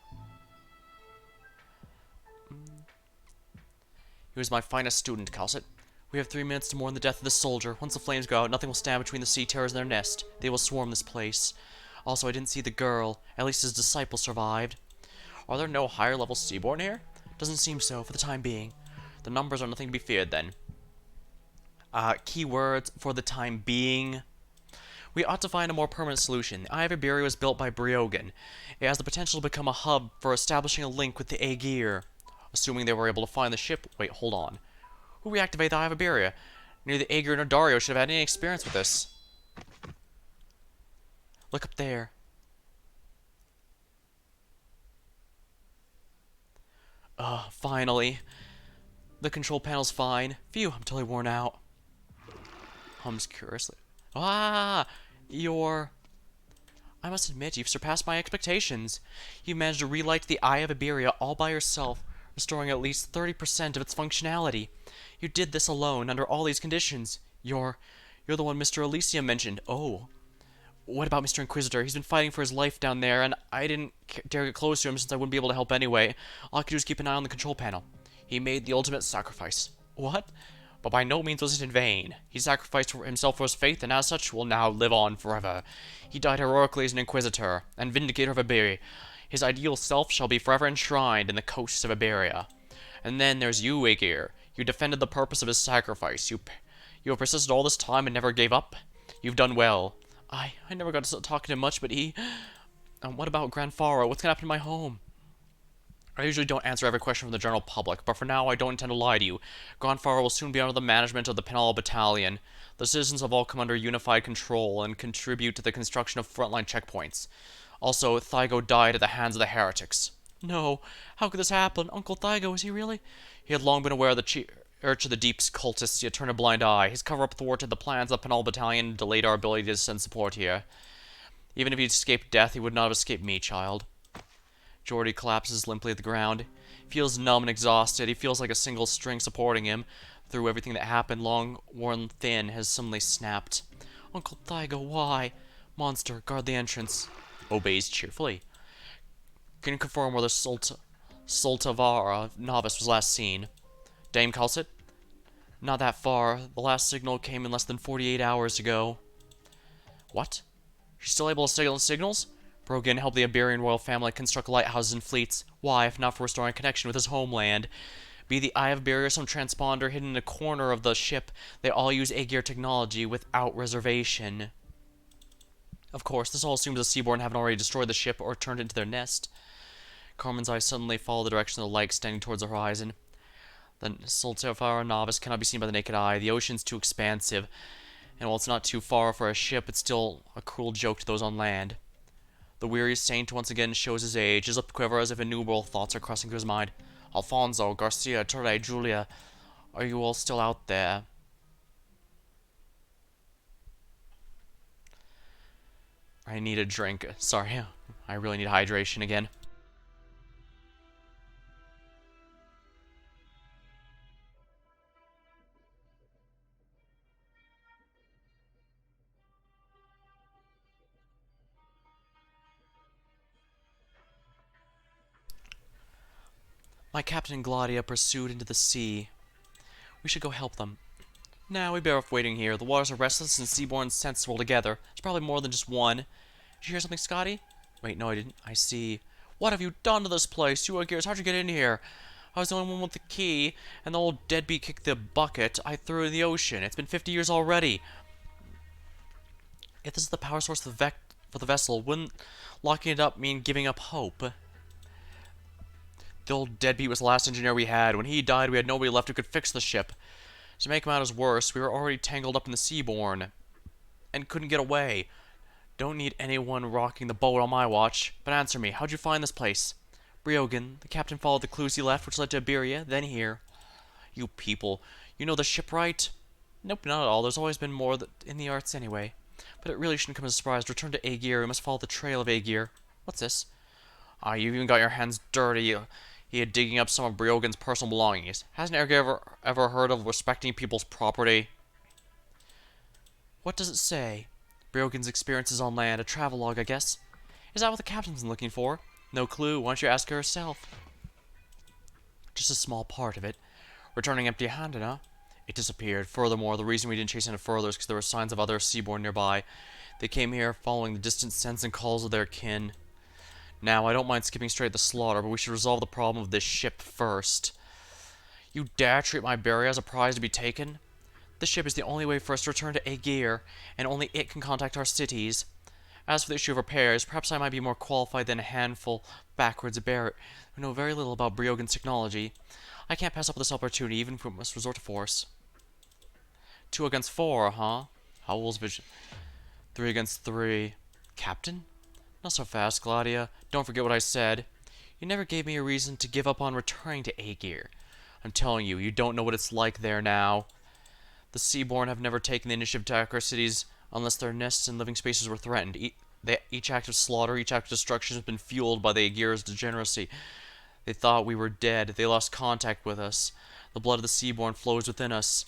He was my finest student, Calcit. We have 3 minutes to mourn the death of this soldier. Once the flames go out, nothing will stand between the sea terrors and their nest. They will swarm this place. Also, I didn't see the girl. At least his disciple survived. Are there no higher-level seaborn here? Doesn't seem so, for the time being. The numbers are nothing to be feared, then. Keywords for the time being. We ought to find a more permanent solution. The Eye of Iberia was built by Briogan. It has the potential to become a hub for establishing a link with the Aegir. Assuming they were able to find the ship... Wait, hold on. Who reactivated the Eye of Iberia? Neither the Aegir nor Dario should have had any experience with this. Look up there. Finally. The control panel's fine. Phew, I'm totally worn out. Hums curiously. I must admit, you've surpassed my expectations. You've managed to relight the Eye of Iberia all by yourself, restoring at least 30% of its functionality. You did this alone, under all these conditions. You're the one Mr. Elysium mentioned. Oh. What about Mr. Inquisitor? He's been fighting for his life down there, and I didn't dare get close to him since I wouldn't be able to help anyway. All I could do is keep an eye on the control panel. He made the ultimate sacrifice. What? But by no means was it in vain. He sacrificed himself for his faith, and as such will now live on forever. He died heroically as an Inquisitor, and Vindicator of Iberia. His ideal self shall be forever enshrined in the coasts of Iberia. And then there's you, Aegir. You defended the purpose of his sacrifice. You have persisted all this time and never gave up. You've done well. I never got to talk to him much, but he... what about Granfaro? What's gonna happen to my home? I usually don't answer every question from the general public, but for now I don't intend to lie to you. Granfaro will soon be under the management of the Penal Battalion. The citizens have all come under unified control and contribute to the construction of frontline checkpoints. Also, Thygo died at the hands of the heretics. No, how could this happen? Uncle Thygo, is he really? He had long been aware of the Church of the Deep's cultists, yet turned a blind eye. His cover-up thwarted the plans of the Penal Battalion and delayed our ability to send support here. Even if he'd escaped death, he would not have escaped me, child. Jordy collapses limply at the ground. He feels numb and exhausted. He feels like a single string supporting him. Through everything that happened, long worn thin, has suddenly snapped. Uncle Thygo, why? Monster, guard the entrance. Obeys cheerfully. Can you confirm where the Stultifera Navis was last seen? Dame Calcit? Not that far. The last signal came in less than 48 hours ago. What? She's still able to signal signals? Brogan helped the Iberian royal family construct lighthouses and fleets. Why, if not for restoring connection with his homeland? Be the Eye of Iberia or some transponder hidden in a corner of the ship, they all use Aegir technology without reservation. Of course, this all assumes the Seaborn haven't already destroyed the ship or turned it into their nest. Carmen's eyes suddenly follow the direction of the light extending towards the horizon. The Stultifera Navis cannot be seen by the naked eye. The ocean's too expansive, and while it's not too far for a ship, it's still a cruel joke to those on land. The weary saint once again shows his age. His lip quiver as if innumerable thoughts are crossing through his mind. Alfonso, Garcia, Torre, Julia, are you all still out there? I need a drink. Sorry, I really need hydration again. My Captain and Gladia pursued into the sea. We should go help them. Nah, we'd better off waiting here. The waters are restless and seaborn sensible together. There's probably more than just one. Did you hear something, Scotty? Wait, no, I didn't. I see. What have you done to this place? You gears, how'd you get in here? I was the only one with the key, and the old deadbeat kicked the bucket I threw in the ocean. It's been 50 years already. If this is the power source for the vessel, wouldn't locking it up mean giving up hope? The old deadbeat was the last engineer we had. When he died, we had nobody left who could fix the ship. To make matters worse, we were already tangled up in the Seaborn and couldn't get away. Don't need anyone rocking the boat on my watch. But answer me, how'd you find this place? Briogan, the captain followed the clues he left, which led to Iberia, then here. You people, you know the ship, right? Nope, not at all. There's always been more in the arts anyway. But it really shouldn't come as a surprise. Return to Aegir. We must follow the trail of Aegir. What's this? Ah, you've even got your hands dirty. He had digging up some of Briogan's personal belongings. Hasn't Aegir ever heard of respecting people's property? What does it say? Briogan's experiences on land. A travelogue, I guess. Is that what the captain's looking for? No clue. Why don't you ask her herself? Just a small part of it. Returning empty-handed, huh? It disappeared. Furthermore, the reason we didn't chase any further is because there were signs of other seaborn nearby. They came here following the distant scents and calls of their kin. Now, I don't mind skipping straight to the slaughter, but we should resolve the problem of this ship first. You dare treat my Iberia as a prize to be taken? This ship is the only way for us to return to Aegir, and only it can contact our cities. As for the issue of repairs, perhaps I might be more qualified than a handful backwards Iberia who know very little about Briogan's technology. I can't pass up this opportunity, even if we must resort to force. 2 against 4, huh? Howell's vision. 3 against 3. Captain? Not so fast, Gladia. Don't forget what I said. You never gave me a reason to give up on returning to Aegir. I'm telling you, you don't know what it's like there now. The Seaborn have never taken the initiative to attack our cities unless their nests and living spaces were threatened. Each act of slaughter, each act of destruction has been fueled by the Aegir's degeneracy. They thought we were dead. They lost contact with us. The blood of the Seaborn flows within us.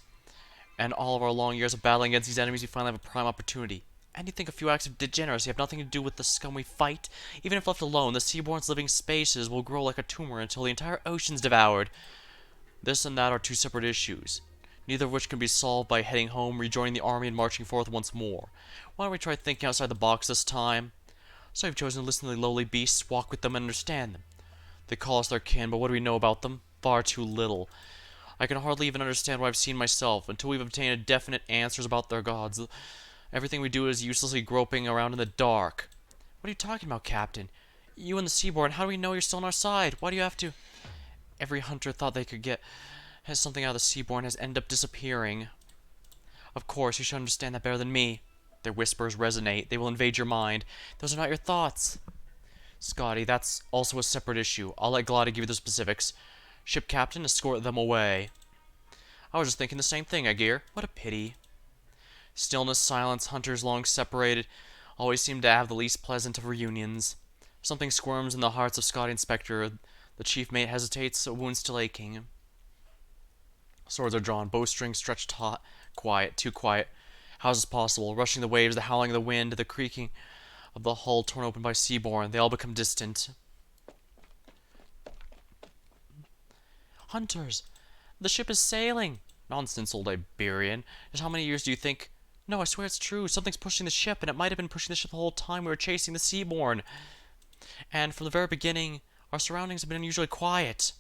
And all of our long years of battling against these enemies, we finally have a prime opportunity. And you think a few acts of degeneracy have nothing to do with the scum we fight? Even if left alone, the Seaborn's living spaces will grow like a tumor until the entire ocean's devoured. This and that are 2 separate issues, neither of which can be solved by heading home, rejoining the army, and marching forth once more. Why don't we try thinking outside the box this time? So you've chosen to listen to the lowly beasts, walk with them, and understand them. They call us their kin, but what do we know about them? Far too little. I can hardly even understand what I've seen myself, until we've obtained definite answers about their gods. Everything we do is uselessly groping around in the dark. What are you talking about, Captain? You and the Seaborn, how do we know you're still on our side? Why do you have to... Every hunter thought they could get something out of the Seaborn has ended up disappearing. Of course, you should understand that better than me. Their whispers resonate. They will invade your mind. Those are not your thoughts. Scotty, that's also a separate issue. I'll let Gladia give you the specifics. Ship captain, escort them away. I was just thinking the same thing, Aegir. What a pity. Stillness, silence, hunters long separated always seem to have the least pleasant of reunions. Something squirms in the hearts of Scotty and Spectre. The chief mate hesitates, a wound still aching. Swords are drawn, bowstrings stretched taut. Quiet, too quiet. How is this possible? Rushing the waves, the howling of the wind, the creaking of the hull torn open by Seaborn. They all become distant. Hunters! The ship is sailing! Nonsense, old Iberian. Just how many years do you think... No, I swear it's true. Something's pushing the ship, and it might have been pushing the ship the whole time we were chasing the Seaborn. And from the very beginning, our surroundings have been unusually quiet.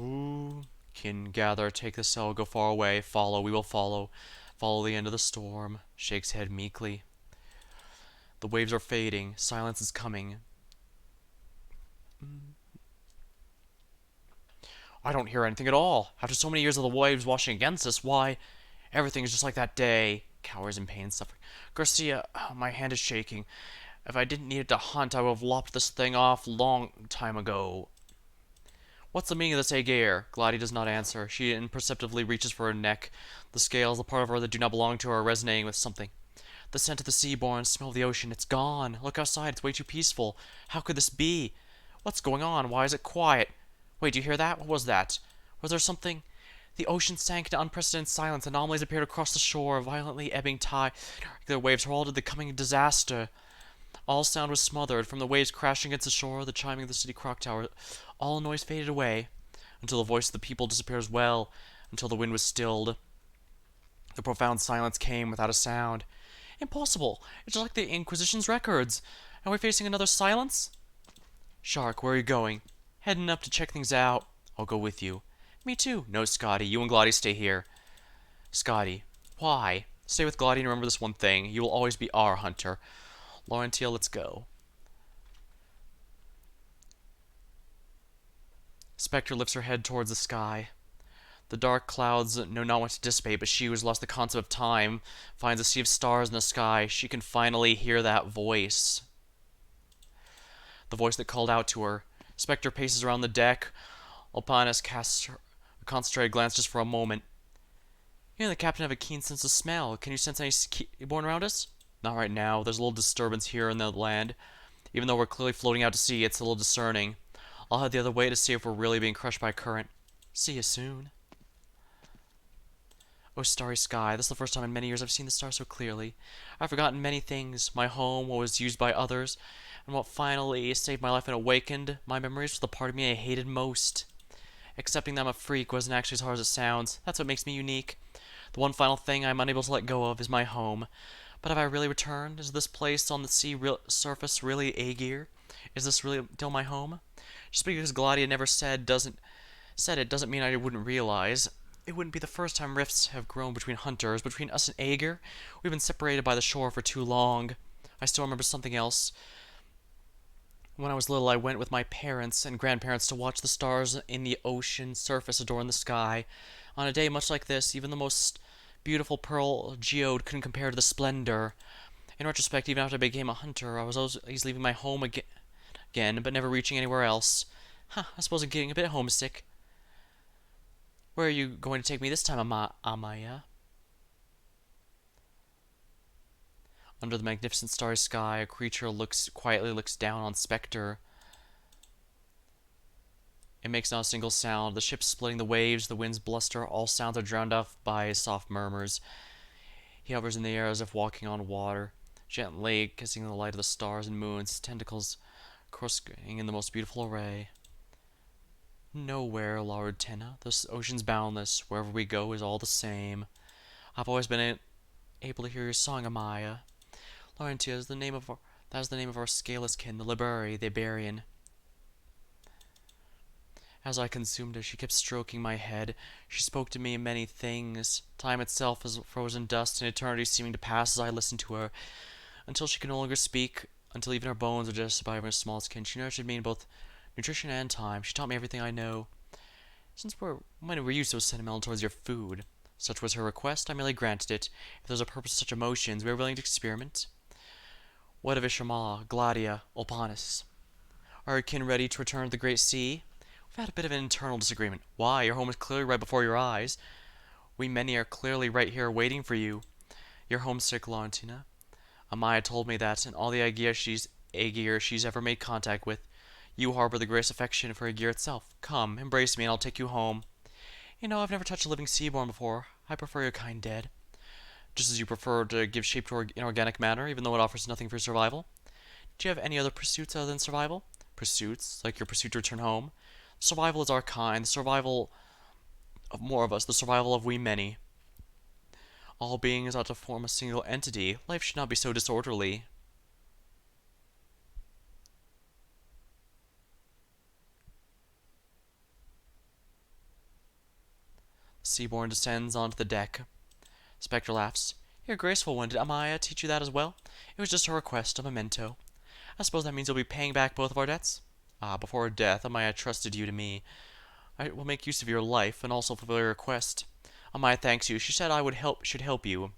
Ooh. Kin gather, take the sail, go far away. Follow, we will follow. Follow the end of the storm. Shakes head meekly. The waves are fading. Silence is coming. I don't hear anything at all. After so many years of the waves washing against us, why, everything is just like that day. Cowers in pain and suffering. Garcia, my hand is shaking. If I didn't need it to hunt, I would have lopped this thing off long time ago. What's the meaning of this Aegir? Glady does not answer. She imperceptibly reaches for her neck. The scales, the part of her that do not belong to her, are resonating with something. The scent of the seaborn, smell of the ocean. It's gone. Look outside. It's way too peaceful. How could this be? What's going on? Why is it quiet? Wait, do you hear that? What was that? Was there something? The ocean sank into unprecedented silence. Anomalies appeared across the shore. A violently ebbing tide. Irregular waves heralded the coming disaster. All sound was smothered. From the waves crashing against the shore, the chiming of the city clock tower, all noise faded away, until the voice of the people disappeared as well, until the wind was stilled. The profound silence came without a sound. Impossible! It's just like the Inquisition's records. Are we facing another silence? Shark, where are you going? Heading up to check things out. I'll go with you. Me too. No, Scotty. You and Glady stay here. Scotty. Why? Stay with Glady and remember this one thing. You will always be our hunter. Laurentia, let's go. Spectre lifts her head towards the sky. The dark clouds know not when to dissipate, but she who has lost the concept of time finds a sea of stars in the sky. She can finally hear that voice. The voice that called out to her. Spectre paces around the deck. Alpanus casts a concentrated glance just for a moment. You and the captain have a keen sense of smell. Can you sense any seaborn around us? Not right now. There's a little disturbance here in the land. Even though we're clearly floating out to sea, it's a little discerning. I'll head the other way to see if we're really being crushed by a current. See you soon. Oh, starry sky, this is the first time in many years I've seen the stars so clearly. I've forgotten many things. My home, what was used by others, and what finally saved my life and awakened my memories was the part of me I hated most. Accepting that I'm a freak wasn't actually as hard as it sounds. That's what makes me unique. The one final thing I'm unable to let go of is my home. But have I really returned? Is this place on the sea surface really Aegir? Is this really still my home? Just because Gladia never said it doesn't mean I wouldn't realize. It wouldn't be the first time rifts have grown between hunters, between us and Aegir. We've been separated by the shore for too long. I still remember something else. When I was little, I went with my parents and grandparents to watch the stars in the ocean surface adorn the sky. On a day much like this, even the most beautiful pearl geode couldn't compare to the splendor. In retrospect, even after I became a hunter, I was always leaving my home again, but never reaching anywhere else. I suppose I'm getting a bit homesick. Where are you going to take me this time, Amaya? Under the magnificent starry sky, a creature quietly looks down on Spectre. It makes not a single sound. The ship's splitting the waves, the wind's bluster, all sounds are drowned off by soft murmurs. He hovers in the air as if walking on water, gently kissing the light of the stars and moons, his tentacles coruscating in the most beautiful array. Nowhere, La Rutena. This ocean's boundless. Wherever we go is all the same. I've always been able to hear your song, Amaya. Laurentia is the name of our scaleless kin, the Liberi, the Iberian. As I consumed her, she kept stroking my head. She spoke to me in many things. Time itself was frozen dust, and eternity seeming to pass as I listened to her, until she could no longer speak, until even her bones were just by her smallest kin. She nurtured me in both nutrition and time. She taught me everything I know. When were you so sentimental towards your food? Such was her request. I merely granted it. If there's a purpose to such emotions, we are willing to experiment. What of Ishama, Gladia, Ulpanis? Are your kin ready to return to the Great Sea? We've had a bit of an internal disagreement. Why? Your home is clearly right before your eyes. We many are clearly right here waiting for you. You're homesick, Laurentina. Amaya told me that in all the Aegir she's ever made contact with, you harbor the greatest affection for Aegir itself. Come, embrace me, and I'll take you home. You know, I've never touched a living seaborn before. I prefer your kind dead. Just as you prefer to give shape to inorganic matter, even though it offers nothing for survival. Do you have any other pursuits other than survival? Pursuits? Like your pursuit to return home? Survival is our kind, the survival of more of us, the survival of we many. All beings ought to form a single entity. Life should not be so disorderly. Seaborn descends onto the deck. Spectre laughs. You're a graceful one. Did Amaya teach you that as well? It was just a request, a memento. I suppose that means you'll be paying back both of our debts? Before her death, Amaya trusted you to me. I will make use of your life, and also fulfill your request. Amaya thanks you. She said I should help you.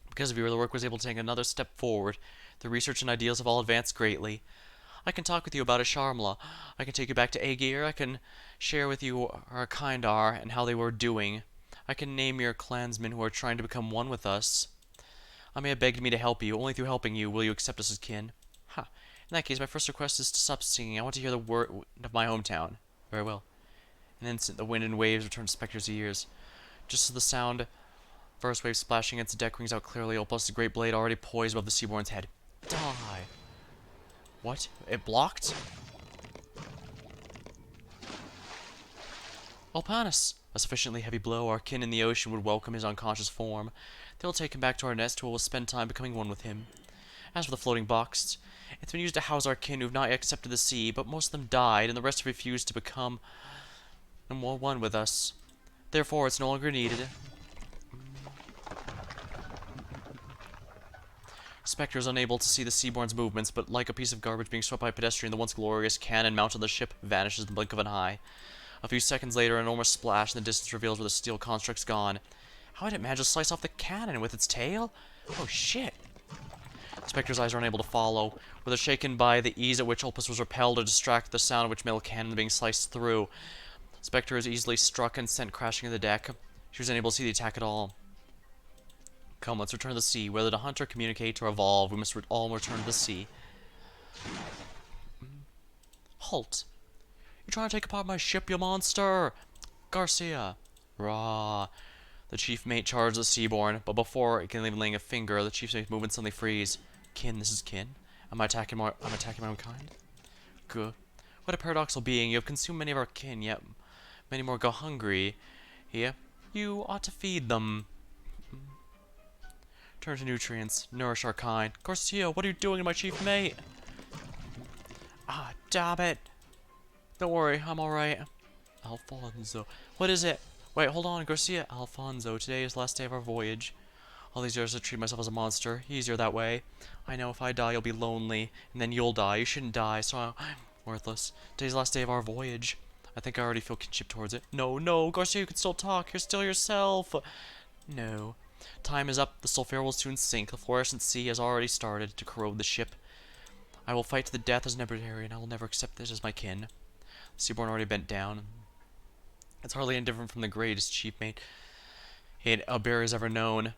Because of you, the work was able to take another step forward. The research and ideals have all advanced greatly. I can talk with you about Isharmla. I can take you back to Aegir. I can share with you our kind are and how they were doing. I can name your clansmen who are trying to become one with us. I may have begged me to help you. Only through helping you will you accept us as kin. Ha. In that case, my first request is to stop singing. I want to hear the word of my hometown. Very well. In an instant, the wind and waves return to Spectre's ears. Just as the sound, first wave splashing against the deck rings out clearly, Opus' great blade already poised above the Seaborn's head. Die! What? It blocked? Alpanus! A sufficiently heavy blow, our kin in the ocean would welcome his unconscious form. They'll take him back to our nest, where we'll spend time becoming one with him. As for the floating box, it's been used to house our kin who've not yet accepted the sea, but most of them died, and the rest have refused to become one with us. Therefore, it's no longer needed. Spectre is unable to see the Seaborn's movements, but like a piece of garbage being swept by a pedestrian, the once glorious cannon mounted on the ship vanishes in the blink of an eye. A few seconds later, an enormous splash in the distance reveals where the steel construct's gone. How did it manage to slice off the cannon with its tail? Oh shit! Spectre's eyes are unable to follow, whether shaken by the ease at which Opus was repelled or distracted the sound of which metal cannon being sliced through. Spectre is easily struck and sent crashing to the deck. She was unable to see the attack at all. Come, let's return to the sea. Whether to hunt or communicate or evolve, we must all return to the sea. Halt! You're trying to take apart my ship, you monster! Garcia! Rah! The chief mate charged the Seaborn, but before it can even lay a finger, the chief mate's movement suddenly freeze. Kin, this is kin? I'm attacking my own kind? Good. What a paradoxical being. You have consumed many of our kin, yet many more go hungry. Here, you ought to feed them. Turn to nutrients. Nourish our kind. Garcia, what are you doing to my chief mate? Ah, damn it. Don't worry, I'm alright. Alfonso. What is it? Wait, hold on, Garcia. Alfonso, today is the last day of our voyage. All these years I treat myself as a monster. Easier that way. I know if I die, you'll be lonely, and then you'll die. You shouldn't die, so I'm worthless. Today's the last day of our voyage. I think I already feel kinship towards it. No, no, Garcia, you can still talk. You're still yourself. No. Time is up. The Stultifera will soon sink. The fluorescent sea has already started to corrode the ship. I will fight to the death as an Nebritarian, and I will never accept this as my kin. The Seaborn already bent down. It's hardly any different from the greatest chief mate Albert has ever known.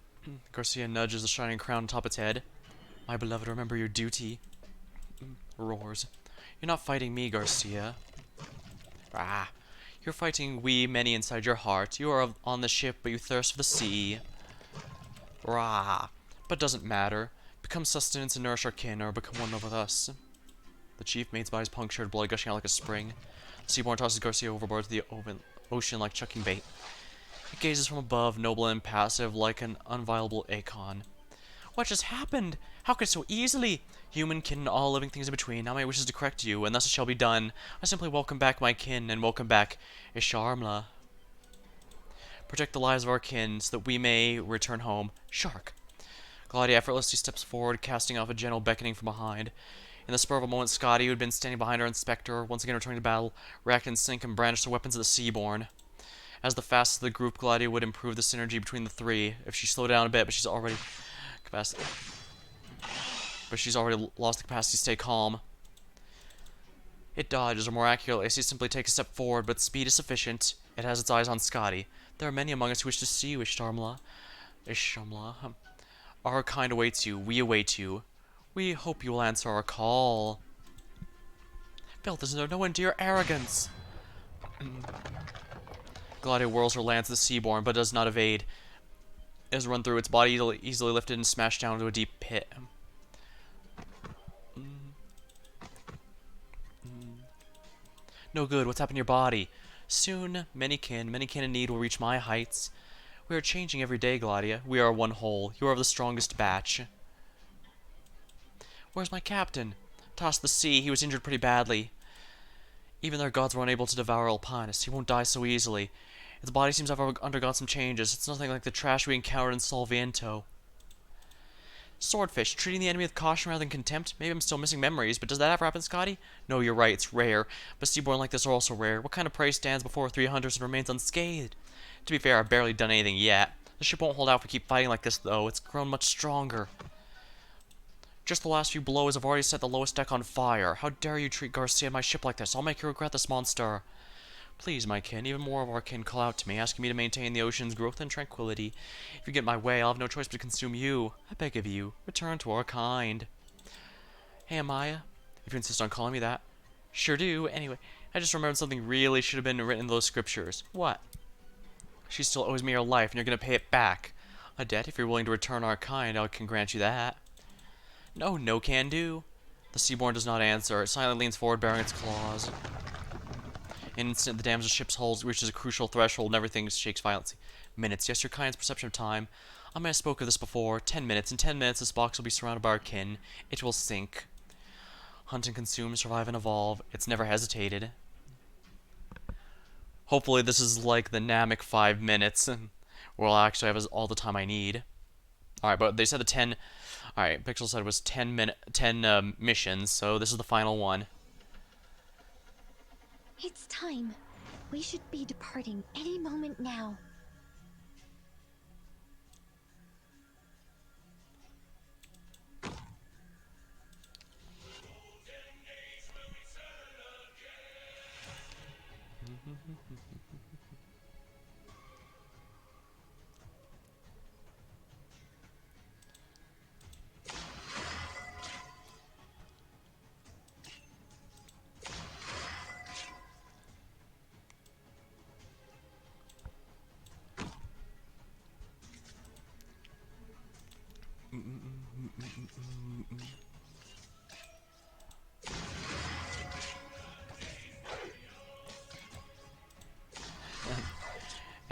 Garcia nudges the shining crown atop its head. My beloved, remember your duty. Roars. You're not fighting me, Garcia. Ah. You're fighting we many inside your heart. You are on the ship, but you thirst for the sea. Rah. But it doesn't matter. Become sustenance and nourish our kin, or become one with us. The chief mate's body is punctured, blood gushing out like a spring. The Seaborn tosses Garcia overboard to the ocean like chucking bait. It gazes from above, noble and impassive, like an unviable icon. What just happened? How could it so easily? Human, kin, and all living things in between. Now my wish is to correct you, and thus it shall be done. I simply welcome back my kin, and welcome back Isharmla. Protect the lives of our kin, so that we may return home. Shark. Gladia effortlessly steps forward, casting off a gentle beckoning from behind. In the spur of a moment, Scotty, who had been standing behind her inspector, once again returning to battle, racked and sink and brandished the weapons of the Seaborn. As the fastest of the group, Gladia would improve the synergy between the three if she slowed down a bit, but she's already lost the capacity to stay calm. It dodges, or more accurately, she simply takes a step forward, but speed is sufficient. It has its eyes on Scotty. There are many among us who wish to see you, Isharmla. Our kind awaits you. We await you. We hope you will answer our call. Filth is no end to your arrogance. Gladia whirls her lance at the Seaborn, but does not evade. It has run through its body, easily lifted and smashed down into a deep pit. No good. What's happened to your body? Soon, many kin in need will reach my heights. We are changing every day, Gladia. We are one whole. You are of the strongest batch. Where's my captain? Tossed to the sea. He was injured pretty badly. Even their gods were unable to devour Alpinus. He won't die so easily. His body seems to have undergone some changes. It's nothing like the trash we encountered in Solviento. Swordfish, treating the enemy with caution rather than contempt. Maybe I'm still missing memories, but does that ever happen, Scotty? No, you're right, it's rare. But Seaborn like this are also rare. What kind of prey stands before 3 hunters and remains unscathed? To be fair, I've barely done anything yet. The ship won't hold out if we keep fighting like this, though. It's grown much stronger. Just the last few blows have already set the lowest deck on fire. How dare you treat Garcia and my ship like this? I'll make you regret this, monster. Please, my kin, even more of our kin call out to me, asking me to maintain the ocean's growth and tranquility. If you get my way, I'll have no choice but to consume you. I beg of you, return to our kind. Hey, Amaya, if you insist on calling me that. Sure do. Anyway, I just remembered something really should have been written in those scriptures. What? She still owes me her life, and you're going to pay it back. A debt, if you're willing to return our kind, I can grant you that. No, no can do. The Seaborn does not answer. It silently leans forward, baring its claws. In an instant, the damsel ship's hull reaches a crucial threshold, and everything shakes violently. Minutes. Yes, your kind's perception of time. I may have spoken of this before. 10 minutes. In 10 minutes, this box will be surrounded by our kin. It will sink. Hunt and consume, survive and evolve. It's never hesitated. Hopefully this is like the Namek 5 minutes, where I'll actually have all the time I need. Alright, but they said the 10... Alright, Pixel said it was 10 missions, so this is the final one. It's time. We should be departing any moment now.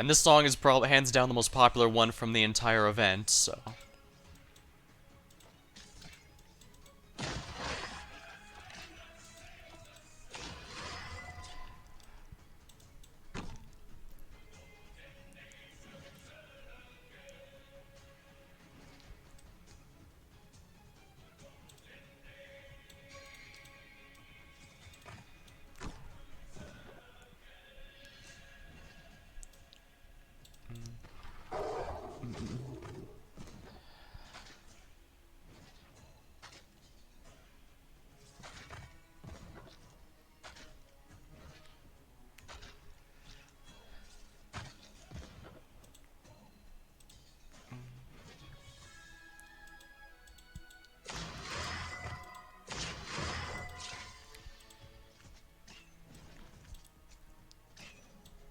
And this song is probably hands down the most popular one from the entire event, so...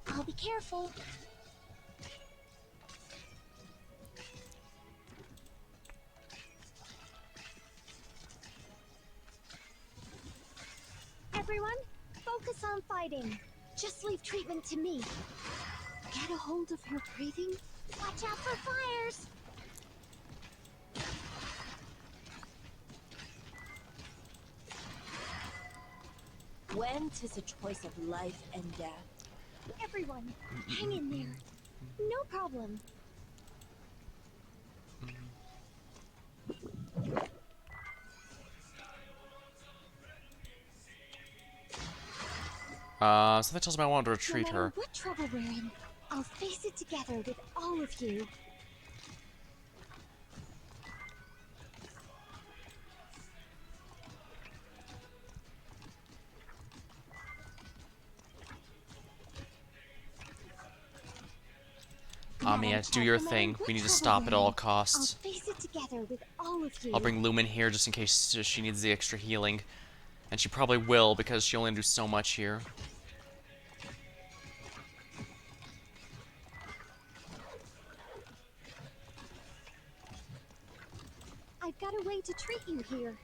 I'll be careful. Everyone, focus on fighting. Just leave treatment to me. Get a hold of her breathing. Watch out for fires. When 'tis a choice of life and death. Everyone, hang in there. No problem. Something tells me I wanted to No retreat matter her. what trouble we're in, I'll face it together with all of you. Mia, do your thing. We need to stop at all costs. I'll face it together with all of you. I'll bring Lumen here just in case she needs the extra healing. And she probably will, because she only do so much here. I've got a way to treat you here.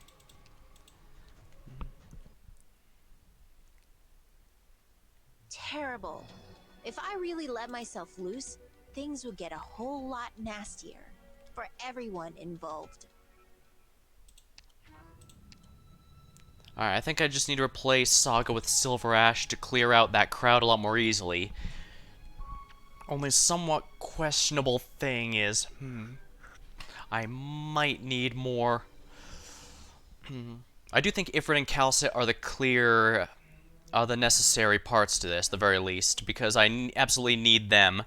Terrible. If I really let myself loose, things would get a whole lot nastier for everyone involved. Alright, I think I just need to replace Saga with Silver Ash to clear out that crowd a lot more easily. Only somewhat questionable thing is, I might need more. I do think Ifrit and Calcit are the necessary parts to this, the very least, because I absolutely need them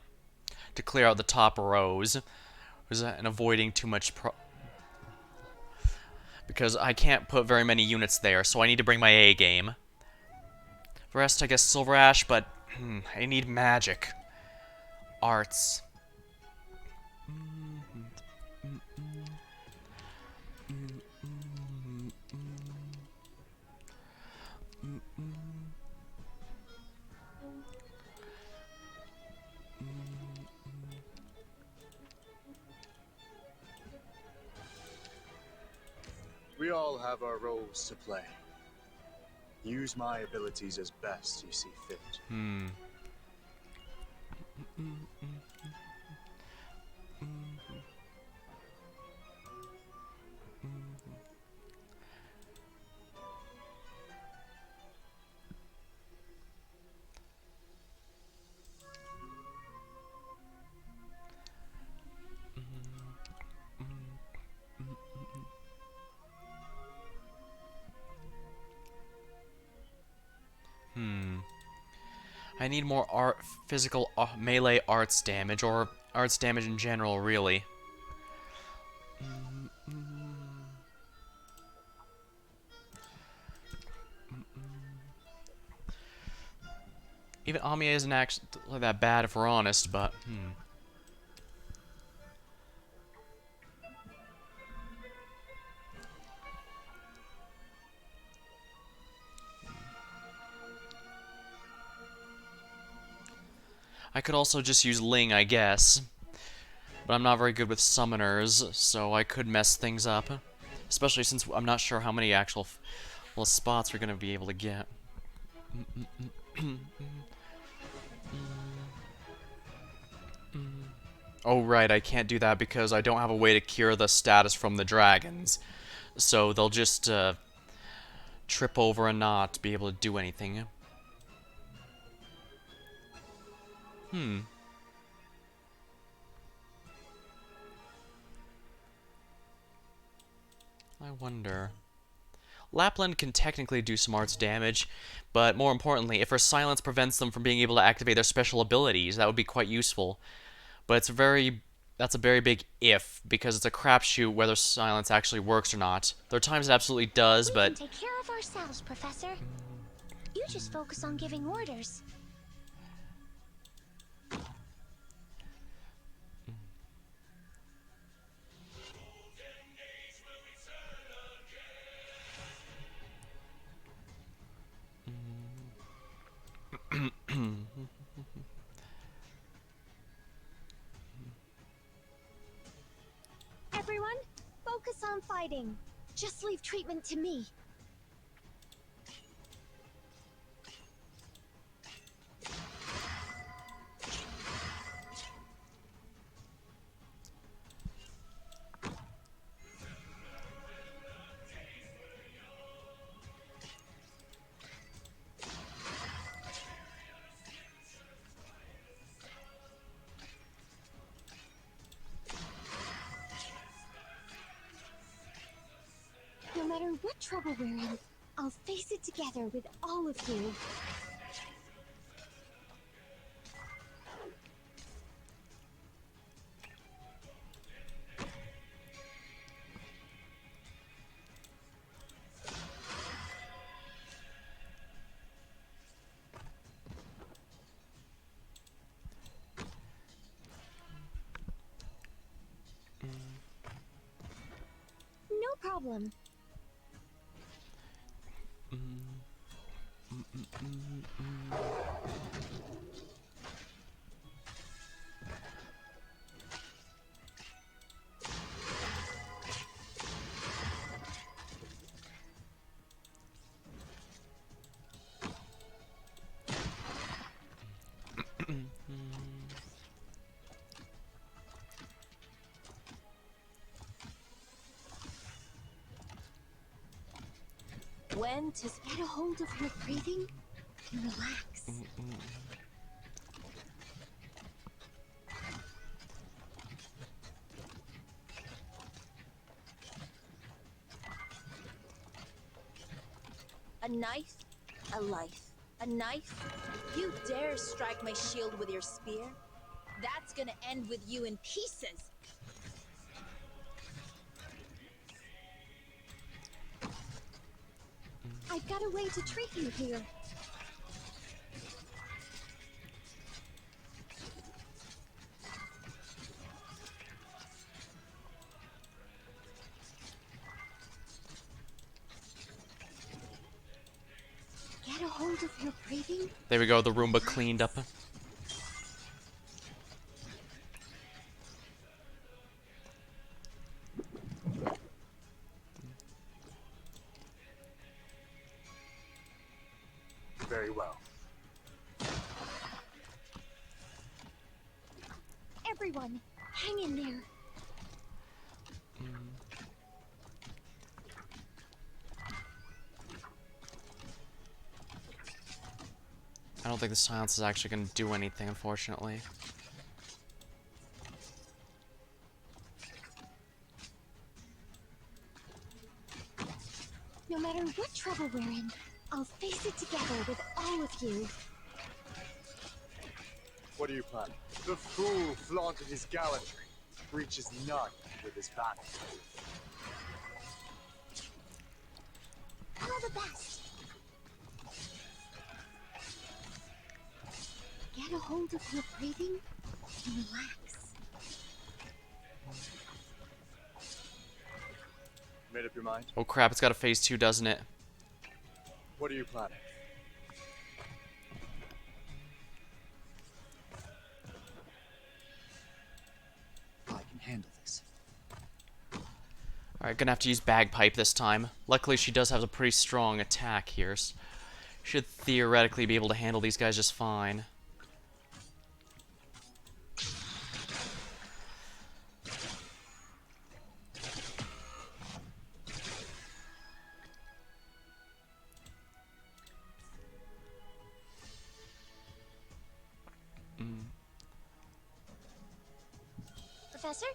to clear out the top rows, and avoiding too much because I can't put very many units there, so I need to bring my A game. The rest, I guess, Silver Ash, but I need magic. Arts. We all have our roles to play. Use my abilities as best you see fit. I need more physical melee arts damage, or arts damage in general, really. Even Amiya isn't actually that bad if we're honest, but I could also just use Ling, I guess. But I'm not very good with summoners, so I could mess things up. Especially since I'm not sure how many actual spots we're going to be able to get. Oh, right, I can't do that because I don't have a way to cure the status from the dragons. So they'll just trip over and not be able to do anything. I wonder. Lapland can technically do some arts damage, but more importantly, if her silence prevents them from being able to activate their special abilities, that would be quite useful. But that's a very big if, because it's a crapshoot whether silence actually works or not. There are times it absolutely does, We but can take care of ourselves, Professor. You just focus on giving orders. Everyone, focus on fighting. Just leave treatment to me. No matter what trouble we're in, I'll face it together with all of you. No problem. When to Get a hold of your breathing and relax. a knife, a life. A knife? If you dare strike my shield with your spear, that's gonna end with you in pieces. I've got a way to treat you here. Get a hold of your breathing. There we go, the Roomba cleaned up. Very well. Everyone, hang in there. I don't think the silence is actually going to do anything, unfortunately. No matter what trouble we're in, I'll face it together with all of you. What are you planning? The fool flaunted his gallantry, reaches none with his battle. All the best. Get a hold of your breathing and relax. Made up your mind? Oh crap, it's got a phase 2, doesn't it? What are you planning? I can handle this. Alright, gonna have to use Bagpipe this time. Luckily, she does have a pretty strong attack here. Should theoretically be able to handle these guys just fine. Professor?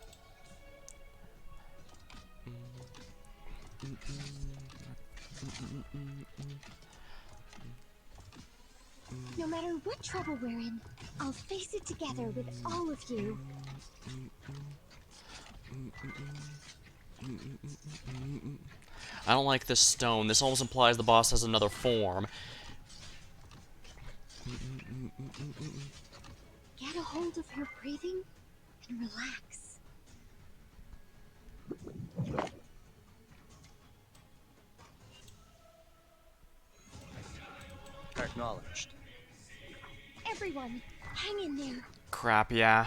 No matter what trouble we're in, I'll face it together with all of you. I don't like this stone. This almost implies the boss has another form. Get a hold of your breathing and relax. Acknowledged. Everyone, hang in there. Crap, yeah.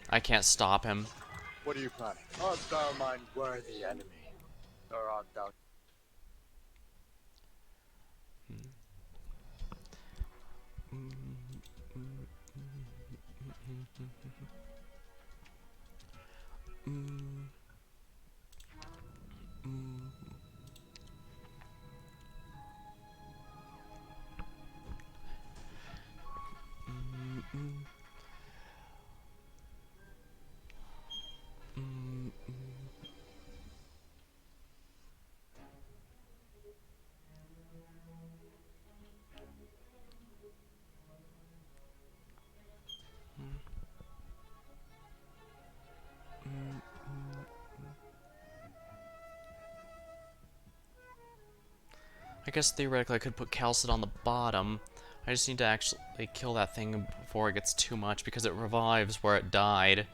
I can't stop him. What are you planning? Art thou mine worthy enemy? Or art thou... I guess theoretically I could put Calcid on the bottom. I just need to actually kill that thing before it gets too much because it revives where it died.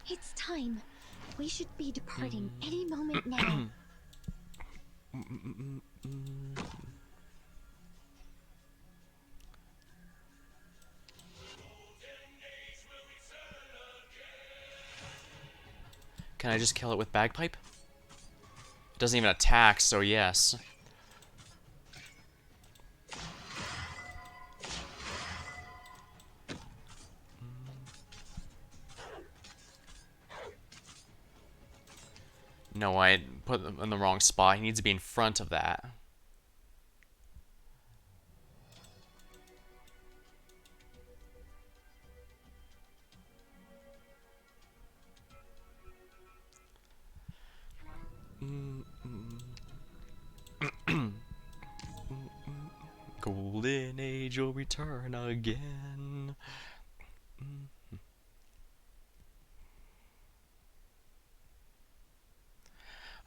It's time. We should be departing any moment now. Can I just kill it with Bagpipe? It doesn't even attack, so yes. No, I put him in the wrong spot. He needs to be in front of that. golden age will return again.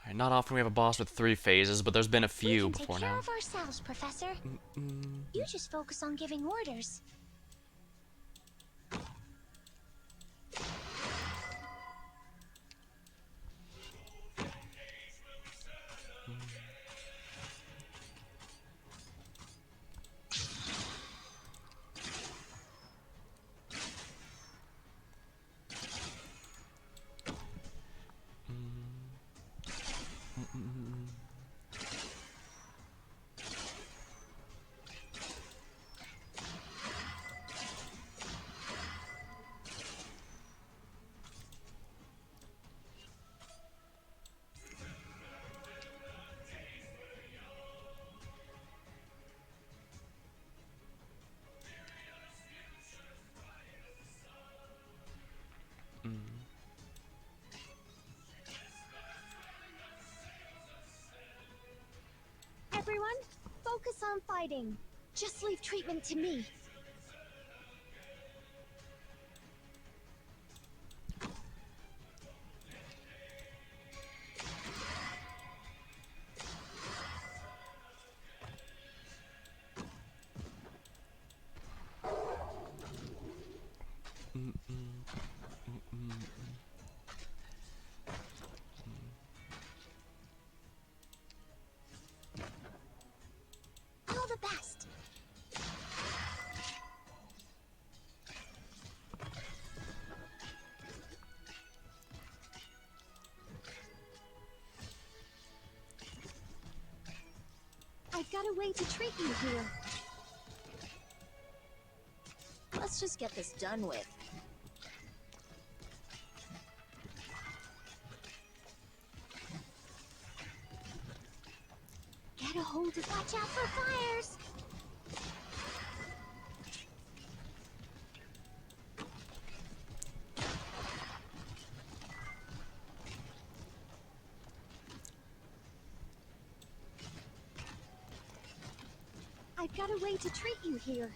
Alright, not often we have a boss with 3 phases, but there's been a We few can take before care now. of ourselves, Professor. You just focus on giving orders. Everyone, focus on fighting. Just leave treatment to me. All the best. I've got a way to treat you here. Let's just get this done with. Get a hold of Watch out for fires. I've got a way to treat you here.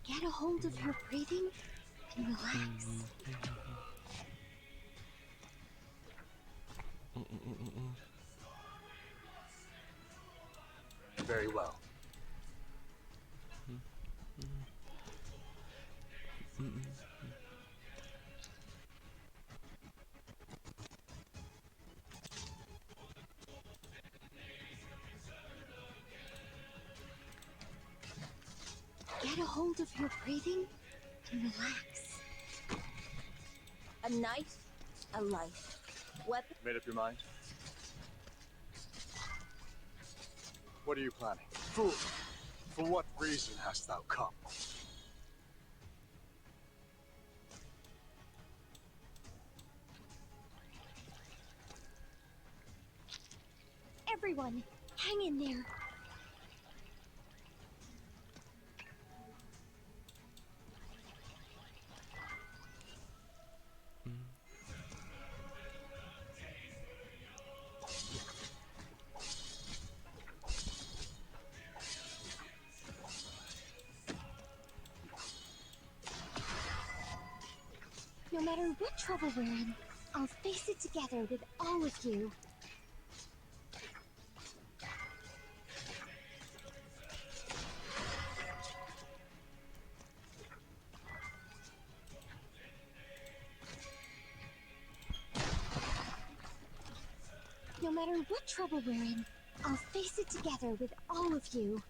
Get a hold of your breathing and relax. Very well. Get a hold of your breathing and relax. A knife, a life. Weapon. Made up your mind? What are you planning? Fool! For what reason hast thou come? Everyone, hang in there. No matter what trouble we're in, I'll face it together with all of you. No matter what trouble we're in, I'll face it together with all of you.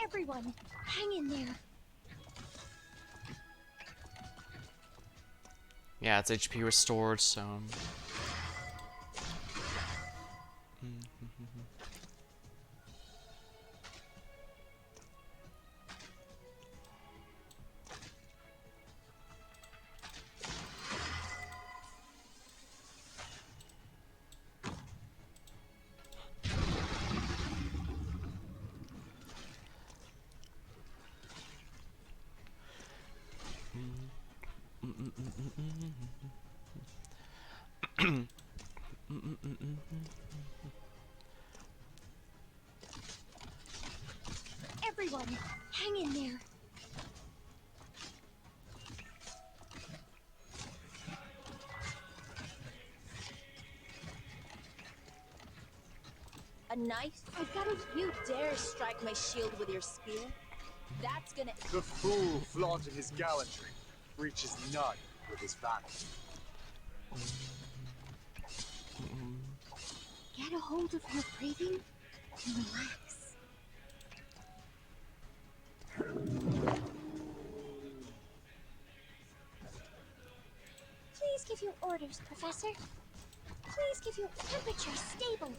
Everyone, hang in there. Yeah, it's HP restored, so... Everyone, hang in there. A knife? I've got a. You dare strike my shield with your spear? That's gonna. The fool flaunting his gallantry reaches none with his vanity. Get a hold of your breathing and relax. Please give your orders, Professor. Please give your temperature stable.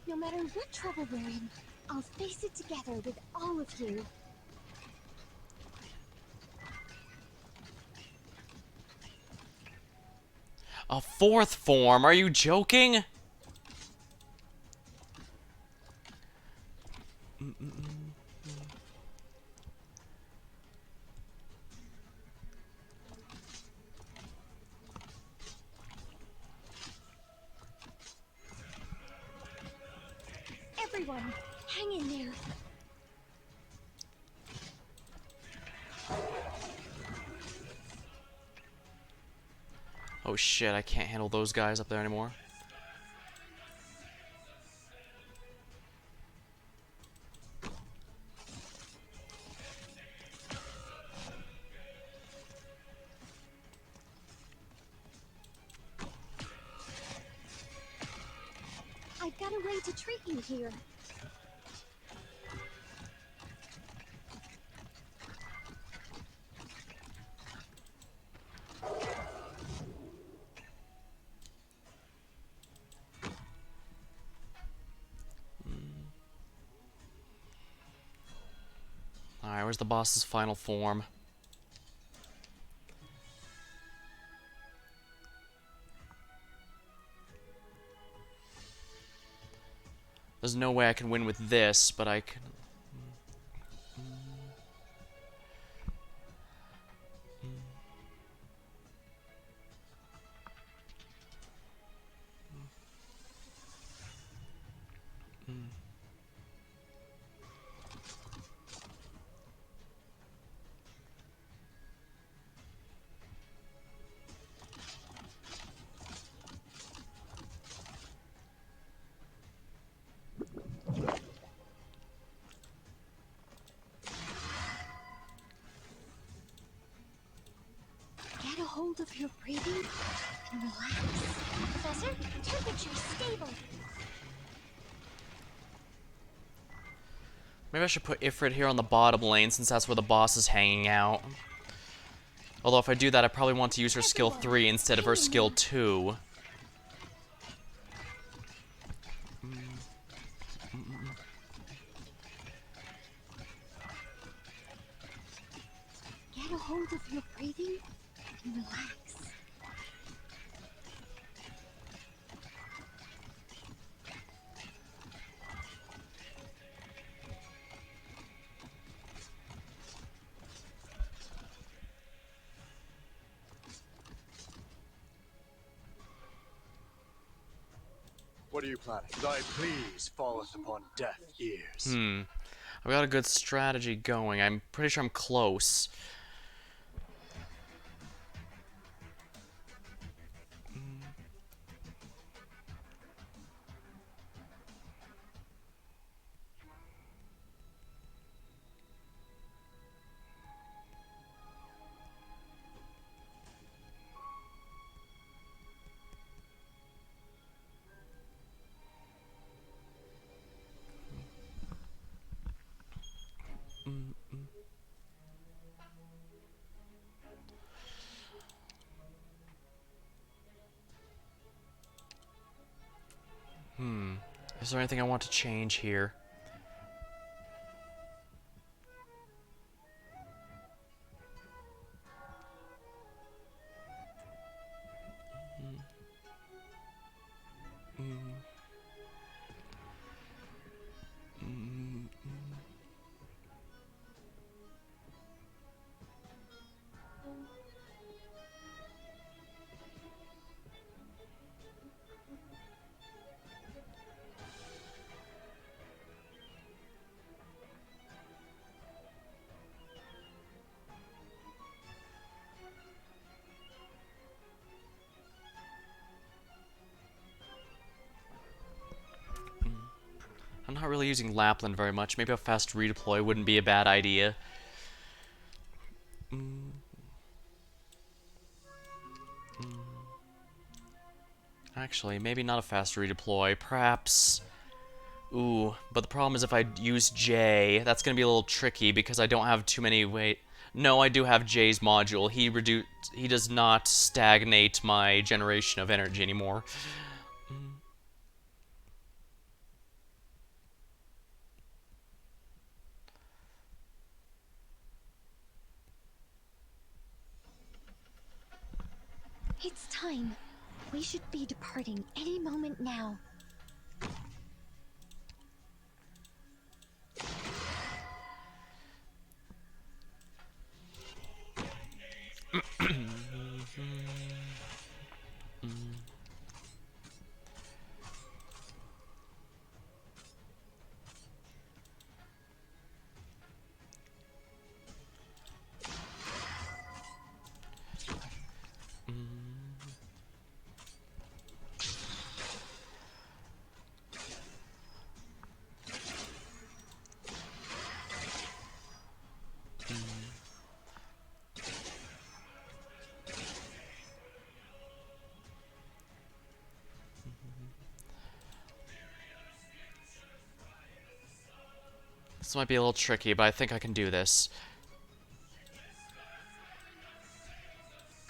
No matter what trouble we're in, I'll face it together with all of you. A fourth form? Are you joking? Everyone, hang in there. Oh shit, I can't handle those guys up there anymore. I've got a way to treat you here. Alright, where's the boss's final form? There's no way I can win with this, but I can... Get a hold of your breathing and relax. Professor, temperature stable. Maybe I should put Ifrit here on the bottom lane, since that's where the boss is hanging out. Although if I do that, I probably want to use her skill 3 instead of her skill 2. Get a hold of your breathing and relax. What are you planning? Thy pleas falleth upon deaf ears. I've got a good strategy going. I'm pretty sure I'm close. Is there anything I want to change here? I'm not really using Lapland very much. Maybe a fast redeploy wouldn't be a bad idea. Actually, maybe not a fast redeploy. Perhaps... Ooh, but the problem is if I use J, that's going to be a little tricky because I don't have too many... Wait... No, I do have J's module. He does not stagnate my generation of energy anymore. It's time. We should be departing any moment now. This might be a little tricky, but I think I can do this.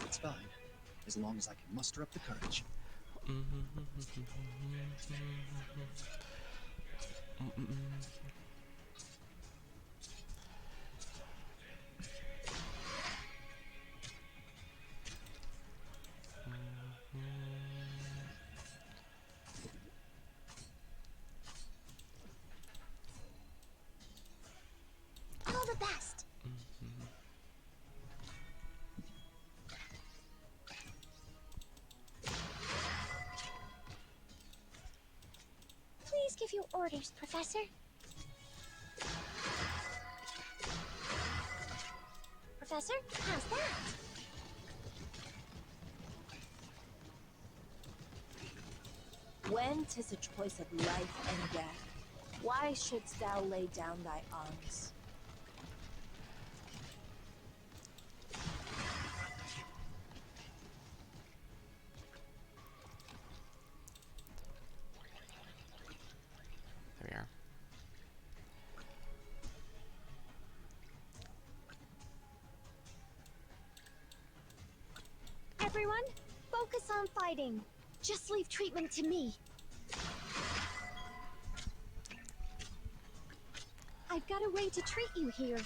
It's fine, as long as I can muster up the courage. All the best. Please give your orders, Professor. Professor, how's that? When 'tis a choice of life and death, why shouldst thou lay down thy arms? There we are. Everyone, focus on fighting. Just leave treatment to me. I've got a way to treat you here.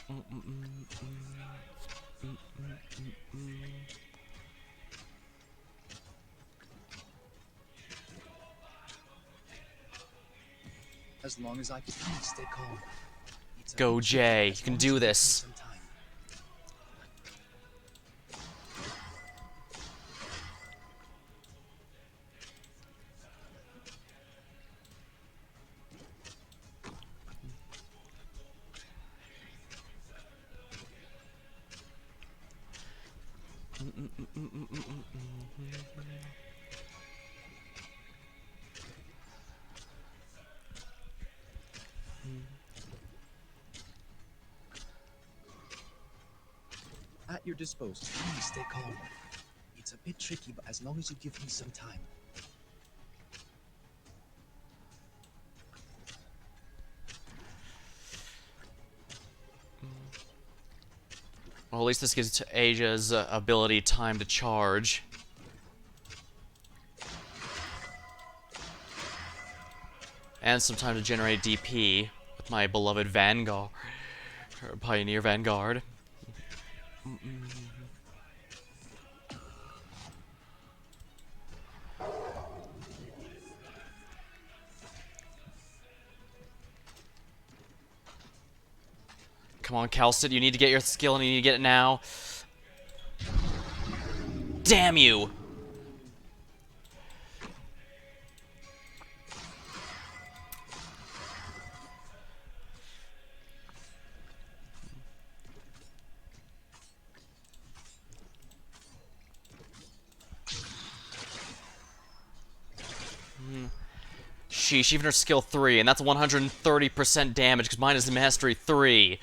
As long as I can stay calm. It's a Go, bit Jay. tricky, as You can long as do give me this. some time. At your disposal. Please stay calm. It's a bit tricky, but as long as you give me some time. Well, at least this gives Asia's ability time to charge. And some time to generate DP with my beloved Vanguard. Or Pioneer Vanguard. Come on, Calcit, you need to get your skill and you need to get it now. Damn you! sheesh, even her skill 3, and that's 130% damage, because mine is mastery 3.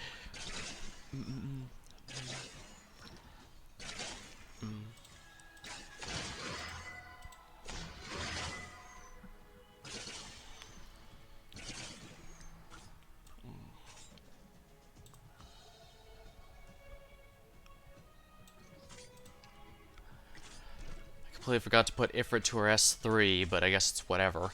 Completely forgot to put Ifrit to her S3, but I guess it's whatever.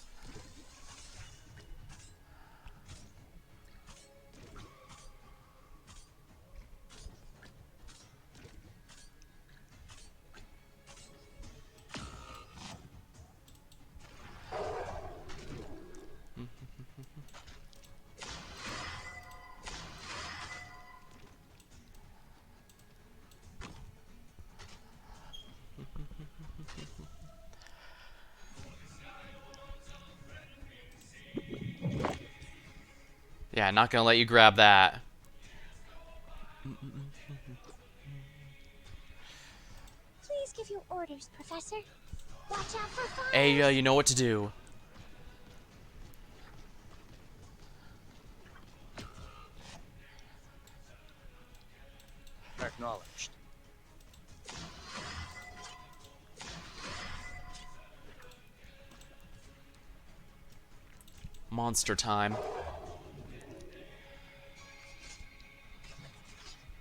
Yeah, not gonna let you grab that. Please give your orders, Professor. Watch out for fire! Aya, you know what to do. Acknowledged. Monster time.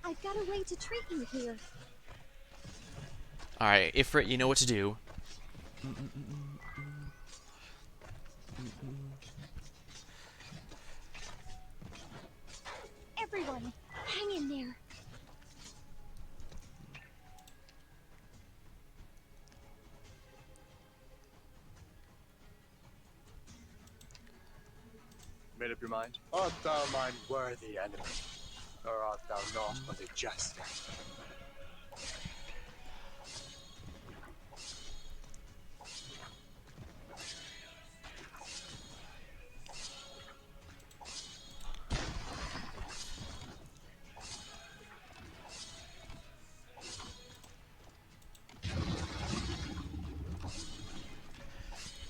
I've got a way to treat you here. Alright, Ifrit, you know what to do. Everyone, hang in there. Made up your mind? Art thou mine worthy enemy? Or art thou not but a jester?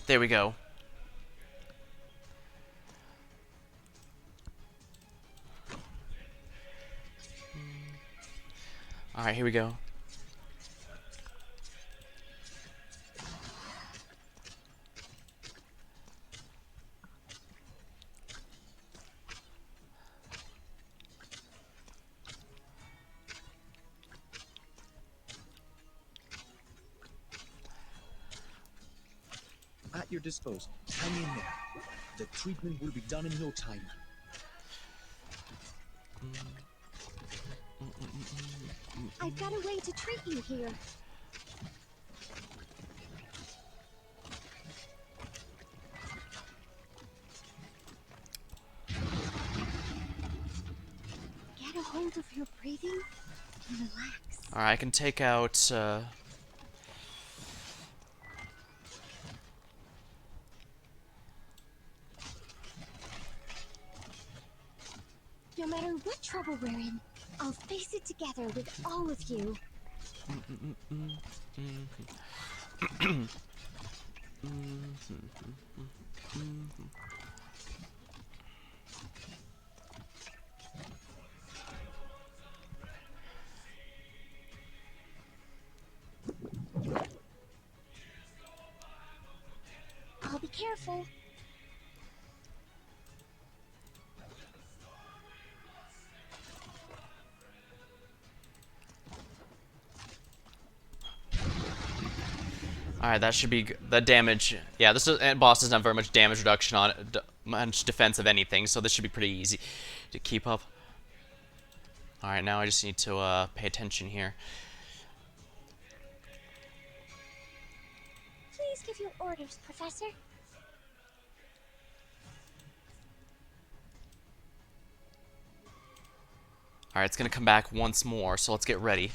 There we go. Alright, here we go. At your disposal. Hang in there. The treatment will be done in no time. I've got a way to treat you here. Get a hold of your breathing and relax. Alright, I can take out, No matter what trouble we're in, I'll face it together with all of you. I'll be careful. Alright, that should be the damage. Yeah, this is, and boss doesn't have very much damage reduction on it, much defense of anything, so this should be pretty easy to keep up. Alright, now I just need to pay attention here. Please give your orders, Professor. Alright, it's gonna come back once more, so let's get ready.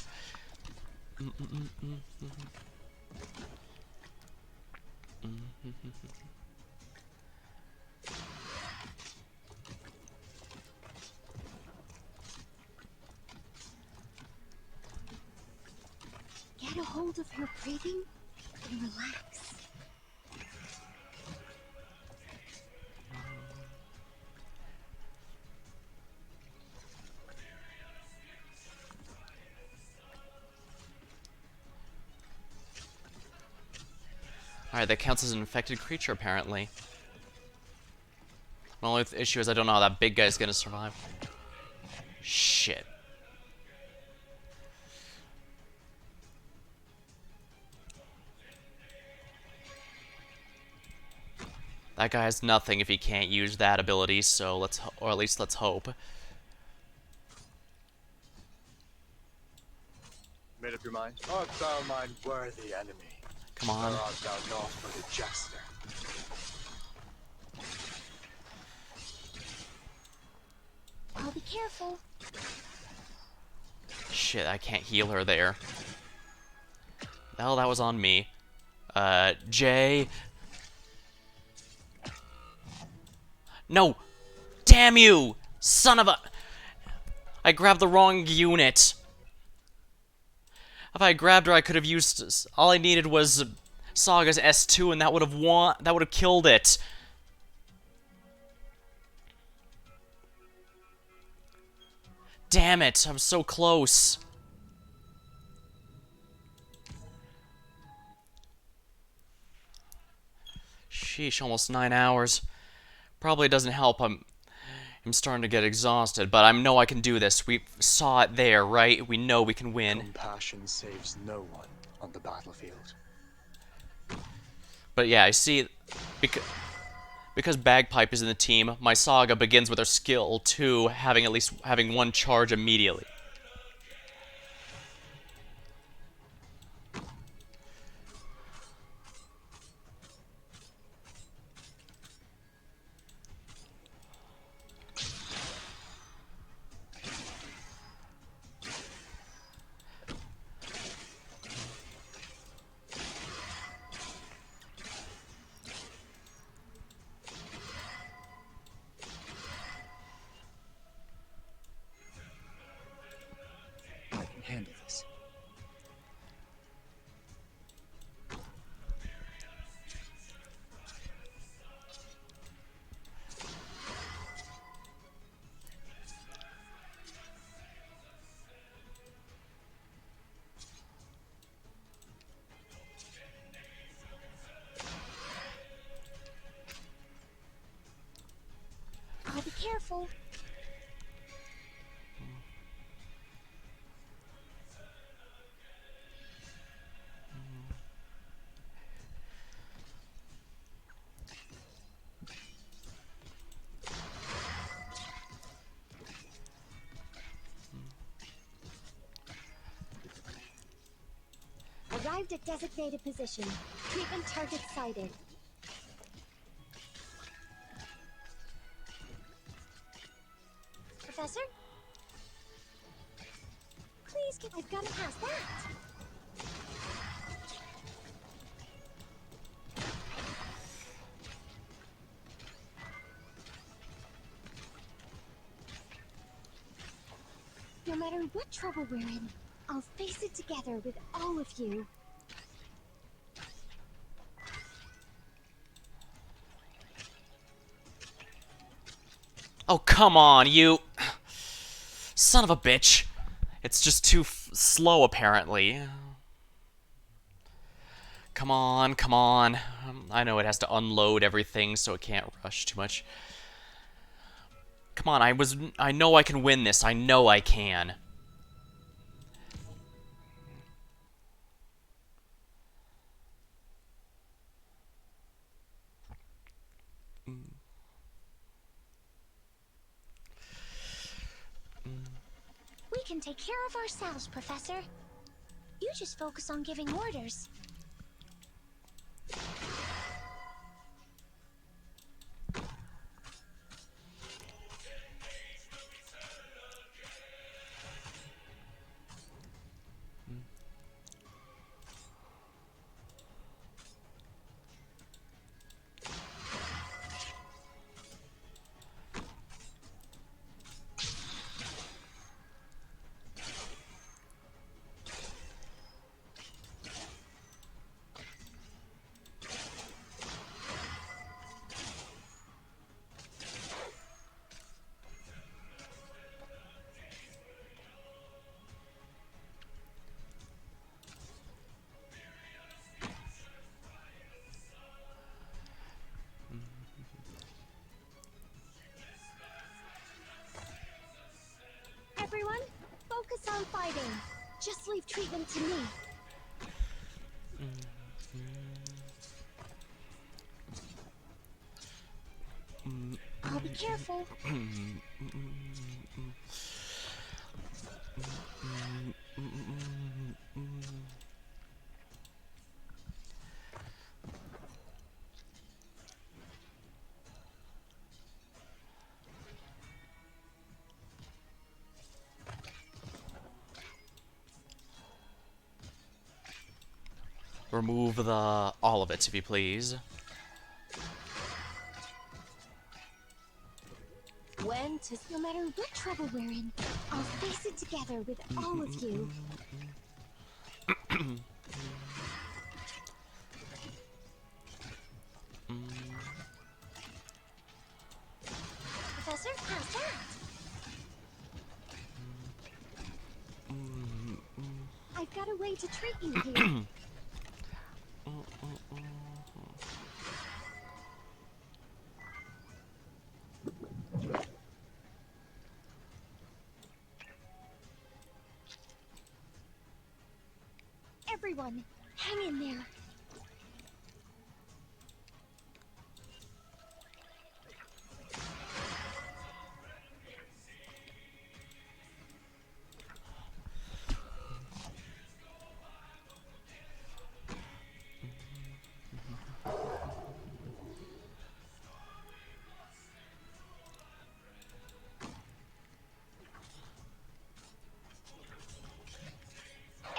Get a hold of your breathing and relax. Alright, that counts as an infected creature, apparently. My only issue is I don't know how that big guy's gonna survive. Shit. That guy has nothing if he can't use that ability, so or at least let's hope. Made up your mind? Art thou mine worthy enemy? Come on. Or art thou naught but a jester? I'll be careful. Shit, I can't heal her there. The hell, that was on me. Jay. No! Damn you! Son of a... I grabbed the wrong unit. If I grabbed her, I could have used... All I needed was Saga's S2, and that would have won... That would have killed it. Damn it, I'm so close. Sheesh, almost 9 hours. Probably doesn't help. I'm starting to get exhausted, but I know I can do this. We saw it there, right? We know we can win. Compassion saves no one on the battlefield. But yeah, I see... Because Bagpipe is in the team, my Saga begins with her skill 2, having one charge immediately. I can handle this. I'll be careful. Arrived at designated position. Treatment target sighted. Professor? Please get... I've got to pass that. No matter what trouble we're in, I'll face it together with all of you. Oh, come on, you... Son of a bitch. It's just too slow, apparently. Come on, come on. I know it has to unload everything, so it can't rush too much. Come on, I know I can win this. I know I can. We can take care of ourselves, Professor. You just focus on giving orders. Just leave treatment to me. I'll be careful. Remove the all of it, if you please. When to No matter what trouble we're in, I'll face it together with all of you. Professor, how's that? I've got a way to treat you here. Everyone, hang in there.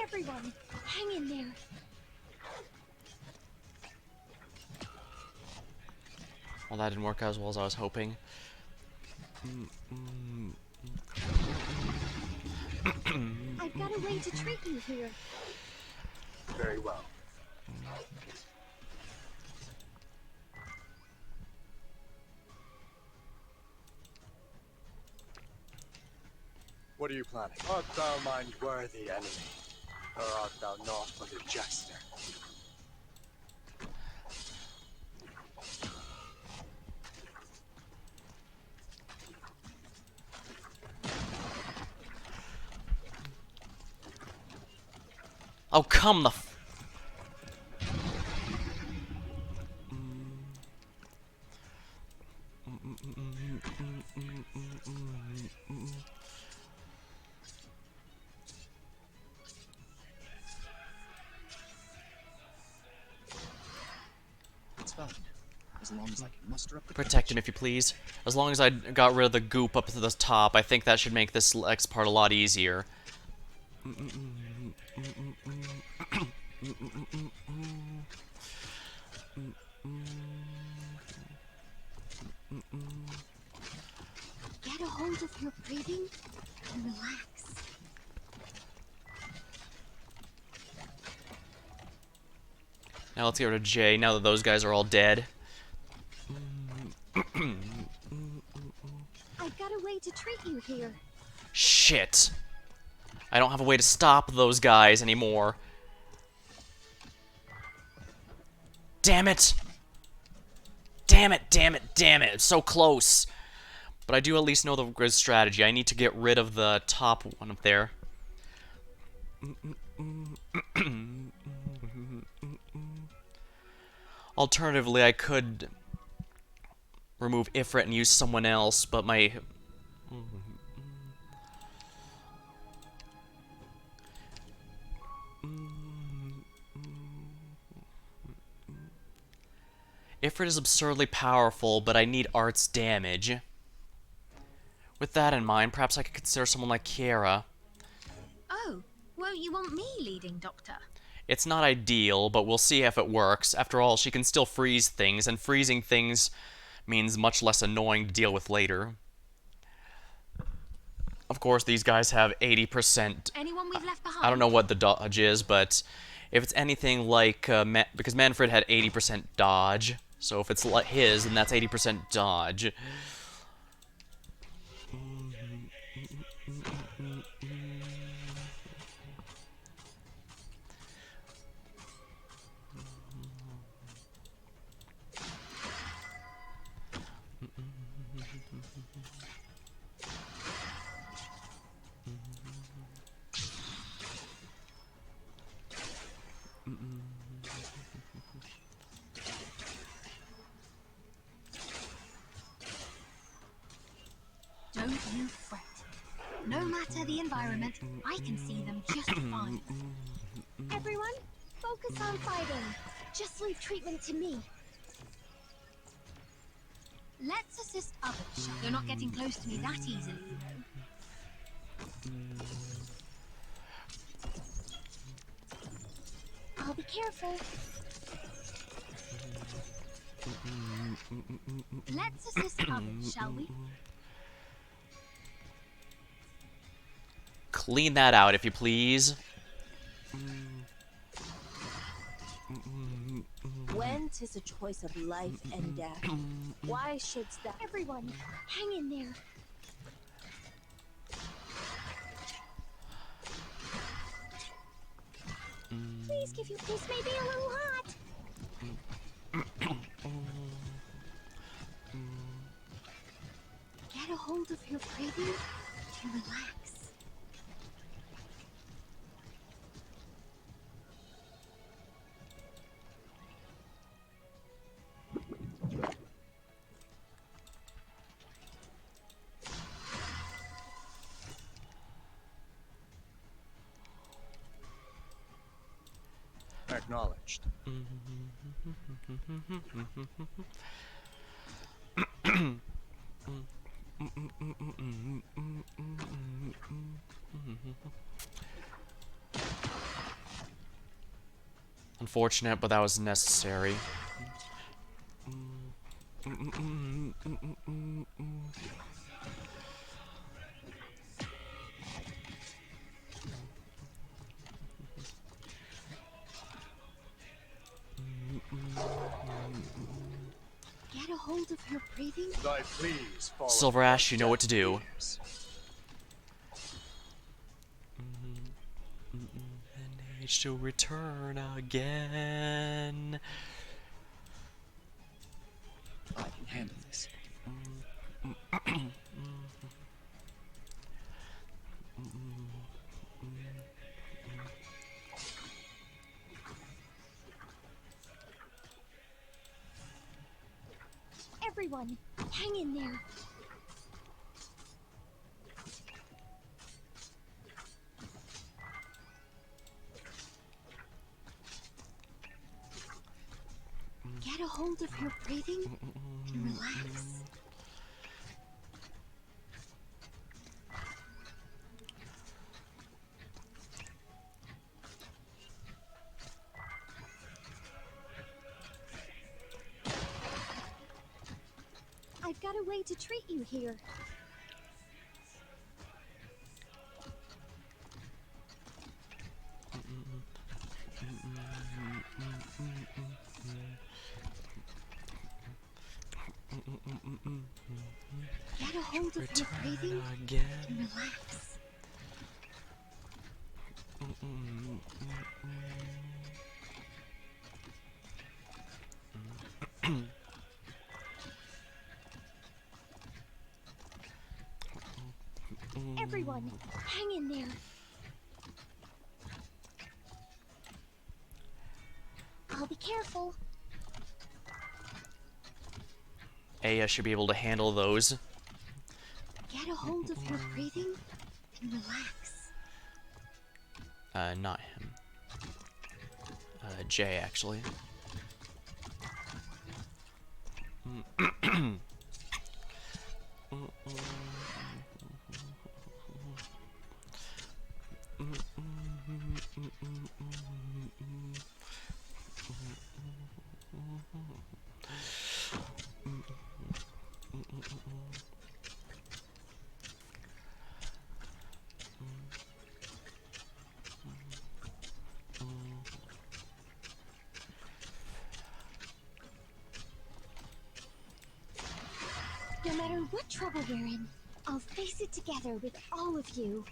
Everyone, hang in there. Well, that didn't work out as well as I was hoping. I've got a way to treat you here. Very well. What are you planning? Art thou mine worthy enemy, or art thou naught but a jester? Oh, come the f- It's fine. As long as I can muster up the Protect him, if you please. As long as I got rid of the goop up to the top, I think that should make this next part a lot easier. Get a hold of your breathing and relax. Now let's get rid of Jay, now that those guys are all dead. I've got a way to treat you here. Shit. I don't have a way to stop those guys anymore. Damn it! Damn it, damn it, damn it. It's so close. But I do at least know the good strategy. I need to get rid of the top one up there. Alternatively, I could remove Ifrit and use someone else, but my... Ifrit is absurdly powerful, but I need Art's damage. With that in mind, perhaps I could consider someone like Kiera. Oh, won't you want me leading, Doctor? It's not ideal, but we'll see if it works. After all, she can still freeze things, and freezing things means much less annoying to deal with later. Of course, these guys have 80%. Anyone we've left behind? I don't know what the dodge is, but if it's anything like... because Manfred had 80% dodge, so if it's like his, then that's 80% dodge. Don't you fret. No matter the environment, I can see them just fine. Everyone, focus on fighting. Just leave treatment to me. Let's assist others. You're not getting close to me that easily, you know. I'll be careful. Let's assist others, shall we? Clean that out, if you please. When 'tis a choice of life and death, why shouldst thou? Everyone, hang in there. Please give you. This may be a little hot. Get a hold of your breathing and relax. Acknowledged. Unfortunate, but that was necessary. Get a hold of your breathing. Thy pleas follow. Silver Ash, you know what to do. And age to return again. I can handle this. Everyone, hang in there. Get a hold of your breathing and relax. I've got a way to treat you here. Get a hold of your breathing Again. and relax. Everyone, hang in there. I'll be careful. Aya should be able to handle those. Get a hold of your breathing and relax. Not him. Jay, actually. No matter what trouble we're in, I'll face it together with all of you.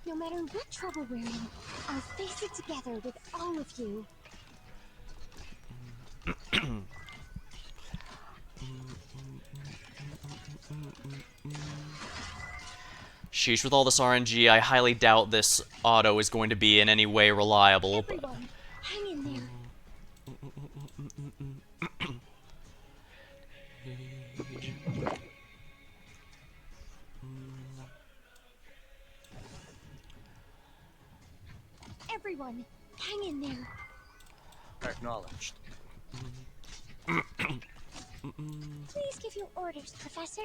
No matter what trouble we're in, I'll face it together with all of you. Sheesh, with all this RNG, I highly doubt this auto is going to be in any way reliable, but... Everyone, hang in there. Everyone, hang in there. Acknowledged. Please give your orders, Professor.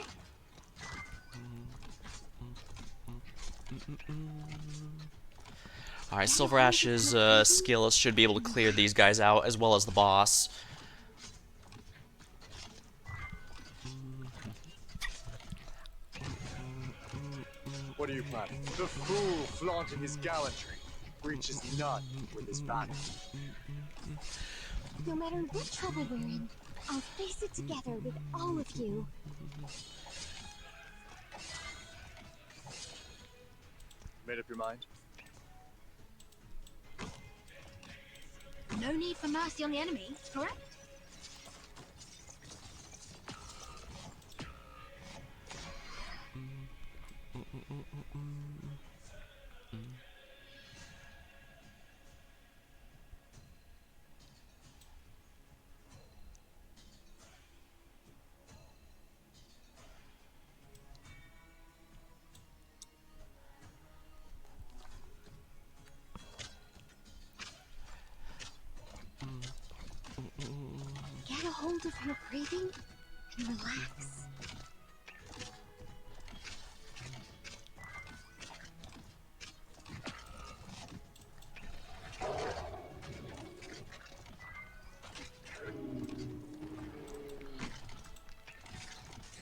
Alright, Silver Ash's skills should be able to clear these guys out, as well as the boss. What are you planning? The fool flaunting his gallantry reaches none with his battle. No matter what trouble we're in, I'll face it together with all of you. Made up your mind? No need for mercy on the enemy, correct? Get a hold of your breathing and relax.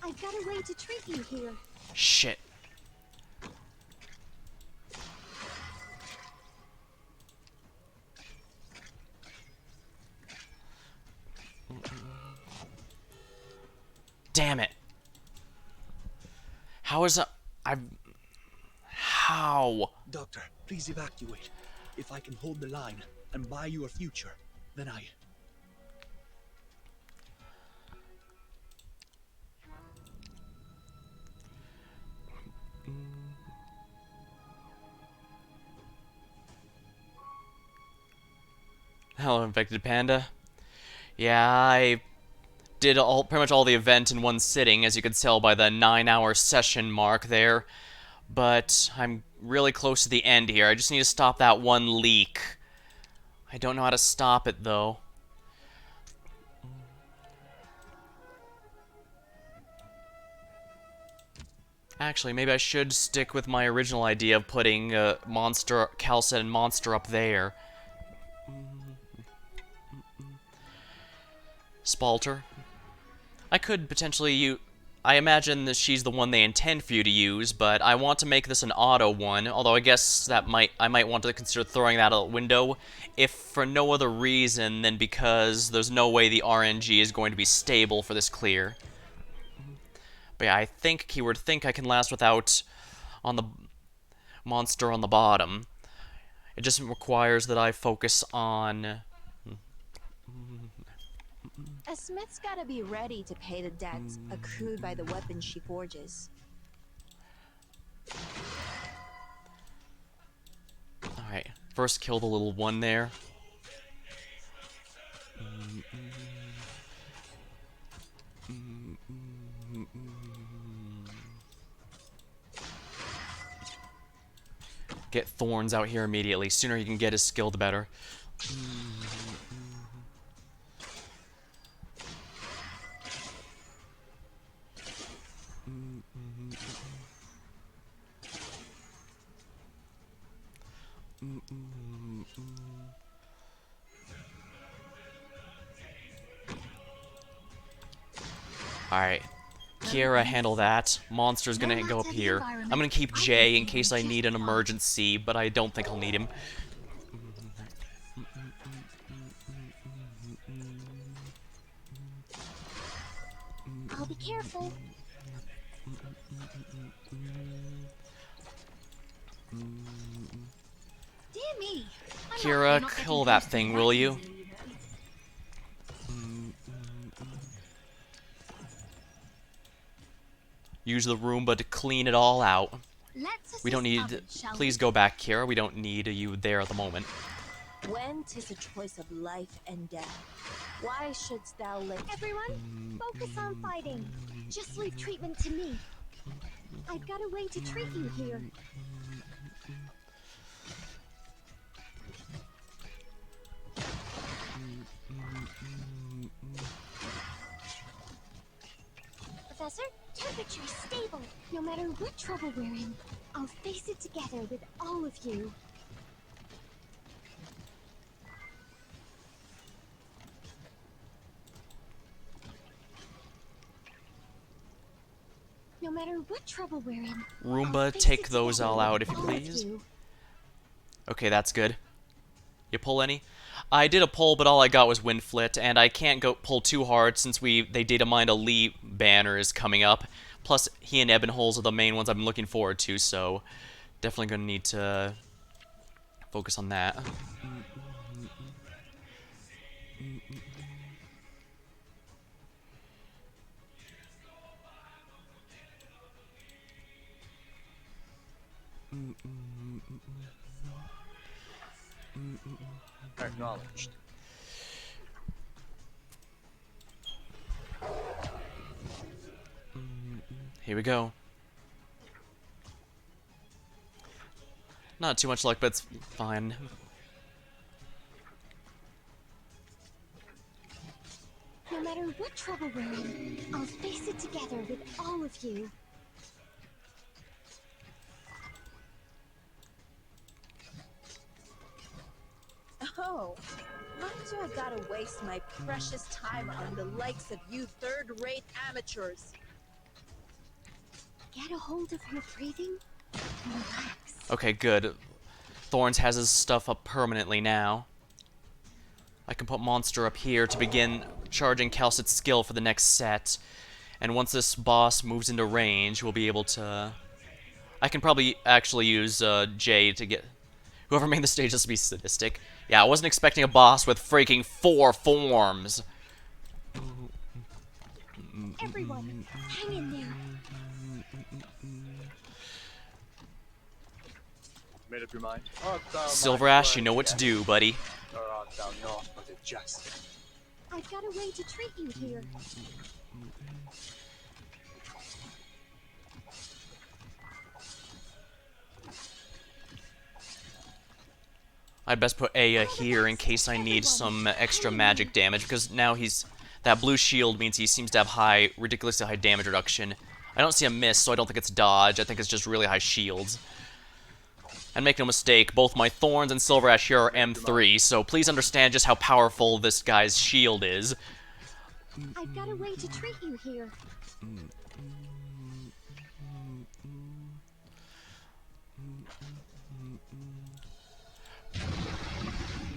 I've got a way to treat you here. Shit. Damn it. How is How? Doctor, please evacuate. If I can hold the line and buy you a future, then I... Hello, Infected Panda. Yeah, I did pretty much all the event in one sitting, as you could tell by the 9-hour session mark there. But I'm really close to the end here. I just need to stop that one leak. I don't know how to stop it, though. Actually, maybe I should stick with my original idea of putting Monster, Calcet, and Monster up there. Spalter. I could potentially I imagine that she's the one they intend for you to use, but I want to make this an auto one, although I guess that I might want to consider throwing that out the window, if for no other reason than because there's no way the RNG is going to be stable for this clear. But yeah, I think, keyword think, I can last without on the monster on the bottom. It just requires that I focus on... A smith's gotta be ready to pay the debts accrued by the weapons she forges. Alright, first kill the little one there. Get Thorns out here immediately. Sooner he can get his skill, the better. Alright. Kiera, handle that. Monster's gonna go up here. I'm gonna keep Jay in case I need an emergency, but I don't think I'll need him. I'll be careful. Dear me. I'm Kiera, not getting kill that close to thing, the will weapons you? in the universe. Use the Roomba to clean it all out. Let's We don't assist need... others, shall Please go back, Kira. We don't need you there at the moment. When 'tis a choice of life and death, why shouldst thou lay? Everyone, focus on fighting. Just leave treatment to me. I've got a way to treat you here. Professor, temperature is stable. No matter what trouble we're in, I'll face it together with all of you. No matter what trouble we're in, I'll Roomba, face take it those together all with out if you all of please. you. Okay, that's good. You pull any? I did a pull, but all I got was Windflit, and I can't go pull too hard since they data mined a Lee banner is coming up. Plus, he and Ebonholes are the main ones I've been looking forward to, so definitely gonna need to focus on that. Acknowledged. Here we go. Not too much luck, but it's fine. No matter what trouble we're in, I'll face it together with all of you. Oh, why do I gotta waste my precious time on the likes of you third-rate amateurs? Get a hold of your breathing and relax. Okay, good. Thorns has his stuff up permanently now. I can put Monster up here to begin charging Calcit's skill for the next set. And once this boss moves into range, we'll be able to... I can probably actually use Jay to get... Whoever made the stage just to be sadistic. Yeah, I wasn't expecting a boss with freaking 4 forms. Everyone, hang in there. Made up your mind? Art thou Silver mine Ash, you know worthy what to enemy, do, buddy. or art thou naught but a jest? I've got a way to treat you here. I'd best put Aya here in case I need some extra magic damage, because now that blue shield means he seems to have ridiculously high damage reduction. I don't see a miss, so I don't think it's dodge. I think it's just really high shields. And make no mistake, both my Thorns and Silver Ash here are M3, so please understand just how powerful this guy's shield is. I've got a way to treat you here.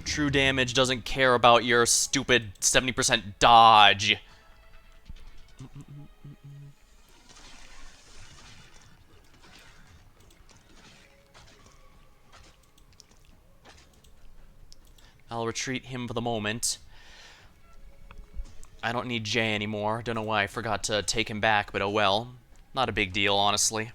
True damage doesn't care about your stupid 70% dodge. I'll retreat him for the moment. I don't need Jay anymore. Don't know why I forgot to take him back, but oh well. Not a big deal, honestly.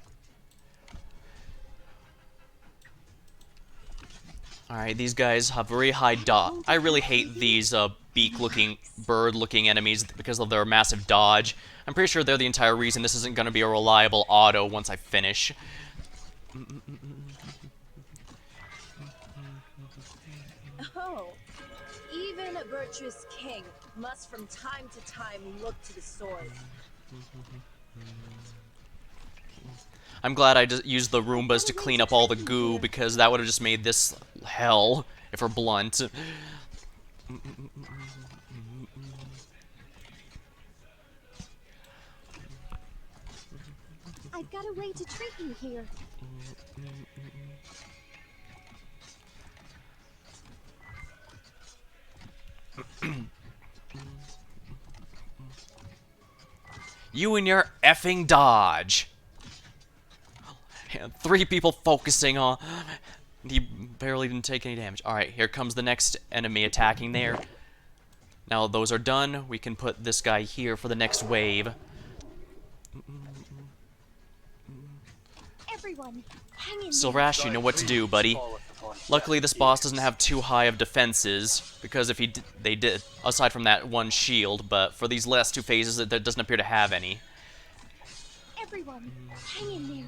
Alright, these guys have very high dodge. I really hate these beak-looking, bird-looking enemies because of their massive dodge. I'm pretty sure they're the entire reason this isn't going to be a reliable auto once I finish. Oh, even a virtuous king must from time to time look to the sword. I'm glad I just used the Roombas to clean up all the goo, because that would have just made this hell, if we're blunt. I've got a way to treat you here. You and your effing dodge. And 3 people focusing on... He barely didn't take any damage. Alright, here comes the next enemy attacking there. Now those are done. We can put this guy here for the next wave. Everyone, hang in Silver there. Ash, you know what to do, buddy. Luckily, this boss doesn't have too high of defenses, because if they did, aside from that one shield, but for these last two phases, it doesn't appear to have any. Everyone, hang in there.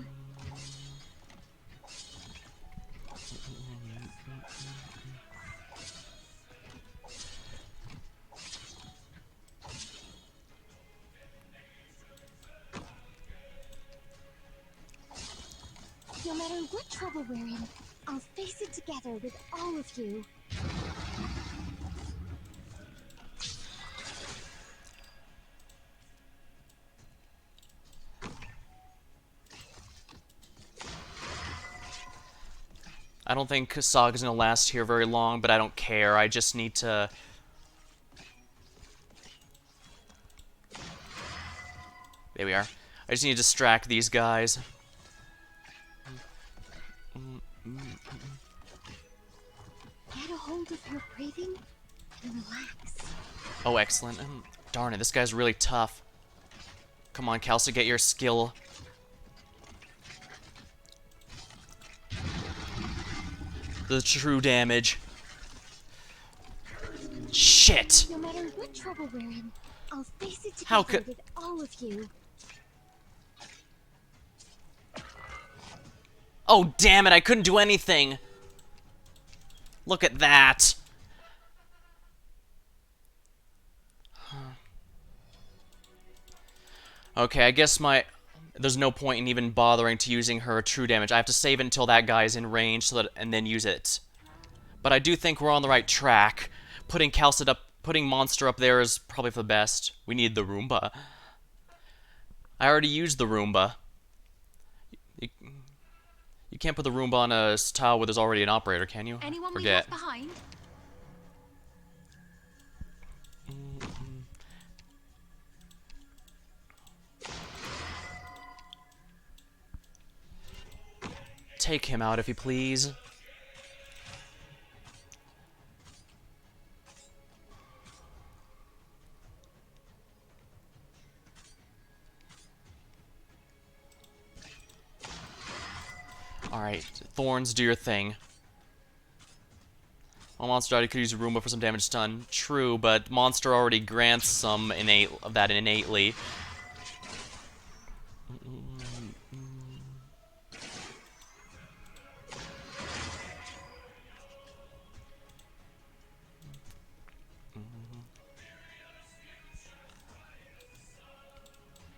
No matter what trouble we're in, I'll face it together with all of you. I don't think Saga's gonna last here very long, but I don't care. I just need to... There we are. I just need to distract these guys. Get a hold of your breathing and relax. Oh, excellent. Darn it, this guy's really tough. Come on, Kalsa, get your skill. The true damage. Shit! No matter what trouble we're in, I'll face it How together could- with all of you. Oh, damn it, I couldn't do anything! Look at that! Okay, I guess there's no point in even bothering to using her true damage. I have to save it until that guy's in range and then use it. But I do think we're on the right track. Putting Monster up there is probably for the best. We need the Roomba. I already used the Roomba. You can't put the Roomba on a tile where there's already an operator, can you? Anyone we Forget. left behind? Take him out if you please. Alright, Thorns, do your thing. Well, Monster already could use a Roomba for some damage done. True, but Monster already grants some of that innately.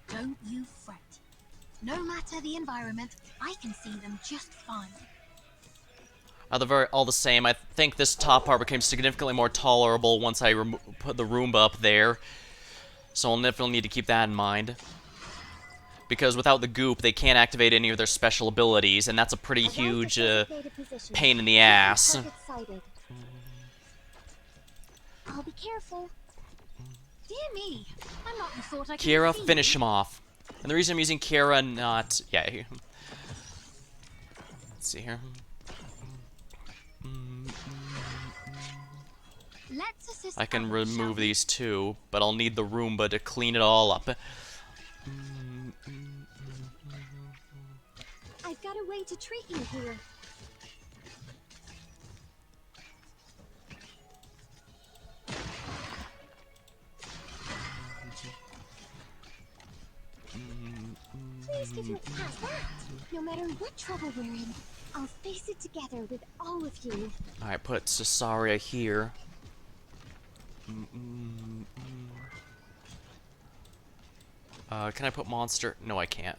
Don't you fret. No matter the environment, I can see them just fine. All the same, I think this top part became significantly more tolerable once I put the Roomba up there. So I'll definitely need to keep that in mind. Because without the goop, they can't activate any of their special abilities, and that's a pretty huge pain in the ass. Target sighted. I'll be careful. Dear me, I'm not the sort I can Kira, see. finish him off. And the reason I'm using Kira, not... Yeah. Let's see here. Let's assist I can others, shall remove we? these two, but I'll need the Roomba to clean it all up. I've got a way to treat you here. Please give your past that. No matter what trouble we're in, I'll face it together with all of you. Alright, put Cesaria here. Can I put Monster? No, I can't.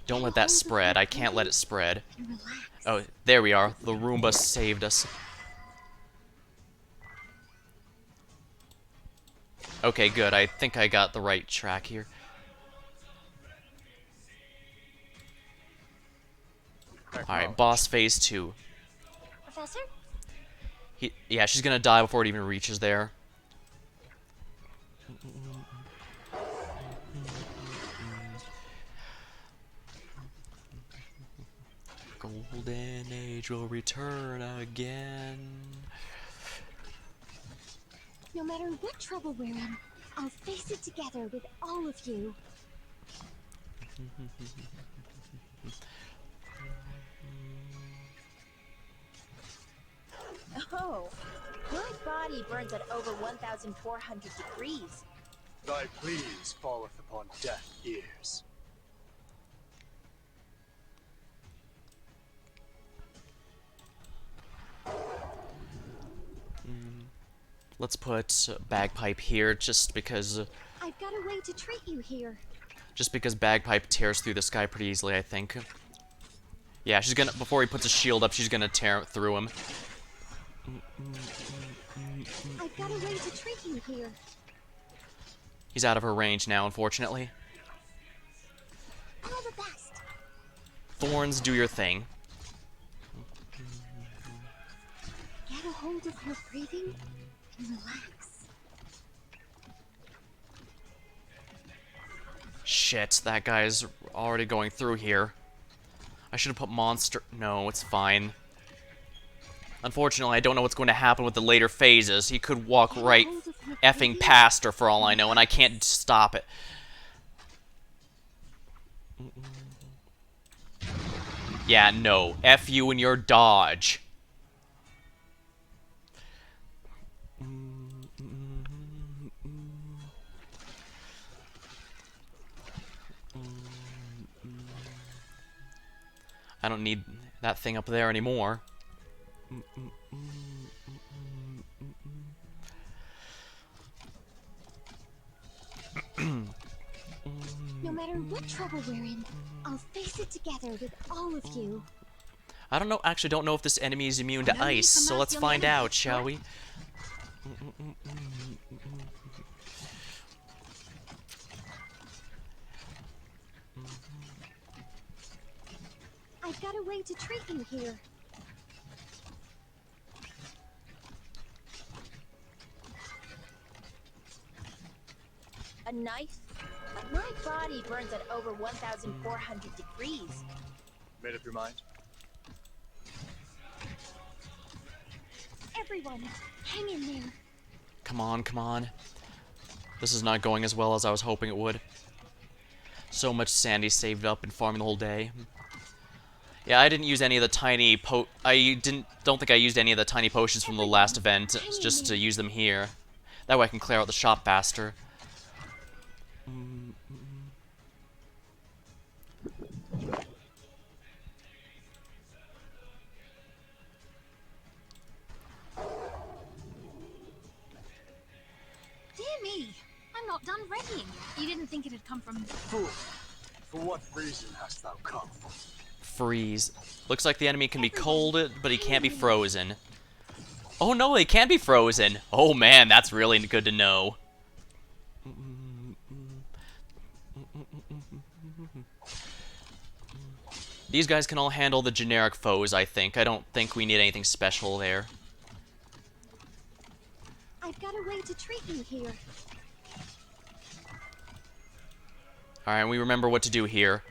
Don't let that spread. I can't let it spread. Relax. Oh, there we are. The Roomba saved us. Okay, good. I think I got the right track here. Alright, boss phase 2. Professor? Yeah, she's gonna die before it even reaches there. Golden Age will return again. No matter what trouble we're in, I'll face it together with all of you. Oh, my body burns at over 1,400 degrees. Thy pleas falleth upon deaf ears. Let's put Bagpipe here, just because I've got a way to treat you here. Bagpipe tears through this guy pretty easily, I think. Yeah, she's gonna, before he puts his shield up, she's gonna tear through him. I've got a way to treat you here. He's out of her range now, unfortunately. All the best. Thorns, do your thing. Get a hold of your breathing and relax. Shit, that guy's already going through here. I should have put monster... No, it's fine. Unfortunately, I don't know what's going to happen with the later phases. He could walk right effing past her for all I know, and I can't stop it. Yeah, no. F you and your dodge. I don't need that thing up there anymore. No matter what trouble we're in, I'll face it together with all of you. I actually don't know if this enemy is immune to No need ice, for so let's mercy on find the enemy, out, shall we? I've got a way to treat you here. A knife? My body burns at over 1,400 degrees. Made up your mind? Everyone, hang in there. Come on, come on. This is not going as well as I was hoping it would. So much sandy saved up and farming the whole day. Yeah, I didn't use any of the tiny don't think I used any of the tiny potions from the last event, just to use them here. That way I can clear out the shop faster. Dear me, I'm not done readying yet. You didn't think it had come from... Fool! For what reason hast thou come? Freeze. Looks like the enemy can be cold, but he can't be frozen. Oh no, they can be frozen! Oh man, that's really good to know. These guys can all handle the generic foes, I think. I don't think we need anything special there. I've got a way to treat you here. Alright, we remember what to do here.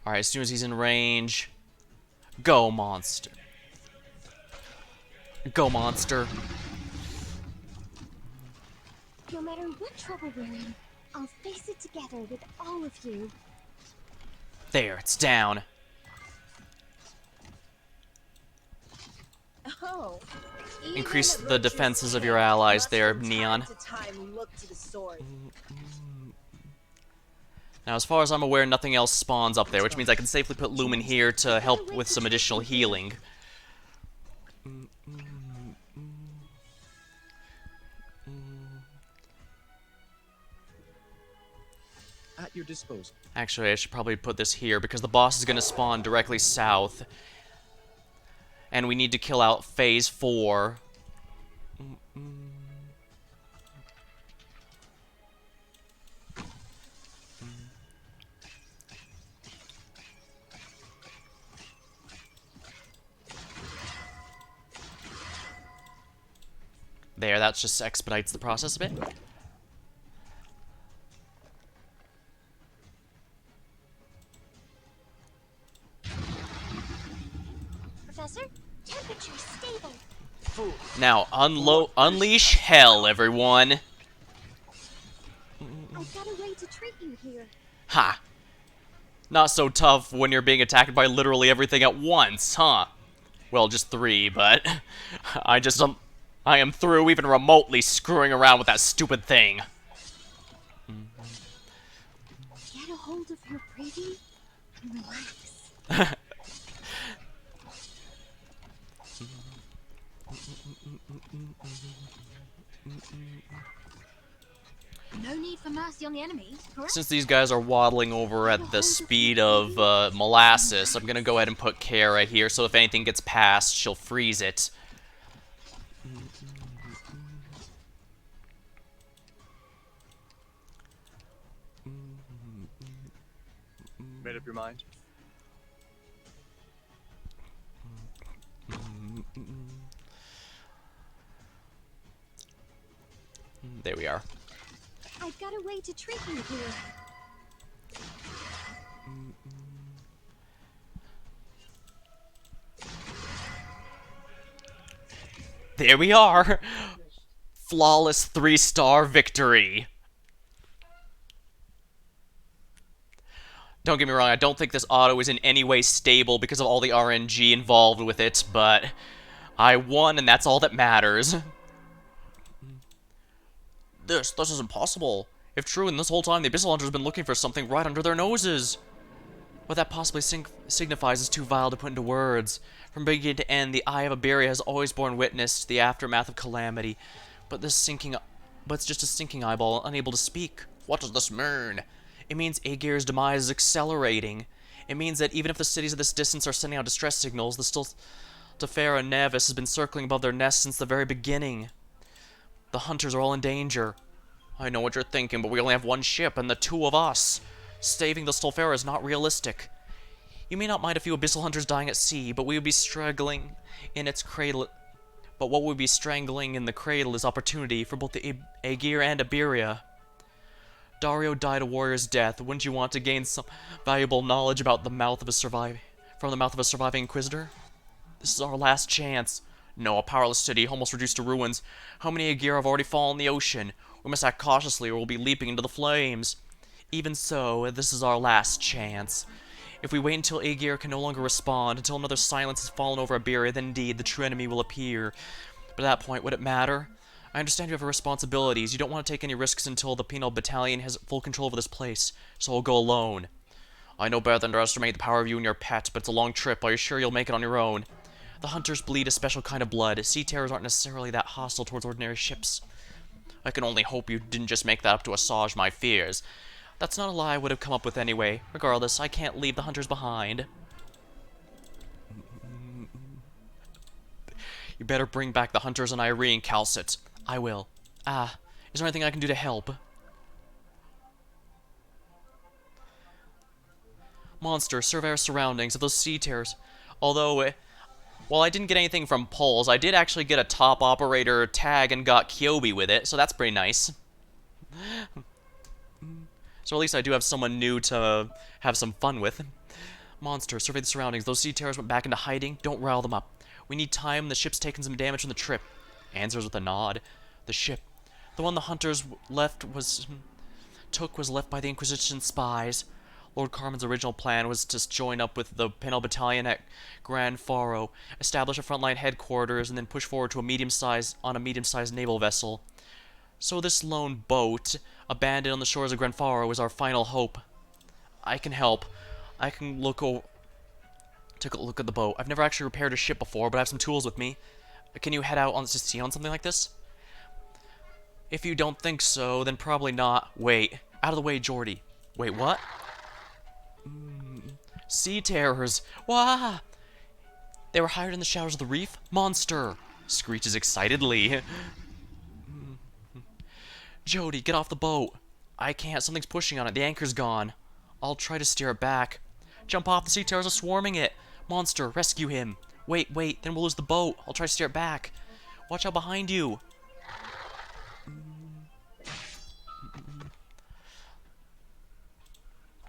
Alright, as soon as he's in range... Go, monster. Go, monster. No matter what trouble we're in, I'll face it together with all of you. There, it's down. Oh. Increase the defenses of your allies there, Neon. Look to the sword. Now, as far as I'm aware, nothing else spawns up there, which means I can safely put Lumen here to help with some additional healing. At your disposal. Actually, I should probably put this here, because the boss is going to spawn directly south. And we need to kill out Phase 4. There, that just expedites the process a bit. Now, unleash hell, everyone. I've got a way to treat you here. Ha! Not so tough when you're being attacked by literally everything at once, huh? Well, just 3, but I am through even remotely screwing around with that stupid thing. Get a hold of your breathing and relax. No need for mercy on the enemy, correct? Since these guys are waddling over at the speed of molasses, I'm gonna go ahead and put Kara here, so if anything gets past, she'll freeze it. Made up your mind? There we are. I've got a way to treat you here. There we are! Flawless 3-star victory! Don't get me wrong, I don't think this auto is in any way stable because of all the RNG involved with it, but I won and that's all that matters. This is impossible. If true, and this whole time the Abyssal Hunter's been looking for something right under their noses. What that possibly signifies is too vile to put into words. From beginning to end, the Eye of Iberia has always borne witness to the aftermath of calamity. But it's just a sinking eyeball, unable to speak. What does this mean? It means Aegir's demise is accelerating. It means that even if the cities at this distance are sending out distress signals, the Stultifera Navis has been circling above their nest since the very beginning. The hunters are all in danger. I know what you're thinking, but we only have one ship, and the 2 of us. Saving the Stultifera is not realistic. You may not mind a few abyssal hunters dying at sea, but we would be struggling in its cradle. But what would be strangling in the cradle is opportunity for both the Aegir and Iberia. Dario died a warrior's death. Wouldn't you want to gain some valuable knowledge about from the mouth of a surviving Inquisitor? This is our last chance. No, a powerless city, almost reduced to ruins. How many Aegir have already fallen in the ocean? We must act cautiously or we'll be leaping into the flames. Even so, this is our last chance. If we wait until Aegir can no longer respond, until another silence has fallen over Iberia, then indeed the true enemy will appear. But at that point, would it matter? I understand you have responsibilities. You don't want to take any risks until the Penal Battalion has full control over this place, so I'll go alone. I know better than to underestimate the power of you and your pet, but it's a long trip. Are you sure you'll make it on your own? The hunters bleed a special kind of blood. Sea terrors aren't necessarily that hostile towards ordinary ships. I can only hope you didn't just make that up to assuage my fears. That's not a lie I would have come up with anyway. Regardless, I can't leave the hunters behind. You better bring back the hunters and Irene, Calcit. I will. Is there anything I can do to help? Monster, survey our surroundings of those sea terrors. Although, while I didn't get anything from polls, I did actually get a top operator tag and got Kyobi with it, so that's pretty nice. So at least I do have someone new to have some fun with. Monster, survey the surroundings. Those sea terrors went back into hiding. Don't rile them up. We need time. The ship's taken some damage from the trip. Answers with a nod. The ship. The one the hunters took was left by the Inquisition spies. Lord Carmen's original plan was to join up with the Penal Battalion at Gran Faro, establish a frontline headquarters, and then push forward to a medium-sized naval vessel. So this lone boat, abandoned on the shores of Gran Faro, is our final hope. I can help. I can take a look at the boat. I've never actually repaired a ship before, but I have some tools with me. Can you head out to sea on something like this? If you don't think so, then probably not. Wait. Out of the way, Jordy. Wait, what? Sea terrors. Wah! They were hired in the shadows of the reef? Monster! Screeches excitedly. Jody, get off the boat. I can't. Something's pushing on it. The anchor's gone. I'll try to steer it back. Jump off. The sea terrors are swarming it. Monster, rescue him. Wait. Then we'll lose the boat. I'll try to steer it back. Watch out behind you.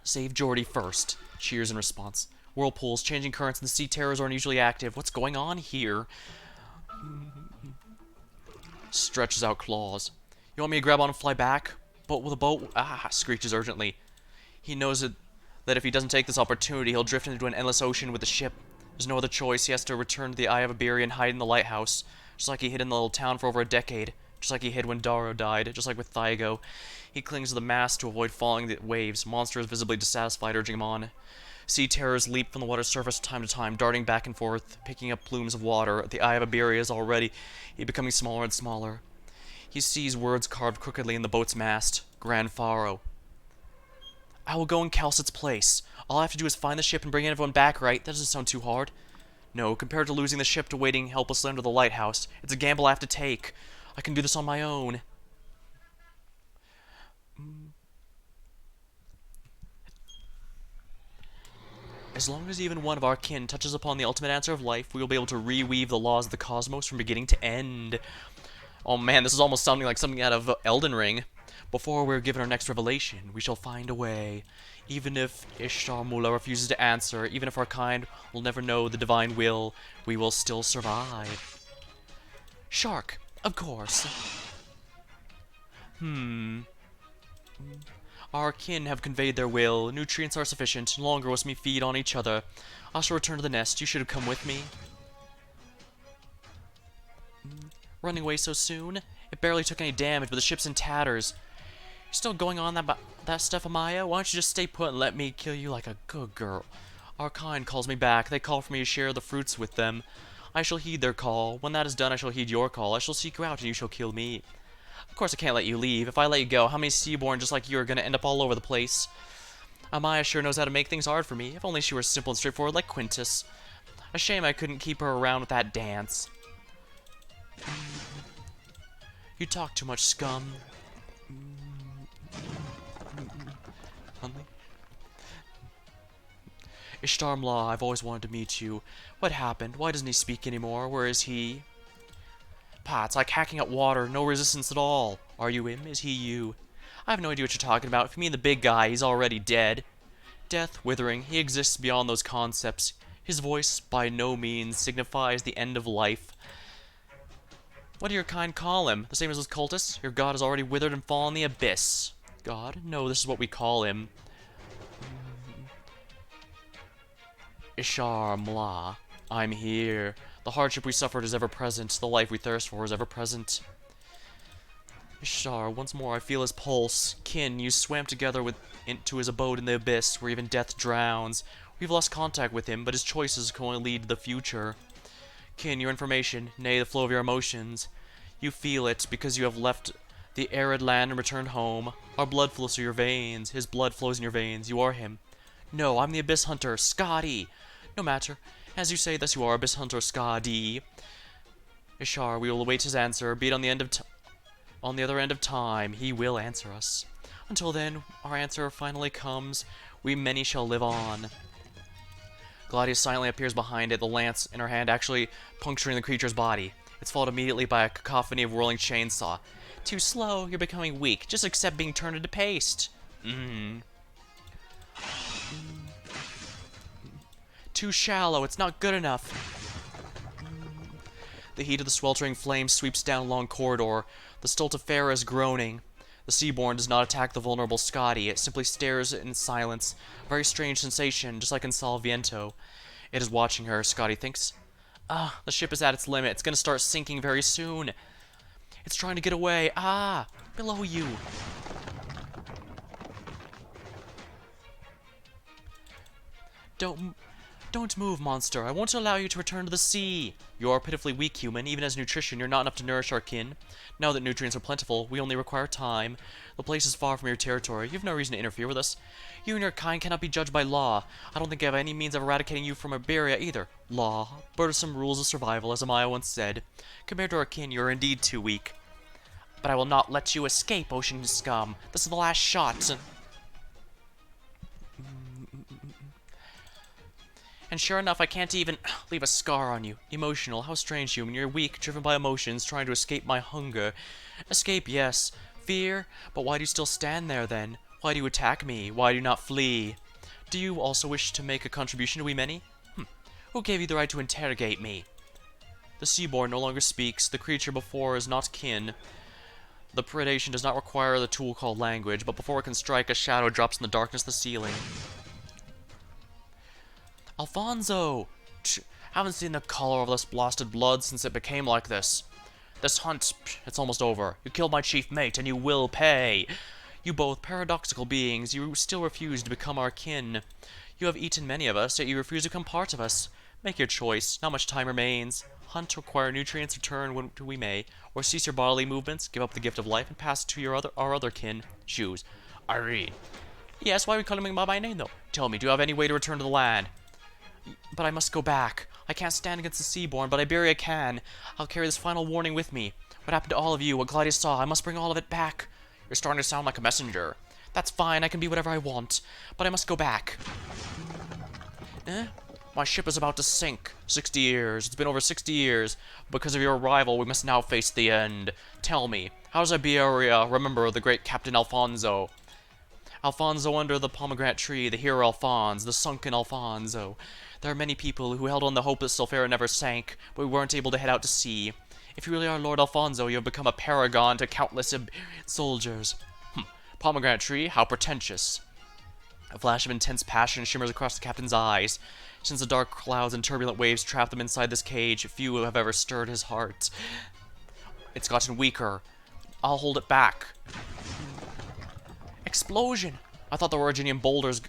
Save Jordy first. Cheers in response. Whirlpools, changing currents, and the sea terrors aren't usually active. What's going on here? stretches out claws. You want me to grab on and fly back? But with a boat? Ah, screeches urgently. He knows that if he doesn't take this opportunity, he'll drift into an endless ocean with the ship. There's no other choice. He has to return to the Eye of Iberia and hide in the lighthouse, just like he hid in the little town for over a decade, just like he hid when Daro died, just like with Thygo. He clings to the mast to avoid falling the waves. Monster is visibly dissatisfied, urging him on. Sea terrors leap from the water's surface time to time, darting back and forth, picking up plumes of water. The Eye of Iberia is already becoming smaller and smaller. He sees words carved crookedly in the boat's mast. Gran Faro. I will go in Calcit's place. All I have to do is find the ship and bring everyone back, right? That doesn't sound too hard. No, compared to losing the ship to waiting helplessly under the lighthouse, it's a gamble I have to take. I can do this on my own. As long as even one of our kin touches upon the ultimate answer of life, we will be able to reweave the laws of the cosmos from beginning to end. Oh man, this is almost sounding like something out of Elden Ring. Before we're given our next revelation, we shall find a way. Even if Ishtar Mula refuses to answer, even if our kind will never know the divine will, we will still survive. Shark, of course. Our kin have conveyed their will. Nutrients are sufficient. No longer must we feed on each other. I shall return to the nest. You should have come with me. Running away so soon? It barely took any damage, but the ship's in tatters. You're still going on that stuff, Amaya? Why don't you just stay put and let me kill you like a good girl? Our kind calls me back. They call for me to share the fruits with them. I shall heed their call. When that is done, I shall heed your call. I shall seek you out, and you shall kill me. Of course I can't let you leave. If I let you go, how many Seaborn just like you are going to end up all over the place? Amaya sure knows how to make things hard for me. If only she were simple and straightforward like Quintus. A shame I couldn't keep her around with that dance. You talk too much, scum. Ishtar Mla, I've always wanted to meet you. What happened? Why doesn't he speak anymore? Where is he? Pa, it's like hacking at water. No resistance at all. Are you him? Is he you? I have no idea what you're talking about. If you mean the big guy, he's already dead. Death, withering, he exists beyond those concepts. His voice, by no means, signifies the end of life. What do your kind call him? The same as those cultists? Your god has already withered and fallen in the abyss. God? No, this is what we call him. Ishtar Mla. I'm here. The hardship we suffered is ever present. The life we thirst for is ever present. Ishtar, once more I feel his pulse. Kin, you swam together into his abode in the abyss, where even death drowns. We've lost contact with him, but his choices can only lead to the future. Kin, your information, nay, the flow of your emotions. You feel it, because you have left the arid land and returned home. Our blood flows through your veins. His blood flows in your veins. You are him. No, I'm the Abyss Hunter, Scotty. No matter. As you say, thus you are, Abyss Hunter Scotty. Ishtar, we will await his answer. Be it on the other end of time, he will answer us. Until then, our answer finally comes. We many shall live on. Gladius silently appears behind it, the lance in her hand actually puncturing the creature's body. It's followed immediately by a cacophony of whirling chainsaw. Too slow, you're becoming weak. Just accept being turned into paste. Too shallow, it's not good enough. The heat of the sweltering flame sweeps down a long corridor. The Stultifera is groaning. The Seaborn does not attack the vulnerable Scotty. It simply stares in silence. A very strange sensation, just like in Salviento. It is watching her, Scotty thinks. Ah, the ship is at its limit. It's going to start sinking very soon. It's trying to get away. Ah, below you. Don't move, monster. I won't allow you to return to the sea. You are pitifully weak, human. Even as nutrition, you're not enough to nourish our kin. Now that nutrients are plentiful, we only require time. The place is far from your territory. You have no reason to interfere with us. You and your kind cannot be judged by law. I don't think I have any means of eradicating you from Iberia either. Law. Burdensome rules of survival, as Amaya once said. Compared to our kin, you are indeed too weak. But I will not let you escape, ocean scum. This is the last shot. And sure enough, I can't even leave a scar on you. Emotional, how strange, human. You're weak, driven by emotions, trying to escape my hunger. Escape, yes. Fear? But why do you still stand there, then? Why do you attack me? Why do you not flee? Do you also wish to make a contribution to we many? Who gave you the right to interrogate me? The Seaborn no longer speaks. The creature before is not kin. The predation does not require the tool called language, but before it can strike, a shadow drops in the darkness of the ceiling. Alfonso! Haven't seen the color of this blasted blood since it became like this. This hunt, it's almost over. You killed my chief mate, and you will pay. You both paradoxical beings, you still refuse to become our kin. You have eaten many of us, yet you refuse to become part of us. Make your choice. Not much time remains. Hunt, acquire nutrients, return when we may, or cease your bodily movements, give up the gift of life, and pass it to our other kin. Choose. Irene. Yes, why are we calling me by my name, though? Tell me, do you have any way to return to the land? But I must go back. I can't stand against the Seaborn, but Iberia can. I'll carry this final warning with me. What happened to all of you, what Gladius saw, I must bring all of it back. You're starting to sound like a messenger. That's fine, I can be whatever I want. But I must go back. My ship is about to sink. 60 years. It's been over 60 years. Because of your arrival, we must now face the end. Tell me, how does Iberia remember the great Captain Alfonso? Alfonso under the pomegranate tree, the hero Alphonse, the sunken Alfonso. There are many people who held on the hope that Stultifera never sank, but we weren't able to head out to sea. If you really are Lord Alfonso, you have become a paragon to countless soldiers. Pomegranate tree, how pretentious. A flash of intense passion shimmers across the captain's eyes. Since the dark clouds and turbulent waves trap them inside this cage, few have ever stirred his heart. It's gotten weaker. I'll hold it back. Explosion! I thought the Originian boilers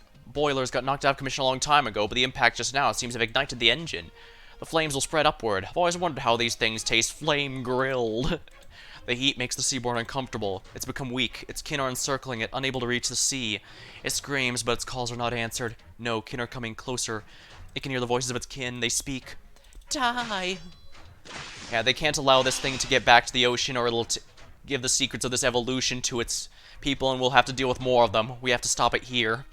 got knocked out of commission a long time ago, but the impact just now seems to have ignited the engine. The flames will spread upward. I've always wondered how these things taste flame-grilled. The heat makes the Seaborn uncomfortable. It's become weak. Its kin are encircling it, unable to reach the sea. It screams, but its calls are not answered. No, kin are coming closer. It can hear the voices of its kin. They speak. Die! Yeah, they can't allow this thing to get back to the ocean, or it'll give the secrets of this evolution to its people, and we'll have to deal with more of them. We have to stop it here.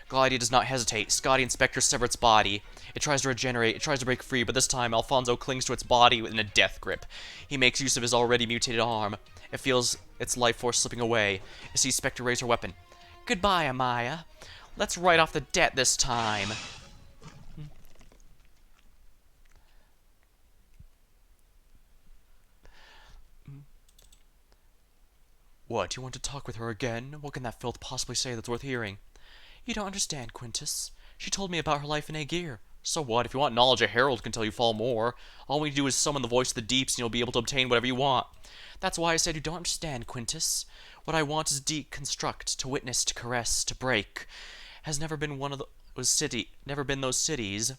Gladi does not hesitate. Scotty and Spectre sever its body. It tries to regenerate, it tries to break free, but this time Alfonso clings to its body in a death grip. He makes use of his already mutated arm. It feels its life force slipping away. It sees Spectre raise her weapon. Goodbye, Amaya. Let's write off the debt this time. What, you want to talk with her again? What can that filth possibly say that's worth hearing? You don't understand, Quintus. She told me about her life in Aegir. So what? If you want knowledge, a herald can tell you far more. All we do is summon the voice of the deeps, and you'll be able to obtain whatever you want. That's why I said you don't understand, Quintus. What I want is deconstruct, to witness, to caress, to break. Has never been one of never been those cities.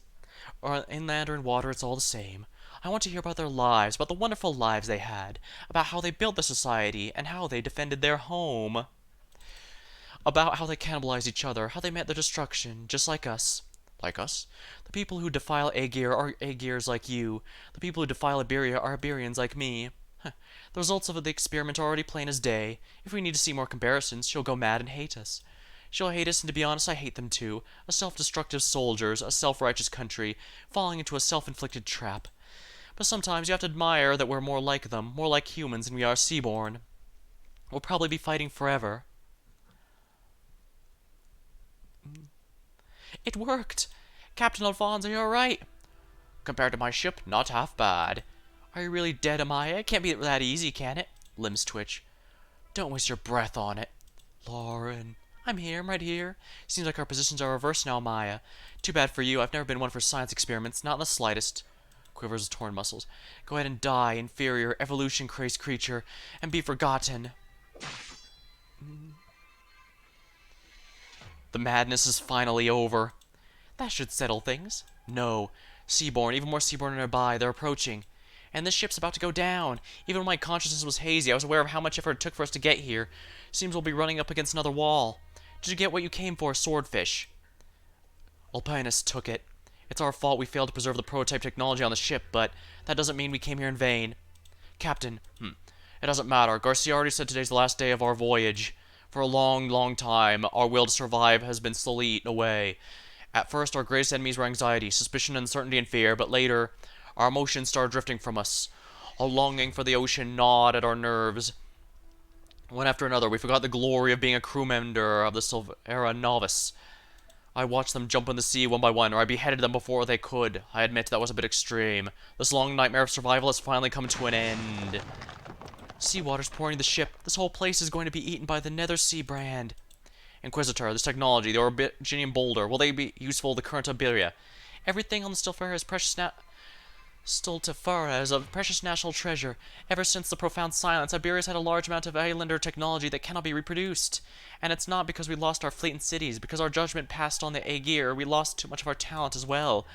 Or inland or in water, it's all the same. I want to hear about their lives, about the wonderful lives they had, about how they built the society, and how they defended their home. About how they cannibalized each other, how they met their destruction, just like us. Like us? The people who defile Aegir are Aegirs like you. The people who defile Iberia are Iberians like me. The results of the experiment are already plain as day. If we need to see more comparisons, she'll go mad and hate us. She'll hate us, and to be honest, I hate them too. A self-destructive soldiers, a self-righteous country, falling into a self-inflicted trap. But sometimes you have to admire that we're more like them, more like humans than we are Seaborn. We'll probably be fighting forever. It worked! Captain Alfonso, you're right! Compared to my ship, not half bad. Are you really dead, Amaya? It can't be that easy, can it? Limbs twitch. Don't waste your breath on it. Lauren. I'm here, I'm right here. Seems like our positions are reversed now, Amaya. Too bad for you, I've never been one for science experiments, not in the slightest. Quivers of torn muscles. Go ahead and die, inferior, evolution-crazed creature, and be forgotten. The madness is finally over. That should settle things. No. Seaborn, even more Seaborn nearby, they're approaching. And this ship's about to go down. Even when my consciousness was hazy, I was aware of how much effort it took for us to get here. Seems we'll be running up against another wall. Did you get what you came for, Swordfish? Alpinus took it. It's our fault we failed to preserve the prototype technology on the ship, but that doesn't mean we came here in vain. Captain, it doesn't matter. Garcia already said today's the last day of our voyage. For a long, long time, our will to survive has been slowly eaten away. At first, our greatest enemies were anxiety, suspicion, uncertainty, and fear, but later, our emotions started drifting from us. A longing for the ocean gnawed at our nerves. One after another, we forgot the glory of being a crew member of the Stultifera Navis. I watched them jump in the sea one by one, or I beheaded them before they could. I admit that was a bit extreme. This long nightmare of survival has finally come to an end. Seawater's pouring the ship. This whole place is going to be eaten by the Nether Sea brand. Inquisitor, this technology, the Originium boulder, will they be useful to the current Iberia? Everything on the Stultifera is Stultifera is a precious national treasure. Ever since the profound silence, Iberia's had a large amount of islander technology that cannot be reproduced. And it's not because we lost our fleet and cities, because our judgment passed on the Aegir, we lost too much of our talent as well.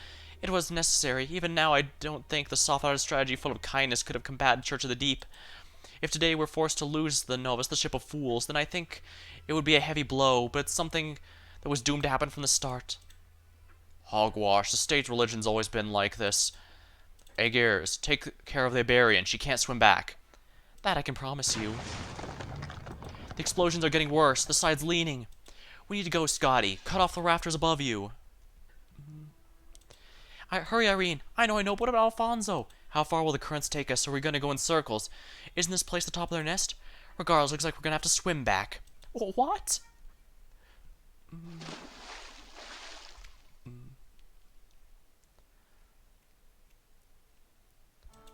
It was necessary. Even now, I don't think the soft-hearted strategy full of kindness could have combated Church of the Deep. If today we're forced to lose the Novus, the ship of fools, then I think it would be a heavy blow, but it's something that was doomed to happen from the start. Hogwash. The state religion's always been like this. Aegirs, take care of the Iberian. She can't swim back. That I can promise you. The explosions are getting worse. The side's leaning. We need to go, Scotty. Cut off the rafters above you. Hurry, Irene. I know, but what about Alfonso? How far will the currents take us? Are we going to go in circles? Isn't this place the top of their nest? Regardless, looks like we're going to have to swim back. What?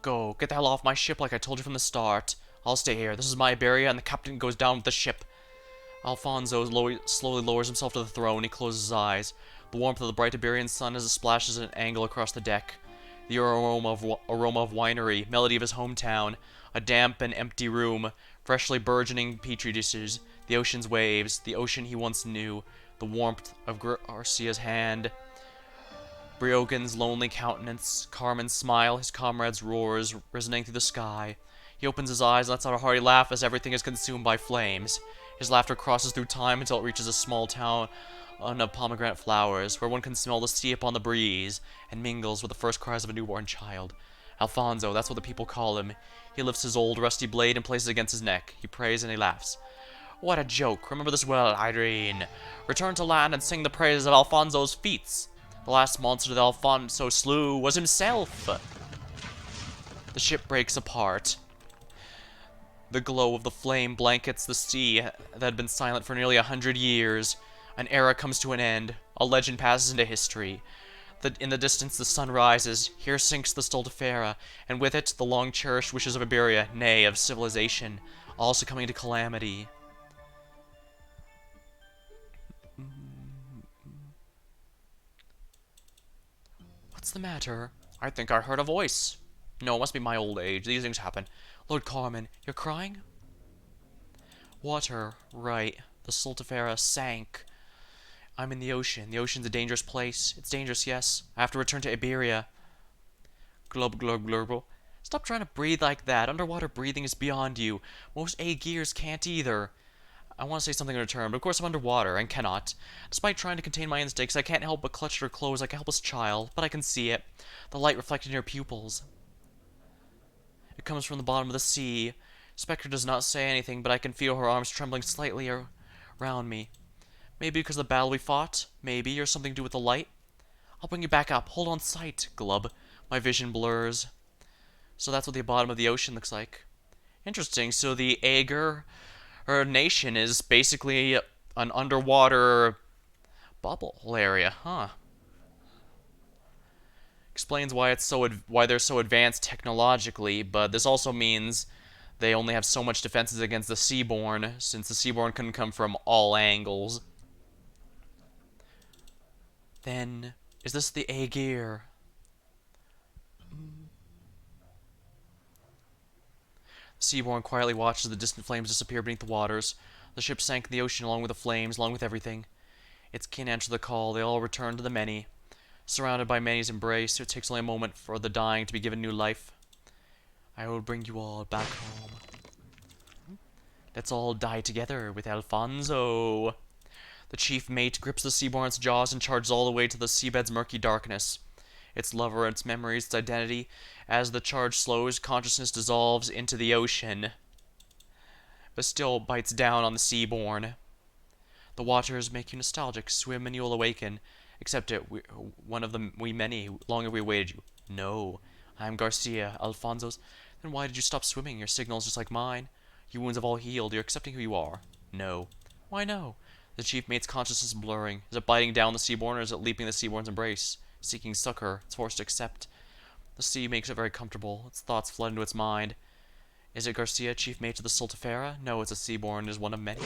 Go. Get the hell off my ship like I told you from the start. I'll stay here. This is my Iberia, and the captain goes down with the ship. Alfonso slowly lowers himself to the throne. He closes his eyes. The warmth of the bright Iberian sun as it splashes at an angle across the deck. The aroma of winery, melody of his hometown, a damp and empty room, freshly burgeoning petri dishes, the ocean's waves, the ocean he once knew, the warmth of Garcia's hand, Briogan's lonely countenance, Carmen's smile, his comrade's roars resonating through the sky. He opens his eyes and lets out a hearty laugh as everything is consumed by flames. His laughter crosses through time until it reaches a small town of pomegranate flowers, where one can smell the sea upon the breeze, and mingles with the first cries of a newborn child. Alfonso, that's what the people call him. He lifts his old rusty blade and places it against his neck. He prays and he laughs. What a joke. Remember this well, Irene. Return to land and sing the praises of Alfonso's feats. The last monster that Alfonso slew was himself. The ship breaks apart. The glow of the flame blankets the sea that had been silent for nearly 100 years. An era comes to an end. A legend passes into history. In the distance, the sun rises. Here sinks the Stultifera, and with it, the long-cherished wishes of Iberia, nay, of civilization, all succumbing to calamity. What's the matter? I think I heard a voice. No, it must be my old age. These things happen. Lord Carmen, you're crying? Water. Right. The Stultifera sank. I'm in the ocean. The ocean's a dangerous place. It's dangerous, yes. I have to return to Iberia. Glub, glub, glurble. Stop trying to breathe like that. Underwater breathing is beyond you. Most Aegirs can't either. I want to say something in return, but of course I'm underwater and cannot. Despite trying to contain my instincts, I can't help but clutch at her clothes like a helpless child, but I can see it. The light reflected in her pupils. It comes from the bottom of the sea. Spectre does not say anything, but I can feel her arms trembling slightly around me. Maybe because of the battle we fought? Maybe, or something to do with the light? I'll bring you back up. Hold on sight, Glub. My vision blurs. So that's what the bottom of the ocean looks like. Interesting. So the Aegir, her nation, is basically an underwater bubble area, huh? Explains why why they're so advanced technologically, but this also means they only have so much defenses against the Seaborn, since the Seaborn couldn't come from all angles. Then, is this the Aegir? The Seaborn quietly watches the distant flames disappear beneath the waters. The ship sank in the ocean along with the flames, along with everything. Its kin answered the call. They all returned to the many. Surrounded by many's embrace, it takes only a moment for the dying to be given new life. I will bring you all back home. Let's all die together with Alfonso. The chief mate grips the Seaborn's jaws and charges all the way to the seabed's murky darkness. Its lover, its memories, its identity. As the charge slows, consciousness dissolves into the ocean, but still bites down on the Seaborn. The waters make you nostalgic. Swim and you'll awaken. Accept it. One of the many. Long have we awaited you. No. I am Garcia, Alfonso's. Then why did you stop swimming? Your signal's just like mine. Your wounds have all healed. You're accepting who you are. No. Why no? The chief mate's consciousness is blurring. Is it biting down the Seaborn, or is it leaping the Seaborn's embrace? Seeking succor, it's forced to accept. The sea makes it very comfortable. Its thoughts flood into its mind. Is it Garcia, chief mate of the Stultifera? No, it's a Seaborn. It is one of many.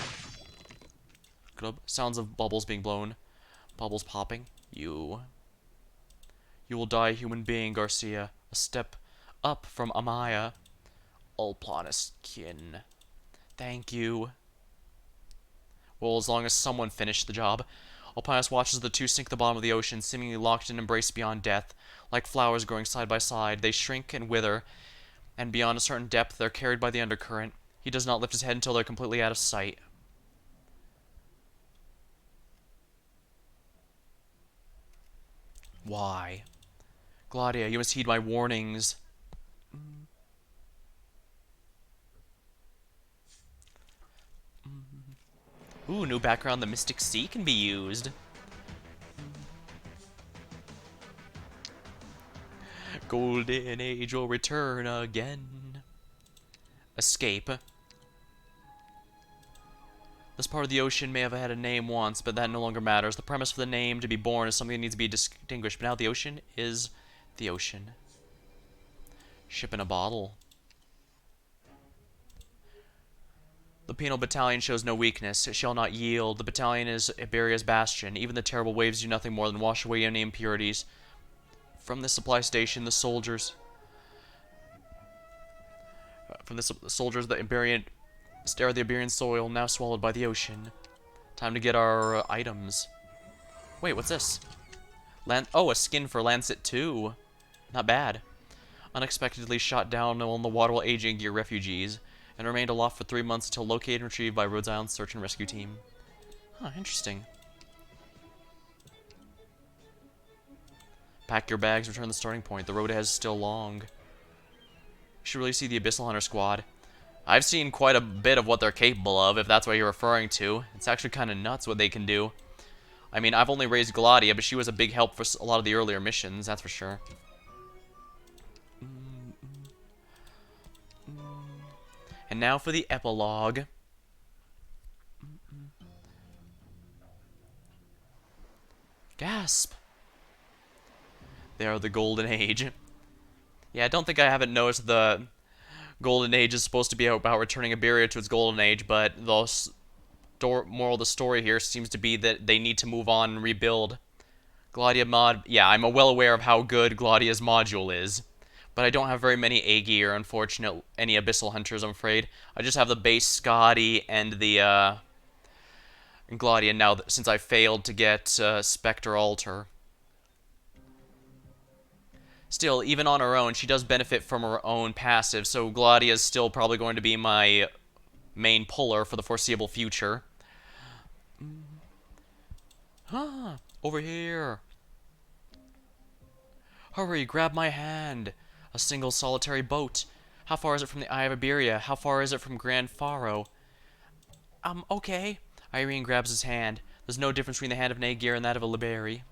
Sounds of bubbles being blown. Bubbles popping. You will die a human being, Garcia. A step up from Amaya. Ulplanus kin. Thank you. Well, as long as someone finished the job. Ulplanus watches the two sink to the bottom of the ocean, seemingly locked in embrace beyond death. Like flowers growing side by side, they shrink and wither, and beyond a certain depth, they're carried by the undercurrent. He does not lift his head until they're completely out of sight. Why? Gladia, you must heed my warnings. Ooh, new background. The Mystic Sea can be used. Golden Age will return again. Escape. This part of the ocean may have had a name once, but that no longer matters. The premise for the name to be born is something that needs to be distinguished, but now the ocean is the ocean. Ship in a bottle. The penal battalion shows no weakness. It shall not yield. The battalion is Iberia's bastion. Even the terrible waves do nothing more than wash away any impurities. From the supply station, the soldiers... the Iberian... stare at the Iberian soil, now swallowed by the ocean. Time to get our items. Wait, what's this? Oh, a skin for Lancet 2. Not bad. Unexpectedly shot down on the water while aging gear refugees, and remained aloft for 3 months until located and retrieved by Rhode Island's search and rescue team. Huh, interesting. Pack your bags, return to the starting point. The road ahead is still long. You should really see the Abyssal Hunter squad. I've seen quite a bit of what they're capable of, if that's what you're referring to. It's actually kind of nuts what they can do. I mean, I've only raised Gladia, but she was a big help for a lot of the earlier missions, that's for sure. And now for the epilogue. Gasp! They are the Golden Age. Yeah, I don't think I haven't noticed the Golden Age is supposed to be about returning Iberia to its Golden Age, but the moral of the story here seems to be that they need to move on and rebuild. Gladia mod, yeah, I'm well aware of how good Gladia's module is, but I don't have very many Agi or any Abyssal Hunters, I'm afraid. I just have the base Scotty and the Gladia now, since I failed to get Spectre Altar. Still, even on her own, she does benefit from her own passive, so Gladia is still probably going to be my main puller for the foreseeable future. Ah, over here. Hurry, grab my hand. A single solitary boat. How far is it from the Eye of Iberia? How far is it from Grand Faro? Okay. Irene grabs his hand. There's no difference between the hand of an Aegir and that of a Liberi.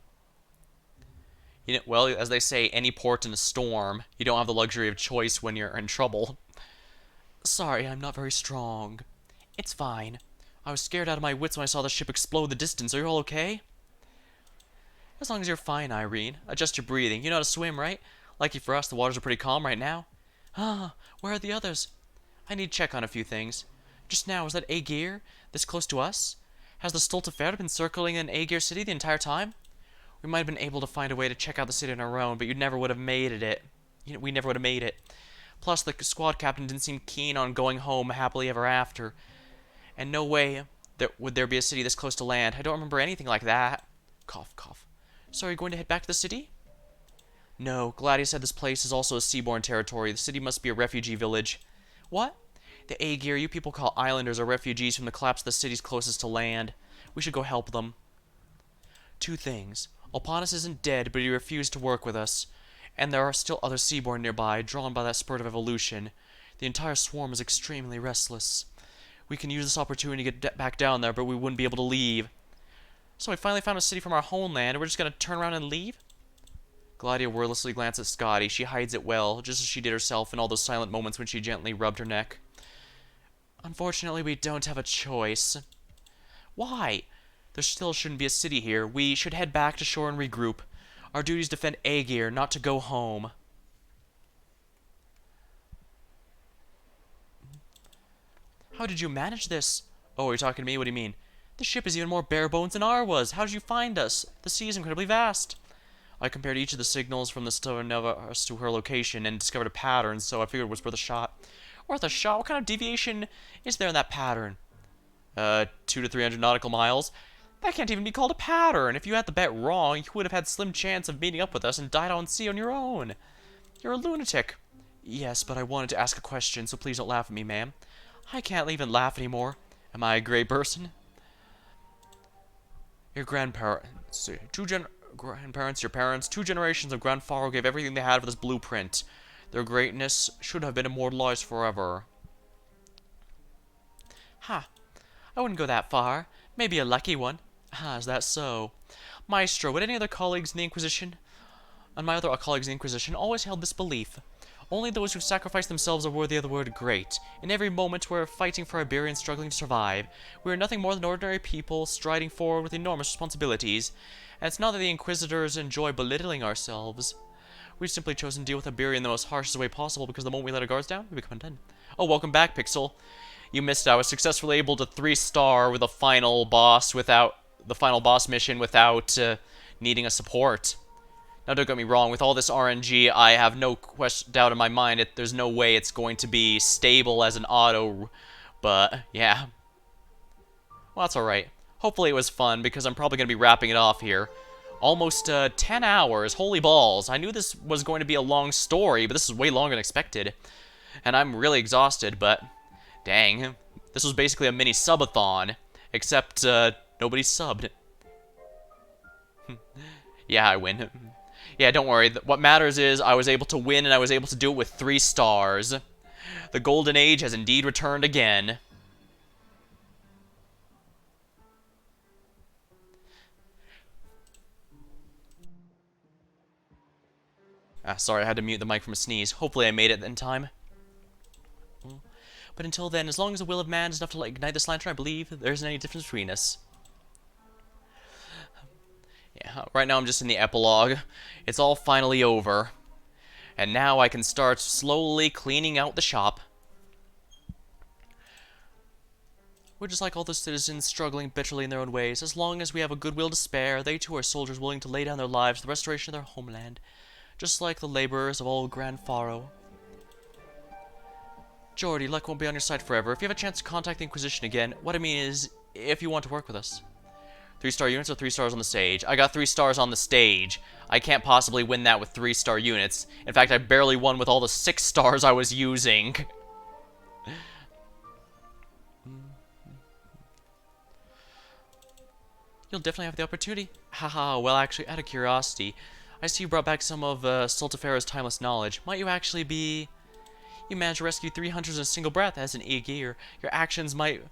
You know, well, as they say, any port in a storm. You don't have the luxury of choice when you're in trouble. Sorry, I'm not very strong. It's fine. I was scared out of my wits when I saw the ship explode in the distance. Are you all okay? As long as you're fine, Irene. Adjust your breathing. You know how to swim, right? Lucky for us, the waters are pretty calm right now. Ah, where are the others? I need to check on a few things. Just now, was that Aegir this close to us? Has the Stultifera been circling in Aegir City the entire time? We might have been able to find a way to check out the city on our own, but you never would have made it. We never would have made it. Plus, the squad captain didn't seem keen on going home happily ever after. And no way would there be a city this close to land. I don't remember anything like that. Cough, cough. So are you going to head back to the city? No, Gladia said this place is also a seaborne territory. The city must be a refugee village. What? The Aegir you people call islanders are refugees from the collapse of the cities closest to land. We should go help them. Two things. Ulplanus isn't dead, but he refused to work with us. And there are still other seaborne nearby, drawn by that spurt of evolution. The entire swarm is extremely restless. We can use this opportunity to get back down there, but we wouldn't be able to leave. So we finally found a city from our homeland, and we're just going to turn around and leave? Gladia wordlessly glances at Scotty. She hides it well, just as she did herself in all those silent moments when she gently rubbed her neck. Unfortunately, we don't have a choice. Why? There still shouldn't be a city here. We should head back to shore and regroup. Our duty is to defend Aegir, not to go home. How did you manage this? Oh, are you talking to me? What do you mean? The ship is even more bare bones than ours was. How did you find us? The sea is incredibly vast. I compared each of the signals from the Stultifera Navis to her location and discovered a pattern, so I figured it was worth a shot. Worth a shot? What kind of deviation is there in that pattern? 200 to 300 nautical miles? That can't even be called a pattern. If you had the bet wrong, you would have had slim chance of meeting up with us and died on sea on your own. You're a lunatic. Yes, but I wanted to ask a question, so please don't laugh at me, ma'am. I can't even laugh anymore. Am I a gray person? Your grandparents, your parents, 2 generations of Grandfather gave everything they had for this blueprint. Their greatness should have been immortalized forever. Ha! I wouldn't go that far. Maybe a lucky one. Ah, is that so? Maestro, would any other colleagues in the Inquisition, and my other colleagues in the Inquisition, always held this belief? Only those who sacrifice themselves are worthy of the word great. In every moment we're fighting for Iberians struggling to survive. We are nothing more than ordinary people striding forward with enormous responsibilities. And it's not that the Inquisitors enjoy belittling ourselves. We've simply chosen to deal with Iberia in the most harshest way possible because the moment we let our guards down, we become undone. Oh, welcome back, Pixel. You missed it. I was successfully able to 3-star with a final boss mission without needing a support. Now, don't get me wrong, with all this RNG, I have no doubt in my mind there's no way it's going to be stable as an auto, but, yeah. Well, that's alright. Hopefully it was fun, because I'm probably going to be wrapping it off here. Almost 10 hours, holy balls. I knew this was going to be a long story, but this is way longer than expected. And I'm really exhausted, but, dang. This was basically a mini sub-a-thon, except, nobody subbed. Yeah, I win. Yeah, don't worry. What matters is I was able to win, and I was able to do it with 3 stars. The Golden Age has indeed returned again. Sorry, I had to mute the mic from a sneeze. Hopefully I made it in time. But until then, as long as the will of man is enough to ignite this lantern, I believe there isn't any difference between us. Yeah, right now I'm just in the epilogue. It's all finally over. And now I can start slowly cleaning out the shop. We're just like all the citizens, struggling bitterly in their own ways. As long as we have a goodwill to spare, they too are soldiers willing to lay down their lives for the restoration of their homeland. Just like the laborers of old Grand Faro. Jordy, luck won't be on your side forever. If you have a chance to contact the Inquisition again, what I mean is, if you want to work with us. 3-star units or 3 stars on the stage? I got 3 stars on the stage. I can't possibly win that with 3-star units. In fact, I barely won with all the 6 stars I was using. You'll definitely have the opportunity. Haha, well actually, out of curiosity, I see you brought back some of Stultifera's timeless knowledge. Might you actually be... You managed to rescue 3 hunters in a single breath as an Aegir. Your actions might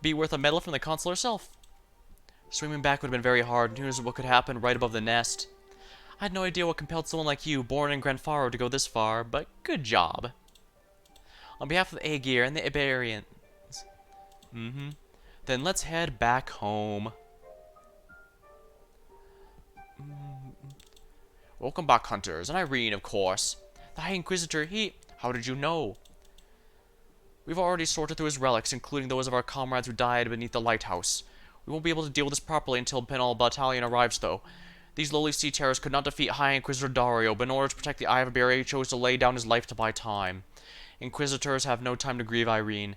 be worth a medal from the consul herself. Swimming back would have been very hard. Who knows what could happen right above the nest. I had no idea what compelled someone like you, born in Grand Faro, to go this far, but good job. On behalf of Aegir and the Iberians. Then let's head back home. Welcome back, hunters. And Irene, of course. The High Inquisitor, How did you know? We've already sorted through his relics, including those of our comrades who died beneath the lighthouse. We won't be able to deal with this properly until Penal Battalion arrives, though. These lowly sea terrors could not defeat High Inquisitor Dario, but in order to protect the Eye of Iberia, he chose to lay down his life to buy time. Inquisitors have no time to grieve, Irene.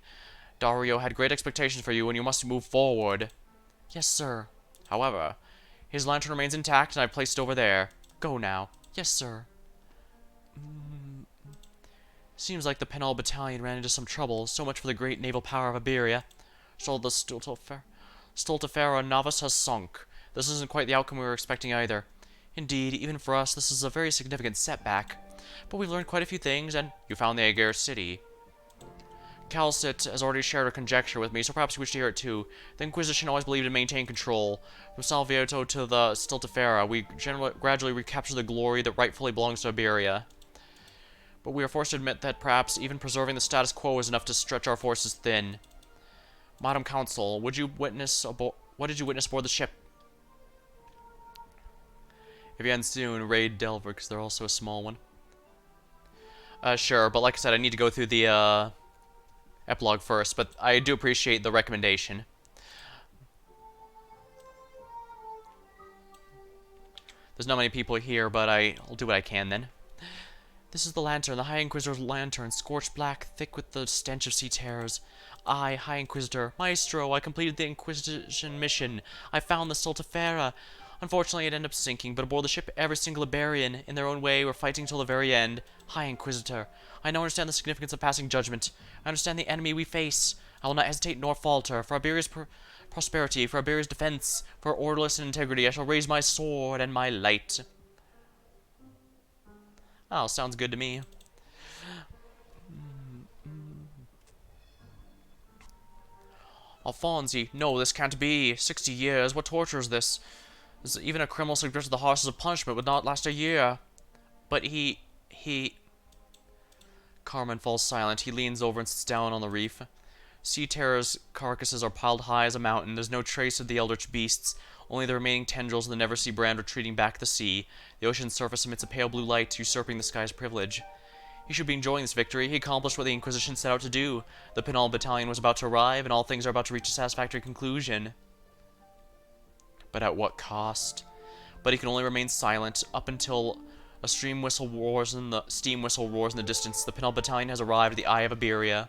Dario had great expectations for you, and you must move forward. Yes, sir. However, his lantern remains intact, and I've placed it over there. Go now. Yes, sir. Seems like the Penal Battalion ran into some trouble. So much for the great naval power of Iberia. So the Stultifera Navis has sunk. This isn't quite the outcome we were expecting either. Indeed, even for us, this is a very significant setback. But we've learned quite a few things, and you found the Aegir city. Calcit has already shared a conjecture with me, so perhaps you wish to hear it too. The Inquisition always believed in maintaining control. From Salviato to the Stultifera, we gradually recapture the glory that rightfully belongs to Iberia. But we are forced to admit that perhaps even preserving the status quo is enough to stretch our forces thin. Madam Council, would you witness What did you witness aboard the ship? If you end soon, raid Delver, because they're also a small one. Sure, but like I said, I need to go through the, epilogue first, but I do appreciate the recommendation. There's not many people here, but I'll do what I can then. This is the lantern, the High Inquisitor's lantern, scorched black, thick with the stench of sea terrors. I, High Inquisitor, Maestro, I completed the Inquisition mission. I found the Stultifera. Unfortunately, it ended up sinking, but aboard the ship, every single Iberian, in their own way, were fighting till the very end. High Inquisitor, I now understand the significance of passing judgment. I understand the enemy we face. I will not hesitate nor falter. For Iberia's prosperity, for Iberia's defense, for orderliness and integrity, I shall raise my sword and my light. Oh, sounds good to me. Alfonsi, no, this can't be. 60 years, what torture is this? Even a criminal subject to the harshness of punishment would not last a year. But he... Carmen falls silent. He leans over and sits down on the reef. Sea terrors' carcasses are piled high as a mountain. There's no trace of the eldritch beasts. Only the remaining tendrils of the Never-Sea brand retreating back to the sea. The ocean's surface emits a pale blue light, usurping the sky's privilege. He should be enjoying this victory. He accomplished what the Inquisition set out to do. The Penal Battalion was about to arrive, and all things are about to reach a satisfactory conclusion. But at what cost? But he can only remain silent up until a steam whistle roars in the distance. The Penal Battalion has arrived at the Eye of Iberia.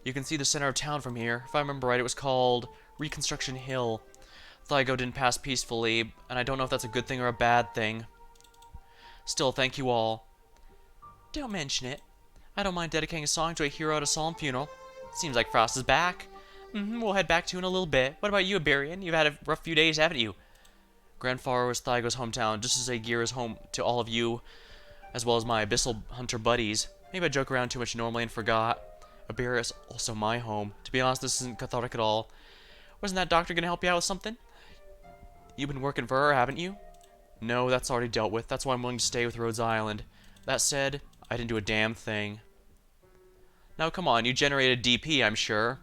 You can see the center of town from here. If I remember right, it was called Reconstruction Hill. Thygo didn't pass peacefully, and I don't know if that's a good thing or a bad thing. Still, thank you all. Don't mention it. I don't mind dedicating a song to a hero at a solemn funeral. Seems like Frost is back. We'll head back to you in a little bit. What about you, Iberian? You've had a rough few days, haven't you? Grand Faro is Thygo's hometown, just as Aegir is home to all of you, as well as my Abyssal Hunter buddies. Maybe I joke around too much normally and forgot. Iberia is also my home. To be honest, this isn't cathartic at all. Wasn't that doctor gonna help you out with something? You've been working for her, haven't you? No, that's already dealt with. That's why I'm willing to stay with Rhodes Island. That said, I didn't do a damn thing. Now come on, you generated DP, I'm sure.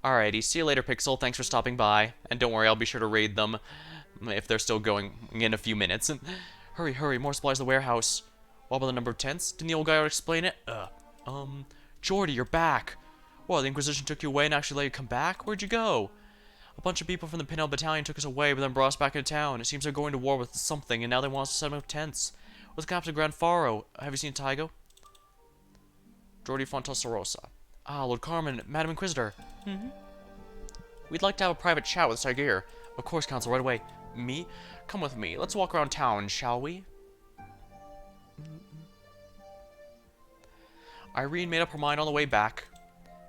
Alrighty, see you later, Pixel. Thanks for stopping by. And don't worry, I'll be sure to raid them if they're still going in a few minutes. Hurry, hurry, more supplies to the warehouse. What about the number of tents? Didn't the old guy already explain it? Jordy, you're back. Well, the Inquisition took you away and actually let you come back? Where'd you go? A bunch of people from the Penal Battalion took us away, but then brought us back into town. It seems they're going to war with something, and now they want us to set up tents. What's Captain Grand Faro? Have you seen Thygo? Jordi Fontosorosa. Ah, Lord Carmen, Madam Inquisitor. We'd like to have a private chat with Aegir. Of course, Council, right away. Me? Come with me. Let's walk around town, shall we? Irene made up her mind on the way back.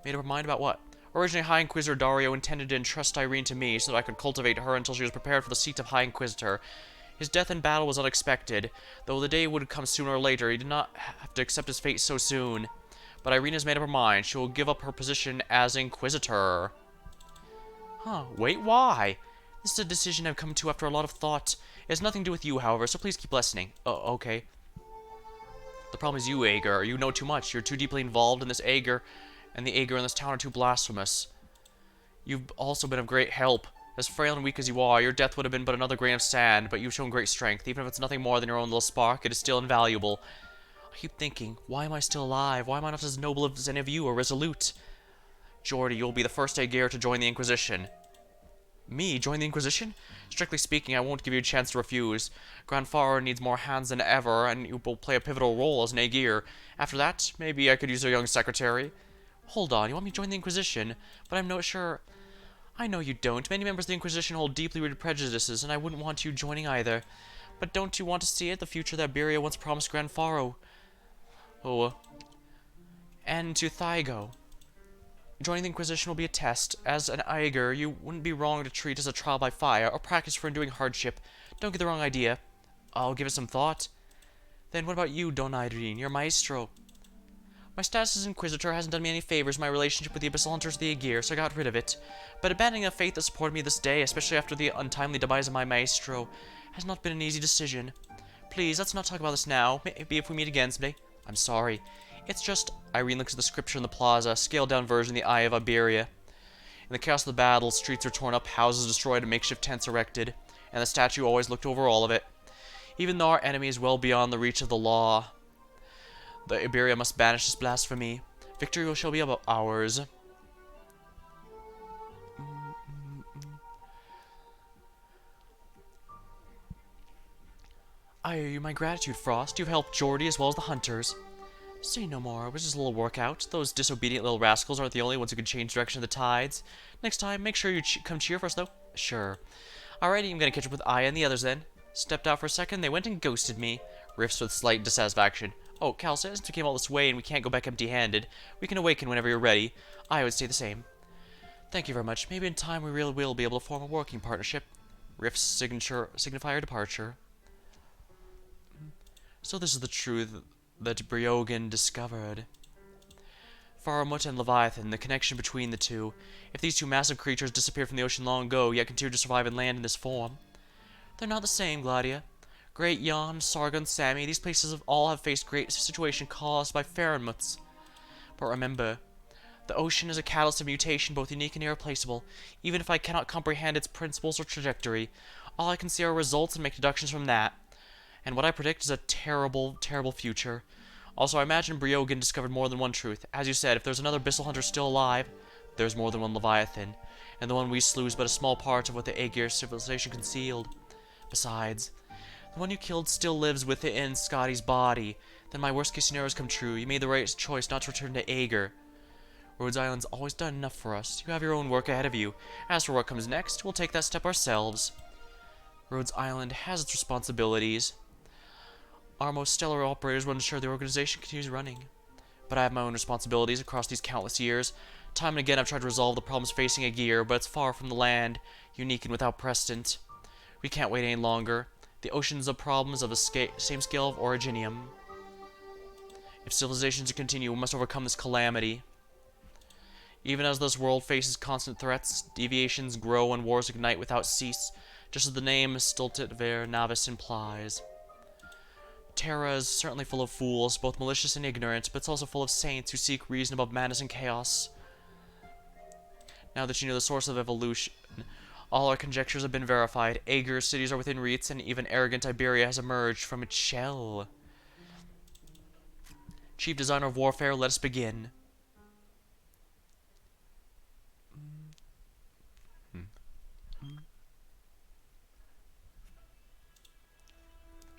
Made up her mind about what? Originally, High Inquisitor Dario intended to entrust Irene to me so that I could cultivate her until she was prepared for the seat of High Inquisitor. His death in battle was unexpected. Though the day would come sooner or later, he did not have to accept his fate so soon. But Irene has made up her mind. She will give up her position as Inquisitor. Huh, wait, why? This is a decision I've come to after a lot of thought. It has nothing to do with you, however, so please keep listening. Oh, okay. The problem is you, Aegir. You know too much. You're too deeply involved in this Aegir, and the Aegir in this town are too blasphemous. You've also been of great help. As frail and weak as you are, your death would have been but another grain of sand, but you've shown great strength. Even if it's nothing more than your own little spark, it is still invaluable. I keep thinking, why am I still alive? Why am I not as noble as any of you, or resolute? Jordy, you'll be the first Aegir to join the Inquisition. Me? Join the Inquisition? Strictly speaking, I won't give you a chance to refuse. Grand Faro needs more hands than ever, and you will play a pivotal role as an Aegir. After that, maybe I could use a young secretary. Hold on, you want me to join the Inquisition? But I'm not sure... I know you don't. Many members of the Inquisition hold deeply rooted prejudices, and I wouldn't want you joining either. But don't you want to see it? The future that Iberia once promised Grand Faro. Oh. And to Thygo. Joining the Inquisition will be a test. As an Aegir, you wouldn't be wrong to treat as a trial by fire, or practice for enduring hardship. Don't get the wrong idea. I'll give it some thought. Then what about you, Don Irene? You're Maestro. My status as Inquisitor hasn't done me any favors in my relationship with the Abyssal Hunters of the Aegir, so I got rid of it. But abandoning a faith that supported me this day, especially after the untimely demise of my Maestro, has not been an easy decision. Please, let's not talk about this now. Maybe if we meet again someday. I'm sorry. It's just... Irene looks at the scripture in the plaza, scaled-down version of the Eye of Iberia. In the chaos of the battle, streets are torn up, houses destroyed, and makeshift tents erected, and the statue always looked over all of it. Even though our enemy is well beyond the reach of the law, the Iberia must banish this blasphemy. Victory shall be ours. I owe you my gratitude, Frost. You've helped Geordie as well as the hunters. Say no more. It was just a little workout. Those disobedient little rascals aren't the only ones who can change direction of the tides. Next time, make sure you come cheer for us, though. Sure. Alrighty, I'm gonna catch up with Aya and the others then. Stepped out for a second, they went and ghosted me. Riffs with slight dissatisfaction. Oh, Cal, since we came all this way and we can't go back empty-handed, we can awaken whenever you're ready. I would stay the same. Thank you very much. Maybe in time we really will be able to form a working partnership. Riff's signify our departure. So this is the truth that Briogan discovered. Faramut and Leviathan, the connection between the two. If these two massive creatures disappeared from the ocean long ago, yet continue to survive and land in this form. They're not the same, Gladia. Great Jan, Sargon, Sammy, these places all have faced great situation caused by Faramuts. But remember, the ocean is a catalyst of mutation, both unique and irreplaceable. Even if I cannot comprehend its principles or trajectory, all I can see are results and make deductions from that. And what I predict is a terrible, terrible future. Also, I imagine Briogan discovered more than one truth. As you said, if there's another Bissell Hunter still alive, there's more than one Leviathan. And the one we slew is but a small part of what the Aegir civilization concealed. Besides, the one you killed still lives within Scotty's body. Then my worst-case scenarios come true. You made the right choice not to return to Aegir. Rhodes Island's always done enough for us. You have your own work ahead of you. As for what comes next, we'll take that step ourselves. Rhodes Island has its responsibilities. Our most stellar operators will ensure the organization continues running. But I have my own responsibilities across these countless years. Time and again I've tried to resolve the problems facing Aegir, but it's far from the land, unique and without precedent. We can't wait any longer. The oceans of problems of the same scale of Originium. If civilizations continue, we must overcome this calamity. Even as this world faces constant threats, deviations grow and wars ignite without cease, just as the name Stultifera Navis implies. Terra is certainly full of fools, both malicious and ignorant, but it's also full of saints who seek reason above madness and chaos. Now that you know the source of evolution, all our conjectures have been verified. Aegir cities are within reach, and even arrogant Iberia has emerged from its shell. Chief Designer of Warfare, let us begin.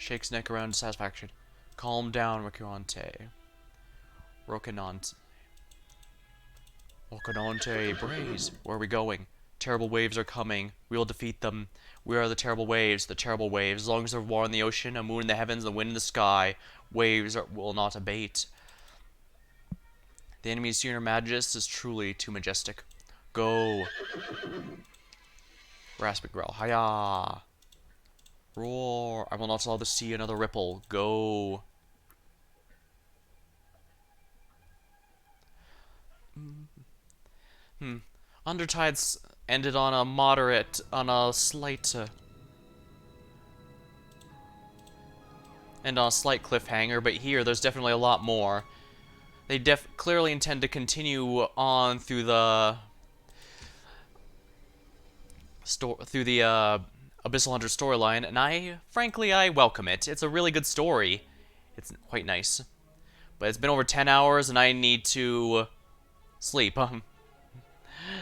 Shakes neck around dissatisfaction. Calm down, Rocinante. Rocinante. Braze. Where are we going? Terrible waves are coming. We will defeat them. We are the terrible waves, the terrible waves. As long as there's war in the ocean, a moon in the heavens, a wind in the sky, waves will not abate. The enemy's Senior Magus is truly too majestic. Go. Rasping growl. Hiya. Roar. I will not allow the sea another ripple. Go. Undertides ended on a slight cliffhanger, but here there's definitely a lot more. They clearly intend to continue on through the Abyssal Hunter storyline, and frankly, I welcome it. It's a really good story. It's quite nice. But it's been over 10 hours, and I need to sleep.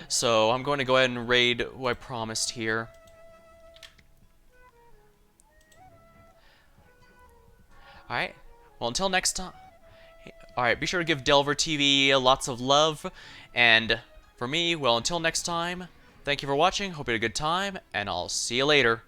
So, I'm going to go ahead and raid who I promised here. Alright, well, until next time. Alright, be sure to give Delver TV lots of love. And for me, well, until next time, thank you for watching, hope you had a good time, and I'll see you later.